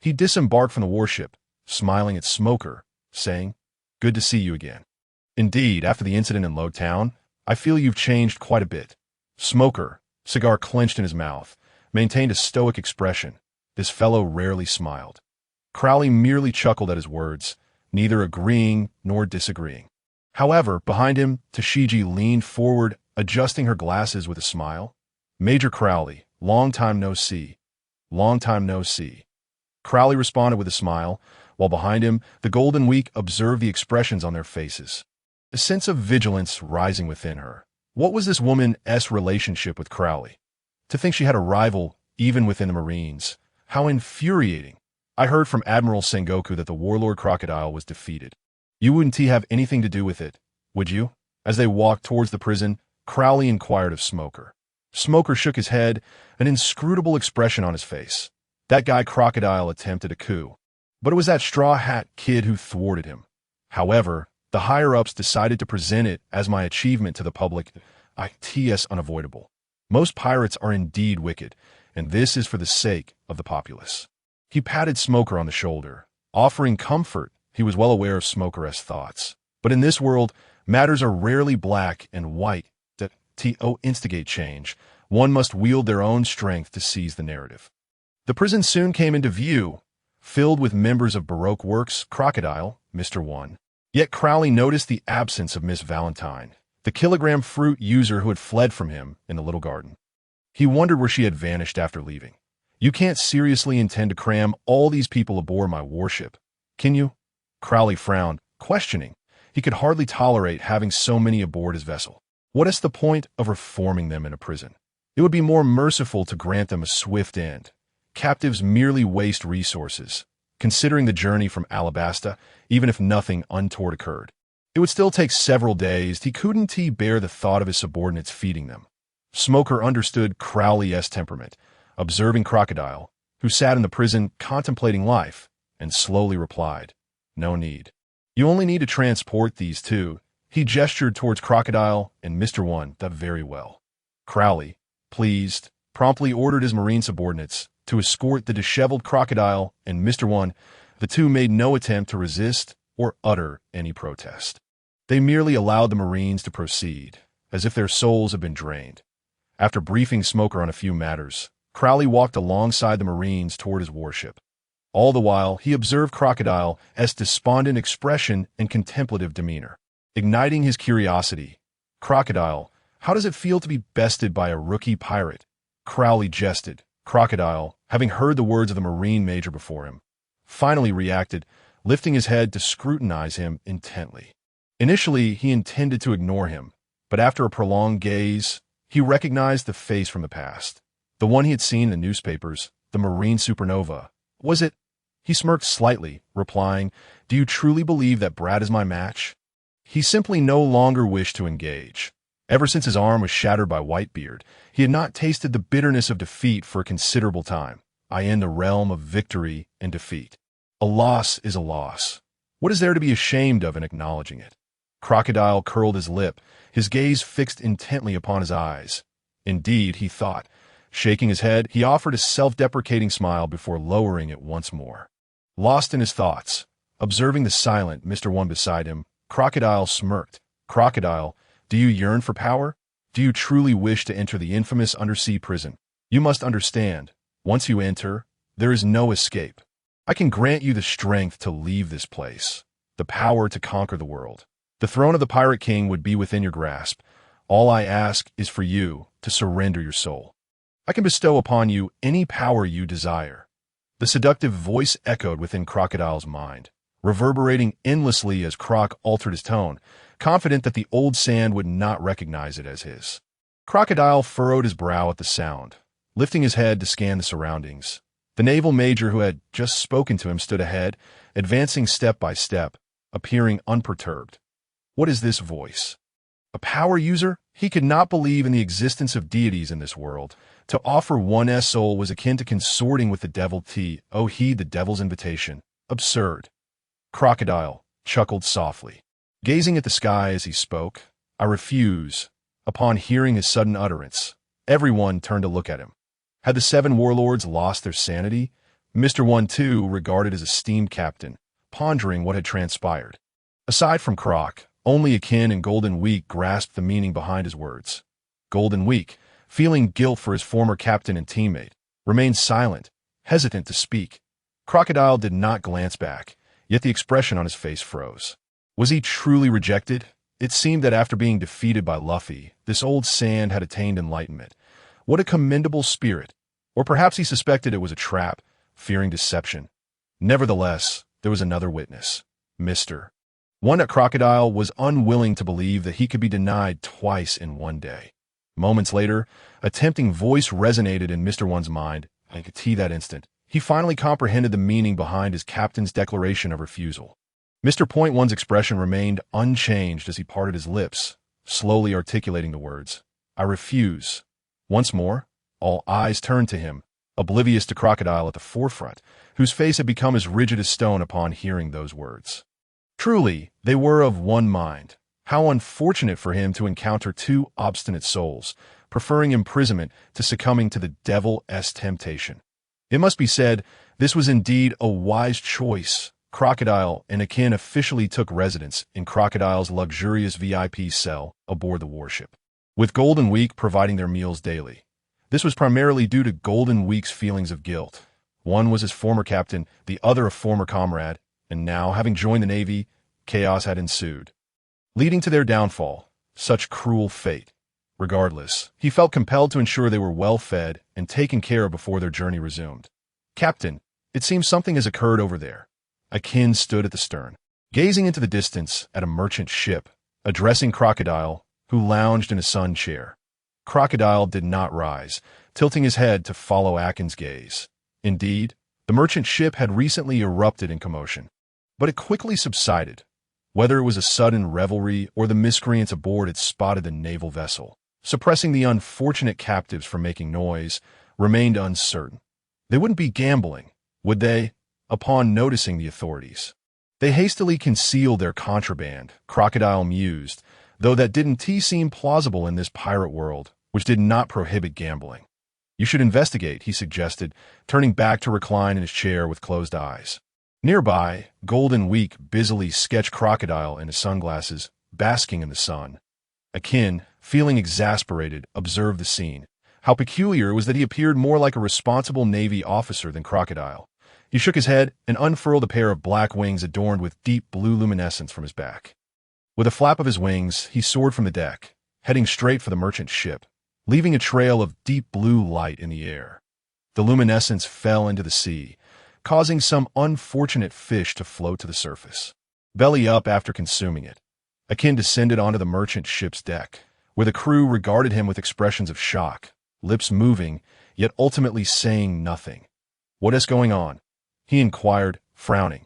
He disembarked from the warship, smiling at Smoker, saying, "Good to see you again. Indeed, after the incident in Lowtown, I feel you've changed quite a bit." Smoker, cigar clenched in his mouth, maintained a stoic expression. This fellow rarely smiled. Crowley merely chuckled at his words, neither agreeing nor disagreeing. However, behind him, Tashigi leaned forward, adjusting her glasses with a smile. Major Crowley, long time no see. Long time no see. Crowley responded with a smile, while behind him, the Golden Week observed the expressions on their faces. A sense of vigilance rising within her. What was this woman's relationship with Crowley? To think she had a rival, even within the Marines. How infuriating. I heard from Admiral Sengoku that the warlord Crocodile was defeated. You wouldn't have anything to do with it, would you? As they walked towards the prison, Crowley inquired of Smoker. Smoker shook his head, an inscrutable expression on his face. That guy Crocodile attempted a coup. But it was that straw hat kid who thwarted him. However, the higher-ups decided to present it as my achievement to the public. It's unavoidable. Most pirates are indeed wicked, and this is for the sake of the populace. He patted Smoker on the shoulder, offering comfort. He was well aware of Smoker's thoughts. But in this world, matters are rarely black and white. To instigate change, one must wield their own strength to seize the narrative. The prison soon came into view, filled with members of Baroque Works, Crocodile, Mr. 1. Yet Crowley noticed the absence of Miss Valentine, the kilogram fruit user who had fled from him in the little garden. He wondered where she had vanished after leaving. You can't seriously intend to cram all these people aboard my warship, can you? Crowley frowned, questioning. He could hardly tolerate having so many aboard his vessel. What is the point of reforming them in a prison? It would be more merciful to grant them a swift end. Captives merely waste resources. Considering the journey from Alabasta, even if nothing untoward occurred, it would still take several days. He couldn't bear the thought of his subordinates feeding them. Smoker understood Crowley's temperament, observing Crocodile, who sat in the prison contemplating life, and slowly replied, "No need. You only need to transport these two." He gestured towards Crocodile and Mr. 1. Very well. Crowley, pleased, promptly ordered his marine subordinates to escort the disheveled Crocodile and Mr. 1. The two made no attempt to resist or utter any protest. They merely allowed the Marines to proceed, as if their souls had been drained. After briefing Smoker on a few matters, Crowley walked alongside the Marines toward his warship. All the while, he observed Crocodile's despondent expression and contemplative demeanor, igniting his curiosity. "Crocodile, how does it feel to be bested by a rookie pirate?" Crowley jested. Crocodile, having heard the words of the Marine Major before him, finally reacted, lifting his head to scrutinize him intently. Initially, he intended to ignore him, but after a prolonged gaze, he recognized the face from the past. The one he had seen in the newspapers, the Marine Supernova. Was it? He smirked slightly, replying, "Do you truly believe that Brad is my match?" He simply no longer wished to engage. Ever since his arm was shattered by Whitebeard, he had not tasted the bitterness of defeat for a considerable time. I in the realm of victory and defeat. A loss is a loss. What is there to be ashamed of in acknowledging it? Crocodile curled his lip, his gaze fixed intently upon his eyes. Indeed, he thought. Shaking his head, he offered a self-deprecating smile before lowering it once more. Lost in his thoughts, observing the silent Mr. 1 beside him, Crocodile smirked. "Crocodile, do you yearn for power? Do you truly wish to enter the infamous undersea prison? You must understand, once you enter, there is no escape. I can grant you the strength to leave this place, the power to conquer the world. The throne of the Pirate King would be within your grasp. All I ask is for you to surrender your soul. I can bestow upon you any power you desire." The seductive voice echoed within Crocodile's mind, reverberating endlessly as Croc altered his tone, confident that the old sand would not recognize it as his. Crocodile furrowed his brow at the sound, lifting his head to scan the surroundings. The naval major who had just spoken to him stood ahead, advancing step by step, appearing unperturbed. What is this voice? A power user? He could not believe in the existence of deities in this world. To offer one's soul was akin to consorting with the devil. Heed the devil's invitation. Absurd. Crocodile chuckled softly, gazing at the sky as he spoke. "I refuse." Upon hearing his sudden utterance, everyone turned to look at him. Had the 7 warlords lost their sanity? Mr. 1 too regarded as a steam captain, pondering what had transpired. Aside from Croc, only Akin and Golden Week grasped the meaning behind his words. Golden Week, feeling guilt for his former captain and teammate, remained silent, hesitant to speak. Crocodile did not glance back, yet the expression on his face froze. Was he truly rejected? It seemed that after being defeated by Luffy, this old sand had attained enlightenment. What a commendable spirit! Or perhaps he suspected it was a trap, fearing deception. Nevertheless, there was another witness, Mr. One at Crocodile was unwilling to believe that he could be denied twice in one day. Moments later, a tempting voice resonated in Mr. One's mind, and could see that instant. He finally comprehended the meaning behind his captain's declaration of refusal. Mr. Point One's expression remained unchanged as he parted his lips, slowly articulating the words, "I refuse." Once more, all eyes turned to him, oblivious to Crocodile at the forefront, whose face had become as rigid as stone upon hearing those words. Truly, they were of one mind. How unfortunate for him to encounter two obstinate souls, preferring imprisonment to succumbing to the devil's temptation. It must be said, this was indeed a wise choice. Crocodile and Akin officially took residence in Crocodile's luxurious VIP cell aboard the warship, with Golden Week providing their meals daily. This was primarily due to Golden Week's feelings of guilt. One was his former captain, the other a former comrade, and now, having joined the Navy, chaos had ensued, leading to their downfall. Such cruel fate. Regardless, he felt compelled to ensure they were well fed and taken care of before their journey resumed. "Captain, it seems something has occurred over there." Akin stood at the stern, gazing into the distance at a merchant ship, addressing Crocodile, who lounged in a sun chair. Crocodile did not rise, tilting his head to follow Akin's gaze. Indeed, the merchant ship had recently erupted in commotion, but it quickly subsided. Whether it was a sudden revelry or the miscreants aboard had spotted the naval vessel, suppressing the unfortunate captives from making noise, remained uncertain. They wouldn't be gambling, would they, upon noticing the authorities? They hastily concealed their contraband, Crocodile mused, though that didn't seem plausible in this pirate world, which did not prohibit gambling. "You should investigate," he suggested, turning back to recline in his chair with closed eyes. Nearby, Golden Week busily sketched Crocodile in his sunglasses, basking in the sun. Akin, feeling exasperated, observed the scene. How peculiar it was that he appeared more like a responsible Navy officer than Crocodile. He shook his head and unfurled a pair of black wings adorned with deep blue luminescence from his back. With a flap of his wings, he soared from the deck, heading straight for the merchant ship, leaving a trail of deep blue light in the air. The luminescence fell into the sea, causing some unfortunate fish to float to the surface, belly up after consuming it. Akin descended onto the merchant ship's deck, where the crew regarded him with expressions of shock, lips moving, yet ultimately saying nothing. "What is going on?" he inquired, frowning.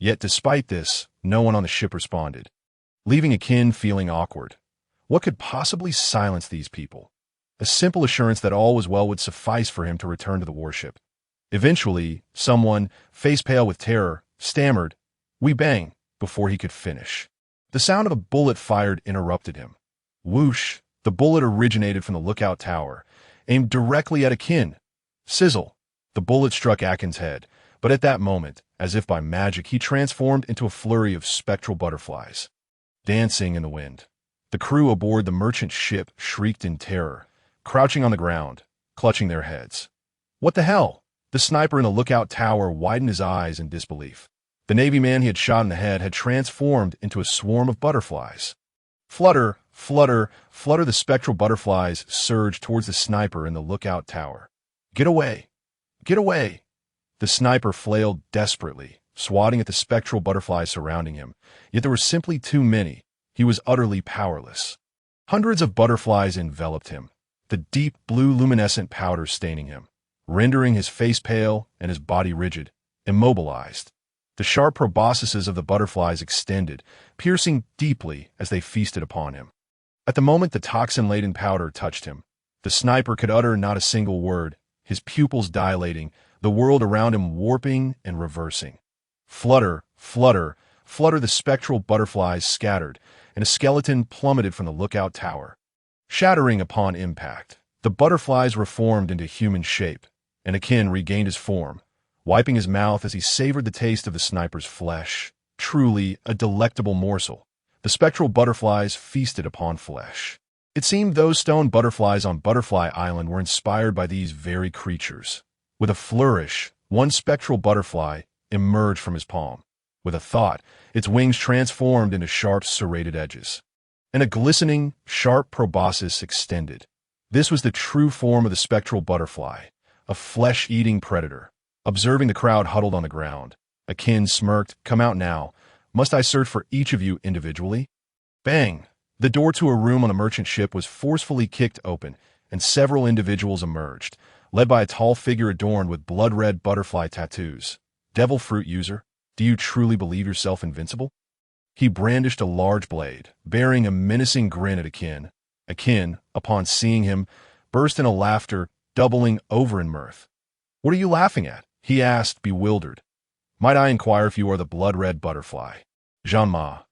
Yet despite this, no one on the ship responded, leaving Akin feeling awkward. What could possibly silence these people? A simple assurance that all was well would suffice for him to return to the warship. Eventually, someone, face pale with terror, stammered, "We bang," before he could finish. The sound of a bullet fired interrupted him. Whoosh! The bullet originated from the lookout tower, aimed directly at Akin. Sizzle! The bullet struck Akin's head, but at that moment, as if by magic, he transformed into a flurry of spectral butterflies, dancing in the wind. The crew aboard the merchant ship shrieked in terror, crouching on the ground, clutching their heads. What the hell? The sniper in the lookout tower widened his eyes in disbelief. The Navy man he had shot in the head had transformed into a swarm of butterflies. Flutter, flutter, flutter, the spectral butterflies surged towards the sniper in the lookout tower. "Get away! Get away!" The sniper flailed desperately, swatting at the spectral butterflies surrounding him, yet there were simply too many. He was utterly powerless. Hundreds of butterflies enveloped him, the deep blue luminescent powder staining him, rendering his face pale and his body rigid, immobilized. The sharp proboscises of the butterflies extended, piercing deeply as they feasted upon him. At the moment the toxin-laden powder touched him, the sniper could utter not a single word, his pupils dilating, the world around him warping and reversing. Flutter, flutter, flutter, the spectral butterflies scattered, and a skeleton plummeted from the lookout tower. Shattering upon impact, the butterflies reformed into human shape, and Akin regained his form, wiping his mouth as he savored the taste of the sniper's flesh. Truly a delectable morsel. The spectral butterflies feasted upon flesh. It seemed those stone butterflies on Butterfly Island were inspired by these very creatures. With a flourish, one spectral butterfly emerged from his palm. With a thought, its wings transformed into sharp serrated edges, and a glistening, sharp proboscis extended. This was the true form of the spectral butterfly, a flesh-eating predator. Observing the crowd huddled on the ground, Akin smirked, "Come out now. Must I search for each of you individually?" Bang! The door to a room on the merchant ship was forcefully kicked open, and several individuals emerged, led by a tall figure adorned with blood-red butterfly tattoos. "Devil fruit user, do you truly believe yourself invincible?" He brandished a large blade, bearing a menacing grin at Akin. Akin, upon seeing him, burst into laughter, doubling over in mirth. "What are you laughing at?" he asked, bewildered. "Might I inquire if you are the blood-red butterfly?" Jean-Ma.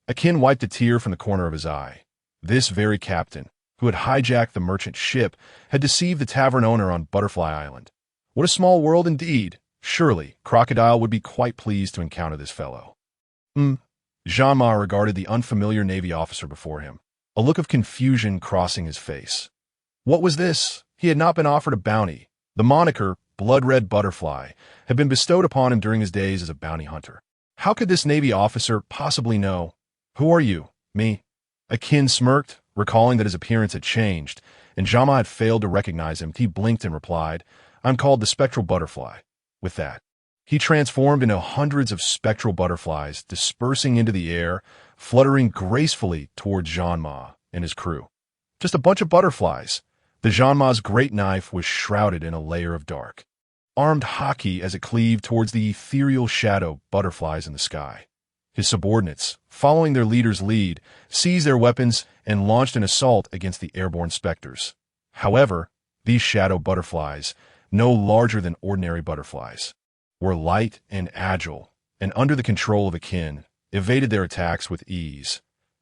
Akin wiped a tear from the corner of his eye. This very captain, who had hijacked the merchant ship, had deceived the tavern owner on Butterfly Island. What a small world indeed! Surely, Crocodile would be quite pleased to encounter this fellow. Jean-Ma regarded the unfamiliar Navy officer before him, a look of confusion crossing his face. What was this? He had not been offered a bounty. The moniker, Blood-Red Butterfly, had been bestowed upon him during his days as a bounty hunter. How could this Navy officer possibly know? "Who are you?" "Me." Akin smirked, recalling that his appearance had changed, and Jean-Ma had failed to recognize him. He blinked and replied, "I'm called the Spectral Butterfly." With that, he transformed into hundreds of spectral butterflies, dispersing into the air, fluttering gracefully towards Jean-Ma and his crew. Just a bunch of butterflies. The Jean-Ma's great knife was shrouded in a layer of dark, armed hockey as it cleaved towards the ethereal shadow butterflies in the sky. His subordinates, following their leader's lead, seized their weapons and launched an assault against the airborne specters. However, these shadow butterflies, no larger than ordinary butterflies, were light and agile, and under the control of Akin, evaded their attacks with ease.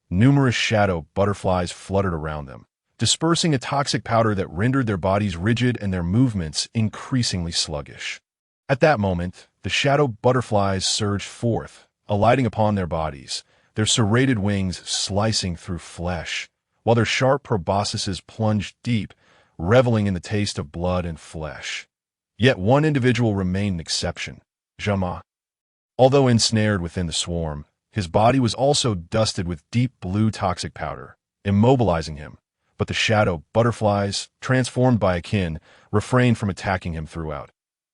Numerous shadow butterflies fluttered around them, dispersing a toxic powder that rendered their bodies rigid and their movements increasingly sluggish. At that moment, the shadow butterflies surged forth, alighting upon their bodies, their serrated wings slicing through flesh, while their sharp proboscises plunged deep, reveling in the taste of blood and flesh. Yet one individual remained an exception, Jean-Ma. Although ensnared within the swarm, his body was also dusted with deep blue toxic powder, immobilizing him, but the shadow butterflies, transformed by Akin, refrained from attacking him throughout.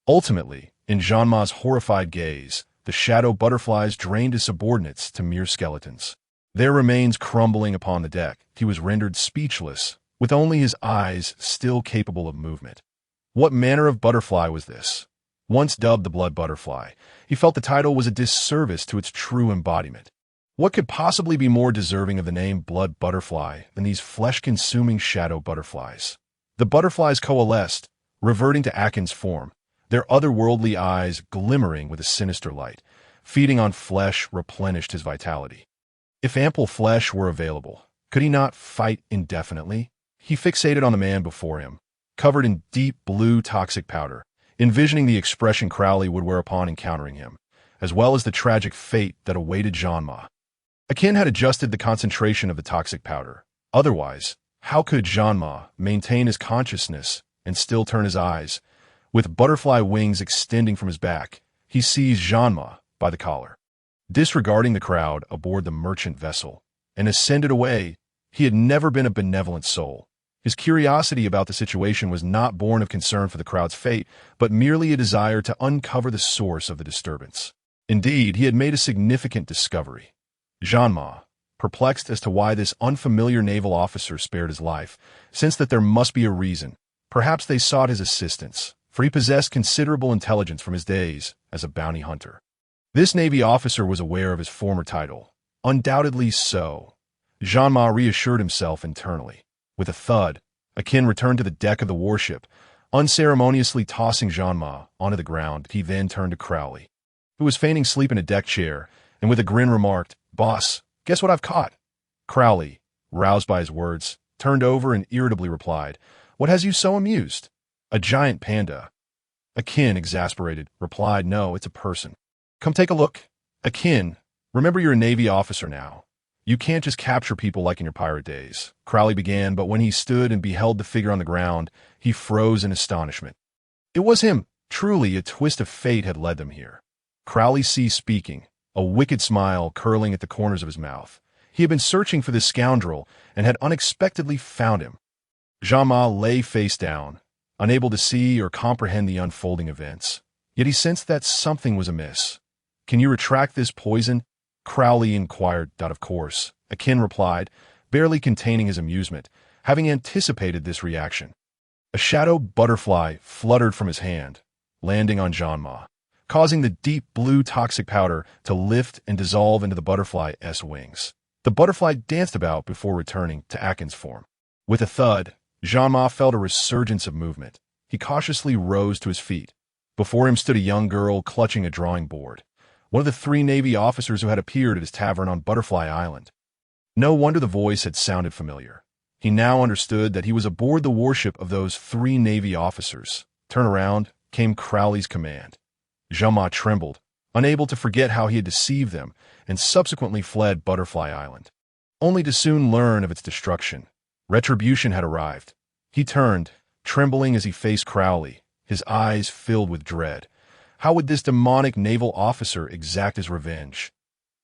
Ultimately, in Jean-Ma's horrified gaze, the shadow butterflies drained his subordinates to mere skeletons. Their remains crumbling upon the deck, he was rendered speechless, with only his eyes still capable of movement. What manner of butterfly was this? Once dubbed the Blood Butterfly, he felt the title was a disservice to its true embodiment. What could possibly be more deserving of the name Blood Butterfly than these flesh-consuming shadow butterflies? The butterflies coalesced, reverting to Akin's form, their otherworldly eyes glimmering with a sinister light. Feeding on flesh replenished his vitality. If ample flesh were available, could he not fight indefinitely? He fixated on the man before him, covered in deep blue toxic powder, envisioning the expression Crowley would wear upon encountering him, as well as the tragic fate that awaited Jean-Ma. Akin had adjusted the concentration of the toxic powder. Otherwise, how could Jean-Ma maintain his consciousness and still turn his eyes? With butterfly wings extending from his back, he seized Jean-Ma by the collar. Disregarding the crowd aboard the merchant vessel, and ascended away. He had never been a benevolent soul. His curiosity about the situation was not born of concern for the crowd's fate, but merely a desire to uncover the source of the disturbance. Indeed, he had made a significant discovery. Jean-Ma, perplexed as to why this unfamiliar naval officer spared his life, sensed that there must be a reason. Perhaps they sought his assistance, for he possessed considerable intelligence from his days as a bounty hunter. This Navy officer was aware of his former title. Undoubtedly so. Jean-Ma reassured himself internally. With a thud, Akin returned to the deck of the warship, unceremoniously tossing Jean-Ma onto the ground. He then turned to Crowley, who was feigning sleep in a deck chair, and with a grin remarked, "Boss, guess what I've caught?" Crowley, roused by his words, turned over and irritably replied, "What has you so amused?" "A giant panda." Akin, exasperated, replied, "No, it's a person." "Come take a look." "Akin, remember you're a Navy officer now. You can't just capture people like in your pirate days, Crowley began, but when he stood and beheld the figure on the ground, he froze in astonishment. It was him. Truly, a twist of fate had led them here. Crowley ceased speaking, a wicked smile curling at the corners of his mouth. He had been searching for this scoundrel and had unexpectedly found him. Jean-Ma lay face down, unable to see or comprehend the unfolding events. Yet he sensed that something was amiss. "Can you retract this poison?" Crowley inquired. "Of course," Akin replied, barely containing his amusement, having anticipated this reaction. A shadow butterfly fluttered from his hand, landing on Jean-Ma, causing the deep blue toxic powder to lift and dissolve into the butterfly's wings. The butterfly danced about before returning to Akin's form. With a thud, Jean-Ma felt a resurgence of movement. He cautiously rose to his feet. Before him stood a young girl clutching a drawing board, one of the 3 Navy officers who had appeared at his tavern on Butterfly Island. No wonder the voice had sounded familiar. He now understood that he was aboard the warship of those 3 Navy officers. "Turn around," came Crowley's command. Jean-Ma trembled, unable to forget how he had deceived them, and subsequently fled Butterfly Island, only to soon learn of its destruction. Retribution had arrived. He turned, trembling as he faced Crowley, his eyes filled with dread. How would this demonic naval officer exact his revenge?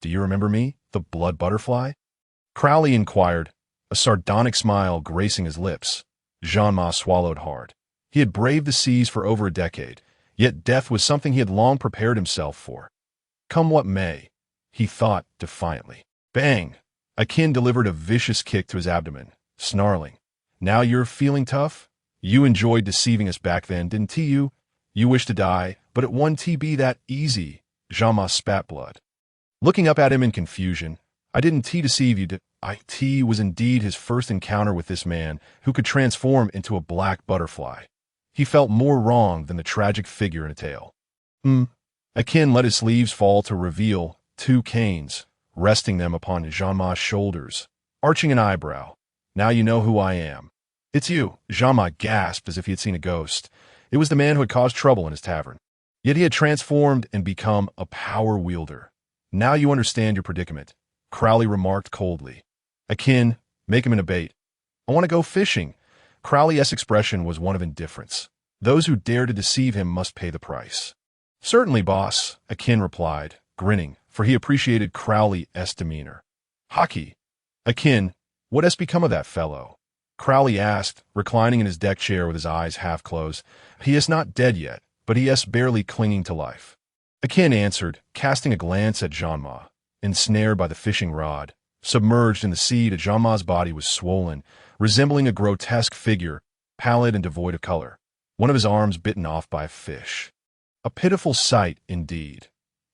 "Do you remember me, the blood butterfly?" Crowley inquired, a sardonic smile gracing his lips. Jean-Ma swallowed hard. He had braved the seas for over a decade, yet death was something he had long prepared himself for. "Come what may," he thought defiantly. Bang! Akin delivered a vicious kick to his abdomen, snarling. "Now you're feeling tough? You enjoyed deceiving us back then, didn't you? You wish to die, but it won't be that easy." Jean-Ma spat blood. Looking up at him in confusion, "I didn't deceive you, It was indeed his first encounter with this man who could transform into a black butterfly. He felt more wrong than the tragic figure in a tale. Akin let his sleeves fall to reveal 2 canes, resting them upon Jean-Ma's shoulders, arching an eyebrow. "Now you know who I am." "It's you," Jean-Ma gasped as if he had seen a ghost. It was the man who had caused trouble in his tavern. Yet he had transformed and become a power wielder. "Now you understand your predicament," Crowley remarked coldly. Akin, "Make him in a bait." "I want to go fishing." Crowley's expression was one of indifference. Those who dare to deceive him must pay the price. "Certainly, boss," Akin replied, grinning, for he appreciated Crowley's demeanor. "Hockey." "Akin, what has become of that fellow?" Crowley asked, reclining in his deck chair with his eyes half closed. "He is not dead yet, but he is barely clinging to life." Akin answered, casting a glance at Jean-Ma. Ensnared by the fishing rod, submerged in the sea, Jean-Ma's body was swollen, resembling a grotesque figure, pallid and devoid of color, one of his arms bitten off by a fish. A pitiful sight, indeed.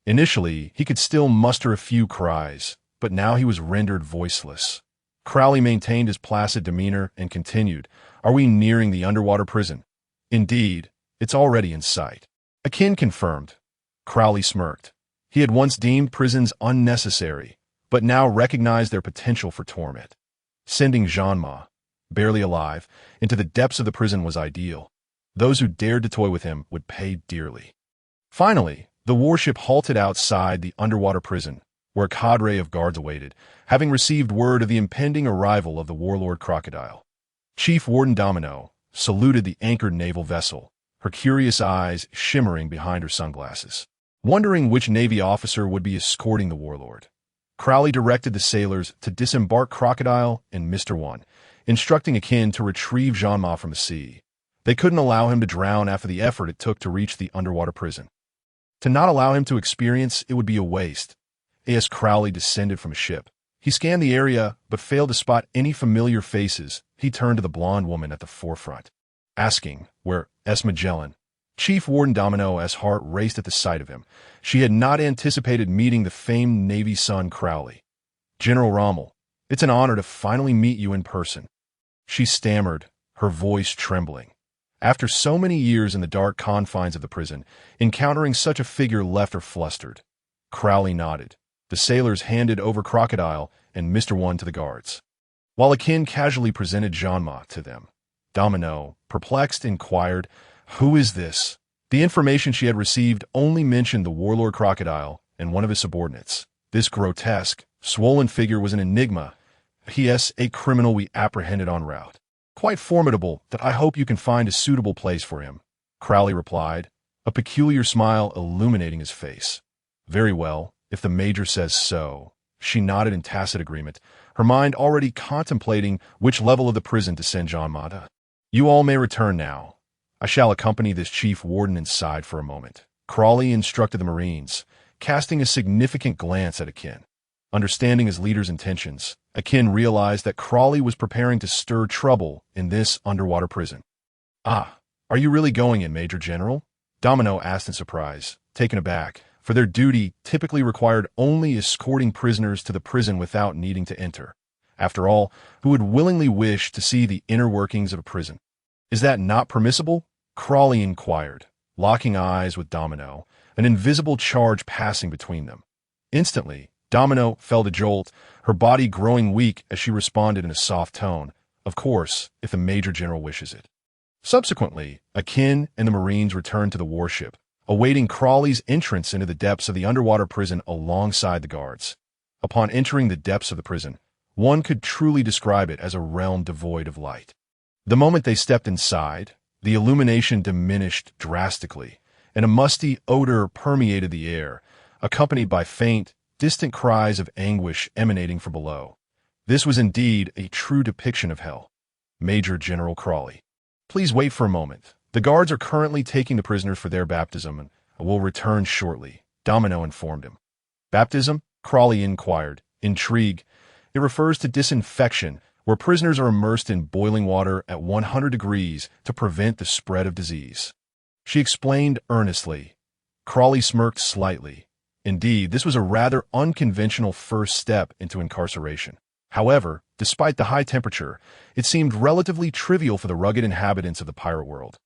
Initially, he could still muster a few cries, but now he was rendered voiceless. Crowley maintained his placid demeanor and continued, "Are we nearing the underwater prison?" "Indeed, it's already in sight." Akin confirmed. Crowley smirked. He had once deemed prisons unnecessary, but now recognized their potential for torment. Sending Jean-Ma, barely alive, into the depths of the prison was ideal. Those who dared to toy with him would pay dearly. Finally, the warship halted outside the underwater prison, where a cadre of guards awaited, having received word of the impending arrival of the warlord crocodile. Chief Warden Domino saluted the anchored naval vessel, her curious eyes shimmering behind her sunglasses, wondering which Navy officer would be escorting the warlord. Crowley directed the sailors to disembark Crocodile and Mr. One, instructing Akin to retrieve Jean-Ma from the sea. They couldn't allow him to drown after the effort it took to reach the underwater prison. To not allow him to experience it would be a waste. As Crowley descended from a ship, he scanned the area but failed to spot any familiar faces. He turned to the blonde woman at the forefront, asking, "Where is Magellan?" Chief Warden Domino's heart raced at the sight of him. She had not anticipated meeting the famed Navy son Crowley. "General Rommel, it's an honor to finally meet you in person." She stammered, her voice trembling. After so many years in the dark confines of the prison, encountering such a figure left her flustered. Crowley nodded. The sailors handed over Crocodile and Mr. One to the guards, while Akin casually presented Jean-Ma to them. Domino, perplexed, inquired, "Who is this?" The information she had received only mentioned the warlord Crocodile and one of his subordinates. This grotesque, swollen figure was an enigma. P.S. A criminal we apprehended en route. Quite formidable, that I hope you can find a suitable place for him, Crowley replied, a peculiar smile illuminating his face. Very well, if the Major says so. She nodded in tacit agreement, her mind already contemplating which level of the prison to send Jean Mata. You all may return now. I shall accompany this chief warden inside for a moment, Crowley instructed the Marines, casting a significant glance at Akin. Understanding his leader's intentions, Akin realized that Crowley was preparing to stir trouble in this underwater prison. Ah, are you really going in, Major General? Domino asked in surprise, taken aback, for their duty typically required only escorting prisoners to the prison without needing to enter. After all, who would willingly wish to see the inner workings of a prison? Is that not permissible? Crowley inquired, locking eyes with Domino, an invisible charge passing between them. Instantly, Domino felt a jolt, her body growing weak as she responded in a soft tone, of course, if the Major General wishes it. Subsequently, Akin and the Marines returned to the warship, awaiting Crowley's entrance into the depths of the underwater prison alongside the guards. Upon entering the depths of the prison, one could truly describe it as a realm devoid of light. The moment they stepped inside, the illumination diminished drastically, and a musty odor permeated the air, accompanied by faint, distant cries of anguish emanating from below. This was indeed a true depiction of hell. Major General Crowley. Please wait for a moment. The guards are currently taking the prisoners for their baptism and will return shortly, Domino informed him. Baptism? Crowley inquired, intrigued. It refers to disinfection, where prisoners are immersed in boiling water at 100 degrees to prevent the spread of disease. She explained earnestly. Crowley smirked slightly. Indeed, this was a rather unconventional first step into incarceration. However, despite the high temperature, it seemed relatively trivial for the rugged inhabitants of the pirate world.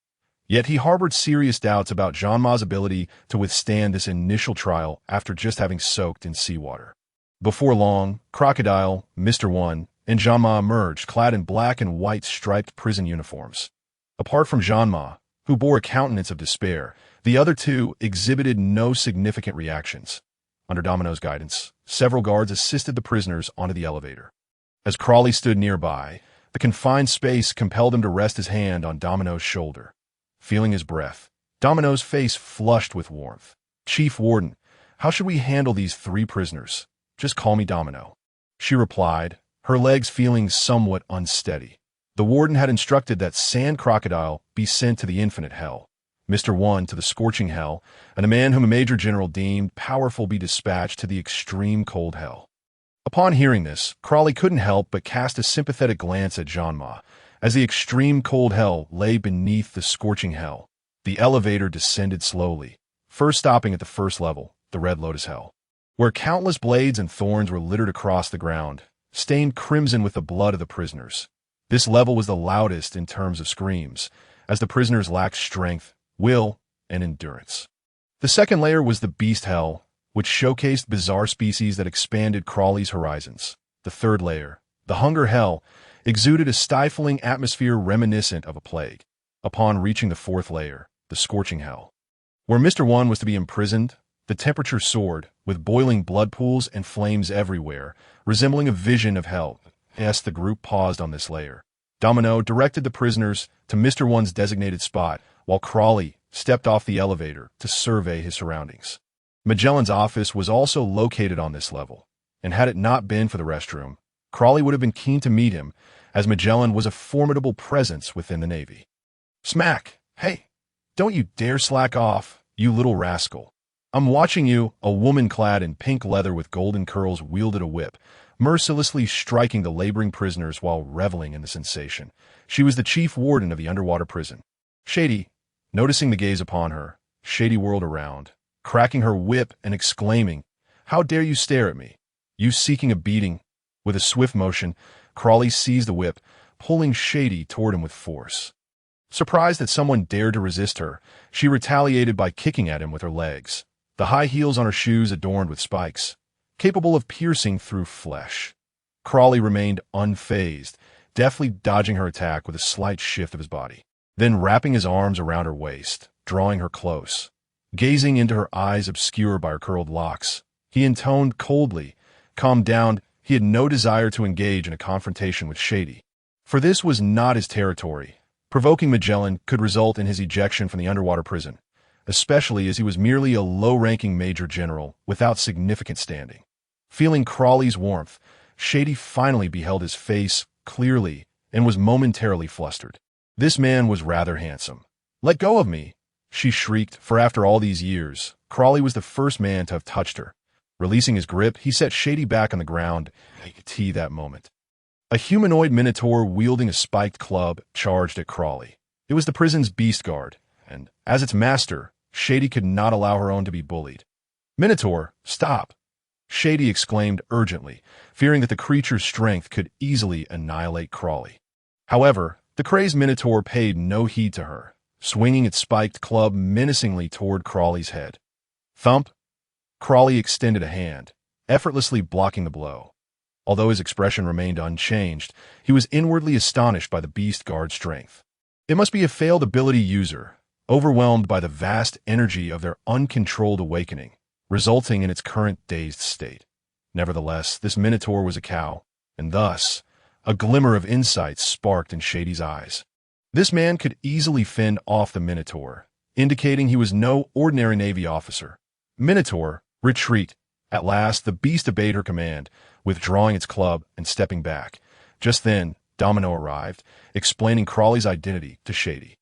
Yet he harbored serious doubts about Jean Ma's ability to withstand this initial trial after just having soaked in seawater. Before long, Crocodile, Mr. One, and Jean Ma emerged, clad in black and white striped prison uniforms. Apart from Jean Ma, who bore a countenance of despair, the other two exhibited no significant reactions. Under Domino's guidance, several guards assisted the prisoners onto the elevator. As Crowley stood nearby, the confined space compelled him to rest his hand on Domino's shoulder. Feeling his breath, Domino's face flushed with warmth. Chief Warden, how should we handle these 3 prisoners? Just call me Domino. She replied, her legs feeling somewhat unsteady. The warden had instructed that Sand Crocodile be sent to the infinite hell, Mr. One to the scorching hell, and a man whom a Major General deemed powerful be dispatched to the extreme cold hell. Upon hearing this, Crowley couldn't help but cast a sympathetic glance at Jean Ma, as the extreme cold hell lay beneath the scorching hell. The elevator descended slowly, first stopping at the first level, the Red Lotus Hell, where countless blades and thorns were littered across the ground, stained crimson with the blood of the prisoners. This level was the loudest in terms of screams, as the prisoners lacked strength, will, and endurance. The second layer was the Beast Hell, which showcased bizarre species that expanded Crowley's horizons. The third layer, the Hunger Hell, exuded a stifling atmosphere reminiscent of a plague. Upon reaching the fourth layer, the Scorching Hell, where Mr. One was to be imprisoned, the temperature soared, with boiling blood pools and flames everywhere, resembling a vision of hell. As the group paused on this layer, Domino directed the prisoners to Mr. One's designated spot, while Crowley stepped off the elevator to survey his surroundings. Magellan's office was also located on this level, and had it not been for the restroom, Crowley would have been keen to meet him, as Magellan was a formidable presence within the Navy. Smack! Hey, don't you dare slack off, you little rascal. I'm watching you. A woman clad in pink leather with golden curls wielded a whip, mercilessly striking the laboring prisoners while reveling in the sensation. She was the chief warden of the underwater prison. Shady, noticing the gaze upon her, Shady whirled around, cracking her whip and exclaiming, "How dare you stare at me? You seeking a beating?" With a swift motion, Crowley seized the whip, pulling Shady toward him with force. Surprised that someone dared to resist her, she retaliated by kicking at him with her legs, the high heels on her shoes adorned with spikes, capable of piercing through flesh. Crowley remained unfazed, deftly dodging her attack with a slight shift of his body, then wrapping his arms around her waist, drawing her close. Gazing into her eyes obscured by her curled locks, he intoned coldly, Calmed down, he had no desire to engage in a confrontation with Shady. For this was not his territory. Provoking Magellan could result in his ejection from the underwater prison, especially as he was merely a low-ranking major general without significant standing. Feeling Crawley's warmth, Shady finally beheld his face clearly and was momentarily flustered. This man was rather handsome. "Let go of me!" she shrieked, for after all these years, Crawley was the first man to have touched her. Releasing his grip, he set Shady back on the ground. He could see that moment. A humanoid minotaur wielding a spiked club charged at Crawley. It was the prison's beast guard, and, as its master, Shady could not allow her own to be bullied. "Minotaur, stop!" Shady exclaimed urgently, fearing that the creature's strength could easily annihilate Crawley. However, the crazed minotaur paid no heed to her, swinging its spiked club menacingly toward Crawley's head. Thump! Crawley extended a hand, effortlessly blocking the blow. Although his expression remained unchanged, he was inwardly astonished by the beast guard's strength. It must be a failed ability user, overwhelmed by the vast energy of their uncontrolled awakening, resulting in its current dazed state. Nevertheless, this minotaur was a cow, and thus, a glimmer of insight sparked in Shady's eyes. This man could easily fend off the minotaur, indicating he was no ordinary Navy officer. "Minotaur, retreat!" At last, the beast obeyed her command, withdrawing its club and stepping back. Just then, Domino arrived, explaining Crawley's identity to Shady.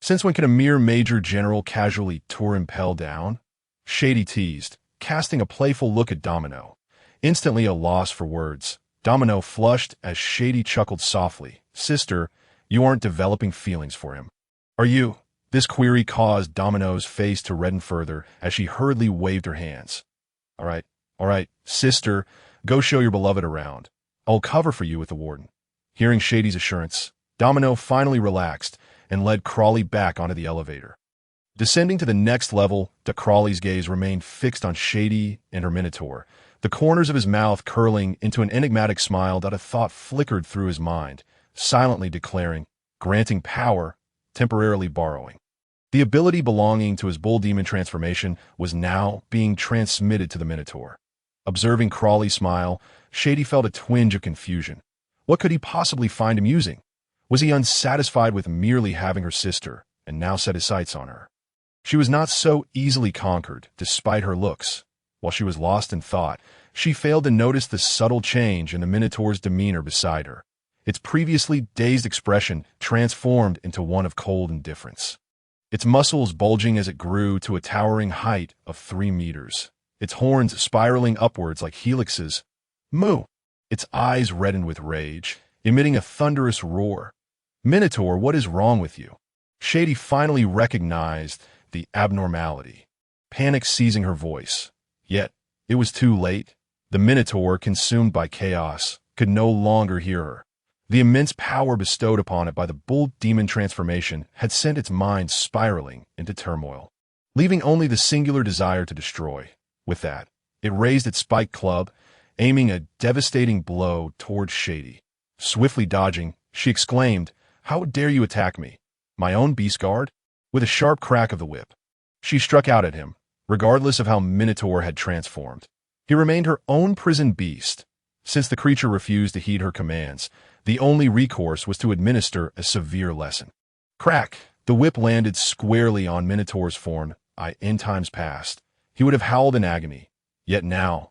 "Since when can a mere major general casually tour impel down?" Shady teased, casting a playful look at Domino. Instantly a loss for words, Domino flushed as Shady chuckled softly. "Sister, you aren't developing feelings for him, are you?" This query caused Domino's face to redden further as she hurriedly waved her hands. All right, sister, go show your beloved around. I'll cover for you with the warden." Hearing Shady's assurance, Domino finally relaxed and led Crawley back onto the elevator. Descending to the next level, Crawley's gaze remained fixed on Shady and her minotaur, the corners of his mouth curling into an enigmatic smile that a thought flickered through his mind, silently declaring, "Granting power, temporarily borrowing." The ability belonging to his bull demon transformation was now being transmitted to the minotaur. Observing Crawley smile, Shady felt a twinge of confusion. What could he possibly find amusing? Was he unsatisfied with merely having her sister, and now set his sights on her? She was not so easily conquered, despite her looks. While she was lost in thought, she failed to notice the subtle change in the minotaur's demeanor beside her. Its previously dazed expression transformed into one of cold indifference. Its muscles bulging as it grew to a towering height of 3 meters, its horns spiraling upwards like helixes. "Moo!" Its eyes reddened with rage, emitting a thunderous roar. "Minotaur, what is wrong with you?" Shady finally recognized the abnormality, panic seizing her voice. Yet, it was too late. The minotaur, consumed by chaos, could no longer hear her. The immense power bestowed upon it by the bull demon transformation had sent its mind spiraling into turmoil, leaving only the singular desire to destroy. With that, it raised its spiked club, aiming a devastating blow towards Shady. Swiftly dodging, she exclaimed, "How dare you attack me? My own beast guard?" With a sharp crack of the whip, she struck out at him, regardless of how Minotaur had transformed. He remained her own prison beast. Since the creature refused to heed her commands, the only recourse was to administer a severe lesson. Crack! The whip landed squarely on Minotaur's form. In times past, he would have howled in agony. Yet now,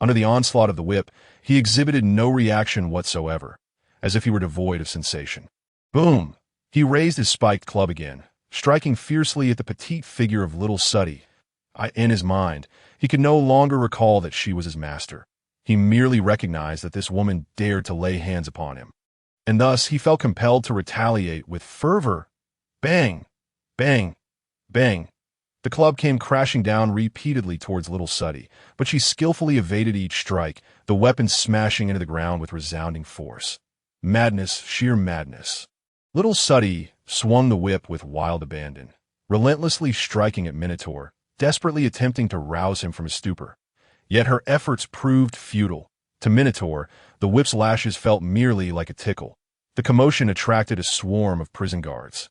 under the onslaught of the whip, he exhibited no reaction whatsoever, as if he were devoid of sensation. Boom! He raised his spiked club again, striking fiercely at the petite figure of little Suddy. In his mind, he could no longer recall that she was his master. He merely recognized that this woman dared to lay hands upon him. And thus he felt compelled to retaliate with fervor. Bang! Bang! Bang! The club came crashing down repeatedly towards little Suddy, but she skillfully evaded each strike, the weapon smashing into the ground with resounding force. Madness, sheer madness. Little Suddy swung the whip with wild abandon, relentlessly striking at Minotaur, desperately attempting to rouse him from his stupor. Yet her efforts proved futile. To Minotaur, the whip's lashes felt merely like a tickle. The commotion attracted a swarm of prison guards,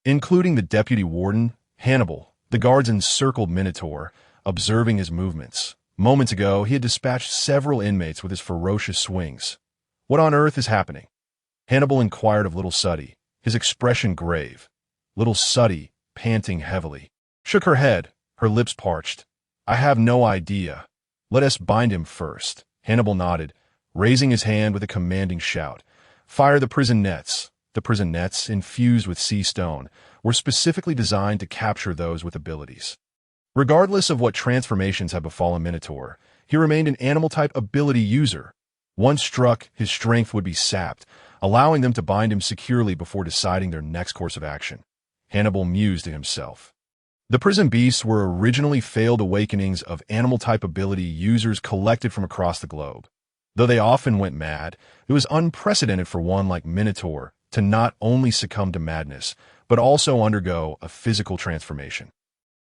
including the deputy warden, Hannibal. The guards encircled Minotaur, observing his movements, Moments ago, he had dispatched several inmates with his ferocious swings. What on earth is happening? Hannibal inquired of little Suddy, his expression grave. Little Suddy, panting heavily, shook her head, her lips parched. I have no idea. Let us bind him first. Hannibal nodded, raising his hand with a commanding shout. Fire the prison nets. The prison nets, infused with sea stone, were specifically designed to capture those with abilities. Regardless of what transformations had befallen Minotaur, he remained an animal-type ability user. Once struck, his strength would be sapped, allowing them to bind him securely before deciding their next course of action. Hannibal mused to himself. The prison beasts were originally failed awakenings of animal-type ability users collected from across the globe. Though they often went mad, it was unprecedented for one like Minotaur to not only succumb to madness, but also undergo a physical transformation.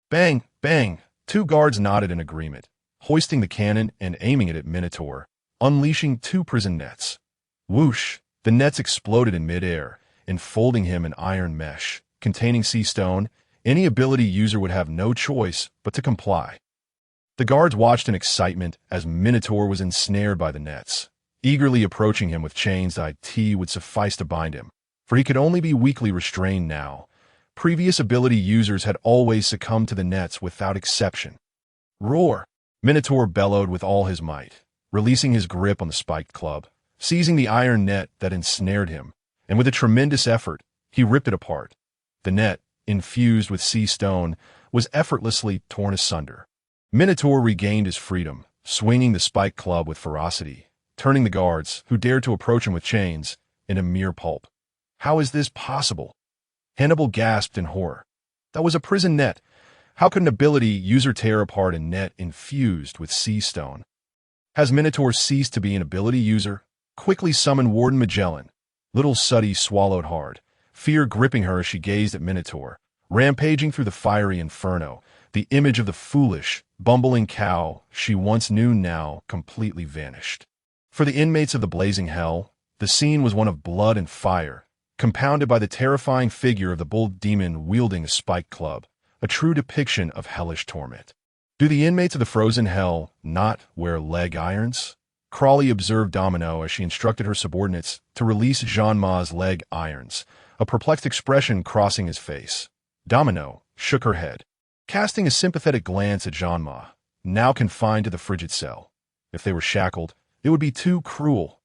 Bang, bang, two guards nodded in agreement, hoisting the cannon and aiming it at Minotaur, unleashing two prison nets. Whoosh, the nets exploded in midair, enfolding him in iron mesh, containing sea stone. Any ability user would have no choice but to comply. The guards watched in excitement as Minotaur was ensnared by the nets, eagerly approaching him with chains that would suffice to bind him, for he could only be weakly restrained now. Previous ability users had always succumbed to the nets without exception. Roar! Minotaur bellowed with all his might, releasing his grip on the spiked club, seizing the iron net that ensnared him, and with a tremendous effort, he ripped it apart. The net, infused with sea stone, was effortlessly torn asunder. Minotaur regained his freedom, swinging the spiked club with ferocity, turning the guards, who dared to approach him with chains, into mere pulp. How is this possible? Hannibal gasped in horror. That was a prison net. How could an ability user tear apart a net infused with sea stone? Has Minotaur ceased to be an ability user? Quickly summon Warden Magellan. Little Suddy swallowed hard, fear gripping her as she gazed at Minotaur, rampaging through the fiery inferno, the image of the foolish, bumbling cow she once knew now completely vanished. For the inmates of the blazing hell, the scene was one of blood and fire, compounded by the terrifying figure of the bull demon wielding a spiked club, a true depiction of hellish torment. Do the inmates of the frozen hell not wear leg irons? Crawley observed Domino as she instructed her subordinates to release Jean-Ma's leg irons, a perplexed expression crossing his face. Domino shook her head, casting a sympathetic glance at Jean-Ma, now confined to the frigid cell. If they were shackled, it would be too cruel.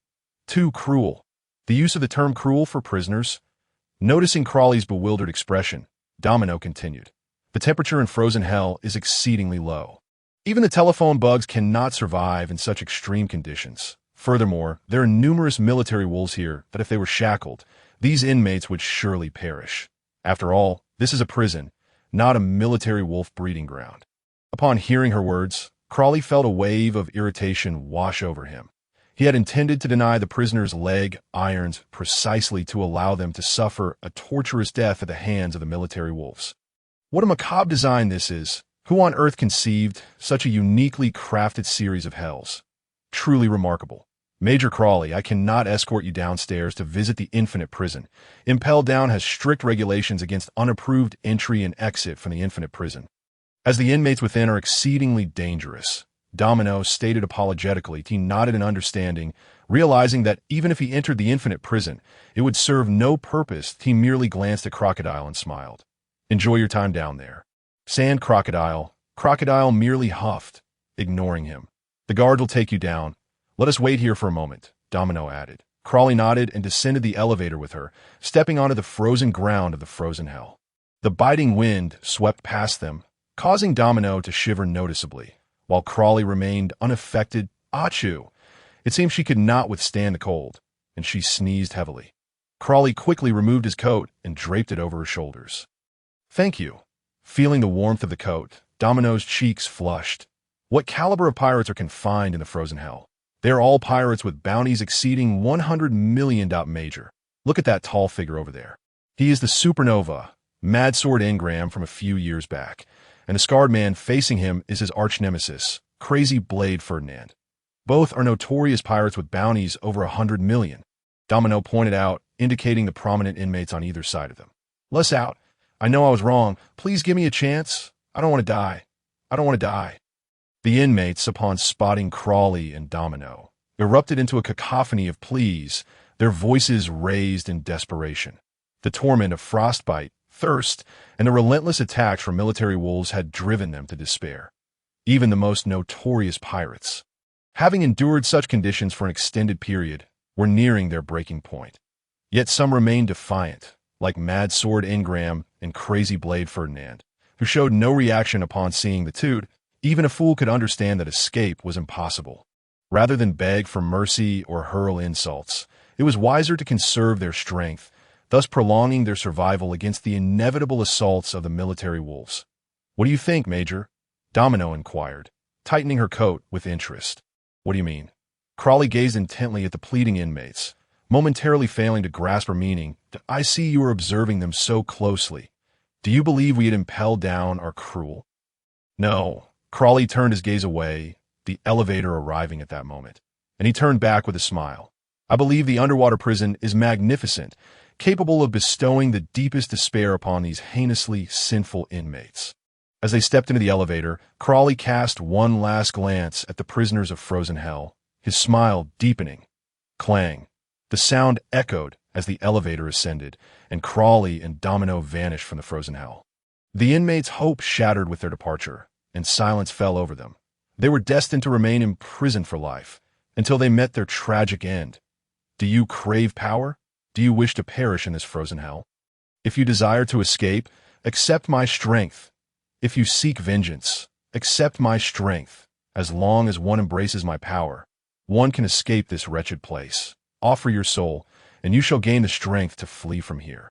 Too cruel. The use of the term cruel for prisoners? Noticing Crawley's bewildered expression, Domino continued. The temperature in frozen hell is exceedingly low. Even the telephone bugs cannot survive in such extreme conditions. Furthermore, there are numerous military wolves here that if they were shackled, these inmates would surely perish. After all, this is a prison, not a military wolf breeding ground. Upon hearing her words, Crawley felt a wave of irritation wash over him. He had intended to deny the prisoners' leg irons precisely to allow them to suffer a torturous death at the hands of the military wolves. What a macabre design this is! Who on earth conceived such a uniquely crafted series of hells? Truly remarkable. Major Crawley, I cannot escort you downstairs to visit the Infinite Prison. Impel Down has strict regulations against unapproved entry and exit from the Infinite Prison, as the inmates within are exceedingly dangerous. Domino stated apologetically. He nodded in understanding, realizing that even if he entered the Infinite Prison, it would serve no purpose. He merely glanced at Crocodile and smiled. Enjoy your time down there. Sand Crocodile. Crocodile merely huffed, ignoring him. The guard will take you down. Let us wait here for a moment, Domino added. Crawley nodded and descended the elevator with her, stepping onto the frozen ground of the frozen hell. The biting wind swept past them, causing Domino to shiver noticeably, while Crawley remained unaffected. Achoo! It seemed she could not withstand the cold, and she sneezed heavily. Crawley quickly removed his coat and draped it over her shoulders. Thank you. Feeling the warmth of the coat, Domino's cheeks flushed. What caliber of pirates are confined in the frozen hell? They are all pirates with bounties exceeding 100 million. Major. Look at that tall figure over there. He is the supernova, Mad Sword Ingram from a few years back, and the scarred man facing him is his arch-nemesis, Crazy Blade Ferdinand. Both are notorious pirates with bounties over 100 million. Domino pointed out, indicating the prominent inmates on either side of them. Let's out. I know I was wrong. Please give me a chance. I don't want to die. I don't want to die. The inmates, upon spotting Crawley and Domino, erupted into a cacophony of pleas, their voices raised in desperation. The torment of frostbite, thirst, and the relentless attacks from military wolves had driven them to despair. Even the most notorious pirates, having endured such conditions for an extended period, were nearing their breaking point. Yet some remained defiant, like Mad Sword Ingram and Crazy Blade Ferdinand, who showed no reaction upon seeing the toot. Even a fool could understand that escape was impossible. Rather than beg for mercy or hurl insults, it was wiser to conserve their strength, thus prolonging their survival against the inevitable assaults of the military wolves. "What do you think, Major?" Domino inquired, tightening her coat with interest. "What do you mean?" Crawley gazed intently at the pleading inmates, momentarily failing to grasp her meaning. "I see you are observing them so closely. Do you believe we had impelled down are cruel?" "No." Crawley turned his gaze away, the elevator arriving at that moment, and he turned back with a smile. "I believe the underwater prison is magnificent, capable of bestowing the deepest despair upon these heinously sinful inmates." As they stepped into the elevator, Crawley cast one last glance at the prisoners of frozen hell, his smile deepening. Clang. The sound echoed as the elevator ascended, and Crawley and Domino vanished from the frozen hell. The inmates' hope shattered with their departure, and silence fell over them. They were destined to remain imprisoned for life, until they met their tragic end. Do you crave power? Do you wish to perish in this frozen hell? If you desire to escape, accept my strength. If you seek vengeance, accept my strength. As long as one embraces my power, one can escape this wretched place. Offer your soul, and you shall gain the strength to flee from here.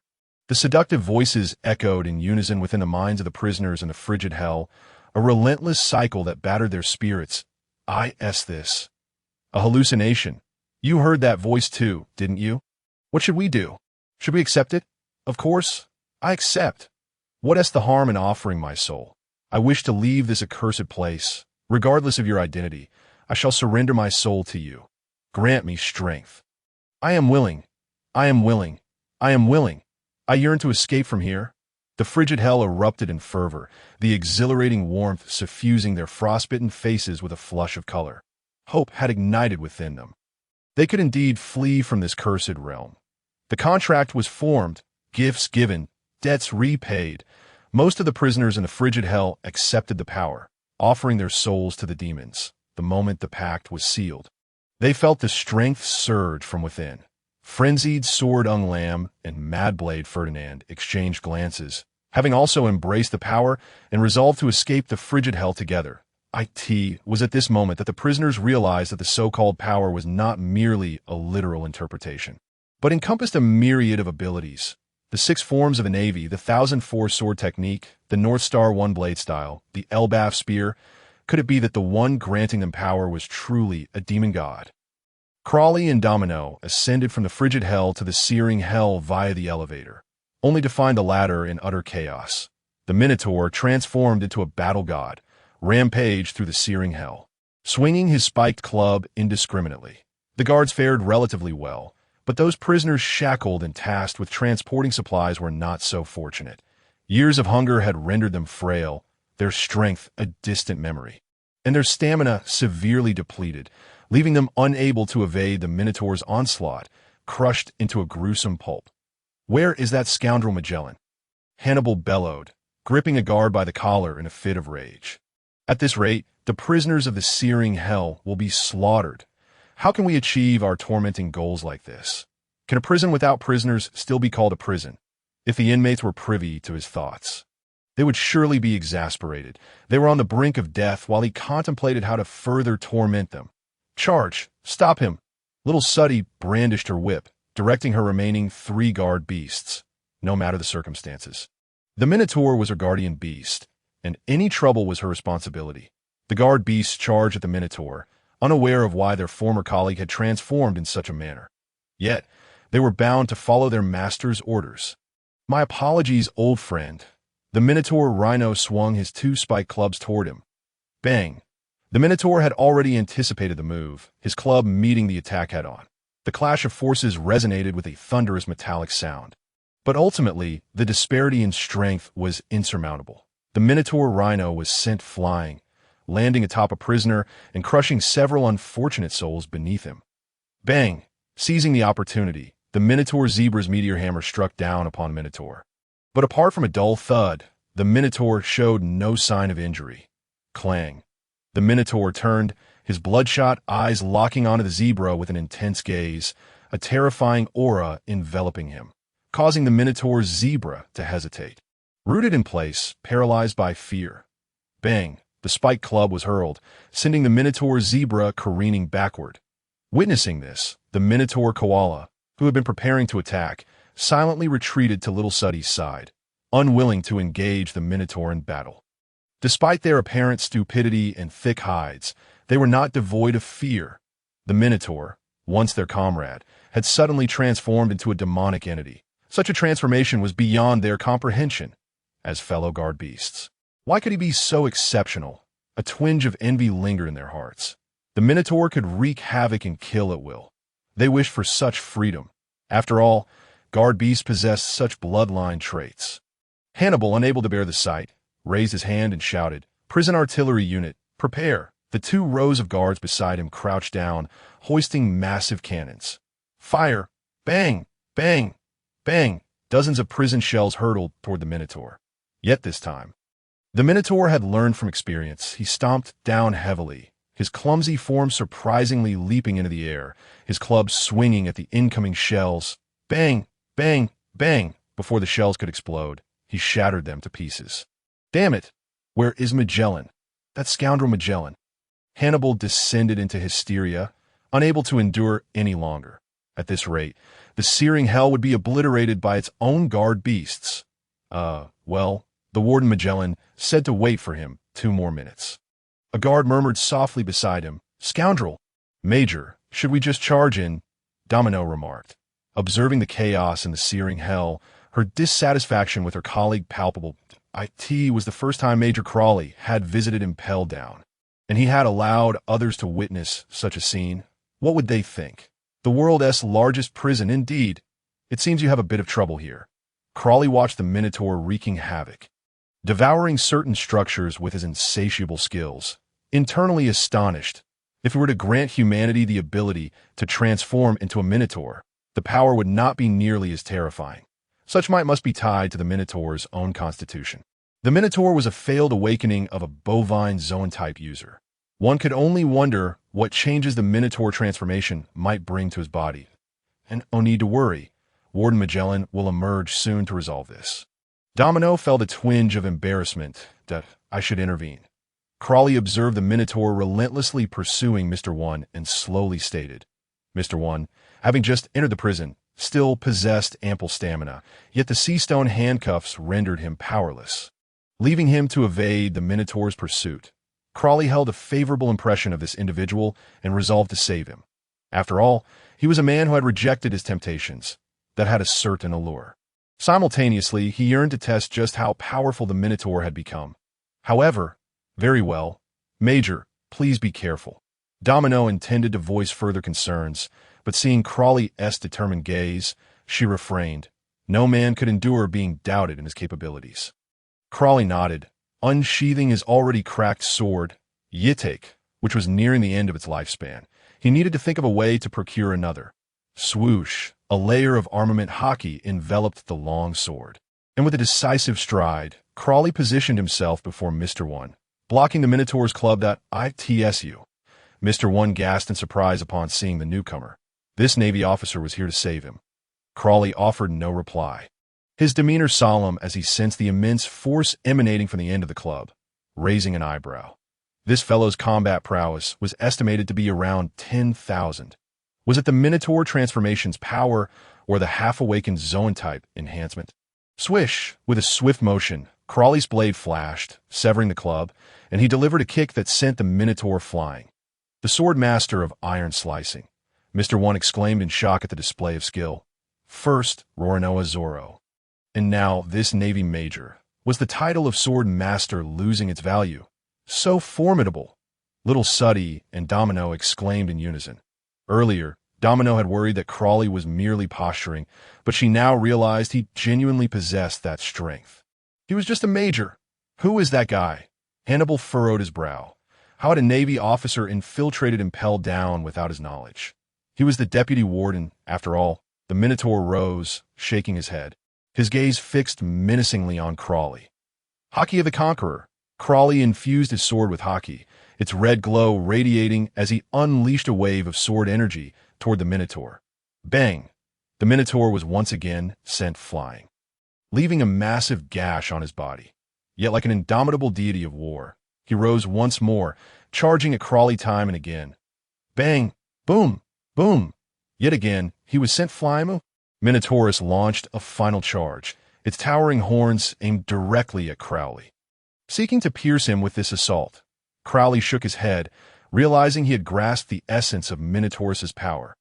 The seductive voices echoed in unison within the minds of the prisoners in the frigid hell, a relentless cycle that battered their spirits. This. A hallucination. You heard that voice too, didn't you? What should we do? Should we accept it? Of course, I accept. What is the harm in offering my soul? I wish to leave this accursed place. Regardless of your identity, I shall surrender my soul to you. Grant me strength. I am willing. I am willing. I am willing. I yearn to escape from here. The frigid hell erupted in fervor, the exhilarating warmth suffusing their frostbitten faces with a flush of color. Hope had ignited within them. They could indeed flee from this cursed realm. The contract was formed, gifts given, debts repaid. Most of the prisoners in the frigid hell accepted the power, offering their souls to the demons. The moment the pact was sealed, they felt the strength surge from within. Frenzied Sword Lam and Mad Blade Ferdinand exchanged glances, having also embraced the power and resolved to escape the frigid hell together. It was at this moment that the prisoners realized that the so-called power was not merely a literal interpretation, but encompassed a myriad of abilities. The 6 forms of the Navy, the 1004 sword technique, the North Star one-blade style, the Elbaf spear. Could it be that the one granting them power was truly a demon god? Crawley and Domino ascended from the frigid hell to the searing hell via the elevator, only to find the latter in utter chaos. The Minotaur, transformed into a battle god, rampaged through the searing hell, swinging his spiked club indiscriminately. The guards fared relatively well, but those prisoners shackled and tasked with transporting supplies were not so fortunate. Years of hunger had rendered them frail, their strength a distant memory, and their stamina severely depleted, leaving them unable to evade the Minotaur's onslaught, crushed into a gruesome pulp. "Where is that scoundrel Magellan?" Hannibal bellowed, gripping a guard by the collar in a fit of rage. "At this rate, the prisoners of the searing hell will be slaughtered. How can we achieve our tormenting goals like this? Can a prison without prisoners still be called a prison? If the inmates were privy to his thoughts, they would surely be exasperated. They were on the brink of death while he contemplated how to further torment them. "Charge! Stop him!" Little Suddy brandished her whip, directing her remaining 3 guard beasts, no matter the circumstances. The Minotaur was her guardian beast, and any trouble was her responsibility. The guard beasts charged at the Minotaur, unaware of why their former colleague had transformed in such a manner. Yet, they were bound to follow their master's orders. "My apologies, old friend." The Minotaur Rhino swung his 2 spiked clubs toward him. Bang! The Minotaur had already anticipated the move, his club meeting the attack head-on. The clash of forces resonated with a thunderous metallic sound. But ultimately, the disparity in strength was insurmountable. The Minotaur Rhino was sent flying, landing atop a prisoner and crushing several unfortunate souls beneath him. Bang! Seizing the opportunity, the Minotaur Zebra's meteor hammer struck down upon Minotaur. But apart from a dull thud, the Minotaur showed no sign of injury. Clang. The Minotaur turned, his bloodshot eyes locking onto the zebra with an intense gaze, a terrifying aura enveloping him, causing the Minotaur's zebra to hesitate. Rooted in place, paralyzed by fear. Bang! The spiked club was hurled, sending the Minotaur zebra careening backward. Witnessing this, the Minotaur koala, who had been preparing to attack, silently retreated to Little Suddy's side, unwilling to engage the Minotaur in battle. Despite their apparent stupidity and thick hides, they were not devoid of fear. The Minotaur, once their comrade, had suddenly transformed into a demonic entity. Such a transformation was beyond their comprehension as fellow guard beasts. Why could he be so exceptional? A twinge of envy lingered in their hearts. The Minotaur could wreak havoc and kill at will. They wished for such freedom. After all, guard beasts possessed such bloodline traits. Hannibal, unable to bear the sight, raised his hand and shouted, "Prison artillery unit, prepare!" The 2 rows of guards beside him crouched down, hoisting massive cannons. Fire! Bang! Bang! Bang! Dozens of prison shells hurtled toward the Minotaur. Yet this time, the Minotaur had learned from experience. He stomped down heavily, his clumsy form surprisingly leaping into the air, his club swinging at the incoming shells. Bang! Bang! Bang! Before the shells could explode, he shattered them to pieces. Damn it! Where is Magellan? That scoundrel Magellan. Hannibal descended into hysteria, unable to endure any longer. At this rate, the searing hell would be obliterated by its own guard beasts. Well, the warden Magellan said to wait for him 2 more minutes. A guard murmured softly beside him, "Scoundrel!" "Major, should we just charge in?" Domino remarked. Observing the chaos and the searing hell, her dissatisfaction with her colleague palpable. It was the first time Major Crawley had visited Impel Down, and he had allowed others to witness such a scene. What would they think? The world's largest prison, indeed. It seems you have a bit of trouble here. Crawley watched the Minotaur wreaking havoc, devouring certain structures with his insatiable skills, internally astonished. If it were to grant humanity the ability to transform into a Minotaur, the power would not be nearly as terrifying. Such might must be tied to the Minotaur's own constitution. The Minotaur was a failed awakening of a bovine zone-type user. One could only wonder what changes the Minotaur transformation might bring to his body. And no need to worry, Warden Magellan will emerge soon to resolve this. Domino felt a twinge of embarrassment that I should intervene. Crawley observed the Minotaur relentlessly pursuing Mr. One and slowly stated, Mr. One, having just entered the prison, still possessed ample stamina, yet the sea-stone handcuffs rendered him powerless, leaving him to evade the Minotaur's pursuit. Crawley held a favorable impression of this individual and resolved to save him. After all, he was a man who had rejected his temptations, that had a certain allure. Simultaneously, he yearned to test just how powerful the Minotaur had become. However, very well, Major, please be careful. Domino intended to voice further concerns, but seeing Crawley's determined gaze, she refrained. No man could endure being doubted in his capabilities. Crawley nodded, unsheathing his already cracked sword, Yitek, which was nearing the end of its lifespan. He needed to think of a way to procure another. Swoosh, a layer of armament hockey enveloped the long sword. And with a decisive stride, Crawley positioned himself before Mr. One, blocking the Minotaur's club that ITSU. Mr. One gasped in surprise upon seeing the newcomer. This Navy officer was here to save him. Crawley offered no reply, his demeanor solemn as he sensed the immense force emanating from the end of the club, raising an eyebrow. This fellow's combat prowess was estimated to be around 10,000. Was it the Minotaur transformation's power or the half-awakened zone-type enhancement? Swish! With a swift motion, Crawley's blade flashed, severing the club, and he delivered a kick that sent the Minotaur flying. The sword master of iron slicing, Mr. One exclaimed in shock at the display of skill. First, Roranoa Zoro. And now this Navy Major. Was the title of sword master losing its value? So formidable! Little Suddy and Domino exclaimed in unison. Earlier, Domino had worried that Crawley was merely posturing, but she now realized he genuinely possessed that strength. He was just a major. Who is that guy? Hannibal furrowed his brow. How had a Navy officer infiltrated and Pell down without his knowledge? He was the deputy warden, after all. The Minotaur rose, shaking his head, his gaze fixed menacingly on Crawley. Haki of the Conqueror. Crawley infused his sword with Haki, its red glow radiating as he unleashed a wave of sword energy toward the Minotaur. Bang! The Minotaur was once again sent flying, leaving a massive gash on his body. Yet like an indomitable deity of war, he rose once more, charging at Crawley time and again. Bang! Boom! Boom! Yet again, he was sent flying. Minotaurus launched a final charge, its towering horns aimed directly at Crowley. Seeking to pierce him with this assault, Crowley shook his head, realizing he had grasped the essence of Minotaurus's power.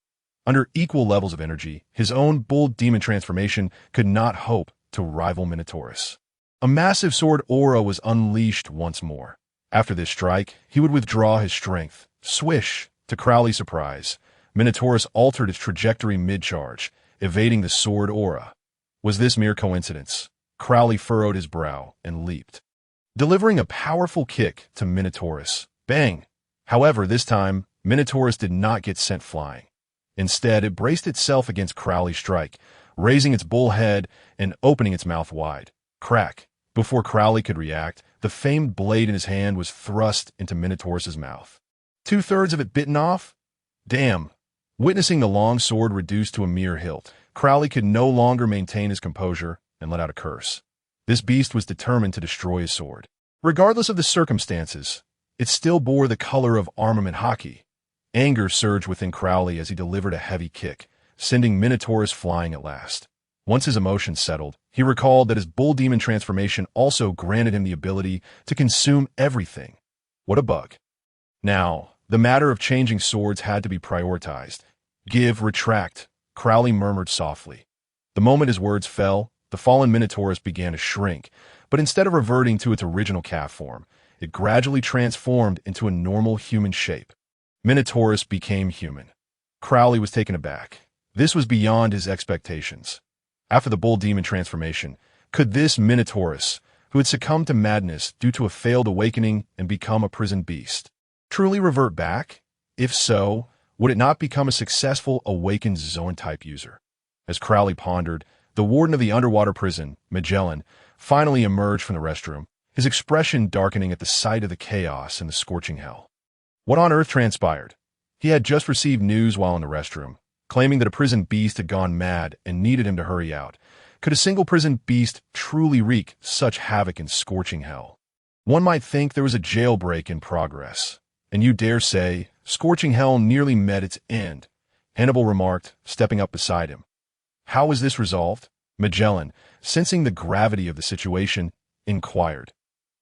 Under equal levels of energy, his own bull demon transformation could not hope to rival Minotaurus. A massive sword aura was unleashed once more. After this strike, he would withdraw his strength. Swish! To Crowley's surprise, Minotaurus altered its trajectory mid-charge, evading the sword aura. Was this mere coincidence? Crowley furrowed his brow and leaped, delivering a powerful kick to Minotaurus. Bang! However, this time, Minotaurus did not get sent flying. Instead, it braced itself against Crowley's strike, raising its bull head and opening its mouth wide. Crack! Before Crowley could react, the famed blade in his hand was thrust into Minotaurus's mouth. 2/3 of it bitten off? Damn! Witnessing the long sword reduced to a mere hilt, Crowley could no longer maintain his composure and let out a curse. This beast was determined to destroy his sword. Regardless of the circumstances, it still bore the color of armament Haki. Anger surged within Crowley as he delivered a heavy kick, sending Minotaurus flying at last. Once his emotions settled, he recalled that his bull demon transformation also granted him the ability to consume everything. What a bug. Now, the matter of changing swords had to be prioritized. Give, retract, Crowley murmured softly. The moment his words fell, the fallen Minotaurus began to shrink, but instead of reverting to its original calf form, it gradually transformed into a normal human shape. Minotaurus became human. Crowley was taken aback. This was beyond his expectations. After the bull demon transformation, could this Minotaurus, who had succumbed to madness due to a failed awakening and become a prison beast, truly revert back? If so, would it not become a successful awakened Zoan-type user? As Crowley pondered, the warden of the underwater prison, Magellan, finally emerged from the restroom, his expression darkening at the sight of the chaos and the scorching hell. What on earth transpired? He had just received news while in the restroom, claiming that a prison beast had gone mad and needed him to hurry out. Could a single prison beast truly wreak such havoc in scorching hell? One might think there was a jailbreak in progress. And you dare say, scorching hell nearly met its end, Hannibal remarked, stepping up beside him. How was this resolved? Magellan, sensing the gravity of the situation, inquired.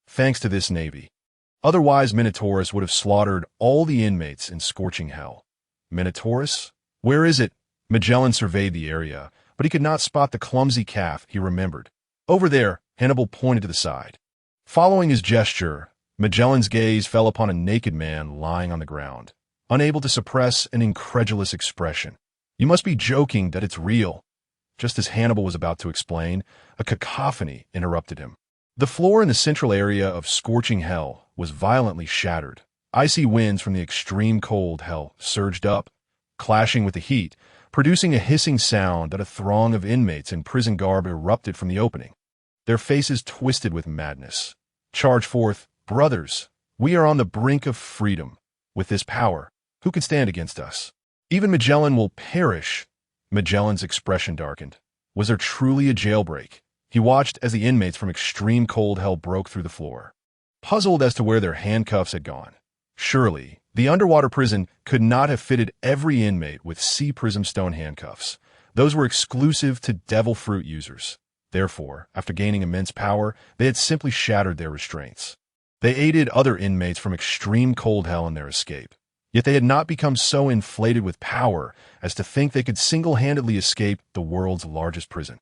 Thanks to this navy. Otherwise, Minotaurus would have slaughtered all the inmates in scorching hell. Minotaurus? Where is it? Magellan surveyed the area, but he could not spot the clumsy calf he remembered. Over there, Hannibal pointed to the side. Following his gesture, Magellan's gaze fell upon a naked man lying on the ground, unable to suppress an incredulous expression. You must be joking that it's real. Just as Hannibal was about to explain, a cacophony interrupted him. The floor in the central area of scorching hell was violently shattered. Icy winds from the extreme cold hell surged up, clashing with the heat, producing a hissing sound that a throng of inmates in prison garb erupted from the opening. Their faces twisted with madness. Charge forth, brothers! We are on the brink of freedom. With this power, who can stand against us? Even Magellan will perish. Magellan's expression darkened. Was there truly a jailbreak? He watched as the inmates from extreme cold hell broke through the floor, puzzled as to where their handcuffs had gone. Surely, the underwater prison could not have fitted every inmate with sea prism stone handcuffs. Those were exclusive to devil fruit users. Therefore, after gaining immense power, they had simply shattered their restraints. They aided other inmates from extreme cold hell in their escape. Yet they had not become so inflated with power as to think they could single-handedly escape the world's largest prison.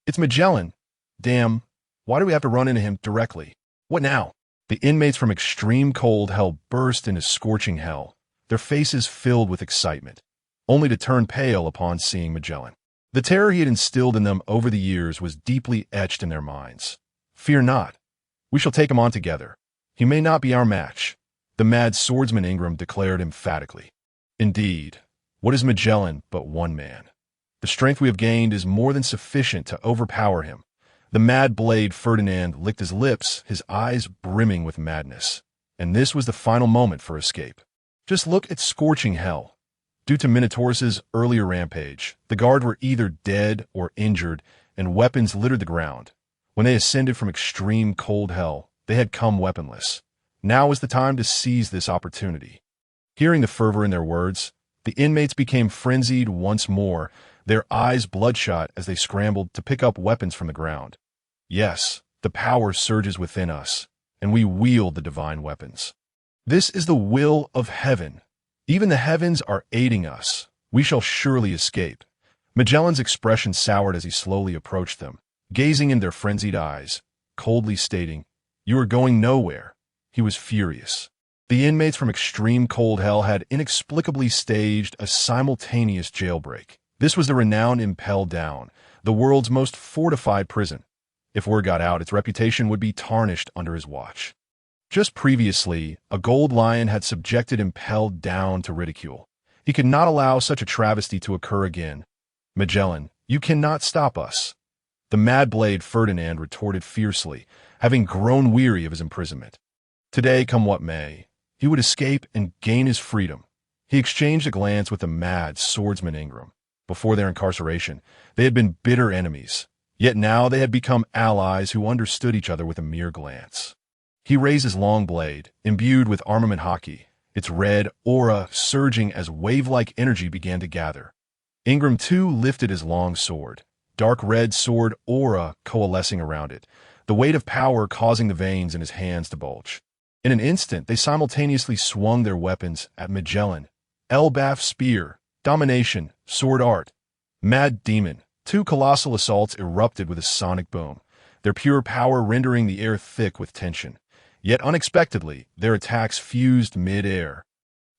It's Magellan. Damn, why do we have to run into him directly? What now? The inmates from extreme cold hell burst into scorching hell, their faces filled with excitement, only to turn pale upon seeing Magellan. The terror he had instilled in them over the years was deeply etched in their minds. Fear not. We shall take him on together. He may not be our match, the mad swordsman Ingram declared emphatically. Indeed, what is Magellan but one man? The strength we have gained is more than sufficient to overpower him. The mad blade Ferdinand licked his lips, his eyes brimming with madness. And this was the final moment for escape. Just look at scorching hell. Due to Minotaurus's earlier rampage, the guard were either dead or injured, and weapons littered the ground. When they ascended from extreme cold hell, they had come weaponless. Now was the time to seize this opportunity. Hearing the fervor in their words, the inmates became frenzied once more, their eyes bloodshot as they scrambled to pick up weapons from the ground. Yes, the power surges within us, and we wield the divine weapons. This is the will of heaven. Even the heavens are aiding us. We shall surely escape. Magellan's expression soured as he slowly approached them, gazing in their frenzied eyes, coldly stating, "You are going nowhere." He was furious. The inmates from extreme cold hell had inexplicably staged a simultaneous jailbreak. This was the renowned Impel Down, the world's most fortified prison. If word got out, its reputation would be tarnished under his watch. Just previously, a gold lion had subjected Impel Down to ridicule. He could not allow such a travesty to occur again. "Magellan, you cannot stop us." The mad blade Ferdinand retorted fiercely, having grown weary of his imprisonment. Today, come what may, he would escape and gain his freedom. He exchanged a glance with the mad swordsman Ingram. Before their incarceration, they had been bitter enemies. Yet now they had become allies who understood each other with a mere glance. He raised his long blade, imbued with armament hockey, its red aura surging as wave-like energy began to gather. Ingram, too, lifted his long sword, dark red sword aura coalescing around it, the weight of power causing the veins in his hands to bulge. In an instant, they simultaneously swung their weapons at Magellan. Elbaf spear, domination, sword art, mad demon. Two colossal assaults erupted with a sonic boom, their pure power rendering the air thick with tension. Yet unexpectedly, their attacks fused mid-air.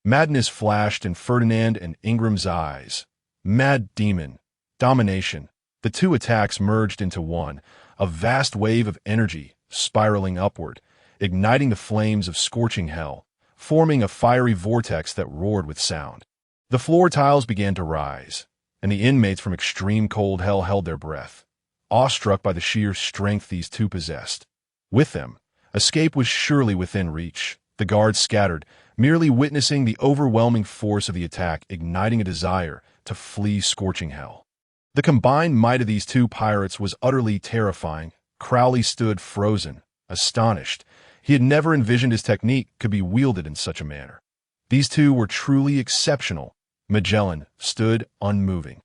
Madness flashed in Ferdinand and Ingram's eyes. Mad demon, domination. The two attacks merged into one, a vast wave of energy spiraling upward, igniting the flames of scorching hell, forming a fiery vortex that roared with sound. The floor tiles began to rise, and the inmates from extreme cold hell held their breath, awestruck by the sheer strength these two possessed. With them, escape was surely within reach. The guards scattered, merely witnessing the overwhelming force of the attack, igniting a desire to flee scorching hell. The combined might of these two pirates was utterly terrifying. Crowley stood frozen, astonished. He had never envisioned his technique could be wielded in such a manner. These two were truly exceptional. Magellan stood unmoving,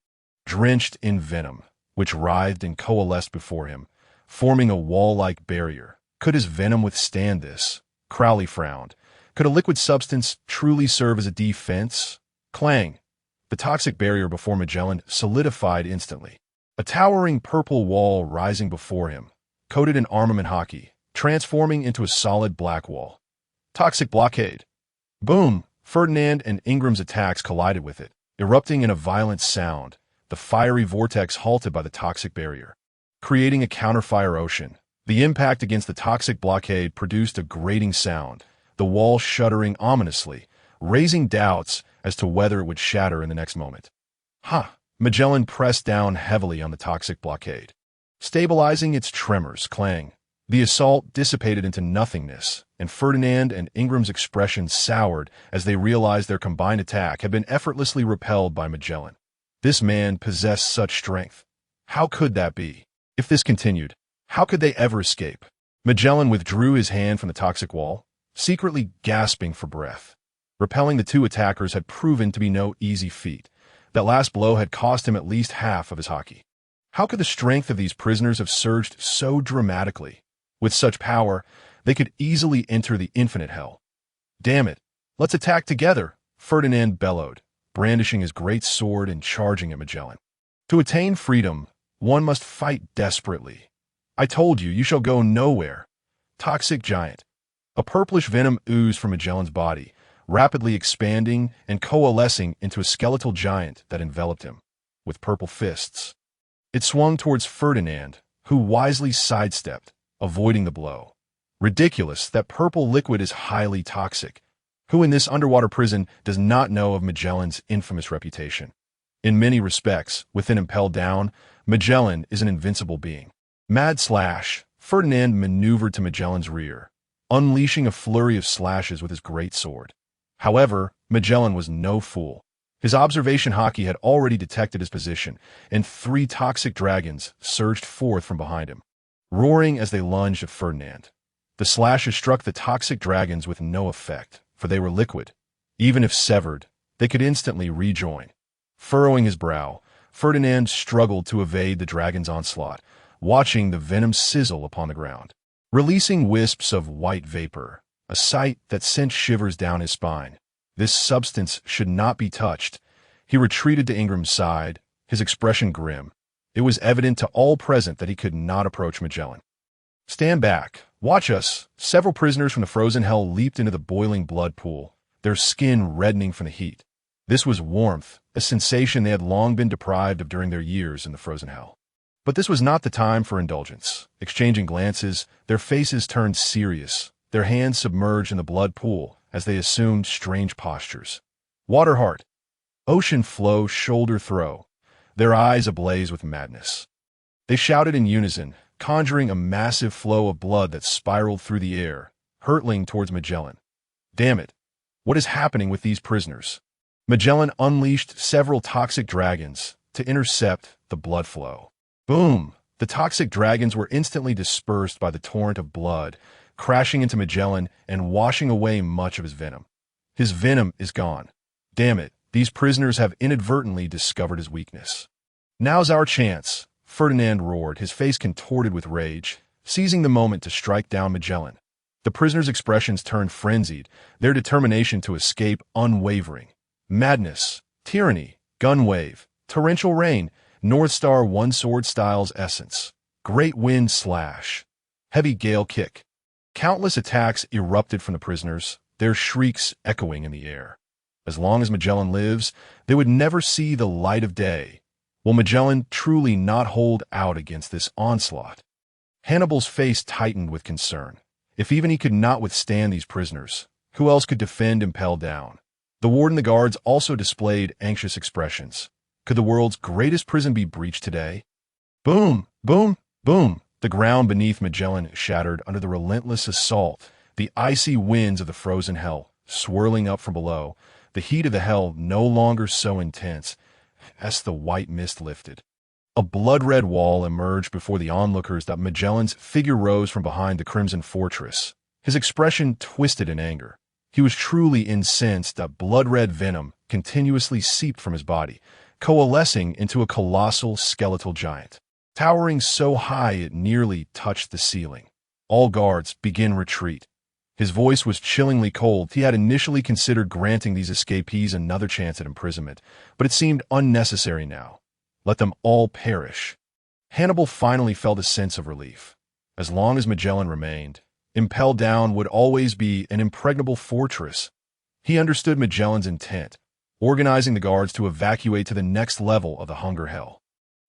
drenched in venom, which writhed and coalesced before him, forming a wall-like barrier. Could his venom withstand this? Crowley frowned. Could a liquid substance truly serve as a defense? Clang! The toxic barrier before Magellan solidified instantly. A towering purple wall rising before him, coated in armament hockey, transforming into a solid black wall. Toxic blockade. Boom! Ferdinand and Ingram's attacks collided with it, erupting in a violent sound, the fiery vortex halted by the toxic barrier, creating a counterfire ocean. The impact against the toxic blockade produced a grating sound, the wall shuddering ominously, raising doubts as to whether it would shatter in the next moment. Magellan pressed down heavily on the toxic blockade, stabilizing its tremors. Clang! The assault dissipated into nothingness, and Ferdinand and Ingram's expression soured as they realized their combined attack had been effortlessly repelled by Magellan. This man possessed such strength. How could that be? If this continued, how could they ever escape? Magellan withdrew his hand from the toxic wall, secretly gasping for breath. Repelling the two attackers had proven to be no easy feat. That last blow had cost him at least half of his hockey. How could the strength of these prisoners have surged so dramatically? With such power, they could easily enter the infinite hell. "Damn it, let's attack together," Ferdinand bellowed, brandishing his great sword and charging at Magellan. To attain freedom, one must fight desperately. "I told you, you shall go nowhere." Toxic giant. A purplish venom oozed from Magellan's body, rapidly expanding and coalescing into a skeletal giant that enveloped him, with purple fists. It swung towards Ferdinand, who wisely sidestepped, avoiding the blow. Ridiculous, that purple liquid is highly toxic. Who in this underwater prison does not know of Magellan's infamous reputation? In many respects, within Impelled Down, Magellan is an invincible being. Mad slash, Ferdinand maneuvered to Magellan's rear, unleashing a flurry of slashes with his great sword. However, Magellan was no fool. His observation hockey had already detected his position, and 3 toxic dragons surged forth from behind him, roaring as they lunged at Ferdinand. The slashes struck the toxic dragons with no effect, for they were liquid. Even if severed, they could instantly rejoin. Furrowing his brow, Ferdinand struggled to evade the dragon's onslaught, watching the venom sizzle upon the ground, releasing wisps of white vapor, a sight that sent shivers down his spine. This substance should not be touched. He retreated to Ingram's side, his expression grim. It was evident to all present that he could not approach Magellan. "Stand back. Watch us." Several prisoners from the frozen hell leaped into the boiling blood pool, their skin reddening from the heat. This was warmth, a sensation they had long been deprived of during their years in the frozen hell. But this was not the time for indulgence. Exchanging glances, their faces turned serious, their hands submerged in the blood pool as they assumed strange postures. Water heart, ocean flow, shoulder throw, their eyes ablaze with madness. They shouted in unison, conjuring a massive flow of blood that spiraled through the air, hurtling towards Magellan. Damn it! What is happening with these prisoners? Magellan unleashed several toxic dragons to intercept the blood flow. Boom! The toxic dragons were instantly dispersed by the torrent of blood, crashing into Magellan and washing away much of his venom. His venom is gone. Damn it, these prisoners have inadvertently discovered his weakness. "Now's our chance," Ferdinand roared, his face contorted with rage, seizing the moment to strike down Magellan. The prisoners' expressions turned frenzied, their determination to escape unwavering. Madness, tyranny, gun wave, torrential rain, North Star one sword style's essence. Great wind slash. Heavy gale kick. Countless attacks erupted from the prisoners, their shrieks echoing in the air. As long as Magellan lives, they would never see the light of day. Will Magellan truly not hold out against this onslaught? Hannibal's face tightened with concern. If even he could not withstand these prisoners, who else could defend Impelled Down? The ward and the guards also displayed anxious expressions. Could the world's greatest prison be breached today? Boom, boom, boom. The ground beneath Magellan shattered under the relentless assault, the icy winds of the frozen hell swirling up from below, the heat of the hell no longer so intense as the white mist lifted. A blood-red wall emerged before the onlookers that Magellan's figure rose from behind the crimson fortress, his expression twisted in anger. He was truly incensed that blood-red venom continuously seeped from his body, coalescing into a colossal skeletal giant, towering so high it nearly touched the ceiling. "All guards, begin retreat." His voice was chillingly cold. He had initially considered granting these escapees another chance at imprisonment, but it seemed unnecessary now. Let them all perish. Hannibal finally felt a sense of relief. As long as Magellan remained, Impelled Down would always be an impregnable fortress. He understood Magellan's intent, organizing the guards to evacuate to the next level of the hunger hell.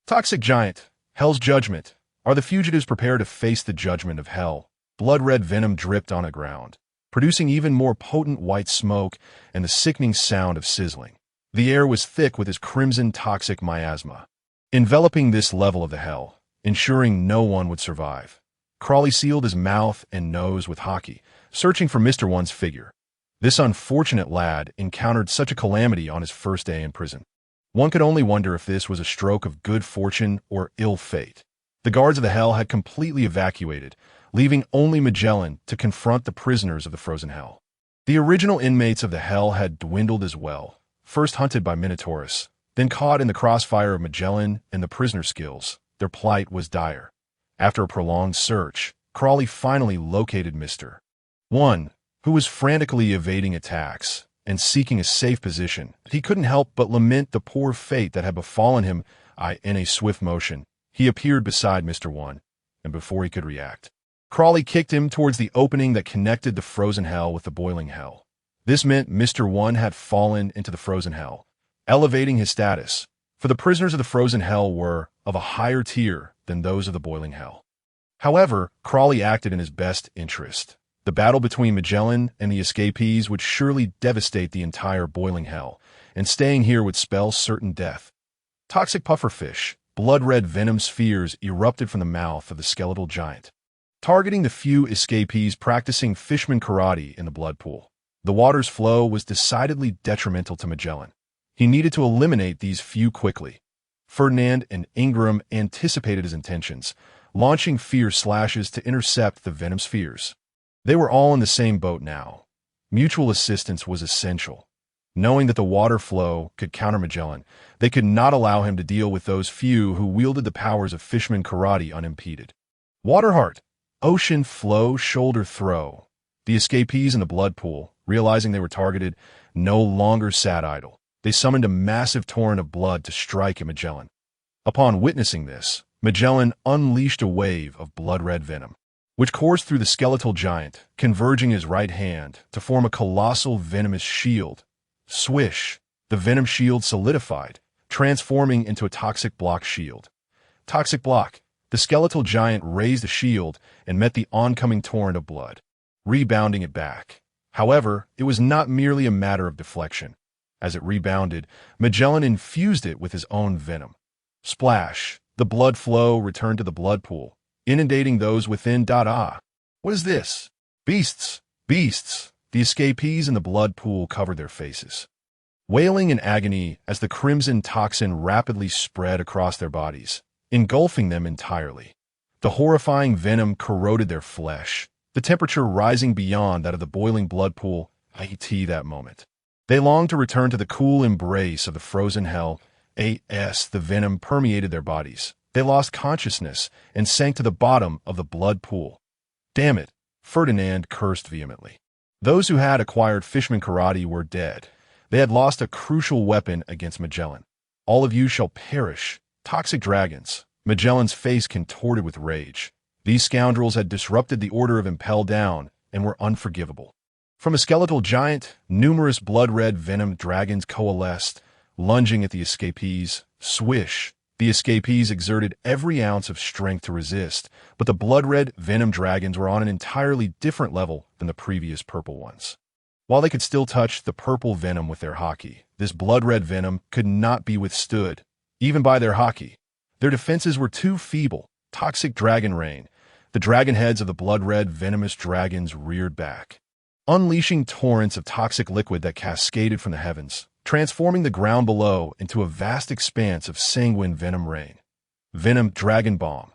Toxic giant, hell's judgment. Are the fugitives prepared to face the judgment of hell? Blood-red venom dripped on the ground, producing even more potent white smoke and the sickening sound of sizzling. The air was thick with his crimson toxic miasma, enveloping this level of the hell, ensuring no one would survive. Crawley sealed his mouth and nose with hockey, searching for Mr. One's figure. This unfortunate lad encountered such a calamity on his first day in prison. One could only wonder if this was a stroke of good fortune or ill fate. The guards of the hell had completely evacuated, leaving only Magellan to confront the prisoners of the frozen hell. The original inmates of the hell had dwindled as well, first hunted by Minotaurus, then caught in the crossfire of Magellan and the prisoner skills. Their plight was dire. After a prolonged search, Crawley finally located Mr. One, who was frantically evading attacks and seeking a safe position. He couldn't help but lament the poor fate that had befallen him. In a swift motion, he appeared beside Mr. One, and before he could react, Crawley kicked him towards the opening that connected the frozen hell with the boiling hell. This meant Mr. One had fallen into the frozen hell, elevating his status, for the prisoners of the frozen hell were of a higher tier than those of the boiling hell. However, Crawley acted in his best interest. The battle between Magellan and the escapees would surely devastate the entire boiling hell, and staying here would spell certain death. Toxic pufferfish, blood-red venom spheres erupted from the mouth of the skeletal giant, targeting the few escapees practicing fishman karate in the blood pool. The water's flow was decidedly detrimental to Magellan. He needed to eliminate these few quickly. Ferdinand and Ingram anticipated his intentions, launching fierce slashes to intercept the venom spheres. They were all in the same boat now. Mutual assistance was essential. Knowing that the water flow could counter Magellan, they could not allow him to deal with those few who wielded the powers of fishman karate unimpeded. Waterheart, ocean flow, shoulder throw. The escapees in the blood pool, realizing they were targeted, no longer sat idle. They summoned a massive torrent of blood to strike at Magellan. Upon witnessing this, Magellan unleashed a wave of blood-red venom, which coursed through the skeletal giant, converging his right hand to form a colossal venomous shield. Swish! The venom shield solidified, transforming into a toxic block shield. Toxic block! The skeletal giant raised the shield and met the oncoming torrent of blood, rebounding it back. However, it was not merely a matter of deflection. As it rebounded, Magellan infused it with his own venom. Splash! The blood flow returned to the blood pool, inundating those within. What is this? Beasts! Beasts! The escapees in the blood pool covered their faces, wailing in agony as the crimson toxin rapidly spread across their bodies, engulfing them entirely. The horrifying venom corroded their flesh, the temperature rising beyond that of the boiling blood pool. That moment, they longed to return to the cool embrace of the frozen hell. The venom permeated their bodies. They lost consciousness and sank to the bottom of the blood pool. Damn it, Ferdinand cursed vehemently. Those who had acquired fishman karate were dead. They had lost a crucial weapon against Magellan. All of you shall perish. Toxic dragons. Magellan's face contorted with rage. These scoundrels had disrupted the order of Impel Down and were unforgivable. From a skeletal giant, numerous blood-red venom dragons coalesced, lunging at the escapees. Swish! The escapees exerted every ounce of strength to resist, but the blood-red venom dragons were on an entirely different level than the previous purple ones. While they could still touch the purple venom with their haki, this blood-red venom could not be withstood, even by their haki. Their defenses were too feeble. Toxic dragon rain. The dragon heads of the blood-red venomous dragons reared back, unleashing torrents of toxic liquid that cascaded from the heavens, transforming the ground below into a vast expanse of sanguine venom rain. Venom Dragon Bomb.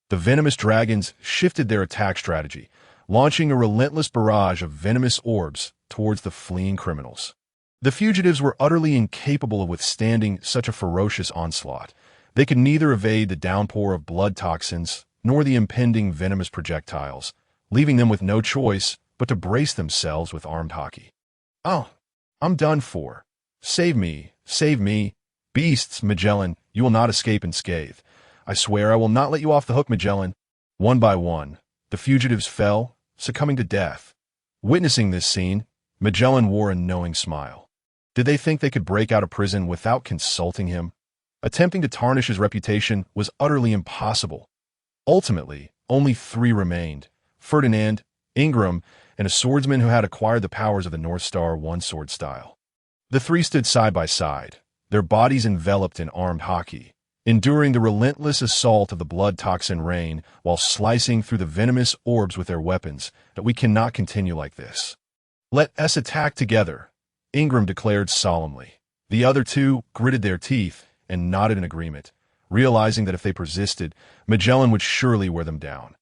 The venomous dragons shifted their attack strategy, launching a relentless barrage of venomous orbs towards the fleeing criminals. The fugitives were utterly incapable of withstanding such a ferocious onslaught. They could neither evade the downpour of blood toxins nor the impending venomous projectiles, leaving them with no choice but to brace themselves with armed haki. Oh, I'm done for. Save me, save me. Beasts, Magellan, you will not escape unscathed. I swear I will not let you off the hook, Magellan. One by one, the fugitives fell, succumbing to death. Witnessing this scene, Magellan wore a knowing smile. Did they think they could break out of prison without consulting him? Attempting to tarnish his reputation was utterly impossible. Ultimately, only 3 remained: Ferdinand, Ingram, and a swordsman who had acquired the powers of the North Star one-sword style. The 3 stood side by side, their bodies enveloped in armed haki, enduring the relentless assault of the blood toxin rain while slicing through the venomous orbs with their weapons. That we cannot continue like this. Let us attack together, Ingram declared solemnly. The other 2 gritted their teeth and nodded in agreement, realizing that if they persisted, Magellan would surely wear them down.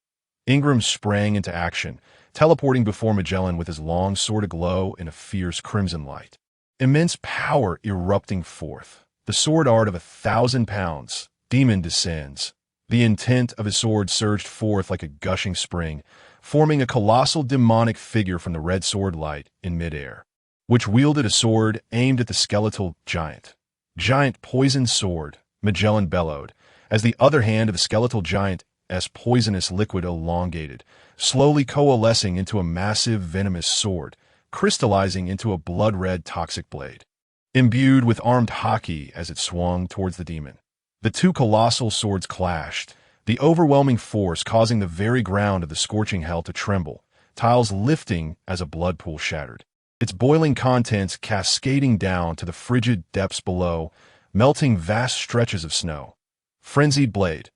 Ingram sprang into action, teleporting before Magellan with his long sword aglow in a fierce crimson light. Immense power erupting forth. The sword art of 1,000 pounds. Demon descends. The intent of his sword surged forth like a gushing spring, forming a colossal demonic figure from the red sword light in midair, which wielded a sword aimed at the skeletal giant. Giant poison sword, Magellan bellowed, as the other hand of the skeletal giant's poisonous liquid elongated, slowly coalescing into a massive venomous sword, crystallizing into a blood-red toxic blade, imbued with armed haki as it swung towards the demon. The 2 colossal swords clashed, the overwhelming force causing the very ground of the scorching hell to tremble, tiles lifting as a blood pool shattered, its boiling contents cascading down to the frigid depths below, melting vast stretches of snow. Frenzied blade.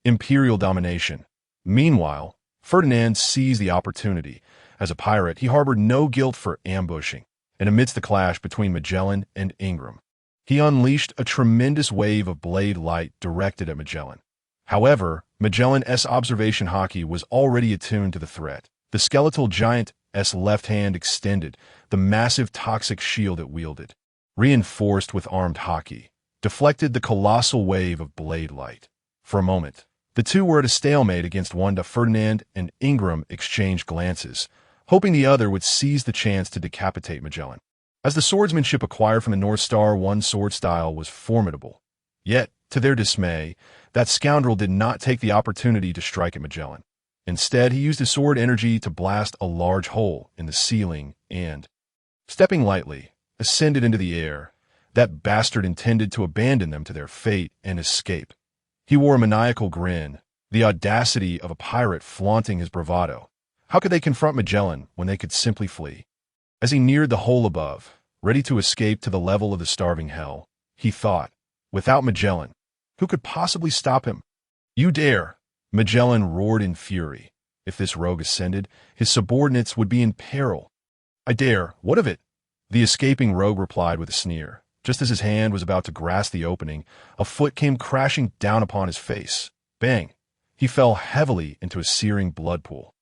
Imperial domination. Meanwhile, Ferdinand seized the opportunity. As a pirate, he harbored no guilt for ambushing, and amidst the clash between Magellan and Ingram, he unleashed a tremendous wave of blade light directed at Magellan. However, Magellan's observation hockey was already attuned to the threat. The skeletal giant's left hand extended, the massive toxic shield it wielded, reinforced with armed hockey, deflected the colossal wave of blade light. For a moment, the two were at a stalemate against one. Ferdinand and Ingram exchanged glances, hoping the other would seize the chance to decapitate Magellan. As the swordsmanship acquired from the North Star One sword style was formidable, yet, to their dismay, that scoundrel did not take the opportunity to strike at Magellan. Instead, he used his sword energy to blast a large hole in the ceiling and, stepping lightly, ascended into the air. That bastard intended to abandon them to their fate and escape. He wore a maniacal grin, the audacity of a pirate flaunting his bravado. How could they confront Magellan when they could simply flee? As he neared the hole above, ready to escape to the level of the starving hell, he thought, without Magellan, who could possibly stop him? You dare! Magellan roared in fury. If this rogue ascended, his subordinates would be in peril. I dare, what of it? The escaping rogue replied with a sneer. Just as his hand was about to grasp the opening, a foot came crashing down upon his face. Bang! He fell heavily into a searing blood pool.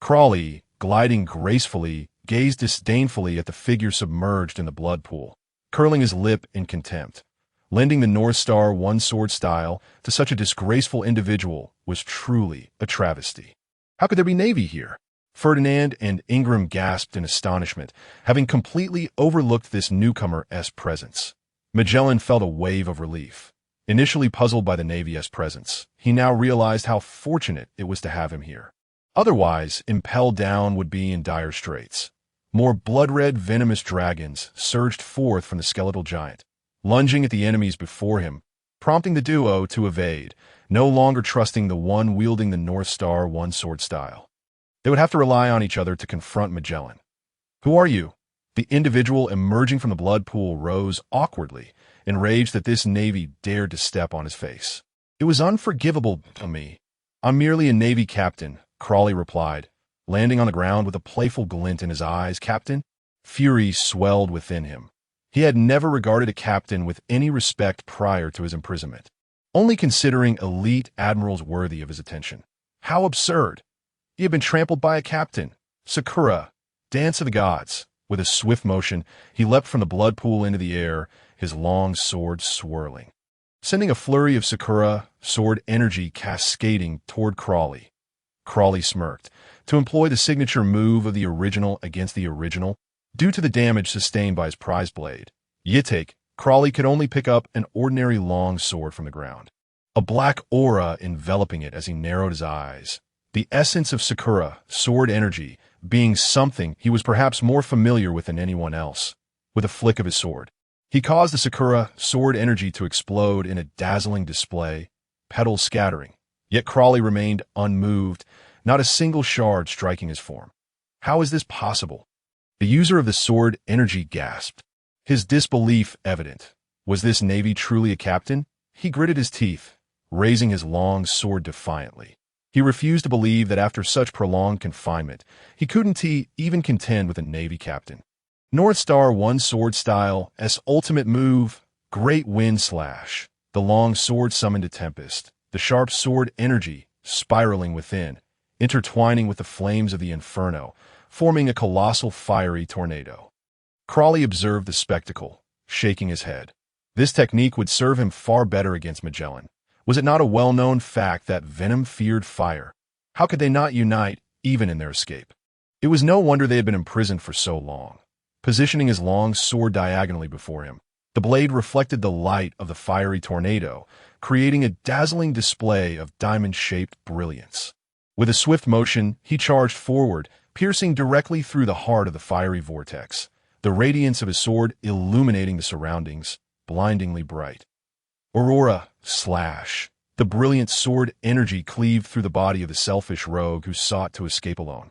Crawley, gliding gracefully, gazed disdainfully at the figure submerged in the blood pool, curling his lip in contempt. Lending the North Star One sword style to such a disgraceful individual was truly a travesty. How could there be navy here? Ferdinand and Ingram gasped in astonishment, having completely overlooked this newcomer's presence. Magellan felt a wave of relief. Initially puzzled by the Navy's presence, he now realized how fortunate it was to have him here. Otherwise, impelled down would be in dire straits. More blood-red venomous dragons surged forth from the skeletal giant, lunging at the enemies before him, prompting the duo to evade, no longer trusting the one wielding the North Star One sword style. They would have to rely on each other to confront Magellan. Who are you? The individual emerging from the blood pool rose awkwardly, enraged that this Navy dared to step on his face. It was unforgivable to me. I'm merely a Navy captain, Crawley replied, landing on the ground with a playful glint in his eyes. Captain? Fury swelled within him. He had never regarded a captain with any respect prior to his imprisonment, only considering elite admirals worthy of his attention. How absurd! He had been trampled by a captain. Sakura, dance of the gods. With a swift motion, he leapt from the blood pool into the air, his long sword swirling, sending a flurry of Sakura sword energy cascading toward Crawley. Crawley smirked. To employ the signature move of the original against the original, due to the damage sustained by his prize blade, Yitek, Crawley could only pick up an ordinary long sword from the ground, a black aura enveloping it as he narrowed his eyes. The essence of Sakura, sword energy, being something he was perhaps more familiar with than anyone else. With a flick of his sword, he caused the Sakura sword energy to explode in a dazzling display, petals scattering. Yet Crawley remained unmoved, not a single shard striking his form. How is this possible? The user of the sword energy gasped, his disbelief evident. Was this Navy truly a captain? He gritted his teeth, raising his long sword defiantly. He refused to believe that after such prolonged confinement, he couldn't even contend with a Navy captain. North Star One sword style, ultimate move, Great Wind Slash. The long sword summoned a tempest, the sharp sword energy spiraling within, intertwining with the flames of the inferno, forming a colossal fiery tornado. Crawley observed the spectacle, shaking his head. This technique would serve him far better against Magellan. Was it not a well-known fact that venom feared fire? How could they not unite, even in their escape? It was no wonder they had been imprisoned for so long. Positioning his long sword diagonally before him, the blade reflected the light of the fiery tornado, creating a dazzling display of diamond-shaped brilliance. With a swift motion, he charged forward, piercing directly through the heart of the fiery vortex, the radiance of his sword illuminating the surroundings, blindingly bright. Aurora, slash. The brilliant sword energy cleaved through the body of the selfish rogue who sought to escape alone.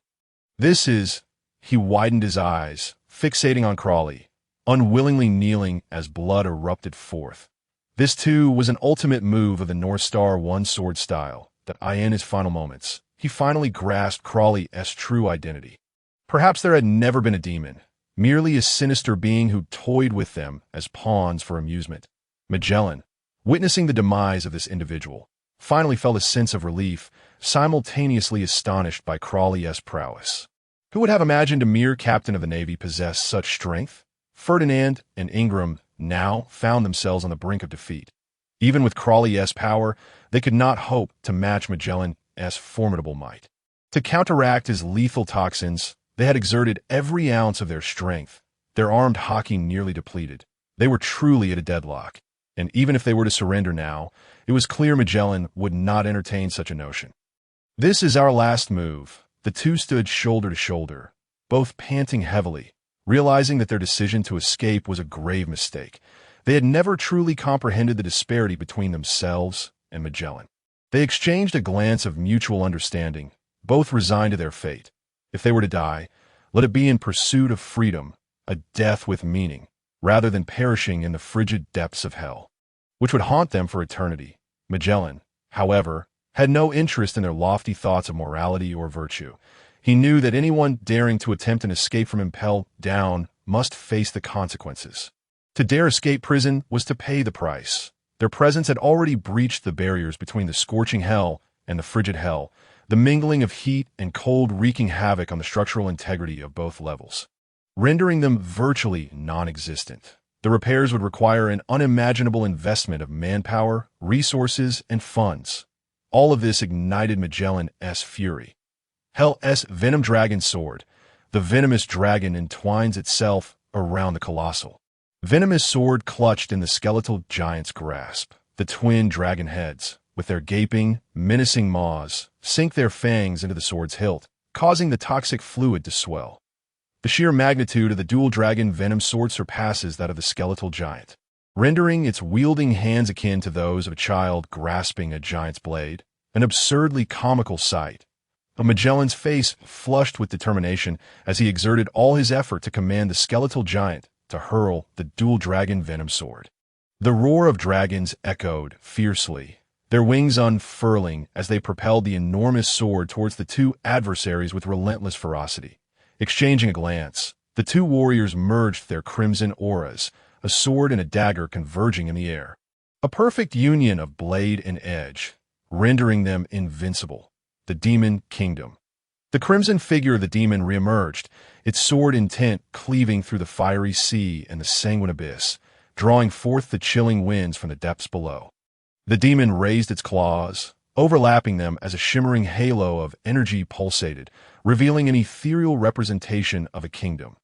This is, he widened his eyes, fixating on Crawley, unwillingly kneeling as blood erupted forth. This, too, was an ultimate move of the North Star one-sword style, that in his final moments, he finally grasped Crawley's true identity. Perhaps there had never been a demon, merely a sinister being who toyed with them as pawns for amusement. Magellan, witnessing the demise of this individual, finally felt a sense of relief, simultaneously astonished by Crawley's prowess. Who would have imagined a mere captain of the Navy possess such strength? Ferdinand and Ingram now found themselves on the brink of defeat. Even with Crawley's power, they could not hope to match Magellan's formidable might. To counteract his lethal toxins, they had exerted every ounce of their strength, their armed hockey nearly depleted. They were truly at a deadlock, and even if they were to surrender now, it was clear Magellan would not entertain such a notion. "This is our last move." The two stood shoulder to shoulder, both panting heavily, realizing that their decision to escape was a grave mistake. They had never truly comprehended the disparity between themselves and Magellan. They exchanged a glance of mutual understanding, both resigned to their fate. If they were to die, let it be in pursuit of freedom, a death with meaning, rather than perishing in the frigid depths of hell, which would haunt them for eternity. Magellan, however, had no interest in their lofty thoughts of morality or virtue. He knew that anyone daring to attempt an escape from impel down must face the consequences. To dare escape prison was to pay the price. Their presence had already breached the barriers between the scorching hell and the frigid hell, the mingling of heat and cold wreaking havoc on the structural integrity of both levels, rendering them virtually non-existent. The repairs would require an unimaginable investment of manpower, resources, and funds. All of this ignited Magellan's fury. Hell's venom dragon sword. The venomous dragon entwines itself around the colossal venomous sword clutched in the skeletal giant's grasp. The twin dragon heads, with their gaping, menacing maws, sink their fangs into the sword's hilt, causing the toxic fluid to swell. The sheer magnitude of the dual dragon venom sword surpasses that of the skeletal giant, rendering its wielding hands akin to those of a child grasping a giant's blade, an absurdly comical sight. Magellan's face flushed with determination as he exerted all his effort to command the skeletal giant to hurl the dual dragon venom sword. The roar of dragons echoed fiercely, their wings unfurling as they propelled the enormous sword towards the two adversaries with relentless ferocity. Exchanging a glance, the two warriors merged their crimson auras, a sword and a dagger converging in the air. A perfect union of blade and edge, rendering them invincible. The Demon Kingdom. The crimson figure of the demon reemerged, its sword intent cleaving through the fiery sea and the sanguine abyss, drawing forth the chilling winds from the depths below. The demon raised its claws, overlapping them as a shimmering halo of energy pulsated, revealing an ethereal representation of a kingdom.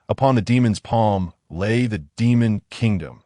Upon the demon's palm lay the Demon Kingdom.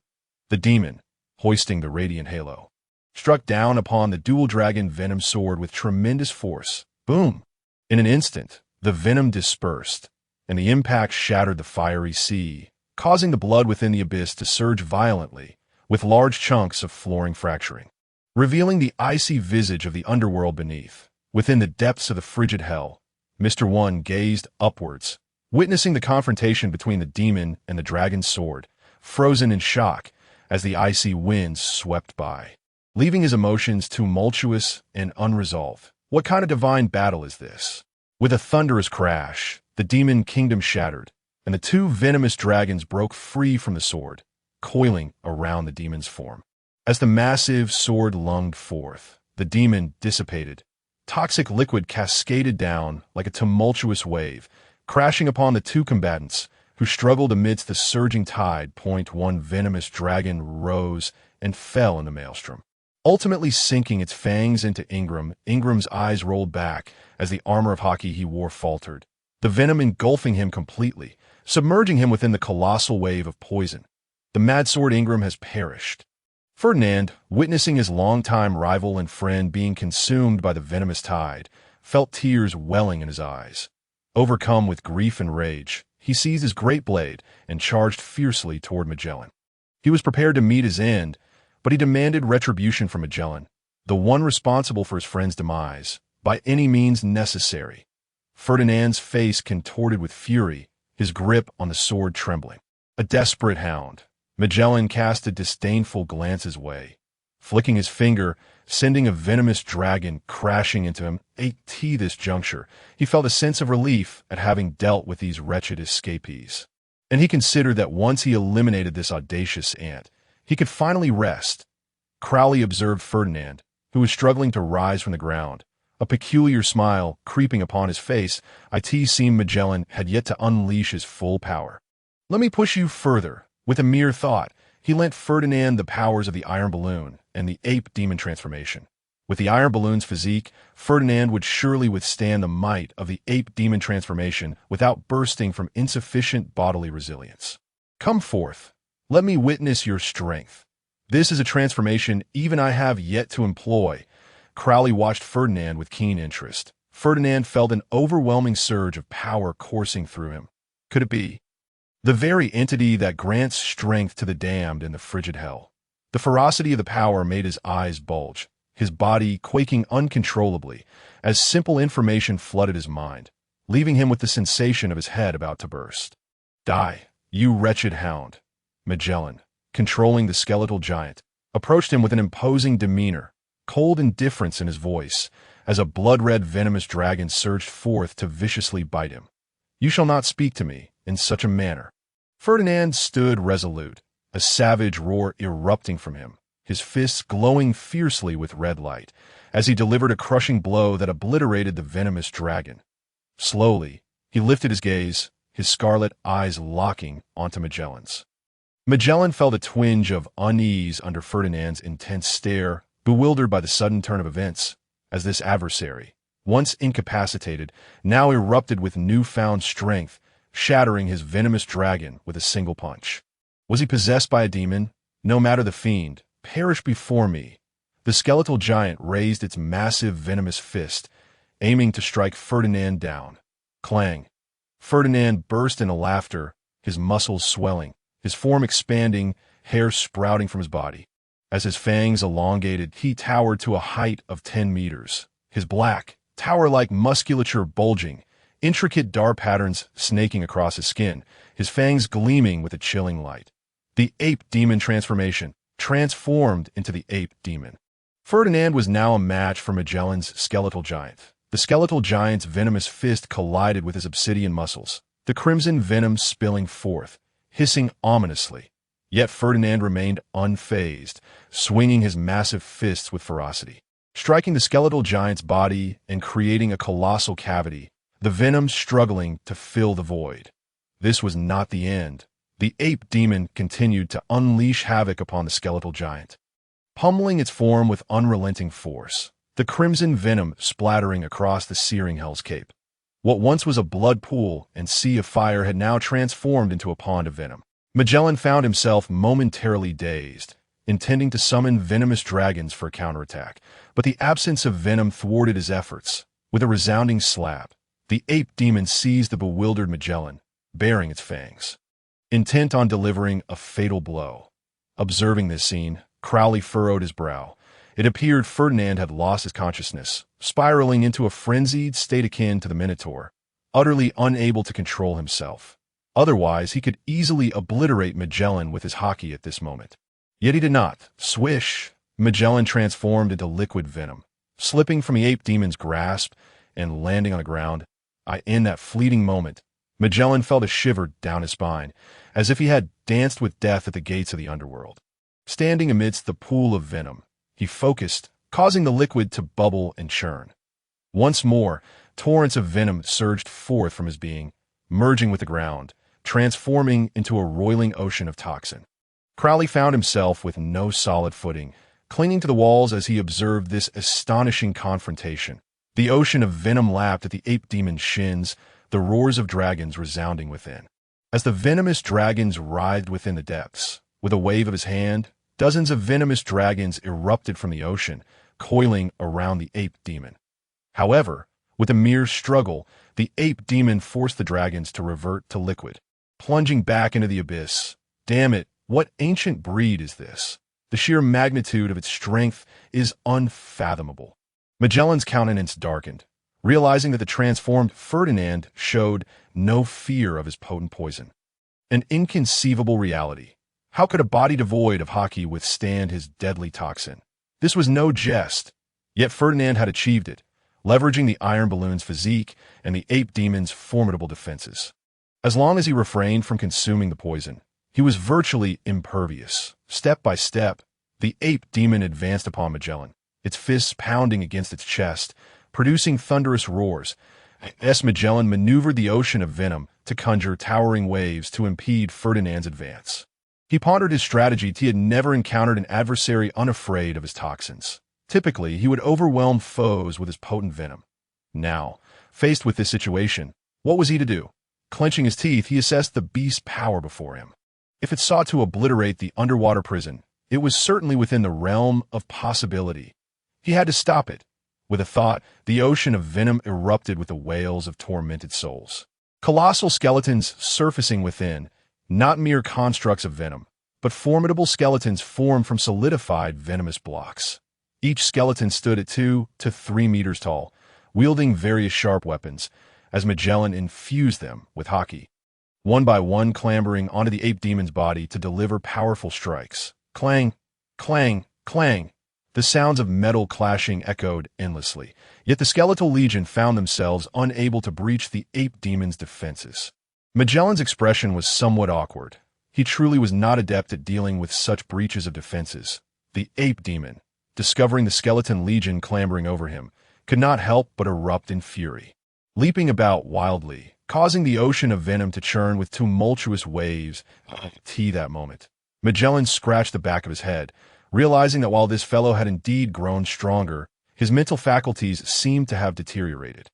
The demon, hoisting the radiant halo, struck down upon the dual dragon venom sword with tremendous force. Boom! In an instant, the venom dispersed, and the impact shattered the fiery sea, causing the blood within the abyss to surge violently, with large chunks of flooring fracturing, revealing the icy visage of the underworld beneath. Within the depths of the frigid hell, Mr. One gazed upwards, witnessing the confrontation between the demon and the dragon's sword, frozen in shock as the icy winds swept by, leaving his emotions tumultuous and unresolved. What kind of divine battle is this? With a thunderous crash, the Demon Kingdom shattered, and the two venomous dragons broke free from the sword, coiling around the demon's form. As the massive sword lunged forth, the demon dissipated. Toxic liquid cascaded down like a tumultuous wave, crashing upon the two combatants, who struggled amidst the surging tide. One venomous dragon rose and fell in the maelstrom, ultimately sinking its fangs into Ingram. Ingram's eyes rolled back as the armor of hockey he wore faltered, the venom engulfing him completely, submerging him within the colossal wave of poison. The mad sword Ingram has perished. Ferdinand, witnessing his longtime rival and friend being consumed by the venomous tide, felt tears welling in his eyes. Overcome with grief and rage, he seized his great blade and charged fiercely toward Magellan. He was prepared to meet his end, but he demanded retribution from Magellan, the one responsible for his friend's demise, by any means necessary. Ferdinand's face contorted with fury, his grip on the sword trembling. A desperate hound. Magellan cast a disdainful glance his way, flicking his finger, sending a venomous dragon crashing into him. At this juncture, he felt a sense of relief at having dealt with these wretched escapees. And he considered that once he eliminated this audacious ant, he could finally rest. Crowley observed Ferdinand, who was struggling to rise from the ground, a peculiar smile creeping upon his face. It seemed Magellan had yet to unleash his full power. "Let me push you further." With a mere thought, he lent Ferdinand the powers of the iron balloon and the ape demon transformation. With the iron balloon's physique, Ferdinand would surely withstand the might of the ape demon transformation without bursting from insufficient bodily resilience. "Come forth. Let me witness your strength. This is a transformation even I have yet to employ." Crowley watched Ferdinand with keen interest. Ferdinand felt an overwhelming surge of power coursing through him. Could it be the very entity that grants strength to the damned in the frigid hell? The ferocity of the power made his eyes bulge, his body quaking uncontrollably, as simple information flooded his mind, leaving him with the sensation of his head about to burst. "Die, you wretched hound." Magellan, controlling the skeletal giant, approached him with an imposing demeanor, cold indifference in his voice, as a blood-red venomous dragon surged forth to viciously bite him. "You shall not speak to me in such a manner." Ferdinand stood resolute, a savage roar erupting from him, his fists glowing fiercely with red light, as he delivered a crushing blow that obliterated the venomous dragon. Slowly, he lifted his gaze, his scarlet eyes locking onto Magellan's. Magellan felt a twinge of unease under Ferdinand's intense stare, bewildered by the sudden turn of events, as this adversary, once incapacitated, now erupted with newfound strength, shattering his venomous dragon with a single punch. Was he possessed by a demon? No matter, the fiend, perish before me. The skeletal giant raised its massive venomous fist, aiming to strike Ferdinand down. Clang! Ferdinand burst into laughter, his muscles swelling, his form expanding, hair sprouting from his body. As his fangs elongated, he towered to a height of 10 meters, his black, tower-like musculature bulging, intricate dark patterns snaking across his skin, his fangs gleaming with a chilling light. The ape demon transformation, transformed into the ape demon. Ferdinand was now a match for Magellan's skeletal giant. The skeletal giant's venomous fist collided with his obsidian muscles, the crimson venom spilling forth, hissing ominously. Yet Ferdinand remained unfazed, swinging his massive fists with ferocity, striking the skeletal giant's body and creating a colossal cavity, the venom struggling to fill the void. This was not the end. The ape demon continued to unleash havoc upon the skeletal giant, pummeling its form with unrelenting force, the crimson venom splattering across the searing hellscape. What once was a blood pool and sea of fire had now transformed into a pond of venom. Magellan found himself momentarily dazed, intending to summon venomous dragons for a counterattack, but the absence of venom thwarted his efforts. With a resounding slap, the ape demon seized the bewildered Magellan, baring its fangs, intent on delivering a fatal blow. Observing this scene, Crowley furrowed his brow. It appeared Ferdinand had lost his consciousness, spiraling into a frenzied state akin to the Minotaur, utterly unable to control himself. Otherwise, he could easily obliterate Magellan with his hockey at this moment. Yet he did not. Swish! Magellan transformed into liquid venom, slipping from the ape demon's grasp and landing on the ground. In that fleeting moment, Magellan felt a shiver down his spine, as if he had danced with death at the gates of the underworld. Standing amidst the pool of venom, he focused, causing the liquid to bubble and churn. Once more, torrents of venom surged forth from his being, merging with the ground, transforming into a roiling ocean of toxin. Crowley found himself with no solid footing, clinging to the walls as he observed this astonishing confrontation. The ocean of venom lapped at the ape demon's shins, the roars of dragons resounding within. As the venomous dragons writhed within the depths, with a wave of his hand, dozens of venomous dragons erupted from the ocean, coiling around the ape demon. However, with a mere struggle, the ape demon forced the dragons to revert to liquid, plunging back into the abyss. Damn it, what ancient breed is this? The sheer magnitude of its strength is unfathomable. Magellan's countenance darkened, realizing that the transformed Ferdinand showed no fear of his potent poison. An inconceivable reality. How could a body devoid of haki withstand his deadly toxin? This was no jest, yet Ferdinand had achieved it, leveraging the iron balloon's physique and the ape demon's formidable defenses. As long as he refrained from consuming the poison, he was virtually impervious. Step by step, the ape demon advanced upon Magellan, its fists pounding against its chest, producing thunderous roars. As Magellan maneuvered the ocean of venom to conjure towering waves to impede Ferdinand's advance. He pondered his strategy. He had never encountered an adversary unafraid of his toxins. Typically, he would overwhelm foes with his potent venom. Now, faced with this situation, what was he to do? Clenching his teeth, he assessed the beast's power before him. If it sought to obliterate the underwater prison, it was certainly within the realm of possibility. He had to stop it. With a thought, the ocean of venom erupted with the wails of tormented souls. Colossal skeletons surfacing within, not mere constructs of venom, but formidable skeletons formed from solidified venomous blocks. Each skeleton stood at 2 to 3 meters tall, wielding various sharp weapons, as Magellan infused them with haki. One by one clambering onto the ape demon's body to deliver powerful strikes. Clang, clang, clang. The sounds of metal clashing echoed endlessly, yet the skeletal legion found themselves unable to breach the ape demon's defenses. Magellan's expression was somewhat awkward. He truly was not adept at dealing with such breaches of defenses. The ape demon, discovering the skeleton legion clambering over him, could not help but erupt in fury, leaping about wildly, causing the ocean of venom to churn with tumultuous waves. That moment, Magellan scratched the back of his head, realizing that while this fellow had indeed grown stronger, his mental faculties seemed to have deteriorated.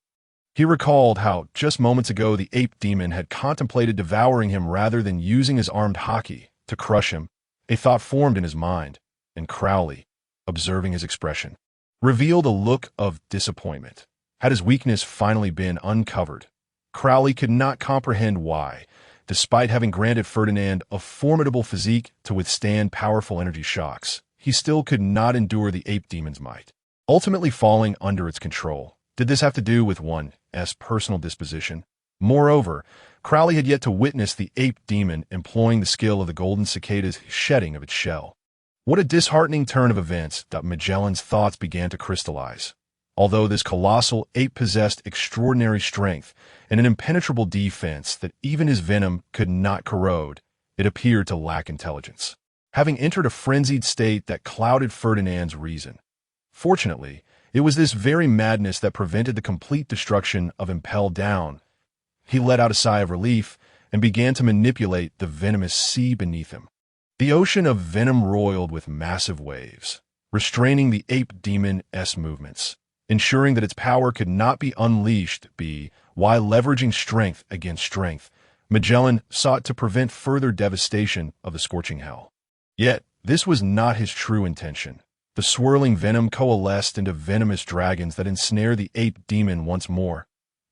He recalled how, just moments ago, the ape demon had contemplated devouring him rather than using his armed haki to crush him. A thought formed in his mind, and Crowley, observing his expression, revealed a look of disappointment. Had his weakness finally been uncovered? Crowley could not comprehend why, despite having granted Ferdinand a formidable physique to withstand powerful energy shocks, he still could not endure the ape demon's might, ultimately falling under its control. Did this have to do with one's personal disposition? Moreover, Crowley had yet to witness the ape demon employing the skill of the golden cicada's shedding of its shell. What a disheartening turn of events that Magellan's thoughts began to crystallize. Although this colossal ape possessed extraordinary strength and an impenetrable defense that even his venom could not corrode, it appeared to lack intelligence, having entered a frenzied state that clouded Ferdinand's reason. Fortunately, it was this very madness that prevented the complete destruction of Impel Down. He let out a sigh of relief and began to manipulate the venomous sea beneath him. The ocean of venom roiled with massive waves, restraining the ape demon's movements, ensuring that its power could not be unleashed. While leveraging strength against strength, Magellan sought to prevent further devastation of the scorching hell. Yet, this was not his true intention. The swirling venom coalesced into venomous dragons that ensnare the ape demon once more.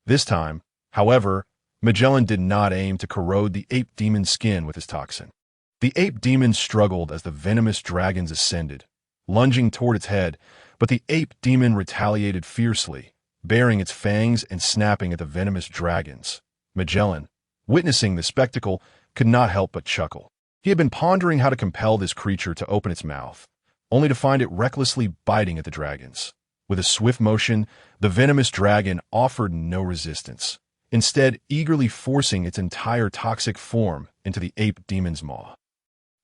This time, however, Magellan did not aim to corrode the ape demon's skin with his toxin. The ape demon struggled as the venomous dragons ascended, lunging toward its head, but the ape demon retaliated fiercely, baring its fangs and snapping at the venomous dragons. Magellan, witnessing the spectacle, could not help but chuckle. He had been pondering how to compel this creature to open its mouth, only to find it recklessly biting at the dragons. With a swift motion, the venomous dragon offered no resistance, instead eagerly forcing its entire toxic form into the ape demon's maw.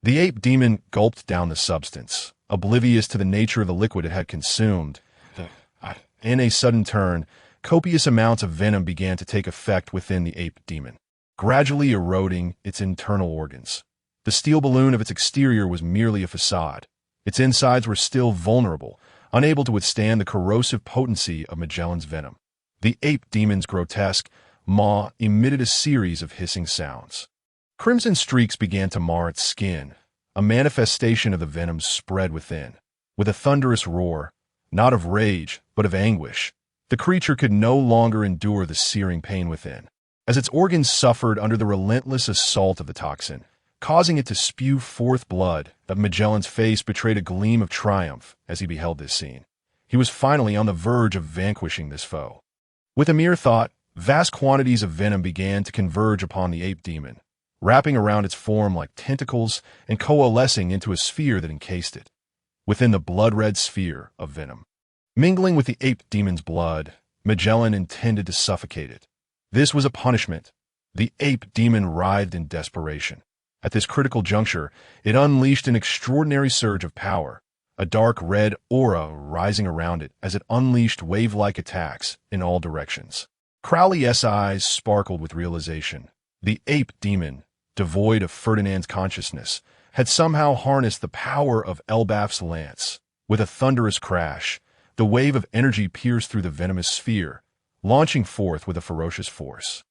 The ape demon gulped down the substance, oblivious to the nature of the liquid it had consumed. In a sudden turn, copious amounts of venom began to take effect within the ape demon, gradually eroding its internal organs. The steel balloon of its exterior was merely a facade. Its insides were still vulnerable, unable to withstand the corrosive potency of Magellan's venom. The ape demon's grotesque maw emitted a series of hissing sounds. Crimson streaks began to mar its skin. A manifestation of the venom spread within. With a thunderous roar, not of rage, but of anguish, the creature could no longer endure the searing pain within, as its organs suffered under the relentless assault of the toxin, causing it to spew forth blood. That Magellan's face betrayed a gleam of triumph as he beheld this scene. He was finally on the verge of vanquishing this foe. With a mere thought, vast quantities of venom began to converge upon the ape demon, wrapping around its form like tentacles and coalescing into a sphere that encased it, within the blood-red sphere of venom. Mingling with the ape demon's blood, Magellan intended to suffocate it. This was a punishment. The ape demon writhed in desperation. At this critical juncture, it unleashed an extraordinary surge of power, a dark red aura rising around it as it unleashed wave-like attacks in all directions. Crowley's eyes sparkled with realization. The ape demon, devoid of Ferdinand's consciousness, had somehow harnessed the power of Elbaf's lance. With a thunderous crash, the wave of energy pierced through the venomous sphere, launching forth with a ferocious force.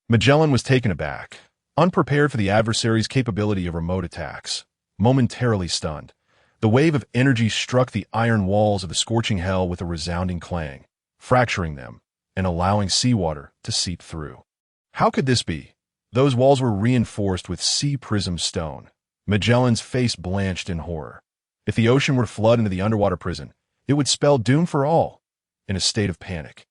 Magellan was taken aback, unprepared for the adversary's capability of remote attacks. Momentarily stunned, the wave of energy struck the iron walls of the scorching hell with a resounding clang, fracturing them and allowing seawater to seep through. How could this be? Those walls were reinforced with sea prism stone. Magellan's face blanched in horror. If the ocean were to flood into the underwater prison, it would spell doom for all. In a state of panic,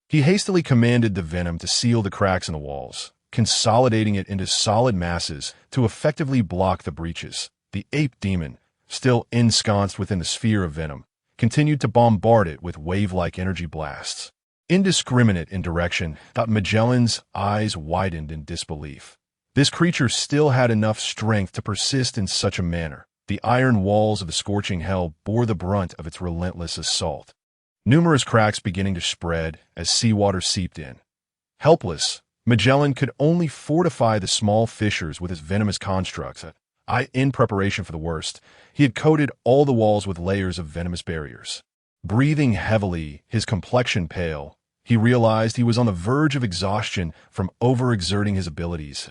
he hastily commanded the venom to seal the cracks in the walls, consolidating it into solid masses to effectively block the breaches. The ape demon, still ensconced within the sphere of venom, continued to bombard it with wave-like energy blasts. Indiscriminate in direction, Magellan's eyes widened in disbelief. This creature still had enough strength to persist in such a manner. The iron walls of the scorching hell bore the brunt of its relentless assault. Numerous cracks beginning to spread as seawater seeped in. Helpless, Magellan could only fortify the small fissures with his venomous constructs. In preparation for the worst, he had coated all the walls with layers of venomous barriers. Breathing heavily, his complexion pale, he realized he was on the verge of exhaustion from overexerting his abilities.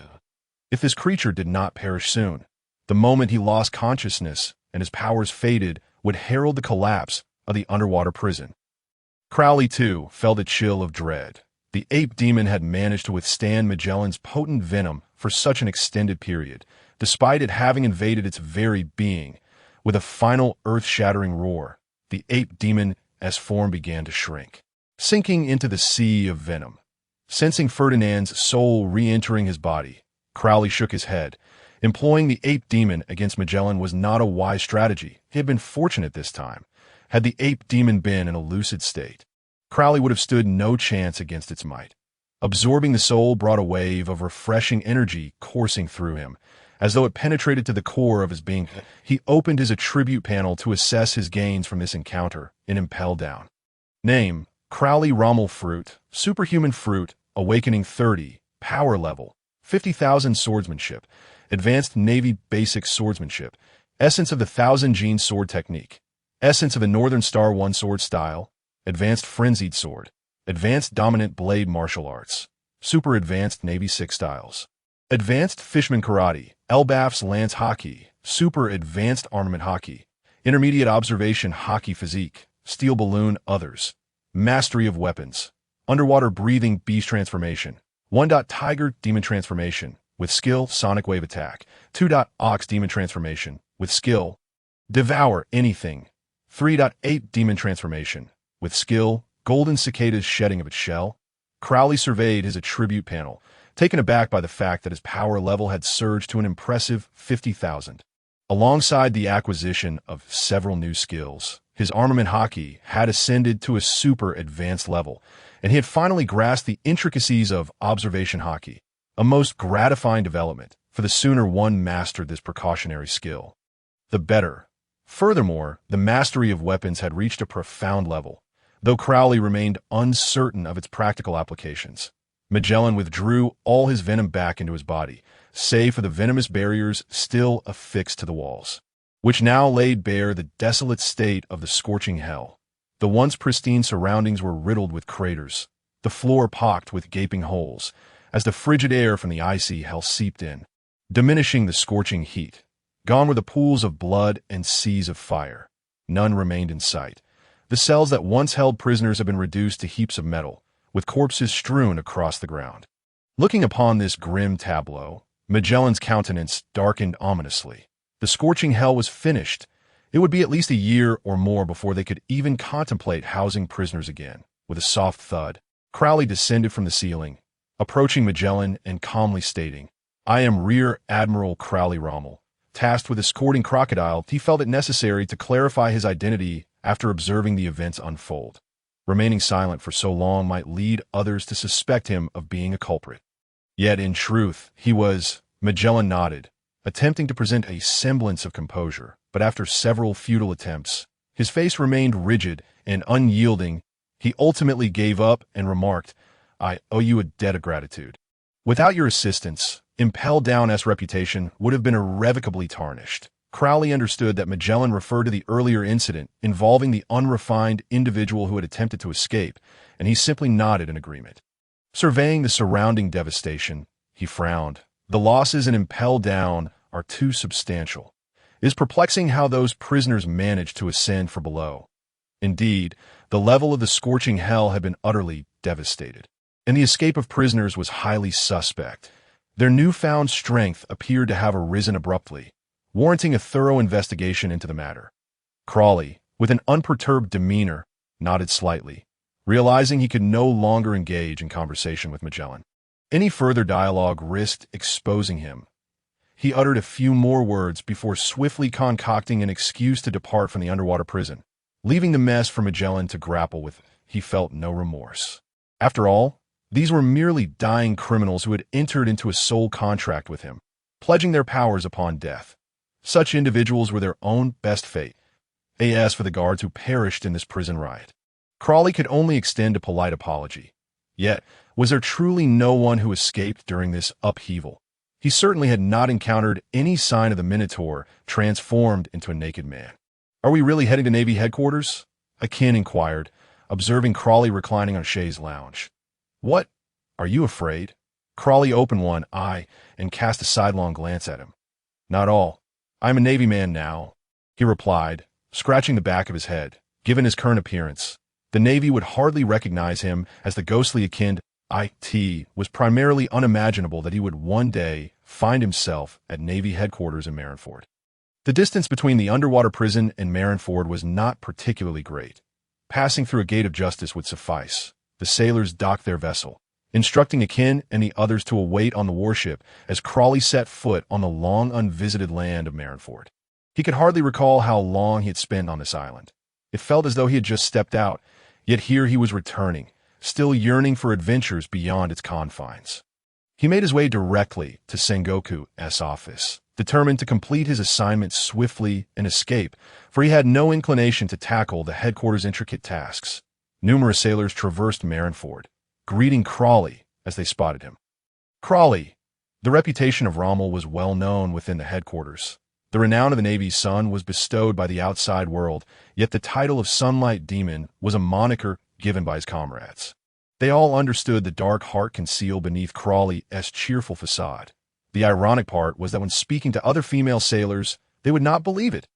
If this creature did not perish soon, the moment he lost consciousness and his powers faded would herald the collapse of the underwater prison. Crowley, too, felt a chill of dread. The ape demon had managed to withstand Magellan's potent venom for such an extended period, despite it having invaded its very being. With a final earth-shattering roar, the ape demon's form began to shrink, sinking into the sea of venom. Sensing Ferdinand's soul re-entering his body, Crowley shook his head. Employing the ape demon against Magellan was not a wise strategy. He had been fortunate this time. Had the ape demon been in a lucid state, Crowley would have stood no chance against its might. Absorbing the soul brought a wave of refreshing energy coursing through him, as though it penetrated to the core of his being. He opened his attribute panel to assess his gains from this encounter and impelled down. Name: Crowley Rommel Fruit, Superhuman Fruit, Awakening 30, Power Level, 50,000 Swordsmanship, Advanced Navy Basic Swordsmanship, Essence of the Thousand Gene Sword Technique, Essence of a Northern Star 1 Sword Style, Advanced Frenzied Sword, Advanced Dominant Blade Martial Arts, Super Advanced Navy 6 Styles, Advanced Fishman Karate, Elbaf's Lance Hockey, Super Advanced Armament Hockey, Intermediate Observation Hockey Physique, Steel Balloon Others, Mastery of Weapons, Underwater Breathing Beast Transformation, 1. Tiger Demon Transformation, with skill, Sonic Wave Attack, 2. Ox Demon Transformation, with skill, Devour Anything, 3. Ape Demon Transformation, with skill, Golden Cicada's Shedding of its Shell. Crowley surveyed his attribute panel, taken aback by the fact that his power level had surged to an impressive 50,000. Alongside the acquisition of several new skills, his armament hockey had ascended to a super advanced level, and he had finally grasped the intricacies of observation hockey, a most gratifying development, for the sooner one mastered this precautionary skill, the better. Furthermore, the mastery of weapons had reached a profound level, though Crowley remained uncertain of its practical applications. Magellan withdrew all his venom back into his body, save for the venomous barriers still affixed to the walls, which now laid bare the desolate state of the scorching hell. The once pristine surroundings were riddled with craters, the floor pocked with gaping holes, as the frigid air from the icy hell seeped in, diminishing the scorching heat. Gone were the pools of blood and seas of fire. None remained in sight. The cells that once held prisoners had been reduced to heaps of metal, with corpses strewn across the ground. Looking upon this grim tableau, Magellan's countenance darkened ominously. The scorching hell was finished. It would be at least a year or more before they could even contemplate housing prisoners again. With a soft thud, Crowley descended from the ceiling, approaching Magellan and calmly stating, "I am Rear Admiral Crowley Rommel, tasked with escorting Crocodile." He felt it necessary to clarify his identity after observing the events unfold. Remaining silent for so long might lead others to suspect him of being a culprit. Yet, in truth, he was. Magellan nodded, attempting to present a semblance of composure, but after several futile attempts, his face remained rigid and unyielding. He ultimately gave up and remarked, "I owe you a debt of gratitude. Without your assistance, Impel Down's reputation would have been irrevocably tarnished." Crowley understood that Magellan referred to the earlier incident involving the unrefined individual who had attempted to escape, and he simply nodded in agreement. Surveying the surrounding devastation, he frowned. The losses in Impel Down are too substantial. It is perplexing how those prisoners managed to ascend from below. Indeed, the level of the scorching hell had been utterly devastated, and the escape of prisoners was highly suspect. Their newfound strength appeared to have arisen abruptly, warranting a thorough investigation into the matter. Crowley, with an unperturbed demeanor, nodded slightly, realizing he could no longer engage in conversation with Magellan. Any further dialogue risked exposing him. He uttered a few more words before swiftly concocting an excuse to depart from the underwater prison, leaving the mess for Magellan to grapple with. He felt no remorse. After all, these were merely dying criminals who had entered into a soul contract with him, pledging their powers upon death. Such individuals were their own best fate. As for the guards who perished in this prison riot, Crowley could only extend a polite apology. Yet, was there truly no one who escaped during this upheaval? He certainly had not encountered any sign of the Minotaur transformed into a naked man. "Are we really heading to Navy headquarters?" Akin inquired, observing Crowley reclining on a chaise lounge. "What? Are you afraid?" Crowley opened one eye and cast a sidelong glance at him. "Not all. I'm a Navy man now," he replied, scratching the back of his head. Given his current appearance, the Navy would hardly recognize him as the ghostly Akin. It was primarily unimaginable that he would one day find himself at Navy headquarters in Marineford. The distance between the underwater prison and Marineford was not particularly great. Passing through a gate of justice would suffice. The sailors docked their vessel, instructing Akin and the others to await on the warship as Crowley set foot on the long unvisited land of Marineford. He could hardly recall how long he had spent on this island. It felt as though he had just stepped out, yet here he was returning, still yearning for adventures beyond its confines. He made his way directly to Sengoku's office, determined to complete his assignment swiftly and escape, for he had no inclination to tackle the headquarters' intricate tasks. Numerous sailors traversed Marineford, greeting Crowley as they spotted him. Crowley. The reputation of Rommel was well known within the headquarters. The renown of the Navy's son was bestowed by the outside world, yet the title of Sunlight Demon was a moniker given by his comrades. They all understood the dark heart concealed beneath Crowley's cheerful facade. The ironic part was that when speaking to other female sailors, they would not believe it.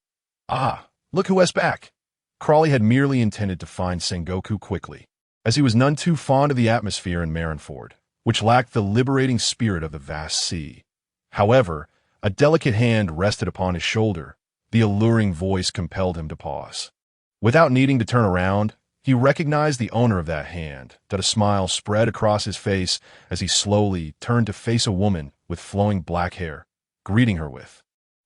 "Ah, look who is back." Crowley had merely intended to find Sengoku quickly, as he was none too fond of the atmosphere in Marineford, which lacked the liberating spirit of the vast sea. However, a delicate hand rested upon his shoulder. The alluring voice compelled him to pause. Without needing to turn around, he recognized the owner of that hand. That a smile spread across his face as he slowly turned to face a woman with flowing black hair, greeting her with,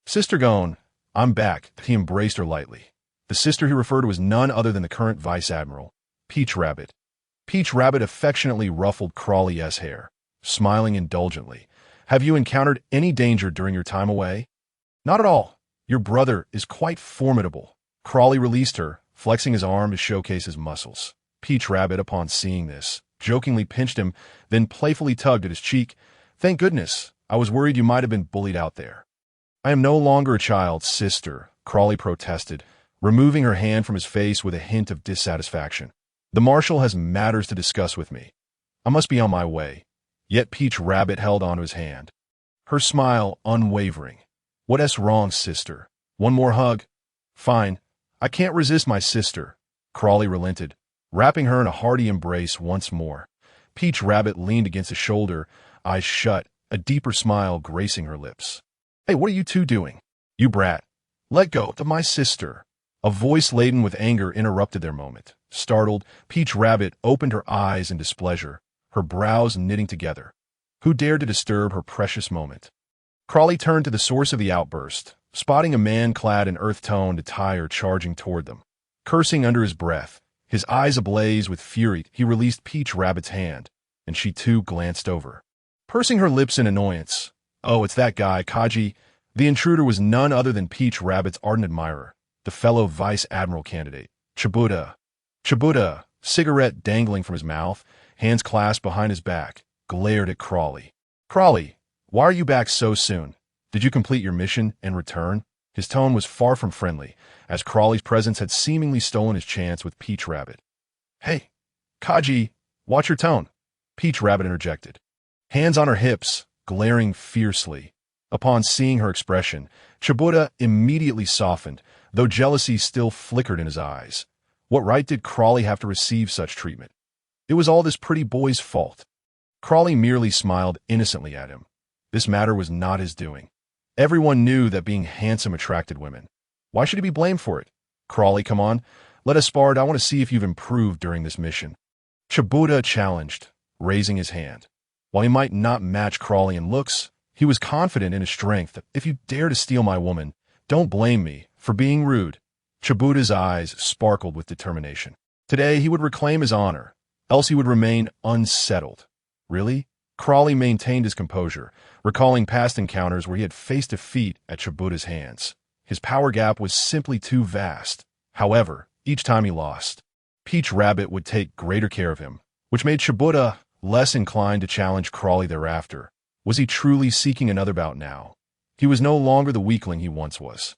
"Sister Gone, I'm back." He embraced her lightly. The sister he referred to was none other than the current Vice Admiral, Peach Rabbit. Peach Rabbit affectionately ruffled Crowley's hair, smiling indulgently. "Have you encountered any danger during your time away?" "Not at all. Your brother is quite formidable." Crowley released her, flexing his arm to showcase his muscles. Peach Rabbit, upon seeing this, jokingly pinched him, then playfully tugged at his cheek. "Thank goodness. I was worried you might have been bullied out there." "I am no longer a child, sister," Crowley protested, removing her hand from his face with a hint of dissatisfaction. "The Marshal has matters to discuss with me. I must be on my way." Yet Peach Rabbit held onto his hand, her smile unwavering. "What's wrong, sister? One more hug?" "Fine. I can't resist my sister." Crowley relented, wrapping her in a hearty embrace once more. Peach Rabbit leaned against his shoulder, eyes shut, a deeper smile gracing her lips. "Hey, what are you two doing? You brat. Let go of my sister." A voice laden with anger interrupted their moment. Startled, Peach Rabbit opened her eyes in displeasure, her brows knitting together. Who dared to disturb her precious moment? Crawley turned to the source of the outburst, spotting a man clad in earth-toned attire charging toward them. Cursing under his breath, his eyes ablaze with fury, he released Peach Rabbit's hand, and she too glanced over. Pursing her lips in annoyance, "Oh, it's that guy, Kaji." The intruder was none other than Peach Rabbit's ardent admirer, the fellow Vice Admiral candidate, Shichibukai. Shichibukai, cigarette dangling from his mouth, hands clasped behind his back, glared at Crawley. "Crawley, why are you back so soon? Did you complete your mission and return?" His tone was far from friendly, as Crawley's presence had seemingly stolen his chance with Peach Rabbit. "Hey, Kaji, watch your tone," Peach Rabbit interjected. Hands on her hips, glaring fiercely. Upon seeing her expression, Shichibukai immediately softened, though jealousy still flickered in his eyes. What right did Crawley have to receive such treatment? It was all this pretty boy's fault. Crawley merely smiled innocently at him. This matter was not his doing. Everyone knew that being handsome attracted women. Why should he be blamed for it? "Crawley, come on. Let us spar. I want to see if you've improved during this mission." Shichibukai challenged, raising his hand. While he might not match Crawley in looks, he was confident in his strength. "If you dare to steal my woman, don't blame me for being rude." Chibuta's eyes sparkled with determination. Today he would reclaim his honor, else he would remain unsettled. Really? Crawley maintained his composure, recalling past encounters where he had faced defeat at Chibuta's hands. His power gap was simply too vast. However, each time he lost, Peach Rabbit would take greater care of him, which made Shichibukai less inclined to challenge Crawley thereafter. Was he truly seeking another bout now? He was no longer the weakling he once was.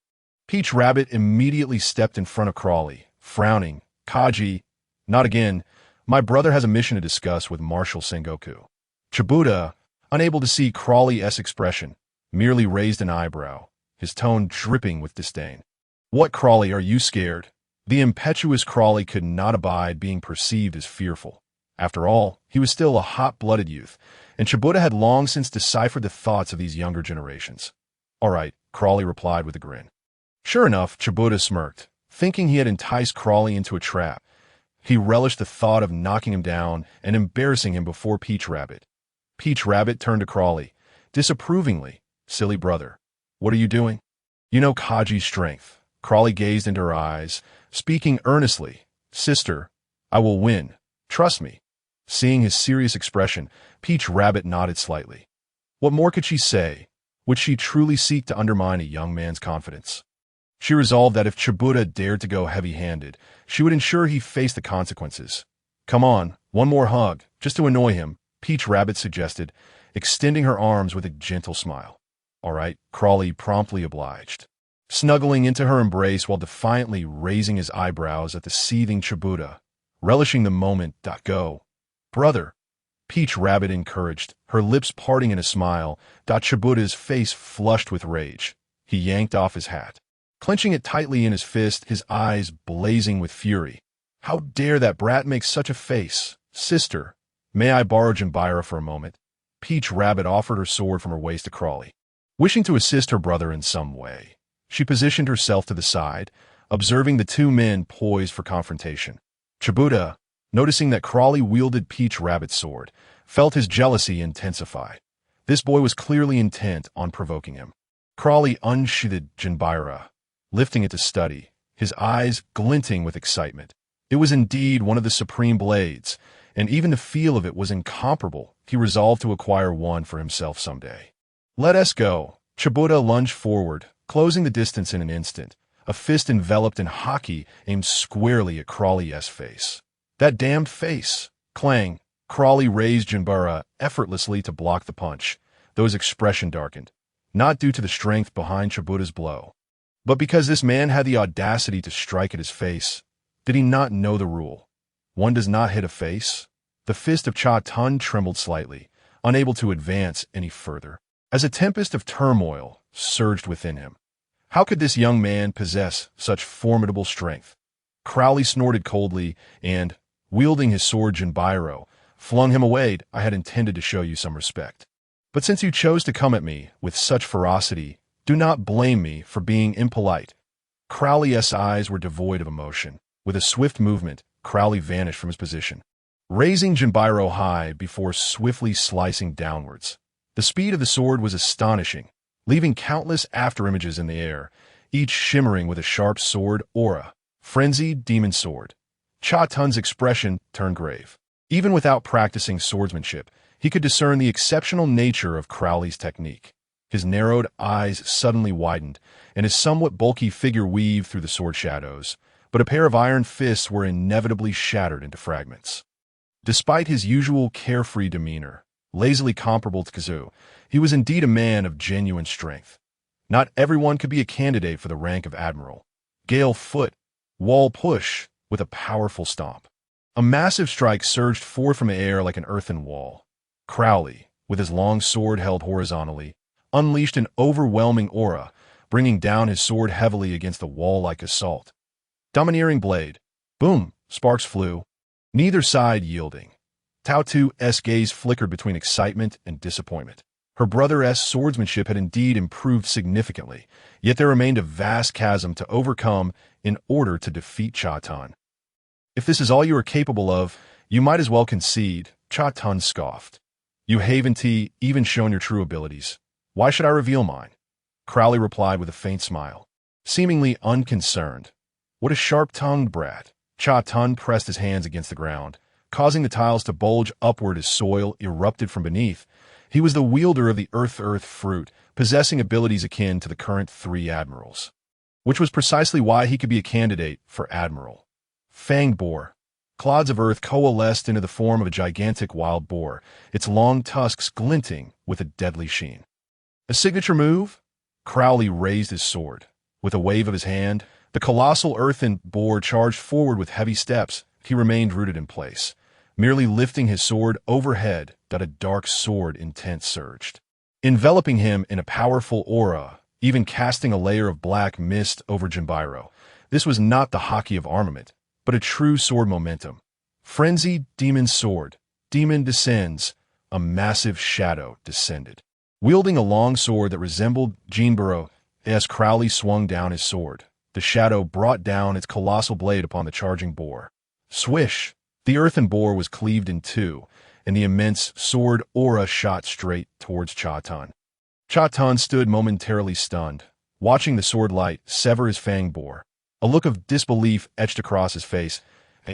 Peach Rabbit immediately stepped in front of Crawley, frowning. "Kaji, not again. My brother has a mission to discuss with Marshal Sengoku." Shichibukai, unable to see Crawley's expression, merely raised an eyebrow, his tone dripping with disdain. "What, Crawley, are you scared?" The impetuous Crawley could not abide being perceived as fearful. After all, he was still a hot-blooded youth, and Shichibukai had long since deciphered the thoughts of these younger generations. "All right," Crawley replied with a grin. Sure enough, Shichibukai smirked, thinking he had enticed Crawley into a trap. He relished the thought of knocking him down and embarrassing him before Peach Rabbit. Peach Rabbit turned to Crawley, disapprovingly. "Silly brother, what are you doing?" "You know Kaji's strength." Crawley gazed into her eyes, speaking earnestly. "Sister, I will win. Trust me." Seeing his serious expression, Peach Rabbit nodded slightly. What more could she say? Would she truly seek to undermine a young man's confidence? She resolved that if Shichibukai dared to go heavy-handed, she would ensure he faced the consequences. "Come on, one more hug, just to annoy him," Peach Rabbit suggested, extending her arms with a gentle smile. "All right," Crawley promptly obliged, snuggling into her embrace while defiantly raising his eyebrows at the seething Shichibukai, relishing the moment. "Go, brother," Peach Rabbit encouraged, her lips parting in a smile. Shibutai's face flushed with rage. He yanked off his hat, clenching it tightly in his fist, his eyes blazing with fury. "How dare that brat make such a face? Sister, may I borrow Jinbira for a moment?" Peach Rabbit offered her sword from her waist to Crawley. Wishing to assist her brother in some way, she positioned herself to the side, observing the two men poised for confrontation. Shichibukai, noticing that Crawley wielded Peach Rabbit's sword, felt his jealousy intensify. This boy was clearly intent on provoking him. Crawley unsheathed Jinbira, lifting it to study, his eyes glinting with excitement. It was indeed one of the supreme blades, and even the feel of it was incomparable. He resolved to acquire one for himself someday. "Let us go." Shichibukai lunged forward, closing the distance in an instant, a fist enveloped in hockey aimed squarely at Crawley's face. "That damned face!" Clang! Crawley raised Jinbira effortlessly to block the punch, though his expression darkened, not due to the strength behind Shibutai's blow, but because this man had the audacity to strike at his face. Did he not know the rule? One does not hit a face. The fist of Cha Tun trembled slightly, unable to advance any further, as a tempest of turmoil surged within him. How could this young man possess such formidable strength? Crawley snorted coldly and, wielding his sword Jinbiro, flung him away. "I had intended to show you some respect. But since you chose to come at me with such ferocity, do not blame me for being impolite." Crowley's eyes were devoid of emotion. With a swift movement, Crowley vanished from his position, raising Jinbiro high before swiftly slicing downwards. The speed of the sword was astonishing, leaving countless afterimages in the air, each shimmering with a sharp sword aura. Frenzied demon sword. Cha Tun's expression turned grave. Even without practicing swordsmanship, he could discern the exceptional nature of Crowley's technique. His narrowed eyes suddenly widened, and his somewhat bulky figure weaved through the sword shadows, but a pair of iron fists were inevitably shattered into fragments. Despite his usual carefree demeanor, lazily comparable to Kazu, he was indeed a man of genuine strength. Not everyone could be a candidate for the rank of admiral. Gale foot, wall push, with a powerful stomp. A massive strike surged forth from the air like an earthen wall. Crowley, with his long sword held horizontally, unleashed an overwhelming aura, bringing down his sword heavily against the wall like assault. Domineering blade. Boom! Sparks flew, neither side yielding. Tao Tu's gaze flickered between excitement and disappointment. Her brother's swordsmanship had indeed improved significantly, yet there remained a vast chasm to overcome in order to defeat Cha Tun. If this is all you are capable of, you might as well concede, Cha Tun scoffed. You haven't even shown your true abilities. Why should I reveal mine? Crowley replied with a faint smile, seemingly unconcerned. What a sharp-tongued brat. Cha Tun pressed his hands against the ground, causing the tiles to bulge upward as soil erupted from beneath. He was the wielder of the earth fruit, possessing abilities akin to the current 3 admirals, which was precisely why he could be a candidate for admiral. Fanged boar. Clods of earth coalesced into the form of a gigantic wild boar, its long tusks glinting with a deadly sheen. A signature move? Crowley raised his sword. With a wave of his hand, the colossal earthen boar charged forward with heavy steps. He remained rooted in place, merely lifting his sword overhead that a dark sword intent surged, enveloping him in a powerful aura, even casting a layer of black mist over Jinbiro. This was not the hockey of armament, but a true sword momentum. Frenzied demon sword. Demon descends. A massive shadow descended, wielding a long sword that resembled Jinbiro. As Crowley swung down his sword, the shadow brought down its colossal blade upon the charging boar. Swish! The earthen boar was cleaved in two, and the immense sword aura shot straight towards Cha Tun. Cha Tun stood momentarily stunned, watching the sword light sever his fang boar. A look of disbelief etched across his face.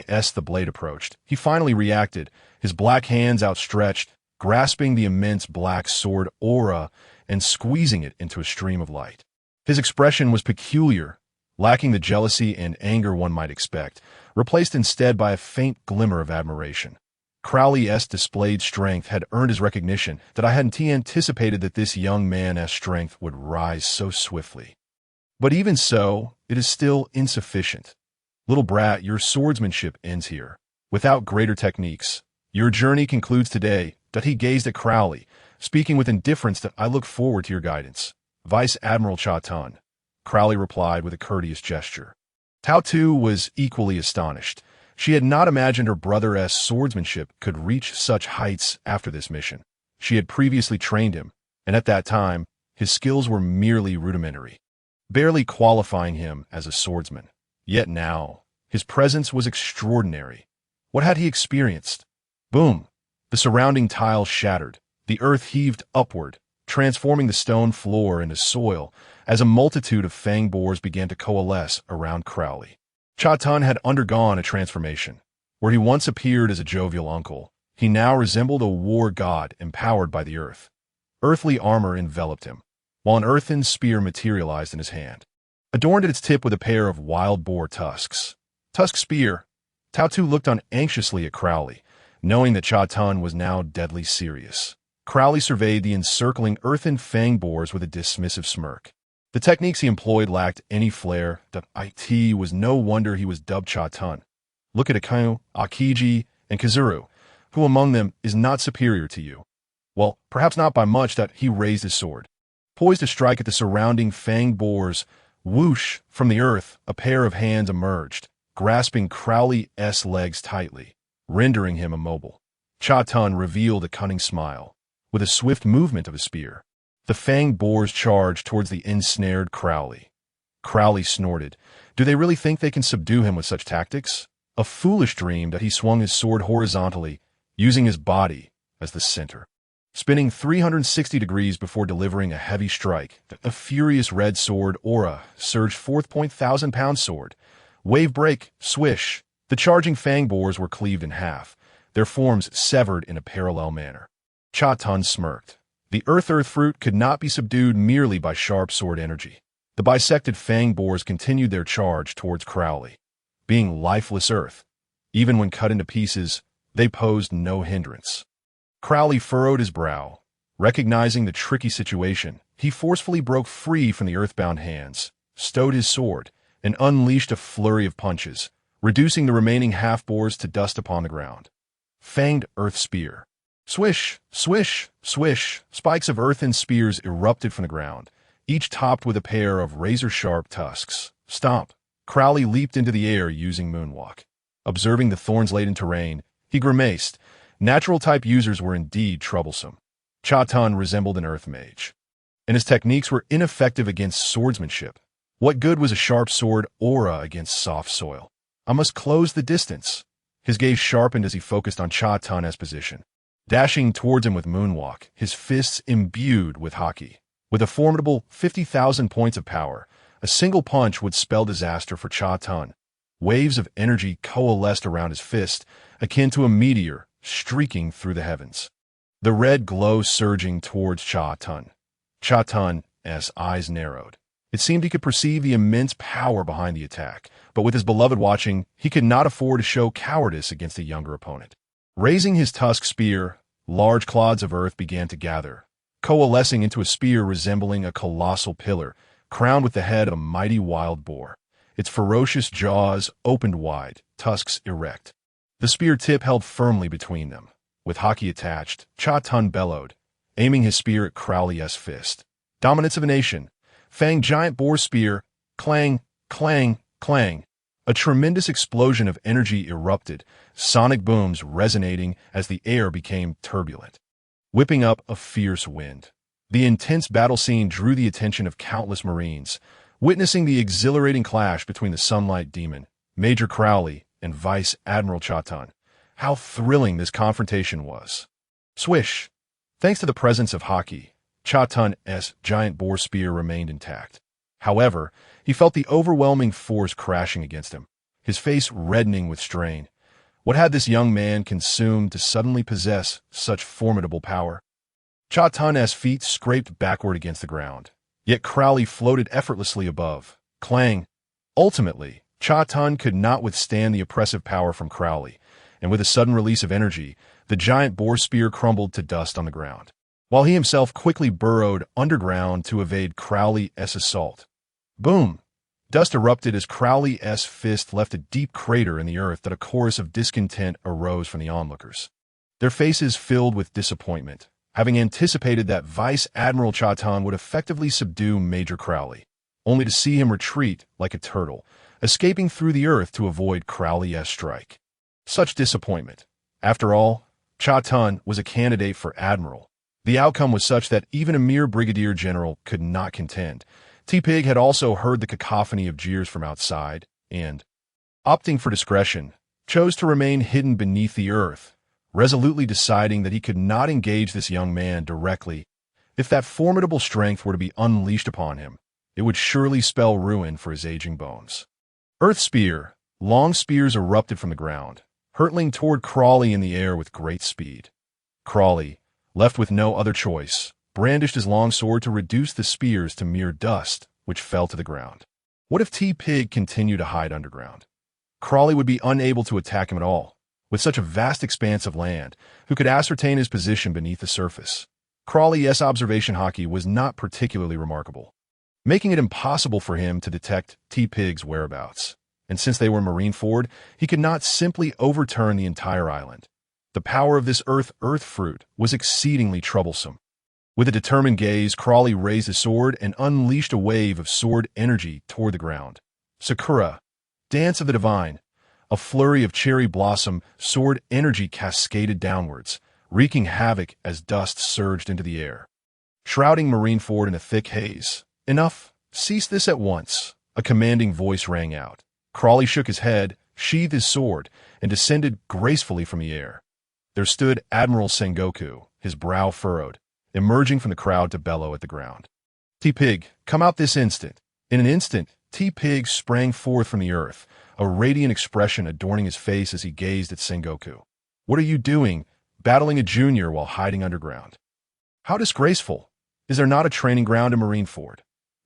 As the blade approached, he finally reacted, his black hands outstretched, grasping the immense black sword aura and squeezing it into a stream of light. His expression was peculiar, lacking the jealousy and anger one might expect, replaced instead by a faint glimmer of admiration. Crowley's displayed strength had earned his recognition that I hadn't anticipated that this young man's strength would rise so swiftly. But even so, it is still insufficient. Little brat, your swordsmanship ends here. Without greater techniques, your journey concludes today. That he gazed at Crowley, speaking with indifference. That I look forward to your guidance, Vice Admiral Cha Tun. Crowley replied with a courteous gesture. Tao Tu was equally astonished. She had not imagined her brother's swordsmanship could reach such heights after this mission. She had previously trained him, and at that time, his skills were merely rudimentary, barely qualifying him as a swordsman. Yet now, his presence was extraordinary. What had he experienced? Boom! The surrounding tiles shattered. The earth heaved upward, transforming the stone floor into soil as a multitude of fang boars began to coalesce around Crowley. Cha Tun had undergone a transformation. Where he once appeared as a jovial uncle, he now resembled a war god empowered by the earth. Earthly armor enveloped him, while an earthen spear materialized in his hand, adorned at its tip with a pair of wild boar tusks. Tusk spear. Tao Tu looked on anxiously at Crowley, knowing that Cha Tun was now deadly serious. Crowley surveyed the encircling earthen fang boars with a dismissive smirk. The techniques he employed lacked any flair. It was no wonder he was dubbed Cha Tun. Look at Akainu, Akiji, and Kazuru. Who among them is not superior to you? Well, perhaps not by much. That he raised his sword, poised to strike at the surrounding fang boars. Whoosh! From the earth, a pair of hands emerged, grasping Crowley's legs tightly, rendering him immobile. Cha Tun revealed a cunning smile. With a swift movement of his spear, the fanged boars charged towards the ensnared Crowley. Crowley snorted. Do they really think they can subdue him with such tactics? A foolish dream that he swung his sword horizontally, using his body as the center. Spinning 360 degrees before delivering a heavy strike, a furious red sword aura surged forth. 1,000-pound sword. Wave break, swish. The charging fang boars were cleaved in half, their forms severed in a parallel manner. Cha Tun smirked. The earth fruit could not be subdued merely by sharp sword energy. The bisected fang boars continued their charge towards Crowley. Being lifeless earth, even when cut into pieces, they posed no hindrance. Crowley furrowed his brow. Recognizing the tricky situation, he forcefully broke free from the earthbound hands, stowed his sword, and unleashed a flurry of punches, reducing the remaining half-boars to dust upon the ground. Fanged earth spear. Swish, swish, swish. Spikes of earthen spears erupted from the ground, each topped with a pair of razor-sharp tusks. Stomp. Crowley leaped into the air using moonwalk. Observing the thorns-laden terrain, he grimaced. Natural-type users were indeed troublesome. Cha Tun resembled an earth mage, and his techniques were ineffective against swordsmanship. What good was a sharp sword aura against soft soil? I must close the distance. His gaze sharpened as he focused on Cha Tun's position. Dashing towards him with moonwalk, his fists imbued with haki. With a formidable 50,000 points of power, a single punch would spell disaster for Cha Tun. Waves of energy coalesced around his fist, akin to a meteor streaking through the heavens. The red glow surging towards Cha Tun. Cha Tun's eyes narrowed. It seemed he could perceive the immense power behind the attack, but with his beloved watching, he could not afford to show cowardice against a younger opponent. Raising his tusk spear, large clods of earth began to gather, coalescing into a spear resembling a colossal pillar, crowned with the head of a mighty wild boar. Its ferocious jaws opened wide, tusks erect. The spear tip held firmly between them. With haki attached, Cha Tun bellowed, aiming his spear at Crowley's fist. Dominance of a nation. Fang giant boar spear. Clang, clang, clang. A tremendous explosion of energy erupted, sonic booms resonating as the air became turbulent, whipping up a fierce wind. The intense battle scene drew the attention of countless Marines, witnessing the exhilarating clash between the Sunlight Demon, Major Crowley, and Vice Admiral Cha Tun. How thrilling this confrontation was. Swish! Thanks to the presence of haki, Cha Tun's giant boar spear remained intact. However, he felt the overwhelming force crashing against him, his face reddening with strain. What had this young man consumed to suddenly possess such formidable power? Cha Tun's feet scraped backward against the ground, yet Crowley floated effortlessly above. Clang! Ultimately, Cha Tun could not withstand the oppressive power from Crowley, and with a sudden release of energy, the giant boar spear crumbled to dust on the ground, while he himself quickly burrowed underground to evade Crowley's assault. Boom! Dust erupted as Crowley's fist left a deep crater in the earth that a chorus of discontent arose from the onlookers. Their faces filled with disappointment, having anticipated that Vice Admiral Cha Tun would effectively subdue Major Crowley, only to see him retreat like a turtle, escaping through the earth to avoid Crowley's strike. Such disappointment. After all, Cha Tun was a candidate for Admiral. The outcome was such that even a mere brigadier general could not contend. T-Pig had also heard the cacophony of jeers from outside, and, opting for discretion, chose to remain hidden beneath the earth, resolutely deciding that he could not engage this young man directly. If that formidable strength were to be unleashed upon him, it would surely spell ruin for his aging bones. Earth Spear. Long spears erupted from the ground, hurtling toward Crowley in the air with great speed. Crowley, left with no other choice, brandished his long sword to reduce the spears to mere dust, which fell to the ground. What if T-Pig continued to hide underground? Crowley would be unable to attack him at all. With such a vast expanse of land, who could ascertain his position beneath the surface? Crowley's observation haki was not particularly remarkable, making it impossible for him to detect T-Pig's whereabouts. And since they were Marineford, he could not simply overturn the entire island. The power of this earth fruit was exceedingly troublesome. With a determined gaze, Crowley raised his sword and unleashed a wave of sword energy toward the ground. Sakura, Dance of the Divine. A flurry of cherry blossom sword energy cascaded downwards, wreaking havoc as dust surged into the air, shrouding Marineford in a thick haze. Enough! Cease this at once! A commanding voice rang out. Crowley shook his head, sheathed his sword, and descended gracefully from the air. There stood Admiral Sengoku, his brow furrowed, emerging from the crowd to bellow at the ground. T-Pig, come out this instant. In an instant, T-Pig sprang forth from the earth, a radiant expression adorning his face as he gazed at Sengoku. What are you doing, battling a junior while hiding underground? How disgraceful! Is there not a training ground in Marineford?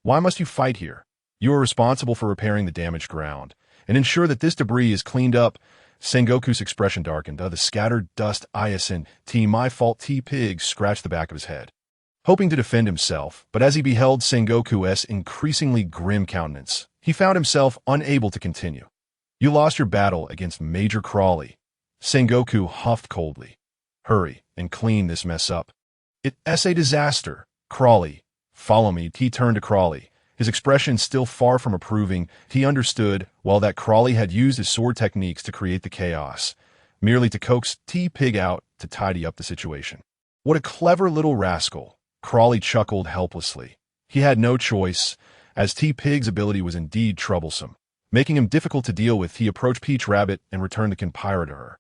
Why must you fight here? You are responsible for repairing the damaged ground, and ensure that this debris is cleaned up. Sengoku's expression darkened. The scattered dust my fault. T-Pig scratched the back of his head, hoping to defend himself, but as he beheld Sengoku's increasingly grim countenance, he found himself unable to continue. You lost your battle against Major Crawley. Sengoku huffed coldly. Hurry and clean this mess up. It's a disaster. Crawley, follow me. He turned to Crawley. His expression still far from approving. He understood, well, that Crawley had used his sword techniques to create the chaos, merely to coax T-Pig out to tidy up the situation. What a clever little rascal, Crawley chuckled helplessly. He had no choice, as T-Pig's ability was indeed troublesome, making him difficult to deal with. He approached Peach Rabbit and returned the Kinpyre to her.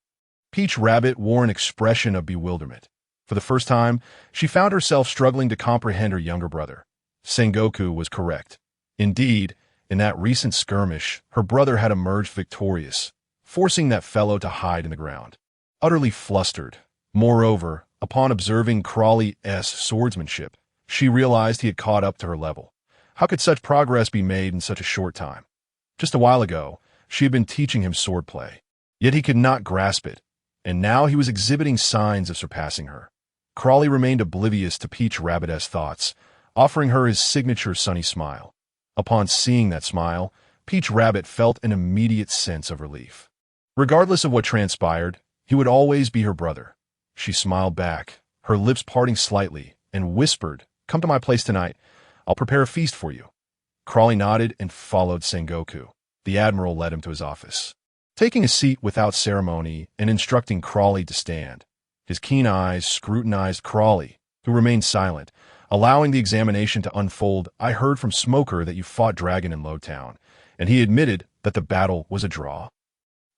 Peach Rabbit wore an expression of bewilderment. For the first time, she found herself struggling to comprehend her younger brother. Sengoku was correct. Indeed, in that recent skirmish, her brother had emerged victorious, forcing that fellow to hide in the ground. Utterly flustered, moreover, upon observing Crawley's swordsmanship, she realized he had caught up to her level. How could such progress be made in such a short time? Just a while ago, she had been teaching him swordplay, yet he could not grasp it, and now he was exhibiting signs of surpassing her. Crawley remained oblivious to Peach Rabbit's thoughts, offering her his signature sunny smile. Upon seeing that smile, Peach Rabbit felt an immediate sense of relief. Regardless of what transpired, he would always be her brother. She smiled back, her lips parting slightly, and whispered, "Come to my place tonight. I'll prepare a feast for you." Crawley nodded and followed Sengoku. The Admiral led him to his office, taking a seat without ceremony and instructing Crawley to stand. His keen eyes scrutinized Crawley, who remained silent, allowing the examination to unfold. "I heard from Smoker that you fought Dragon in Lowtown, and he admitted that the battle was a draw."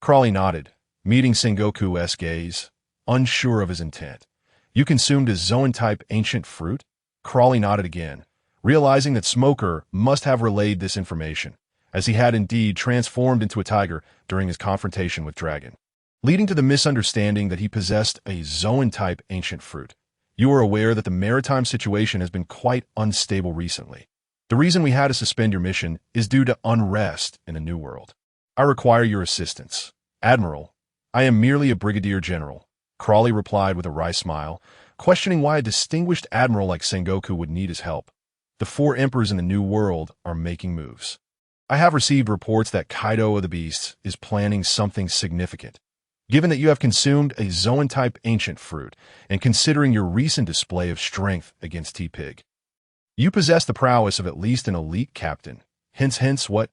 Crawley nodded, meeting Sengoku's gaze, unsure of his intent. "You consumed a Zoan-type ancient fruit?" Crawley nodded again, realizing that Smoker must have relayed this information, as he had indeed transformed into a tiger during his confrontation with Dragon, leading to the misunderstanding that he possessed a Zoan-type ancient fruit. "You are aware that the maritime situation has been quite unstable recently. The reason we had to suspend your mission is due to unrest in the New World. I require your assistance." "Admiral, I am merely a brigadier general," Crawley replied with a wry smile, questioning why a distinguished admiral like Sengoku would need his help. "The 4 emperors in the New World are making moves. I have received reports that Kaido of the Beasts is planning something significant. Given that you have consumed a Zoan-type ancient fruit, and considering your recent display of strength against T-Pig, you possess the prowess of at least an elite captain. Hence what?"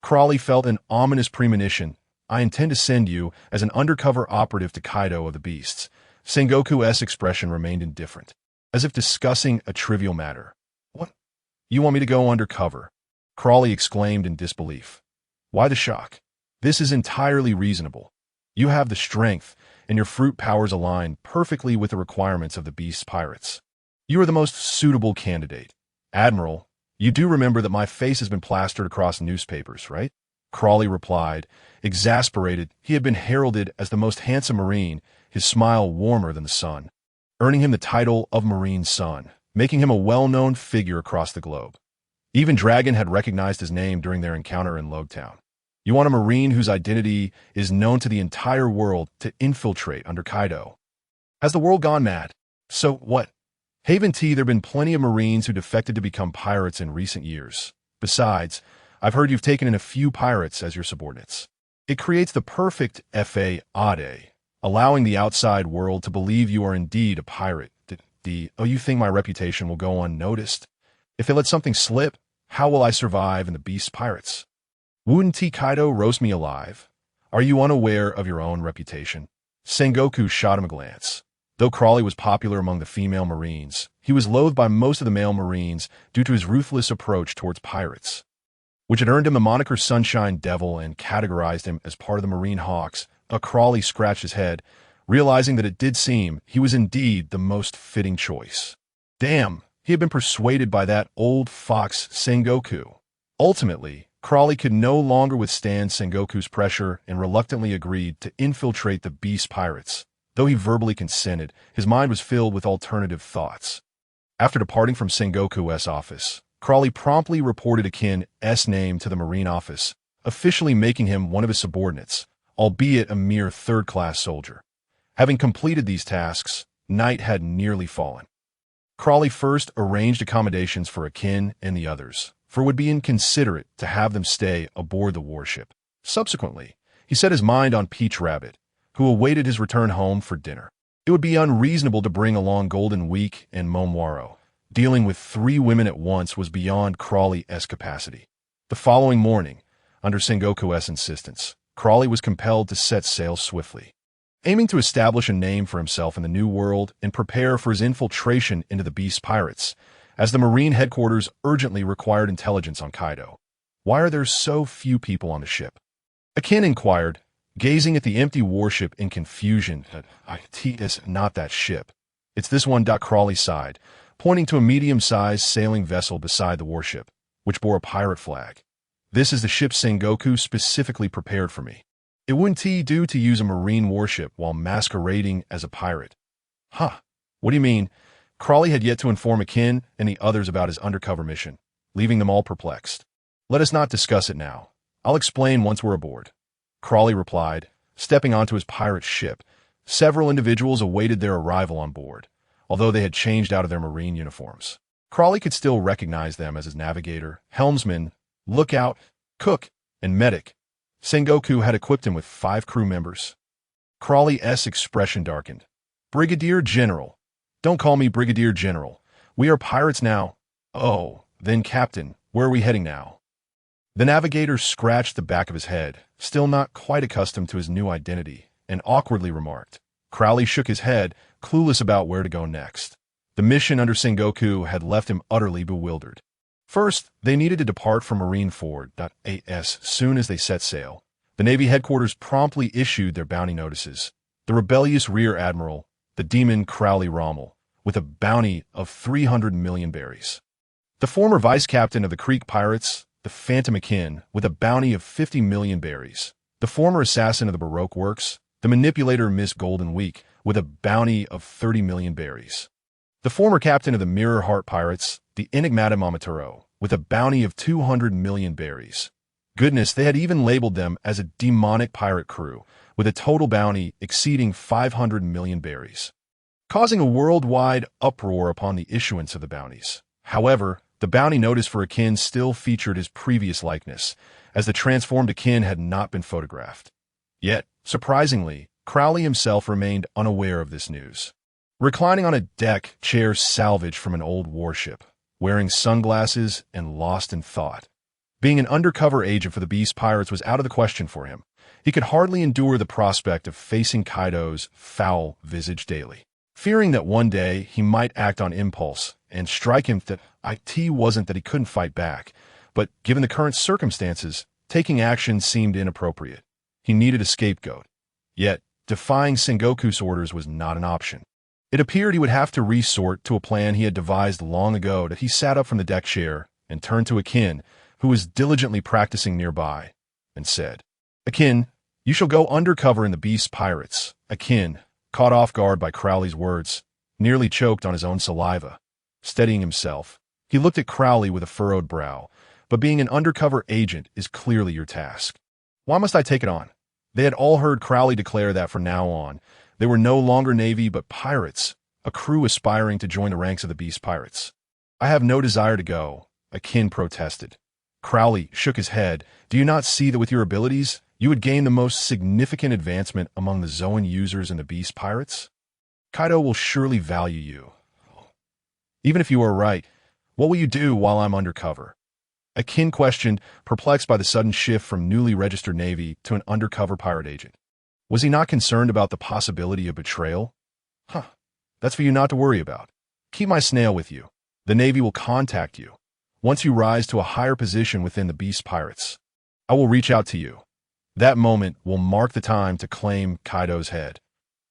Crawley felt an ominous premonition. "I intend to send you as an undercover operative to Kaido of the Beasts." Sengoku's expression remained indifferent, as if discussing a trivial matter. "What? You want me to go undercover?" Crawley exclaimed in disbelief. "Why the shock? This is entirely reasonable. You have the strength, and your fruit powers align perfectly with the requirements of the Beast's pirates. You are the most suitable candidate. Admiral, you do remember that my face has been plastered across newspapers, right?" Crawley replied, exasperated. He had been heralded as the most handsome Marine, his smile warmer than the sun, earning him the title of Marine Sun, making him a well-known figure across the globe. Even Dragon had recognized his name during their encounter in Logtown. You want a Marine whose identity is known to the entire world to infiltrate under Kaido. Has the world gone mad? So what? Haven T, there have been plenty of Marines who defected to become pirates in recent years. Besides, I've heard you've taken in a few pirates as your subordinates. It creates the perfect FA-ade, allowing the outside world to believe you are indeed a pirate. You think my reputation will go unnoticed? If they let something slip, how will I survive in the Beast's pirates? Wouldn't T Kaido roast me alive? Are you unaware of your own reputation? Sengoku shot him a glance. Though Crawley was popular among the female Marines, he was loathed by most of the male Marines due to his ruthless approach towards pirates. which had earned him the moniker Sunshine Devil and categorized him as part of the Marine Hawks. Crawley scratched his head, realizing that it did seem he was indeed the most fitting choice. Damn, he had been persuaded by that old fox Sengoku. Ultimately, Crawley could no longer withstand Sengoku's pressure and reluctantly agreed to infiltrate the Beast Pirates. Though he verbally consented, his mind was filled with alternative thoughts. After departing from Sengoku's office, Crawley promptly reported Akin's name to the Marine office, officially making him one of his subordinates, albeit a mere third-class soldier. Having completed these tasks, night had nearly fallen. Crawley first arranged accommodations for Akin and the others, for it would be inconsiderate to have them stay aboard the warship. Subsequently, he set his mind on Peach Rabbit, who awaited his return home for dinner. It would be unreasonable to bring along Golden Week and Momwaro. Dealing with 3 women at once was beyond Crawley's capacity. The following morning, under Sengoku's insistence, Crawley was compelled to set sail swiftly. Aiming to establish a name for himself in the New World and prepare for his infiltration into the Beast Pirates, as the Marine headquarters urgently required intelligence on Kaido. Why are there so few people on the ship? Akin inquired, gazing at the empty warship in confusion. It is not that ship. It's this one. Crawley sighed, pointing to a medium-sized sailing vessel beside the warship, which bore a pirate flag. This is the ship Sengoku specifically prepared for me. It wouldn't do to use a Marine warship while masquerading as a pirate. Huh, what do you mean? Crawley had yet to inform Akin and the others about his undercover mission, leaving them all perplexed. Let us not discuss it now. I'll explain once we're aboard. Crawley replied, stepping onto his pirate ship. Several individuals awaited their arrival on board, although they had changed out of their Marine uniforms. Crawley could still recognize them as his navigator, helmsman, lookout, cook, and medic. Sengoku had equipped him with 5 crew members. Crawley's expression darkened. Brigadier General. Don't call me Brigadier General. We are pirates now. Oh, then Captain, where are we heading now? The navigator scratched the back of his head, still not quite accustomed to his new identity, and awkwardly remarked. Crawley shook his head, clueless about where to go next. The mission under Sengoku had left him utterly bewildered. First, they needed to depart from Marineford. As soon as they set sail, the Navy headquarters promptly issued their bounty notices. The rebellious Rear Admiral, the demon Crowley Rommel, with a bounty of 300 million berries. The former vice captain of the Creek Pirates, the Phantom Akin, with a bounty of 50 million berries. The former assassin of the Baroque Works, the manipulator Miss Golden Week, with a bounty of 30 million berries. The former captain of the Mirror Heart Pirates, the Enigmata Momotaro, with a bounty of 200 million berries. Goodness, they had even labeled them as a demonic pirate crew, with a total bounty exceeding 500 million berries, causing a worldwide uproar upon the issuance of the bounties. However, the bounty notice for Akin still featured his previous likeness, as the transformed Akin had not been photographed. Yet, surprisingly, Crowley himself remained unaware of this news. Reclining on a deck chair salvaged from an old warship, wearing sunglasses and lost in thought. Being an undercover agent for the Beast Pirates was out of the question for him. He could hardly endure the prospect of facing Kaido's foul visage daily, fearing that one day he might act on impulse and strike him. That it wasn't that he couldn't fight back, but given the current circumstances, taking action seemed inappropriate. He needed a scapegoat. Yet, defying Sengoku's orders was not an option. It appeared he would have to resort to a plan he had devised long ago. That he sat up from the deck chair and turned to Akin, who was diligently practicing nearby, and said, Akin, you shall go undercover in the Beast Pirates. Akin, caught off guard by Crowley's words, nearly choked on his own saliva. Steadying himself, he looked at Crowley with a furrowed brow. But being an undercover agent is clearly your task. Why must I take it on? They had all heard Crowley declare that from now on, they were no longer Navy but pirates, a crew aspiring to join the ranks of the Beast Pirates. I have no desire to go, Akin protested. Crowley shook his head. Do you not see that with your abilities, you would gain the most significant advancement among the Zoan users in the Beast Pirates? Kaido will surely value you. Even if you are right, what will you do while I'm undercover? Akin questioned, perplexed by the sudden shift from newly registered Navy to an undercover pirate agent. Was he not concerned about the possibility of betrayal? That's for you not to worry about. Keep my snail with you. The Navy will contact you. Once you rise to a higher position within the Beast Pirates, I will reach out to you. That moment will mark the time to claim Kaido's head.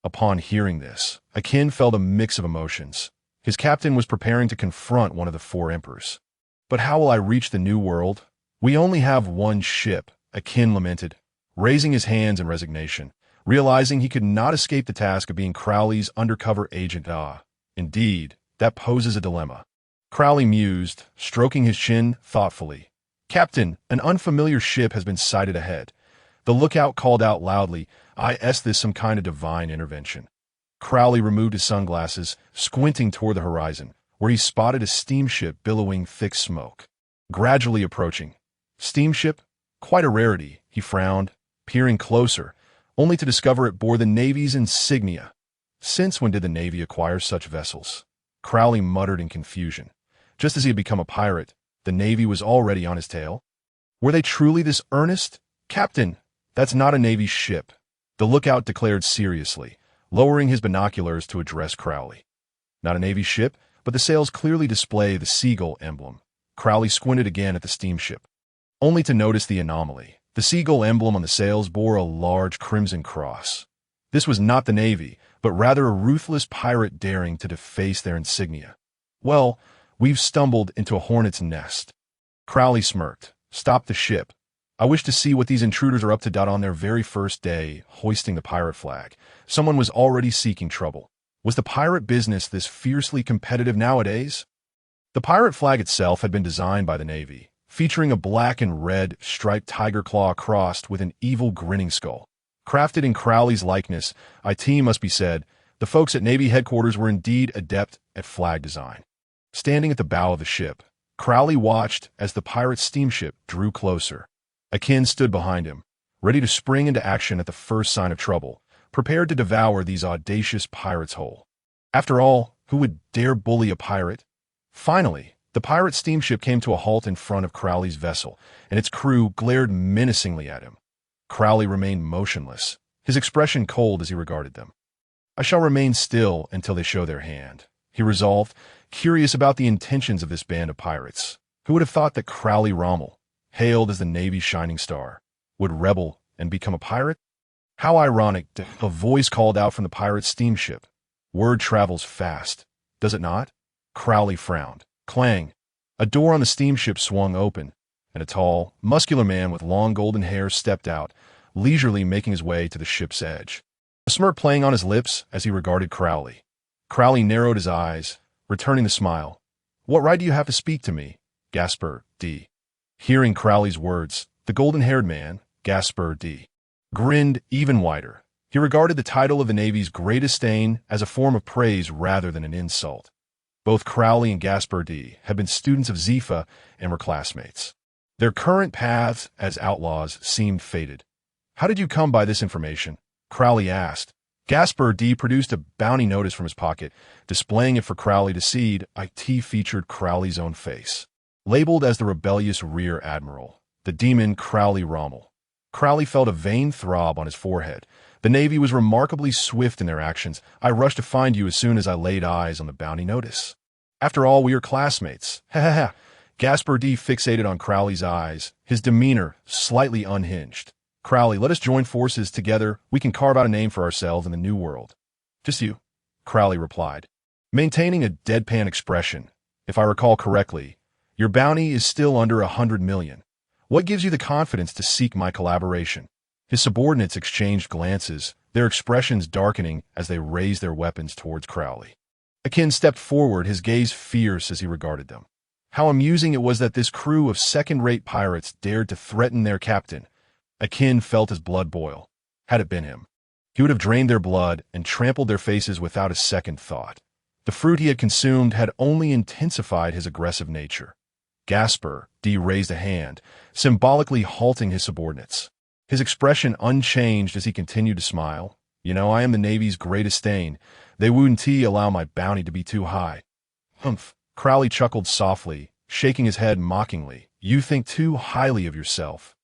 Upon hearing this, Akin felt a mix of emotions. His captain was preparing to confront one of the four emperors. But how will I reach the New World? We only have one ship, Akin lamented, raising his hands in resignation, realizing he could not escape the task of being Crowley's undercover agent. Indeed, that poses a dilemma. Crowley mused, stroking his chin thoughtfully. Captain, an unfamiliar ship has been sighted ahead. The lookout called out loudly, "Is this some kind of divine intervention?" Crowley removed his sunglasses, squinting toward the horizon, where he spotted a steamship billowing thick smoke. Gradually approaching. Steamship? Quite a rarity, he frowned, peering closer, only to discover it bore the Navy's insignia. Since when did the Navy acquire such vessels? Crowley muttered in confusion. Just as he had become a pirate, the Navy was already on his tail. Were they truly this earnest? Captain, that's not a Navy ship, the lookout declared seriously, lowering his binoculars to address Crowley. Not a Navy ship, but the sails clearly display the seagull emblem. Crowley squinted again at the steamship, only to notice the anomaly. The seagull emblem on the sails bore a large crimson cross. This was not the Navy, but rather a ruthless pirate daring to deface their insignia. Well, we've stumbled into a hornet's nest. Crowley smirked. Stop the ship. I wish to see what these intruders are up to. On their very first day, hoisting the pirate flag, someone was already seeking trouble. Was the pirate business this fiercely competitive nowadays? The pirate flag itself had been designed by the Navy, featuring a black and red striped tiger claw crossed with an evil grinning skull. Crafted in Crowley's likeness, it must be said, the folks at Navy headquarters were indeed adept at flag design. Standing at the bow of the ship, Crowley watched as the pirate steamship drew closer. Akin stood behind him, ready to spring into action at the first sign of trouble, prepared to devour these audacious pirates whole. After all, who would dare bully a pirate? Finally, the pirate steamship came to a halt in front of Crowley's vessel, and its crew glared menacingly at him. Crowley remained motionless, his expression cold as he regarded them. I shall remain still until they show their hand, he resolved, curious about the intentions of this band of pirates. Who would have thought that Crowley Rommel, hailed as the Navy's shining star, would rebel and become a pirate? How ironic, a voice called out from the pirate steamship. Word travels fast, does it not? Crowley frowned. Clang. A door on the steamship swung open, and a tall, muscular man with long golden hair stepped out, leisurely making his way to the ship's edge. A smirk playing on his lips as he regarded Crowley. Crowley narrowed his eyes, returning the smile. What right do you have to speak to me, Gaspard D? Hearing Crowley's words, the golden-haired man, Gaspard D, grinned even wider. He regarded the title of the Navy's greatest stain as a form of praise rather than an insult. Both Crowley and Gaspard D had been students of Zephyr and were classmates. Their current paths as outlaws seemed fated. How did you come by this information? Crowley asked. Gaspard D produced a bounty notice from his pocket, displaying it for Crowley to see. It featured Crowley's own face, labeled as the rebellious rear admiral, the demon Crowley Rommel. Crowley felt a vain throb on his forehead. The Navy was remarkably swift in their actions. I rushed to find you as soon as I laid eyes on the bounty notice. After all, we are classmates. Ha ha ha. Gaspard D fixated on Crowley's eyes, his demeanor slightly unhinged. Crowley, let us join forces together. We can carve out a name for ourselves in the New World. Just you, Crowley replied, maintaining a deadpan expression. If I recall correctly, your bounty is still under 100 million. What gives you the confidence to seek my collaboration? His subordinates exchanged glances, their expressions darkening as they raised their weapons towards Crowley. Akin stepped forward, his gaze fierce as he regarded them. How amusing it was that this crew of second-rate pirates dared to threaten their captain. Akin felt his blood boil. Had it been him, he would have drained their blood and trampled their faces without a second thought. The fruit he had consumed had only intensified his aggressive nature. Gaspard D raised a hand, symbolically halting his subordinates. His expression unchanged as he continued to smile. You know, I am the Navy's greatest stain. They wouldn't allow my bounty to be too high. Humph. Crowley chuckled softly, shaking his head mockingly. You think too highly of yourself.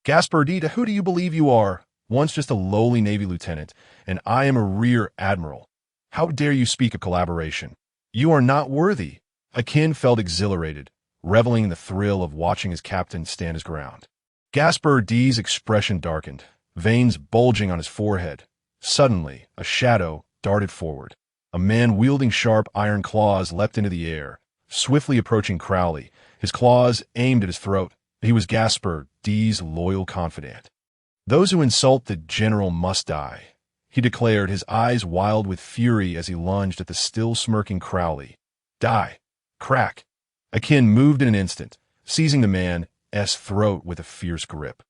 Gaspard D, who do you believe you are? Once just a lowly Navy lieutenant, and I am a rear admiral. How dare you speak of collaboration? You are not worthy. Akin felt exhilarated, reveling in the thrill of watching his captain stand his ground. Gaspard D's expression darkened, veins bulging on his forehead. Suddenly, a shadow darted forward. A man wielding sharp iron claws leapt into the air, swiftly approaching Crowley, his claws aimed at his throat. He was Gaspard D's loyal confidant. "Those who insult the general must die," he declared, his eyes wild with fury as he lunged at the still smirking Crowley. "Die!" Crack! Akin moved in an instant, seizing the man's throat with a fierce grip.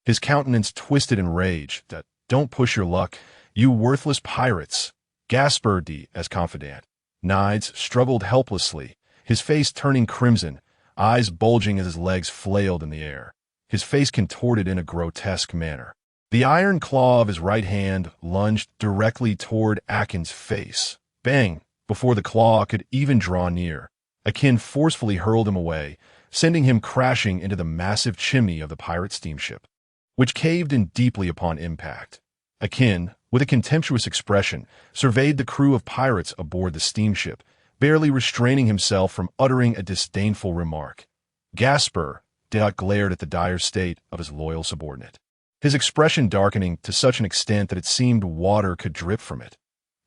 His countenance twisted in rage. "Don't push your luck, you worthless pirates!" Gaspard D's confidant Nides struggled helplessly, his face turning crimson, eyes bulging as his legs flailed in the air. His face contorted in a grotesque manner. The iron claw of his right hand lunged directly toward Akin's face. Bang! Before the claw could even draw near, Akin forcefully hurled him away, sending him crashing into the massive chimney of the pirate steamship, which caved in deeply upon impact. Akin, with a contemptuous expression, surveyed the crew of pirates aboard the steamship, barely restraining himself from uttering a disdainful remark. Gaspard glared at the dire state of his loyal subordinate, his expression darkening to such an extent that it seemed water could drip from it.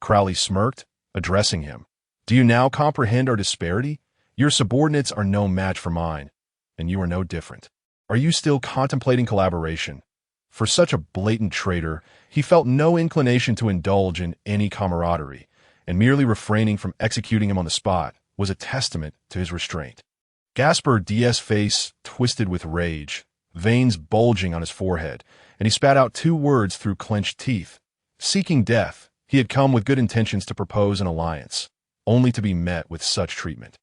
Crowley smirked, addressing him. "Do you now comprehend our disparity? Your subordinates are no match for mine, and you are no different. Are you still contemplating collaboration?" For such a blatant traitor, he felt no inclination to indulge in any camaraderie, and merely refraining from executing him on the spot was a testament to his restraint. Gaspard D's face twisted with rage, veins bulging on his forehead, and he spat out 2 words through clenched teeth. Seeking death, he had come with good intentions to propose an alliance, only to be met with such treatment.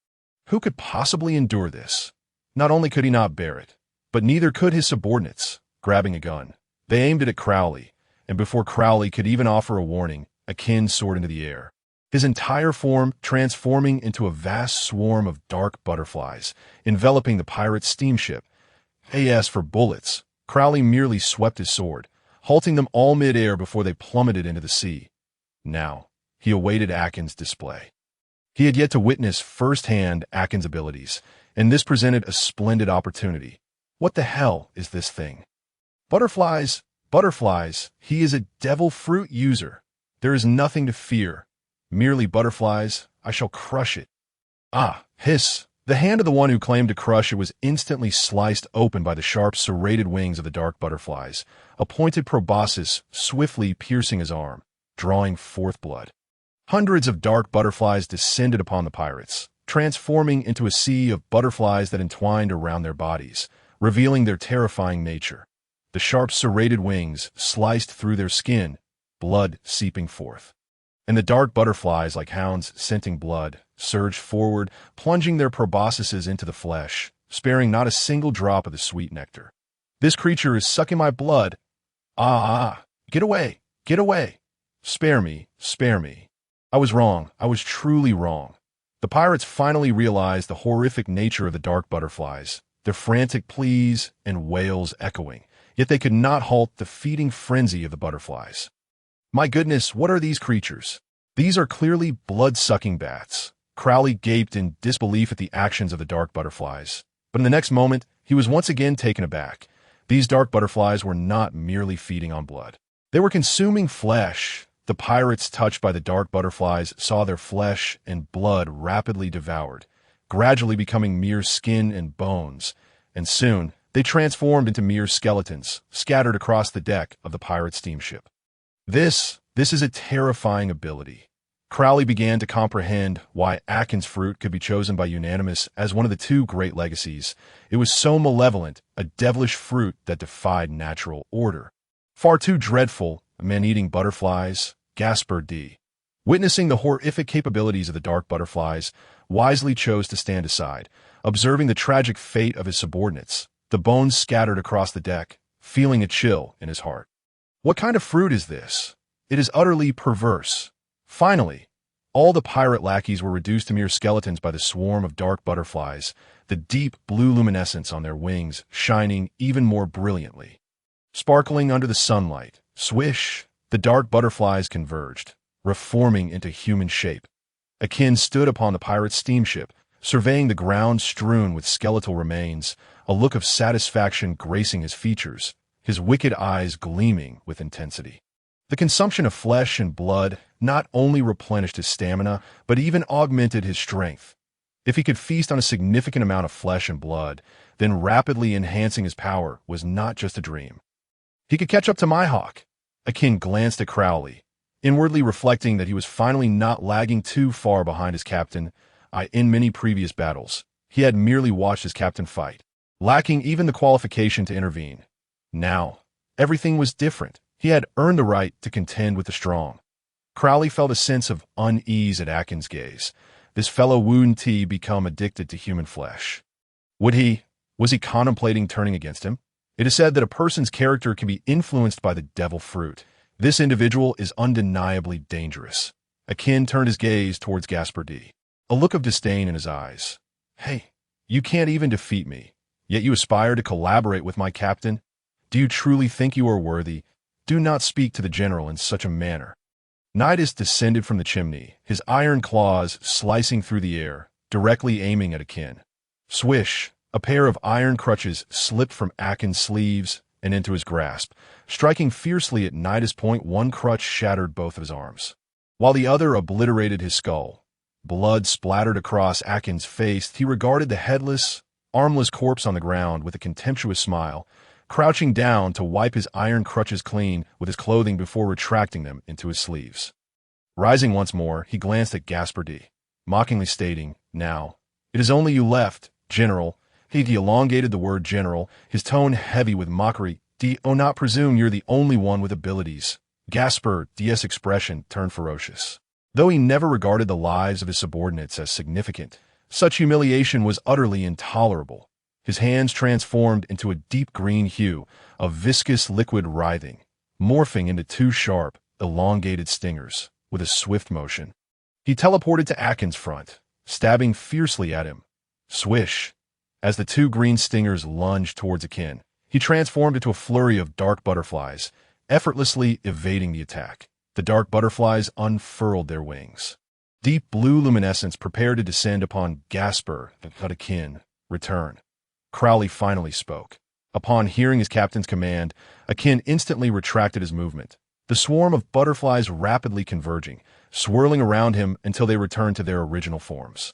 Who could possibly endure this? Not only could he not bear it, but neither could his subordinates. Grabbing a gun, they aimed it at Crowley, and before Crowley could even offer a warning, Akin soared into the air, his entire form transforming into a vast swarm of dark butterflies, enveloping the pirate steamship. As for bullets, Crowley merely swept his sword, halting them all mid-air before they plummeted into the sea. Now, he awaited Akin's display. He had yet to witness firsthand Akin's abilities, and this presented a splendid opportunity. What the hell is this thing? Butterflies, butterflies, he is a devil fruit user. There is nothing to fear. Merely butterflies, I shall crush it. Ah, hiss! The hand of the one who claimed to crush it was instantly sliced open by the sharp serrated wings of the dark butterflies, a pointed proboscis swiftly piercing his arm, drawing forth blood. Hundreds of dark butterflies descended upon the pirates, transforming into a sea of butterflies that entwined around their bodies, revealing their terrifying nature. The sharp serrated wings sliced through their skin, blood seeping forth. And the dark butterflies, like hounds scenting blood, surged forward, plunging their proboscises into the flesh, sparing not a single drop of the sweet nectar. "This creature is sucking my blood. Ah! Get away! Get away! Spare me! Spare me! I was wrong. I was truly wrong." The pirates finally realized the horrific nature of the dark butterflies, their frantic pleas and wails echoing, yet they could not halt the feeding frenzy of the butterflies. "My goodness, what are these creatures? These are clearly blood-sucking bats." Crowley gaped in disbelief at the actions of the dark butterflies, but in the next moment, he was once again taken aback. These dark butterflies were not merely feeding on blood. They were consuming flesh. The pirates, touched by the dark butterflies, saw their flesh and blood rapidly devoured, gradually becoming mere skin and bones, and soon they transformed into mere skeletons, scattered across the deck of the pirate steamship. This is a terrifying ability. Crowley began to comprehend why Akin's fruit could be chosen by unanimous as one of the 2 great legacies. It was so malevolent, a devilish fruit that defied natural order. Far too dreadful, man-eating butterflies, Gaspard D, witnessing the horrific capabilities of the dark butterflies, wisely chose to stand aside, observing the tragic fate of his subordinates, the bones scattered across the deck, feeling a chill in his heart. What kind of fruit is this? It is utterly perverse. Finally, all the pirate lackeys were reduced to mere skeletons by the swarm of dark butterflies, the deep blue luminescence on their wings shining even more brilliantly. Sparkling under the sunlight, swish, the dark butterflies converged, reforming into human shape. Akin stood upon the pirate steamship, surveying the ground strewn with skeletal remains, a look of satisfaction gracing his features, his wicked eyes gleaming with intensity. The consumption of flesh and blood not only replenished his stamina, but even augmented his strength. If he could feast on a significant amount of flesh and blood, then rapidly enhancing his power was not just a dream. He could catch up to my hawk. Akin glanced at Crowley, inwardly reflecting that he was finally not lagging too far behind his captain. In many previous battles, he had merely watched his captain fight, lacking even the qualification to intervene. Now, everything was different. He had earned the right to contend with the strong. Crowley felt a sense of unease at Akin's gaze. This fellow wouldn't he become addicted to human flesh? Was he contemplating turning against him? It is said that a person's character can be influenced by the devil fruit. This individual is undeniably dangerous. Akin turned his gaze towards Gaspar D, a look of disdain in his eyes. Hey, you can't even defeat me, yet you aspire to collaborate with my captain? Do you truly think you are worthy? Do not speak to the general in such a manner. Nidus descended from the chimney, his iron claws slicing through the air, directly aiming at Akin. Swish! A pair of iron crutches slipped from Akin's sleeves and into his grasp, striking fiercely at Nidus' point. One crutch shattered both of his arms, while the other obliterated his skull. Blood splattered across Akin's face. He regarded the headless, armless corpse on the ground with a contemptuous smile, crouching down to wipe his iron crutches clean with his clothing before retracting them into his sleeves. Rising once more, he glanced at Gaspar D, mockingly stating, "Now, it is only you left, General." He elongated the word general, his tone heavy with mockery. "Do not presume you're the only one with abilities." Gaspar D's expression turned ferocious. Though he never regarded the lives of his subordinates as significant, such humiliation was utterly intolerable. His hands transformed into a deep green hue, a viscous liquid writhing, morphing into two sharp, elongated stingers. With a swift motion, he teleported to Akin's front, stabbing fiercely at him. Swish! As the two green stingers lunged towards Akin, he transformed into a flurry of dark butterflies, effortlessly evading the attack. The dark butterflies unfurled their wings. Deep blue luminescence prepared to descend upon Gaspar, but Akin returned. Crowley finally spoke. Upon hearing his captain's command, Akin instantly retracted his movement, the swarm of butterflies rapidly converging, swirling around him until they returned to their original forms.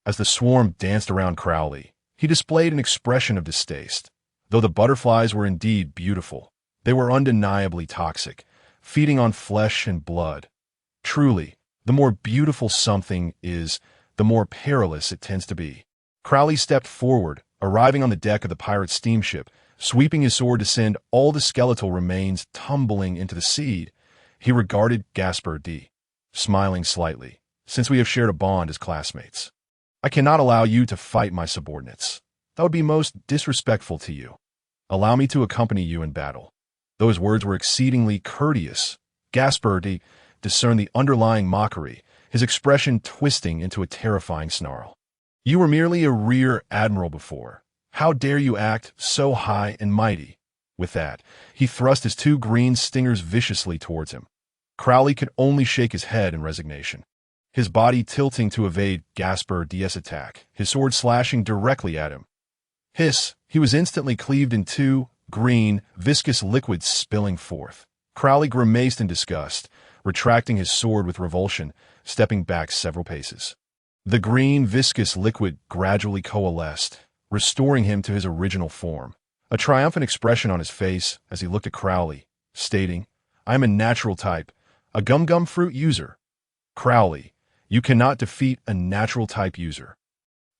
As the swarm danced around Crowley, he displayed an expression of distaste. Though the butterflies were indeed beautiful, they were undeniably toxic, feeding on flesh and blood. Truly, the more beautiful something is, the more perilous it tends to be. Crowley stepped forward, arriving on the deck of the pirate steamship, sweeping his sword to send all the skeletal remains tumbling into the sea. He regarded Gaspar D, smiling slightly. "Since we have shared a bond as classmates, I cannot allow you to fight my subordinates. That would be most disrespectful to you. Allow me to accompany you in battle." Though his words were exceedingly courteous, Gaspar D discerned the underlying mockery, his expression twisting into a terrifying snarl. "You were merely a rear admiral before. How dare you act so high and mighty?" With that, he thrust his two green stingers viciously towards him. Crowley could only shake his head in resignation, his body tilting to evade Gaspar D's attack, his sword slashing directly at him. Hiss! He was instantly cleaved in two, green, viscous liquids spilling forth. Crowley grimaced in disgust, retracting his sword with revulsion, stepping back several paces. The green, viscous liquid gradually coalesced, restoring him to his original form, a triumphant expression on his face as he looked at Crowley, stating, "I am a natural type, a gum-gum fruit user." "Crowley, you cannot defeat a natural type user."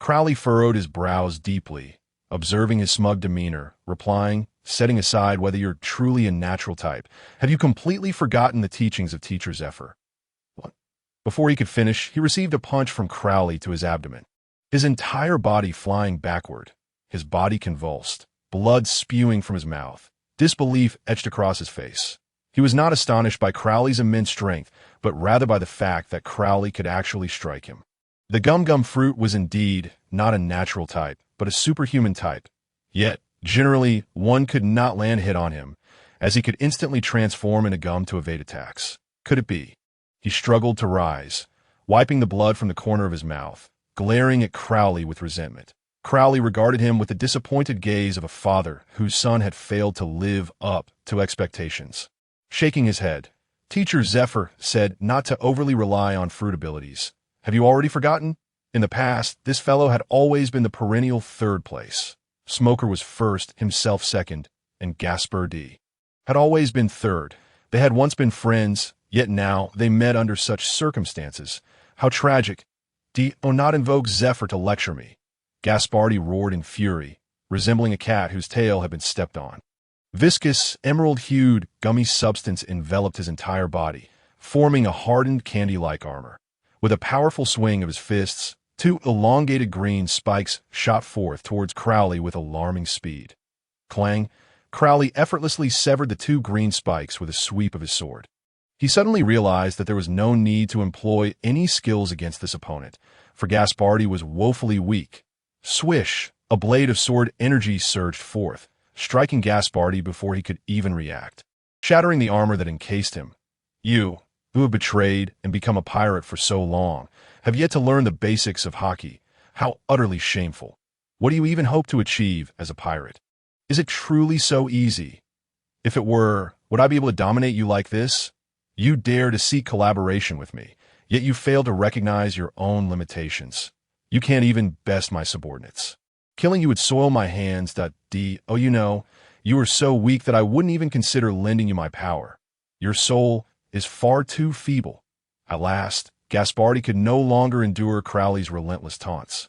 Crowley furrowed his brows deeply, observing his smug demeanor, replying, "Setting aside whether you're truly a natural type, have you completely forgotten the teachings of Teacher Zephyr?" What? Before he could finish, he received a punch from Crowley to his abdomen, his entire body flying backward, his body convulsed, blood spewing from his mouth, disbelief etched across his face. He was not astonished by Crowley's immense strength, but rather by the fact that Crowley could actually strike him. The gum-gum fruit was indeed not a natural type, but a superhuman type. Yet, generally, one could not land a hit on him, as he could instantly transform into gum to evade attacks. Could it be? He struggled to rise, wiping the blood from the corner of his mouth. glaring at Crowley with resentment. Crowley regarded him with the disappointed gaze of a father whose son had failed to live up to expectations. Shaking his head, Teacher Zephyr said not to overly rely on fruit abilities. Have you already forgotten? In the past, this fellow had always been the perennial third place. Smoker was first, himself second, and Gaspar D. had always been third. They had once been friends, yet now they met under such circumstances. How tragic. Do not invoke Zephyr to lecture me. Gaspardi roared in fury, resembling a cat whose tail had been stepped on. Viscous, emerald-hued, gummy substance enveloped his entire body, forming a hardened, candy-like armor. With a powerful swing of his fists, two elongated green spikes shot forth towards Crowley with alarming speed. Clang! Crowley effortlessly severed the two green spikes with a sweep of his sword. He suddenly realized that there was no need to employ any skills against this opponent, for Gaspardi was woefully weak. Swish! A blade of sword energy surged forth, striking Gaspardi before he could even react, shattering the armor that encased him. You, who have betrayed and become a pirate for so long, have yet to learn the basics of hockey. How utterly shameful. What do you even hope to achieve as a pirate? Is it truly so easy? If it were, would I be able to dominate you like this? You dare to seek collaboration with me, yet you fail to recognize your own limitations. You can't even best my subordinates. Killing you would soil my hands. Oh, you are so weak that I wouldn't even consider lending you my power. Your soul is far too feeble. At last, Gaspardi could no longer endure Crowley's relentless taunts.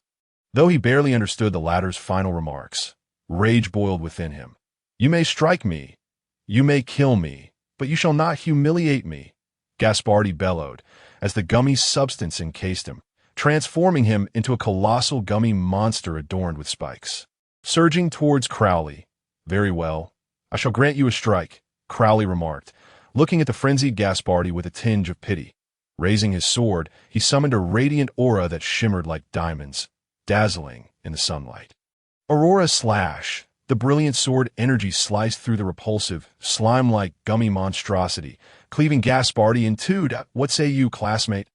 Though he barely understood the latter's final remarks, rage boiled within him. You may strike me, you may kill me, but you shall not humiliate me, Gaspardi bellowed, as the gummy substance encased him, transforming him into a colossal gummy monster adorned with spikes. Surging towards Crowley. Very well, I shall grant you a strike, Crowley remarked, looking at the frenzied Gaspardi with a tinge of pity. Raising his sword, he summoned a radiant aura that shimmered like diamonds, dazzling in the sunlight. Aurora Slash! The brilliant sword energy sliced through the repulsive, slime-like gummy monstrosity, cleaving Gaspardi in two. What say you, classmate?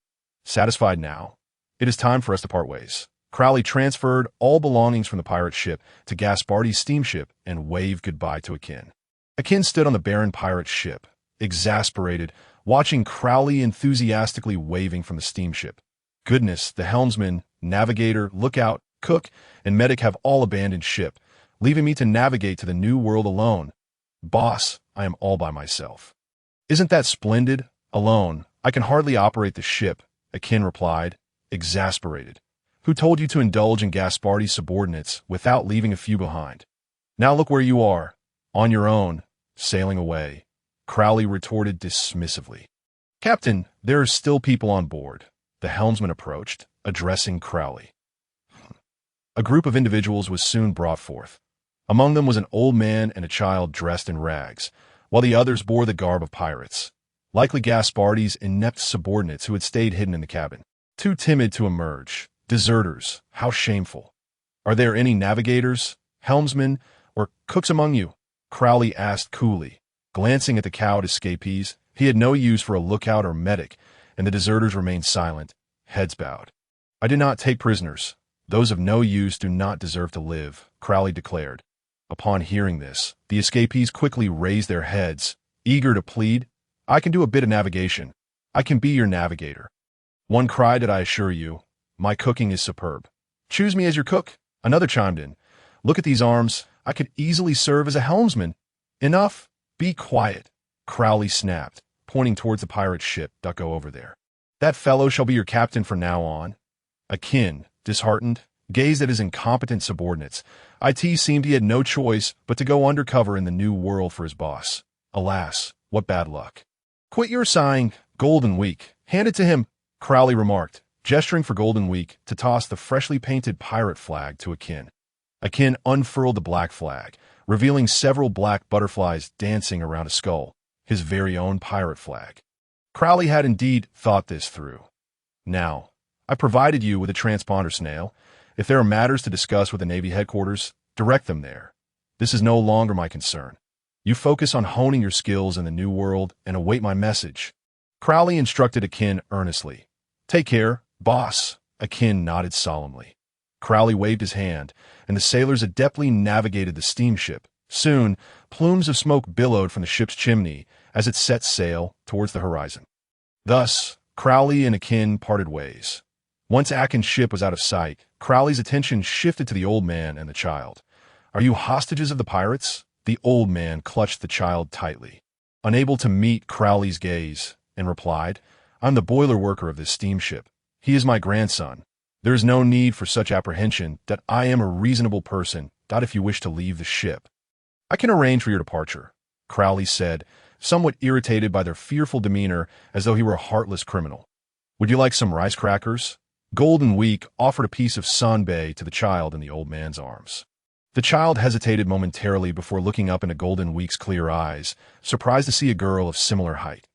Satisfied now? It is time for us to part ways. Crowley transferred all belongings from the pirate ship to Gaspardi's steamship and waved goodbye to Akin. Akin stood on the barren pirate ship, exasperated, watching Crowley enthusiastically waving from the steamship. Goodness, the helmsman, navigator, lookout, cook, and medic have all abandoned ship, leaving me to navigate to the new world alone. Boss, I am all by myself. Isn't that splendid? Alone, I can hardly operate the ship, Akin replied, exasperated. Who told you to indulge in Gaspardi's subordinates without leaving a few behind? Now look where you are, on your own, sailing away, Crowley retorted dismissively. Captain, there are still people on board, the helmsman approached, addressing Crowley. A group of individuals was soon brought forth. Among them was an old man and a child dressed in rags, while the others bore the garb of pirates, likely Gaspardi's inept subordinates who had stayed hidden in the cabin, too timid to emerge. Deserters, how shameful. Are there any navigators, helmsmen, or cooks among you? Crowley asked coolly, glancing at the cowed escapees. He had no use for a lookout or medic, and the deserters remained silent, heads bowed. I did not take prisoners. Those of no use do not deserve to live, Crowley declared. Upon hearing this, the escapees quickly raised their heads, eager to plead. I can do a bit of navigation. I can be your navigator. One cried, I assure you. My cooking is superb. Choose me as your cook, another chimed in. Look at these arms. I could easily serve as a helmsman. Enough. Be quiet, Crowley snapped, pointing towards the pirate ship. Go over there. That fellow shall be your captain from now on. Akin, disheartened, gazed at his incompetent subordinates. It seemed he had no choice but to go undercover in the new world for his boss. Alas, what bad luck. Quit your sighing, Golden Week. Hand it to him, Crowley remarked, gesturing for Golden Week to toss the freshly painted pirate flag to Akin. Akin unfurled the black flag, revealing several black butterflies dancing around a skull, his very own pirate flag. Crowley had indeed thought this through. Now, I provided you with a transponder, Snail. If there are matters to discuss with the Navy headquarters, direct them there. This is no longer my concern. You focus on honing your skills in the new world and await my message. Crowley instructed Akin earnestly. Take care, boss, Akin nodded solemnly. Crowley waved his hand, and the sailors adeptly navigated the steamship. Soon, plumes of smoke billowed from the ship's chimney as it set sail towards the horizon. Thus, Crowley and Akin parted ways. Once Akin's ship was out of sight, Crowley's attention shifted to the old man and the child. "Are you hostages of the pirates?" The old man clutched the child tightly, unable to meet Crowley's gaze, and replied, "I'm the boiler worker of this steamship. He is my grandson. There is no need for such apprehension that I am a reasonable person, if you wish to leave the ship. I can arrange for your departure," Crowley said, somewhat irritated by their fearful demeanor as though he were a heartless criminal. "Would you like some rice crackers?" Golden Week offered a piece of sanbei to the child in the old man's arms. The child hesitated momentarily before looking up into Golden Week's clear eyes, surprised to see a girl of similar height.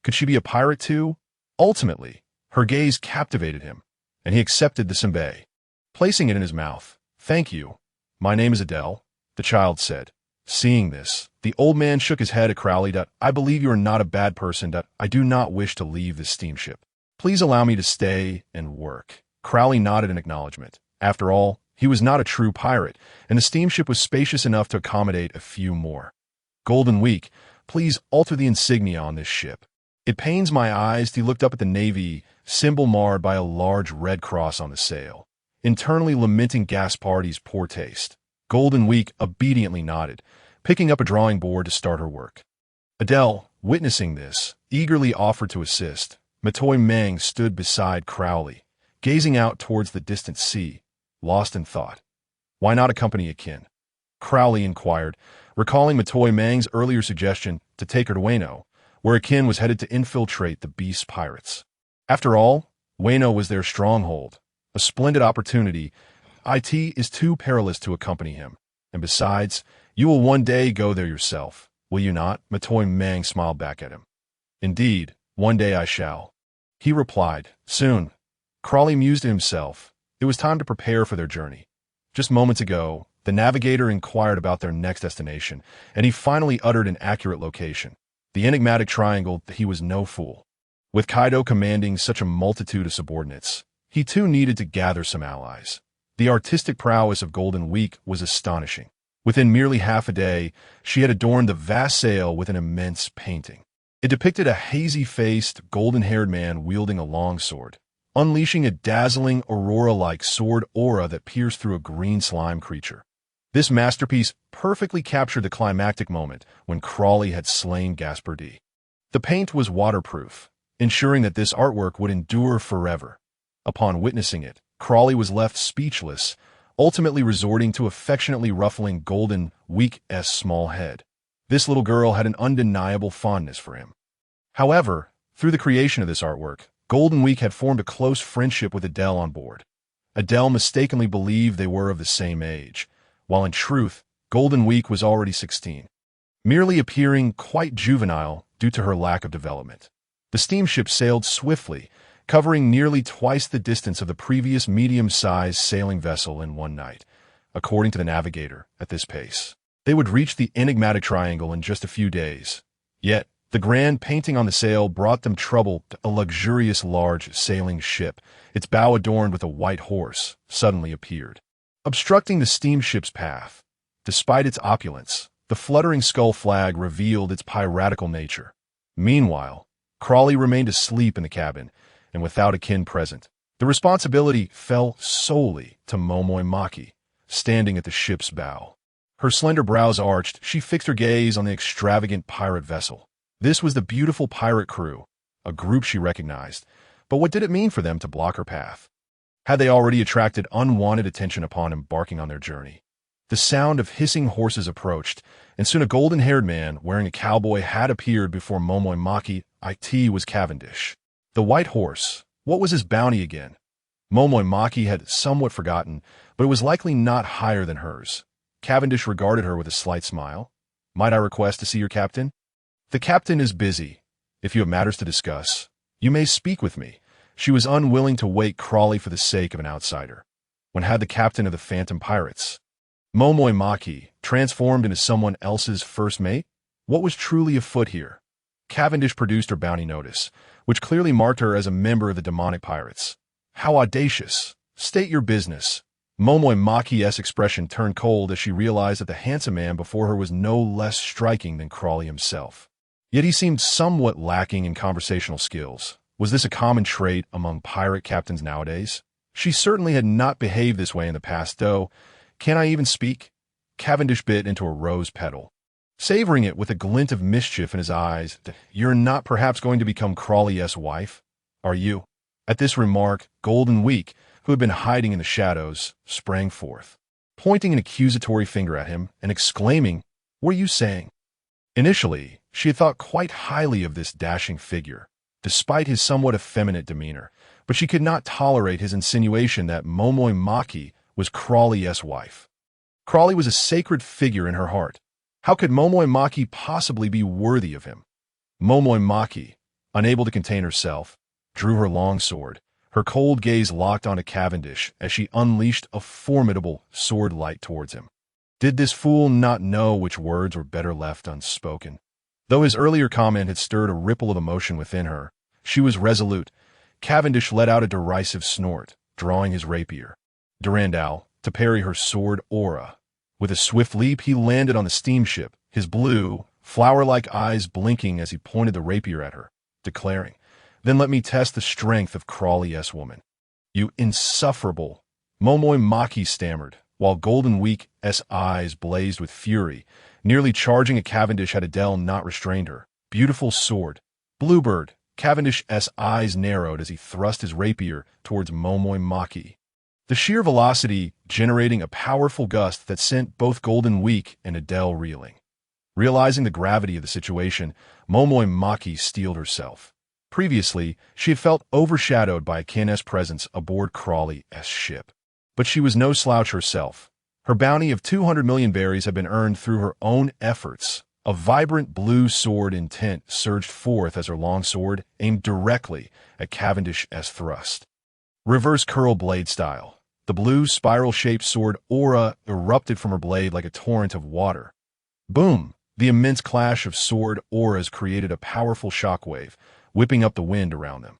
Could she be a pirate too? Ultimately, her gaze captivated him, and he accepted the sanbei, placing it in his mouth. "Thank you. My name is Adele," the child said. Seeing this, the old man shook his head at Crowley. "I believe you are not a bad person. I do not wish to leave this steamship. Please allow me to stay and work." Crowley nodded in acknowledgement. After all, he was not a true pirate, and the steamship was spacious enough to accommodate a few more. "Golden Week, please alter the insignia on this ship. It pains my eyes." He looked up at the navy symbol marred by a large red cross on the sail, internally lamenting Gaspardi's poor taste. Golden Week obediently nodded, picking up a drawing board to start her work. Adele, witnessing this, eagerly offered to assist. Matoi Meng stood beside Crowley, gazing out towards the distant sea, lost in thought. "Why not accompany Akin?" Crowley inquired, recalling Matoi Meng's earlier suggestion to take her to Wano, where Akin was headed to infiltrate the Beast pirates. After all, Wano was their stronghold, a splendid opportunity. "It is too perilous to accompany him, and besides, you will one day go there yourself, will you not?" Matoi Meng smiled back at him. "Indeed, one day I shall," he replied. Soon, Crowley mused to himself. It was time to prepare for their journey. Just moments ago, the navigator inquired about their next destination, and he finally uttered an accurate location. The enigmatic triangle. He was no fool. With Kaido commanding such a multitude of subordinates, he too needed to gather some allies. The artistic prowess of Golden Week was astonishing. Within merely half a day, she had adorned the vast sail with an immense painting. It depicted a hazy-faced, golden-haired man wielding a long sword, unleashing a dazzling aurora-like sword aura that pierced through a green slime creature. This masterpiece perfectly captured the climactic moment when Crowley had slain Gaspardi. The paint was waterproof, ensuring that this artwork would endure forever. Upon witnessing it, Crowley was left speechless, ultimately resorting to affectionately ruffling Golden Week's small head. This little girl had an undeniable fondness for him. However, through the creation of this artwork, Golden Week had formed a close friendship with Adele on board. Adele mistakenly believed they were of the same age, while in truth, Golden Week was already 16, merely appearing quite juvenile due to her lack of development. The steamship sailed swiftly, covering nearly twice the distance of the previous medium-sized sailing vessel in one night. According to the navigator, at this pace, they would reach the enigmatic triangle in just a few days. Yet, the grand painting on the sail brought them trouble. A luxurious large sailing ship, its bow adorned with a white horse, suddenly appeared, obstructing the steamship's path. Despite its opulence, the fluttering skull flag revealed its piratical nature. Meanwhile, Crowley remained asleep in the cabin, and without Akin present, the responsibility fell solely to Momoi Maki, standing at the ship's bow. Her slender brows arched, she fixed her gaze on the extravagant pirate vessel. This was the beautiful pirate crew, a group she recognized, but what did it mean for them to block her path? Had they already attracted unwanted attention upon embarking on their journey? The sound of hissing horses approached, and soon a golden-haired man wearing a cowboy hat appeared before Momoi Maki. It was Cavendish. The white horse. What was his bounty again? Momoi Maki had somewhat forgotten, but it was likely not higher than hers. Cavendish regarded her with a slight smile. "Might I request to see your captain?" "The captain is busy. If you have matters to discuss, you may speak with me." She was unwilling to wake Crowley for the sake of an outsider. When had the captain of the Phantom Pirates, Momoi Maki, transformed into someone else's first mate? What was truly afoot here? Cavendish produced her bounty notice, which clearly marked her as a member of the demonic pirates. How audacious! State your business. Momoi Maki's expression turned cold as she realized that the handsome man before her was no less striking than Crawley himself. Yet he seemed somewhat lacking in conversational skills. Was this a common trait among pirate captains nowadays? She certainly had not behaved this way in the past, though. Can I even speak? Cavendish bit into a rose petal, savoring it with a glint of mischief in his eyes. You're not perhaps going to become Crawley's wife, are you? At this remark, Golden Week, who had been hiding in the shadows, sprang forth, pointing an accusatory finger at him and exclaiming, "What are you saying?" Initially, she had thought quite highly of this dashing figure, despite his somewhat effeminate demeanor, but she could not tolerate his insinuation that Momoi Maki was Crawley's wife. Crawley was a sacred figure in her heart. How could Momoi Maki possibly be worthy of him? Momoi Maki, unable to contain herself, drew her long sword, her cold gaze locked onto Cavendish as she unleashed a formidable sword light towards him. Did this fool not know which words were better left unspoken? Though his earlier comment had stirred a ripple of emotion within her, she was resolute. Cavendish let out a derisive snort, drawing his rapier. Durandal, to parry her sword aura. With a swift leap, he landed on the steamship, his blue, flower-like eyes blinking as he pointed the rapier at her, declaring, "Then let me test the strength of Crawley's woman." "You insufferable!" Momoi Maki stammered, while Golden Week's eyes blazed with fury, nearly charging at Cavendish had Adele not restrained her. "Beautiful sword." "Bluebird." Cavendish's eyes narrowed as he thrust his rapier towards Momoi Maki, the sheer velocity generating a powerful gust that sent both Golden Week and Adele reeling. Realizing the gravity of the situation, Momoi Maki steeled herself. Previously, she had felt overshadowed by Akin's presence aboard Crawley's ship. But she was no slouch herself. Her bounty of 200 million berries had been earned through her own efforts. A vibrant blue sword intent surged forth as her long sword aimed directly at Cavendish's thrust. Reverse curl blade style. The blue spiral-shaped sword aura erupted from her blade like a torrent of water. Boom! The immense clash of sword auras created a powerful shockwave, whipping up the wind around them.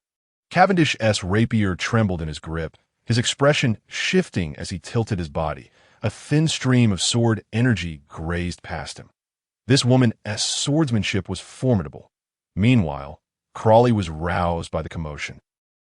Cavendish's rapier trembled in his grip, his expression shifting as he tilted his body. A thin stream of sword energy grazed past him. This woman's swordsmanship was formidable. Meanwhile, Crawley was roused by the commotion.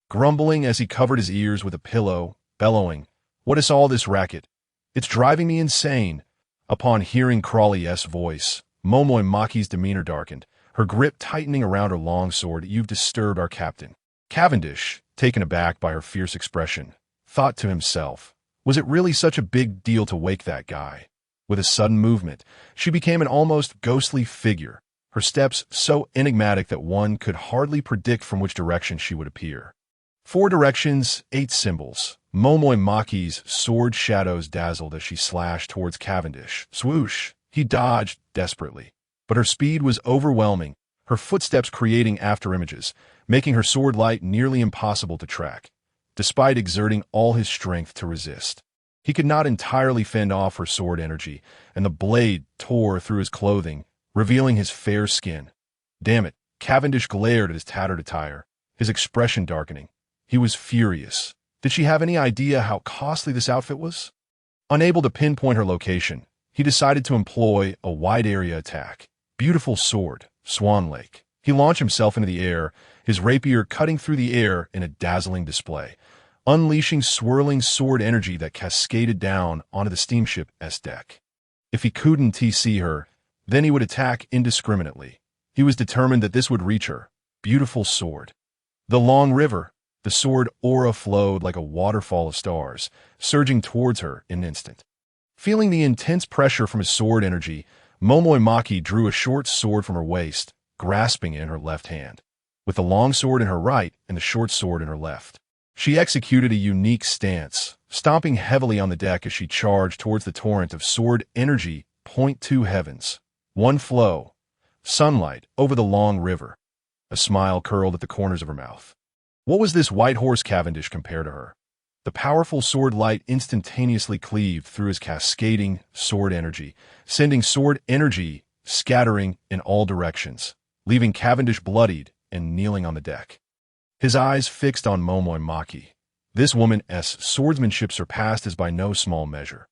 Grumbling as he covered his ears with a pillow, bellowing, "What is all this racket? It's driving me insane." Upon hearing Crawley's voice, Momoi Maki's demeanor darkened, her grip tightening around her long sword. "You've disturbed our captain." Cavendish, taken aback by her fierce expression, thought to himself, was it really such a big deal to wake that guy? With a sudden movement, she became an almost ghostly figure, her steps so enigmatic that one could hardly predict from which direction she would appear. 4 directions, 8 symbols. Momoi Maki's sword shadows dazzled as she slashed towards Cavendish. Swoosh! He dodged desperately, but her speed was overwhelming, her footsteps creating afterimages, making her sword light nearly impossible to track. Despite exerting all his strength to resist, he could not entirely fend off her sword energy, and the blade tore through his clothing, revealing his fair skin. Damn it! Cavendish glared at his tattered attire, his expression darkening. He was furious. Did she have any idea how costly this outfit was? Unable to pinpoint her location, he decided to employ a wide-area attack. Beautiful sword, Swan Lake. He launched himself into the air, his rapier cutting through the air in a dazzling display, unleashing swirling sword energy that cascaded down onto the steamship's deck. If he couldn't TC her, then he would attack indiscriminately. He was determined that this would reach her. Beautiful sword. The long river. The sword aura flowed like a waterfall of stars, surging towards her in an instant. Feeling the intense pressure from his sword energy, Momoi Maki drew a short sword from her waist, grasping it in her left hand, with the long sword in her right and the short sword in her left. She executed a unique stance, stomping heavily on the deck as she charged towards the torrent of sword energy. Point to heavens. One flow. Sunlight over the long river. A smile curled at the corners of her mouth. What was this white horse Cavendish compared to her? The powerful sword light instantaneously cleaved through his cascading sword energy, sending sword energy scattering in all directions, leaving Cavendish bloodied and kneeling on the deck. His eyes fixed on Momoi Maki. This woman's swordsmanship surpassed his by no small measure.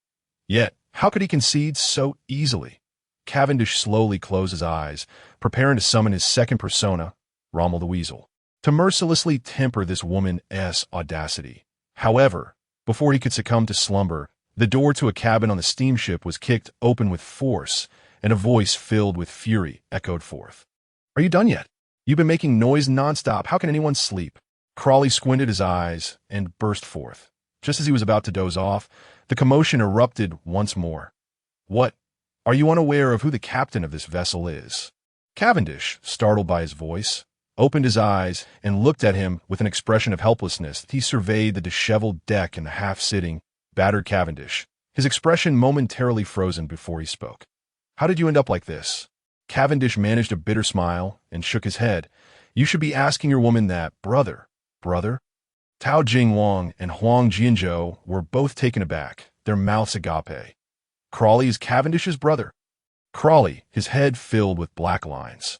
Yet, how could he concede so easily? Cavendish slowly closed his eyes, preparing to summon his second persona, Rommel the Weasel, to mercilessly temper this woman's audacity. However, before he could succumb to slumber, the door to a cabin on the steamship was kicked open with force, and a voice filled with fury echoed forth. "Are you done yet? You've been making noise nonstop. How can anyone sleep?" Crawley squinted his eyes and burst forth. Just as he was about to doze off, the commotion erupted once more. "What? Are you unaware of who the captain of this vessel is?" Cavendish, startled by his voice, opened his eyes and looked at him with an expression of helplessness. He surveyed the disheveled deck and the half-sitting, battered Cavendish, his expression momentarily frozen before he spoke. "How did you end up like this?" Cavendish managed a bitter smile and shook his head. "You should be asking your woman that, brother." "Brother?" Tao Jingwang and Huang Jianzhou were both taken aback, their mouths agape. Crawley is Cavendish's brother. Crawley, his head filled with black lines,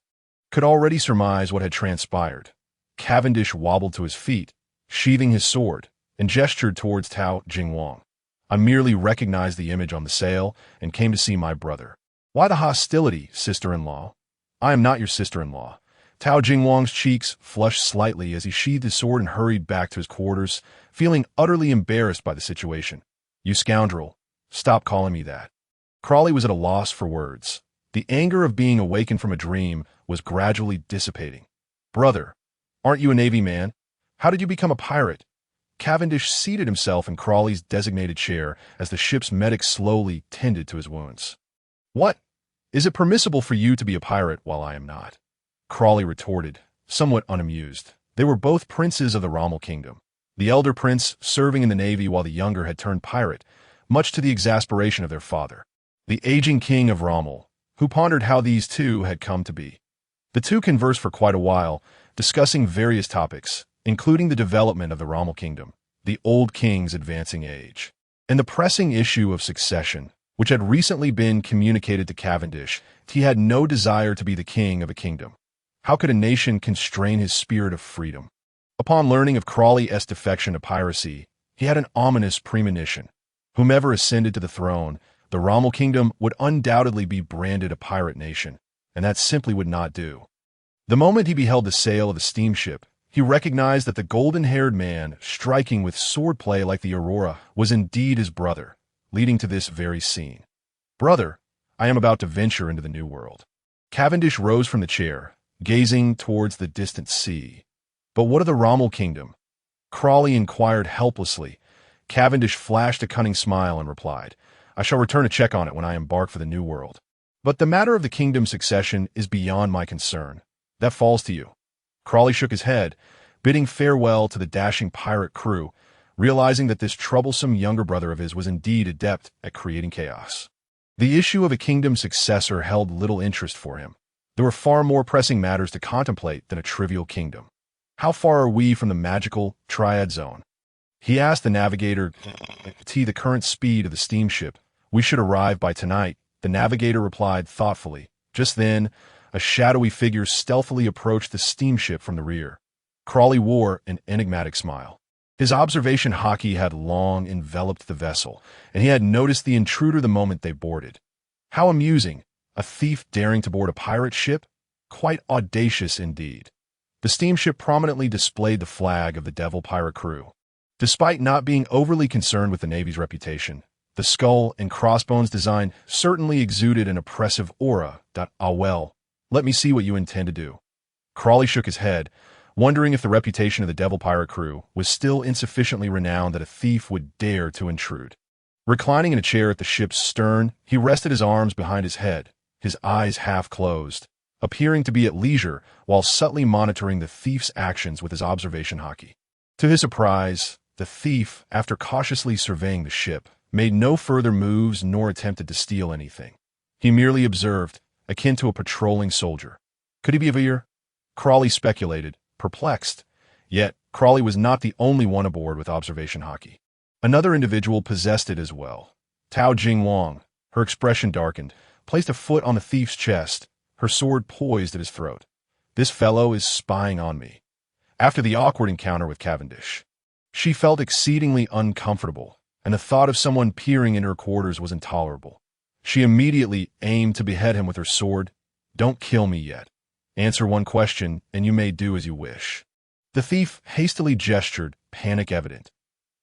could already surmise what had transpired. Cavendish wobbled to his feet, sheathing his sword, and gestured towards Tao Jingwang. "I merely recognized the image on the sail and came to see my brother." "Why the hostility, sister-in-law?" "I am not your sister-in-law." Tao Jingwang's cheeks flushed slightly as he sheathed his sword and hurried back to his quarters, feeling utterly embarrassed by the situation. "You scoundrel, stop calling me that." Crawley was at a loss for words. The anger of being awakened from a dream was gradually dissipating. "Brother, aren't you a Navy man? How did you become a pirate?" Cavendish seated himself in Crawley's designated chair as the ship's medic slowly tended to his wounds. "What? Is it permissible for you to be a pirate while I am not?" Crawley retorted, somewhat unamused. They were both princes of the Rommel kingdom, the elder prince serving in the navy while the younger had turned pirate, much to the exasperation of their father, the aging king of Rommel, who pondered how these two had come to be. The two conversed for quite a while, discussing various topics, including the development of the Rommel kingdom, the old king's advancing age, and the pressing issue of succession, which had recently been communicated to Cavendish. He had no desire to be the king of a kingdom. How could a nation constrain his spirit of freedom? Upon learning of Crawley's defection to piracy, he had an ominous premonition. Whomever ascended to the throne, the Rommel kingdom would undoubtedly be branded a pirate nation, and that simply would not do. The moment he beheld the sail of the steamship, he recognized that the golden-haired man, striking with swordplay like the aurora, was indeed his brother, leading to this very scene. "Brother, I am about to venture into the New World." Cavendish rose from the chair, gazing towards the distant sea. "But what of the Rommel kingdom?" Crawley inquired helplessly. Cavendish flashed a cunning smile and replied, "I shall return to check on it when I embark for the New World. But the matter of the kingdom's succession is beyond my concern. That falls to you." Crawley shook his head, bidding farewell to the dashing pirate crew, realizing that this troublesome younger brother of his was indeed adept at creating chaos. The issue of a kingdom's successor held little interest for him. There were far more pressing matters to contemplate than a trivial kingdom. "How far are we from the magical Triad Zone?" he asked the navigator. "The current speed of the steamship. We should arrive by tonight," the navigator replied thoughtfully. Just then, a shadowy figure stealthily approached the steamship from the rear. Crawley wore an enigmatic smile. His observation hockey had long enveloped the vessel, and he had noticed the intruder the moment they boarded. How amusing! A thief daring to board a pirate ship? Quite audacious indeed. The steamship prominently displayed the flag of the Devil pirate crew. Despite not being overly concerned with the Navy's reputation, the skull and crossbones design certainly exuded an oppressive aura. Well, let me see what you intend to do." Crawley shook his head, wondering if the reputation of the Devil pirate crew was still insufficiently renowned that a thief would dare to intrude. Reclining in a chair at the ship's stern, he rested his arms behind his head, his eyes half closed, appearing to be at leisure while subtly monitoring the thief's actions with his observation hockey. To his surprise, the thief, after cautiously surveying the ship, made no further moves nor attempted to steal anything. He merely observed, akin to a patrolling soldier. Could he be a Veer? Crawley speculated, perplexed. Yet, Crawley was not the only one aboard with observation hockey. Another individual possessed it as well. Tao Jingwang, her expression darkened, placed a foot on the thief's chest, her sword poised at his throat. "This fellow is spying on me." After the awkward encounter with Cavendish, She felt exceedingly uncomfortable, and the thought of someone peering into her quarters was intolerable. She immediately aimed to behead him with her sword. "Don't kill me yet. Answer one question, and you may do as you wish." The thief hastily gestured, panic evident.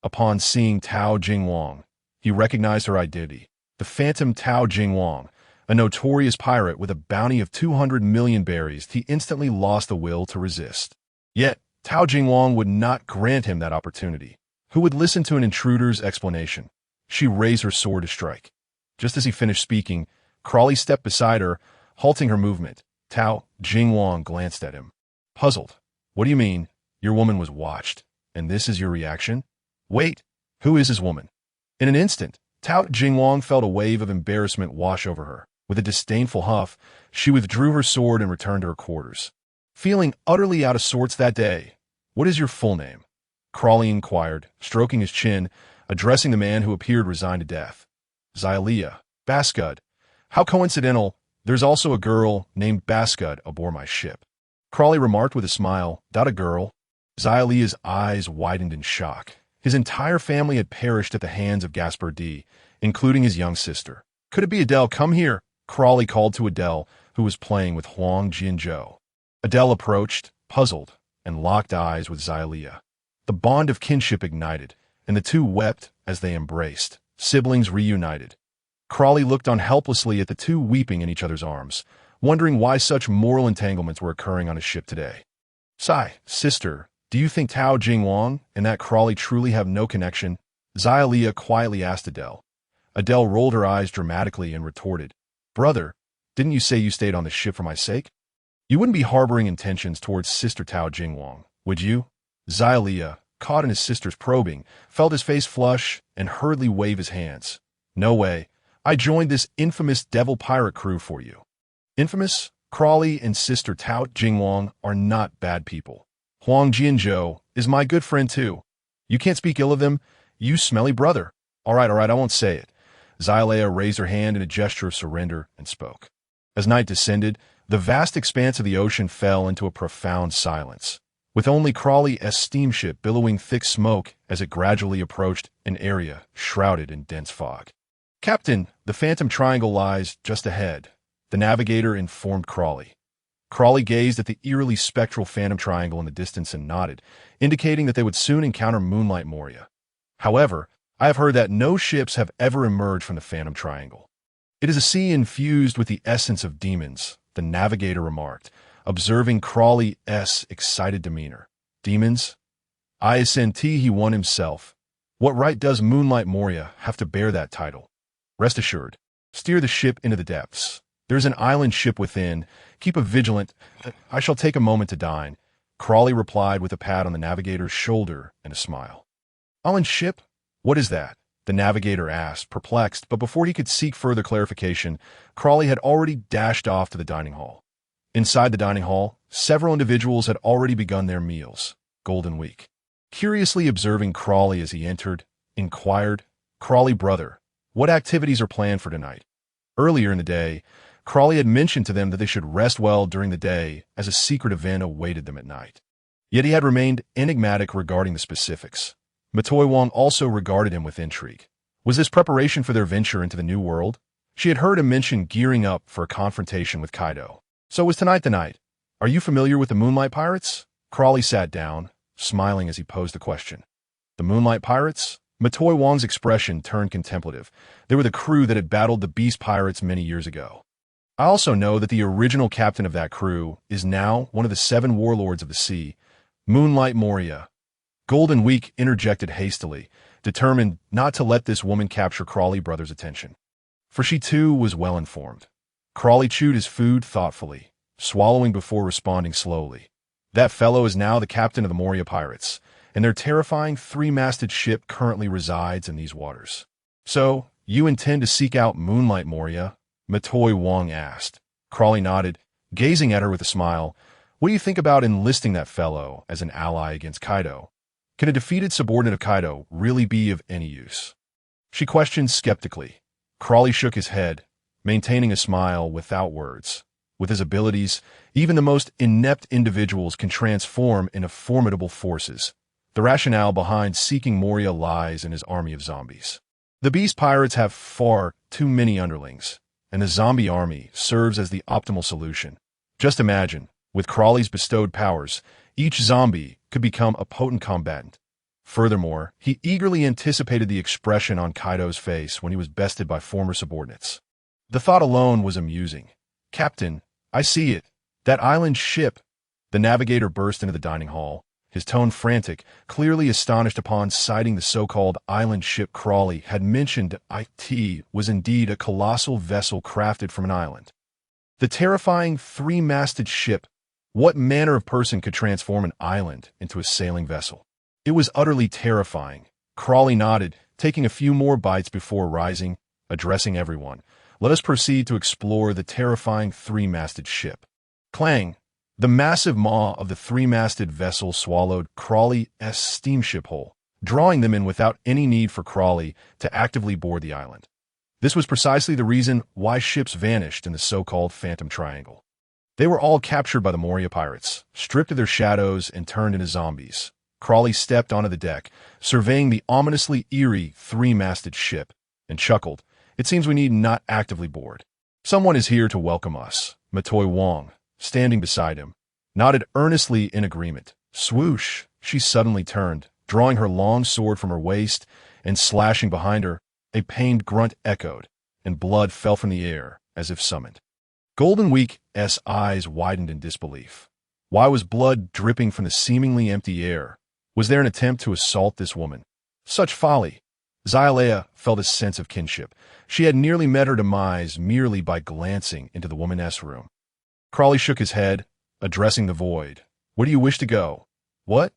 Upon seeing Tao Jingwang, he recognized her identity. The phantom Tao Jingwang, a notorious pirate with a bounty of 200 million berries. He instantly lost the will to resist. Yet, Tao Jingwang would not grant him that opportunity. Who would listen to an intruder's explanation? She raised her sword to strike. Just as he finished speaking, Crawley stepped beside her, halting her movement. Tao Jingwang glanced at him. Puzzled. "What do you mean? Your woman was watched, and this is your reaction? Wait, who is his woman?" In an instant, Tao Jingwang felt a wave of embarrassment wash over her. With a disdainful huff, she withdrew her sword and returned to her quarters. Feeling utterly out of sorts that day, "What is your full name?" Crawley inquired, stroking his chin, addressing the man who appeared resigned to death. "Xylea, Bascud. How coincidental, there's also a girl named Bascud aboard my ship." Crawley remarked with a smile, "That a girl?" Xylea's eyes widened in shock. His entire family had perished at the hands of Gaspard D., including his young sister. "Could it be Adele? Come here," Crawley called to Adele, who was playing with Huang Jianzhou. Adele approached, puzzled, and locked eyes with Xylea. The bond of kinship ignited, and the two wept as they embraced, siblings reunited. Crawley looked on helplessly at the two weeping in each other's arms, wondering why such moral entanglements were occurring on his ship today. "Sigh, sister, do you think Tao Jingwang and that Crawley truly have no connection?" Xylea quietly asked Adele. Adele rolled her eyes dramatically and retorted, "Brother, didn't you say you stayed on the ship for my sake? You wouldn't be harboring intentions towards Sister Tao Jingwang, would you?" Xylea, caught in his sister's probing, felt his face flush and hurriedly wave his hands. "No way. I joined this infamous devil pirate crew for you." Infamous? Crawley and Sister Tao Jingwang are not bad people. Huang Jianzhou is my good friend too. You can't speak ill of them, you smelly brother. All right, I won't say it. Xylea raised her hand in a gesture of surrender and spoke. As night descended, the vast expanse of the ocean fell into a profound silence, with only Crawley's steamship billowing thick smoke as it gradually approached an area shrouded in dense fog. "Captain, the Phantom Triangle lies just ahead," the navigator informed Crawley. Crawley gazed at the eerily spectral Phantom Triangle in the distance and nodded, indicating that they would soon encounter Moonlight Moria. "However, I have heard that no ships have ever emerged from the Phantom Triangle. It is a sea infused with the essence of demons," the navigator remarked, observing Crawley's excited demeanor. "Demons? ISNT he won himself. What right does Moonlight Moria have to bear that title? Rest assured, steer the ship into the depths. There's an island ship within. Keep a vigilant. I shall take a moment to dine," Crawley replied with a pat on the navigator's shoulder and a smile. "Island ship? What is that?" the navigator asked, perplexed, but before he could seek further clarification, Crawley had already dashed off to the dining hall. Inside the dining hall, several individuals had already begun their meals. Golden Week, curiously observing Crawley as he entered, inquired, "Crawley, brother, what activities are planned for tonight?" Earlier in the day, Crawley had mentioned to them that they should rest well during the day as a secret event awaited them at night. Yet he had remained enigmatic regarding the specifics. Matoy Wong also regarded him with intrigue. Was this preparation for their venture into the New World? She had heard him mention gearing up for a confrontation with Kaido. "So was tonight the night? Are you familiar with the Moonlight Pirates?" Crawley sat down, smiling as he posed the question. "The Moonlight Pirates?" Matoy Wong's expression turned contemplative. They were the crew that had battled the Beast Pirates many years ago. "I also know that the original captain of that crew is now one of the 7 warlords of the sea, Moonlight Moria." Golden Week interjected hastily, determined not to let this woman capture Crawley brother's attention. For she too was well informed. Crawley chewed his food thoughtfully, swallowing before responding slowly. "That fellow is now the captain of the Moria Pirates, and their terrifying 3-masted ship currently resides in these waters." "So, you intend to seek out Moonlight Moria?" Matoy Wong asked. Crawley nodded, gazing at her with a smile. "What do you think about enlisting that fellow as an ally against Kaido? Can a defeated subordinate of Kaido really be of any use?" She questioned skeptically. Crawley shook his head, maintaining a smile without words. With his abilities, even the most inept individuals can transform into formidable forces. The rationale behind seeking Moria lies in his army of zombies. The beast pirates have far too many underlings, and the zombie army serves as the optimal solution. Just imagine, with Crawley's bestowed powers, each zombie could become a potent combatant. Furthermore, he eagerly anticipated the expression on Kaido's face when he was bested by former subordinates. The thought alone was amusing. "Captain, I see it. That island ship." The navigator burst into the dining hall, his tone frantic, clearly astonished upon sighting the so-called island ship Crawley had mentioned. It was indeed a colossal vessel crafted from an island. The terrifying three-masted ship. What manner of person could transform an island into a sailing vessel? It was utterly terrifying. Crawley nodded, taking a few more bites before rising, addressing everyone. "Let us proceed to explore the terrifying three-masted ship." Clang! The massive maw of the three-masted vessel swallowed Crawley's steamship whole, drawing them in without any need for Crawley to actively board the island. This was precisely the reason why ships vanished in the so-called Phantom Triangle. They were all captured by the Moria pirates, stripped of their shadows and turned into zombies. Crawley stepped onto the deck, surveying the ominously eerie three-masted ship, and chuckled. "It seems we need not actively board. Someone is here to welcome us." Matoy Wong, standing beside him, nodded earnestly in agreement. Swoosh! She suddenly turned, drawing her long sword from her waist and slashing behind her. A pained grunt echoed, and blood fell from the air as if summoned. Golden Week's eyes widened in disbelief. Why was blood dripping from the seemingly empty air? Was there an attempt to assault this woman? Such folly! Xyleia felt a sense of kinship. She had nearly met her demise merely by glancing into the woman's room. Crawley shook his head, addressing the void. "Where do you wish to go?" "What?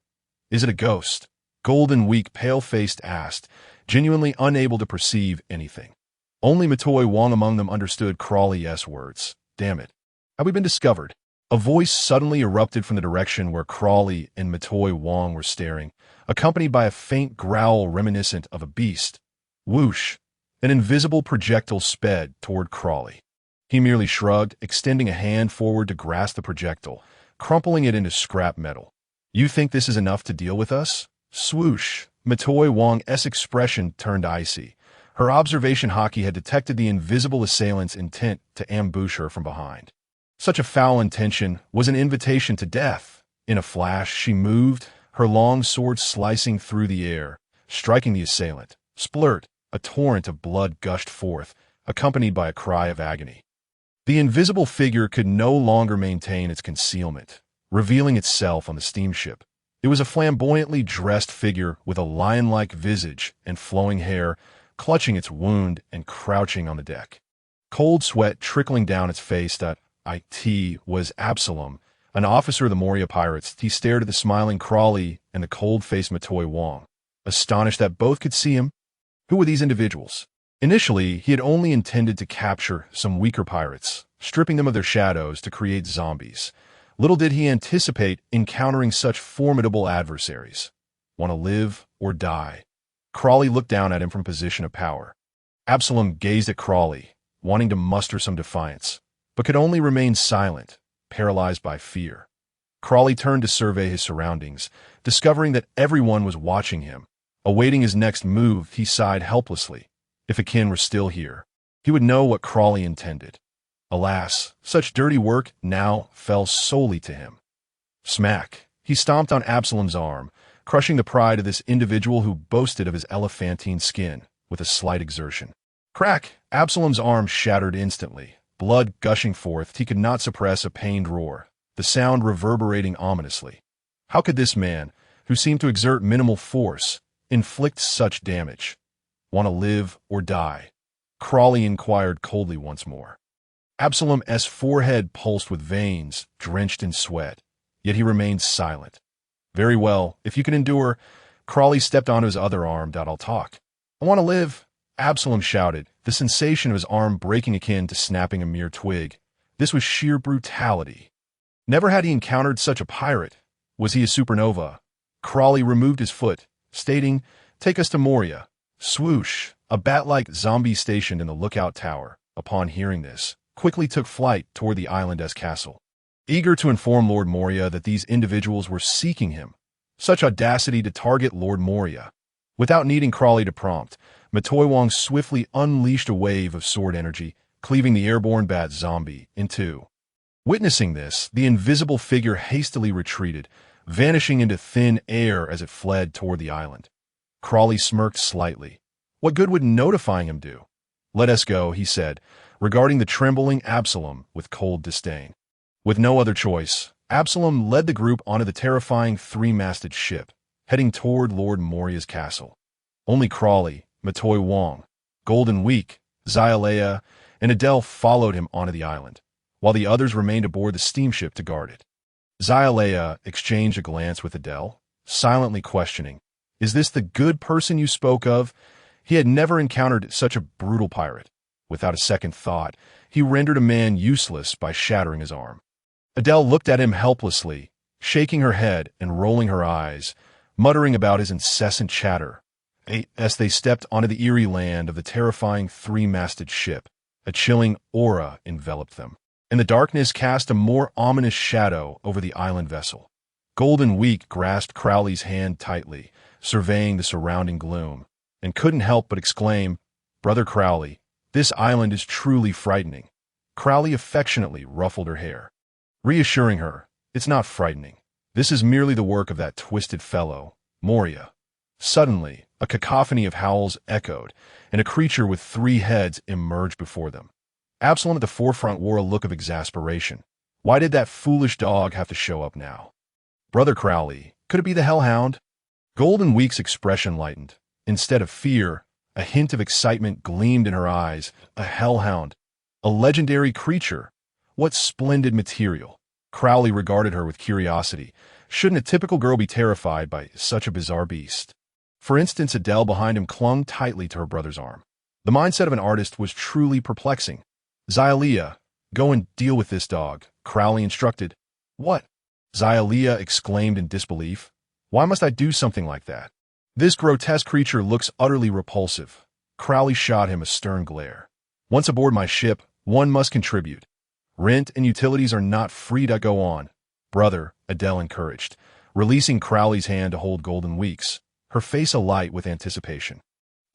Is it a ghost?" Golden Week pale-faced asked, genuinely unable to perceive anything. Only Matoy Wong among them understood Crawley's words. "Damn it. Have we been discovered?" A voice suddenly erupted from the direction where Crawley and Matoy Wong were staring, accompanied by a faint growl reminiscent of a beast. Whoosh! An invisible projectile sped toward Crawley. He merely shrugged, extending a hand forward to grasp the projectile, crumpling it into scrap metal. "You think this is enough to deal with us?" Swoosh! Matoy Wong's expression turned icy. Her observation hockey had detected the invisible assailant's intent to ambush her from behind. Such a foul intention was an invitation to death. In a flash, she moved, her long sword slicing through the air, striking the assailant. Splurt! A torrent of blood gushed forth, accompanied by a cry of agony. The invisible figure could no longer maintain its concealment, revealing itself on the steamship. It was a flamboyantly dressed figure with a lion-like visage and flowing hair, clutching its wound and crouching on the deck. Cold sweat trickling down its face. It was Absalom, an officer of the Moria pirates. He stared at the smiling Crawley and the cold-faced Matoy Wong, astonished that both could see him. Who were these individuals? Initially, he had only intended to capture some weaker pirates, stripping them of their shadows to create zombies. Little did he anticipate encountering such formidable adversaries. "Want to live or die?" Crawley looked down at him from a position of power. Absalom gazed at Crawley, wanting to muster some defiance, but could only remain silent, paralyzed by fear. Crawley turned to survey his surroundings, discovering that everyone was watching him. Awaiting his next move, he sighed helplessly. If Akin were still here, he would know what Crawley intended. Alas, such dirty work now fell solely to him. Smack! He stomped on Absalom's arm, crushing the pride of this individual who boasted of his elephantine skin with a slight exertion. Crack! Absalom's arm shattered instantly. Blood gushing forth, he could not suppress a pained roar, the sound reverberating ominously. How could this man, who seemed to exert minimal force, inflict such damage? "Want to live or die?" Crawley inquired coldly once more. Absalom's forehead pulsed with veins drenched in sweat, yet he remained silent. "Very well, if you can endure." Crawley stepped onto his other arm. "I'll talk." "I want to live," Absalom shouted, the sensation of his arm breaking akin to snapping a mere twig. This was sheer brutality. Never had he encountered such a pirate. Was he a supernova? Crawley removed his foot, stating, "Take us to Moria." Swoosh! A bat-like zombie stationed in the lookout tower, upon hearing this, quickly took flight toward the island's castle, eager to inform Lord Moria that these individuals were seeking him. Such audacity to target Lord Moria. Without needing Crawley to prompt, Matoi Wong swiftly unleashed a wave of sword energy, cleaving the airborne bat zombie in two. Witnessing this, the invisible figure hastily retreated, vanishing into thin air as it fled toward the island. Crawley smirked slightly. What good would notifying him do? "Let us go," he said, regarding the trembling Absalom with cold disdain. With no other choice, Absalom led the group onto the terrifying three-masted ship, heading toward Lord Moria's castle. Only Crawley, Matoi Wong, Golden Week, Xialea, and Adele followed him onto the island, while the others remained aboard the steamship to guard it. Xialea exchanged a glance with Adele, silently questioning, "Is this the good person you spoke of?" He had never encountered such a brutal pirate. Without a second thought, he rendered a man useless by shattering his arm. Adele looked at him helplessly, shaking her head and rolling her eyes, muttering about his incessant chatter. As they stepped onto the eerie land of the terrifying three-masted ship, a chilling aura enveloped them, and the darkness cast a more ominous shadow over the island vessel. Golden Week grasped Crowley's hand tightly, surveying the surrounding gloom, and couldn't help but exclaim, "Brother Crowley, this island is truly frightening." Crowley affectionately ruffled her hair, reassuring her, "It's not frightening. This is merely the work of that twisted fellow, Moria." Suddenly, a cacophony of howls echoed, and a creature with 3 heads emerged before them. Absalom at the forefront wore a look of exasperation. Why did that foolish dog have to show up now? "Brother Crowley, could it be the Hellhound?" Golden Week's expression lightened. Instead of fear, a hint of excitement gleamed in her eyes. A Hellhound. A legendary creature. What splendid material. Crowley regarded her with curiosity. Shouldn't a typical girl be terrified by such a bizarre beast? For instance, Adele behind him clung tightly to her brother's arm. The mindset of an artist was truly perplexing. "Xialea, go and deal with this dog," Crowley instructed. "What?" Xialea exclaimed in disbelief. "Why must I do something like that? This grotesque creature looks utterly repulsive." Crowley shot him a stern glare. "Once aboard my ship, one must contribute. Rent and utilities are not free to go on." "Brother," Adele encouraged, releasing Crowley's hand to hold Golden Week's, her face alight with anticipation.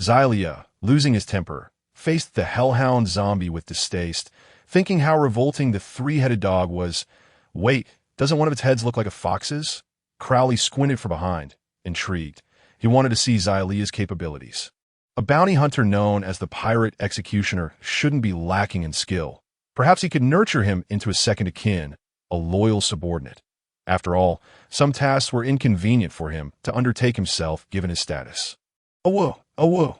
Xialea, losing his temper, faced the Hellhound zombie with distaste, thinking how revolting the 3-headed dog was. "Wait, doesn't one of its heads look like a fox's?" Crowley squinted from behind, intrigued. He wanted to see Xialea's capabilities. A bounty hunter known as the Pirate Executioner shouldn't be lacking in skill. Perhaps he could nurture him into a second of kin, a loyal subordinate. After all, some tasks were inconvenient for him to undertake himself given his status. "Oh, whoa, oh,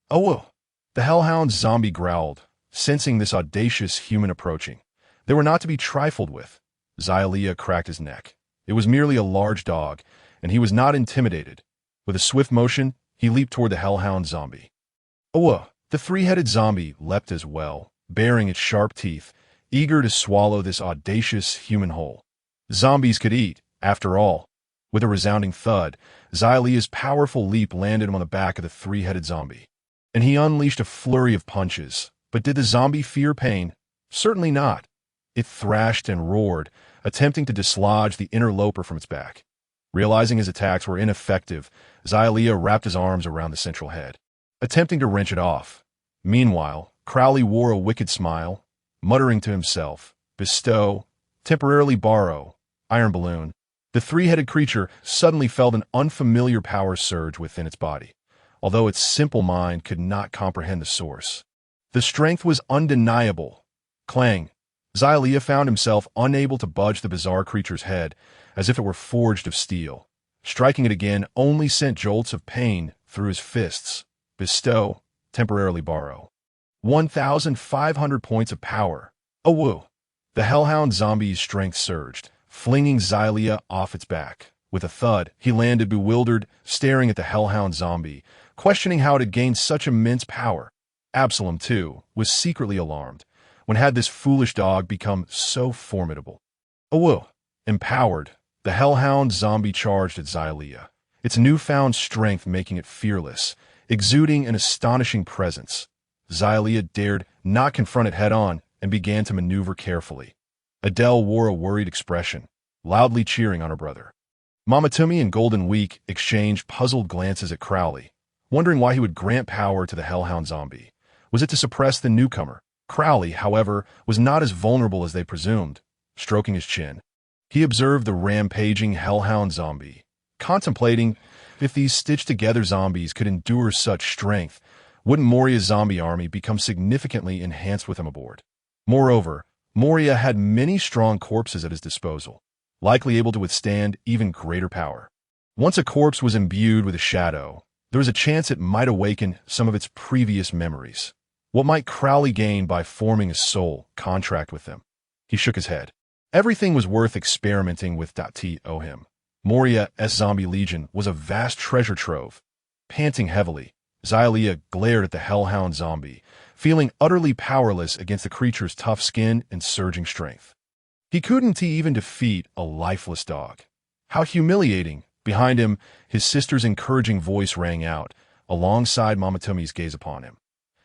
whoa." The Hellhound zombie growled, sensing this audacious human approaching. They were not to be trifled with. Xialea cracked his neck. It was merely a large dog, and he was not intimidated. With a swift motion, he leaped toward the Hellhound zombie. "Oh, the 3-headed zombie leapt as well, baring its sharp teeth, eager to swallow this audacious human whole. Zombies could eat, after all. With a resounding thud, Xialea's powerful leap landed him on the back of the 3-headed zombie, and he unleashed a flurry of punches. But did the zombie fear pain? Certainly not. It thrashed and roared, attempting to dislodge the interloper from its back. Realizing his attacks were ineffective, Xialea wrapped his arms around the central head, attempting to wrench it off. Meanwhile, Crowley wore a wicked smile, muttering to himself, "Bestow, temporarily borrow, iron balloon." The 3-headed creature suddenly felt an unfamiliar power surge within its body, although its simple mind could not comprehend the source. The strength was undeniable. Clang! Xialea found himself unable to budge the bizarre creature's head, as if it were forged of steel. Striking it again only sent jolts of pain through his fists. Bestow, temporarily borrow. 1,500 points of power. Oh, woo! The Hellhound zombie's strength surged, flinging Xialea off its back. With a thud, he landed bewildered, staring at the Hellhound zombie, questioning how it had gained such immense power. Absalom, too, was secretly alarmed. When had this foolish dog become so formidable? Oh, woo! Empowered, the Hellhound zombie charged at Xialea, its newfound strength making it fearless, exuding an astonishing presence. Xialea dared not confront it head-on and began to maneuver carefully. Adele wore a worried expression, loudly cheering on her brother. Mamatumi and Golden Week exchanged puzzled glances at Crowley, wondering why he would grant power to the Hellhound zombie. Was it to suppress the newcomer? Crowley, however, was not as vulnerable as they presumed. Stroking his chin, he observed the rampaging Hellhound zombie, contemplating if these stitched-together zombies could endure such strength. Wouldn't Moria's zombie army become significantly enhanced with him aboard? Moreover, Moria had many strong corpses at his disposal, likely able to withstand even greater power. Once a corpse was imbued with a shadow, there was a chance it might awaken some of its previous memories. What might Crowley gain by forming a soul contract with them? He shook his head. Everything was worth experimenting with. To him, Moria's zombie legion was a vast treasure trove. Panting heavily, Xylia glared at the Hellhound zombie, feeling utterly powerless against the creature's tough skin and surging strength. He couldn't even defeat a lifeless dog. How humiliating! Behind him, his sister's encouraging voice rang out, alongside Mamatomi's gaze upon him.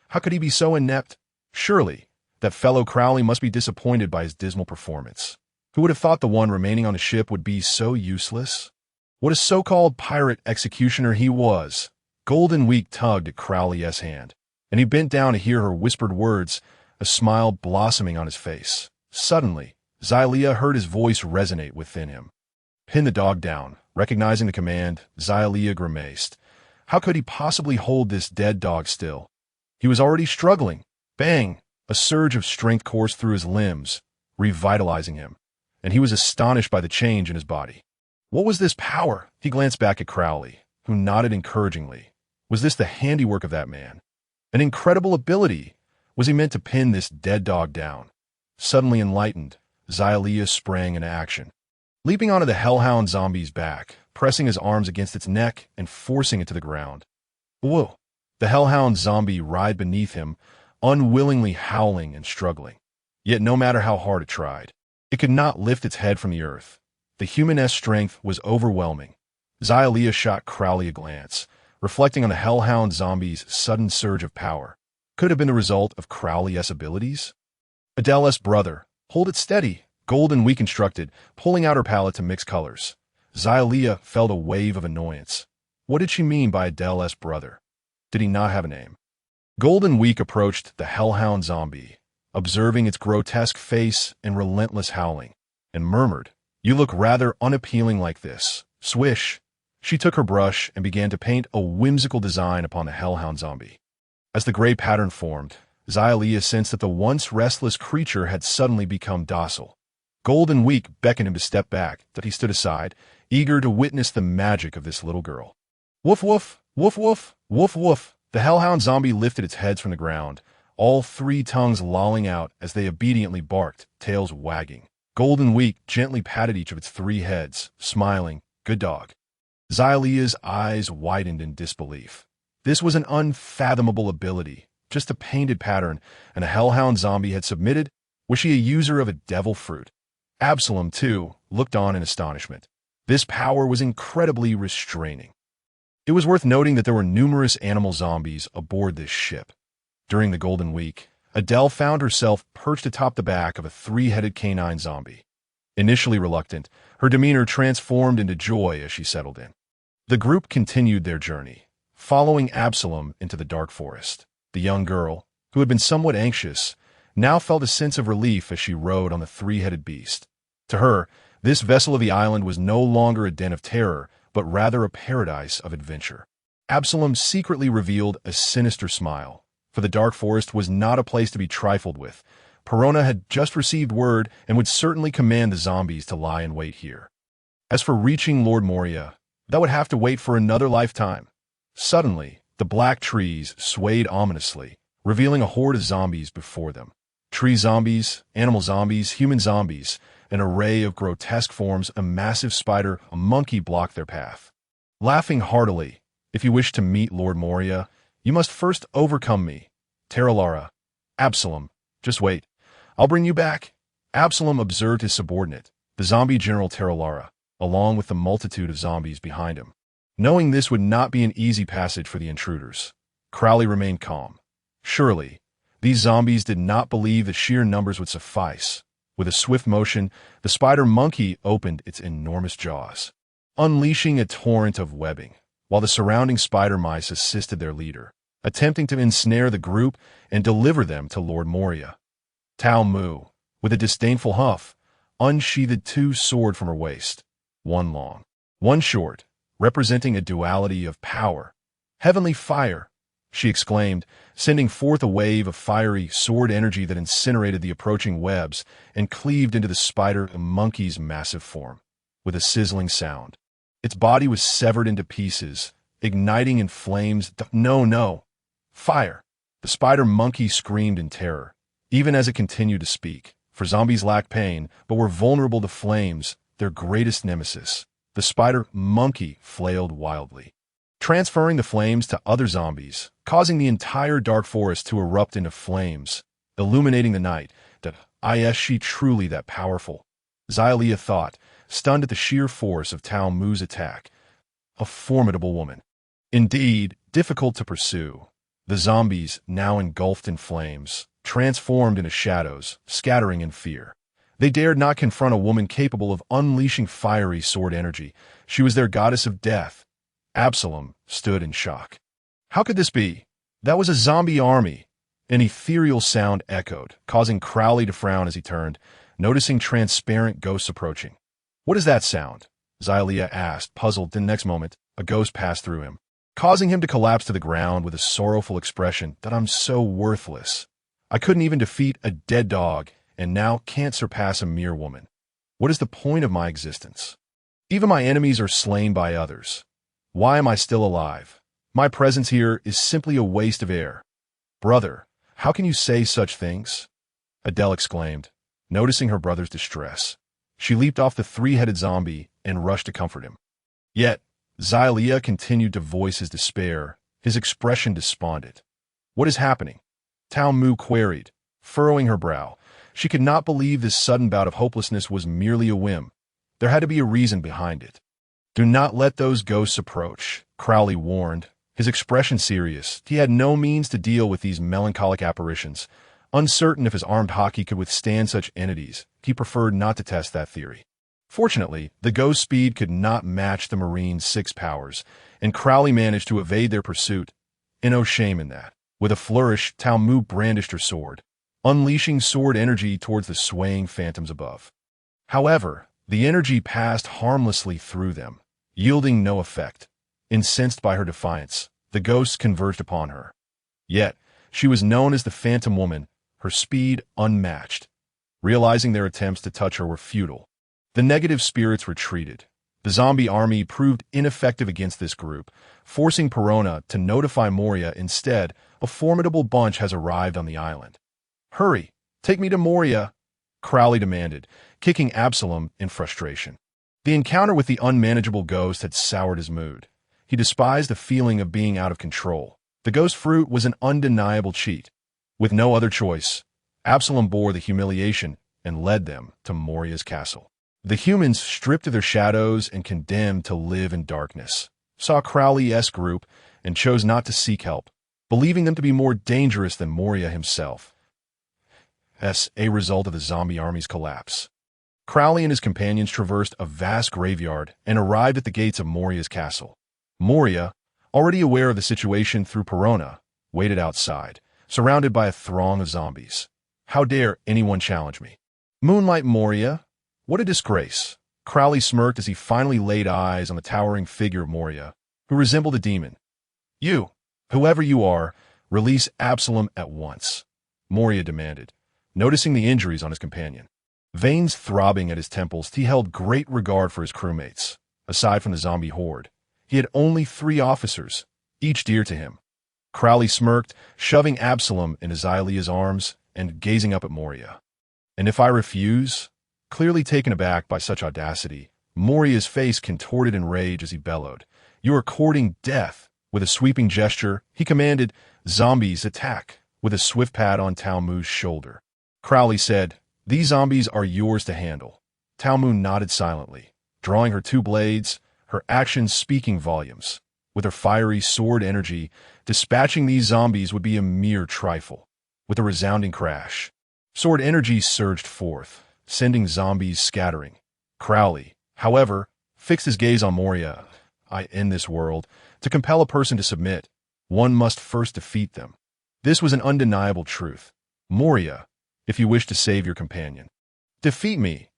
How could he be so inept? Surely, that fellow Crowley must be disappointed by his dismal performance. Who would have thought the one remaining on the ship would be so useless? What a so-called pirate executioner he was! Golden Week tugged at Crowley's hand, and he bent down to hear her whispered words, a smile blossoming on his face. Suddenly, Xylia heard his voice resonate within him. Pin the dog down. Recognizing the command, Xylia grimaced. How could he possibly hold this dead dog still? He was already struggling. Bang! A surge of strength coursed through his limbs, revitalizing him, and he was astonished by the change in his body. What was this power? He glanced back at Crowley, who nodded encouragingly. Was this the handiwork of that man? An incredible ability. Was he meant to pin this dead dog down? Suddenly enlightened, Xylia sprang into action. Leaping onto the Hellhound zombie's back, pressing his arms against its neck and forcing it to the ground. Whoa! The Hellhound zombie writhed beneath him, unwillingly howling and struggling. Yet no matter how hard it tried, it could not lift its head from the earth. The human-esque strength was overwhelming. Xylia shot Crowley a glance, reflecting on the Hellhound zombie's sudden surge of power. Could it have been the result of Crowley's abilities? Adele's brother. Hold it steady. Golden Week instructed, pulling out her palette to mix colors. Xylia felt a wave of annoyance. What did she mean by Adele's brother? Did he not have a name? Golden Week approached the Hellhound zombie, observing its grotesque face and relentless howling, and murmured, "You look rather unappealing like this." Swish! She took her brush and began to paint a whimsical design upon the Hellhound zombie. As the gray pattern formed, Xylia sensed that the once restless creature had suddenly become docile. Golden Week beckoned him to step back, but he stood aside, eager to witness the magic of this little girl. Woof woof, woof woof, woof woof. The Hellhound zombie lifted its heads from the ground, all three tongues lolling out as they obediently barked, tails wagging. Golden Week gently patted each of its three heads, smiling, "Good dog." Xylia's eyes widened in disbelief. This was an unfathomable ability, just a painted pattern, and a Hellhound zombie had submitted. Was she a user of a devil fruit? Absalom, too, looked on in astonishment. This power was incredibly restraining. It was worth noting that there were numerous animal zombies aboard this ship. During the Golden Week, Adele found herself perched atop the back of a three-headed canine zombie. Initially reluctant, her demeanor transformed into joy as she settled in. The group continued their journey, following Absalom into the dark forest. The young girl, who had been somewhat anxious, now felt a sense of relief as she rode on the three-headed beast. To her, this vessel of the island was no longer a den of terror, but rather a paradise of adventure. Absalom secretly revealed a sinister smile, for the dark forest was not a place to be trifled with. Perona had just received word and would certainly command the zombies to lie in wait here. As for reaching Lord Moria, that would have to wait for another lifetime. Suddenly, the black trees swayed ominously, revealing a horde of zombies before them. Tree zombies, animal zombies, human zombies, an array of grotesque forms, a massive spider, a monkey blocked their path. Laughing heartily, "If you wish to meet Lord Moria, you must first overcome me. Taralara." "Absalom, just wait. I'll bring you back." Absalom observed his subordinate, the zombie general Taralara, along with the multitude of zombies behind him. Knowing this would not be an easy passage for the intruders, Crowley remained calm. Surely, these zombies did not believe that sheer numbers would suffice. With a swift motion, the spider monkey opened its enormous jaws. unleashing a torrent of webbing, while the surrounding spider mice assisted their leader, attempting to ensnare the group and deliver them to Lord Moria. Tao Mu, with a disdainful huff, unsheathed two swords from her waist, one long, one short, representing a duality of power. "Heavenly fire!" she exclaimed, sending forth a wave of fiery sword energy that incinerated the approaching webs and cleaved into the spider monkey's massive form. With a sizzling sound, its body was severed into pieces, igniting in flames. No! Fire! The spider monkey screamed in terror, even as it continued to speak, for zombies lack pain, but were vulnerable to flames, their greatest nemesis. The spider monkey flailed wildly, transferring the flames to other zombies, causing the entire dark forest to erupt into flames, illuminating the night. Is she truly that powerful? Xylia thought, stunned at the sheer force of Tao Mu's attack. A formidable woman. Indeed, difficult to pursue. The zombies, now engulfed in flames, transformed into shadows, scattering in fear. They dared not confront a woman capable of unleashing fiery sword energy. She was their goddess of death. Absalom stood in shock. How could this be? That was a zombie army. An ethereal sound echoed, causing Crowley to frown as he turned, noticing transparent ghosts approaching. "What is that sound?" Xylia asked, puzzled. The next moment, a ghost passed through him, causing him to collapse to the ground with a sorrowful expression. "I'm so worthless. I couldn't even defeat a dead dog, and now can't surpass a mere woman. What is the point of my existence? Even my enemies are slain by others. Why am I still alive? My presence here is simply a waste of air." "Brother, how can you say such things?" Adele exclaimed, noticing her brother's distress. She leaped off the three-headed zombie and rushed to comfort him. Yet, Xylia continued to voice his despair, his expression despondent. "What is happening?" Tao Mu queried, furrowing her brow. She could not believe this sudden bout of hopelessness was merely a whim. There had to be a reason behind it. "Do not let those ghosts approach," Crowley warned, his expression serious. He had no means to deal with these melancholic apparitions. Uncertain if his armed hockey could withstand such entities, he preferred not to test that theory. Fortunately, the ghost speed could not match the Marine's 6 powers, and Crowley managed to evade their pursuit. And no shame in that. With a flourish, Tao Mu brandished her sword, unleashing sword energy towards the swaying phantoms above. However, the energy passed harmlessly through them, yielding no effect. Incensed by her defiance, the ghosts converged upon her. Yet, she was known as the Phantom Woman, her speed unmatched. Realizing their attempts to touch her were futile, the negative spirits retreated. The zombie army proved ineffective against this group, forcing Perona to notify Moria instead. A formidable bunch has arrived on the island. "Hurry, take me to Moria," Crowley demanded, kicking Absalom in frustration. The encounter with the unmanageable ghost had soured his mood. He despised the feeling of being out of control. The ghost fruit was an undeniable cheat. With no other choice, Absalom bore the humiliation and led them to Moria's castle. The humans, stripped of their shadows and condemned to live in darkness, saw Crowley's group and chose not to seek help, believing them to be more dangerous than Moria himself. As a result of the zombie army's collapse, Crowley and his companions traversed a vast graveyard and arrived at the gates of Moria's castle. Moria, already aware of the situation through Perona, waited outside, surrounded by a throng of zombies. "How dare anyone challenge me?" "Moonlight Moria? What a disgrace." Crowley smirked as he finally laid eyes on the towering figure of Moria, who resembled a demon. "You, whoever you are, release Absalom at once," Moria demanded, noticing the injuries on his companion. Veins throbbing at his temples, he held great regard for his crewmates. Aside from the zombie horde, he had only 3 officers, each dear to him. Crowley smirked, shoving Absalom into Xylia's arms and gazing up at Moria. "And if I refuse?" Clearly taken aback by such audacity, Moria's face contorted in rage as he bellowed, "You are courting death." With a sweeping gesture, he commanded, "Zombies, attack," with a swift pat on Tao Mu's shoulder. Crowley said, "These zombies are yours to handle." Tao Mu nodded silently, drawing her 2 blades, her actions speaking volumes. With her fiery sword energy, dispatching these zombies would be a mere trifle. With a resounding crash, sword energy surged forth, sending zombies scattering. Crowley, however, fixed his gaze on Moria. In this world, to compel a person to submit, one must first defeat them. This was an undeniable truth. Moria, if you wish to save your companion, defeat me.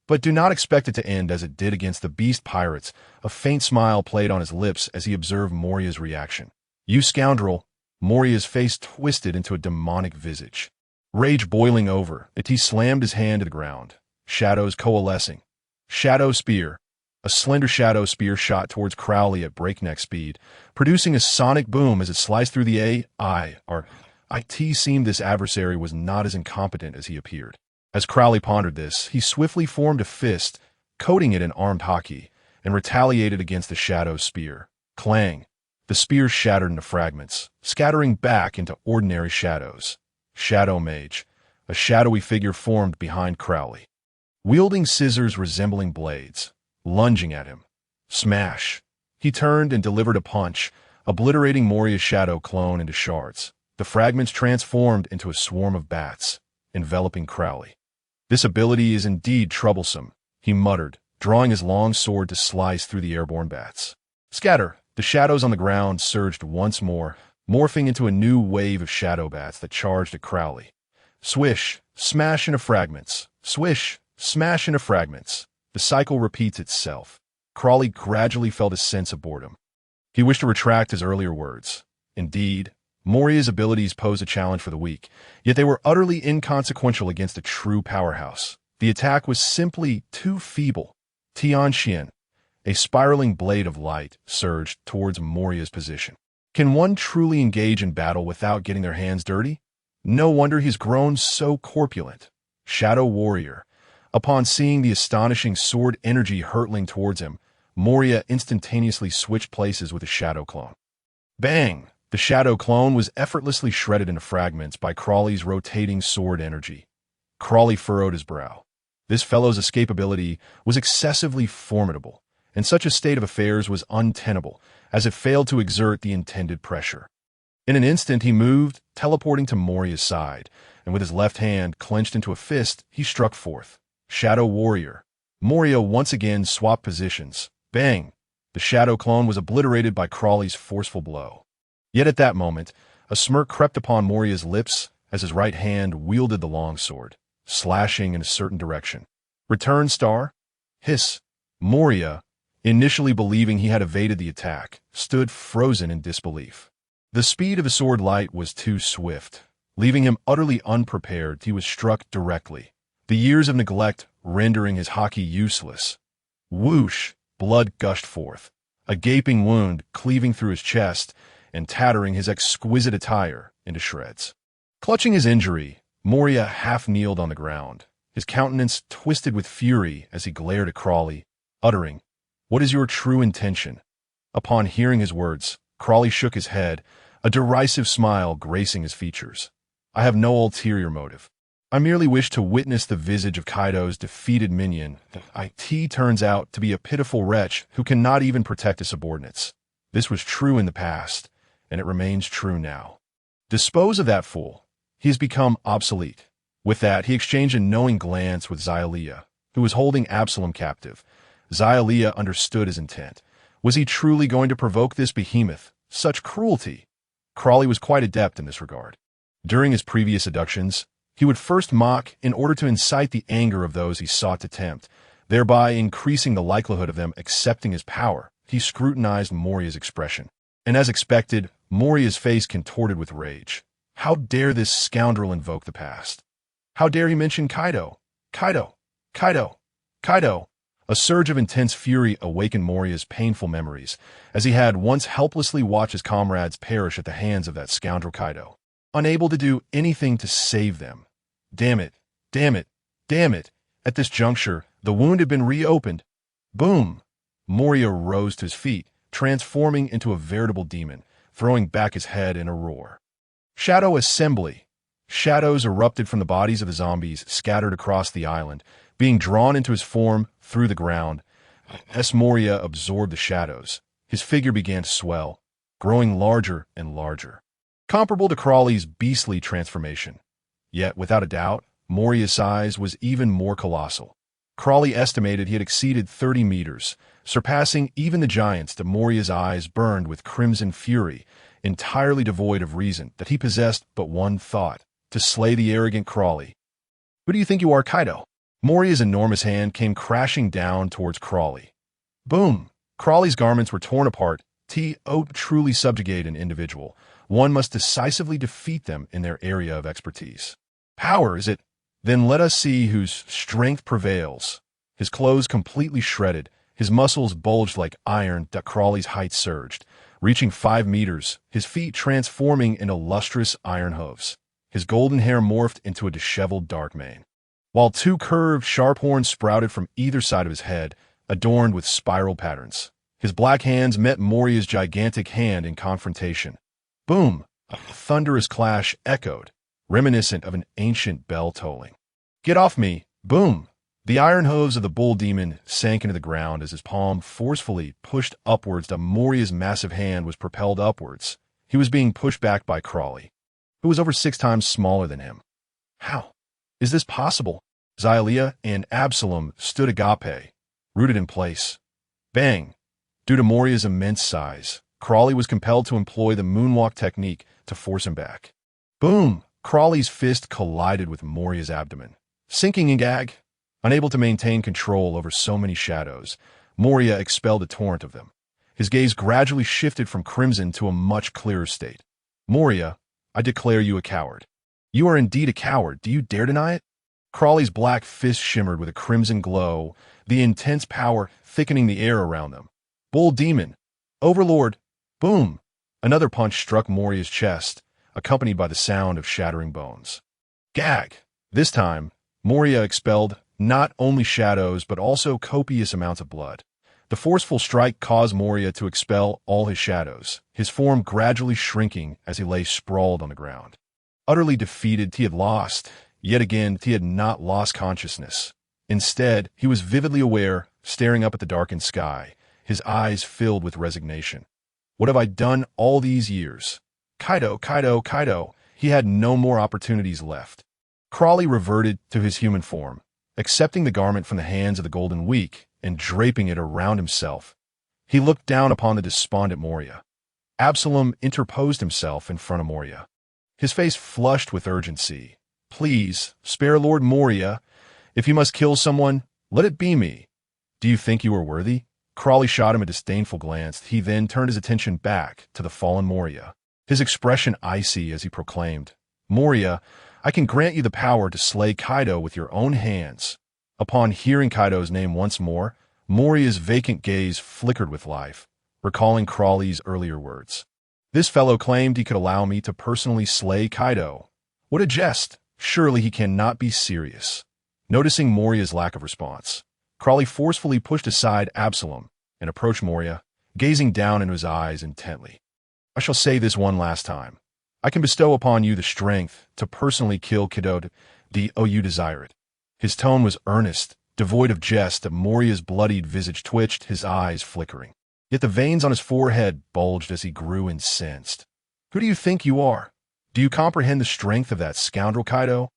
But do not expect it to end as it did against the beast pirates. A faint smile played on his lips as he observed Moria's reaction. You scoundrel! Moria's face twisted into a demonic visage. Rage boiling over, he slammed his hand to the ground. Shadows coalescing. Shadow spear. A slender shadow spear shot towards Crowley at breakneck speed, producing a sonic boom as it sliced through the It seemed this adversary was not as incompetent as he appeared. As Crowley pondered this, he swiftly formed a fist, coating it in armed hockey, and retaliated against the shadow spear. Clang! The spear shattered into fragments, scattering back into ordinary shadows. Shadow Mage. A shadowy figure formed behind Crowley, wielding scissors resembling blades, lunging at him. Smash! He turned and delivered a punch, obliterating Moria's shadow clone into shards. The fragments transformed into a swarm of bats, enveloping Crowley. This ability is indeed troublesome, he muttered, drawing his long sword to slice through the airborne bats. Scatter! The shadows on the ground surged once more, morphing into a new wave of shadow bats that charged at Crowley. Swish! Smash into fragments. Swish! Smash into fragments. The cycle repeats itself. Crowley gradually felt a sense of boredom. He wished to retract his earlier words. Indeed, Moria's abilities posed a challenge for the weak, yet they were utterly inconsequential against a true powerhouse. The attack was simply too feeble. Tianxian, a spiraling blade of light, surged towards Moria's position. Can one truly engage in battle without getting their hands dirty? No wonder he's grown so corpulent. Shadow Warrior. Upon seeing the astonishing sword energy hurtling towards him, Moria instantaneously switched places with a shadow clone. Bang! The shadow clone was effortlessly shredded into fragments by Crowley's rotating sword energy. Crowley furrowed his brow. This fellow's escapability was excessively formidable, and such a state of affairs was untenable, as it failed to exert the intended pressure. In an instant he moved, teleporting to Moria's side, and with his left hand clenched into a fist, he struck forth. Shadow Warrior. Moria once again swapped positions. Bang! The shadow clone was obliterated by Crowley's forceful blow. Yet at that moment, a smirk crept upon Moria's lips as his right hand wielded the longsword, slashing in a certain direction. Return star? Hiss! Moria, initially believing he had evaded the attack, stood frozen in disbelief. The speed of the sword light was too swift. Leaving him utterly unprepared, he was struck directly, the years of neglect rendering his hockey useless. Whoosh! Blood gushed forth, a gaping wound cleaving through his chest and tattering his exquisite attire into shreds. Clutching his injury, Moria half-kneeled on the ground, his countenance twisted with fury as he glared at Crowley, uttering, "What is your true intention?" Upon hearing his words, Crowley shook his head, a derisive smile gracing his features. "I have no ulterior motive. I merely wish to witness the visage of Kaido's defeated minion. It turns out to be a pitiful wretch who cannot even protect his subordinates. This was true in the past, and it remains true now. Dispose of that fool. He has become obsolete." With that, he exchanged a knowing glance with Xyleia, who was holding Absalom captive. Xyleia understood his intent. Was he truly going to provoke this behemoth? Such cruelty! Crowley was quite adept in this regard. During his previous seductions, he would first mock in order to incite the anger of those he sought to tempt, thereby increasing the likelihood of them accepting his power. He scrutinized Moria's expression, and as expected, Moria's face contorted with rage. How dare this scoundrel invoke the past? How dare he mention Kaido? Kaido! Kaido! Kaido! A surge of intense fury awakened Moria's painful memories, as he had once helplessly watched his comrades perish at the hands of that scoundrel Kaido, unable to do anything to save them. Damn it! Damn it! Damn it! At this juncture, the wound had been reopened. Boom! Moria rose to his feet, transforming into a veritable demon, throwing back his head in a roar. Shadow Assembly! Shadows erupted from the bodies of the zombies scattered across the island, being drawn into his form through the ground. As Moria absorbed the shadows, his figure began to swell, growing larger and larger, comparable to Crowley's beastly transformation. Yet, without a doubt, Moria's size was even more colossal. Crawley estimated he had exceeded 30 meters, surpassing even the giants that Moriya's eyes burned with crimson fury, entirely devoid of reason, that he possessed but one thought: to slay the arrogant Crawley. "Who do you think you are, Kaido?" Moriya's enormous hand came crashing down towards Crawley. Boom! Crawley's garments were torn apart. To truly subjugate an individual, one must decisively defeat them in their area of expertise. Power, is it? Then let us see whose strength prevails. His clothes completely shredded, his muscles bulged like iron. Crawley's height surged, reaching 5 meters, his feet transforming into lustrous iron hooves. His golden hair morphed into a disheveled dark mane, while 2 curved, sharp horns sprouted from either side of his head, adorned with spiral patterns. His black hands met Moriya's gigantic hand in confrontation. Boom! A thunderous clash echoed, reminiscent of an ancient bell tolling. "Get off me!" Boom! The iron hooves of the bull demon sank into the ground as his palm forcefully pushed upwards. Moriya's massive hand was propelled upwards. He was being pushed back by Crawley, who was over 6 times smaller than him. How is this possible? Xylia and Absalom stood agape, rooted in place. Bang! Due to Moriya's immense size, Crawley was compelled to employ the moonwalk technique to force him back. Boom! Crawley's fist collided with Moriya's abdomen, sinking in gag. Unable to maintain control over so many shadows, Moriya expelled a torrent of them. His gaze gradually shifted from crimson to a much clearer state. "Moriya, I declare you a coward." "You are indeed a coward. Do you dare deny it?" Crawley's black fist shimmered with a crimson glow, the intense power thickening the air around them. "Bull demon! Overlord!" Boom! Another punch struck Moriya's chest, accompanied by the sound of shattering bones. Gag! This time, Moriya expelled not only shadows but also copious amounts of blood. The forceful strike caused Moriya to expel all his shadows, his form gradually shrinking as he lay sprawled on the ground. Utterly defeated, he had lost. Yet again, he had not lost consciousness. Instead, he was vividly aware, staring up at the darkened sky, his eyes filled with resignation. "What have I done all these years? Kaido, Kaido, Kaido." He had no more opportunities left. Crawley reverted to his human form, accepting the garment from the hands of the Golden Weak and draping it around himself. He looked down upon the despondent Moriya. Absalom interposed himself in front of Moriya, his face flushed with urgency. "Please, spare Lord Moriya. If you must kill someone, let it be me. Do you think you are worthy?" Crawley shot him a disdainful glance. He then turned his attention back to the fallen Moriya, his expression icy as he proclaimed, "Moriya, I can grant you the power to slay Kaido with your own hands." Upon hearing Kaido's name once more, Moriya's vacant gaze flickered with life, recalling Crawley's earlier words. "This fellow claimed he could allow me to personally slay Kaido. What a jest! Surely he cannot be serious." Noticing Moriya's lack of response, Crawley forcefully pushed aside Absalom and approached Moriya, gazing down into his eyes intently. "I shall say this one last time. I can bestow upon you the strength to personally kill Kaido. Do you desire it?" His tone was earnest, devoid of jest. Moriya's bloodied visage twitched, his eyes flickering. Yet the veins on his forehead bulged as he grew incensed. "Who do you think you are? Do you comprehend the strength of that scoundrel Kaido?"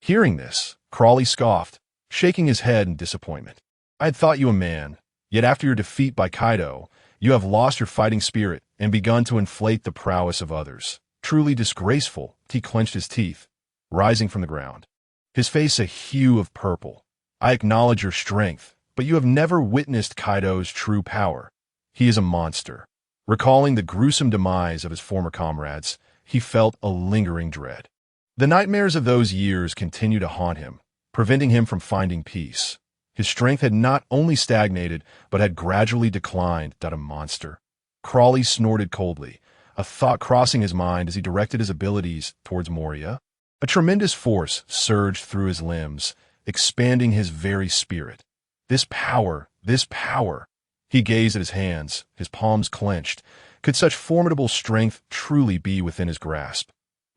Hearing this, Crawley scoffed, shaking his head in disappointment. "I had thought you a man, yet after your defeat by Kaido, you have lost your fighting spirit and begun to inflate the prowess of others. Truly disgraceful." He clenched his teeth, rising from the ground, his face a hue of purple. "I acknowledge your strength, but you have never witnessed Kaido's true power. He is a monster." Recalling the gruesome demise of his former comrades, he felt a lingering dread. The nightmares of those years continued to haunt him, preventing him from finding peace. His strength had not only stagnated, but had gradually declined. A monster. Crawley snorted coldly, a thought crossing his mind as he directed his abilities towards Moriya. A tremendous force surged through his limbs, expanding his very spirit. This power, this power. He gazed at his hands, his palms clenched. Could such formidable strength truly be within his grasp?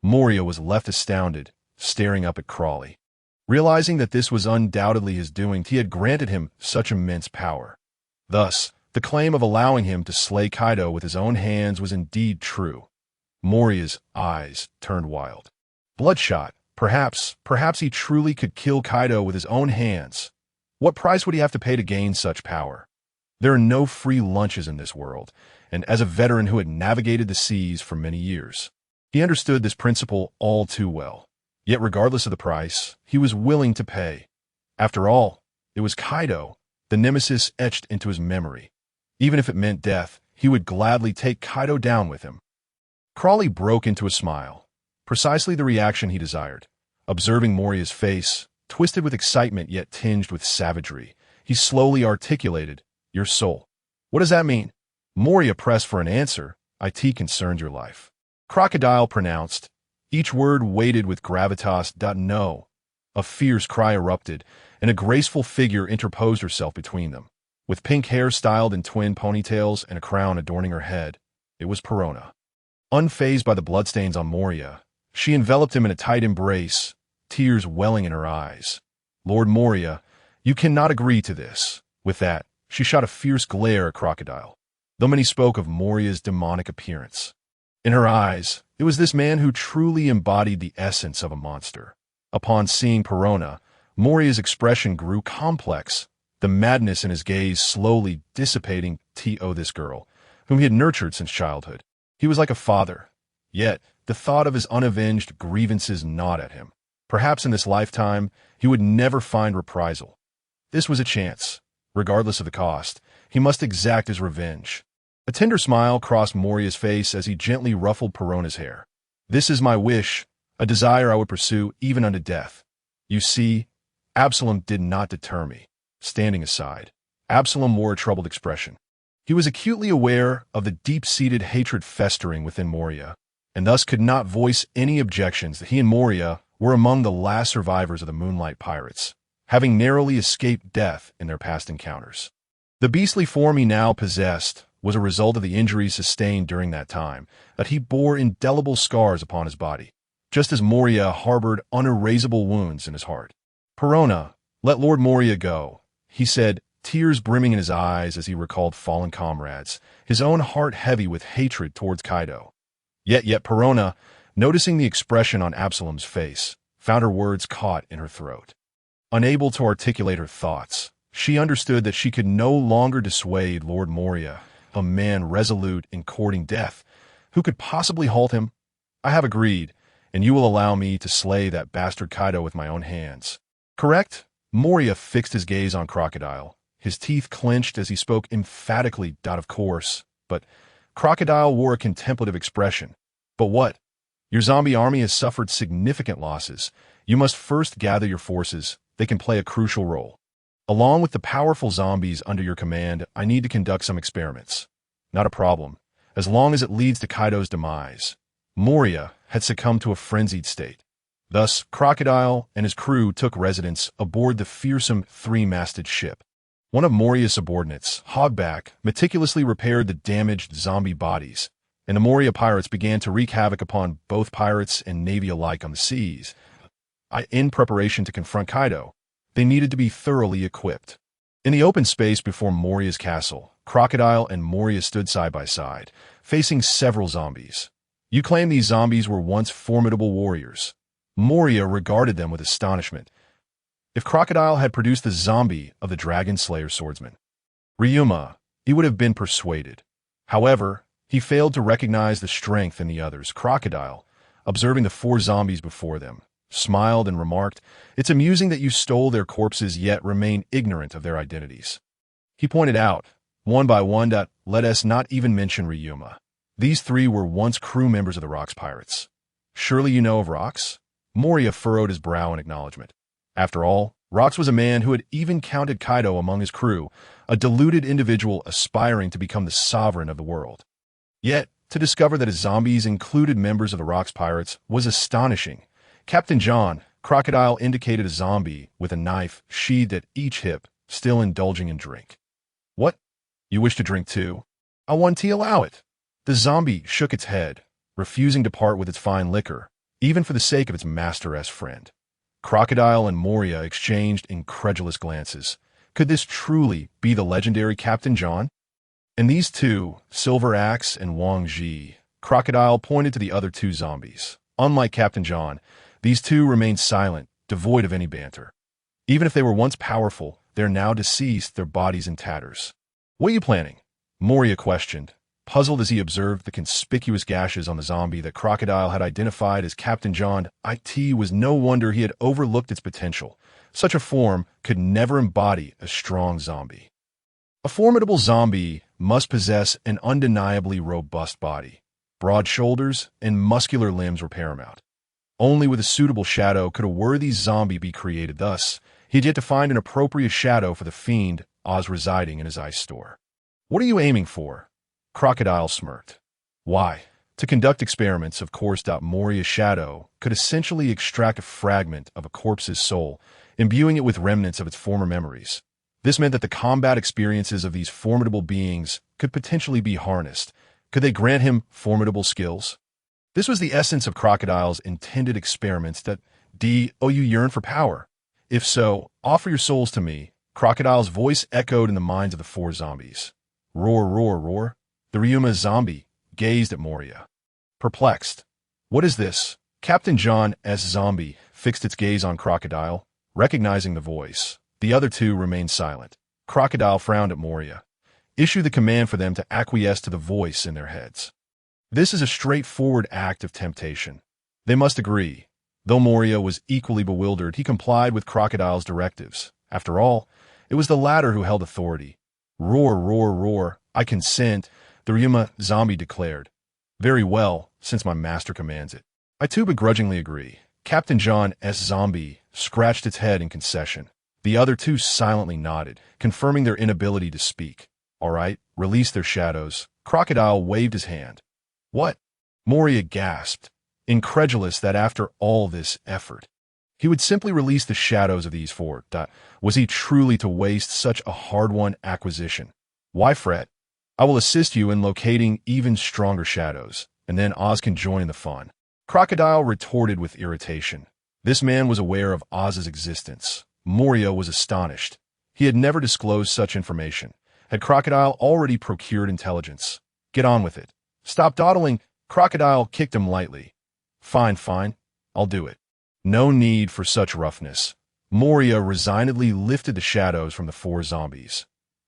Moriya was left astounded, staring up at Crawley. Realizing that this was undoubtedly his doing, he had granted him such immense power. Thus, the claim of allowing him to slay Kaido with his own hands was indeed true. Moriya's eyes turned wild. Bloodshot, perhaps he truly could kill Kaido with his own hands. What price would he have to pay to gain such power? There are no free lunches in this world, and as a veteran who had navigated the seas for many years, he understood this principle all too well. Yet regardless of the price, he was willing to pay. After all, it was Kaido, the nemesis etched into his memory. Even if it meant death, he would gladly take Kaido down with him. Crawley broke into a smile, precisely the reaction he desired. Observing Moria's face, twisted with excitement yet tinged with savagery, he slowly articulated, "Your soul." "What does that mean?" Moria pressed for an answer. "It concerns your life," Crocodile pronounced, each word weighted with gravitas. "No." A fierce cry erupted, and a graceful figure interposed herself between them. With pink hair styled in twin ponytails and a crown adorning her head, it was Perona. Unfazed by the bloodstains on Moria, she enveloped him in a tight embrace, tears welling in her eyes. "Lord Moria, you cannot agree to this." With that, she shot a fierce glare at Crocodile, though many spoke of Moria's demonic appearance. In her eyes, it was this man who truly embodied the essence of a monster. Upon seeing Perona, Moria's expression grew complex, the madness in his gaze slowly dissipating. This girl, whom he had nurtured since childhood. He was like a father. Yet, the thought of his unavenged grievances gnawed at him. Perhaps in this lifetime, he would never find reprisal. This was a chance. Regardless of the cost, he must exact his revenge. A tender smile crossed Moria's face as he gently ruffled Perona's hair. "This is my wish, a desire I would pursue even unto death. You see, Absalom did not deter me." Standing aside, Absalom wore a troubled expression. He was acutely aware of the deep-seated hatred festering within Moria, and thus could not voice any objections that he and Moria were among the last survivors of the Moonlight Pirates, having narrowly escaped death in their past encounters. The beastly form he now possessed was a result of the injuries sustained during that time, that he bore indelible scars upon his body, just as Moria harbored unerasable wounds in his heart. "Perona, let Lord Moria go," he said, tears brimming in his eyes as he recalled fallen comrades, his own heart heavy with hatred towards Kaido. Yet Perona, noticing the expression on Absalom's face, found her words caught in her throat. Unable to articulate her thoughts, she understood that she could no longer dissuade Lord Moria, a man resolute in courting death. Who could possibly halt him? "I have agreed, and you will allow me to slay that bastard Kaido with my own hands. Correct?" Moria fixed his gaze on Crocodile, his teeth clenched as he spoke emphatically. "Of course." But Crocodile wore a contemplative expression. "But what? Your zombie army has suffered significant losses. You must first gather your forces. They can play a crucial role. Along with the powerful zombies under your command, I need to conduct some experiments." "Not a problem, as long as it leads to Kaido's demise." Moria had succumbed to a frenzied state. Thus, Crocodile and his crew took residence aboard the fearsome three-masted ship. One of Moria's subordinates, Hogback, meticulously repaired the damaged zombie bodies, and the Moria pirates began to wreak havoc upon both pirates and navy alike on the seas. In preparation to confront Kaido, they needed to be thoroughly equipped. In the open space before Moria's castle, Crocodile and Moria stood side by side, facing several zombies. "You claim these zombies were once formidable warriors." Moria regarded them with astonishment. If Crocodile had produced the zombie of the Dragon Slayer swordsman, Ryuma, he would have been persuaded. However, he failed to recognize the strength in the others. Crocodile, observing the four zombies before them, smiled and remarked, "It's amusing that you stole their corpses yet remain ignorant of their identities." He pointed out, one by one, that let us not even mention Ryuma. These three were once crew members of the Rocks Pirates. "Surely you know of Rocks?" Moria furrowed his brow in acknowledgement. After all, Rocks was a man who had even counted Kaido among his crew, a deluded individual aspiring to become the sovereign of the world. Yet, to discover that his zombies included members of the Rocks Pirates was astonishing. Captain John, Crocodile indicated a zombie with a knife sheathed at each hip, still indulging in drink. "What? You wish to drink too? I want to allow it." The zombie shook its head, refusing to part with its fine liquor, even for the sake of its master-esque friend. Crocodile and Moria exchanged incredulous glances. Could this truly be the legendary Captain John? And these two, Silver Axe and Wang Ji, Crocodile pointed to the other two zombies. Unlike Captain John, these two remained silent, devoid of any banter. Even if they were once powerful, They're now deceased, their bodies in tatters. What are you planning? Moria questioned, puzzled as he observed the conspicuous gashes on the zombie that Crocodile had identified as Captain John. It was no wonder he had overlooked its potential. Such a form could never embody a strong zombie. A formidable zombie must possess an undeniably robust body. Broad shoulders and muscular limbs were paramount. Only with a suitable shadow could a worthy zombie be created. Thus, he had yet to find an appropriate shadow for the fiend Oz residing in his ice store. What are you aiming for? Crocodile smirked. Why, to conduct experiments, of course. Moria's shadow could essentially extract a fragment of a corpse's soul, imbuing it with remnants of its former memories. This meant that the combat experiences of these formidable beings could potentially be harnessed. Could they grant him formidable skills? This was the essence of Crocodile's intended experiments. You yearn for power? If so, offer your souls to me. Crocodile's voice echoed in the minds of the four zombies. Roar, roar, roar. The Ryuma zombie gazed at Moria, perplexed. What is this? Captain John's zombie fixed its gaze on Crocodile, recognizing the voice. The other two remained silent. Crocodile frowned at Moria. Issue the command for them to acquiesce to the voice in their heads. This is a straightforward act of temptation. They must agree. Though Moria was equally bewildered, he complied with Crocodile's directives. After all, it was the latter who held authority. Roar, roar, roar. I consent, the Ryuma zombie declared. Very well, since my master commands it. I too begrudgingly agree. Captain John's zombie scratched its head in concession. The other two silently nodded, confirming their inability to speak. All right, release their shadows. Crocodile waved his hand. What? Moria gasped, incredulous that after all this effort, he would simply release the shadows of these four. Was he truly to waste such a hard-won acquisition? Why fret? I will assist you in locating even stronger shadows, and then Oz can join in the fun. Crocodile retorted with irritation. This man was aware of Oz's existence. Moria was astonished. He had never disclosed such information. Had Crocodile already procured intelligence? Get on with it. Stop dawdling. Crocodile kicked him lightly. Fine, fine. I'll do it. No need for such roughness. Moria resignedly lifted the shadows from the four zombies.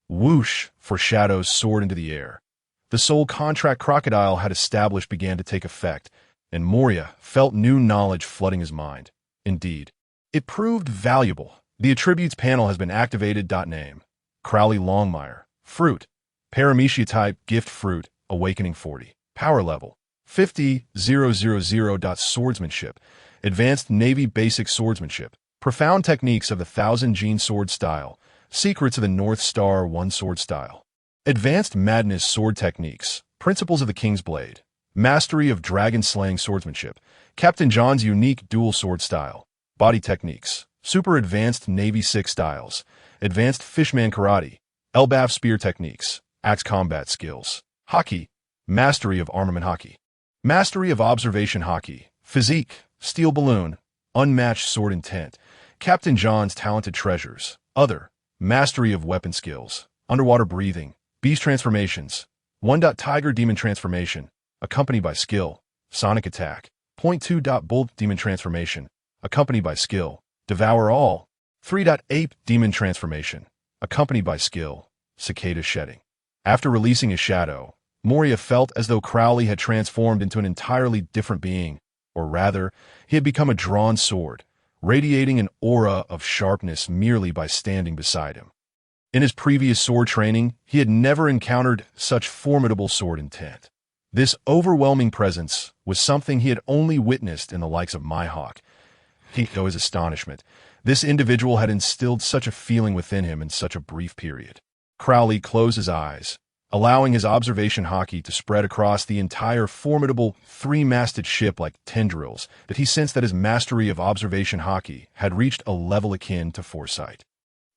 Whoosh, for shadows soared into the air. The sole contract Crocodile had established began to take effect, and Moria felt new knowledge flooding his mind. Indeed, it proved valuable. The attributes panel has been activated. Name: Crowley Longmire. Fruit: Paramecia type, gift fruit, awakening 40. Power level: 50,000. Swordsmanship: Advanced Navy basic swordsmanship. Profound techniques of the 1000 Gene sword style. Secrets of the North Star 1 sword style. Advanced Madness sword techniques. Principles of the King's Blade. Mastery of dragon-slaying swordsmanship. Captain John's unique dual sword style. Body techniques. Super advanced Navy 6 styles. Advanced Fishman karate. Elbaf spear techniques. Axe combat skills. Hockey. Mastery of armament hockey. Mastery of observation hockey. Physique. Steel balloon. Unmatched sword intent. Captain John's talented treasures. Other. Mastery of weapon skills. Underwater breathing. Beast transformations. 1. Tiger demon transformation, accompanied by skill. Sonic attack. 2. Bull demon transformation, accompanied by skill. Devour all. 3. Ape demon transformation, accompanied by skill. Cicada shedding. After releasing his shadow, Moria felt as though Crowley had transformed into an entirely different being, or rather, he had become a drawn sword, radiating an aura of sharpness merely by standing beside him. In his previous sword training, he had never encountered such formidable sword intent. This overwhelming presence was something he had only witnessed in the likes of Mihawk. To his astonishment, this individual had instilled such a feeling within him in such a brief period. Crowley closed his eyes, allowing his observation hockey to spread across the entire formidable three-masted ship like tendrils, that he sensed that his mastery of observation hockey had reached a level akin to foresight.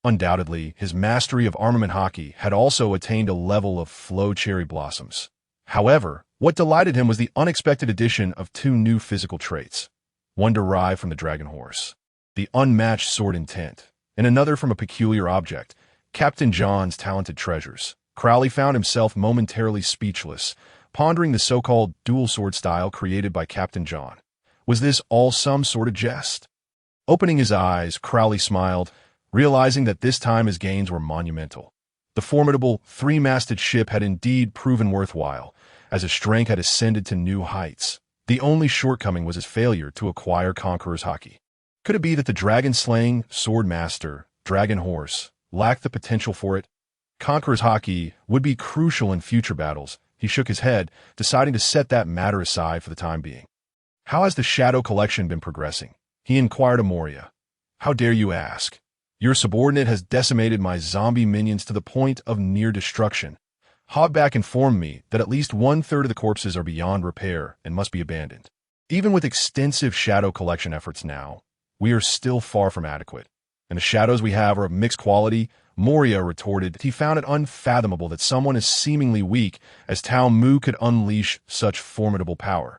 Undoubtedly, his mastery of armament hockey had also attained a level of flow cherry blossoms. However, what delighted him was the unexpected addition of 2 new physical traits, one derived from the dragon horse, the unmatched sword intent, and another from a peculiar object, Captain John's talented treasures. Crowley found himself momentarily speechless, pondering the so-called dual sword style created by Captain John. Was this all some sort of jest? Opening his eyes, Crowley smiled. realizing that this time his gains were monumental. The formidable, three-masted ship had indeed proven worthwhile, as his strength had ascended to new heights. The only shortcoming was his failure to acquire Conqueror's Haki. Could it be that the dragon-slaying sword master, Dragon Horse, lacked the potential for it? Conqueror's Haki would be crucial in future battles. He shook his head, deciding to set that matter aside for the time being. How has the Shadow Collection been progressing? He inquired of Moria. How dare you ask? Your subordinate has decimated my zombie minions to the point of near destruction. Hogback informed me that at least 1/3 of the corpses are beyond repair and must be abandoned. Even with extensive Shadow Collection efforts now, we are still far from adequate, and the shadows we have are of mixed quality. Moria retorted that he found it unfathomable that someone as seemingly weak as Tao Mu could unleash such formidable power,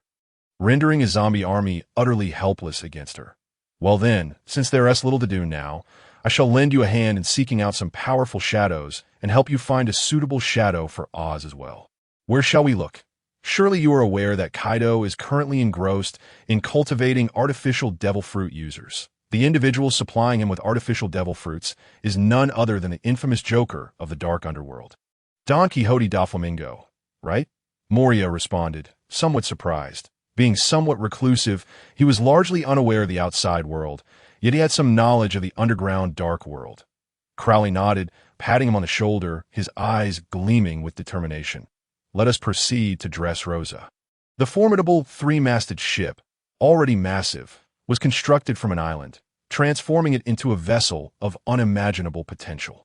rendering a zombie army utterly helpless against her. Well then, since there is little to do now, I shall lend you a hand in seeking out some powerful shadows and help you find a suitable shadow for Oz as well. Where shall we look? Surely you are aware that Kaido is currently engrossed in cultivating artificial devil fruit users. The individual supplying him with artificial devil fruits is none other than the infamous Joker of the Dark Underworld. Don Quixote da Flamingo, right? Moria responded, somewhat surprised. Being somewhat reclusive, he was largely unaware of the outside world, yet he had some knowledge of the underground dark world. Crowley nodded, patting him on the shoulder, his eyes gleaming with determination. Let us proceed to Dressrosa. The formidable three-masted ship, already massive, was constructed from an island, transforming it into a vessel of unimaginable potential.